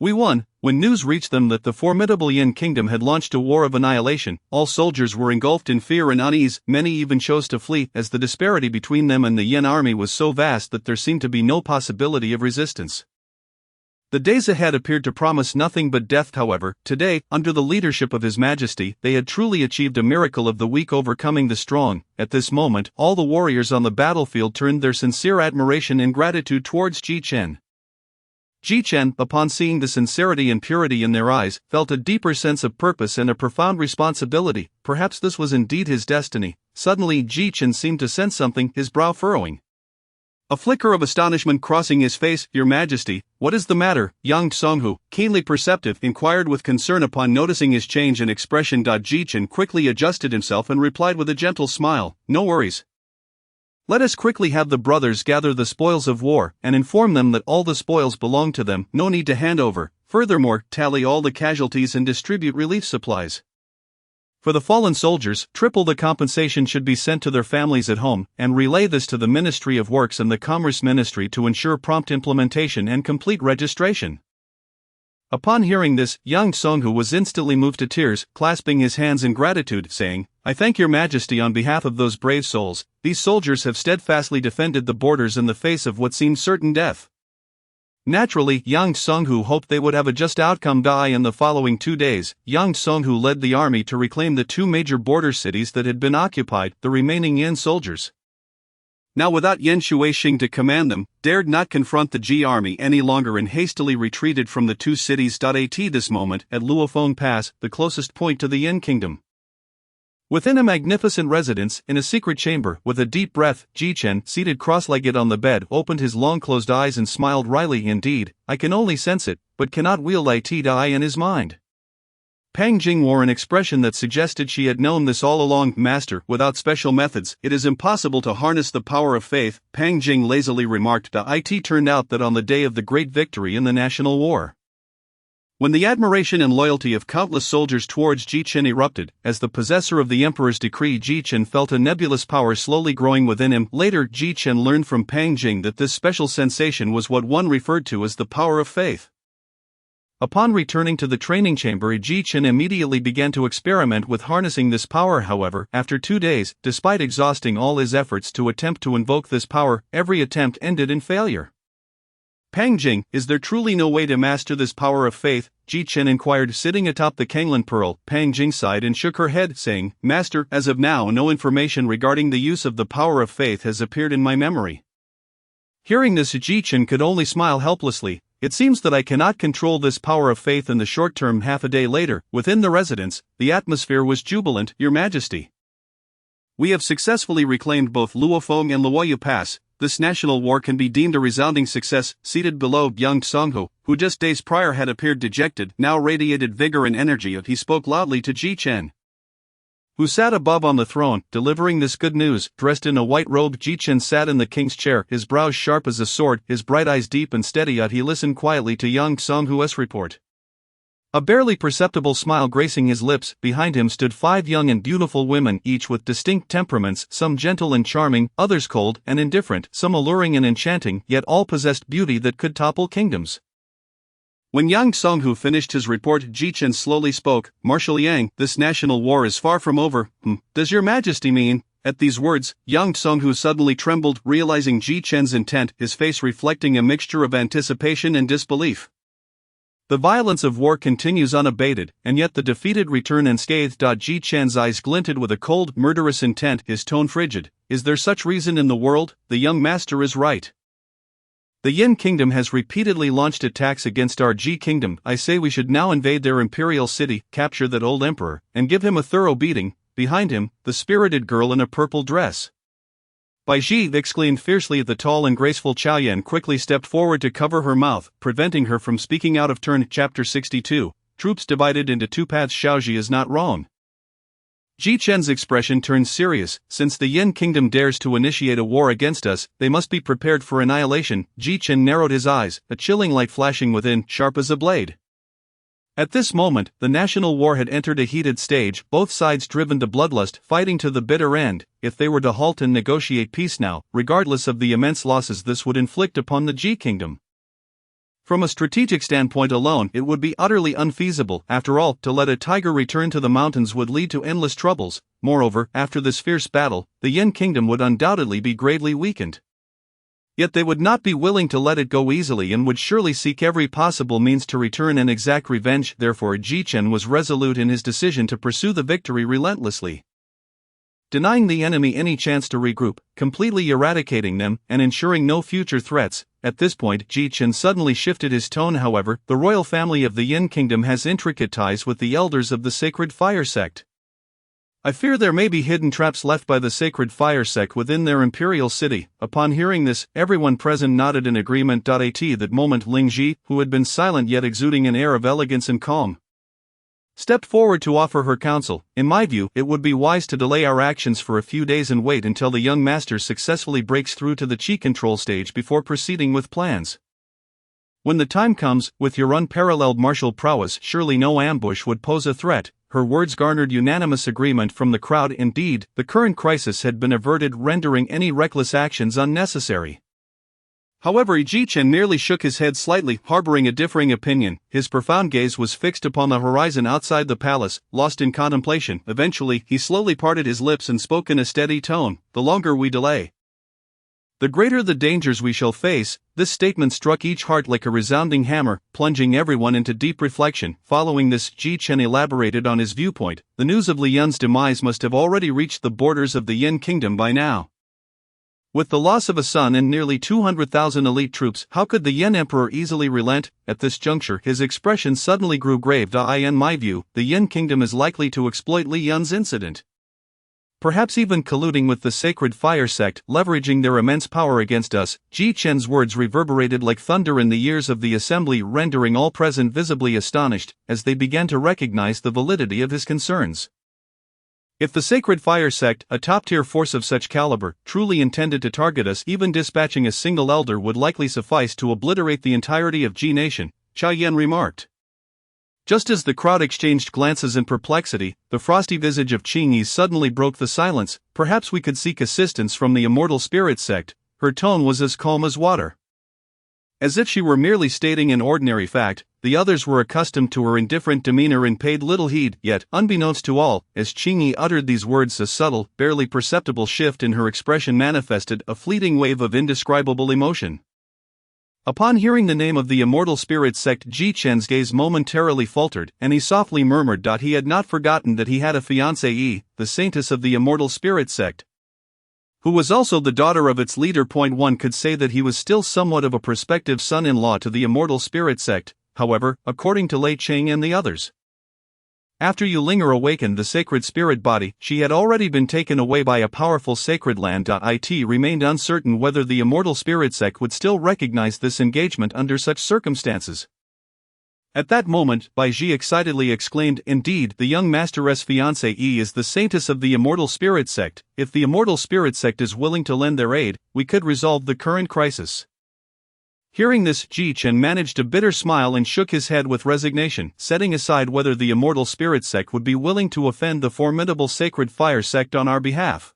We won. When news reached them that the formidable Yan kingdom had launched a war of annihilation, all soldiers were engulfed in fear and unease. Many even chose to flee, as the disparity between them and the Yan army was so vast that there seemed to be no possibility of resistance. The days ahead appeared to promise nothing but death. However, today, under the leadership of His Majesty, they had truly achieved a miracle of the weak overcoming the strong. At this moment, all the warriors on the battlefield turned their sincere admiration and gratitude towards Ji Chen. Ji Chen, upon seeing the sincerity and purity in their eyes, felt a deeper sense of purpose and a profound responsibility. Perhaps this was indeed his destiny. Suddenly, Ji Chen seemed to sense something, his brow furrowing, a flicker of astonishment crossing his face. Your Majesty, what is the matter? Yang Songhu, keenly perceptive, inquired with concern upon noticing his change in expression. Ji Chen quickly adjusted himself and replied with a gentle smile, no worries. Let us quickly have the brothers gather the spoils of war, and inform them that all the spoils belong to them, no need to hand over. Furthermore, tally all the casualties and distribute relief supplies. For the fallen soldiers, triple the compensation should be sent to their families at home, and relay this to the Ministry of Works and the Commerce Ministry to ensure prompt implementation and complete registration. Upon hearing this, Yang Songhu was instantly moved to tears, clasping his hands in gratitude, saying, I thank Your Majesty on behalf of those brave souls. These soldiers have steadfastly defended the borders in the face of what seemed certain death. Naturally, Yang Songhu hoped they would have a just outcome. In the following 2 days, Yang Songhu led the army to reclaim the 2 major border cities that had been occupied. The remaining Yan soldiers, now without Yan Shuixing to command them, dared not confront the Ji army any longer and hastily retreated from the 2 cities. At this moment, at Luofeng Pass, the closest point to the Yan kingdom, within a magnificent residence, in a secret chamber, with a deep breath, Ji Chen, seated cross-legged on the bed, opened his long-closed eyes and smiled wryly. Indeed, I can only sense it, but cannot wield it in his mind. Pang Jing wore an expression that suggested she had known this all along. Master, without special methods, it is impossible to harness the power of faith, Pang Jing lazily remarked. It turned out that on the day of the great victory in the national war, When the admiration and loyalty of countless soldiers towards Ji Chen erupted, as the possessor of the emperor's decree, Ji Chen felt a nebulous power slowly growing within him. Later, Ji Chen learned from Pang Jing that this special sensation was what one referred to as the power of faith. Upon returning to the training chamber, Ji Chen immediately began to experiment with harnessing this power. However, after 2 days, despite exhausting all his efforts to attempt to invoke this power, every attempt ended in failure. Pang Jing, is there truly no way to master this power of faith? Ji Chen inquired, sitting atop the Kanglan Pearl. Pang Jing sighed and shook her head, saying, Master, as of now no information regarding the use of the power of faith has appeared in my memory. Hearing this, Ji Chen could only smile helplessly. It seems that I cannot control this power of faith in the short term. Half a day later, within the residence, the atmosphere was jubilant. Your Majesty, we have successfully reclaimed both Luofeng and Luoyu Pass. This national war can be deemed a resounding success. Seated below, young Songhu, who just days prior had appeared dejected, now radiated vigor and energy. He spoke loudly to Ji Chen, who sat above on the throne, delivering this good news. Dressed in a white robe, Ji Chen sat in the king's chair, his brows sharp as a sword, his bright eyes deep and steady. He listened quietly to young Songhu's report, a barely perceptible smile gracing his lips. Behind him stood 5 young and beautiful women, each with distinct temperaments, some gentle and charming, others cold and indifferent, some alluring and enchanting, yet all possessed beauty that could topple kingdoms. When Yang Songhu finished his report, Ji Chen slowly spoke, Marshal Yang, this national war is far from over. Does your Majesty mean? At these words, Yang Songhu suddenly trembled, realizing Ji Chen's intent, his face reflecting a mixture of anticipation and disbelief. The violence of war continues unabated, and yet the defeated return unscathed. Ji Chen's eyes glinted with a cold, murderous intent, his tone frigid. Is there such reason in the world? The young master is right. The Yin Kingdom has repeatedly launched attacks against our Ji Kingdom. I say we should now invade their imperial city, capture that old emperor, and give him a thorough beating. Behind him, the spirited girl in a purple dress, Bai Ji, exclaimed fiercely. The tall and graceful Chao Yan quickly stepped forward to cover her mouth, preventing her from speaking out of turn. Chapter 62, Troops divided into 2 paths. Xiaoji is not wrong. Ji Chen's expression turned serious. Since the Yin Kingdom dares to initiate a war against us, they must be prepared for annihilation. Ji Chen narrowed his eyes, a chilling light flashing within, sharp as a blade. At this moment, the national war had entered a heated stage, both sides driven to bloodlust, fighting to the bitter end. If they were to halt and negotiate peace now, regardless of the immense losses this would inflict upon the Ji Kingdom, from a strategic standpoint alone, it would be utterly unfeasible. After all, to let a tiger return to the mountains would lead to endless troubles. Moreover, after this fierce battle, the Yin Kingdom would undoubtedly be gravely weakened. Yet they would not be willing to let it go easily and would surely seek every possible means to return and exact revenge. Therefore, Ji Chen was resolute in his decision to pursue the victory relentlessly, denying the enemy any chance to regroup, completely eradicating them, and ensuring no future threats. At this point, Ji Chen suddenly shifted his tone. However, the royal family of the Yin Kingdom has intricate ties with the elders of the Sacred Fire Sect. I fear there may be hidden traps left by the Sacred Fire Sect within their imperial city. Upon hearing this, everyone present nodded in agreement. At that moment, Ling Ji, who had been silent yet exuding an air of elegance and calm, stepped forward to offer her counsel. In my view, it would be wise to delay our actions for a few days and wait until the young master successfully breaks through to the Qi control stage before proceeding with plans. When the time comes, with your unparalleled martial prowess, surely no ambush would pose a threat. Her words garnered unanimous agreement from the crowd. Indeed, the current crisis had been averted, rendering any reckless actions unnecessary. However, Ji Chen merely shook his head slightly, harboring a differing opinion. His profound gaze was fixed upon the horizon outside the palace, lost in contemplation. Eventually, he slowly parted his lips and spoke in a steady tone. The longer we delay, the greater the dangers we shall face. This statement struck each heart like a resounding hammer, plunging everyone into deep reflection. Following this, Ji Chen elaborated on his viewpoint. The news of Li Yun's demise must have already reached the borders of the Yin Kingdom by now. With the loss of a son and nearly 200,000 elite troops, how could the Yin Emperor easily relent? At this juncture, his expression suddenly grew grave. In my view, the Yin Kingdom is likely to exploit Li Yun's incident, perhaps even colluding with the Sacred Fire Sect, leveraging their immense power against us. Ji Chen's words reverberated like thunder in the ears of the assembly, rendering all present visibly astonished, as they began to recognize the validity of his concerns. If the Sacred Fire Sect, a top-tier force of such caliber, truly intended to target us, even dispatching a single elder would likely suffice to obliterate the entirety of Ji Nation, Chao Yan remarked. Just as the crowd exchanged glances in perplexity, the frosty visage of Qingyi suddenly broke the silence. Perhaps we could seek assistance from the immortal spirit sect. Her tone was as calm as water. As if she were merely stating an ordinary fact, the others were accustomed to her indifferent demeanor and paid little heed. Yet, unbeknownst to all, as Qingyi uttered these words, a subtle, barely perceptible shift in her expression manifested a fleeting wave of indescribable emotion. Upon hearing the name of the immortal spirit sect, Ji Chen's gaze momentarily faltered, and he softly murmured that he had not forgotten that he had a fiancée, the saintess of the immortal spirit sect, who was also the daughter of its leader. One could say that he was still somewhat of a prospective son-in-law to the immortal spirit sect, however, according to Lei Cheng and the others. After Yulinger awakened the sacred spirit body, she had already been taken away by a powerful sacred land. It remained uncertain whether the immortal spirit sect would still recognize this engagement under such circumstances. At that moment, Bai Ji excitedly exclaimed, "Indeed, the young master's fiancée is the saintess of the immortal spirit sect. If the immortal spirit sect is willing to lend their aid, we could resolve the current crisis." Hearing this, Ji Chen managed a bitter smile and shook his head with resignation, setting aside whether the immortal spirit sect would be willing to offend the formidable sacred fire sect on our behalf.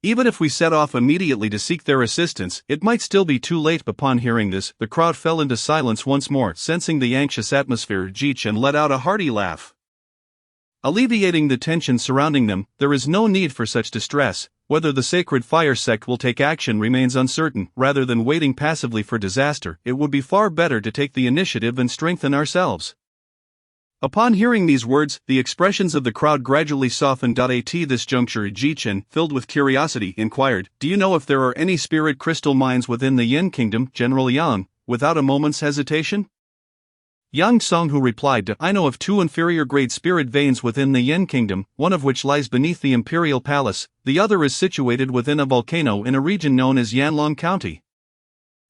Even if we set off immediately to seek their assistance, it might still be too late. Upon hearing this, the crowd fell into silence once more. Sensing the anxious atmosphere, Ji Chen let out a hearty laugh. Alleviating the tension surrounding them, there is no need for such distress. Whether the sacred fire sect will take action remains uncertain. Rather than waiting passively for disaster, it would be far better to take the initiative and strengthen ourselves. Upon hearing these words, the expressions of the crowd gradually softened. At this juncture, Ji Chen, filled with curiosity, inquired, "Do you know if there are any spirit crystal mines within the Yin Kingdom?" General Yang, without a moment's hesitation, Yang Songhu replied, "I know of 2 inferior-grade spirit veins within the Yin Kingdom, one of which lies beneath the Imperial Palace, the other is situated within a volcano in a region known as Yanlong County,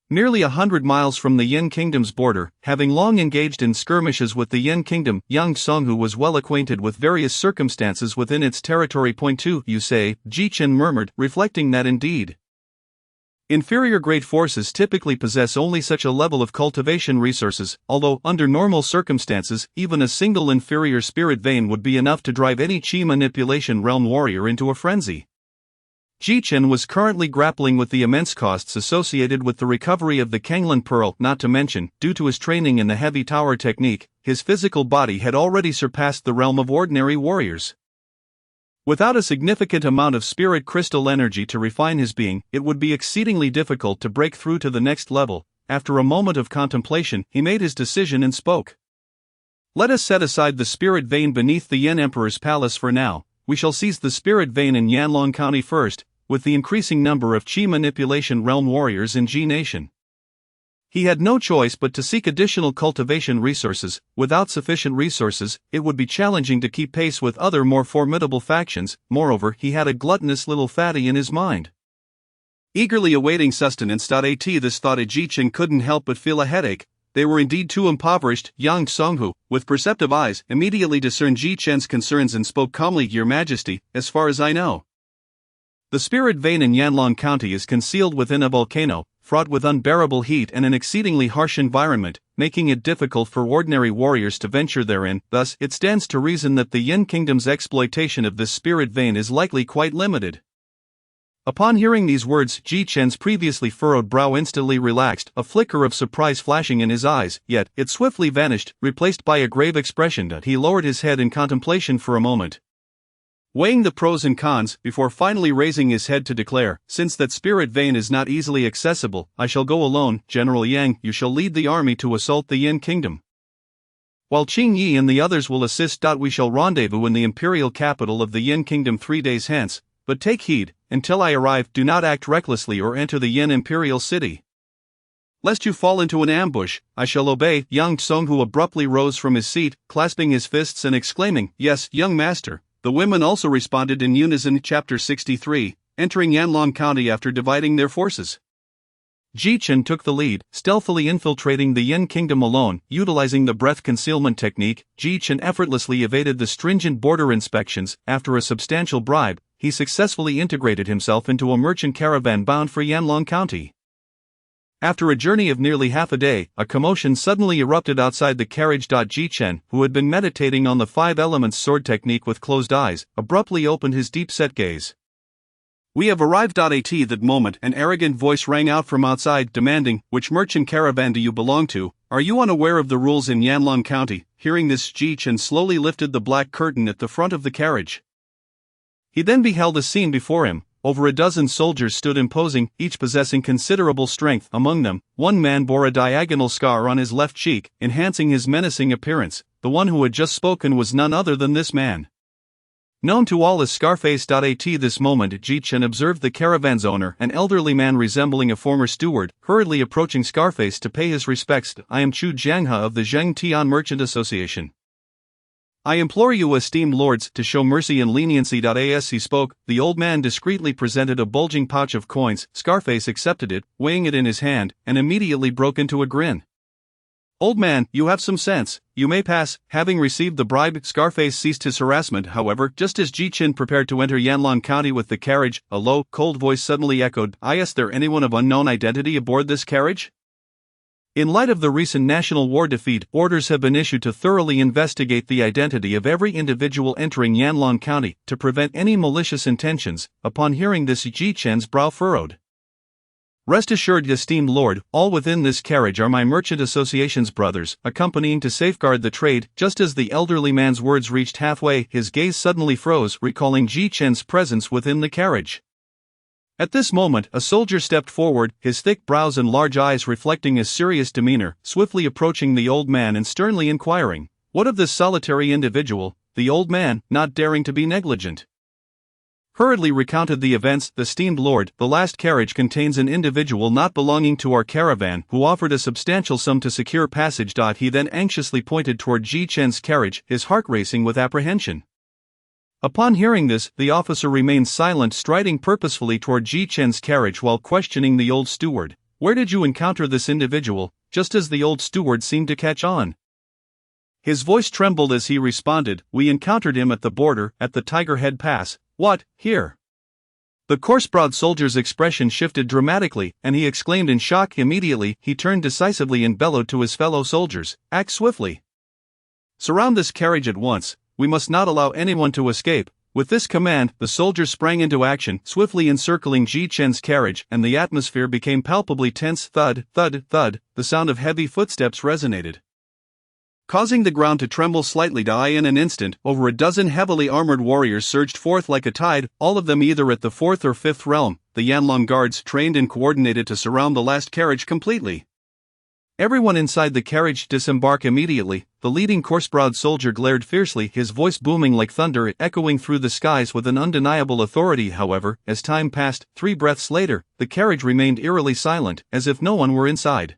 nearly 100 miles from the Yin Kingdom's border." Having long engaged in skirmishes with the Yin Kingdom, Yang Songhu was well acquainted with various circumstances within its territory. 2 You say, Ji Chen murmured, reflecting that indeed, inferior-grade forces typically possess only such a level of cultivation resources, although, under normal circumstances, even a single inferior spirit vein would be enough to drive any Qi manipulation realm warrior into a frenzy. Ji Chen was currently grappling with the immense costs associated with the recovery of the Kenglin Pearl. Not to mention, due to his training in the heavy tower technique, his physical body had already surpassed the realm of ordinary warriors. Without a significant amount of spirit crystal energy to refine his being, it would be exceedingly difficult to break through to the next level. After a moment of contemplation, he made his decision and spoke. "Let us set aside the spirit vein beneath the Yin Emperor's palace for now. We shall seize the spirit vein in Yanlong County first, with the increasing number of Qi manipulation realm warriors in Ji Nation." He had no choice but to seek additional cultivation resources. Without sufficient resources, it would be challenging to keep pace with other more formidable factions. Moreover, he had a gluttonous little fatty in his mind, eagerly awaiting sustenance. This thought of Ji Chen couldn't help but feel a headache. They were indeed too impoverished. Yang Songhu, with perceptive eyes, immediately discerned Ji Chen's concerns and spoke calmly, "Your Majesty, as far as I know, the spirit vein in Yanlong County is concealed within a volcano, fraught with unbearable heat and an exceedingly harsh environment, making it difficult for ordinary warriors to venture therein. Thus, it stands to reason that the Yin Kingdom's exploitation of this spirit vein is likely quite limited." Upon hearing these words, Ji Chen's previously furrowed brow instantly relaxed, a flicker of surprise flashing in his eyes, yet it swiftly vanished, replaced by a grave expression. He lowered his head in contemplation for a moment, weighing the pros and cons, before finally raising his head to declare, "Since that spirit vein is not easily accessible, I shall go alone. General Yang, you shall lead the army to assault the Yin Kingdom, while Qing Yi and the others will assist. We shall rendezvous in the imperial capital of the Yin Kingdom 3 days hence, but take heed, until I arrive, do not act recklessly or enter the Yin imperial city, lest you fall into an ambush." "I shall obey." Yang Songhu abruptly rose from his seat, clasping his fists and exclaiming, "Yes, young master." The women also responded in unison. Chapter 63, entering Yanlong County after dividing their forces. Ji Chen took the lead, stealthily infiltrating the Yin Kingdom alone. Utilizing the breath concealment technique, Ji Chen effortlessly evaded the stringent border inspections. After a substantial bribe, he successfully integrated himself into a merchant caravan bound for Yanlong County. After a journey of nearly half a day, a commotion suddenly erupted outside the carriage. Ji Chen, who had been meditating on the 5 elements sword technique with closed eyes, abruptly opened his deep-set gaze. "We have arrived." At that moment, an arrogant voice rang out from outside, demanding, "Which merchant caravan do you belong to? Are you unaware of the rules in Yanlong County?" Hearing this, Ji Chen slowly lifted the black curtain at the front of the carriage. He then beheld a scene before him. Over a dozen soldiers stood imposing, each possessing considerable strength. Among them, one man bore a diagonal scar on his left cheek, enhancing his menacing appearance. The one who had just spoken was none other than this man, known to all as Scarface. At this moment, Ji Chen observed the caravan's owner, an elderly man resembling a former steward, hurriedly approaching Scarface to pay his respects. "I am Chu Jianghe of the Zheng Tian Merchant Association. I implore you, esteemed lords, to show mercy and leniency." As he spoke, the old man discreetly presented a bulging pouch of coins. Scarface accepted it, weighing it in his hand, and immediately broke into a grin. "Old man, you have some sense, you may pass." Having received the bribe, Scarface ceased his harassment. However, just as Ji Chen prepared to enter Yanlong County with the carriage, a low, cold voice suddenly echoed, "Is there anyone of unknown identity aboard this carriage?" In light of the recent national war defeat, orders have been issued to thoroughly investigate the identity of every individual entering Yanlong County, to prevent any malicious intentions. Upon hearing this, Ji Chen's brow furrowed. "Rest assured, esteemed lord, all within this carriage are my merchant association's brothers, accompanying to safeguard the trade." Just as the elderly man's words reached halfway, his gaze suddenly froze, recalling Ji Chen's presence within the carriage. At this moment, a soldier stepped forward, his thick brows and large eyes reflecting a serious demeanor, swiftly approaching the old man and sternly inquiring, "What of this solitary individual?" The old man, not daring to be negligent, hurriedly recounted the events. "Esteemed lord, the last carriage contains an individual not belonging to our caravan, who offered a substantial sum to secure passage." He then anxiously pointed toward Ji Chen's carriage, his heart racing with apprehension. Upon hearing this, the officer remained silent, striding purposefully toward Ji Chen's carriage while questioning the old steward. "Where did you encounter this individual?" Just as the old steward seemed to catch on, his voice trembled as he responded, "We encountered him at the border, at the Tiger Head Pass." "What, here?" The coarse-browed soldier's expression shifted dramatically, and he exclaimed in shock. Immediately, he turned decisively and bellowed to his fellow soldiers, "Act swiftly! Surround this carriage at once! We must not allow anyone to escape." With this command, the soldiers sprang into action, swiftly encircling Ji Chen's carriage, and the atmosphere became palpably tense. Thud, thud, thud, the sound of heavy footsteps resonated, causing the ground to tremble slightly. In an instant, over a dozen heavily armored warriors surged forth like a tide, all of them either at the 4th or 5th realm, the Yanlong guards trained and coordinated to surround the last carriage completely. Everyone inside the carriage disembark immediately. The leading coarse-browed soldier glared fiercely, his voice booming like thunder, echoing through the skies with an undeniable authority. However, as time passed, 3 breaths later, the carriage remained eerily silent, as if no one were inside.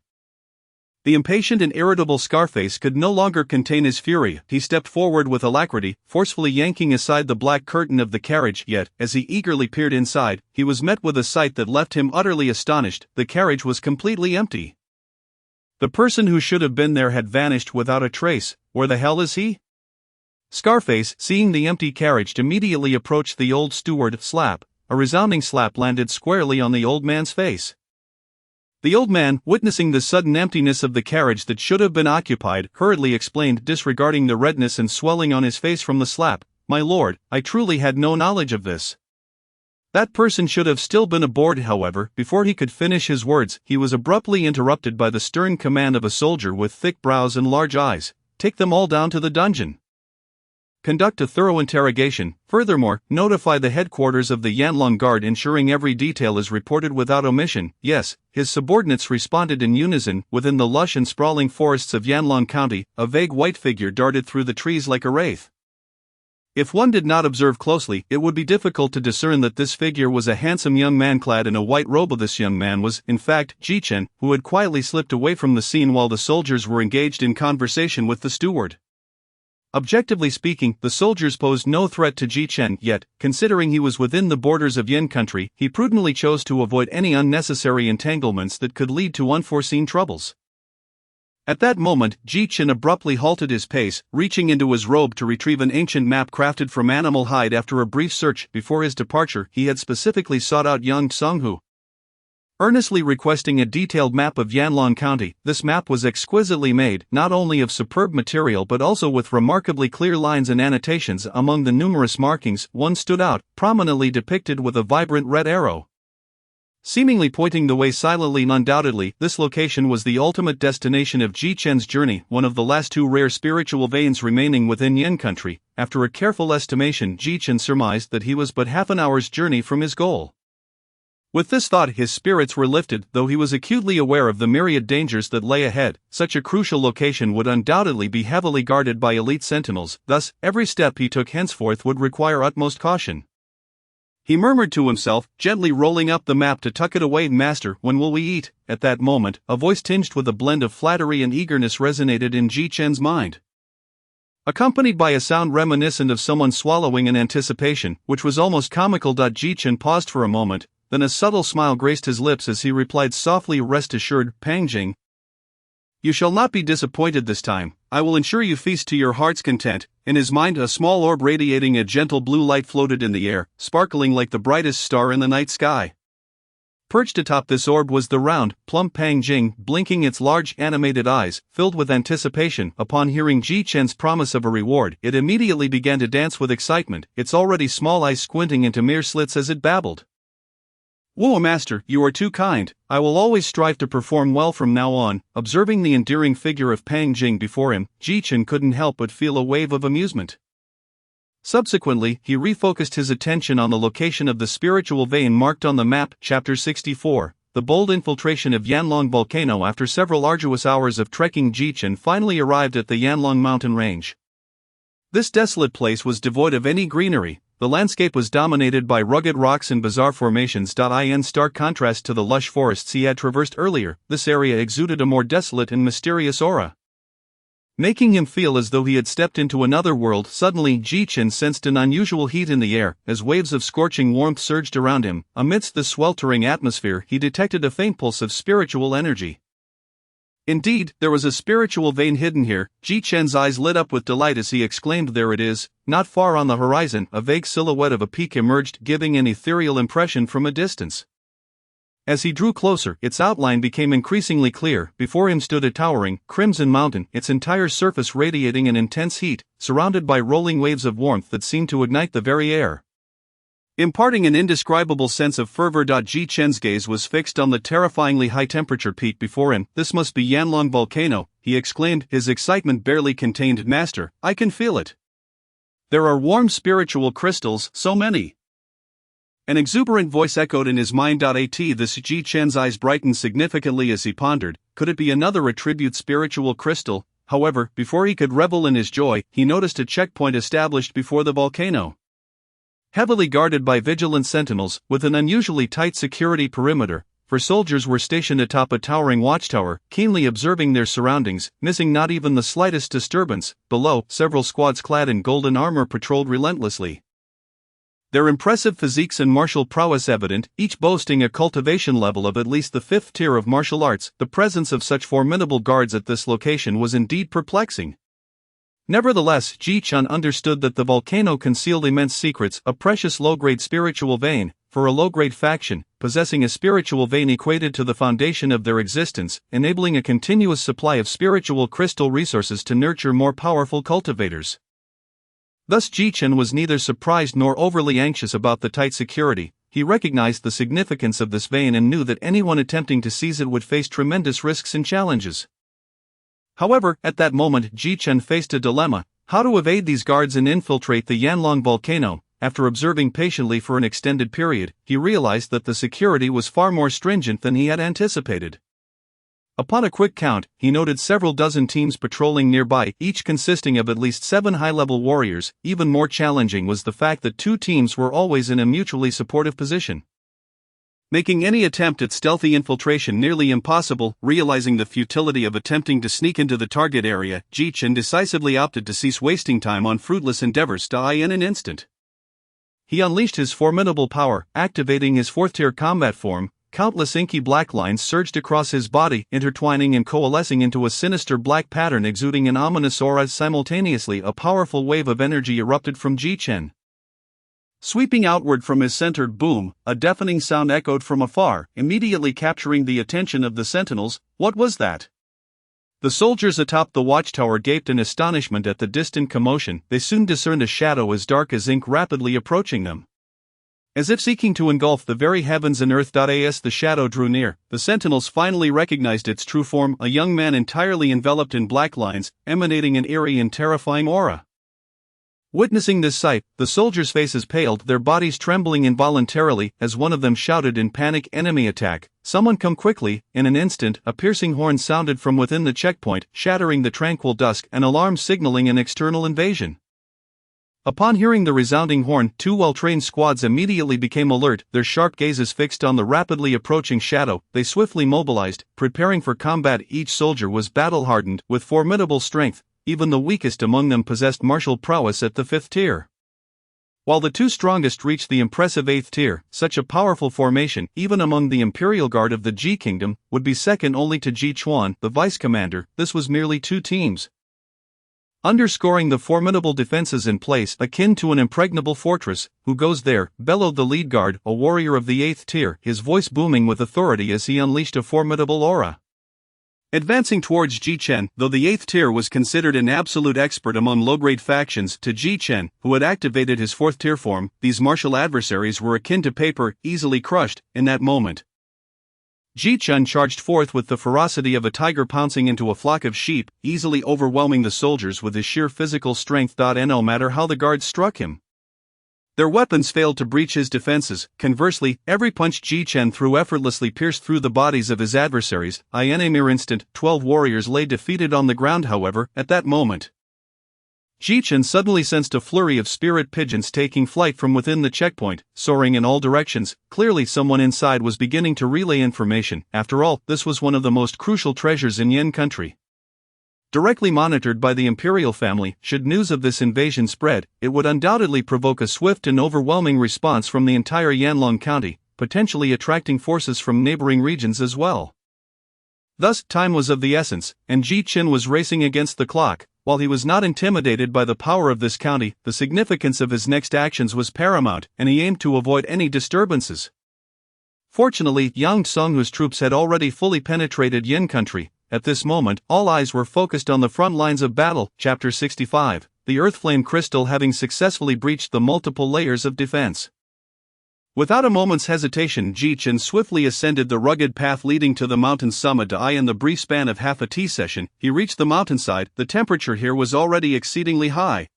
The impatient and irritable Scarface could no longer contain his fury. He stepped forward with alacrity, forcefully yanking aside the black curtain of the carriage. Yet, as he eagerly peered inside, he was met with a sight that left him utterly astonished. The carriage was completely empty. The person who should have been there had vanished without a trace. "Where the hell is he?" Scarface, seeing the empty carriage, immediately approached the old steward. Slap! A resounding slap landed squarely on the old man's face. The old man, witnessing the sudden emptiness of the carriage that should have been occupied, hurriedly explained, disregarding the redness and swelling on his face from the slap, "My lord, I truly had no knowledge of this. That person should have still been aboard." However, before he could finish his words, he was abruptly interrupted by the stern command of a soldier with thick brows and large eyes, "Take them all down to the dungeon. Conduct a thorough interrogation. Furthermore, notify the headquarters of the Yanlong Guard, ensuring every detail is reported without omission." Yes, his subordinates responded in unison. Within the lush and sprawling forests of Yanlong County, a vague white figure darted through the trees like a wraith. If one did not observe closely, it would be difficult to discern that this figure was a handsome young man clad in a white robe. This young man was, in fact, Ji Chen, who had quietly slipped away from the scene while the soldiers were engaged in conversation with the steward. Objectively speaking, the soldiers posed no threat to Ji Chen, yet, considering he was within the borders of Yin country, he prudently chose to avoid any unnecessary entanglements that could lead to unforeseen troubles. At that moment, Ji Chen abruptly halted his pace, reaching into his robe to retrieve an ancient map crafted from animal hide. After a brief search, before his departure, he had specifically sought out young Songhu. earnestly requesting a detailed map of Yanlong County. This map was exquisitely made, not only of superb material but also with remarkably clear lines and annotations. Among the numerous markings, one stood out, prominently depicted with a vibrant red arrow, seemingly pointing the way silently and undoubtedly. This location was the ultimate destination of Ji Chen's journey, one of the last two rare spiritual veins remaining within Yin country. After a careful estimation, Ji Chen surmised that he was but half an hour's journey from his goal. With this thought, his spirits were lifted. Though he was acutely aware of the myriad dangers that lay ahead, such a crucial location would undoubtedly be heavily guarded by elite sentinels, thus, every step he took henceforth would require utmost caution. He murmured to himself, gently rolling up the map to tuck it away. "Master, when will we eat?" At that moment, a voice tinged with a blend of flattery and eagerness resonated in Ji Chen's mind, accompanied by a sound reminiscent of someone swallowing in anticipation, which was almost comical. Ji Chen paused for a moment, then a subtle smile graced his lips as he replied softly, "Rest assured, Pang Jing. You shall not be disappointed this time. I will ensure you feast to your heart's content." In his mind, a small orb radiating a gentle blue light floated in the air, sparkling like the brightest star in the night sky. Perched atop this orb was the round, plump Pang Jing, blinking its large, animated eyes, filled with anticipation. Upon hearing Ji Chen's promise of a reward, it immediately began to dance with excitement, its already small eyes squinting into mere slits as it babbled. "Whoa, master, you are too kind. I will always strive to perform well from now on." Observing the endearing figure of Pang Jing before him, Ji Chen couldn't help but feel a wave of amusement. Subsequently, he refocused his attention on the location of the spiritual vein marked on the map. Chapter 64, The Bold Infiltration of Yanlong Volcano. After several arduous hours of trekking, Ji Chen finally arrived at the Yanlong mountain range. This desolate place was devoid of any greenery. The landscape was dominated by rugged rocks and bizarre formations. In stark contrast to the lush forests he had traversed earlier, this area exuded a more desolate and mysterious aura, making him feel as though he had stepped into another world. Suddenly, Ji Chen sensed an unusual heat in the air, as waves of scorching warmth surged around him. Amidst the sweltering atmosphere, he detected a faint pulse of spiritual energy. Indeed, there was a spiritual vein hidden here. Ji Chen's eyes lit up with delight as he exclaimed, "There it is!" Not far on the horizon, a vague silhouette of a peak emerged, giving an ethereal impression from a distance. As he drew closer, its outline became increasingly clear. Before him stood a towering, crimson mountain, its entire surface radiating an intense heat, surrounded by rolling waves of warmth that seemed to ignite the very air, imparting an indescribable sense of fervor. Ji Chen's gaze was fixed on the terrifyingly high-temperature peak before him. "This must be Yanlong Volcano," he exclaimed, his excitement barely contained. "Master, I can feel it. There are warm spiritual crystals, so many." An exuberant voice echoed in his mind. This Ji Chen's eyes brightened significantly as he pondered, could it be another attribute spiritual crystal? However, before he could revel in his joy, he noticed a checkpoint established before the volcano, heavily guarded by vigilant sentinels, with an unusually tight security perimeter, for soldiers were stationed atop a towering watchtower, keenly observing their surroundings, missing not even the slightest disturbance. Below, several squads clad in golden armor patrolled relentlessly, their impressive physiques and martial prowess evident, each boasting a cultivation level of at least the 5th tier of martial arts. The presence of such formidable guards at this location was indeed perplexing. Nevertheless, Ji Chen understood that the volcano concealed immense secrets. A precious low-grade spiritual vein, for a low-grade faction, possessing a spiritual vein equated to the foundation of their existence, enabling a continuous supply of spiritual crystal resources to nurture more powerful cultivators. Thus Ji Chen was neither surprised nor overly anxious about the tight security. He recognized the significance of this vein and knew that anyone attempting to seize it would face tremendous risks and challenges. However, at that moment Ji Chen faced a dilemma: how to evade these guards and infiltrate the Yanlong volcano. After observing patiently for an extended period, he realized that the security was far more stringent than he had anticipated. Upon a quick count, he noted several dozen teams patrolling nearby, each consisting of at least 7 high-level warriors. Even more challenging was the fact that 2 teams were always in a mutually supportive position, making any attempt at stealthy infiltration nearly impossible. Realizing the futility of attempting to sneak into the target area, Ji Chen decisively opted to cease wasting time on fruitless endeavors. In an instant, he unleashed his formidable power, activating his 4th-tier combat form. Countless inky black lines surged across his body, intertwining and coalescing into a sinister black pattern exuding an ominous aura. Simultaneously, a powerful wave of energy erupted from Ji Chen, Sweeping outward from his centered boom, a deafening sound echoed from afar, immediately capturing the attention of the sentinels. What was that? The soldiers atop the watchtower gaped in astonishment at the distant commotion. They soon discerned a shadow as dark as ink rapidly approaching them. As if seeking to engulf the very heavens and earth. As the shadow drew near, the sentinels finally recognized its true form, a young man entirely enveloped in black lines, emanating an eerie and terrifying aura. Witnessing this sight, the soldiers' faces paled, their bodies trembling involuntarily, as one of them shouted in panic, "Enemy attack! Someone come quickly!" In an instant, a piercing horn sounded from within the checkpoint, shattering the tranquil dusk, an alarm signaling an external invasion. Upon hearing the resounding horn, two well-trained squads immediately became alert, their sharp gazes fixed on the rapidly approaching shadow. They swiftly mobilized, preparing for combat. Each soldier was battle-hardened, with formidable strength. Even the weakest among them possessed martial prowess at the 5th tier. While the two strongest reached the impressive 8th tier, such a powerful formation, even among the Imperial Guard of the Ji Kingdom, would be second only to Ji Chuan, the vice-commander. This was merely two teams, underscoring the formidable defenses in place, akin to an impregnable fortress. "Who goes there?" bellowed the lead guard, a warrior of the 8th tier, his voice booming with authority as he unleashed a formidable aura. Advancing towards Ji Chen, though the 8th tier was considered an absolute expert among low-grade factions, to Ji Chen, who had activated his 4th tier form, these martial adversaries were akin to paper, easily crushed. In that moment, Ji Chen charged forth with the ferocity of a tiger pouncing into a flock of sheep, easily overwhelming the soldiers with his sheer physical strength. No matter how the guards struck him, their weapons failed to breach his defenses. Conversely, every punch Ji Chen threw effortlessly pierced through the bodies of his adversaries. In a mere instant, 12 warriors lay defeated on the ground. However, at that moment, Ji Chen suddenly sensed a flurry of spirit pigeons taking flight from within the checkpoint, soaring in all directions. Clearly someone inside was beginning to relay information. After all, this was one of the most crucial treasures in Yin country, directly monitored by the imperial family. Should news of this invasion spread, it would undoubtedly provoke a swift and overwhelming response from the entire Yanlong County, potentially attracting forces from neighboring regions as well. Thus, time was of the essence, and Ji Chen was racing against the clock. While he was not intimidated by the power of this county, the significance of his next actions was paramount, and he aimed to avoid any disturbances. Fortunately, Yang Tsunghu's troops had already fully penetrated Yin country. At this moment, all eyes were focused on the front lines of battle. Chapter 65, the Earthflame Crystal having successfully breached the multiple layers of defense. Without a moment's hesitation, Ji Chen swiftly ascended the rugged path leading to the mountain summit. In the brief span of half a tea session, he reached the mountainside. The temperature here was already exceedingly high,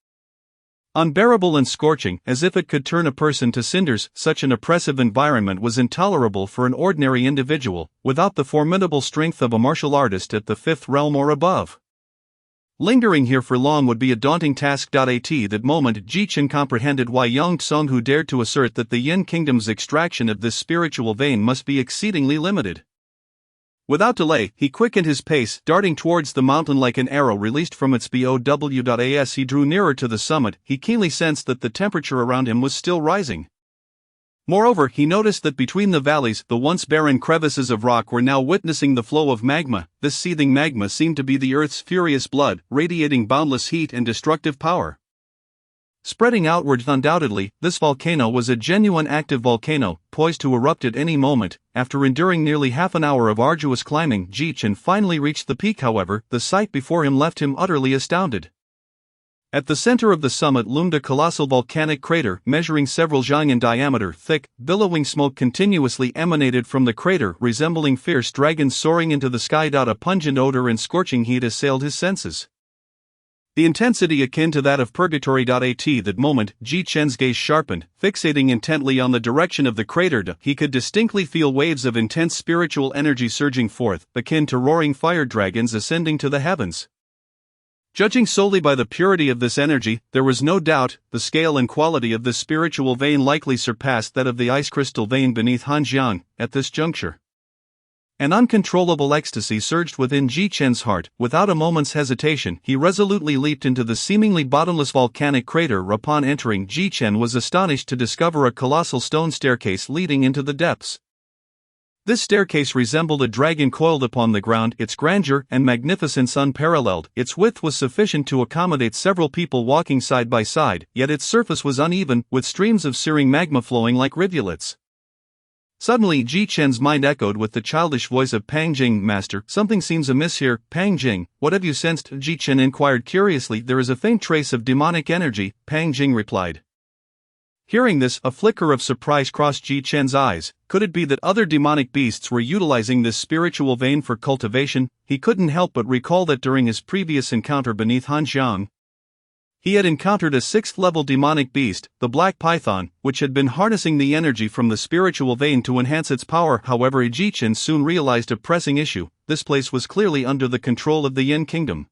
unbearable and scorching, as if it could turn a person to cinders. Such an oppressive environment was intolerable for an ordinary individual, without the formidable strength of a martial artist at the 5th realm or above. Lingering here for long would be a daunting task. At that moment, Ji Chen comprehended why Yang Tsunghu dared to assert that the Yin Kingdom's extraction of this spiritual vein must be exceedingly limited. Without delay, he quickened his pace, darting towards the mountain like an arrow released from its bow. As he drew nearer to the summit, he keenly sensed that the temperature around him was still rising. Moreover, he noticed that between the valleys, the once barren crevices of rock were now witnessing the flow of magma. This seething magma seemed to be the Earth's furious blood, radiating boundless heat and destructive power. Spreading outward, undoubtedly, this volcano was a genuine active volcano, poised to erupt at any moment. After enduring nearly half an hour of arduous climbing, Ji Chen finally reached the peak. However, the sight before him left him utterly astounded. At the center of the summit loomed a colossal volcanic crater, measuring several zhang in diameter. Thick, billowing smoke continuously emanated from the crater, resembling fierce dragons soaring into the sky. A pungent odor and scorching heat assailed his senses, the intensity akin to that of purgatory. At that moment, Ji Chen's gaze sharpened, fixating intently on the direction of the crater. He could distinctly feel waves of intense spiritual energy surging forth, akin to roaring fire dragons ascending to the heavens. Judging solely by the purity of this energy, there was no doubt the scale and quality of this spiritual vein likely surpassed that of the ice crystal vein beneath Hanjiang. At this juncture, an uncontrollable ecstasy surged within Ji Chen's heart. Without a moment's hesitation, he resolutely leaped into the seemingly bottomless volcanic crater. Upon entering, Ji Chen was astonished to discover a colossal stone staircase leading into the depths. This staircase resembled a dragon coiled upon the ground, its grandeur and magnificence unparalleled. Its width was sufficient to accommodate several people walking side by side, yet its surface was uneven, with streams of searing magma flowing like rivulets. Suddenly Ji Chen's mind echoed with the childish voice of Pang Jing. "Master, something seems amiss here." "Pang Jing, what have you sensed?" Ji Chen inquired curiously. "There is a faint trace of demonic energy," Pang Jing replied. Hearing this, a flicker of surprise crossed Ji Chen's eyes. Could it be that other demonic beasts were utilizing this spiritual vein for cultivation? He couldn't help but recall that during his previous encounter beneath Hanjiang, he had encountered a 6th-level demonic beast, the Black Python, which had been harnessing the energy from the spiritual vein to enhance its power. However, Ji Chen soon realized a pressing issue: this place was clearly under the control of the Yin Kingdom.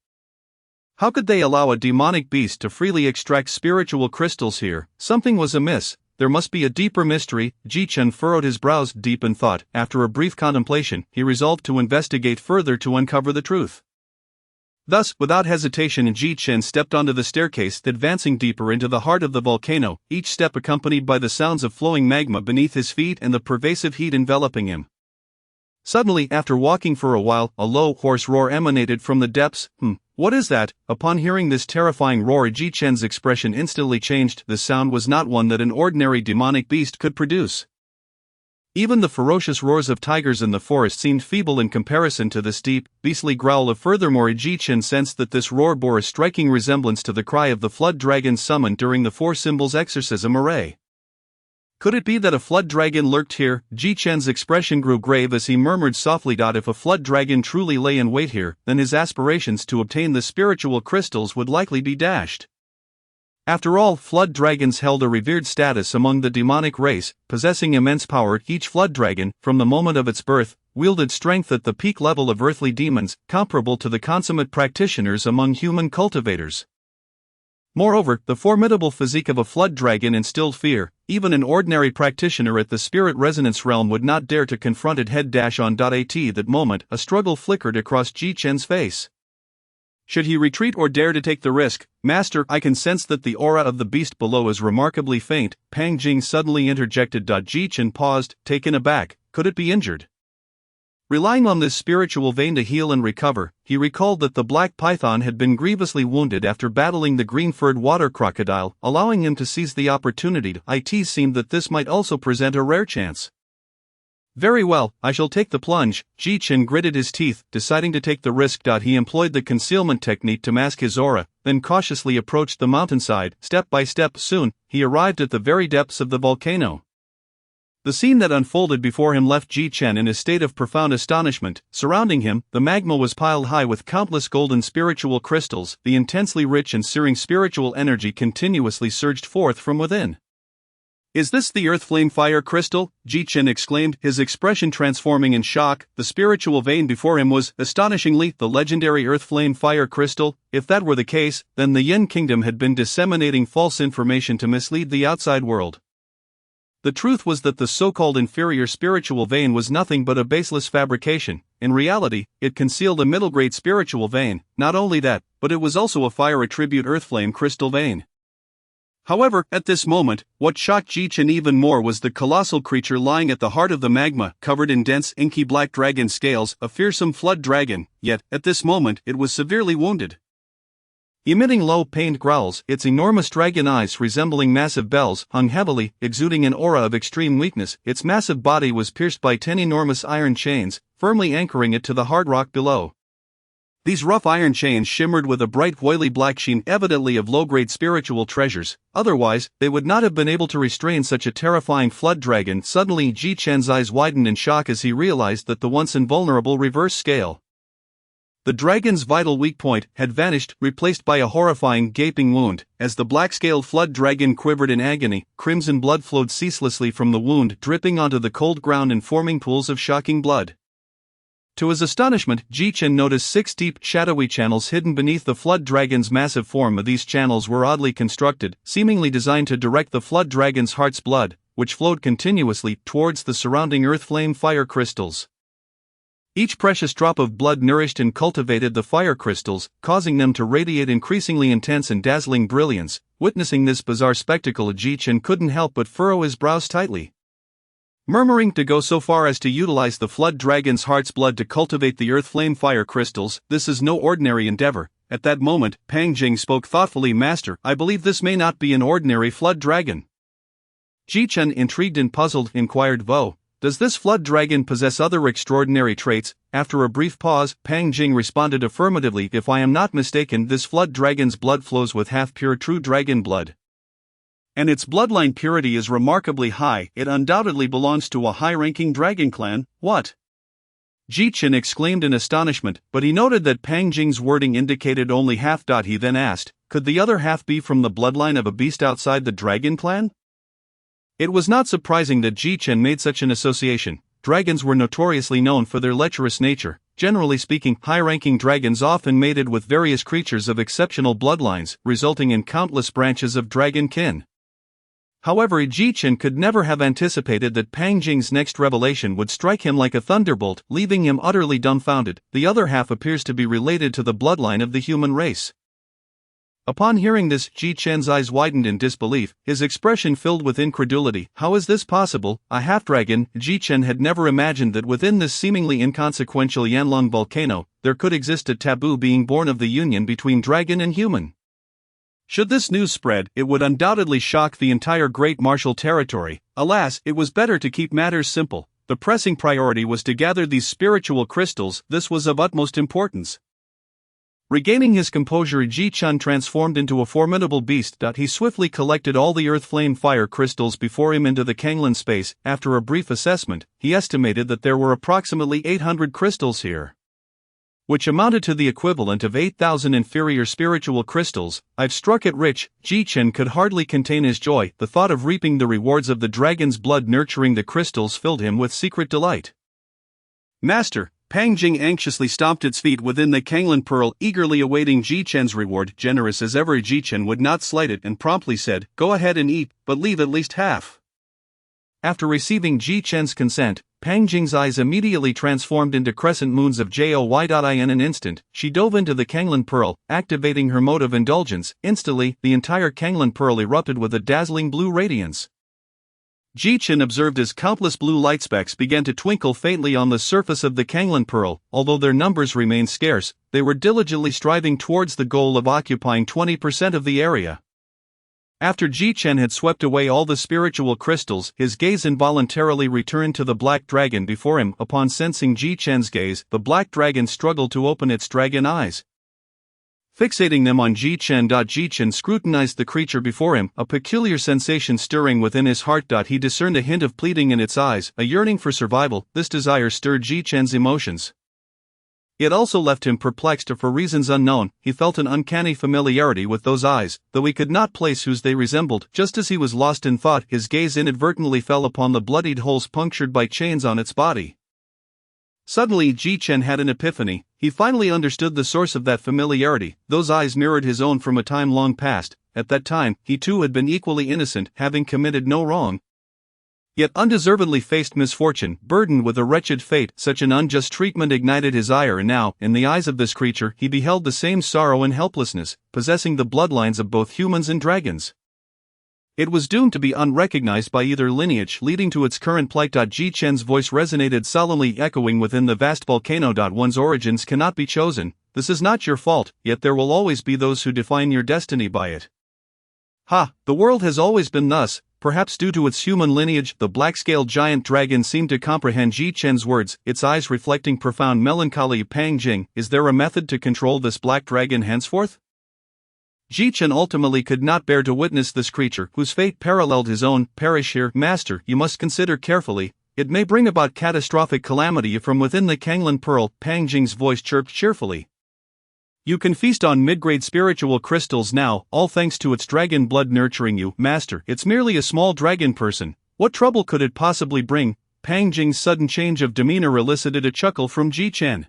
How could they allow a demonic beast to freely extract spiritual crystals here? Something was amiss. There must be a deeper mystery. Ji Chen furrowed his brows deep in thought. After a brief contemplation, he resolved to investigate further to uncover the truth. Thus, without hesitation, Ji Chen stepped onto the staircase, advancing deeper into the heart of the volcano, each step accompanied by the sounds of flowing magma beneath his feet and the pervasive heat enveloping him. Suddenly, after walking for a while, a low, hoarse roar emanated from the depths. What is that?" Upon hearing this terrifying roar, Ji Chen's expression instantly changed. The sound was not one that an ordinary demonic beast could produce. Even the ferocious roars of tigers in the forest seemed feeble in comparison to this deep, beastly growl of. Furthermore, Ji Chen sensed that this roar bore a striking resemblance to the cry of the flood dragon summoned during the Four Symbols exorcism array. Could it be that a flood dragon lurked here? Ji Chen's expression grew grave as he murmured softly. "If a flood dragon truly lay in wait here, then his aspirations to obtain the spiritual crystals would likely be dashed." After all, flood dragons held a revered status among the demonic race, possessing immense power. Each flood dragon, from the moment of its birth, wielded strength at the peak level of earthly demons, comparable to the consummate practitioners among human cultivators. Moreover, the formidable physique of a flood dragon instilled fear. Even an ordinary practitioner at the spirit resonance realm would not dare to confront it head-on. At that moment, a struggle flickered across Ji Chen's face. Should he retreat or dare to take the risk? "Master, I can sense that the aura of the beast below is remarkably faint," Pang Jing suddenly interjected. Ji Chen paused, taken aback. Could it be injured? Relying on this spiritual vein to heal and recover, he recalled that the Black Python had been grievously wounded after battling the green-furred water crocodile, allowing him to seize the opportunity. It seemed that this might also present a rare chance. "Very well, I shall take the plunge." Ji Chen gritted his teeth, deciding to take the risk. He employed the concealment technique to mask his aura, then cautiously approached the mountainside, step by step. Soon, he arrived at the very depths of the volcano. The scene that unfolded before him left Ji Chen in a state of profound astonishment. Surrounding him, the magma was piled high with countless golden spiritual crystals. The intensely rich and searing spiritual energy continuously surged forth from within. "Is this the Earth Flame Fire Crystal?" Ji Chen exclaimed, his expression transforming in shock. The spiritual vein before him was, astonishingly, the legendary Earth Flame Fire Crystal. If that were the case, then the Yin Kingdom had been disseminating false information to mislead the outside world. The truth was that the so-called inferior spiritual vein was nothing but a baseless fabrication. In reality, it concealed a middle-grade spiritual vein. Not only that, but it was also a fire attribute Earthflame crystal vein. However, at this moment, what shocked Ji Chen even more was the colossal creature lying at the heart of the magma, covered in dense, inky black dragon scales, a fearsome flood dragon. Yet, at this moment, it was severely wounded. Emitting low, pained growls, its enormous dragon eyes resembling massive bells hung heavily, exuding an aura of extreme weakness. Its massive body was pierced by 10 enormous iron chains, firmly anchoring it to the hard rock below. These rough iron chains shimmered with a bright oily black sheen, evidently of low-grade spiritual treasures. Otherwise, they would not have been able to restrain such a terrifying flood dragon. Suddenly Ji Chen's eyes widened in shock as he realized that the once invulnerable reverse scale, the dragon's vital weak point, had vanished, replaced by a horrifying gaping wound. As the black-scaled flood dragon quivered in agony, crimson blood flowed ceaselessly from the wound, dripping onto the cold ground and forming pools of shocking blood. To his astonishment, Ji Chen noticed 6 deep, shadowy channels hidden beneath the flood dragon's massive form. These channels were oddly constructed, seemingly designed to direct the flood dragon's heart's blood, which flowed continuously towards the surrounding earth flame fire crystals. Each precious drop of blood nourished and cultivated the fire crystals, causing them to radiate increasingly intense and dazzling brilliance. Witnessing this bizarre spectacle, Ji Chen couldn't help but furrow his brows tightly. murmuring to go so far as to utilize the flood dragon's heart's blood to cultivate the earth flame fire crystals. This is no ordinary endeavor. At that moment, Pang Jing spoke thoughtfully. Master, I believe this may not be an ordinary flood dragon. Ji Chen, intrigued and puzzled, inquired, Vo, does this flood dragon possess other extraordinary traits? After a brief pause, Pang Jing responded affirmatively. If I am not mistaken, this flood dragon's blood flows with half-pure true dragon blood. And its bloodline purity is remarkably high. It undoubtedly belongs to a high-ranking dragon clan. What? Ji Chen exclaimed in astonishment, but he noted that Pang Jing's wording indicated only half. He then asked, could the other half be from the bloodline of a beast outside the dragon clan? It was not surprising that Ji Chen made such an association. Dragons were notoriously known for their lecherous nature. Generally speaking, high-ranking dragons often mated with various creatures of exceptional bloodlines, resulting in countless branches of dragon kin. However, Ji Chen could never have anticipated that Pang Jing's next revelation would strike him like a thunderbolt, leaving him utterly dumbfounded. The other half appears to be related to the bloodline of the human race. Upon hearing this, Ji Chen's eyes widened in disbelief, his expression filled with incredulity. How is this possible? A half-dragon? Ji Chen had never imagined that within this seemingly inconsequential Yanlong volcano, there could exist a taboo being born of the union between dragon and human. Should this news spread, it would undoubtedly shock the entire Great Martial Territory. Alas, it was better to keep matters simple. The pressing priority was to gather these spiritual crystals. This was of utmost importance. Regaining his composure, Ji Chen transformed into a formidable beast. He swiftly collected all the earth flame fire crystals before him into the Kanglan space. After a brief assessment, he estimated that there were approximately 800 crystals here, which amounted to the equivalent of 8,000 inferior spiritual crystals. I've struck it rich. Ji Chen could hardly contain his joy. The thought of reaping the rewards of the dragon's blood nurturing the crystals filled him with secret delight. Master, Pang Jing anxiously stomped its feet within the Kanglan pearl, eagerly awaiting Ji Chen's reward. Generous as ever, Ji Chen would not slight it and promptly said, go ahead and eat, but leave at least half. After receiving Ji Chen's consent, Pang Jing's eyes immediately transformed into crescent moons of joy. In an instant, she dove into the Kanglan pearl, activating her mode of indulgence. Instantly, the entire Kanglan pearl erupted with a dazzling blue radiance. Ji Chen observed as countless blue light specks began to twinkle faintly on the surface of the Kanglan pearl. Although their numbers remained scarce, they were diligently striving towards the goal of occupying 20% of the area. After Ji Chen had swept away all the spiritual crystals, his gaze involuntarily returned to the black dragon before him. Upon sensing Ji Chen's gaze, the black dragon struggled to open its dragon eyes. Fixating them on Ji Chen, Ji Chen scrutinized the creature before him, a peculiar sensation stirring within his heart. He discerned a hint of pleading in its eyes, a yearning for survival. This desire stirred Ji Chen's emotions. It also left him perplexed. For reasons unknown, he felt an uncanny familiarity with those eyes, though he could not place whose they resembled. Just as he was lost in thought, his gaze inadvertently fell upon the bloodied holes punctured by chains on its body. Suddenly, Ji Chen had an epiphany. He finally understood the source of that familiarity. Those eyes mirrored his own from a time long past. At that time, he too had been equally innocent, having committed no wrong, yet undeservedly faced misfortune, burdened with a wretched fate. Such an unjust treatment ignited his ire, and now, in the eyes of this creature, he beheld the same sorrow and helplessness, possessing the bloodlines of both humans and dragons. It was doomed to be unrecognized by either lineage, leading to its current plight. Ji Chen's voice resonated solemnly, echoing within the vast volcano. One's origins cannot be chosen. This is not your fault, yet there will always be those who define your destiny by it. Ha, the world has always been thus. Perhaps due to its human lineage, the black-scaled giant dragon seemed to comprehend Ji Chen's words, its eyes reflecting profound melancholy. Pang Jing, is there a method to control this black dragon henceforth? Ji Chen ultimately could not bear to witness this creature, whose fate paralleled his own, perish here. Master, you must consider carefully. It may bring about catastrophic calamity from within the Kanglan pearl. Pang Jing's voice chirped cheerfully. You can feast on mid-grade spiritual crystals now, all thanks to its dragon blood nurturing you. Master, it's merely a small dragon person. What trouble could it possibly bring? Pang Jing's sudden change of demeanor elicited a chuckle from Ji Chen.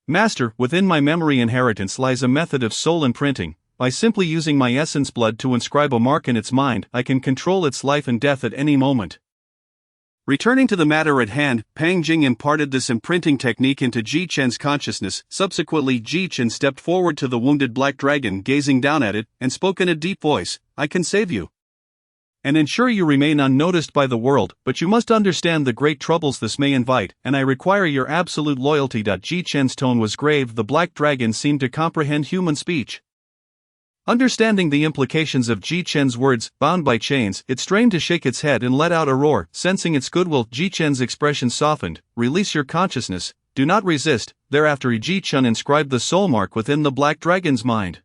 Master, within my memory inheritance lies a method of soul imprinting. By simply using my essence blood to inscribe a mark in its mind, I can control its life and death at any moment. Returning to the matter at hand, Pang Jing imparted this imprinting technique into Ji Chen's consciousness. Subsequently, Ji Chen stepped forward to the wounded black dragon, gazing down at it, and spoke in a deep voice, I can save you. and ensure you remain unnoticed by the world, but you must understand the great troubles this may invite, and I require your absolute loyalty. Ji Chen's tone was grave. The black dragon seemed to comprehend human speech. Understanding the implications of Ji Chen's words, bound by chains, it strained to shake its head and let out a roar. Sensing its goodwill, Ji Chen's expression softened. Release your consciousness, do not resist. Thereafter Ji Chen inscribed the soul mark within the black dragon's mind.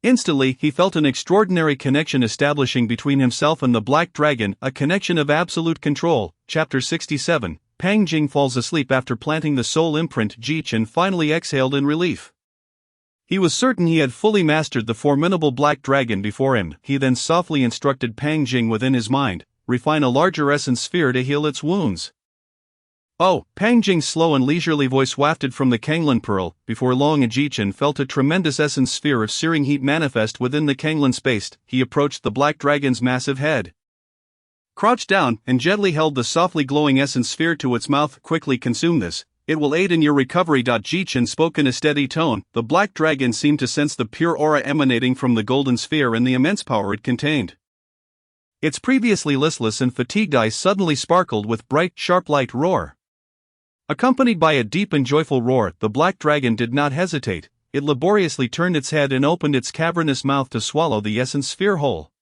Instantly, he felt an extraordinary connection establishing between himself and the black dragon, a connection of absolute control. Chapter 67, Pang Jing falls asleep. After planting the soul imprint, Ji Chen finally exhaled in relief. He was certain he had fully mastered the formidable black dragon before him. He then softly instructed Pang Jing within his mind, refine a larger essence sphere to heal its wounds. Oh, Pang Jing's slow and leisurely voice wafted from the Kanglin Pearl. Before long, Ji Chen felt a tremendous essence sphere of searing heat manifest within the Kanglin space. He approached the black dragon's massive head, crouched down, and gently held the softly glowing essence sphere to its mouth. Quickly consume this. It will aid in your recovery. Ji Chen spoke in a steady tone. The black dragon seemed to sense the pure aura emanating from the golden sphere and the immense power it contained. Its previously listless and fatigued eyes suddenly sparkled with bright, sharp light. Roar. Accompanied by a deep and joyful roar, the black dragon did not hesitate. It laboriously turned its head and opened its cavernous mouth to swallow the essence sphere whole.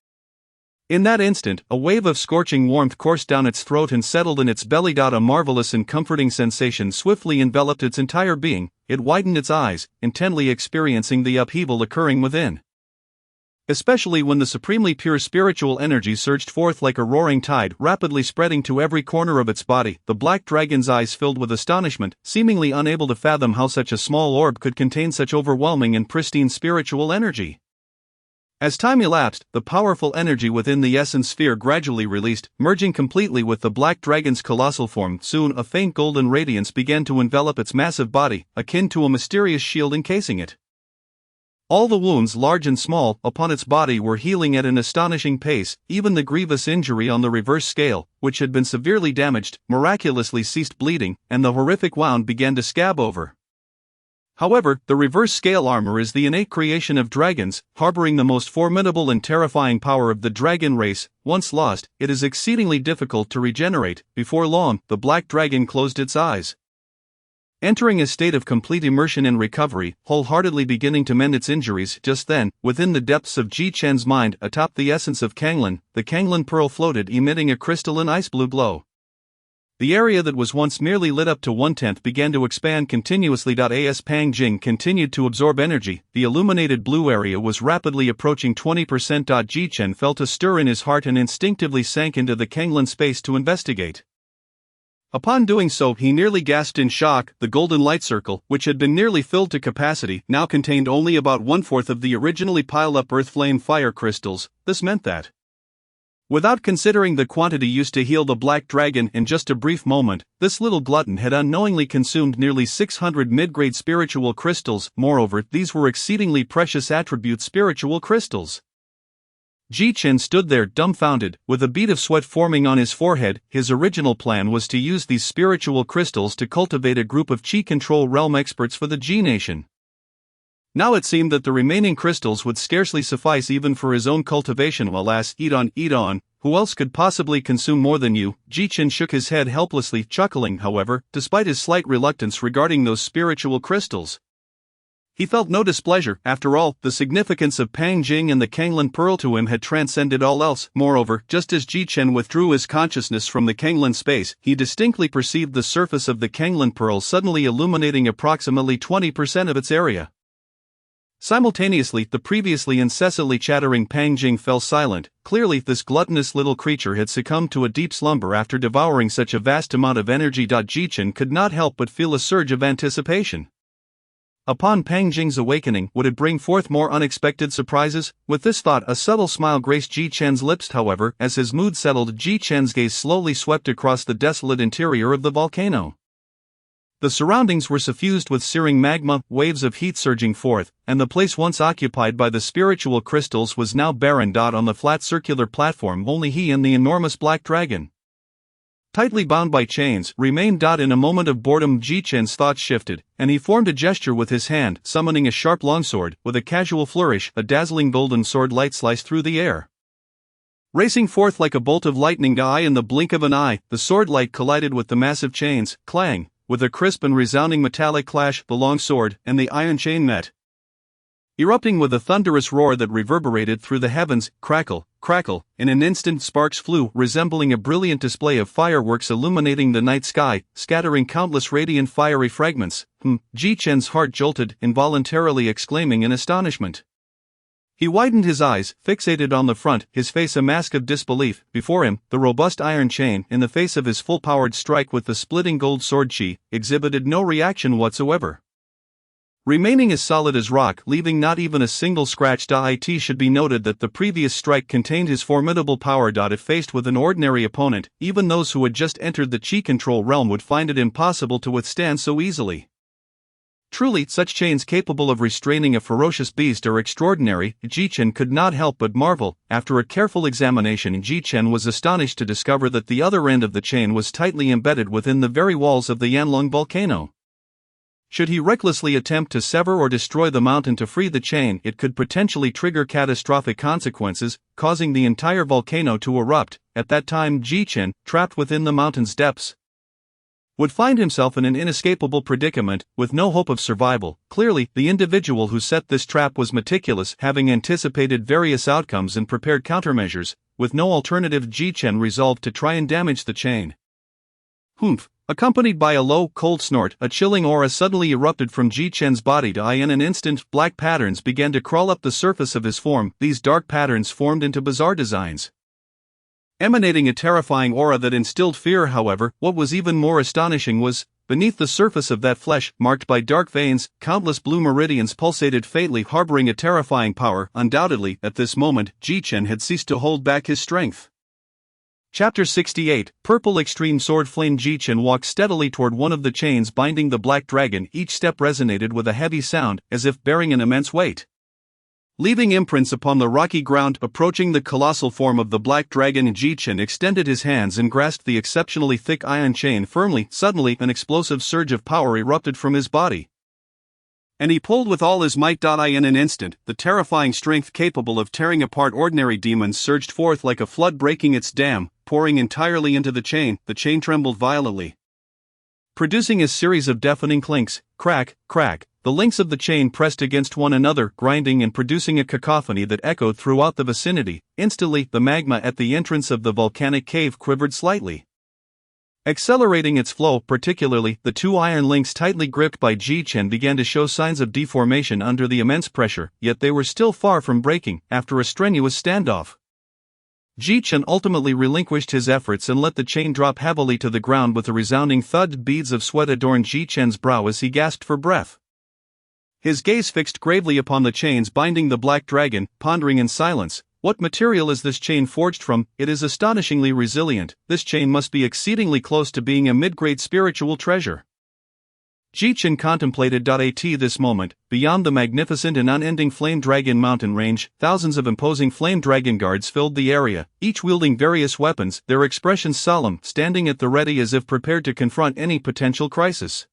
In that instant, a wave of scorching warmth coursed down its throat and settled in its belly. A marvelous and comforting sensation swiftly enveloped its entire being. It widened its eyes, intently experiencing the upheaval occurring within. Especially when the supremely pure spiritual energy surged forth like a roaring tide, rapidly spreading to every corner of its body. The black dragon's eyes filled with astonishment, seemingly unable to fathom how such a small orb could contain such overwhelming and pristine spiritual energy. As time elapsed, the powerful energy within the essence sphere gradually released, merging completely with the black dragon's colossal form. Soon a faint golden radiance began to envelop its massive body, akin to a mysterious shield encasing it. All the wounds, large and small, upon its body were healing at an astonishing pace. Even the grievous injury on the reverse scale, which had been severely damaged, miraculously ceased bleeding, and the horrific wound began to scab over. However, the reverse scale armor is the innate creation of dragons, harboring the most formidable and terrifying power of the dragon race. Once lost, it is exceedingly difficult to regenerate. Before long, the black dragon closed its eyes, entering a state of complete immersion and recovery, wholeheartedly beginning to mend its injuries. Just then, within the depths of Ji Chen's mind, atop the essence of Kanglin, the Kanglin Pearl floated, emitting a crystalline ice-blue glow. The area that was once merely lit up to 1/10 began to expand continuously. As Pang Jing continued to absorb energy, the illuminated blue area was rapidly approaching 20%. Ji Chen felt a stir in his heart and instinctively sank into the Kanglin space to investigate. Upon doing so, he nearly gasped in shock. The golden light circle, which had been nearly filled to capacity, now contained only about 1/4 of the originally piled-up earth flame fire crystals. This meant that, without considering the quantity used to heal the black dragon in just a brief moment, this little glutton had unknowingly consumed nearly 600 mid-grade spiritual crystals. Moreover, these were exceedingly precious attribute spiritual crystals. Ji Chen stood there dumbfounded, with a bead of sweat forming on his forehead. His original plan was to use these spiritual crystals to cultivate a group of Qi control realm experts for the Ji Nation. Now it seemed that the remaining crystals would scarcely suffice even for his own cultivation. Alas, eat on, who else could possibly consume more than you? Ji Chen shook his head helplessly, chuckling, however, despite his slight reluctance regarding those spiritual crystals. He felt no displeasure. After all, the significance of Pang Jing and the Kanglin Pearl to him had transcended all else. Moreover, just as Ji Chen withdrew his consciousness from the Kanglin space, he distinctly perceived the surface of the Kanglin Pearl suddenly illuminating approximately 20% of its area. Simultaneously, the previously incessantly chattering Pang Jing fell silent. Clearly, this gluttonous little creature had succumbed to a deep slumber after devouring such a vast amount of energy. Ji Chen could not help but feel a surge of anticipation. Upon Pang Jing's awakening, would it bring forth more unexpected surprises? With this thought, a subtle smile graced Ji Chen's lips. However, as his mood settled, Ji Chen's gaze slowly swept across the desolate interior of the volcano. The surroundings were suffused with searing magma, waves of heat surging forth, and the place once occupied by the spiritual crystals was now barren. On the flat circular platform, only he and the enormous black dragon, tightly bound by chains, remained. In a moment of boredom, Ji Chen's thoughts shifted, and he formed a gesture with his hand, summoning a sharp longsword. With a casual flourish, a dazzling golden sword light sliced through the air. Racing forth like a bolt of lightning, in the blink of an eye, the sword light collided with the massive chains. Clang! With a crisp and resounding metallic clash, the long sword and the iron chain met. Erupting with a thunderous roar that reverberated through the heavens, crackle, crackle, in an instant sparks flew, resembling a brilliant display of fireworks illuminating the night sky, scattering countless radiant fiery fragments. Ji Chen's heart jolted, involuntarily exclaiming in astonishment. He widened his eyes, fixated on the front, his face a mask of disbelief. Before him, the robust iron chain, in the face of his full-powered strike with the splitting gold sword chi, exhibited no reaction whatsoever. Remaining as solid as rock, leaving not even a single scratch. It should be noted that the previous strike contained his formidable power. If faced with an ordinary opponent, even those who had just entered the chi control realm would find it impossible to withstand so easily. Truly, such chains capable of restraining a ferocious beast are extraordinary. Ji Chen could not help but marvel. After a careful examination, Ji Chen was astonished to discover that the other end of the chain was tightly embedded within the very walls of the Yanlong volcano. Should he recklessly attempt to sever or destroy the mountain to free the chain, it could potentially trigger catastrophic consequences, causing the entire volcano to erupt. At that time, Ji Chen, trapped within the mountain's depths, would find himself in an inescapable predicament, with no hope of survival. Clearly, the individual who set this trap was meticulous, having anticipated various outcomes and prepared countermeasures. With no alternative, Ji Chen resolved to try and damage the chain. Humph! Accompanied by a low, cold snort, a chilling aura suddenly erupted from Ji Chen's body. In an instant, black patterns began to crawl up the surface of his form. These dark patterns formed into bizarre designs, emanating a terrifying aura that instilled fear. However, what was even more astonishing was, beneath the surface of that flesh, marked by dark veins, countless blue meridians pulsated faintly, harboring a terrifying power. Undoubtedly, at this moment, Ji Chen had ceased to hold back his strength. Chapter 68, Purple Extreme Sword Flame. Ji Chen walked steadily toward one of the chains binding the black dragon. Each step resonated with a heavy sound, as if bearing an immense weight, leaving imprints upon the rocky ground. Approaching the colossal form of the black dragon, Ji Chen extended his hands and grasped the exceptionally thick iron chain firmly. Suddenly, an explosive surge of power erupted from his body, and he pulled with all his might. In an instant, the terrifying strength capable of tearing apart ordinary demons surged forth like a flood breaking its dam, pouring entirely into the chain. The chain trembled violently, producing a series of deafening clinks. Crack, crack. The links of the chain pressed against one another, grinding and producing a cacophony that echoed throughout the vicinity. Instantly, the magma at the entrance of the volcanic cave quivered slightly, accelerating its flow. Particularly, the two iron links tightly gripped by Ji Chen began to show signs of deformation under the immense pressure, yet they were still far from breaking. After a strenuous standoff, Ji Chen ultimately relinquished his efforts and let the chain drop heavily to the ground with a resounding thud. Beads of sweat adorned Ji Chen's brow as he gasped for breath. His gaze fixed gravely upon the chains binding the black dragon, pondering in silence. What material is this chain forged from? It is astonishingly resilient. This chain must be exceedingly close to being a mid-grade spiritual treasure. Ji Chen contemplated. At this moment, beyond the magnificent and unending Flame Dragon mountain range, thousands of imposing Flame Dragon guards filled the area, each wielding various weapons, their expressions solemn, standing at the ready as if prepared to confront any potential crisis.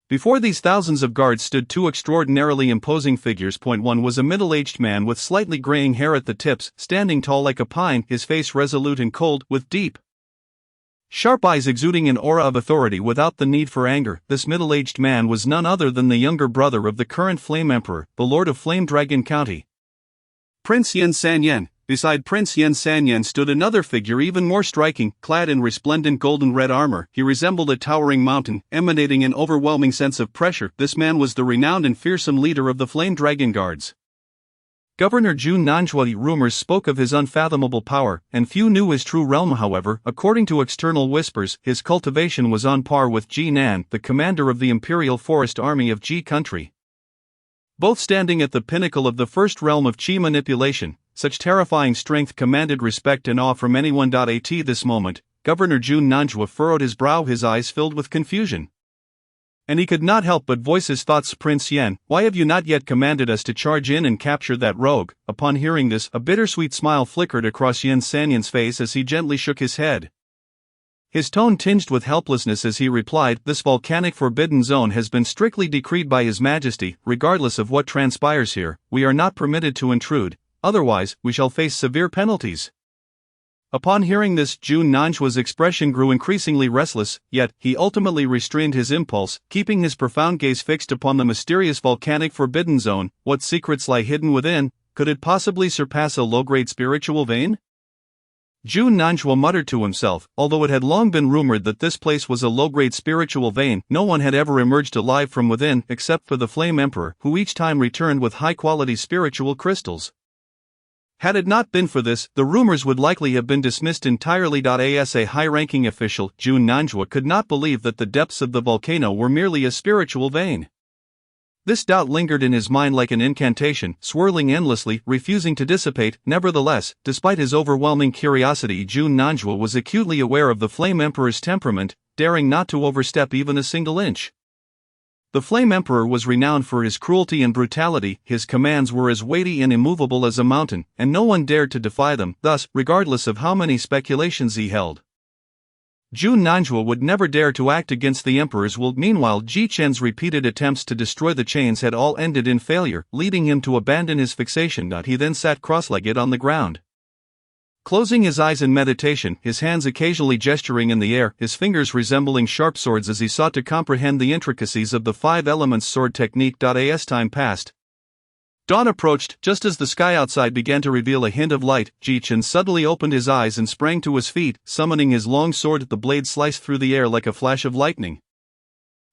Before these thousands of guards stood two extraordinarily imposing figures. One was a middle-aged man with slightly graying hair at the tips, standing tall like a pine, his face resolute and cold, with deep, sharp eyes exuding an aura of authority without the need for anger. This middle-aged man was none other than the younger brother of the current Flame Emperor, the Lord of Flame Dragon County, Prince Yen Sanyan. Beside Prince Yen Sanyan stood another figure even more striking. Clad in resplendent golden-red armor, he resembled a towering mountain, emanating an overwhelming sense of pressure. This man was the renowned and fearsome leader of the Flame Dragon Guards, Governor Jun Nanjua. Rumors spoke of his unfathomable power, and few knew his true realm. However, according to external whispers, his cultivation was on par with Ji Nan, the commander of the Imperial Forest Army of Ji Country. Both standing at the pinnacle of the first realm of Qi manipulation, such terrifying strength commanded respect and awe from anyone. At this moment, Governor Jun Nanjua furrowed his brow, his eyes filled with confusion, and he could not help but voice his thoughts. Prince Yen, why have you not yet commanded us to charge in and capture that rogue? Upon hearing this, a bittersweet smile flickered across Yen Sanyan's face as he gently shook his head, his tone tinged with helplessness as he replied, "This volcanic forbidden zone has been strictly decreed by His Majesty. Regardless of what transpires here, we are not permitted to intrude, otherwise we shall face severe penalties." Upon hearing this, Jun Nanjua's expression grew increasingly restless, yet he ultimately restrained his impulse, keeping his profound gaze fixed upon the mysterious volcanic forbidden zone. What secrets lie hidden within? Could it possibly surpass a low-grade spiritual vein? Jun Nanjua muttered to himself. Although it had long been rumored that this place was a low-grade spiritual vein, no one had ever emerged alive from within except for the Flame Emperor, who each time returned with high-quality spiritual crystals. Had it not been for this, the rumors would likely have been dismissed entirely. As a high-ranking official, Jun Nanjua could not believe that the depths of the volcano were merely a spiritual vein. This doubt lingered in his mind like an incantation, swirling endlessly, refusing to dissipate. Nevertheless, despite his overwhelming curiosity, Jun Nanjua was acutely aware of the Flame Emperor's temperament, daring not to overstep even a single inch. The Flame Emperor was renowned for his cruelty and brutality, his commands were as weighty and immovable as a mountain, and no one dared to defy them. Thus, regardless of how many speculations he held, Jun Nanjua would never dare to act against the Emperor's will. Meanwhile, Ji Chen's repeated attempts to destroy the chains had all ended in failure, leading him to abandon his fixation. He then sat cross-legged on the ground, closing his eyes in meditation, his hands occasionally gesturing in the air, his fingers resembling sharp swords as he sought to comprehend the intricacies of the five elements sword technique. As time passed, dawn approached. Just as the sky outside began to reveal a hint of light, Ji Chen suddenly opened his eyes and sprang to his feet, summoning his long sword. The blade sliced through the air like a flash of lightning,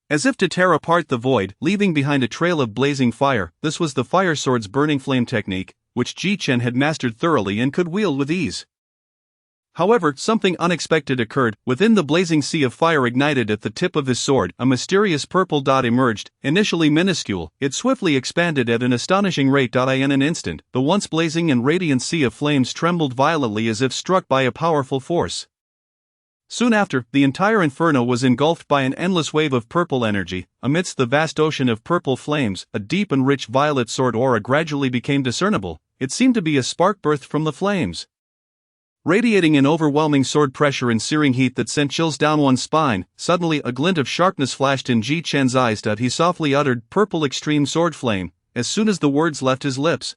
as if to tear apart the void, leaving behind a trail of blazing fire. This was the fire sword's burning flame technique, which Ji Chen had mastered thoroughly and could wield with ease. However, something unexpected occurred. Within the blazing sea of fire ignited at the tip of his sword, a mysterious purple dot emerged. Initially minuscule, it swiftly expanded at an astonishing rate. In an instant, the once blazing and radiant sea of flames trembled violently as if struck by a powerful force. Soon after, the entire inferno was engulfed by an endless wave of purple energy. Amidst the vast ocean of purple flames, a deep and rich violet sword aura gradually became discernible. It seemed to be a spark birthed from the flames, radiating an overwhelming sword pressure and searing heat that sent chills down one's spine. Suddenly, a glint of sharpness flashed in Ji Chen's eyes. He softly uttered, "Purple extreme sword flame," as soon as the words left his lips.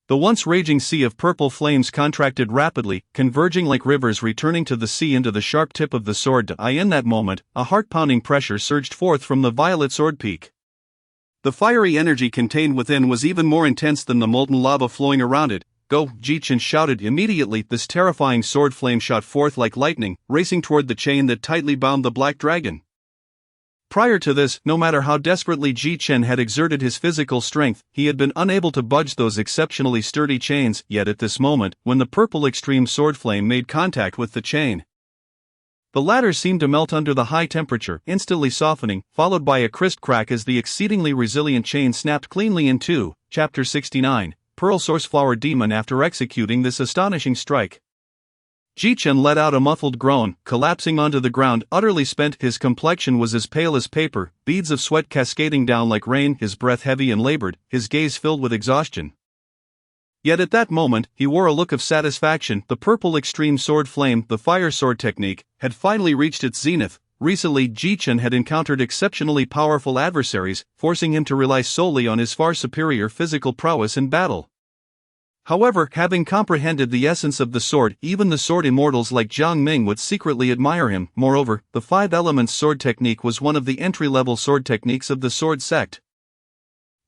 The once raging sea of purple flames contracted rapidly, converging like rivers returning to the sea into the sharp tip of the sword. In that moment, a heart-pounding pressure surged forth from the violet sword peak. The fiery energy contained within was even more intense than the molten lava flowing around it. "Go!" Ji Chen shouted. Immediately, this terrifying sword flame shot forth like lightning, racing toward the chain that tightly bound the black dragon. Prior to this, no matter how desperately Ji Chen had exerted his physical strength, he had been unable to budge those exceptionally sturdy chains. Yet at this moment, when the purple extreme sword flame made contact with the chain, the latter seemed to melt under the high temperature, instantly softening, followed by a crisp crack as the exceedingly resilient chain snapped cleanly in two. Chapter 69. Pearl Sourceflower Demon. After executing this astonishing strike, Ji Chen let out a muffled groan, collapsing onto the ground, utterly spent. His complexion was as pale as paper, beads of sweat cascading down like rain, his breath heavy and labored, his gaze filled with exhaustion. Yet at that moment, he wore a look of satisfaction. The purple extreme sword flame, the fire sword technique, had finally reached its zenith. Recently, Ji Chen had encountered exceptionally powerful adversaries, forcing him to rely solely on his far superior physical prowess in battle. However, having comprehended the essence of the sword, even the sword immortals like Jiang Ming would secretly admire him. Moreover, the five elements sword technique was one of the entry-level sword techniques of the sword sect.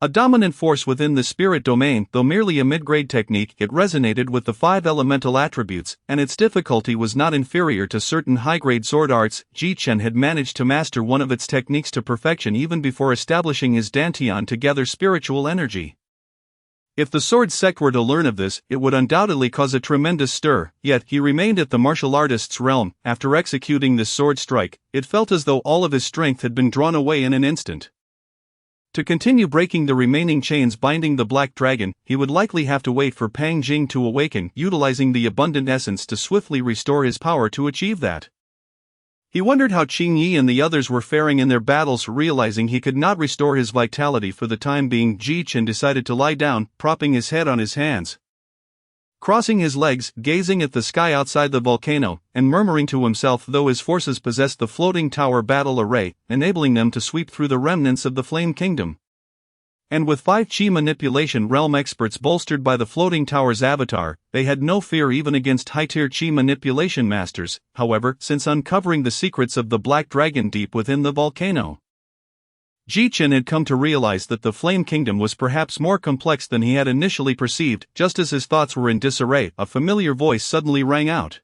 A dominant force within the spirit domain. Though merely a mid-grade technique, it resonated with the five elemental attributes, and its difficulty was not inferior to certain high-grade sword arts. Ji Chen had managed to master one of its techniques to perfection even before establishing his dantian to gather spiritual energy. If the sword sect were to learn of this, it would undoubtedly cause a tremendous stir. Yet, he remained at the martial artist's realm. After executing this sword strike, it felt as though all of his strength had been drawn away in an instant. To continue breaking the remaining chains binding the black dragon, he would likely have to wait for Pang Jing to awaken, utilizing the abundant essence to swiftly restore his power to achieve that. He wondered how Qing Yi and the others were faring in their battles. Realizing he could not restore his vitality for the time being, Ji Chen decided to lie down, propping his head on his hands, crossing his legs, gazing at the sky outside the volcano, and murmuring to himself. Though his forces possessed the floating tower battle array, enabling them to sweep through the remnants of the Flame Kingdom, And with 5 Chi manipulation realm experts bolstered by the floating tower's avatar, they had no fear even against high-tier Chi manipulation masters, however, since uncovering the secrets of the Black Dragon deep within the volcano. Ji-Chen had come to realize that the Flame Kingdom was perhaps more complex than he had initially perceived. Just as his thoughts were in disarray, a familiar voice suddenly rang out.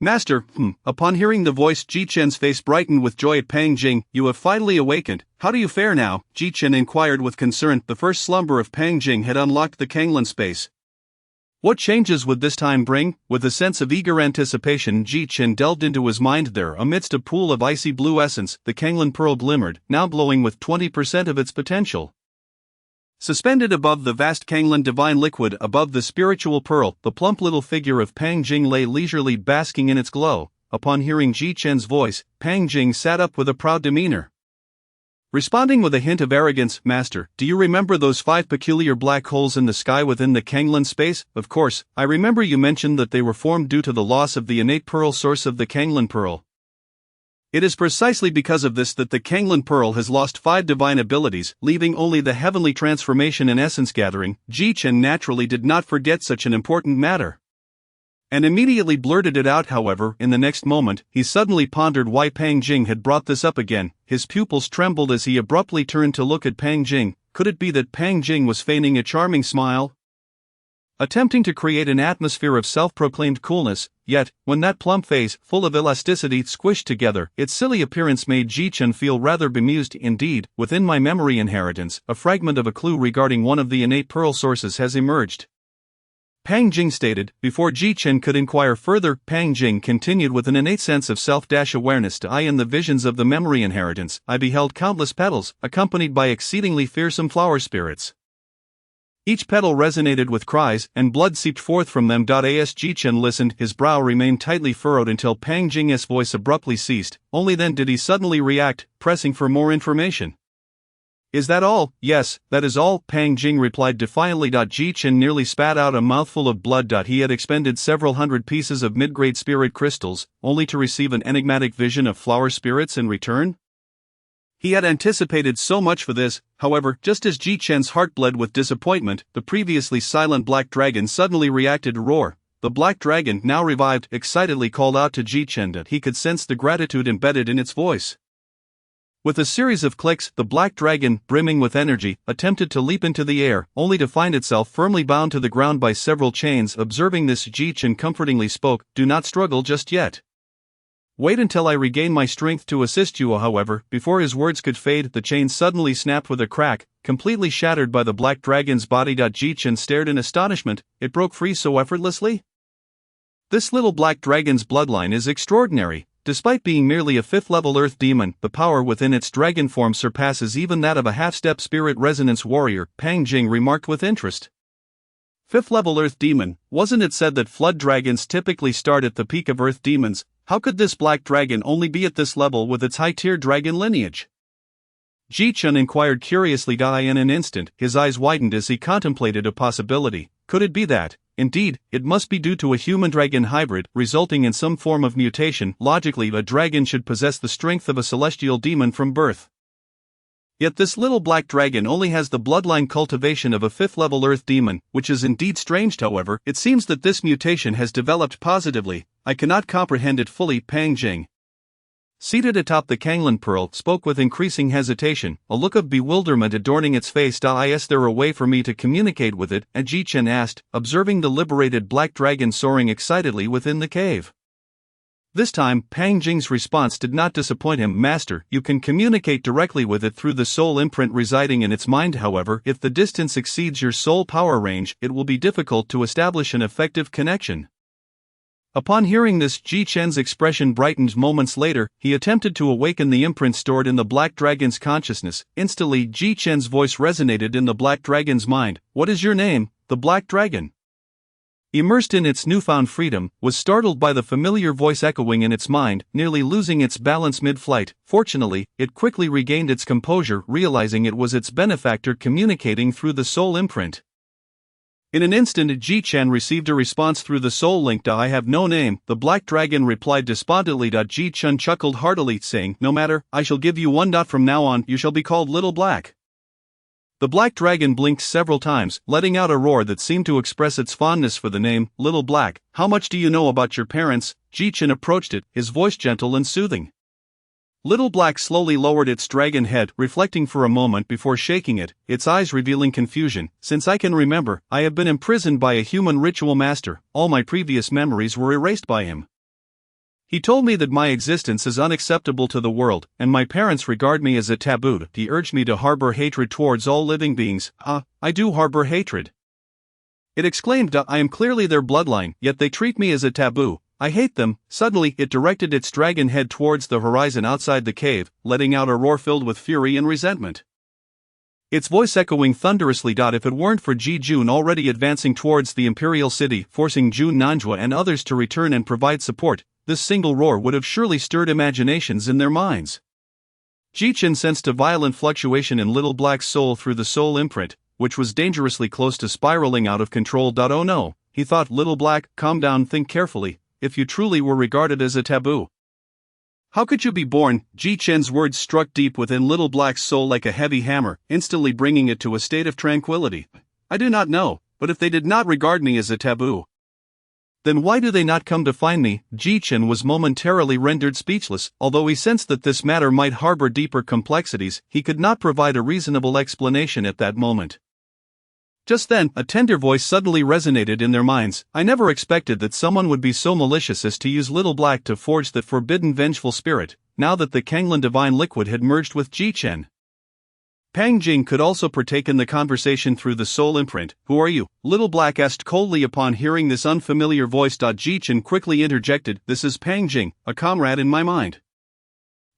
Master, Upon hearing the voice, Ji-Chen's face brightened with joy. At Pang Jing, you have finally awakened. How do you fare now? Ji-Chen inquired with concern. The first slumber of Pang Jing had unlocked the Kanglan space. What changes would this time bring? With a sense of eager anticipation, Ji-Chen delved into his mind. There, amidst a pool of icy blue essence, the Kanglan pearl glimmered, now glowing with 20% of its potential. Suspended above the vast Kanglan divine liquid, above the spiritual pearl, the plump little figure of Pang Jing lay leisurely basking in its glow. Upon hearing Ji-Chen's voice, Pang Jing sat up with a proud demeanor. Responding with a hint of arrogance, Master, do you remember those 5 peculiar black holes in the sky within the Kanglan space? Of course, I remember you mentioned that they were formed due to the loss of the innate pearl source of the Kanglan pearl. It is precisely because of this that the Kanglan Pearl has lost 5 divine abilities, leaving only the heavenly transformation and essence gathering. Ji-Chen naturally did not forget such an important matter, and immediately blurted it out. However, in the next moment, he suddenly pondered why Pang Jing had brought this up again. His pupils trembled as he abruptly turned to look at Pang Jing. Could it be that Pang Jing was feigning a charming smile, attempting to create an atmosphere of self-proclaimed coolness? Yet, when that plump face, full of elasticity, squished together, its silly appearance made Ji-Chen feel rather bemused. Indeed, within my memory inheritance, a fragment of a clue regarding one of the innate pearl sources has emerged, Pang Jing stated. Before Ji-Chen could inquire further, Pang Jing continued with an innate sense of self-awareness. In the visions of the memory inheritance, I beheld countless petals, accompanied by exceedingly fearsome flower spirits. Each petal resonated with cries, and blood seeped forth from them. As Ji-Chen listened, his brow remained tightly furrowed until Pang Jing's voice abruptly ceased. Only then did he suddenly react, pressing for more information. Is that all? Yes, that is all, Pang Jing replied defiantly. Ji-Chen nearly spat out a mouthful of blood. He had expended several hundred pieces of mid-grade spirit crystals, only to receive an enigmatic vision of flower spirits in return? He had anticipated so much for this. However, just as Ji-Chen's heart bled with disappointment, the previously silent Black Dragon suddenly reacted. A roar. The Black Dragon, now revived, excitedly called out to Ji-Chen that he could sense the gratitude embedded in its voice. With a series of clicks, the Black Dragon, brimming with energy, attempted to leap into the air, only to find itself firmly bound to the ground by several chains. Observing this, Ji-Chen comfortingly spoke, "Do not struggle just yet. Wait until I regain my strength to assist you." However, before his words could fade, the chain suddenly snapped with a crack, completely shattered by the Black Dragon's body. Ji-Chen stared in astonishment. It broke free so effortlessly? This little Black Dragon's bloodline is extraordinary. Despite being merely a 5th-level Earth demon, the power within its dragon form surpasses even that of a half-step spirit resonance warrior, Pang Jing remarked with interest. 5th-level Earth demon, wasn't it said that flood dragons typically start at the peak of Earth demons? How could this Black Dragon only be at this level with its high-tier dragon lineage? Ji-Chen inquired curiously. In an instant, his eyes widened as he contemplated a possibility. Could it be that, indeed, it must be due to a human-dragon hybrid, resulting in some form of mutation? Logically, a dragon should possess the strength of a celestial demon from birth. Yet this little Black Dragon only has the bloodline cultivation of a 5th-level Earth demon, which is indeed strange. However, it seems that this mutation has developed positively. I cannot comprehend it fully. Pang Jing, seated atop the Kanglan Pearl, spoke with increasing hesitation, a look of bewilderment adorning its face. Is there a way for me to communicate with it? And Ji-Chen asked, observing the liberated Black Dragon soaring excitedly within the cave. This time, Pang Jing's response did not disappoint him. Master, you can communicate directly with it through the soul imprint residing in its mind. However, if the distance exceeds your soul power range, it will be difficult to establish an effective connection. Upon hearing this, Ji-Chen's expression brightened. Moments later, he attempted to awaken the imprint stored in the Black Dragon's consciousness. Instantly, Ji-Chen's voice resonated in the Black Dragon's mind. What is your name? The Black Dragon, immersed in its newfound freedom, was startled by the familiar voice echoing in its mind, nearly losing its balance mid-flight. Fortunately, it quickly regained its composure, realizing it was its benefactor communicating through the soul imprint. In an instant, Ji-Chen received a response through the soul link. I have no name, the Black Dragon replied despondently. Ji-Chen chuckled heartily, saying, no matter, I shall give you one. From now on, you shall be called Little Black. The black dragon blinked several times, letting out a roar that seemed to express its fondness for the name, Little Black. How much do you know about your parents? Jichin approached it, his voice gentle and soothing. Little Black slowly lowered its dragon head, reflecting for a moment before shaking it, its eyes revealing confusion. Since I can remember, I have been imprisoned by a human ritual master. All my previous memories were erased by him. He told me that my existence is unacceptable to the world, and my parents regard me as a taboo. He urged me to harbor hatred towards all living beings. I do harbor hatred. It exclaimed, I am clearly their bloodline, yet they treat me as a taboo. I hate them. Suddenly, it directed its dragon head towards the horizon outside the cave, letting out a roar filled with fury and resentment. Its voice echoing thunderously. If it weren't for Ji Jun already advancing towards the Imperial City, forcing Jun Nanjua and others to return and provide support, this single roar would have surely stirred imaginations in their minds. Jichin sensed a violent fluctuation in Little Black's soul through the soul imprint, which was dangerously close to spiraling out of control. Oh no, he thought. Little Black, calm down, think carefully. If you truly were regarded as a taboo, how could you be born? Jichen's words struck deep within Little Black's soul like a heavy hammer, instantly bringing it to a state of tranquility. I do not know, but if they did not regard me as a taboo, then why do they not come to find me? Jichen was momentarily rendered speechless. Although he sensed that this matter might harbor deeper complexities, he could not provide a reasonable explanation at that moment. Just then, a tender voice suddenly resonated in their minds. I never expected that someone would be so malicious as to use Little Black to forge that forbidden vengeful spirit, now that the Kanglan divine liquid had merged with Jichen. Pang Jing could also partake in the conversation through the soul imprint. Who are you? Little Black asked coldly upon hearing this unfamiliar voice. Jichen quickly interjected, this is Pang Jing, a comrade in my mind.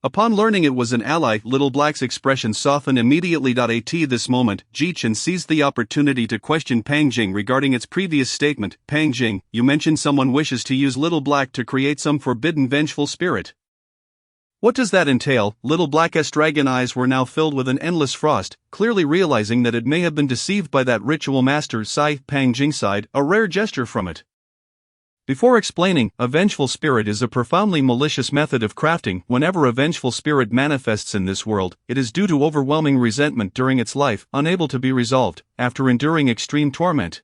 Upon learning it was an ally, Little Black's expression softened immediately. At this moment, Jichen seized the opportunity to question Pang Jing regarding its previous statement. Pang Jing, you mentioned someone wishes to use Little Black to create some forbidden vengeful spirit. What does that entail? Little Black's dragon eyes were now filled with an endless frost, clearly realizing that it may have been deceived by that ritual master. Sigh. Pang Jing sighed, a rare gesture from it. Before explaining, a vengeful spirit is a profoundly malicious method of crafting. Whenever a vengeful spirit manifests in this world, it is due to overwhelming resentment during its life, unable to be resolved, after enduring extreme torment.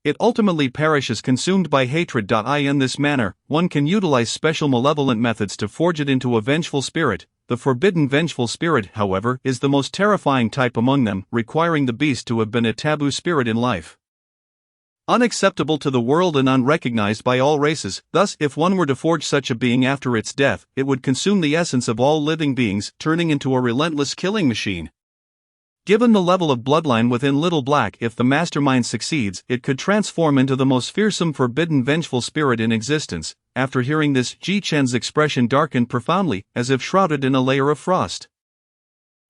It ultimately perishes consumed by hatred. In this manner, one can utilize special malevolent methods to forge it into a vengeful spirit. The forbidden vengeful spirit, however, is the most terrifying type among them, requiring the beast to have been a taboo spirit in life, unacceptable to the world and unrecognized by all races. Thus, if one were to forge such a being after its death, it would consume the essence of all living beings, turning into a relentless killing machine. Given the level of bloodline within Little Black, if the mastermind succeeds, it could transform into the most fearsome forbidden vengeful spirit in existence. After hearing this, Jichen's expression darkened profoundly, as if shrouded in a layer of frost.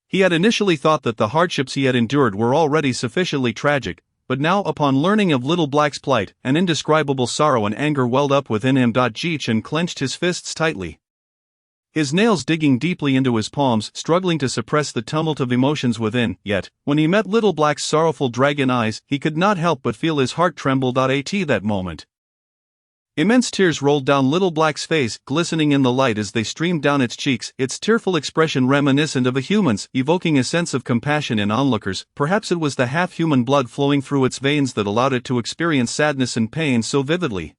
He had initially thought that the hardships he had endured were already sufficiently tragic, but now, upon learning of Little Black's plight, an indescribable sorrow and anger welled up within him. Jichen clenched his fists tightly, his nails digging deeply into his palms, struggling to suppress the tumult of emotions within. Yet, when he met Little Black's sorrowful dragon eyes, he could not help but feel his heart tremble. That moment, immense tears rolled down Little Black's face, glistening in the light as they streamed down its cheeks, its tearful expression reminiscent of a human's, evoking a sense of compassion in onlookers. Perhaps it was the half-human blood flowing through its veins that allowed it to experience sadness and pain so vividly.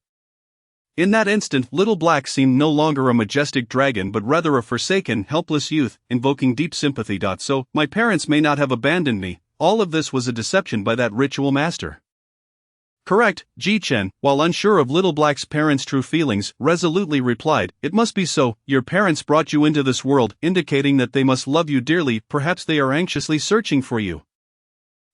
In that instant, Little Black seemed no longer a majestic dragon but rather a forsaken, helpless youth, invoking deep sympathy. So, my parents may not have abandoned me. All of this was a deception by that ritual master. Correct, Jichen, while unsure of Little Black's parents' true feelings, resolutely replied, it must be so. Your parents brought you into this world, indicating that they must love you dearly. Perhaps they are anxiously searching for you.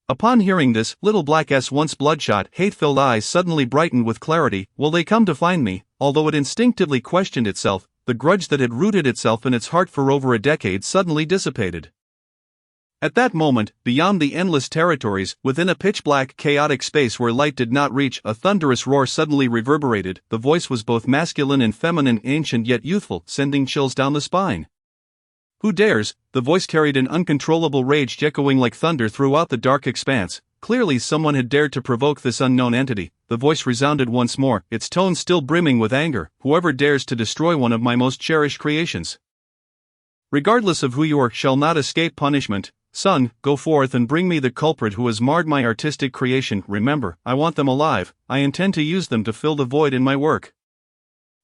Upon hearing this, Little Black's once bloodshot, hate-filled eyes suddenly brightened with clarity. Will they come to find me? Although it instinctively questioned itself, the grudge that had rooted itself in its heart for over a decade suddenly dissipated. At that moment, beyond the endless territories, within a pitch-black, chaotic space where light did not reach, a thunderous roar suddenly reverberated. The voice was both masculine and feminine, ancient yet youthful, sending chills down the spine. Who dares? The voice carried an uncontrollable rage echoing like thunder throughout the dark expanse. Clearly someone had dared to provoke this unknown entity. The voice resounded once more, its tone still brimming with anger. Whoever dares to destroy one of my most cherished creations, regardless of who you are, shall not escape punishment. "Son, go forth and bring me the culprit who has marred my artistic creation. Remember, I want them alive. I intend to use them to fill the void in my work."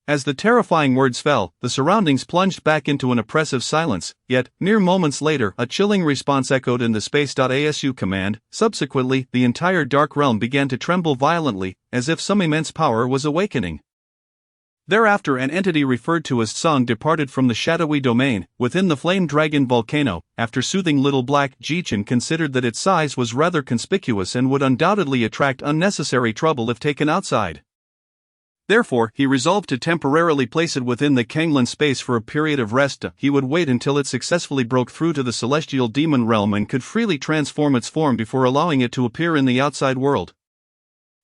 As the terrifying words fell, the surroundings plunged back into an oppressive silence, yet, mere moments later, a chilling response echoed in the space.asu command. Subsequently, the entire dark realm began to tremble violently, as if some immense power was awakening. Thereafter, an entity referred to as Tsang departed from the shadowy domain, within the flame dragon volcano. After soothing little black, Jichen considered that its size was rather conspicuous and would undoubtedly attract unnecessary trouble if taken outside. Therefore, he resolved to temporarily place it within the Kanglan space for a period of rest. He would wait until it successfully broke through to the celestial demon realm and could freely transform its form before allowing it to appear in the outside world.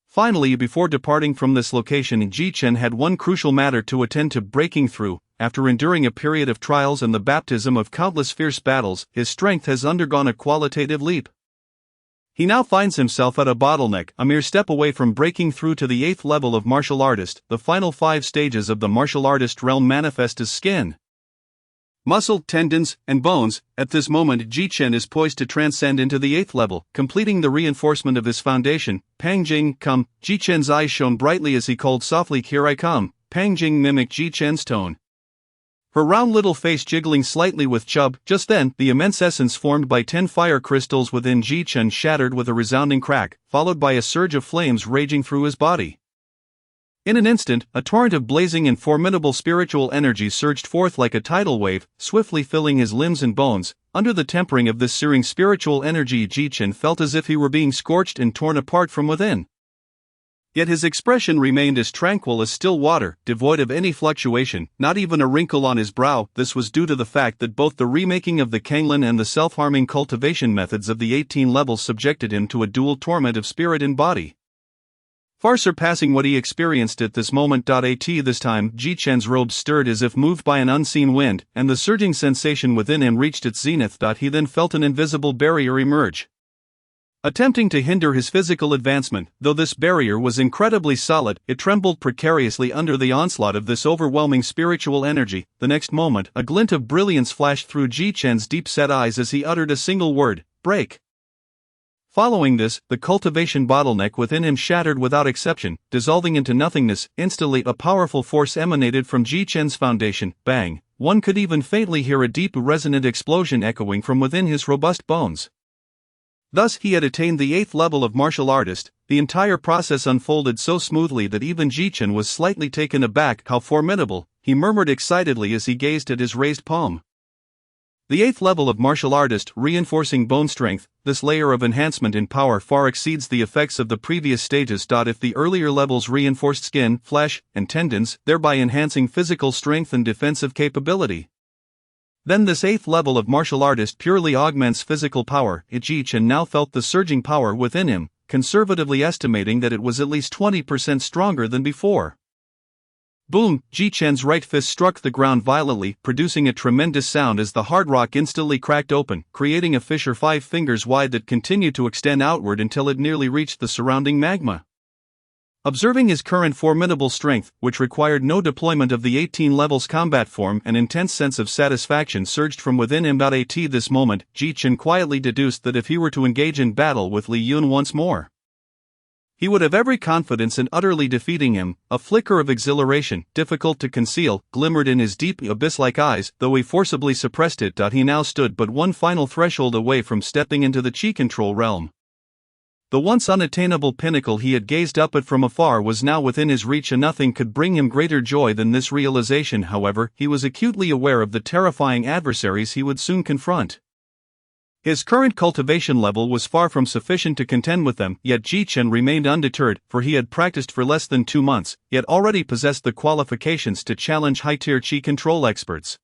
Finally, before departing from this location, Jichen had one crucial matter to attend to: breaking through. After enduring a period of trials and the baptism of countless fierce battles, his strength has undergone a qualitative leap. He now finds himself at a bottleneck, a mere step away from breaking through to the 8th level of martial artist. The final 5 stages of the martial artist realm manifest as skin, muscle, tendons, and bones. At this moment, Jichen is poised to transcend into the 8th level, completing the reinforcement of his foundation. Pangjing, come. Jichen's eyes shone brightly as he called softly, "Here I come." Pangjing mimicked Jichen's tone, her round little face jiggling slightly with chub. Just then, the immense essence formed by 10 fire crystals within Jichen shattered with a resounding crack, followed by a surge of flames raging through his body. In an instant, a torrent of blazing and formidable spiritual energy surged forth like a tidal wave, swiftly filling his limbs and bones. Under the tempering of this searing spiritual energy, Jichen felt as if he were being scorched and torn apart from within. Yet his expression remained as tranquil as still water, devoid of any fluctuation, not even a wrinkle on his brow. This was due to the fact that both the remaking of the Kanglan and the self-harming cultivation methods of the 18 levels subjected him to a dual torment of spirit and body, far surpassing what he experienced at this moment. This time, Jichen's robes stirred as if moved by an unseen wind, and the surging sensation within him reached its zenith. He then felt an invisible barrier emerge, attempting to hinder his physical advancement. Though this barrier was incredibly solid, it trembled precariously under the onslaught of this overwhelming spiritual energy. The next moment, a glint of brilliance flashed through Jichen's deep-set eyes as he uttered a single word: "Break." Following this, the cultivation bottleneck within him shattered without exception, dissolving into nothingness. Instantly, a powerful force emanated from Jichen's foundation. Bang! One could even faintly hear a deep, resonant explosion echoing from within his robust bones. Thus he had attained the 8th level of martial artist. The entire process unfolded so smoothly that even Jichen was slightly taken aback. "How formidable," he murmured excitedly as he gazed at his raised palm. The 8th level of martial artist, reinforcing bone strength. This layer of enhancement in power far exceeds the effects of the previous stages. If the earlier levels reinforced skin, flesh, and tendons, thereby enhancing physical strength and defensive capability, then this 8th level of martial artist purely augments physical power. Jichen now felt the surging power within him, conservatively estimating that it was at least 20% stronger than before. Boom! Jichen's right fist struck the ground violently, producing a tremendous sound as the hard rock instantly cracked open, creating a fissure 5 fingers wide that continued to extend outward until it nearly reached the surrounding magma. Observing his current formidable strength, which required no deployment of the 18 levels combat form, an intense sense of satisfaction surged from within him. At this moment, Jichen quietly deduced that if he were to engage in battle with Li Yun once more, he would have every confidence in utterly defeating him. A flicker of exhilaration, difficult to conceal, glimmered in his deep, abyss-like eyes, though he forcibly suppressed it. He now stood but one final threshold away from stepping into the chi control realm. The once unattainable pinnacle he had gazed up at from afar was now within his reach, and nothing could bring him greater joy than this realization. However, he was acutely aware of the terrifying adversaries he would soon confront. His current cultivation level was far from sufficient to contend with them, yet Jichen remained undeterred, for he had practiced for less than 2 months, yet already possessed the qualifications to challenge high-tier chi control experts.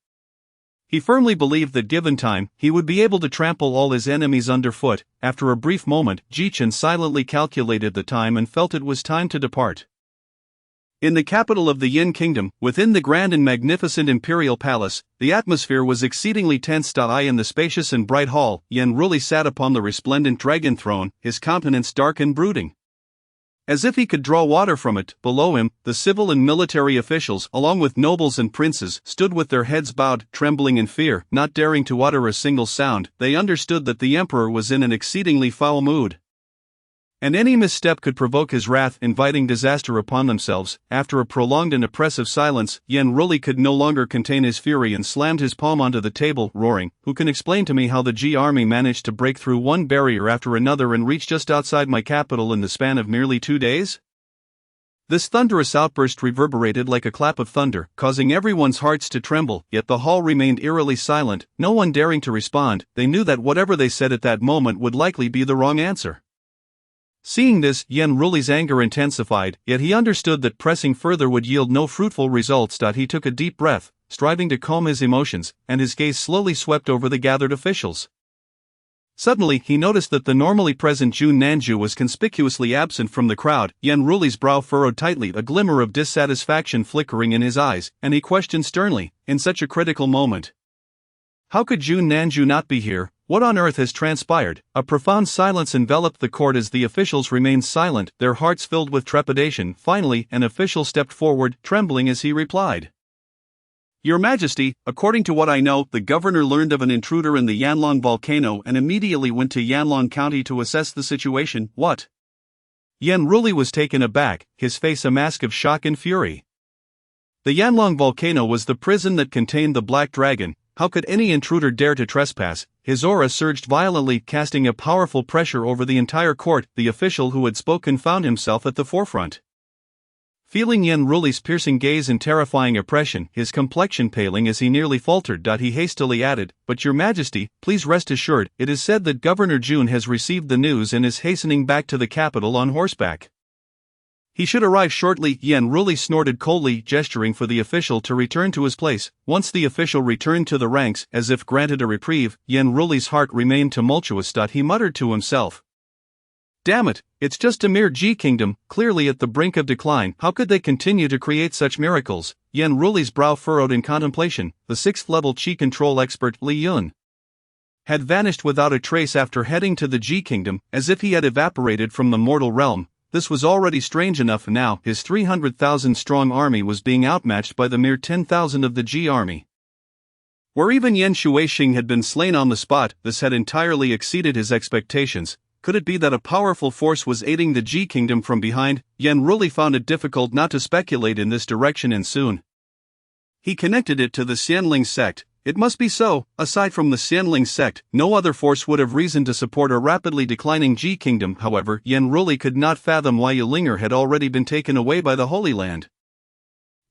He firmly believed that given time, he would be able to trample all his enemies underfoot. After a brief moment, Jichen silently calculated the time and felt it was time to depart. In the capital of the Yin Kingdom, within the grand and magnificent imperial palace, the atmosphere was exceedingly tense. In the spacious and bright hall, Yen Ruli sat upon the resplendent dragon throne, his countenance dark and brooding. As if he could draw water from it, below him, the civil and military officials, along with nobles and princes, stood with their heads bowed, trembling in fear, not daring to utter a single sound. They understood that the emperor was in an exceedingly foul mood, and any misstep could provoke his wrath, inviting disaster upon themselves. After a prolonged and oppressive silence, Yen Ruli could no longer contain his fury and slammed his palm onto the table, roaring, "Who can explain to me how the G army managed to break through one barrier after another and reach just outside my capital in the span of merely 2 days?" This thunderous outburst reverberated like a clap of thunder, causing everyone's hearts to tremble, yet the hall remained eerily silent, no one daring to respond. They knew that whatever they said at that moment would likely be the wrong answer. Seeing this, Yen Ruli's anger intensified, yet he understood that pressing further would yield no fruitful results. He took a deep breath, striving to calm his emotions, and his gaze slowly swept over the gathered officials. Suddenly, he noticed that the normally present Jun Nanju was conspicuously absent from the crowd. Yen Ruli's brow furrowed tightly, a glimmer of dissatisfaction flickering in his eyes, and he questioned sternly, in such a critical moment, "How could Jun Nanju not be here? What on earth has transpired?" A profound silence enveloped the court as the officials remained silent, their hearts filled with trepidation. Finally, an official stepped forward, trembling as he replied, "Your Majesty, according to what I know, the governor learned of an intruder in the Yanlong volcano and immediately went to Yanlong County to assess the situation." "What?" Yen Ruli was taken aback, his face a mask of shock and fury. The Yanlong volcano was the prison that contained the Black Dragon. How could any intruder dare to trespass? His aura surged violently, casting a powerful pressure over the entire court. The official who had spoken found himself at the forefront. Feeling Yen Ruli's piercing gaze and terrifying oppression, his complexion paling as he nearly faltered. He hastily added, "But Your Majesty, please rest assured, it is said that Governor Jun has received the news and is hastening back to the capital on horseback. He should arrive shortly." Yen Ruli snorted coldly, gesturing for the official to return to his place. Once the official returned to the ranks, as if granted a reprieve, Yen Ruli's heart remained tumultuous. He muttered to himself, "Damn it, it's just a mere G kingdom, clearly at the brink of decline. How could they continue to create such miracles?" Yen Ruli's brow furrowed in contemplation. The 6th-level Qi control expert, Li Yun, had vanished without a trace after heading to the G kingdom, as if he had evaporated from the mortal realm. This was already strange enough. Now, his 300,000-strong army was being outmatched by the mere 10,000 of the G army. Where even Yen Shuixing had been slain on the spot, this had entirely exceeded his expectations. Could it be that a powerful force was aiding the G kingdom from behind? Yen Ruli found it difficult not to speculate in this direction, and soon he connected it to the Xianling sect. It must be so. Aside from the Xianling sect, no other force would have reason to support a rapidly declining G kingdom. However, Yen Ruli could not fathom why Yilinger had already been taken away by the Holy Land.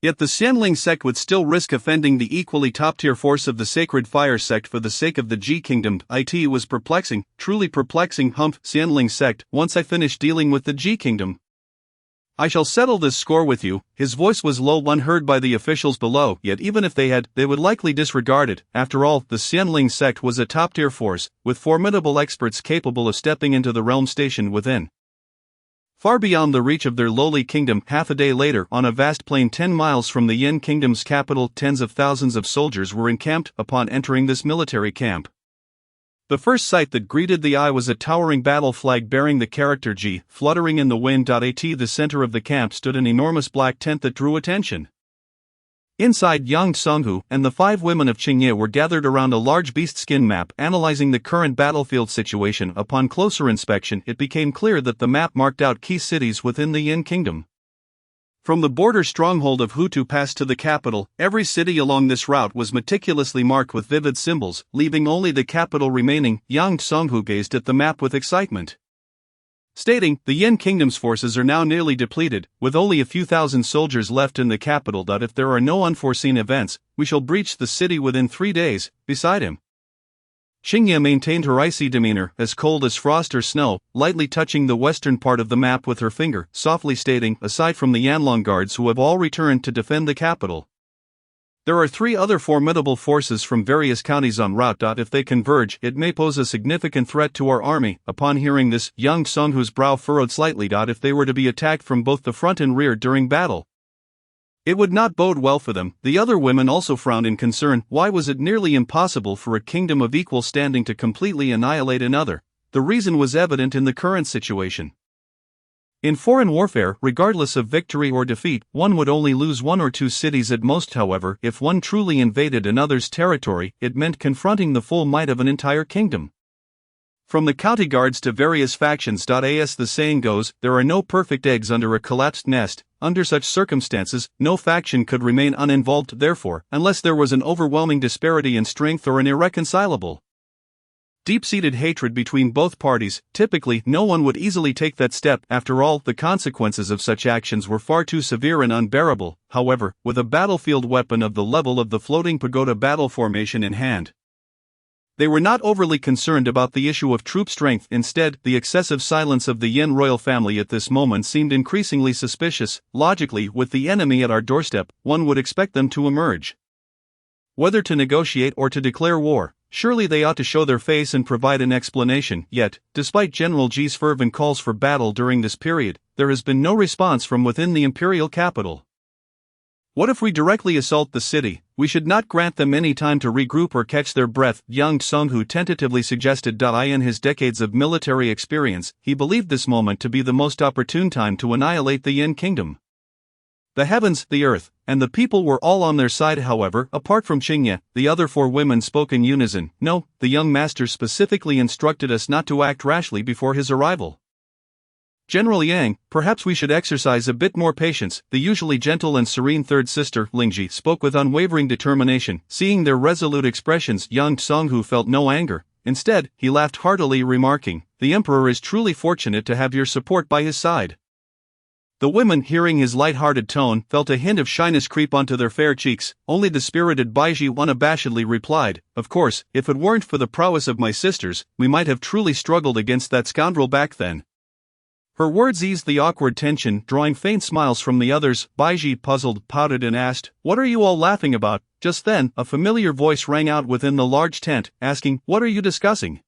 Yet the Xianling sect would still risk offending the equally top-tier force of the Sacred Fire sect for the sake of the G kingdom. It was perplexing, truly perplexing. Xianling sect, once I finish dealing with the G kingdom, I shall settle this score with you." His voice was low, unheard by the officials below, yet even if they had, they would likely disregard it. After all, the Xianling sect was a top-tier force, with formidable experts capable of stepping into the realm station within, far beyond the reach of their lowly kingdom. Half a day later, on a vast plain 10 miles from the Yin kingdom's capital, tens of thousands of soldiers were encamped. Upon entering this military camp, the first sight that greeted the eye was a towering battle flag bearing the character G, fluttering in the wind. At the center of the camp stood an enormous black tent that drew attention. Inside, Yang Songhu and the 5 women of Qingye were gathered around a large beast skin map, analyzing the current battlefield situation. Upon closer inspection, it became clear that the map marked out key cities within the Yin kingdom. From the border stronghold of Hutu Pass to the capital, every city along this route was meticulously marked with vivid symbols, leaving only the capital remaining. Yang Songhu gazed at the map with excitement, stating, "The Yin kingdom's forces are now nearly depleted, with only a few thousand soldiers left in the capital. If there are no unforeseen events, we shall breach the city within 3 days." Beside him, Qingye maintained her icy demeanor, as cold as frost or snow, lightly touching the western part of the map with her finger, softly stating, "Aside from the Yanlong guards who have all returned to defend the capital, there are 3 other formidable forces from various counties en route. If they converge, it may pose a significant threat to our army." Upon hearing this, Yang Songhu's brow furrowed slightly. If they were to be attacked from both the front and rear during battle, it would not bode well for them. The other women also frowned in concern. Why was it nearly impossible for a kingdom of equal standing to completely annihilate another? The reason was evident in the current situation. In foreign warfare, regardless of victory or defeat, one would only lose 1 or 2 cities at most. However, if one truly invaded another's territory, it meant confronting the full might of an entire kingdom. From the county guards to various factions. As the saying goes, there are no perfect eggs under a collapsed nest. Under such circumstances, no faction could remain uninvolved, therefore, unless there was an overwhelming disparity in strength or an irreconcilable, deep-seated hatred between both parties. Typically, no one would easily take that step. After all, the consequences of such actions were far too severe and unbearable. However, with a battlefield weapon of the level of the floating pagoda battle formation in hand, they were not overly concerned about the issue of troop strength. Instead, the excessive silence of the Yin royal family at this moment seemed increasingly suspicious. Logically, with the enemy at our doorstep, one would expect them to emerge. Whether to negotiate or to declare war, surely they ought to show their face and provide an explanation. Yet, despite General Ji's fervent calls for battle during this period, there has been no response from within the imperial capital. What if we directly assault the city? We should not grant them any time to regroup or catch their breath, Yang Tsung-hu tentatively suggested. In his decades of military experience, he believed this moment to be the most opportune time to annihilate the Yin kingdom. The heavens, the earth, and the people were all on their side. However, apart from Qingye, the other 4 women spoke in unison. No, the young master specifically instructed us not to act rashly before his arrival. General Yang, perhaps we should exercise a bit more patience. The usually gentle and serene third sister, Lingji, spoke with unwavering determination. Seeing their resolute expressions, Yang Tsung-hu felt no anger. Instead, he laughed heartily, remarking, "The emperor is truly fortunate to have your support by his side." The women, hearing his light-hearted tone, felt a hint of shyness creep onto their fair cheeks. Only the spirited Baiji unabashedly replied, "Of course, if it weren't for the prowess of my sisters, we might have truly struggled against that scoundrel back then." Her words eased the awkward tension, drawing faint smiles from the others. Baiji, puzzled, pouted and asked, "What are you all laughing about?" Just then, a familiar voice rang out within the large tent, asking, "What are you discussing?"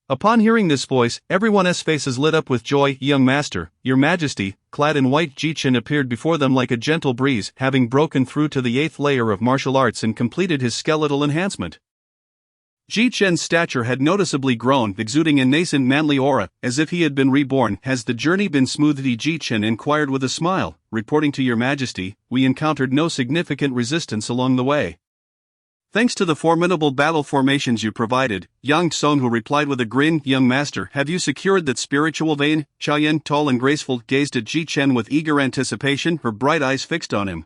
Upon hearing this voice, everyone's faces lit up with joy. "Young master, your majesty," clad in white, Ji-Chen appeared before them like a gentle breeze, having broken through to the 8th layer of martial arts and completed his skeletal enhancement. Ji-Chen's stature had noticeably grown, exuding a nascent manly aura, as if he had been reborn. "Has the journey been smooth?" Ji-Chen inquired with a smile. "Reporting to your majesty, we encountered no significant resistance along the way. Thanks to the formidable battle formations you provided," Yang Tsung-hu replied with a grin. "Young master, have you secured that spiritual vein?" Chayan, tall and graceful, gazed at Ji-Chen with eager anticipation, her bright eyes fixed on him.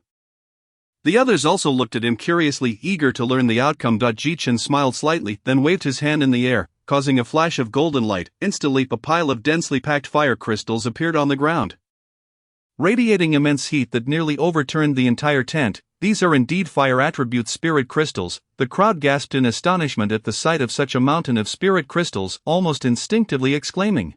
The others also looked at him curiously, eager to learn the outcome. Ji-Chen smiled slightly, then waved his hand in the air, causing a flash of golden light. Instantly, a pile of densely packed fire crystals appeared on the ground, radiating immense heat that nearly overturned the entire tent. "These are indeed fire attribute spirit crystals." The crowd gasped in astonishment at the sight of such a mountain of spirit crystals, almost instinctively exclaiming,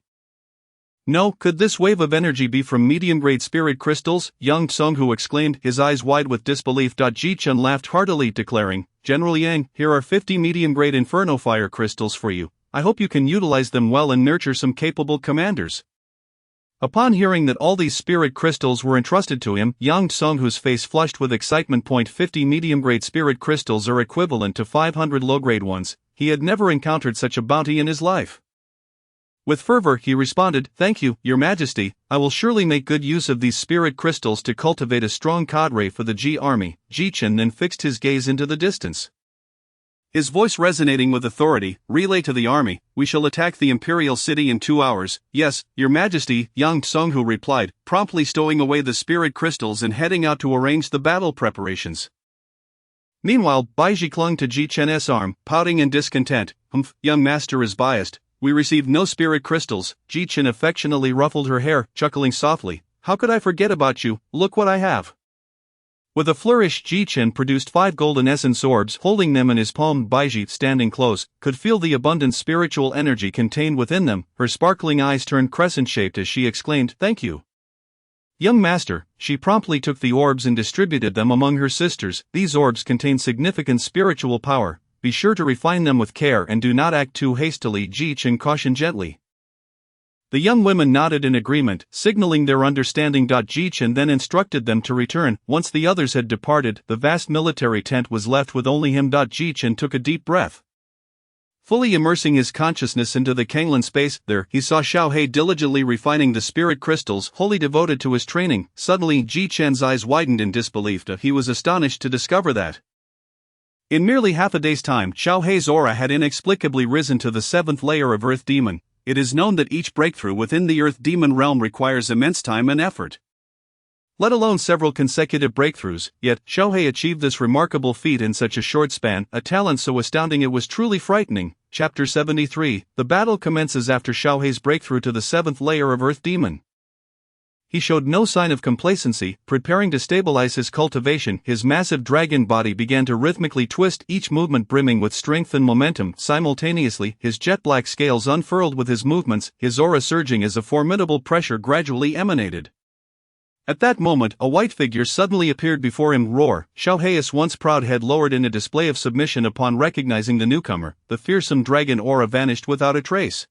"No, could this wave of energy be from medium-grade spirit crystals?" Yang Tsung-hu exclaimed, his eyes wide with disbelief. Ji-Chen laughed heartily, declaring, "General Yang, here are 50 medium-grade inferno fire crystals for you. I hope you can utilize them well and nurture some capable commanders." Upon hearing that all these spirit crystals were entrusted to him, Yang Tsung-hu's face flushed with excitement. 50 medium-grade spirit crystals are equivalent to 500 low-grade ones. He had never encountered such a bounty in his life. With fervor, he responded, "Thank you, your majesty. I will surely make good use of these spirit crystals to cultivate a strong cadre for the Ji army." Ji-Chen then fixed his gaze into the distance, his voice resonating with authority. "Relay to the army, we shall attack the imperial city in 2 hours." "Yes, your majesty," Yang Tsung-hu replied, promptly stowing away the spirit crystals and heading out to arrange the battle preparations. Meanwhile, Baiji clung to Ji-Chen's arm, pouting in discontent. "Humph, young master is biased. We received no spirit crystals." Ji-Chen affectionately ruffled her hair, chuckling softly. "How could I forget about you? Look what I have." With a flourish, Ji-Chen produced 5 golden essence orbs. Holding them in his palm, Baiji, standing close, could feel the abundant spiritual energy contained within them. Her sparkling eyes turned crescent-shaped as she exclaimed, "Thank you, young master." She promptly took the orbs and distributed them among her sisters. "These orbs contain significant spiritual power. Be sure to refine them with care and do not act too hastily," Ji-Chen cautioned gently. The young women nodded in agreement, signaling their understanding. Ji-Chen then instructed them to return. Once the others had departed, the vast military tent was left with only him. Ji-Chen took a deep breath. Fully immersing his consciousness into the Kanglan space, there he saw Xiaohe diligently refining the spirit crystals wholly devoted to his training. Suddenly Ji Chen's eyes widened in disbelief. He was astonished to discover that in merely half a day's time, Xiaohe's aura had inexplicably risen to the 7th layer of Earth Demon. It is known that each breakthrough within the Earth Demon realm requires immense time and effort, let alone several consecutive breakthroughs, yet Xiaohe achieved this remarkable feat in such a short span, a talent so astounding it was truly frightening. Chapter 73. The battle commences after Xiaohe's breakthrough to the 7th layer of Earth Demon. He showed no sign of complacency, preparing to stabilize his cultivation. His massive dragon body began to rhythmically twist, each movement brimming with strength and momentum. Simultaneously, his jet-black scales unfurled with his movements, his aura surging as a formidable pressure gradually emanated. At that moment, a white figure suddenly appeared before him. Roar! Xiaohe's once proud head lowered in a display of submission upon recognizing the newcomer. The fearsome dragon aura vanished without a trace,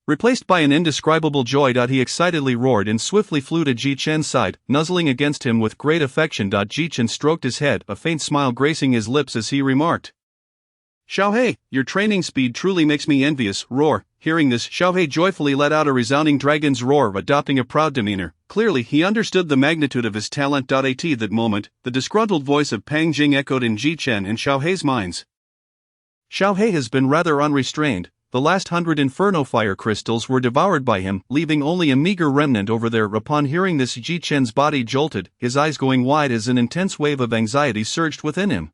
replaced by an indescribable joy. He excitedly roared and swiftly flew to Ji Chen's side, nuzzling against him with great affection. Ji Chen stroked his head, a faint smile gracing his lips as he remarked, "Xiaohe, your training speed truly makes me envious." Roar! Hearing this, Xiaohe joyfully let out a resounding dragon's roar, adopting a proud demeanor. Clearly, he understood the magnitude of his talent. At that moment, the disgruntled voice of Pang Jing echoed in Ji Chen and Xiaohe's minds. Xiaohe has been rather unrestrained. The last 100 inferno fire crystals were devoured by him, leaving only a meager remnant over there. Upon hearing this, Ji Chen's body jolted, his eyes going wide as an intense wave of anxiety surged within him.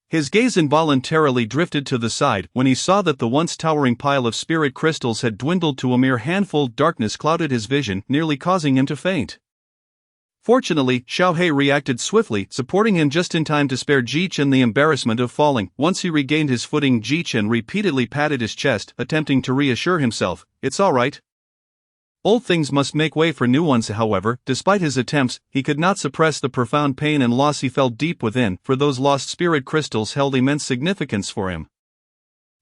His gaze involuntarily drifted to the side when he saw that the once towering pile of spirit crystals had dwindled to a mere handful. Darkness clouded his vision, nearly causing him to faint. Fortunately, Xiaohe reacted swiftly, supporting him just in time to spare Ji Chen the embarrassment of falling. Once he regained his footing, Ji Chen repeatedly patted his chest, attempting to reassure himself. "It's all right. Old things must make way for new ones." However, despite his attempts, he could not suppress the profound pain and loss he felt deep within, for those lost spirit crystals held immense significance for him.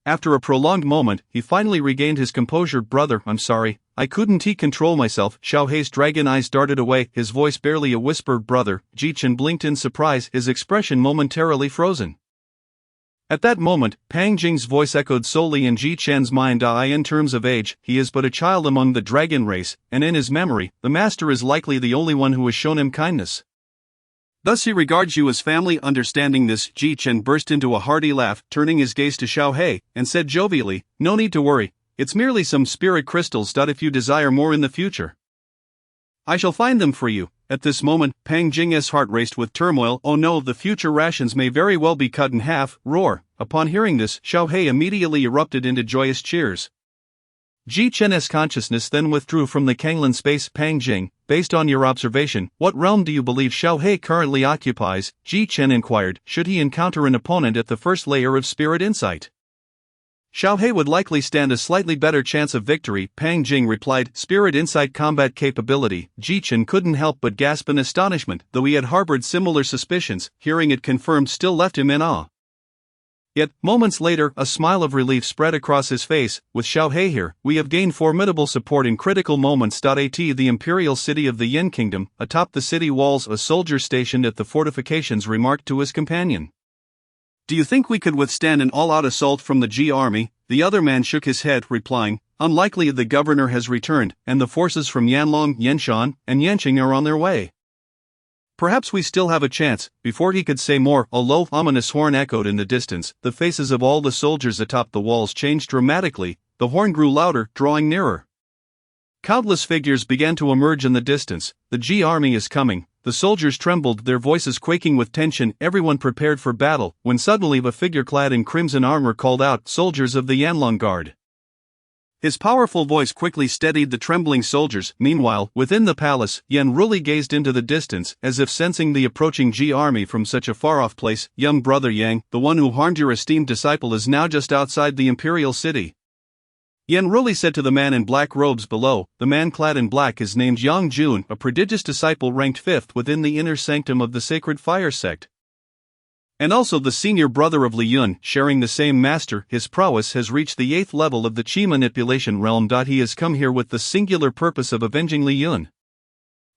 After a prolonged moment, he finally regained his composure. "Brother, I'm sorry, I couldn't control myself." Xiaohe's dragon eyes darted away, his voice barely a whisper. "Brother." Ji Chen blinked in surprise, his expression momentarily frozen. At that moment, Pang Jing's voice echoed solely in Ji Chen's mind. In terms of age, he is but a child among the dragon race, and in his memory, the master is likely the only one who has shown him kindness. Thus he regards you as family. Understanding this, Ji Chen burst into a hearty laugh, turning his gaze to Xiaohe, and said jovially, "No need to worry, it's merely some spirit crystals. If you desire more in the future, I shall find them for you." At this moment, Pang Jing's heart raced with turmoil. "Oh no, the future rations may very well be cut in half." Roar! Upon hearing this, Xiaohe immediately erupted into joyous cheers. Ji Chen's consciousness then withdrew from the Kanglan space. "Pang Jing, based on your observation, what realm do you believe Xiaohe currently occupies?" Ji Chen inquired, should he encounter an opponent at the first layer of spirit insight. Xiaohe would likely stand a slightly better chance of victory, Pang Jing replied. Spirit insight combat capability. Ji Chen couldn't help but gasp in astonishment, though he had harbored similar suspicions. Hearing it confirmed still left him in awe. Yet, moments later, a smile of relief spread across his face. With Xiaohe here, we have gained formidable support in critical moments. At the imperial city of the Yin Kingdom, atop the city walls, a soldier stationed at the fortifications remarked to his companion, "Do you think we could withstand an all-out assault from the Ji army?" The other man shook his head, replying, "Unlikely. The governor has returned, and the forces from Yanlong, Yanshan, and Yanqing are on their way. Perhaps we still have a chance." Before he could say more, a low, ominous horn echoed in the distance. The faces of all the soldiers atop the walls changed dramatically. The horn grew louder, drawing nearer. Countless figures began to emerge in the distance. "The Ji army is coming." The soldiers trembled, their voices quaking with tension, everyone prepared for battle, when suddenly a figure clad in crimson armor called out, "Soldiers of the Yanlong Guard." His powerful voice quickly steadied the trembling soldiers. Meanwhile, within the palace, Yan Ruli gazed into the distance, as if sensing the approaching Ji army from such a far-off place. "Young brother Yang, the one who harmed your esteemed disciple is now just outside the imperial city," Yan Ruli said to the man in black robes below. The man clad in black is named Yang Jun, a prodigious disciple ranked 5th within the inner sanctum of the sacred fire sect, and also the senior brother of Li Yun, sharing the same master. His prowess has reached the 8th level of the Qi manipulation realm. He has come here with the singular purpose of avenging Li Yun.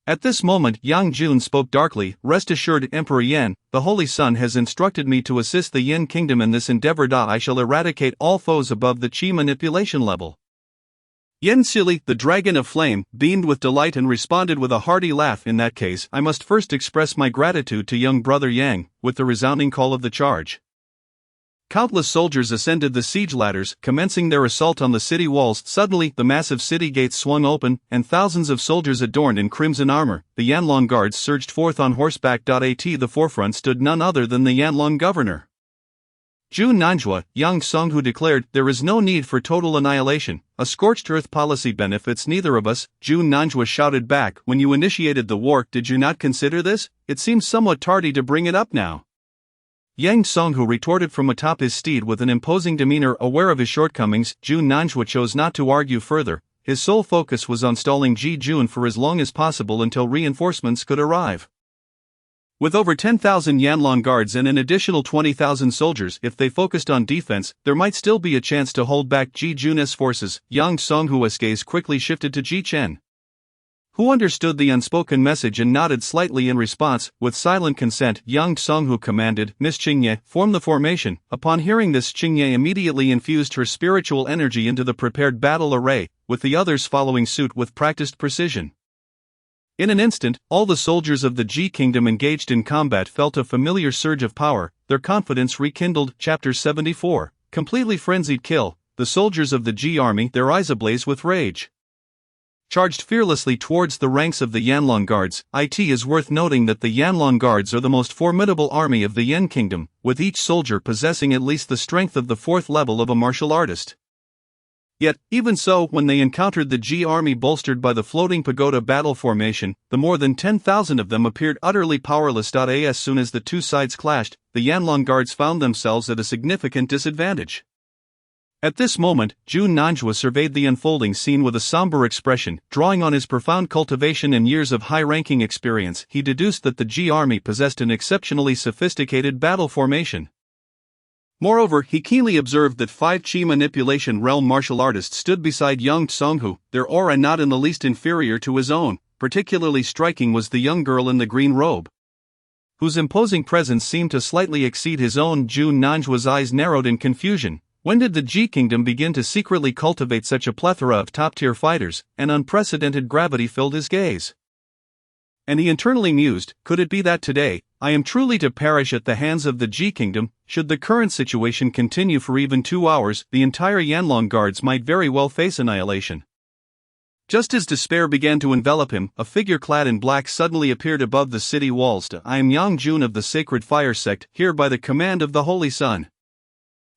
At this moment Yang Jun spoke darkly, "Rest assured, Emperor Yan, the Holy Sun has instructed me to assist the Yin Kingdom in this endeavor. I shall eradicate all foes above the Qi manipulation level." Yen Sili, the Dragon of Flame, beamed with delight and responded with a hearty laugh. "In that case, I must first express my gratitude to young brother Yang," with the resounding call of the charge. Countless soldiers ascended the siege ladders, commencing their assault on the city walls. Suddenly, the massive city gates swung open, and thousands of soldiers adorned in crimson armor, the Yanlong Guards, surged forth on horseback. At the forefront stood none other than the Yanlong governor, Jun Nanjua. Yang Songhu declared, "There is no need for total annihilation. A scorched earth policy benefits neither of us." Jun Nanjua shouted back, "When you initiated the war, did you not consider this? It seems somewhat tardy to bring it up now." Yang Songhu retorted from atop his steed with an imposing demeanor. Aware of his shortcomings, Jun Nanjua chose not to argue further. His sole focus was on stalling Ji Jun for as long as possible until reinforcements could arrive. With over 10,000 Yanlong Guards and an additional 20,000 soldiers, if they focused on defense, there might still be a chance to hold back Ji Jun's forces. Yang Songhu's gaze quickly shifted to Ji Chen, who understood the unspoken message and nodded slightly in response. With silent consent, Yang Songhu commanded, "Miss Qingye, form the formation." Upon hearing this, Qingye immediately infused her spiritual energy into the prepared battle array, with the others following suit with practiced precision. In an instant, all the soldiers of the Ji Kingdom engaged in combat felt a familiar surge of power, their confidence rekindled. Chapter 74, Completely Frenzied Kill. The soldiers of the Ji army, their eyes ablaze with rage, charged fearlessly towards the ranks of the Yanlong Guards. It is worth noting that the Yanlong Guards are the most formidable army of the Yin Kingdom, with each soldier possessing at least the strength of the fourth level of a martial artist. Yet, even so, when they encountered the Ji army bolstered by the floating pagoda battle formation, the more than 10,000 of them appeared utterly powerless. As soon as the two sides clashed, the Yanlong Guards found themselves at a significant disadvantage. At this moment, Jun Nanjua surveyed the unfolding scene with a somber expression. Drawing on his profound cultivation and years of high-ranking experience, he deduced that the Ji army possessed an exceptionally sophisticated battle formation. Moreover, he keenly observed that 5 Qi manipulation realm martial artists stood beside young Songhu, their aura not in the least inferior to his own. Particularly striking was the young girl in the green robe, whose imposing presence seemed to slightly exceed his own. Jun Nanjua's eyes narrowed in confusion. When did the Ji Kingdom begin to secretly cultivate such a plethora of top-tier fighters? An unprecedented gravity filled his gaze, and he internally mused, could it be that today, I am truly to perish at the hands of the Ji Kingdom? Should the current situation continue for even 2 hours, the entire Yanlong Guards might very well face annihilation. Just as despair began to envelop him, a figure clad in black suddenly appeared above the city walls. "I am Yang Jun of the Sacred Fire Sect, here by the command of the Holy Sun.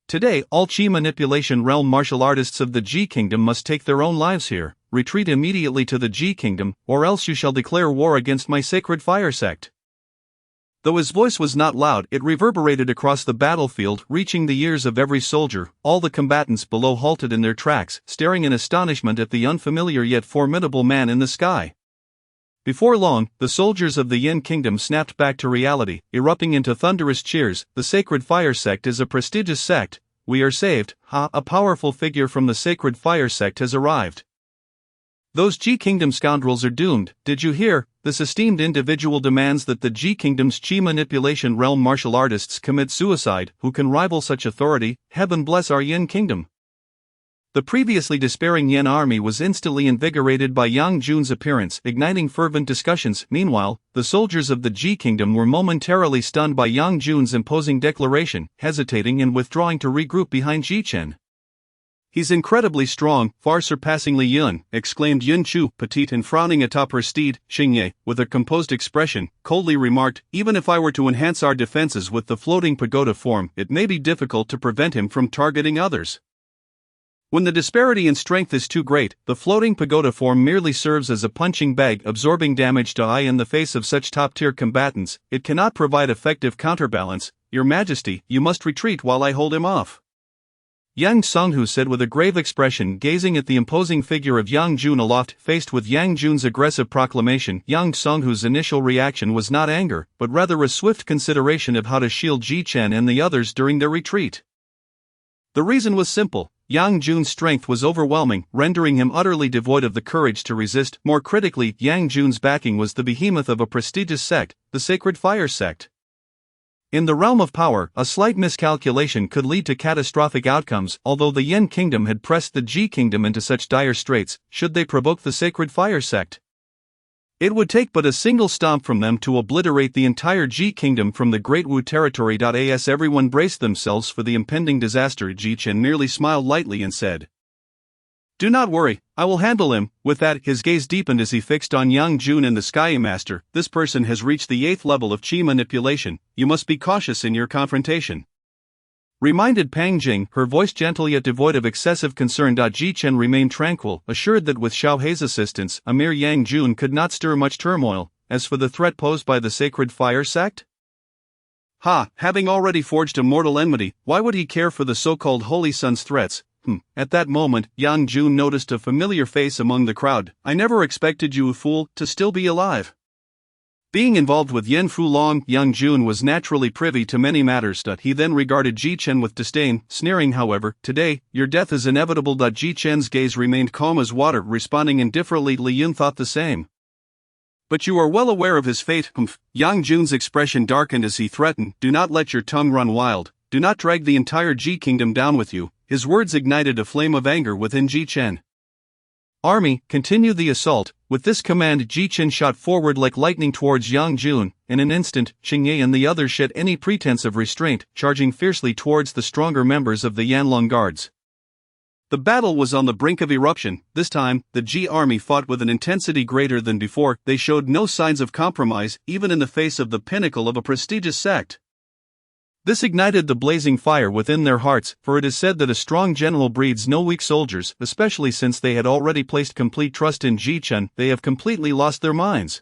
Today, all Qi manipulation realm martial artists of the Ji Kingdom must take their own lives here. Retreat immediately to the Ji Kingdom, or else you shall declare war against my Sacred Fire Sect." Though his voice was not loud, it reverberated across the battlefield, reaching the ears of every soldier. All the combatants below halted in their tracks, staring in astonishment at the unfamiliar yet formidable man in the sky. Before long, the soldiers of the Yin Kingdom snapped back to reality, erupting into thunderous cheers. "The Sacred Fire Sect is a prestigious sect. We are saved. Ha! A powerful figure from the Sacred Fire Sect has arrived. Those Ji Kingdom scoundrels are doomed. Did you hear? This esteemed individual demands that the Ji Kingdom's Qi manipulation realm martial artists commit suicide. Who can rival such authority? Heaven bless our Yin Kingdom." The previously despairing Yin army was instantly invigorated by Yang Jun's appearance, igniting fervent discussions. Meanwhile, the soldiers of the Ji Kingdom were momentarily stunned by Yang Jun's imposing declaration, hesitating and withdrawing to regroup behind Ji Chen. "He's incredibly strong, far surpassingly Yun," exclaimed Yun Chu, petite and frowning atop her steed. Xingye, with a composed expression, coldly remarked, "Even if I were to enhance our defenses with the floating pagoda form, it may be difficult to prevent him from targeting others. When the disparity in strength is too great, the floating pagoda form merely serves as a punching bag, absorbing damage to eye in the face of such top-tier combatants. It cannot provide effective counterbalance. Your Majesty, you must retreat while I hold him off," Yang Songhu said with a grave expression, gazing at the imposing figure of Yang Jun aloft. Faced with Yang Jun's aggressive proclamation, Yang Songhu's initial reaction was not anger, but rather a swift consideration of how to shield Ji Chen and the others during their retreat. The reason was simple. Yang Jun's strength was overwhelming, rendering him utterly devoid of the courage to resist. More critically, Yang Jun's backing was the behemoth of a prestigious sect, the Sacred Fire sect. In the realm of power, a slight miscalculation could lead to catastrophic outcomes, although the Yin Kingdom had pressed the Ji Kingdom into such dire straits, should they provoke the Sacred Fire sect. It would take but a single stomp from them to obliterate the entire Ji Kingdom from the Great Wu territory. As everyone braced themselves for the impending disaster, Ji Chen merely smiled lightly and said, "Do not worry, I will handle him." With that, his gaze deepened as he fixed on Yang Jun and the Sky Master. "This person has reached the 8th level of Qi manipulation, you must be cautious in your confrontation," reminded Pang Jing, her voice gentle yet devoid of excessive concern. Ji Chen remained tranquil, assured that with Xiao Hei's assistance, a mere Yang Jun could not stir much turmoil. As for the threat posed by the Sacred Fire sect? Having already forged a mortal enmity, why would he care for the so-called Holy Sun's threats? At that moment, Yang Jun noticed a familiar face among the crowd. "I never expected you, fool, to still be alive." Being involved with Yen Fulong, Yang Jun was naturally privy to many matters. He then regarded Ji Chen with disdain, sneering, "However, today, your death is inevitable." Ji Chen's gaze remained calm as water, responding indifferently. Li Yun thought the same. "But you are well aware of his fate." Yang Jun's expression darkened as he threatened, "Do not let your tongue run wild, do not drag the entire Ji Kingdom down with you." His words ignited a flame of anger within Ji Chen. "Army, continue the assault." With this command, Ji Chen shot forward like lightning towards Yang Jun. In an instant, Xingye and the others shed any pretense of restraint, charging fiercely towards the stronger members of the Yanlong Guards. The battle was on the brink of eruption. This time, the Ji army fought with an intensity greater than before. They showed no signs of compromise, even in the face of the pinnacle of a prestigious sect. This ignited the blazing fire within their hearts, for it is said that a strong general breeds no weak soldiers, especially since they had already placed complete trust in Ji Chen. They have completely lost their minds.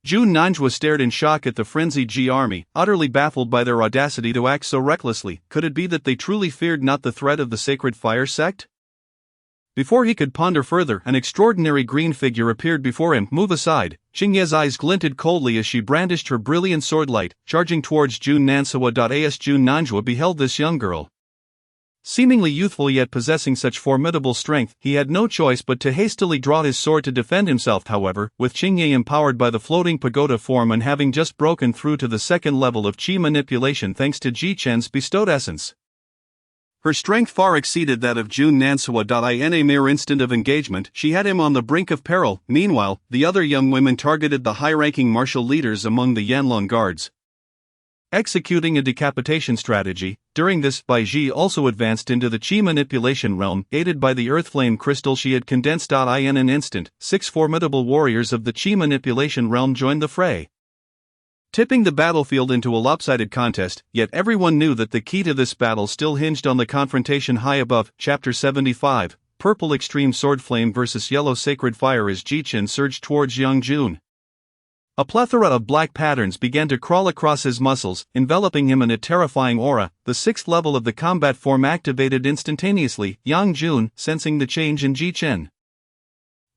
Jun Nanjua stared in shock at the frenzied Ji army, utterly baffled by their audacity to act so recklessly. Could it be that they truly feared not the threat of the Sacred Fire sect? Before he could ponder further, an extraordinary green figure appeared before him. "Move aside." Xingye's eyes glinted coldly as she brandished her brilliant swordlight, charging towards Jun Nansua. As Jun Nanjua beheld this young girl, seemingly youthful yet possessing such formidable strength, he had no choice but to hastily draw his sword to defend himself. However, with Xingye empowered by the floating pagoda form and having just broken through to the 2nd level of Qi manipulation thanks to Ji Chen's bestowed essence, her strength far exceeded that of Jun Nansua. In a mere instant of engagement, she had him on the brink of peril. Meanwhile, the other young women targeted the high-ranking martial leaders among the Yanlong Guards, executing a decapitation strategy. During this, Bai Ji also advanced into the Qi manipulation realm, aided by the earth flame crystal she had condensed. In an instant, 6 formidable warriors of the Qi manipulation realm joined the fray, tipping the battlefield into a lopsided contest. Yet everyone knew that the key to this battle still hinged on the confrontation high above. Chapter 75, Purple Extreme Sword Flame vs Yellow Sacred Fire. As Ji Chen surged towards Yang Jun, a plethora of black patterns began to crawl across his muscles, enveloping him in a terrifying aura. The 6th level of the combat form activated instantaneously. Yang Jun, sensing the change in Ji Chen,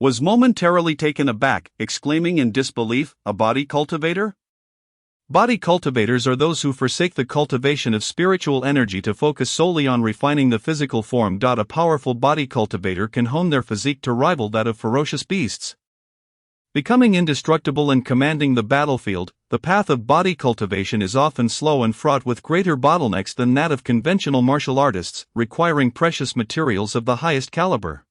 was momentarily taken aback, exclaiming in disbelief, "A body cultivator?" Body cultivators are those who forsake the cultivation of spiritual energy to focus solely on refining the physical form. A powerful body cultivator can hone their physique to rival that of ferocious beasts, becoming indestructible and commanding the battlefield. The path of body cultivation is often slow and fraught with greater bottlenecks than that of conventional martial artists, requiring precious materials of the highest caliber.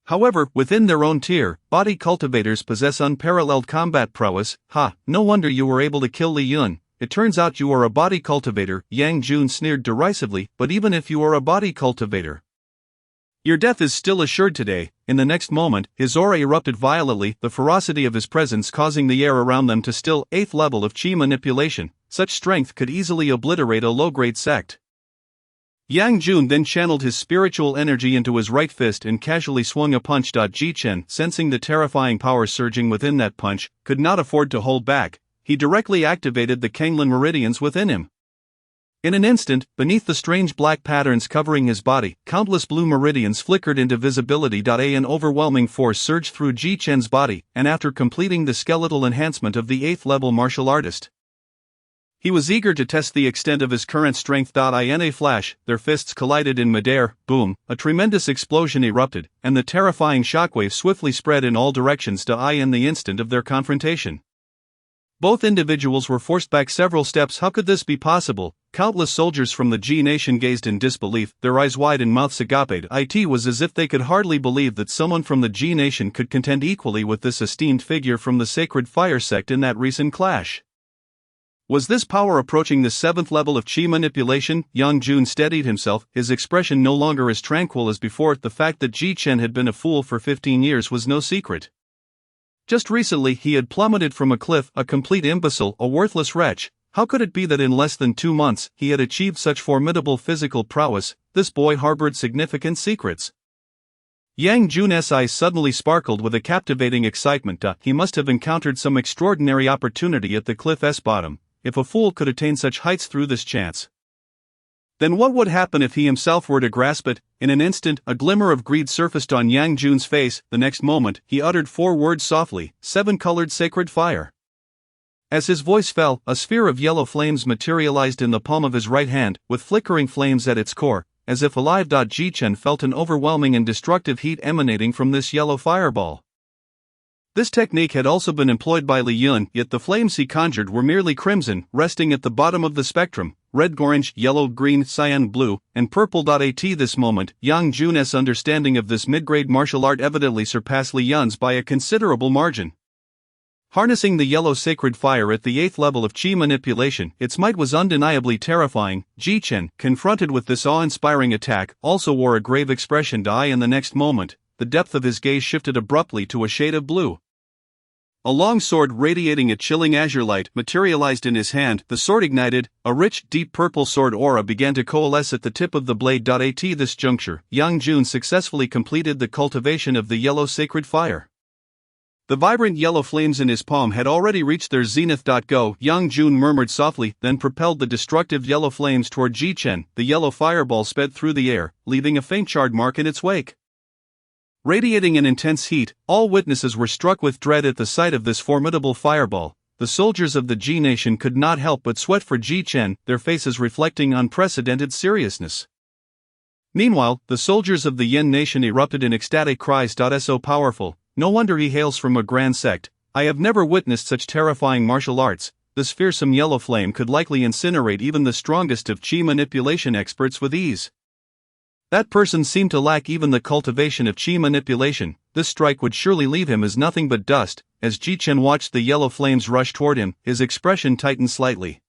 However, within their own tier, body cultivators possess unparalleled combat prowess. No wonder you were able to kill Li Yun. It turns out you are a body cultivator. Yang Jun sneered derisively. "But even if you are a body cultivator, your death is still assured today." In the next moment, his aura erupted violently, the ferocity of his presence causing the air around them to still. 8th level of Qi manipulation. Such strength could easily obliterate a low-grade sect. Yang Jun then channeled his spiritual energy into his right fist and casually swung a punch. Ji Chen, sensing the terrifying power surging within that punch, could not afford to hold back. He directly activated the Kanglin meridians within him. In an instant, beneath the strange black patterns covering his body, countless blue meridians flickered into visibility. An overwhelming force surged through Ji Chen's body, and after completing the skeletal enhancement of the 8th level martial artist, He was eager to test the extent of his current strength. In a flash, their fists collided in midair, boom, a tremendous explosion erupted, and the terrifying shockwave swiftly spread in all directions. In the instant of their confrontation, both individuals were forced back several steps. How could this be possible? Countless soldiers from the G Nation gazed in disbelief, their eyes wide and mouths agape. It was as if they could hardly believe that someone from the G Nation could contend equally with this esteemed figure from the Sacred Fire sect in that recent clash. Was this power approaching the 7th level of chi manipulation? Yang Jun steadied himself, his expression no longer as tranquil as before. The fact that Ji Chen had been a fool for 15 years was no secret. Just recently he had plummeted from a cliff, a complete imbecile, a worthless wretch. How could it be that in less than 2 months he had achieved such formidable physical prowess? This boy harbored significant secrets. Yang Jun's eyes suddenly sparkled with a captivating excitement. He must have encountered some extraordinary opportunity at the cliff's bottom. If a fool could attain such heights through this chance, then what would happen if he himself were to grasp it? In an instant, a glimmer of greed surfaced on Yang Jun's face. The next moment, he uttered 4 words softly: 7-colored sacred fire. As his voice fell, a sphere of yellow flames materialized in the palm of his right hand, with flickering flames at its core, as if alive. Ji Chen felt an overwhelming and destructive heat emanating from this yellow fireball. This technique had also been employed by Li Yun, yet the flames he conjured were merely crimson, resting at the bottom of the spectrum: red, orange, yellow, green, cyan, blue, and purple. At this moment, Yang Jun's understanding of this mid-grade martial art evidently surpassed Li Yun's by a considerable margin. Harnessing the yellow sacred fire at the 8th level of chi manipulation, its might was undeniably terrifying. Ji Chen, confronted with this awe-inspiring attack, also wore a grave expression. In the next moment, the depth of his gaze shifted abruptly to a shade of blue. A long sword radiating a chilling azure light materialized in his hand. The sword ignited, a rich, deep purple sword aura began to coalesce at the tip of the blade. At this juncture, Yang Jun successfully completed the cultivation of the yellow sacred fire. The vibrant yellow flames in his palm had already reached their zenith. Go, Yang Jun murmured softly, then propelled the destructive yellow flames toward Ji Chen. The yellow fireball sped through the air, leaving a faint charred mark in its wake. Radiating an intense heat, all witnesses were struck with dread at the sight of this formidable fireball. The soldiers of the Ji Nation could not help but sweat for Ji Chen, their faces reflecting unprecedented seriousness. Meanwhile, the soldiers of the Yin Nation erupted in ecstatic cries. So powerful, no wonder he hails from a grand sect. I have never witnessed such terrifying martial arts. This fearsome yellow flame could likely incinerate even the strongest of chi manipulation experts with ease. That person seemed to lack even the cultivation of chi manipulation. This strike would surely leave him as nothing but dust. As Ji Chen watched the yellow flames rush toward him, his expression tightened slightly.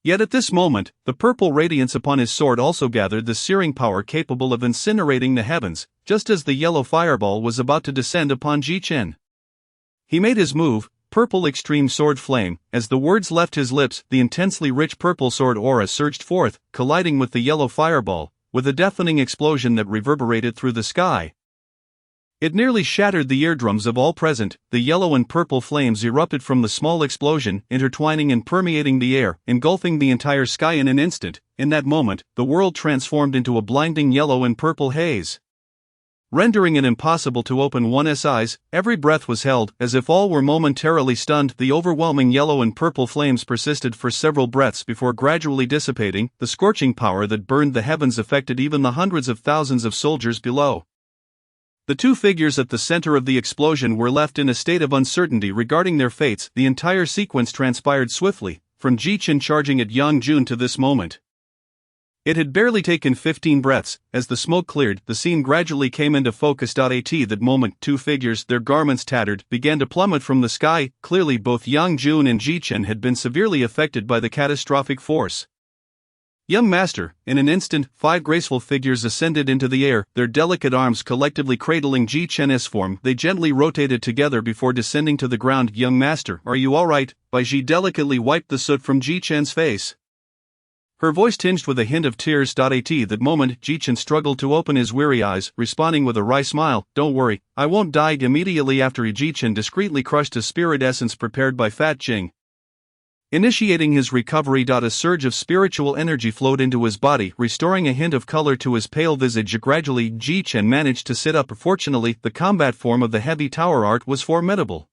Yet at this moment, the purple radiance upon his sword also gathered the searing power capable of incinerating the heavens, just as the yellow fireball was about to descend upon Ji Chen. He made his move, purple extreme sword flame. As the words left his lips, the intensely rich purple sword aura surged forth, colliding with the yellow fireball, with a deafening explosion that reverberated through the sky. It nearly shattered the eardrums of all present. The yellow and purple flames erupted from the small explosion, intertwining and permeating the air, engulfing the entire sky in an instant. In that moment, the world transformed into a blinding yellow and purple haze, rendering it impossible to open one's eyes. Every breath was held, as if all were momentarily stunned. The overwhelming yellow and purple flames persisted for several breaths before gradually dissipating. The scorching power that burned the heavens affected even the hundreds of thousands of soldiers below. The two figures at the center of the explosion were left in a state of uncertainty regarding their fates. The entire sequence transpired swiftly, from Ji Chen charging at Yang Jun to this moment. It had barely taken 15 breaths. As the smoke cleared, the scene gradually came into focus. At that moment, two figures, their garments tattered, began to plummet from the sky. Clearly both Yang Jun and Ji Chen had been severely affected by the catastrophic force. Young master, in an instant, 5 graceful figures ascended into the air, their delicate arms collectively cradling Ji Chen's form. They gently rotated together before descending to the ground. Young master, are you alright? Bai Ji delicately wiped the soot from Ji Chen's face, her voice tinged with a hint of tears. At that moment, Ji Chen struggled to open his weary eyes, responding with a wry smile. Don't worry, I won't die. Immediately after, Ji Chen discreetly crushed a spirit essence prepared by Fat Jing, initiating his recovery. A surge of spiritual energy flowed into his body, restoring a hint of color to his pale visage. Gradually, Ji Chen managed to sit up. Fortunately, the combat form of the heavy tower art was formidable.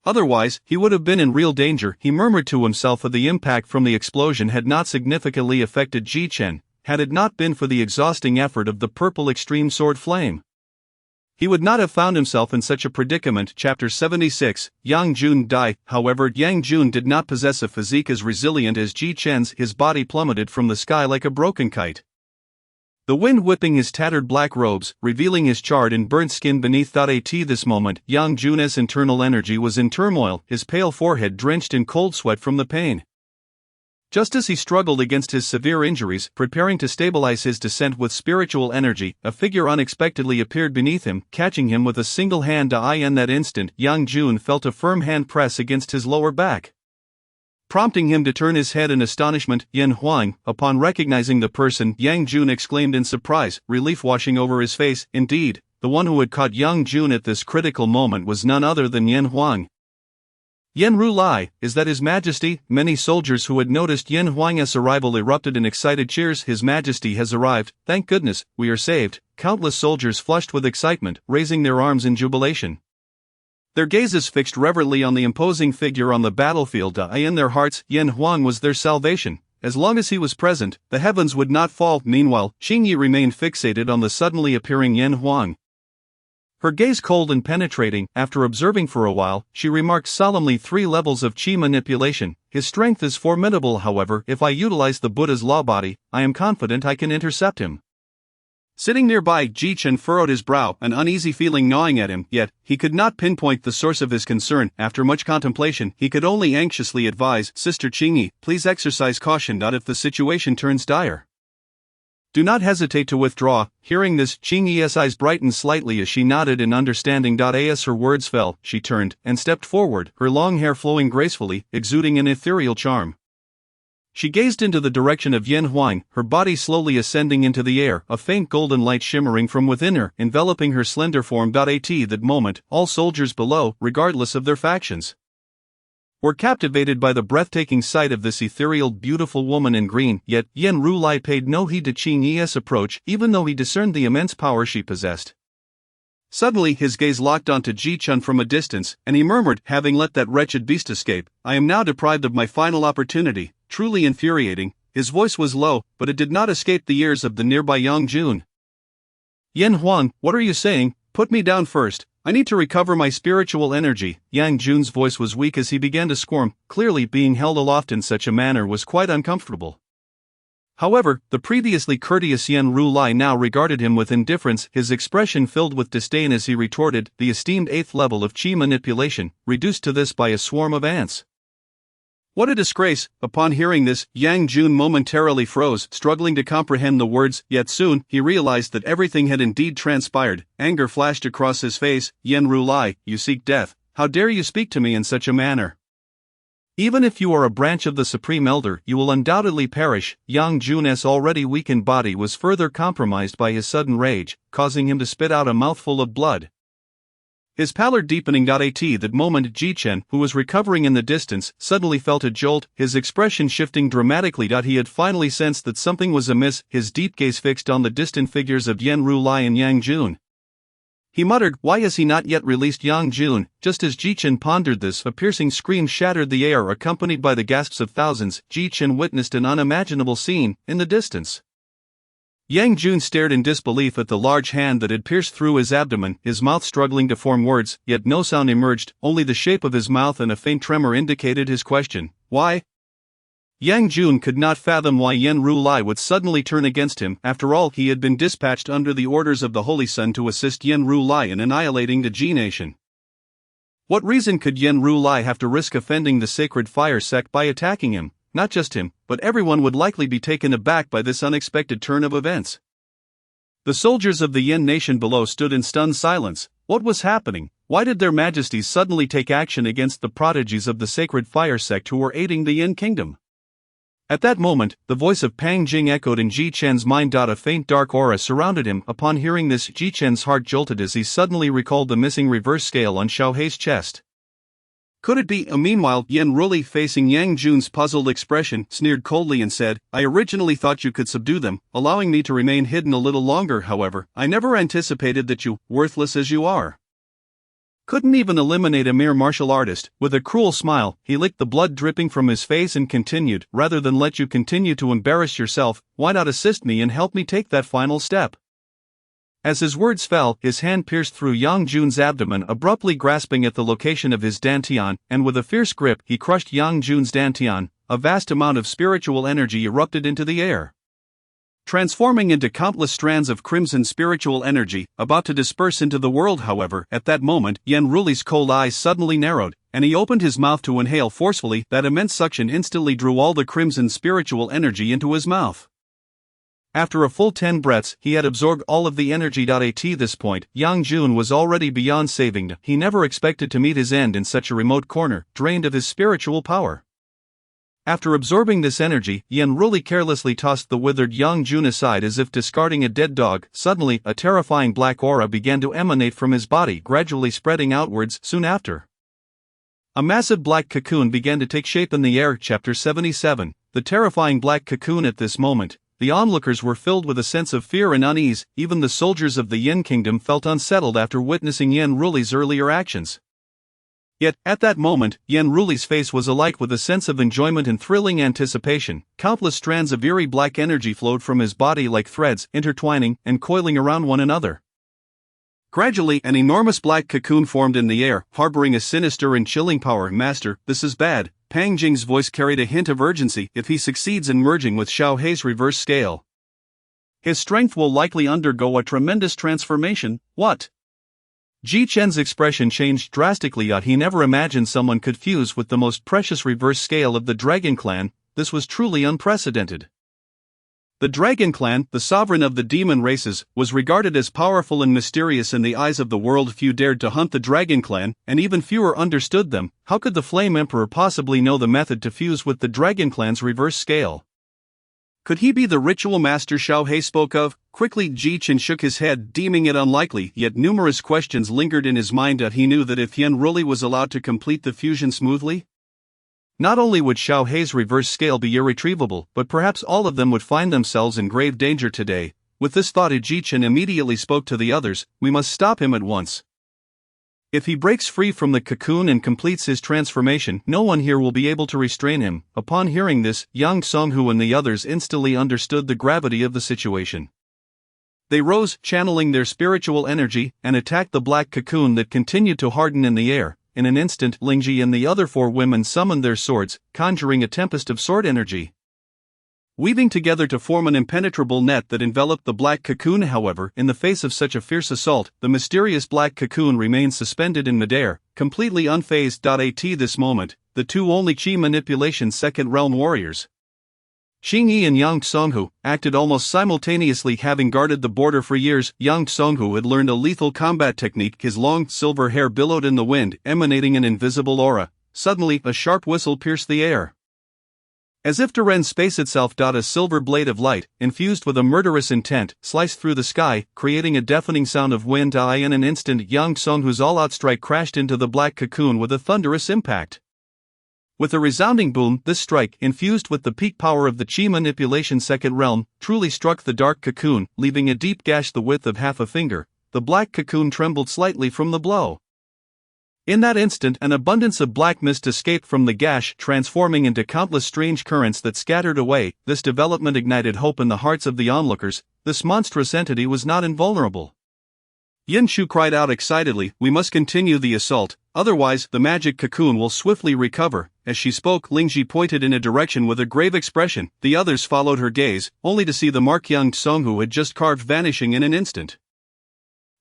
Otherwise, he would have been in real danger. He murmured to himself that the impact from the explosion had not significantly affected Ji Chen, had it not been for the exhausting effort of the purple extreme sword flame. He would not have found himself in such a predicament. Chapter 76, Yang Jun died. However, Yang Jun did not possess a physique as resilient as Ji Chen's. His body plummeted from the sky like a broken kite. The wind whipping his tattered black robes, revealing his charred and burnt skin beneath. At this moment, Yang Jun's internal energy was in turmoil, his pale forehead drenched in cold sweat from the pain. Just as he struggled against his severe injuries, preparing to stabilize his descent with spiritual energy, a figure unexpectedly appeared beneath him, catching him with a single hand. In that instant, Yang Jun felt a firm hand press against his lower back, prompting him to turn his head in astonishment. Yan Huang, upon recognizing the person, Yang Jun exclaimed in surprise, relief washing over his face. Indeed, the one who had caught Yang Jun at this critical moment was none other than Yan Huang. Yen Ru-Lai, is that His Majesty? Many soldiers who had noticed Yen Huang's arrival erupted in excited cheers. His Majesty has arrived, thank goodness, we are saved. Countless soldiers flushed with excitement, raising their arms in jubilation. Their gazes fixed reverently on the imposing figure on the battlefield. In their hearts, Yen Huang was their salvation. As long as he was present, the heavens would not fall. Meanwhile, Qingyi remained fixated on the suddenly appearing Yen Huang. Her gaze cold and penetrating. After observing for a while, she remarked solemnly, 3 levels of qi manipulation. His strength is formidable. However, if I utilize the Buddha's law body, I am confident I can intercept him. Sitting nearby, Ji Chen furrowed his brow, an uneasy feeling gnawing at him, yet he could not pinpoint the source of his concern. After much contemplation, he could only anxiously advise, Sister Qingyi, please exercise caution. If the situation turns dire, do not hesitate to withdraw. Hearing this, Qingyi's eyes brightened slightly as she nodded in understanding. As her words fell, she turned and stepped forward, her long hair flowing gracefully, exuding an ethereal charm. She gazed into the direction of Yen Huang, her body slowly ascending into the air, a faint golden light shimmering from within her, enveloping her slender form. At that moment, all soldiers below, regardless of their factions, were captivated by the breathtaking sight of this ethereal, beautiful woman in green. Yet, Yen Ru-Lai paid no heed to Qingyi's approach, even though he discerned the immense power she possessed. Suddenly, his gaze locked onto Ji Chen from a distance, and he murmured, having let that wretched beast escape, I am now deprived of my final opportunity. Truly infuriating. His voice was low, but it did not escape the ears of the nearby Yang Jun. Yen Huang, what are you saying? Put me down first. I need to recover my spiritual energy. Yang Jun's voice was weak as he began to squirm. Clearly, being held aloft in such a manner was quite uncomfortable. However, the previously courteous Yen Ru-Lai now regarded him with indifference, his expression filled with disdain as he retorted, the esteemed 8th level of qi manipulation, reduced to this by a swarm of ants. What a disgrace! Upon hearing this, Yang Jun momentarily froze, struggling to comprehend the words, yet soon, he realized that everything had indeed transpired. Anger flashed across his face. Yen Ru-Lai, you seek death. How dare you speak to me in such a manner? Even if you are a branch of the Supreme Elder, you will undoubtedly perish. Yang Jun's already weakened body was further compromised by his sudden rage, causing him to spit out a mouthful of blood. His pallor deepening. At that moment, Ji Chen, who was recovering in the distance, suddenly felt a jolt, his expression shifting dramatically. He had finally sensed that something was amiss, his deep gaze fixed on the distant figures of Yen Ru-Lai and Yang Jun. He muttered, why has he not yet released Yang Jun? Just as Ji Chen pondered this, a piercing scream shattered the air, accompanied by the gasps of thousands. Ji Chen witnessed an unimaginable scene in the distance. Yang Jun stared in disbelief at the large hand that had pierced through his abdomen, his mouth struggling to form words, yet no sound emerged, only the shape of his mouth and a faint tremor indicated his question. Why? Yang Jun could not fathom why Yen Ru-Lai would suddenly turn against him. After all, he had been dispatched under the orders of the Holy Sun to assist Yen Ru-Lai in annihilating the Ji nation. What reason could Yen Ru-Lai have to risk offending the sacred fire sect by attacking him? Not just him, but everyone would likely be taken aback by this unexpected turn of events. The soldiers of the Yen nation below stood in stunned silence. What was happening? Why did their majesties suddenly take action against the prodigies of the sacred fire sect who were aiding the Yen kingdom? At that moment, the voice of Pang Jing echoed in Ji Chen's mind. A faint dark aura surrounded him. Upon hearing this, Ji Chen's heart jolted as he suddenly recalled the missing reverse scale on Xiao Hei's chest. Could it be? Meanwhile, Yen Ru-Lai, facing Yang Jun's puzzled expression, sneered coldly and said, I originally thought you could subdue them, allowing me to remain hidden a little longer. However, I never anticipated that you, worthless as you are, Couldn't even eliminate a mere martial artist. With a cruel smile, he licked the blood dripping from his face and continued, "Rather than let you continue to embarrass yourself, why not assist me and help me take that final step?" As his words fell, his hand pierced through Yang Jun's abdomen, abruptly grasping at the location of his dantian, and with a fierce grip he crushed Yang Jun's dantian. A vast amount of spiritual energy erupted into the air, transforming into countless strands of crimson spiritual energy, about to disperse into the world. However, at that moment, Yen Ruli's cold eyes suddenly narrowed, and he opened his mouth to inhale forcefully. That immense suction instantly drew all the crimson spiritual energy into his mouth. After a full 10 breaths, he had absorbed all of the energy. At this point, Yang Jun was already beyond saving. He never expected to meet his end in such a remote corner, drained of his spiritual power. After absorbing this energy, Yen Ruli carelessly tossed the withered Yang Jun aside as if discarding a dead dog. Suddenly, a terrifying black aura began to emanate from his body, gradually spreading outwards. Soon after, a massive black cocoon began to take shape in the air. Chapter 77. The terrifying black cocoon. At this moment, the onlookers were filled with a sense of fear and unease. Even the soldiers of the Yin Kingdom felt unsettled after witnessing Yen Ruli's earlier actions. Yet, at that moment, Yen Ruli's face was alight with a sense of enjoyment and thrilling anticipation. Countless strands of eerie black energy flowed from his body like threads, intertwining and coiling around one another. Gradually, an enormous black cocoon formed in the air, harboring a sinister and chilling power. "Master, this is bad." Pang Jing's voice carried a hint of urgency. "If he succeeds in merging with Xiao Hei's reverse scale, his strength will likely undergo a tremendous transformation." "What?" Ji Chen's expression changed drastically. He never imagined someone could fuse with the most precious reverse scale of the Dragon Clan. This was truly unprecedented. The Dragon Clan, the sovereign of the demon races, was regarded as powerful and mysterious in the eyes of the world. Few dared to hunt the Dragon Clan, and even fewer understood them. How could the Flame Emperor possibly know the method to fuse with the Dragon Clan's reverse scale? Could he be the ritual master Xiao Hei spoke of? Quickly Ji Chen shook his head, deeming it unlikely, yet numerous questions lingered in his mind. He knew that if Yen Ruli was allowed to complete the fusion smoothly, not only would Xiao Hei's reverse scale be irretrievable, but perhaps all of them would find themselves in grave danger today. With this thought, Ji Chen immediately spoke to the others. "We must stop him at once. If he breaks free from the cocoon and completes his transformation, no one here will be able to restrain him." Upon hearing this, Yang Songhu and the others instantly understood the gravity of the situation. They rose, channeling their spiritual energy, and attacked the black cocoon that continued to harden in the air. In an instant, Lingji and the other 4 women summoned their swords, conjuring a tempest of sword energy, weaving together to form an impenetrable net that enveloped the black cocoon. However, in the face of such a fierce assault, the mysterious black cocoon remained suspended in midair, completely unfazed. At this moment, the 2 only Qi manipulation second realm warriors, Xing Yi and Yang Songhu, acted almost simultaneously. Having guarded the border for years, Yang Songhu had learned a lethal combat technique. His long, silver hair billowed in the wind, emanating an invisible aura. Suddenly, a sharp whistle pierced the air, as if to rend space itself. A silver blade of light, infused with a murderous intent, sliced through the sky, creating a deafening sound of wind. In an instant, Yang Songhu's all-out strike crashed into the black cocoon with a thunderous impact. With a resounding boom, this strike, infused with the peak power of the Qi manipulation second realm, truly struck the dark cocoon, leaving a deep gash the width of half a finger. The black cocoon trembled slightly from the blow. In that instant, an abundance of black mist escaped from the gash, transforming into countless strange currents that scattered away. This development ignited hope in the hearts of the onlookers. This monstrous entity was not invulnerable. Yin Shu cried out excitedly, "We must continue the assault, otherwise the magic cocoon will swiftly recover." As she spoke, Lingji pointed in a direction with a grave expression. The others followed her gaze, only to see the mark Yang Songhu had just carved vanishing in an instant.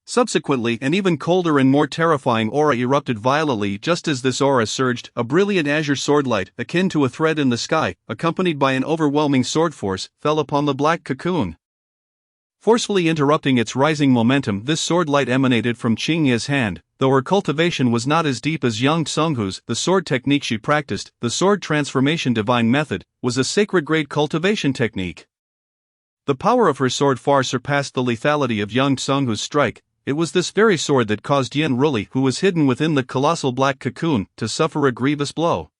Subsequently, an even colder and more terrifying aura erupted violently. Just as this aura surged, a brilliant azure swordlight, akin to a thread in the sky, accompanied by an overwhelming sword force, fell upon the black cocoon, forcefully interrupting its rising momentum. This sword light emanated from Qingye's hand, though her cultivation was not as deep as Yang Songhu's. The sword technique she practiced, the sword transformation divine method, was a sacred grade cultivation technique. The power of her sword far surpassed the lethality of Yang Songhu's strike. It was this very sword that caused Yen Ruli, who was hidden within the colossal black cocoon, to suffer a grievous blow.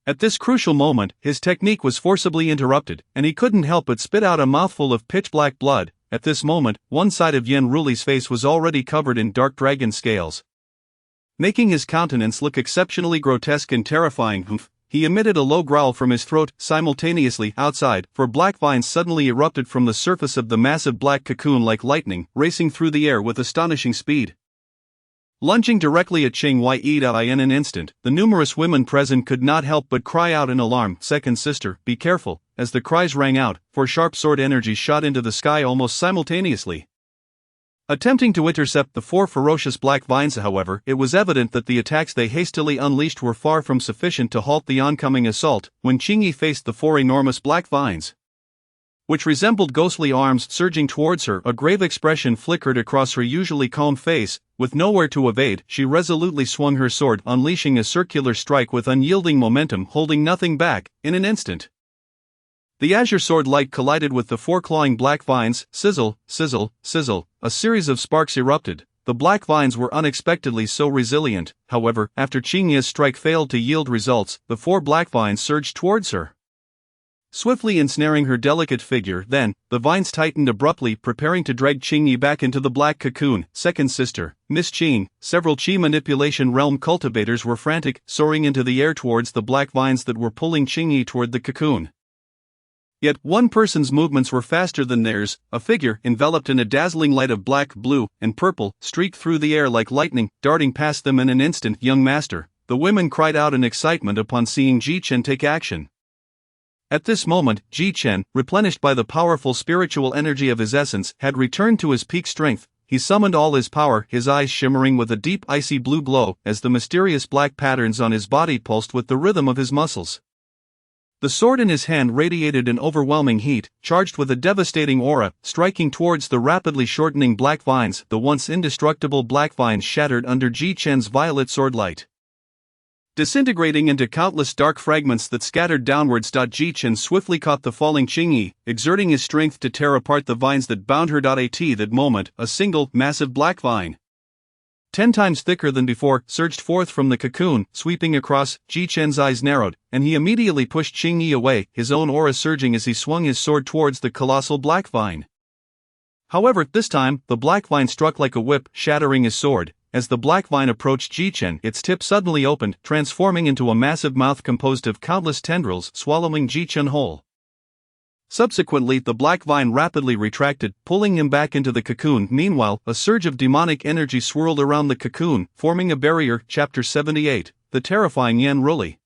At this crucial moment, his technique was forcibly interrupted, and he couldn't help but spit out a mouthful of pitch-black blood. At this moment, one side of Yen Ruli's face was already covered in dark dragon scales. Making his countenance look exceptionally grotesque and terrifying, he emitted a low growl from his throat. Simultaneously, outside, four black vines suddenly erupted from the surface of the massive black cocoon like lightning, racing through the air with astonishing speed. Lunging directly at Ching Yai in an instant, the numerous women present could not help but cry out in alarm, "Second sister, be careful," as the cries rang out, for sharp sword energy shot into the sky almost simultaneously. Attempting to intercept the four ferocious black vines, however, it was evident that the attacks they hastily unleashed were far from sufficient to halt the oncoming assault. When Qingyi faced the four enormous black vines, which resembled ghostly arms surging towards her, a grave expression flickered across her usually calm face. With nowhere to evade, she resolutely swung her sword, unleashing a circular strike with unyielding momentum, holding nothing back. In an instant, the azure sword light collided with the four clawing black vines. Sizzle, sizzle, sizzle, a series of sparks erupted. The black vines were unexpectedly so resilient. However, after Qingyi's strike failed to yield results, the four black vines surged towards her, swiftly ensnaring her delicate figure. Then, the vines tightened abruptly, preparing to drag Qingyi back into the black cocoon. Second sister, Miss Qing. Several Qi manipulation realm cultivators were frantic, soaring into the air towards the black vines that were pulling Qingyi toward the cocoon. Yet, one person's movements were faster than theirs. A figure, enveloped in a dazzling light of black, blue, and purple, streaked through the air like lightning, darting past them in an instant. Young master, the women cried out in excitement upon seeing Ji Chen take action. At this moment, Ji Chen, replenished by the powerful spiritual energy of his essence, had returned to his peak strength. He summoned all his power, his eyes shimmering with a deep icy blue glow, as the mysterious black patterns on his body pulsed with the rhythm of his muscles. The sword in his hand radiated an overwhelming heat, charged with a devastating aura, striking towards the rapidly shortening black vines. The once indestructible black vines shattered under Ji Chen's violet sword light, disintegrating into countless dark fragments that scattered downwards. Ji Chen swiftly caught the falling Qingyi, exerting his strength to tear apart the vines that bound her. At that moment, a single, massive black vine, 10 times thicker than before, surged forth from the cocoon, sweeping across. Ji Chen's eyes narrowed, and he immediately pushed Qingyi away, his own aura surging as he swung his sword towards the colossal black vine. However, this time, the black vine struck like a whip, shattering his sword. As the black vine approached Ji Chen, its tip suddenly opened, transforming into a massive mouth composed of countless tendrils, swallowing Ji Chen whole. Subsequently, the black vine rapidly retracted, pulling him back into the cocoon. Meanwhile, a surge of demonic energy swirled around the cocoon, forming a barrier. Chapter 78, The Terrifying Yan Ruli.